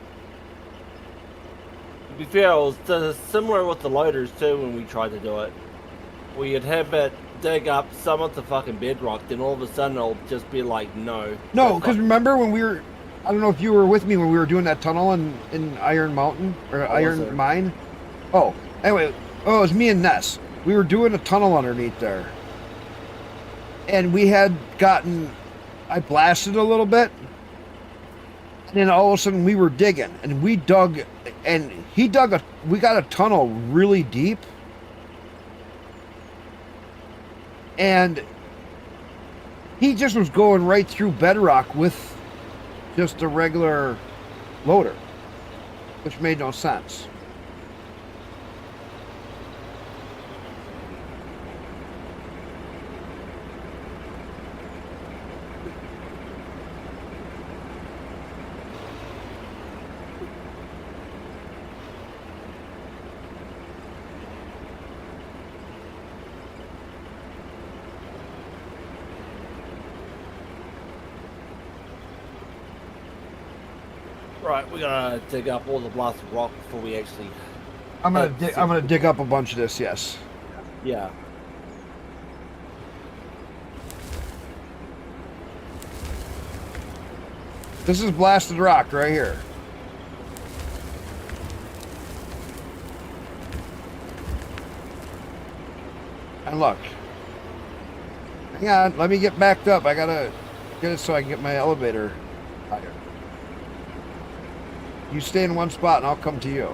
be fair, it was similar with the loaders too when we tried to do it. We'd have it dig up some of the fucking bedrock, then all of a sudden it'll just be like, no. No, because remember when we were, I don't know if you were with me when we were doing that tunnel in Iron Mountain, or Iron Mine. Oh, anyway, it was me and Ness. We were doing a tunnel underneath there. And we had gotten, I blasted a little bit. And then all of a sudden we were digging, and we dug, and he dug we got a tunnel really deep. And he just was going right through bedrock with just a regular loader, which made no sense. Right, we're gonna dig up all the blasted rock before we actually. I'm gonna dig up a bunch of this. Yes. Yeah. This is blasted rock right here. And look. Hang on, let me get backed up. I gotta get it so I can get my elevator higher. You stay in one spot and I'll come to you.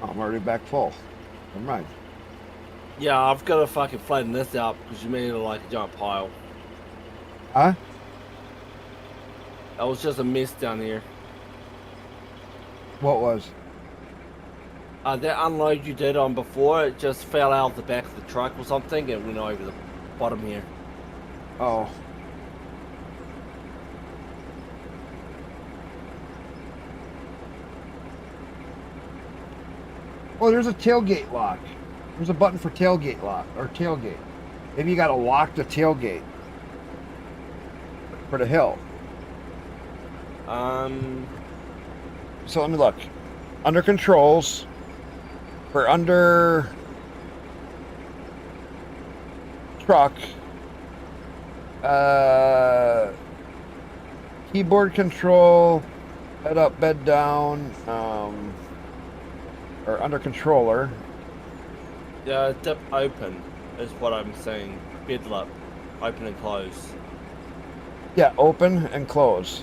I'm already back full. Never mind. Yeah, I've got to fucking flatten this out because you made it like a giant pile. Huh? That was just a mess down here. What was? That unload you did on before, it just fell out of the back of the truck or something and went over the bottom here. Oh. Oh, there's a tailgate lock. There's a button for tailgate lock, or tailgate. Maybe you got to lock the tailgate for the hill. So let me look. Under controls, for under truck, keyboard control, head up, bed down, or under controller. Yeah, dip open is what I'm saying. Bed lip, open and close. Yeah, open and close.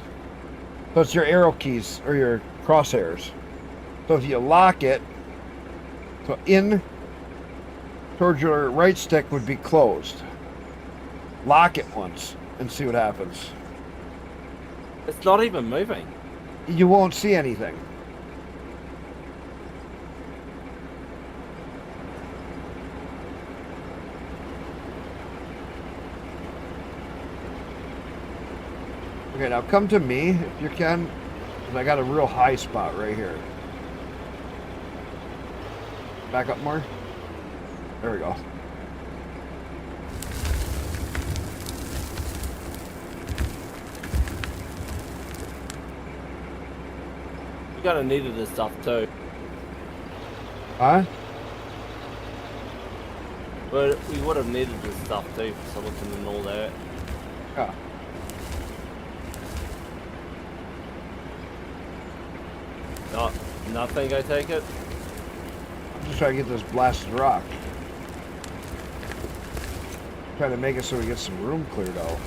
So it's your arrow keys or your crosshairs. So if you lock it, so in towards your right stick would be closed. Lock it once and see what happens. It's not even moving. You won't see anything. Okay, now come to me if you can, because I got a real high spot right here. Back up more. There we go. You gotta needed this stuff too. Huh? But we would have needed this stuff too for silicon and all that. Yeah. No, nothing, I take it? I'm just trying to get this blasted rock. Trying to make it so we get some room cleared out.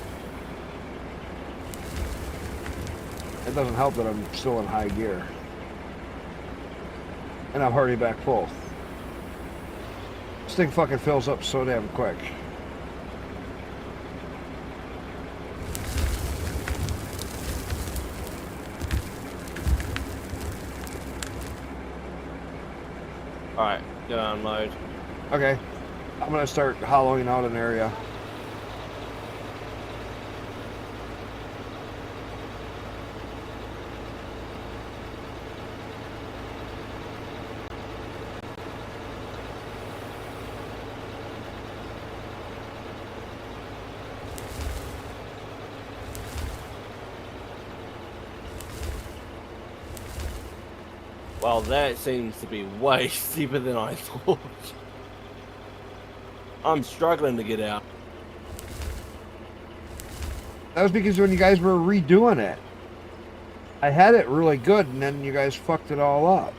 It doesn't help that I'm still in high gear. And I'm already back full. This thing fucking fills up so damn quick. Alright, gonna unload. Okay. I'm gonna start hollowing out an area. Well, that seems to be way steeper than I thought. I'm struggling to get out. That was because when you guys were redoing it, I had it really good, and then you guys fucked it all up.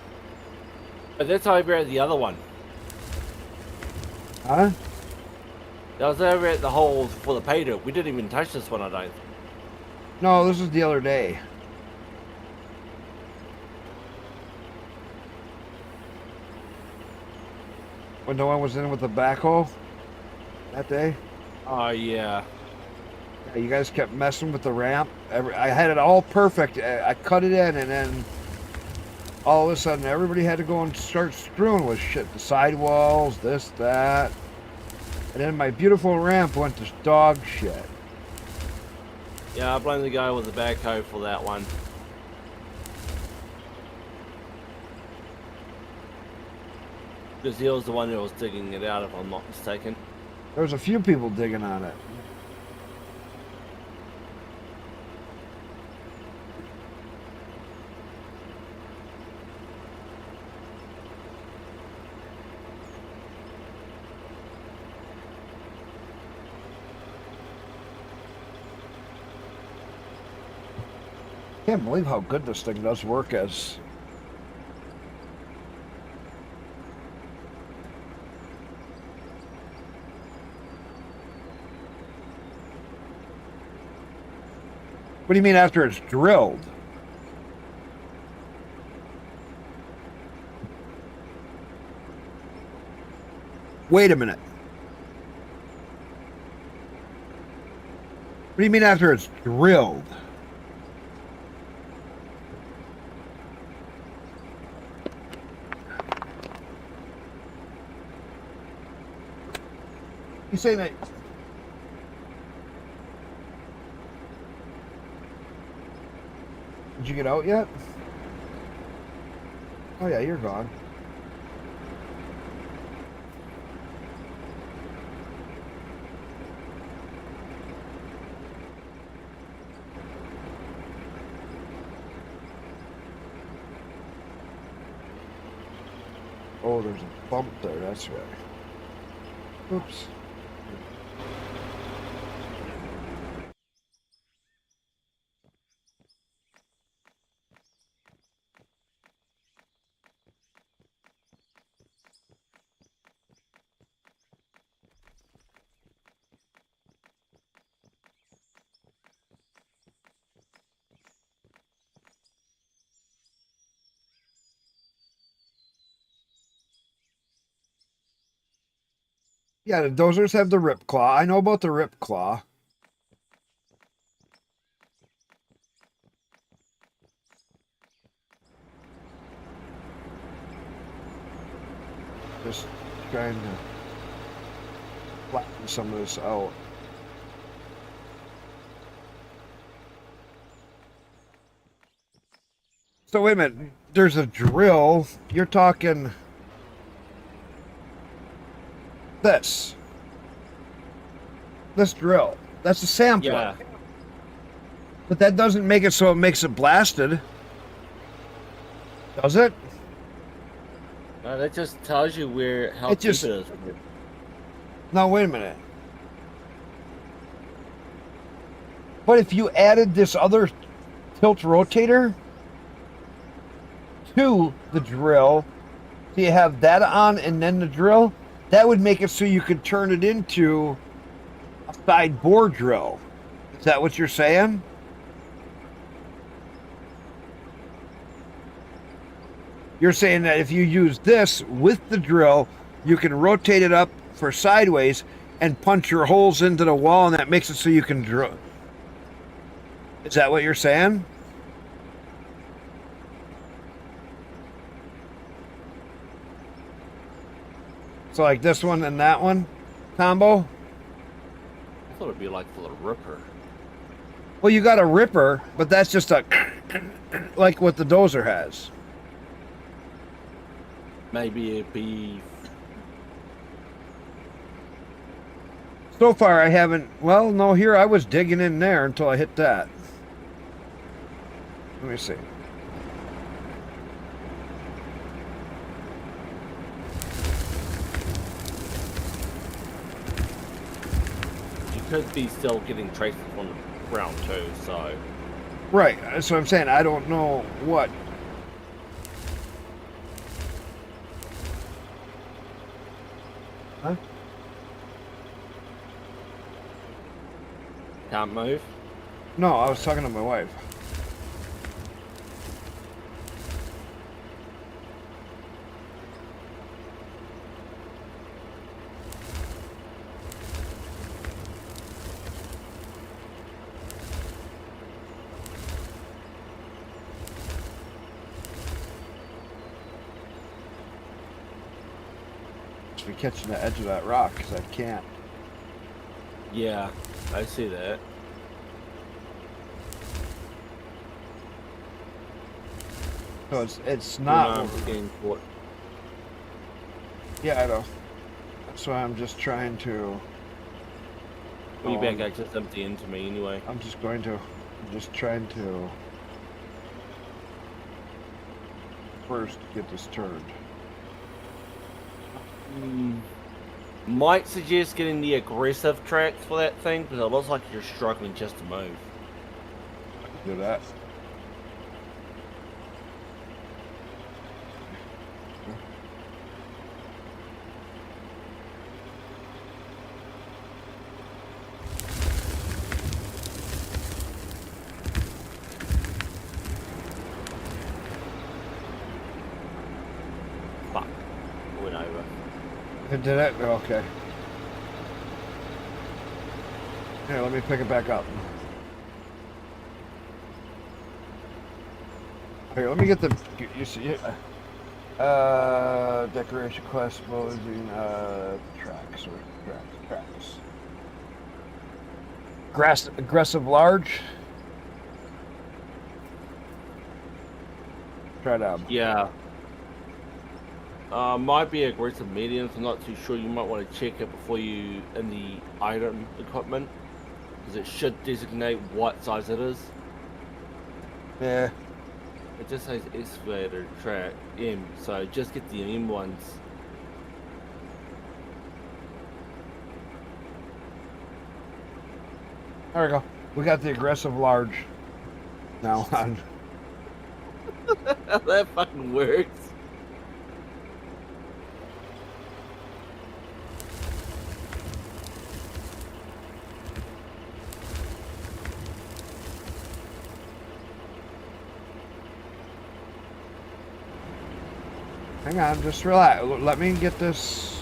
But that's over at the other one. Huh? That was over at the hole for the pay dirt. We didn't even touch this one, I don't. No, this is the other day. When no one was in with the backhoe that day. Oh, yeah. Yeah, you guys kept messing with the ramp. I had it all perfect. I cut it in, and then all of a sudden everybody had to go and start screwing with shit. The sidewalls, this, that. And then my beautiful ramp went to dog shit. Yeah, I blame the guy with the backhoe for that one. Because he was the one who was digging it out, if I'm not mistaken. There was a few people digging on it. Can't believe how good this thing does work as. What do you mean after it's drilled? Wait a minute. What do you mean after it's drilled? You saying that? Did you get out yet? Oh yeah, you're gone. Oh, there's a bump there. That's why. Oops. Yeah, the dozers have the rip claw. I know about the rip claw. Just trying to flatten some of this out. So wait a minute. There's a drill. You're talking this. This drill. That's a sampler. Yeah. But that doesn't make it so it makes it blasted. Does it? No, that just tells you how It deep just- it is. Now wait a minute. But if you added this other tilt rotator to the drill, so you have that on and then the drill, that would make it so you could turn it into a side bore drill. Is that what you're saying? You're saying that if you use this with the drill, you can rotate it up for sideways and punch your holes into the wall, and that makes it so you can drill. Is that what you're saying? So like this one and that one combo? I thought it'd be like for the ripper. Well, you got a ripper, but that's just a like what the dozer has. Maybe it'd be. So far, I haven't. Well, no, here I was digging in there until I hit that. Let me see. You could be still getting traces from the ground too, so. Right, that's what I'm saying. I don't know what. Huh? Can't move? No, I was talking to my wife. Just be catching the edge of that rock because I can't. Yeah, I see that. So it's not. Getting caught. Yeah, I know. That's why I'm just trying to. Well, you back access empty into me anyway. I'm just going to. I'm just trying to. First, get this turned. Might suggest getting the aggressive tracks for that thing, because it looks like you're struggling just to move. Do that. Fuck. Went over. It did it? Okay. Here, let me pick it back up. Here, let me get the. You see, decoration class using tracks or tracks. Aggressive large. Try it out. Yeah. Might be aggressive mediums. I'm not too sure. You might want to check it before you in the item equipment, because it should designate what size it is. Yeah. It just says excavator track M, so just get the M ones. There we go. We got the aggressive large now on. That fucking works. Hang on, just relax. Let me get this.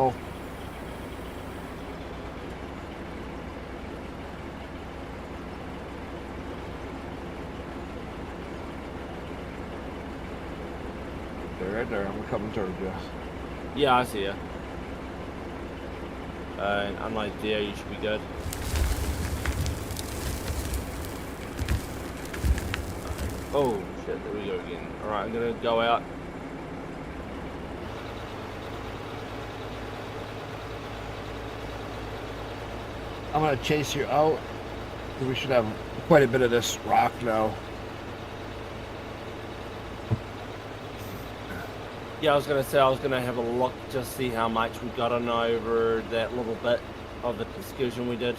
Oh. They're right there. I'm coming towards you. Yeah, I see ya. And unlike there, you should be good. Oh shit, there we go again. Alright, I'm gonna go out. I'm gonna chase you out. We should have quite a bit of this rock now. Yeah, I was gonna say I was gonna have a look, just see how much we got on over that little bit of the excursion we did.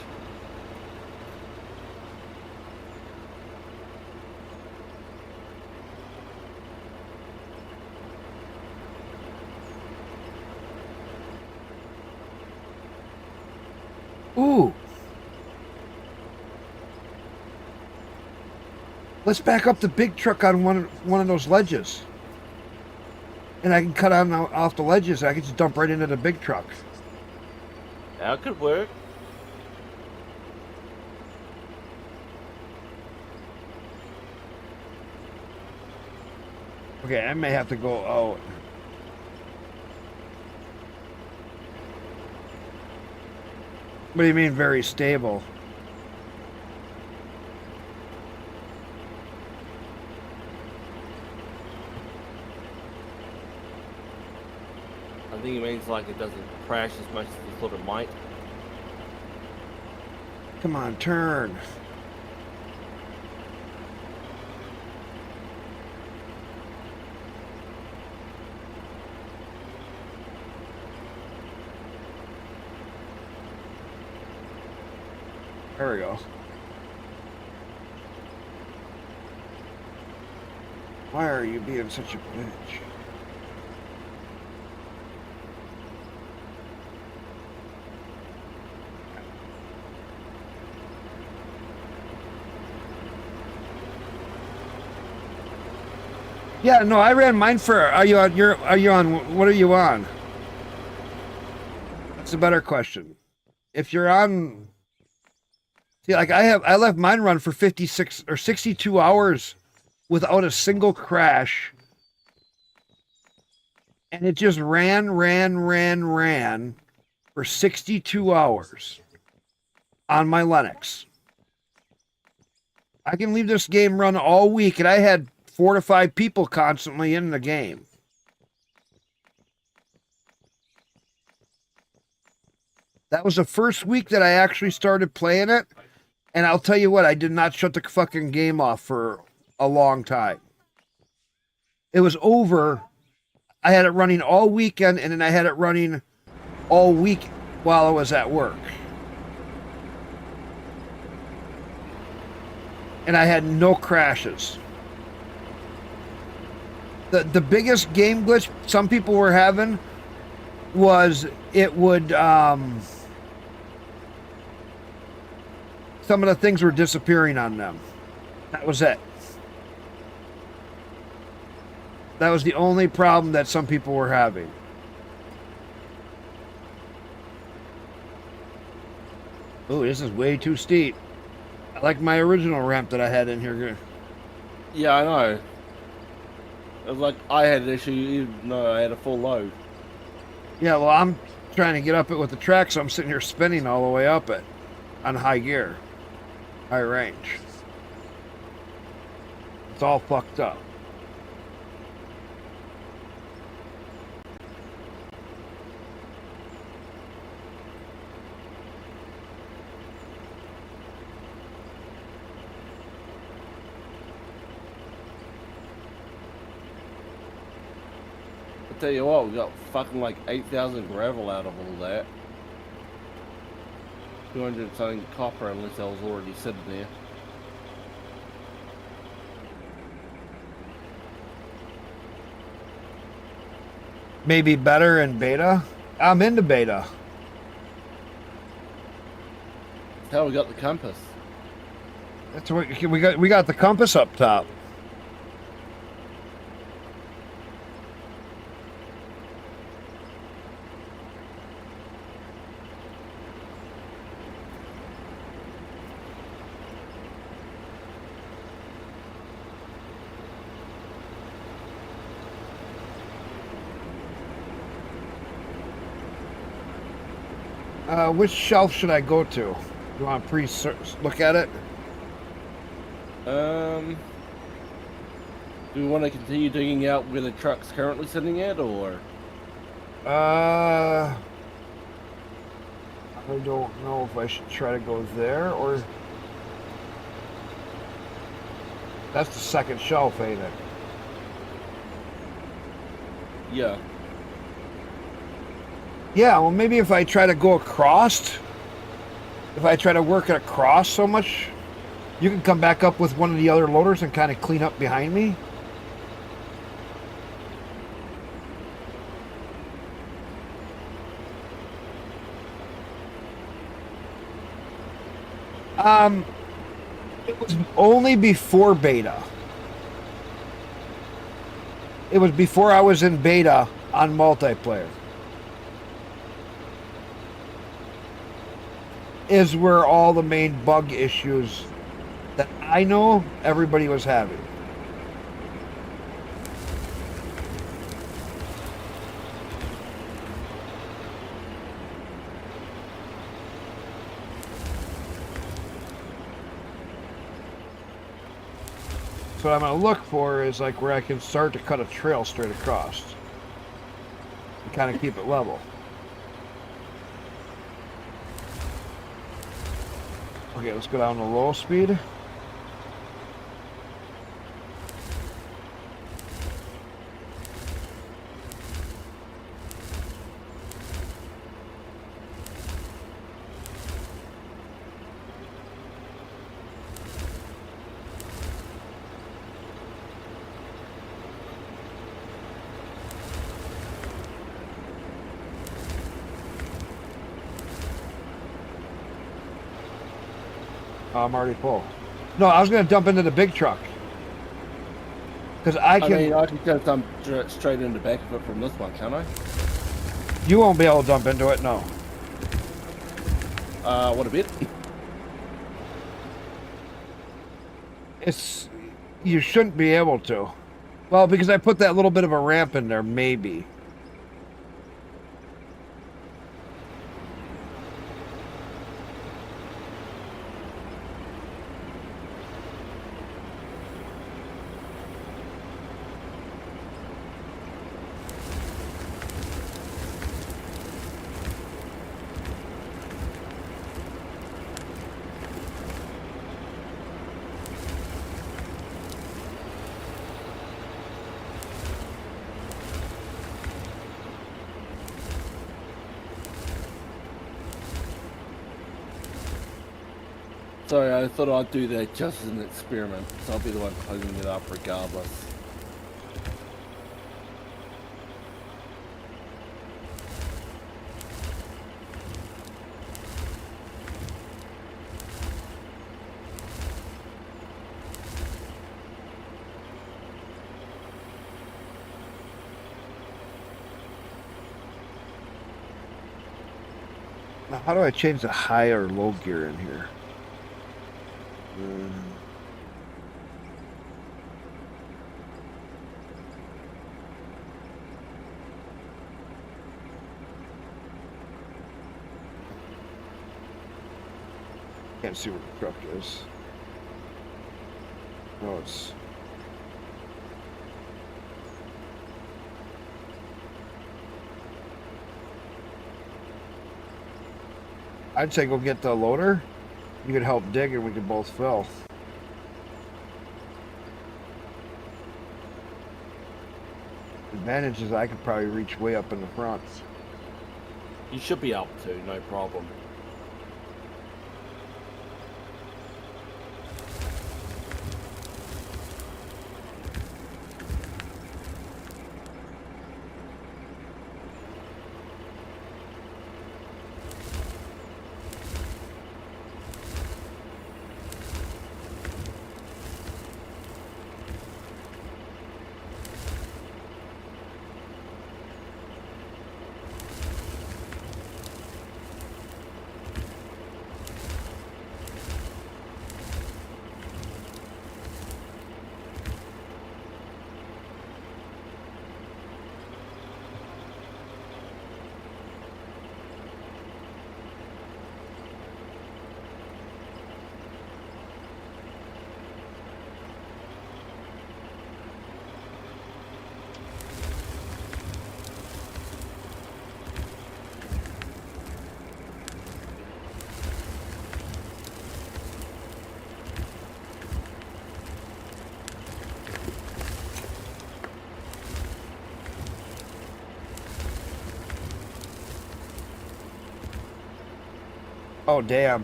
Ooh. Let's back up the big truck on one of those ledges. And I can cut on off the ledges. I can just dump right into the big truck. That could work. Okay, I may have to go out. What do you mean very stable? I think it means like it doesn't crash as much as we thought it might. Come on, turn. There we go. Why are you being such a bitch? Yeah, no, I ran mine for. Are you on? Are you on? What are you on? That's a better question. If you're on, see, like I left mine run for 56 or 62 hours without a single crash, and it just ran for 62 hours on my Linux. I can leave this game run all week, and I had 4 to 5 people constantly in the game. That was the first week that I actually started playing it, and I'll tell you what, I did not shut the fucking game off for a long time. It was over. I had it running all weekend, and then I had it running all week while I was at work. And I had no crashes. The biggest game glitch some people were having was it would some of the things were disappearing on them. That was it. That was the only problem that some people were having. Oh, this is way too steep. I like my original ramp that I had in here. Yeah, I know. It was like I had an issue even though I had a full load. Yeah, well, I'm trying to get up it with the track, so I'm sitting here spinning all the way up it on high gear, high range. It's all fucked up. I tell you what, we got fucking like 8,000 gravel out of all that. 200 something copper, unless I was already sitting there. Maybe better in beta. I'm into beta. That's how we got the compass. That's what we got. We got the compass up top. Which shelf should I go to? You want to look at it? Do we want to continue digging out where the truck's currently sitting at, or? I don't know if I should try to go there or. That's the second shelf, ain't it? Yeah. Yeah, well, maybe if I try to go across, if I try to work it across so much, you can come back up with one of the other loaders and kind of clean up behind me. It was only before beta. It was before I was in beta on multiplayer. Is where all the main bug issues that I know everybody was having. So what I'm going to look for is like where I can start to cut a trail straight across and kind of keep it level. Okay, let's go down to low speed. I'm already full. No, I was going to dump into the big truck. Because I can... I can just dump straight in the back of it from this one, can't I? You won't be able to dump into it, no. What a bit. It's... You shouldn't be able to. Well, because I put that little bit of a ramp in there, maybe. Sorry, I thought I'd do that just as an experiment, so I'll be the one cleaning it up regardless. Now, how do I change the high or low gear in here? Can't see where the truck is. No, it's... I'd say go get the loader. You could help dig and we could both fill. The advantage is I could probably reach way up in the front. You should be able to, no problem. Oh, damn.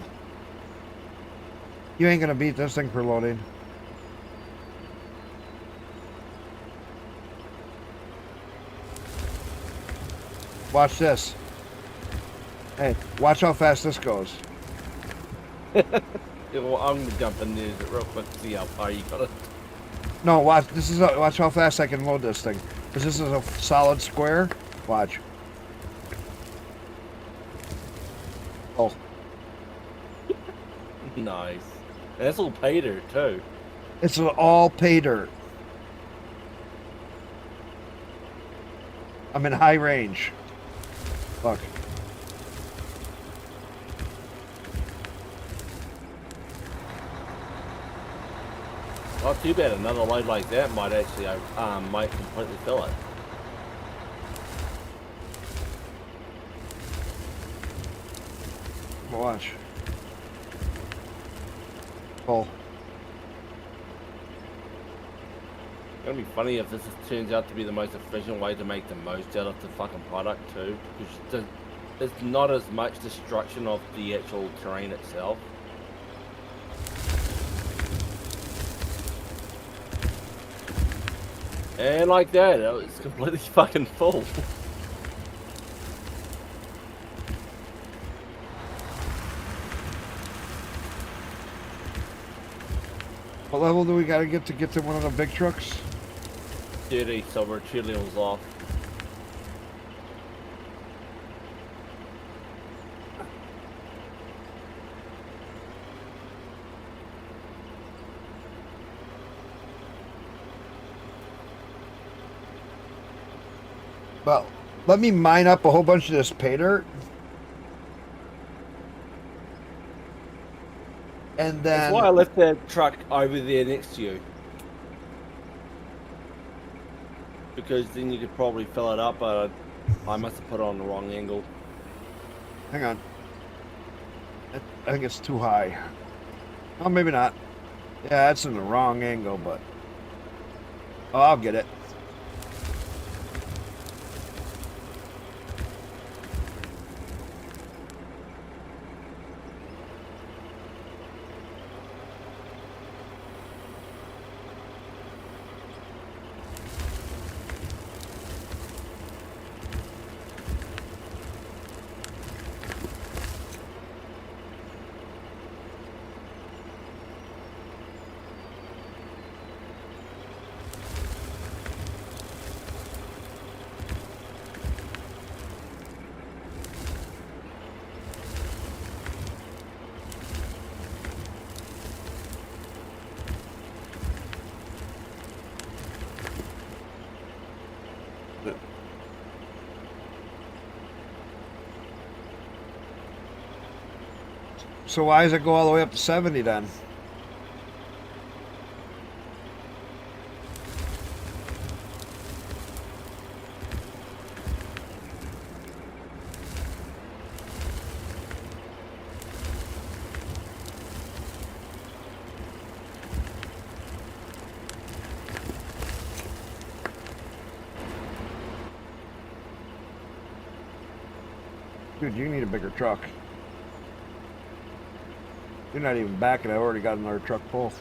You ain't gonna beat this thing for loading. Watch this. Hey, watch how fast this goes. Yeah, well, I'm gonna jump in there real quick to see how far you got it. No, watch. This is watch how fast I can load this thing. Cause this is a solid square. Watch. Oh, Nice. And that's all pay dirt too. it's all pay dirt. I'm in high range. Look. Not too bad. Another load like that might actually might completely fill it. Watch. Oh. It's gonna be funny if turns out to be the most efficient way to make the most out of the fucking product too, because it's not as much destruction of the actual terrain itself. And like that, it's completely fucking full. What level do we gotta get to one of the big trucks? 30, so we're 2 levels off. Well, let me mine up a whole bunch of this pay dirt. And That's then... why I left that truck over there next to you. Because then you could probably fill it up, but I must have put it on the wrong angle. Hang on. I think it's too high. Oh, maybe not. Yeah, that's in the wrong angle, but... Oh, I'll get it. So why does it go all the way up to 70 then? Dude, you need a bigger truck. You're not even backing. I already got another truck full.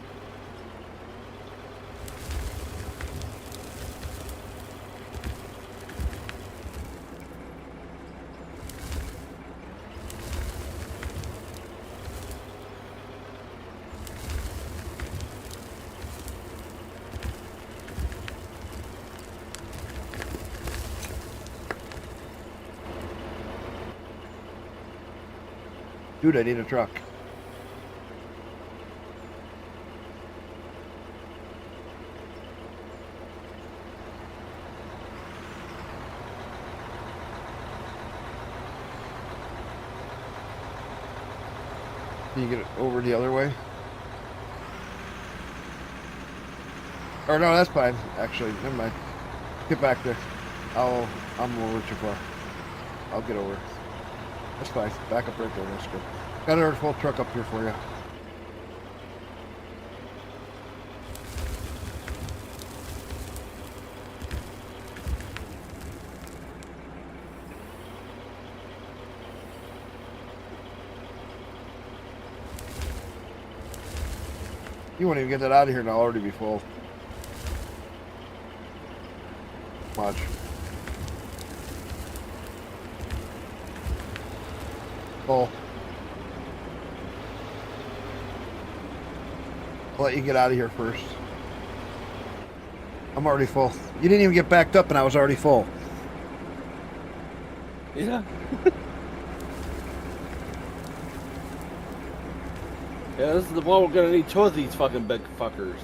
Dude, I need a truck. Can you get it over the other way? Or no, that's fine. Actually, never mind. Get back there. I'm over too far. I'll get over. That's fine. Back up right there. That's good. Got our full truck up here for you. You won't even get that out of here and I'll already be full. Watch. Full. I'll let you get out of here first. I'm already full. You didn't even get backed up and I was already full. Yeah. Yeah, this is the one we're gonna need two of these fucking big fuckers.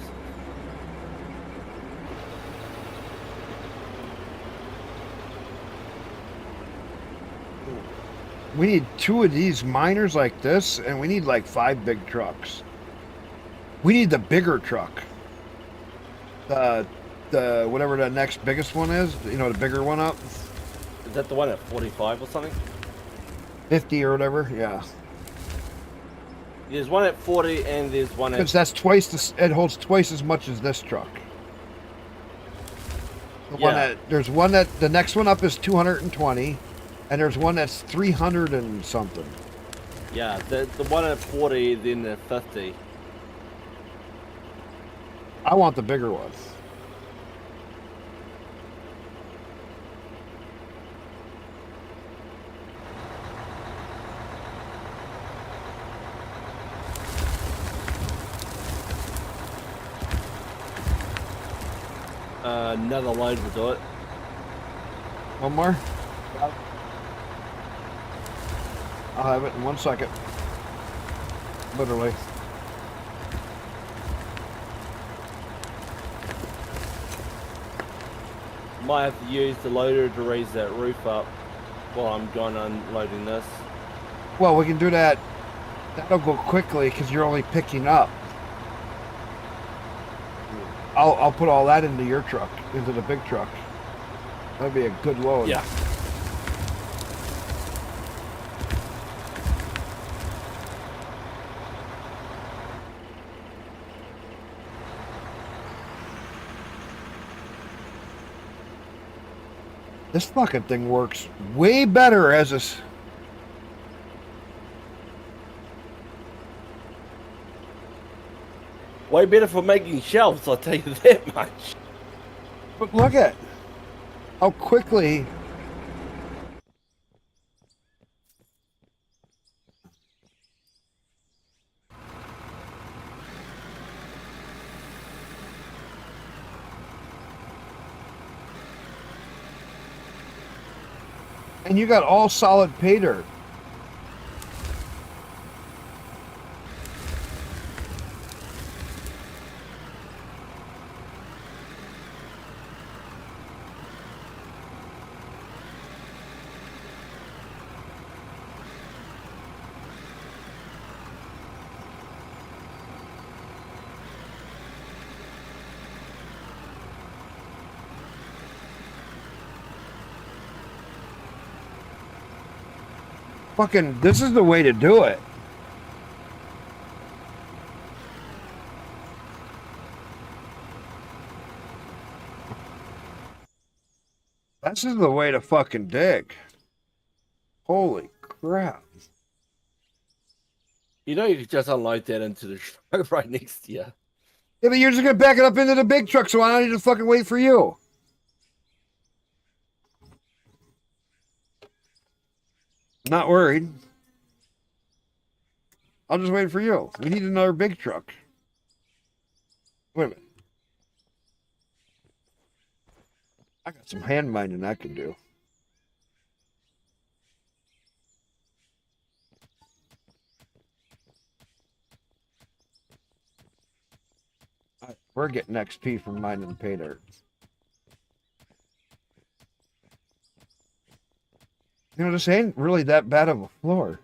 We need 2 of these miners like this, and we need like 5 big trucks. We need the bigger truck. The whatever the next biggest one is, you know, the bigger one up. Is that the one at 45 or something? 50 or whatever, yeah. There's one at 40 and there's one Because at... that's twice this, it holds twice as much as this truck. There's one that, the next one up is 220, and there's one that's 300 and something. Yeah, the one at 40, then the 50. I want the bigger one. Another load will do it. One more? I'll have it in 1 second. Literally. Might have to use the loader to raise that roof up while I'm going unloading this. Well, we can do that. That'll go quickly because you're only picking up. I'll put all that into your truck, into the big truck. That'd be a good load. Yeah. This fucking thing works way better as a... Way better for making shelves, I'll tell you that much. But look at how quickly... And you got all solid pay dirt. Fucking, this is the way to do it. This is the way to fucking dig. Holy crap. You know, you could just unload that into the truck right next to you. Yeah, but you're just gonna back it up into the big truck, so I don't need to fucking wait for you. Not worried. I'll just wait for you. We need another big truck. Wait a minute. I got some hand mining I can do. Alright, we're getting XP from mining the pay dirt. You know, this ain't really that bad of a floor.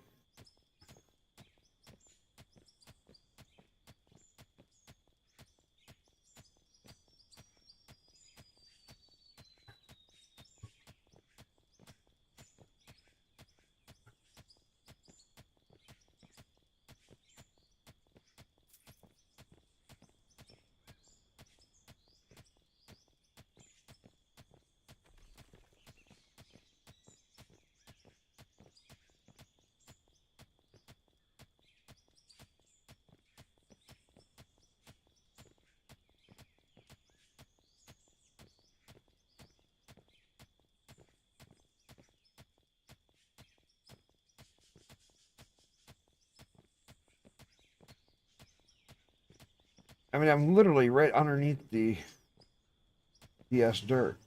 I mean, I'm literally right underneath the DS dirt.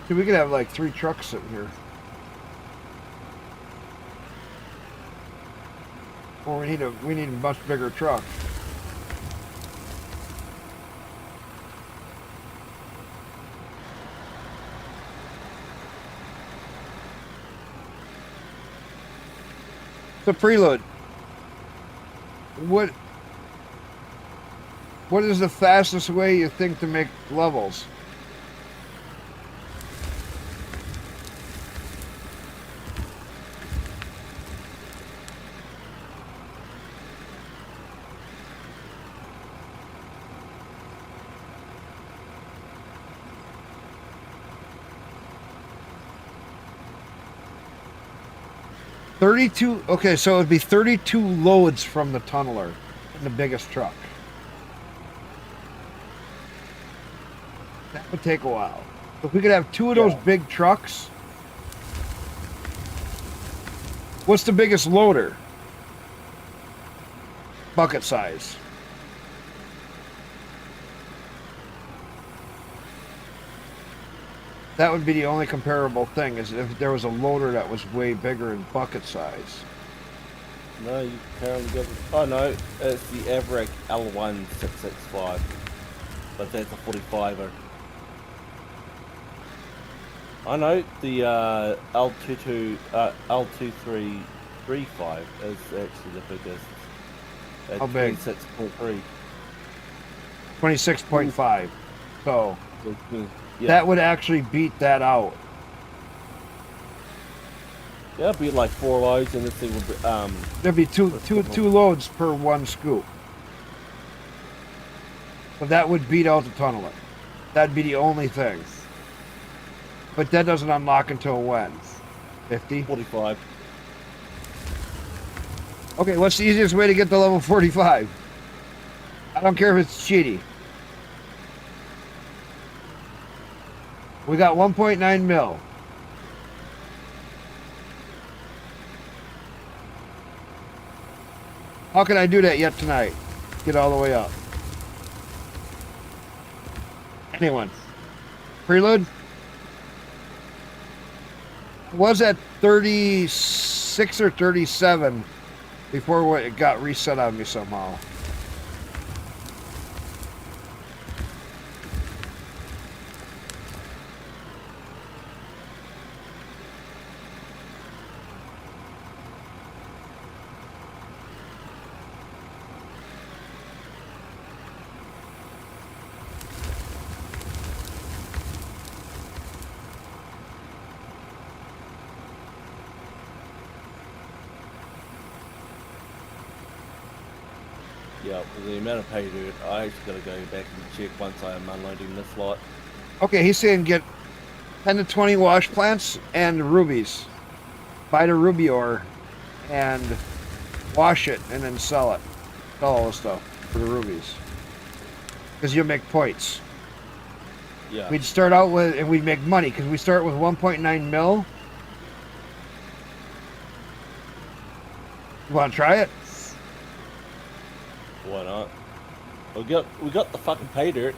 See, we could have like 3 trucks sitting here. Or we need a much bigger truck. The preload. What is the fastest way you think to make levels? Okay, so it would be 32 loads from the tunneler in the biggest truck. That would take a while. If we could have 2 of those big trucks. What's the biggest loader? Bucket size. That would be the only comparable thing, is if there was a loader that was way bigger in bucket size. No, you currently got. Oh no, it's the Averick L1665, but that's a 45er. I know the L2335 is actually the biggest. How big? 26.3. 26.5. So yeah. that would actually beat that out. Yeah, it'd be like 4 loads, and this thing would be There'd be two loads per 1 scoop. So that would beat out the tunneler. That'd be the only thing. But that doesn't unlock until when? 50? 45. Okay, what's the easiest way to get to level 45? I don't care if it's cheaty. We got 1.9 mil. How can I do that yet tonight? Get all the way up. Anyone? Prelude? Was at 36 or 37 before it got reset on me somehow. Yeah, with the amount of pay dirt, I just gotta go back and check once I am unloading this lot. Okay, he's saying get 10 to 20 wash plants and rubies. Buy the ruby ore and wash it and then sell it. Sell all the stuff for the rubies. Because you'll make points. Yeah. We'd start out with, and we'd make money because we start with 1.9 mil. You want to try it? Why not? We got the fucking pay dirt.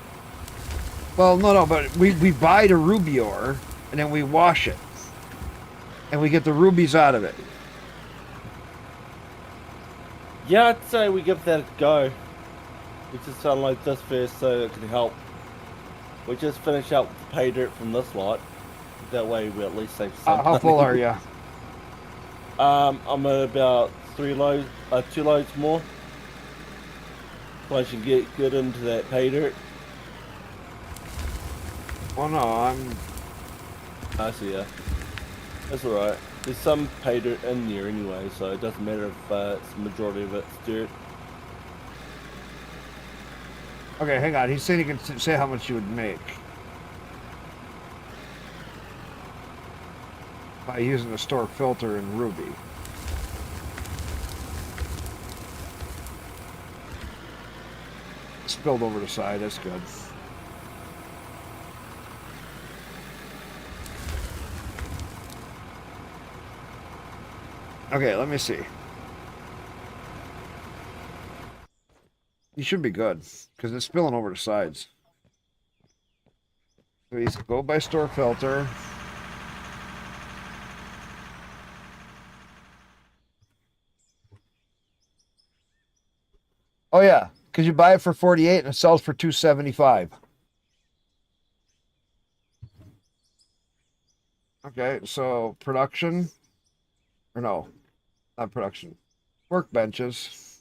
Well, no, but we buy the ruby ore and then we wash it. And we get the rubies out of it. Yeah, I'd say we give that a go. We just unload this first so it can help. We just finish up the pay dirt from this lot. That way we at least save some How full are money. you? I'm at about 2 loads more. So I should get good into that pay dirt. Oh no, I see ya. That's alright. There's some pay dirt in there anyway, so it doesn't matter if it's the majority of it's dirt. Okay, hang on. He's saying he can say how much you would make by using the store filter in Ruby. Spilled over the side. That's good. Okay, let me see. You should be good because it's spilling over the sides. Please go by store filter. Oh yeah, because you buy it for 48 and it sells for 275. Okay, so production, or no, not production, workbenches.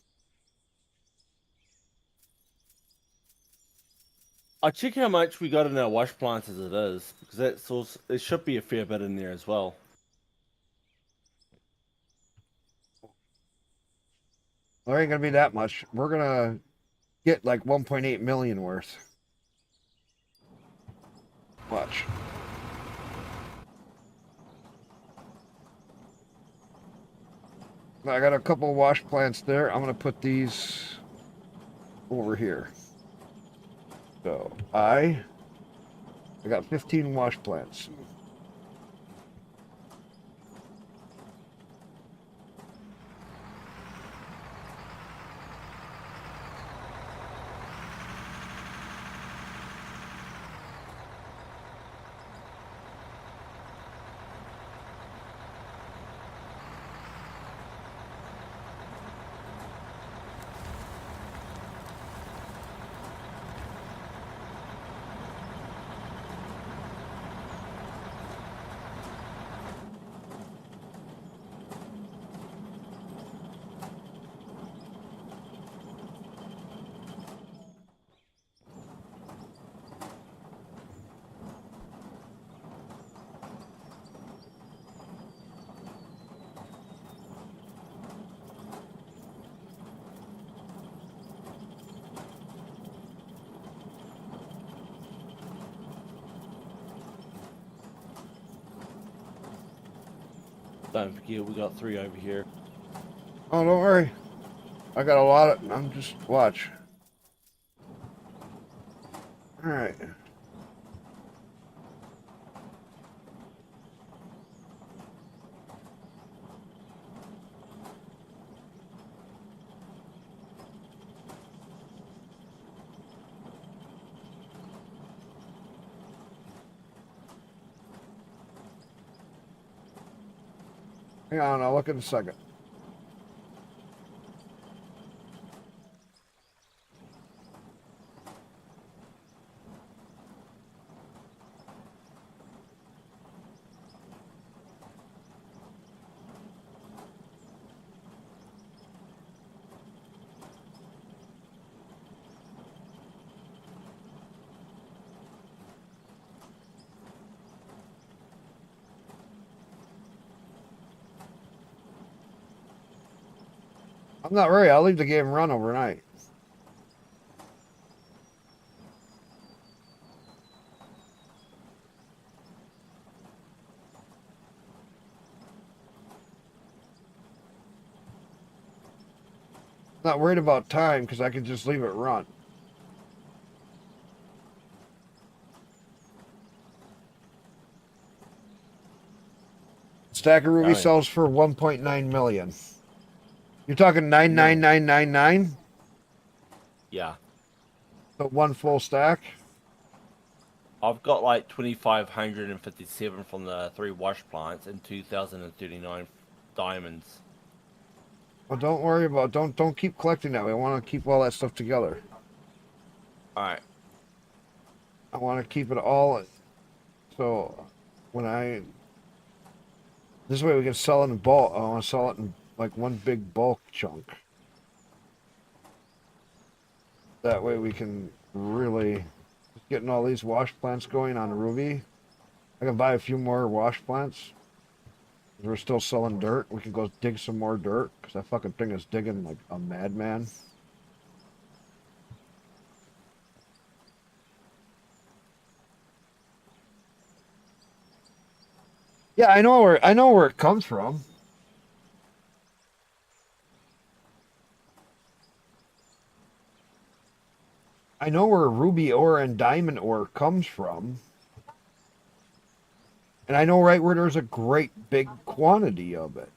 I'll check how much we got in our wash plants as it is, because that's also, it should be a fair bit in there as well. There ain't gonna be that much. We're gonna get like 1.8 million worth. Watch. I got a couple wash plants there. I'm gonna put these over here. So I got 15 wash plants. Don't forget, we got 3 over here. Oh, don't worry. I got a lot of. I'm just watch. All right. Hang on, I'll look in a second. I'm not worried. I'll leave the game run overnight. Not worried about time because I can just leave it run. Stack of ruby Oh, yeah. sells for 1.9 million. You're talking 99999? Yeah. So one full stack? I've got like 2,557 from the 3 wash plants and 2,039 diamonds. Well, don't worry about don't keep collecting that. I want to keep all that stuff together. Alright. I want to keep it all. So when this way we can sell it in bulk. I want to sell it in like one big bulk chunk. That way we can really getting all these wash plants going on Ruby. I can buy a few more wash plants. We're still selling dirt. We can go dig some more dirt because that fucking thing is digging like a madman. Yeah, I know where it comes from. I know where ruby ore and diamond ore comes from. And I know right where there's a great big quantity of it.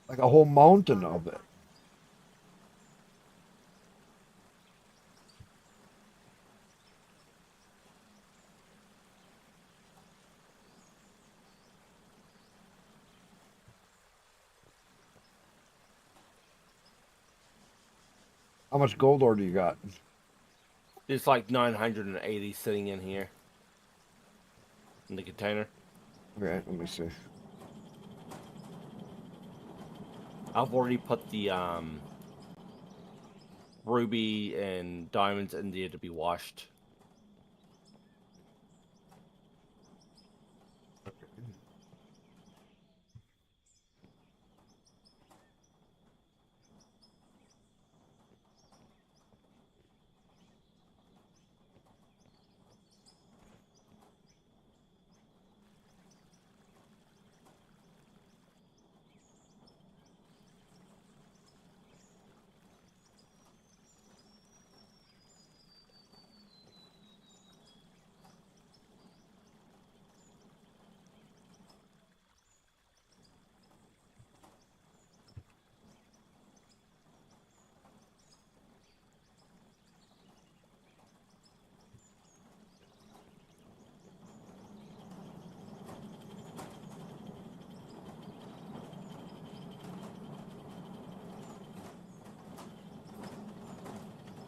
Like a whole mountain of it. How much gold ore do you got? There's like 980 sitting in here. In the container. Okay, let me see. I've already put the ruby and diamonds in there to be washed.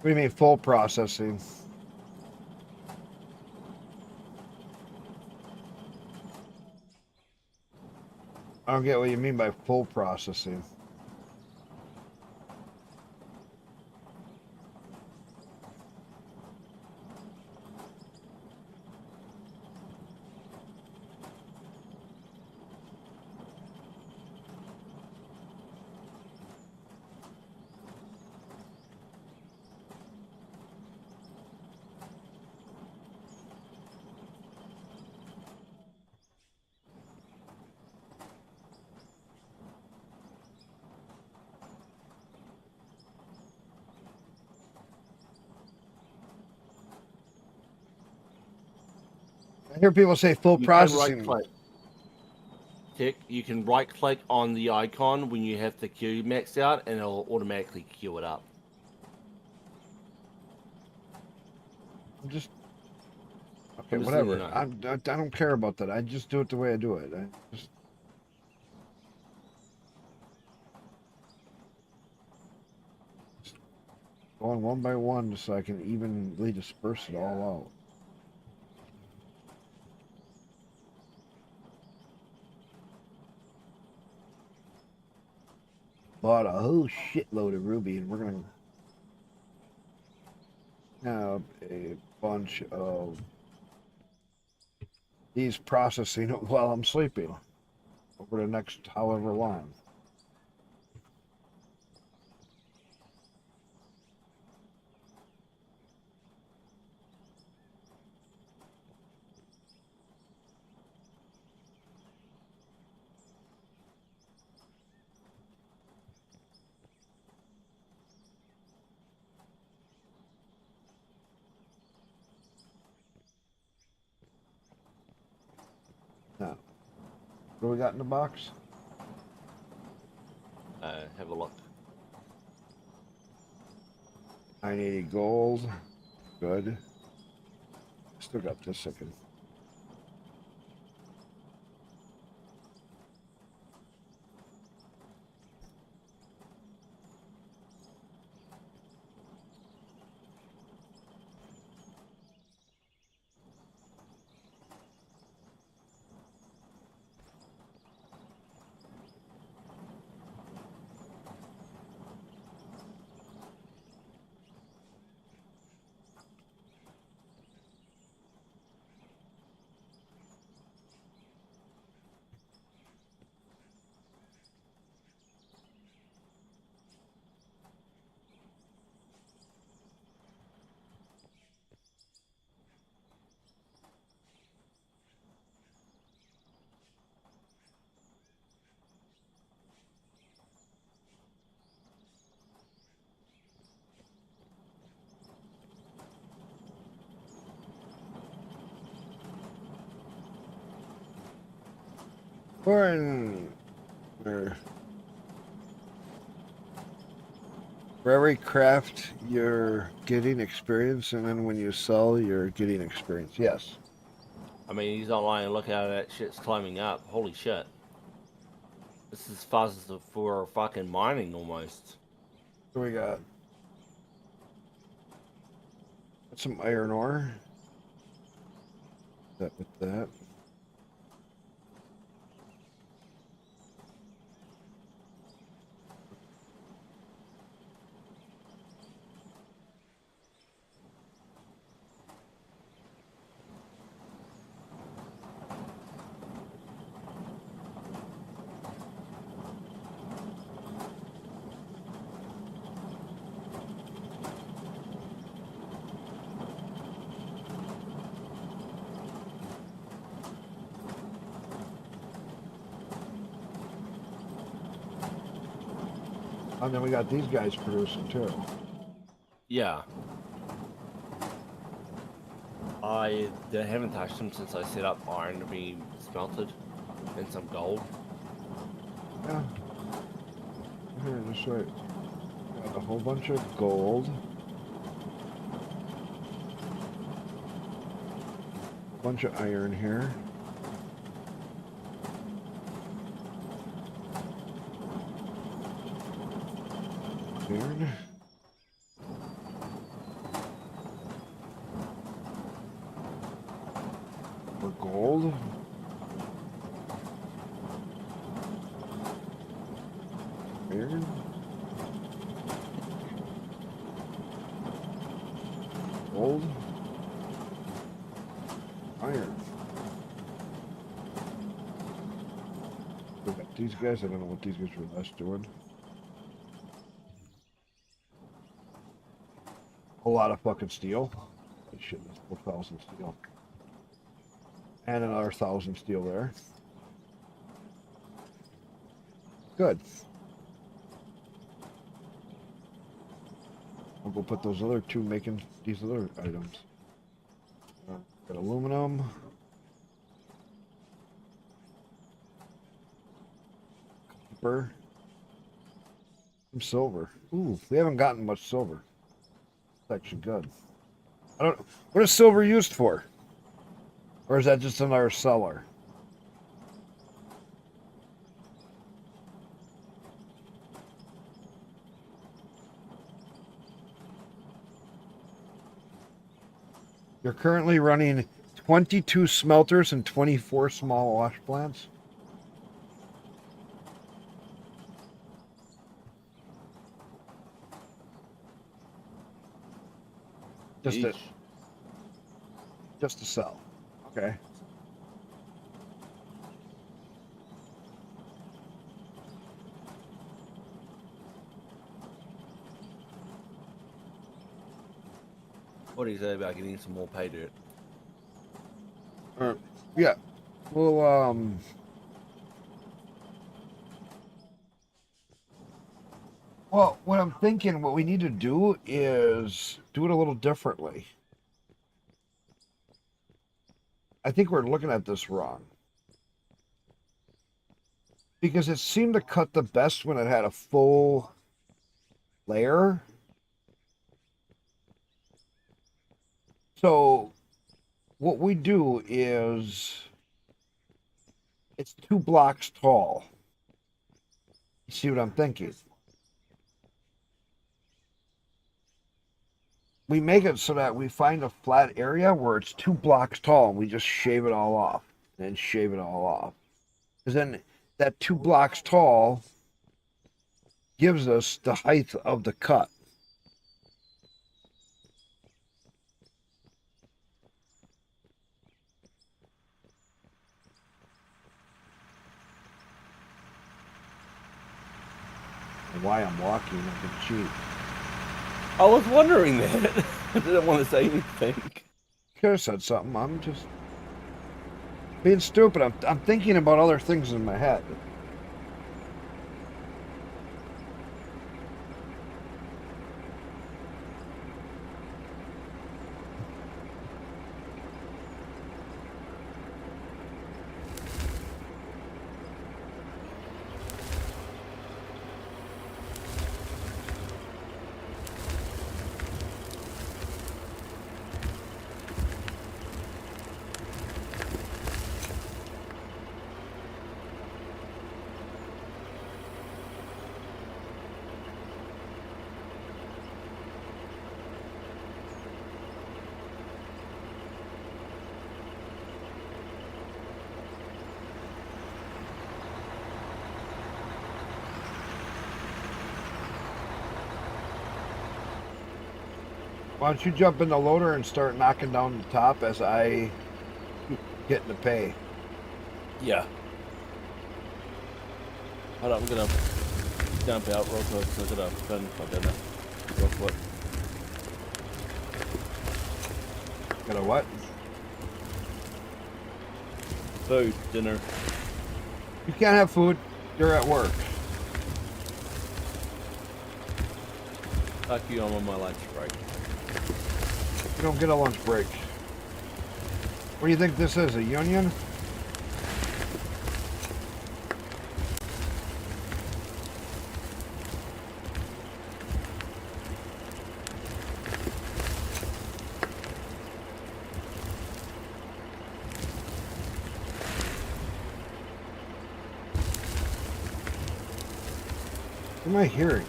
What do you mean full processing? I don't get what you mean by full processing. I hear people say full You processing. can right-click. Tick, you can right-click on the icon when you have the queue maxed out, and it'll automatically queue it up. I'm just okay, I'm just letting whatever. you know. I don't care about that. I just do it the way I do it. Going one by one so I can evenly disperse it all out. Bought a whole shitload of ruby, and we're gonna have a bunch of these processing it while I'm sleeping over the next however long. Now, what do we got in the box? Have a look. 980 gold. Good. Still got this second. For every craft, you're getting experience, and then when you sell, you're getting experience. Yes. I mean, he's online. Look how that shit's climbing up. Holy shit! This is as fast as for fucking mining almost. So we got some iron ore. That with that. And then we got these guys producing too. Yeah. I haven't touched them since I set up iron to be smelted and some gold. Yeah. Here, just wait. Got a whole bunch of gold. A bunch of iron here. Iron. For gold. Iron. Gold. Iron. We got these guys. I don't know what these guys were last doing. A lot of fucking steel. Holy shit, that's 4,000 steel. And another 1,000 steel there. Good. I'll go put those other two making these other items. Got aluminum. Copper. Some silver. Ooh, we haven't gotten much silver. That's actually good. I don't. What is silver used for? Or is that just another seller? You're currently running 22 smelters and 24 small wash plants. Just to, Each. just to sell. Okay. What do you say about getting some more pay dirt? Yeah. Well, well, what I'm thinking, what we need to do is do it a little differently. I think we're looking at this wrong. Because it seemed to cut the best when it had a full layer. So what we do is it's 2 blocks tall. You see what I'm thinking? We make it so that we find a flat area where it's 2 blocks tall and we just shave it all off and shave it all off. Because then that 2 blocks tall gives us the height of the cut. And why I'm walking like a cheat. I was wondering that. I didn't want to say anything. Could have said something. I'm just being stupid. I'm thinking about other things in my head. Why don't you jump in the loader and start knocking down the top as I get in the pay? Yeah. Hold on, I'm gonna dump out real quick so I gotta finish my dinner real quick. Got a what? Food, dinner. You can't have food. You're at work. Fuck you, I'm on my lunch break. You don't get a lunch break. What do you think this is, a union? What am I hearing?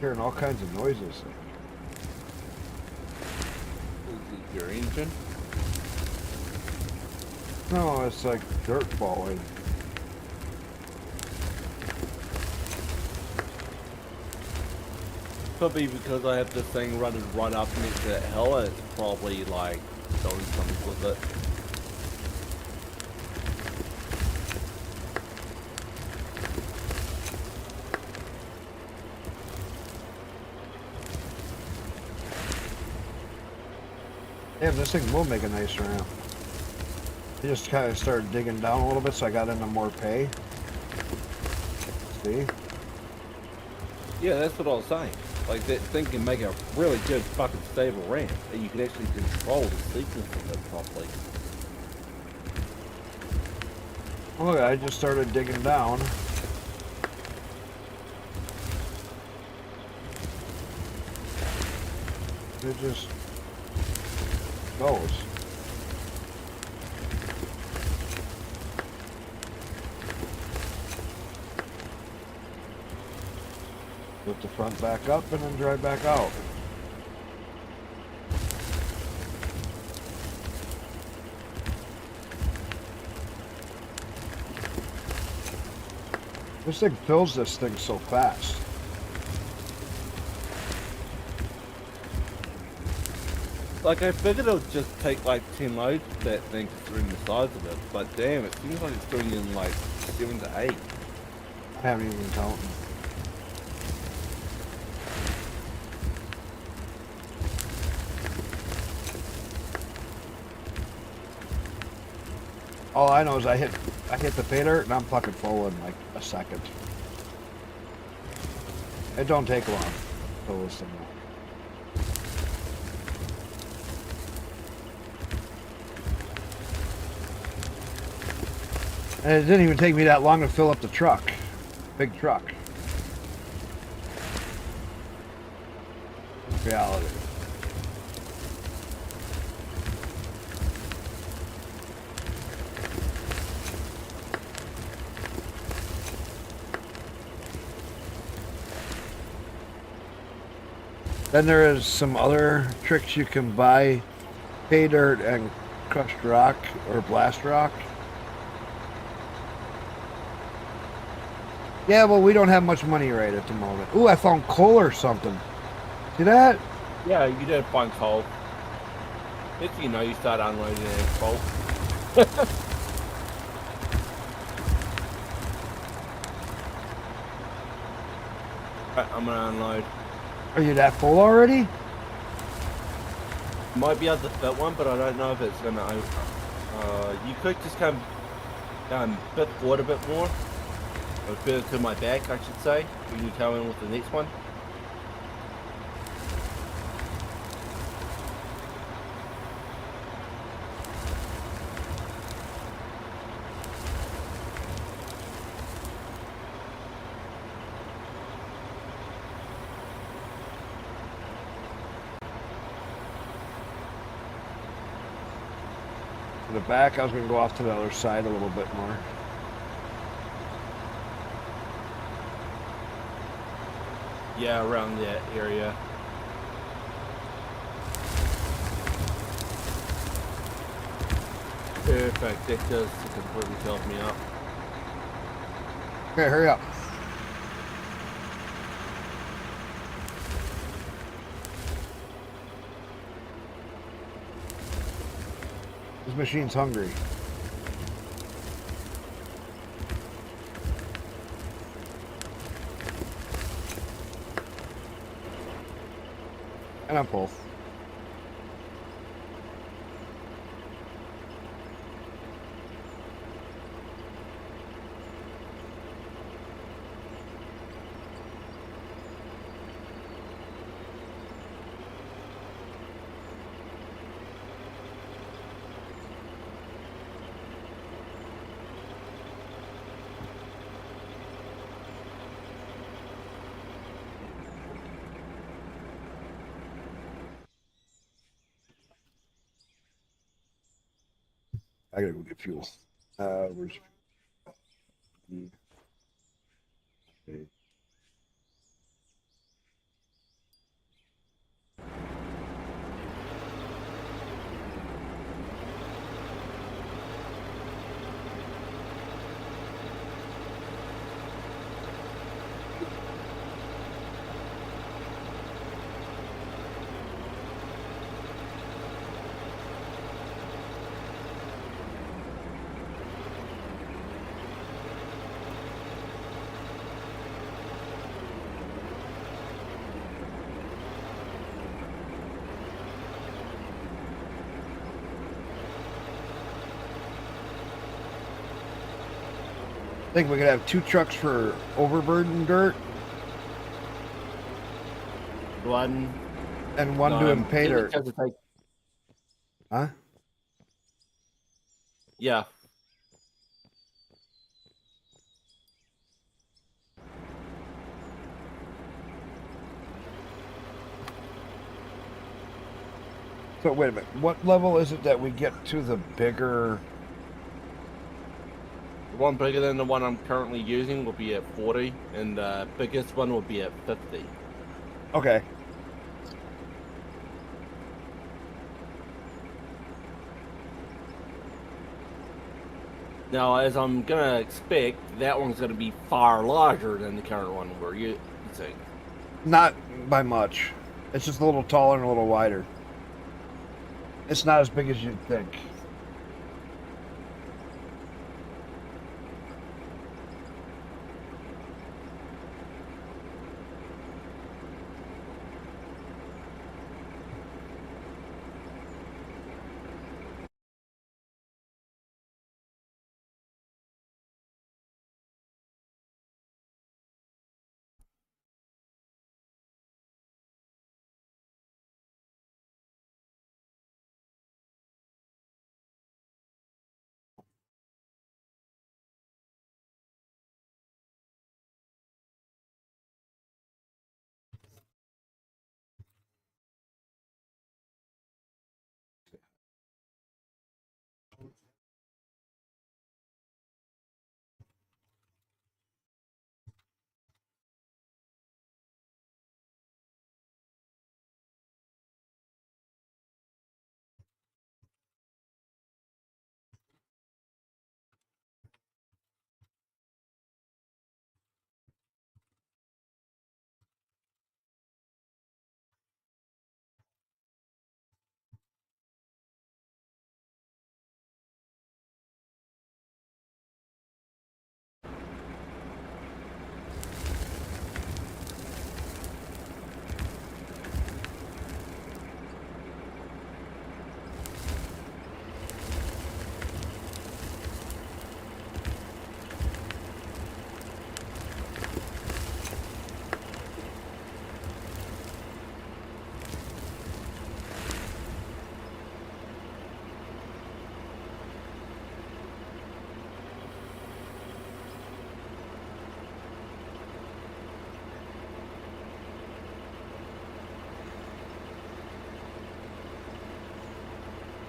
Hearing all kinds of noises. Is it your engine? No, it's like dirt falling. Could be because I have this thing running right up next to that hill and it's probably like doing something with it. Damn, this thing will make a nice ramp. I just kind of started digging down a little bit, so I got into more pay. See? Yeah, that's what I was saying. Like, that thing can make a really good fucking stable ramp, and you can actually control the sequence of it properly. Oh, look, I just started digging down. It just goes. Lift the front back up and then drive back out. This thing fills this thing so fast. Like, I figured it would just take like 10 loads for that thing considering the size of it, but damn, it seems like it's doing it in like 7 to 8. I haven't even counted. All I know is I hit the pay dirt and I'm fucking full in like a second. It don't take long to fill this thing up. And it didn't even take me that long to fill up the truck. Big truck. Reality. Then there is some other tricks you can buy. Pay dirt and crushed rock or blast rock. Yeah, well, we don't have much money right at the moment. Ooh, I found coal or something. See that? Yeah, you did find coal. If you know, you start unloading that coal. Right, I'm gonna unload. Are you that full already? Might be able to fit one, but I don't know if it's gonna open. You could just come a bit forward a bit more. Or further to my back, I should say. We can go in with the next one. To the back, I was going to go off to the other side a little bit more. Yeah, around that area. Perfect, that does completely help me out. Okay, hurry up. This machine's hungry. And I'm full. I gotta go get fuel. Where's... Okay. I think we could have 2 trucks for overburden dirt One. and one doing pay dirt. Huh? Yeah. So wait a minute. What level is it that we get to the bigger... The one bigger than the one I'm currently using will be at 40, and the biggest one will be at 50. Okay. Now, as I'm gonna expect, that one's gonna be far larger than the current one we're using. Not by much. It's just a little taller and a little wider. It's not as big as you'd think.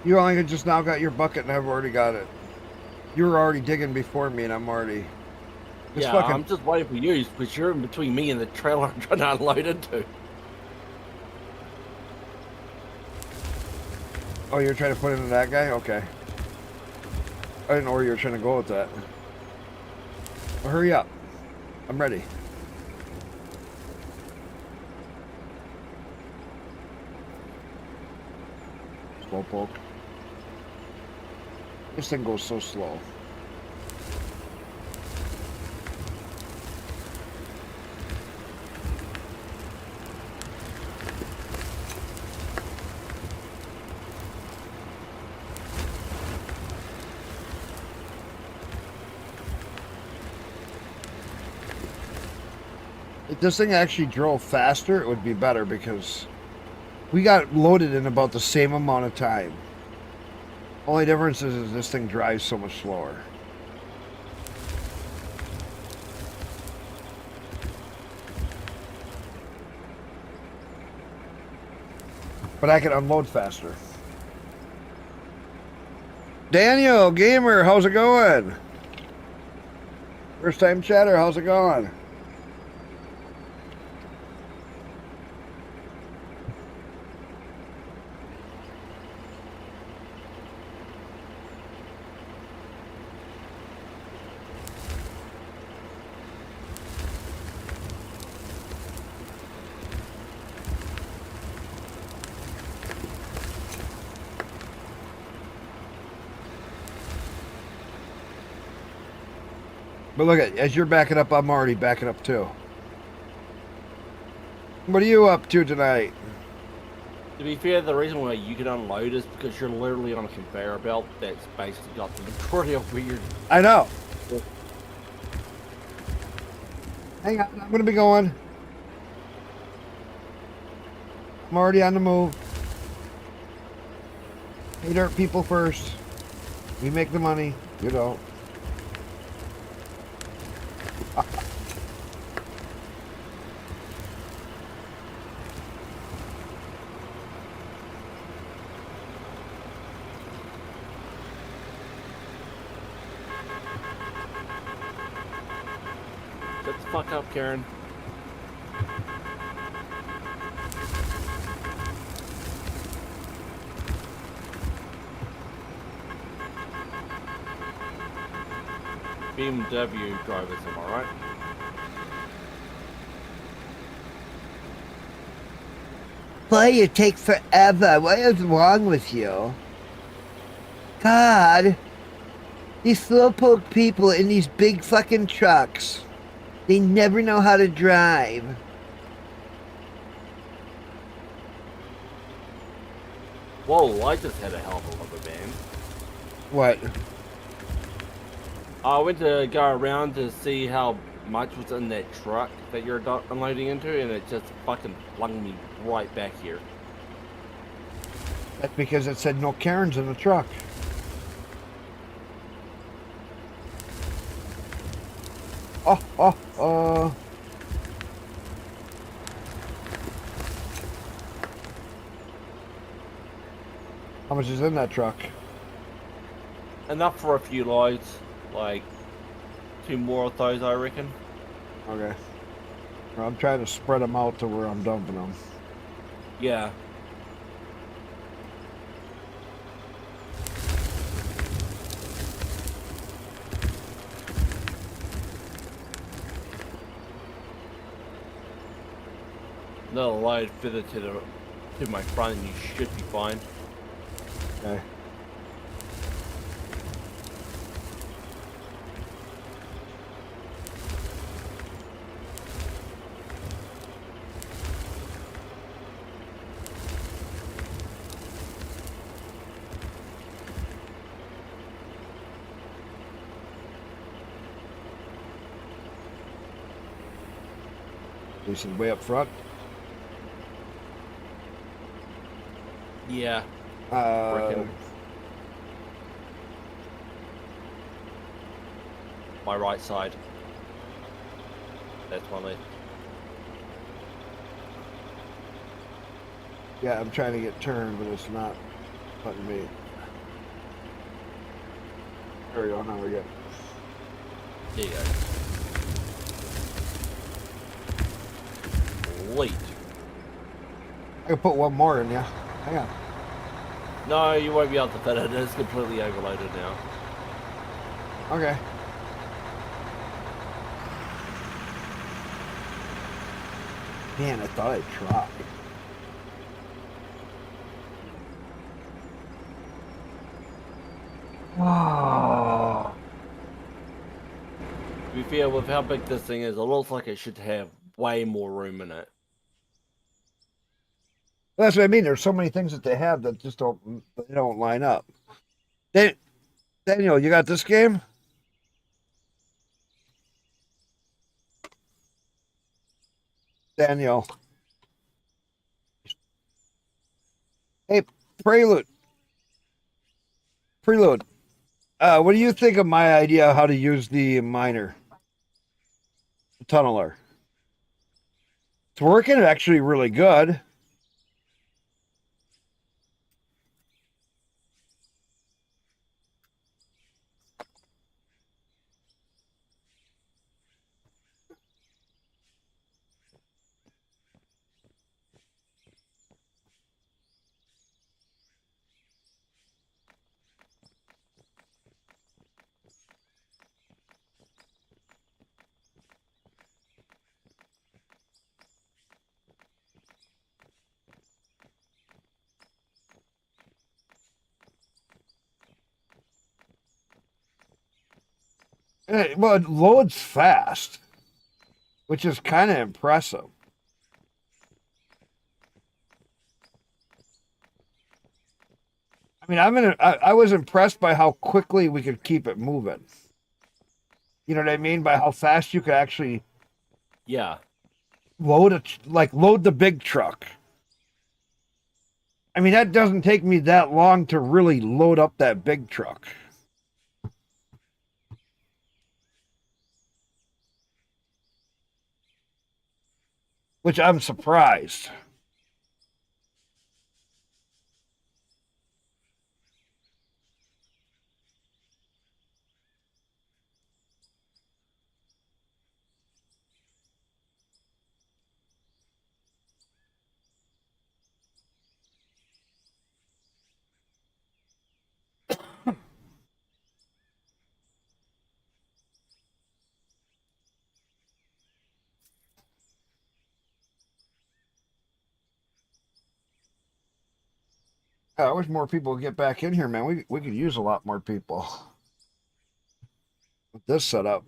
You only just now got your bucket and I've already got it. You were already digging before me and I'm already... Yeah, I'm just waiting for you because you're in between me and the trailer I'm trying to unload into. Oh, you're trying to put into that guy? Okay. I didn't know where you were trying to go with that. Well, hurry up. I'm ready. Slowpoke. This thing goes so slow. If this thing actually drove faster, it would be better because we got loaded in about the same amount of time. Only difference is this thing drives so much slower. But I can unload faster. Daniel, gamer, how's it going? First time chatter, how's it going? But look at, as you're backing up, I'm already backing up too. What are you up to tonight? To be fair, the reason why you can unload is because you're literally on a conveyor belt that's basically got the majority of weird. I know. Hang on, I'm gonna be going. I'm already on the move. Hey, dirt people first. We make the money. You don't. Shut the fuck up, Karen. BMW drivers, am I right? Why you take forever? What is wrong with you? God, these slowpoke people in these big fucking trucks, they never know how to drive. Whoa, I just had a hell of a rubber band. What? I went to go around to see how much was in that truck that you're unloading into, and it just fucking flung me right back here. That's because it said no Karens in the truck. Oh. How much is in that truck? Enough for a few loads, like 2 more of those, I reckon. Okay. Well, I'm trying to spread them out to where I'm dumping them. Yeah. Another load further to my front, and you should be fine. Okay. This is way up front. Yeah. Uh, My right side. That's one left. yeah, I'm trying to get turned, but it's not letting me. There we go. Now we're good. There you go. Late. I can put one more in, yeah. Hang on. No, you won't be able to fit it. It's completely overloaded now. Okay. Man, I thought I'd try. Oh. To be fair, with how big this thing is, it looks like it should have way more room in it. That's what I mean. There's so many things that they have that just don't line up. Daniel, you got this game? Daniel. Hey, Prelude. Prelude. What do you think of my idea of how to use the miner? The tunneler. It's working actually really good. Well, it loads fast, which is kind of impressive. I mean, I was impressed by how quickly we could keep it moving. You know what I mean? By how fast you could actually Yeah. load the big truck. I mean, that doesn't take me that long to really load up that big truck. Which I'm surprised. I wish more people would get back in here, man. We could use a lot more people with this setup.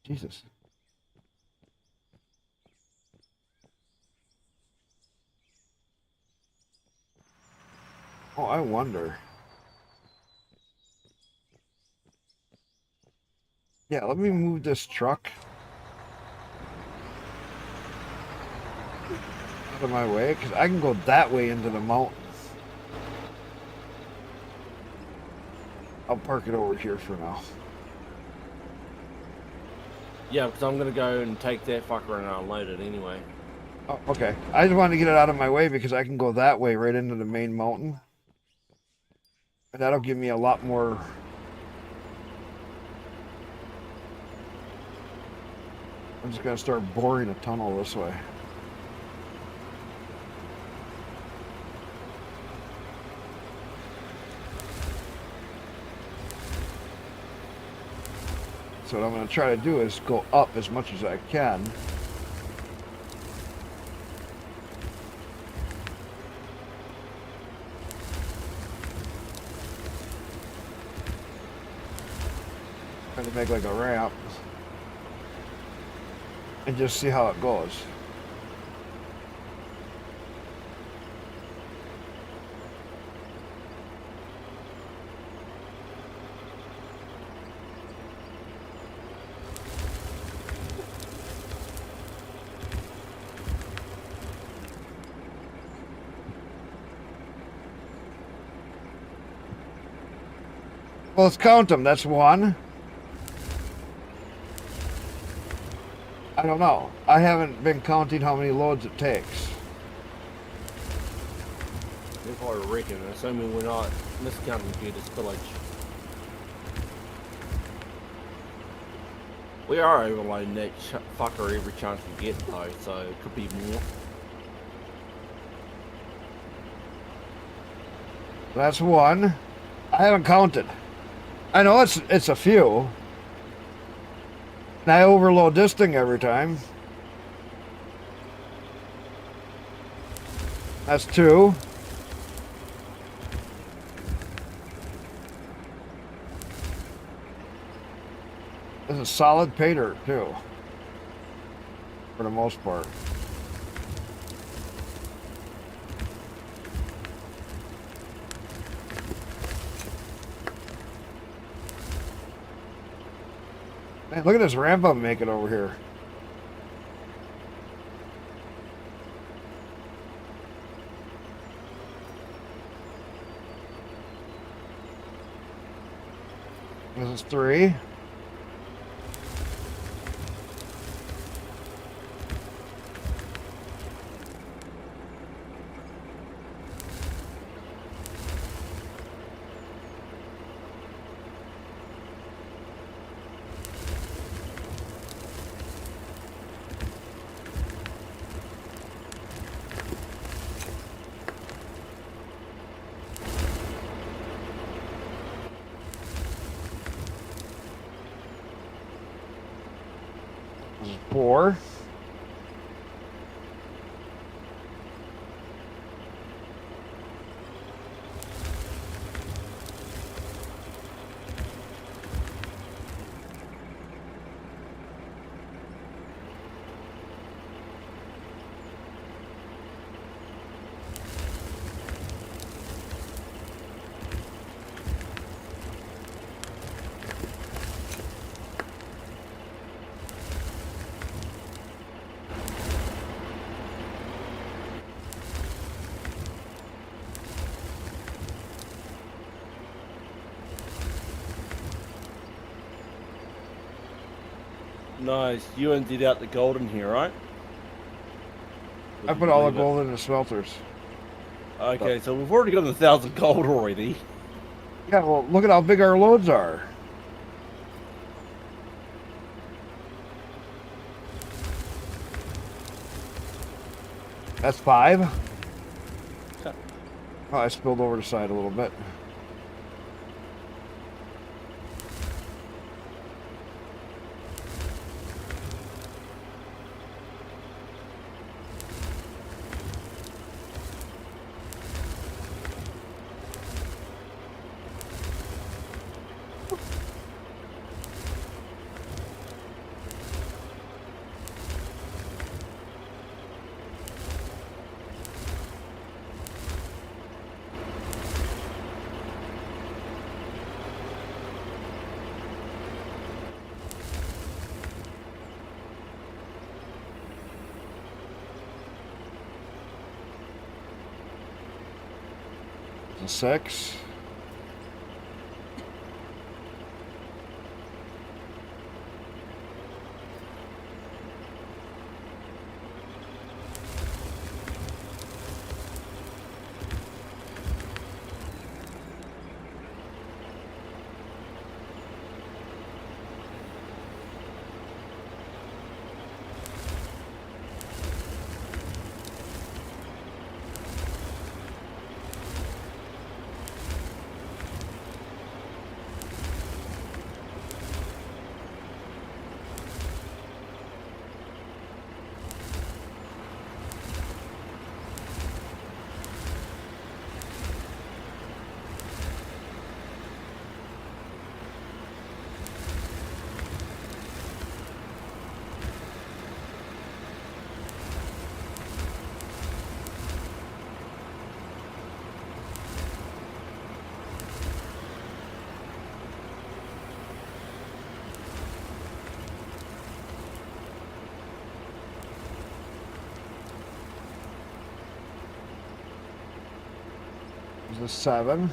Jesus. Oh, I wonder. Yeah, let me move this truck out of my way, because I can go that way into the mountains. I'll park it over here for now. Yeah, because I'm gonna go and take that fucker and unload it anyway. Oh, okay. I just wanted to get it out of my way because I can go that way right into the main mountain. And that'll give me a lot more... I'm just going to start boring a tunnel this way. So what I'm going to try to do is go up as much as I can. Trying to make like a ramp. And just see how it goes. Well, let's count them. That's one. I don't know. I haven't been counting how many loads it takes. That's what I reckon, assuming we're not miscounting through this village. We are overloading that fucker every chance we get though, so it could be more. That's one. I haven't counted. I know it's a few. And I overload this thing every time. That's two. This is solid pay dirt too. For the most part. Man, look at this ramp I'm making over here. This is three. Four. Nice. You emptied out the gold in here, right? I put all the gold in the smelters. Okay, so we've already got 1,000 gold already. Yeah, well, look at how big our loads are. That's five. Okay. Oh, I spilled over the side a little bit. 6. There's a 7.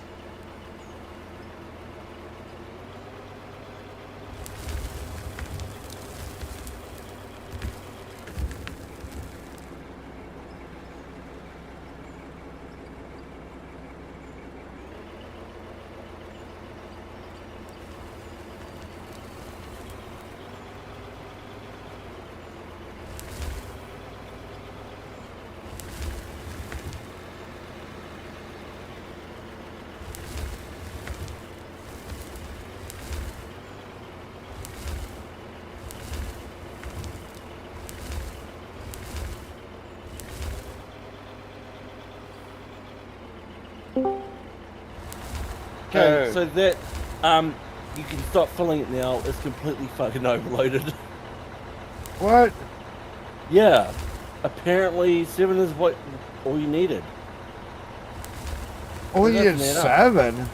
Okay, so that you can stop filling it now. It's completely fucking overloaded. What? Yeah, apparently 7 is what all you needed. Oh, you Doesn't did add up. 7.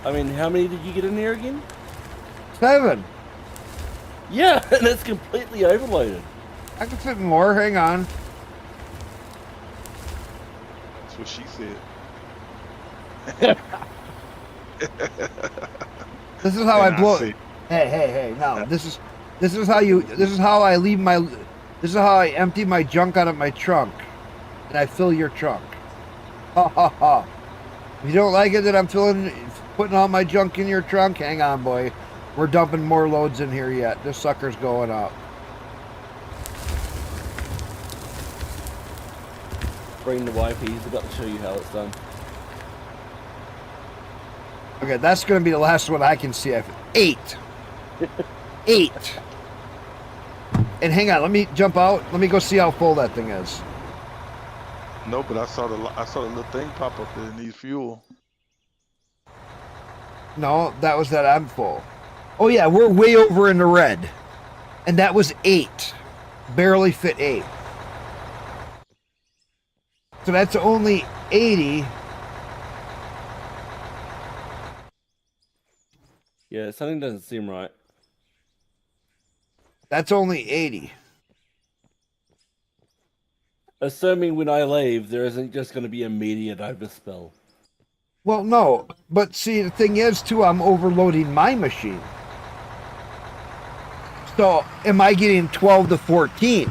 I mean, how many did you get in there again? 7. Yeah, and it's completely overloaded. I can fit more. Hang on. That's what she said. This is how I And blow. see. Hey! No, this is how you. This is how I leave my. This is how I empty my junk out of my trunk, and I fill your trunk. Ha ha ha! If you don't like it that I'm putting all my junk in your trunk, hang on, boy. We're dumping more loads in here yet. This sucker's going up. Bring the wifey. He's about to show you how it's done. Okay, that's going to be the last one I can see. 8. 8. And hang on, let me jump out. Let me go see how full that thing is. No, but I saw the little thing pop up that it needs fuel. No, that was that I'm full. Oh yeah, we're way over in the red. And that was 8. Barely fit 8. So that's only 80. Yeah, something doesn't seem right. That's only 80. Assuming when I leave, there isn't just going to be immediate overspill. Well, no. But see, the thing is, too, I'm overloading my machine. So, am I getting 12 to 14?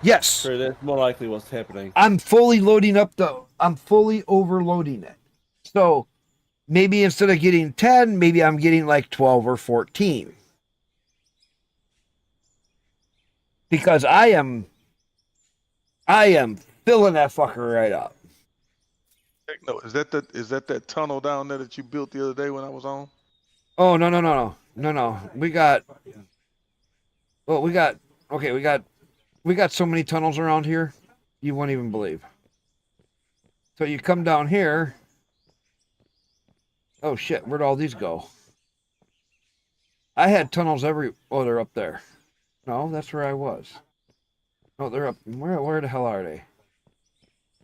Yes. So that's more likely what's happening. I'm fully loading up I'm fully overloading it. So, maybe instead of getting 10, maybe I'm getting like 12 or 14. Because I am filling that fucker right up. Heck no, is that tunnel down there that you built the other day when I was on? Oh, no. We got so many tunnels around here, you won't even believe. So you come down here. Oh shit, where'd all these go? I had tunnels oh, they're up there. No, that's where I was. No, they're up. Where the hell are they?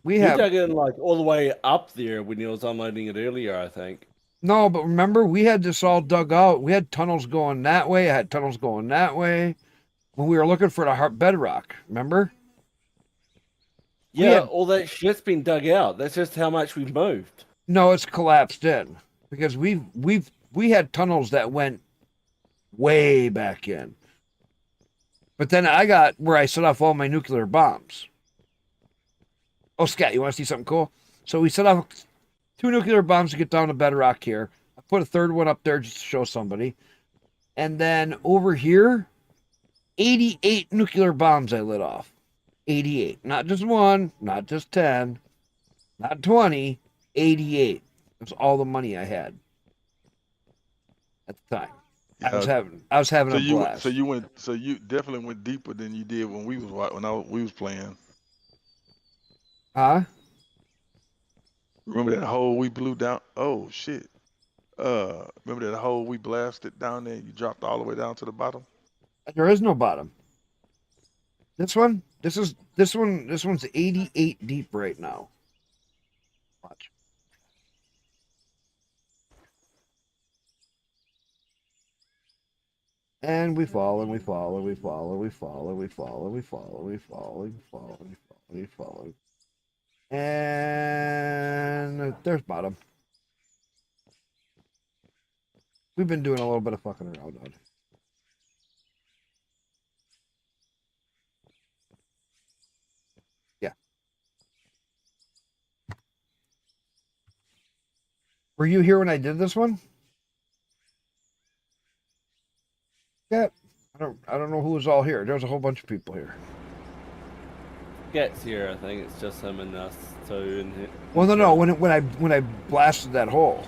We You have dug in like all the way up there when you was unloading it earlier, I think. no, but remember we had this all dug out. We had tunnels going that way. I had tunnels going that way when we were looking for the bedrock. Remember? We Yeah, had- all that shit's been dug out. That's just how much we've moved. No, it's collapsed in because we had tunnels that went way back in. But then I got where I set off all my nuclear bombs. Oh, Scat, you want to see something cool? So we set off 2 nuclear bombs to get down to bedrock here. I put a 3rd one up there just to show somebody. And then over here, 88 nuclear bombs I lit off. 88. Not just 1, not just 10, not 20, 88. That's all the money I had at the time. I was having So a blast. so you definitely went deeper than you did when we was playing. Huh? Remember that hole we blew down? Oh shit. Remember that hole we blasted down there? You dropped all the way down to the bottom. There is no bottom. This one's 88 deep right now. Watch. And we fall and we fall and we fall and we fall and we fall and we fall and we fall and we fall and we fall and we fall. And there's bottom. We've been doing a little bit of fucking around on it. Yeah. Were you here when I did this one? Yeah. I don't know who was all here. There was a whole bunch of people here. Gets here, I think it's just him and us two. And Well, no. When I blasted that hole.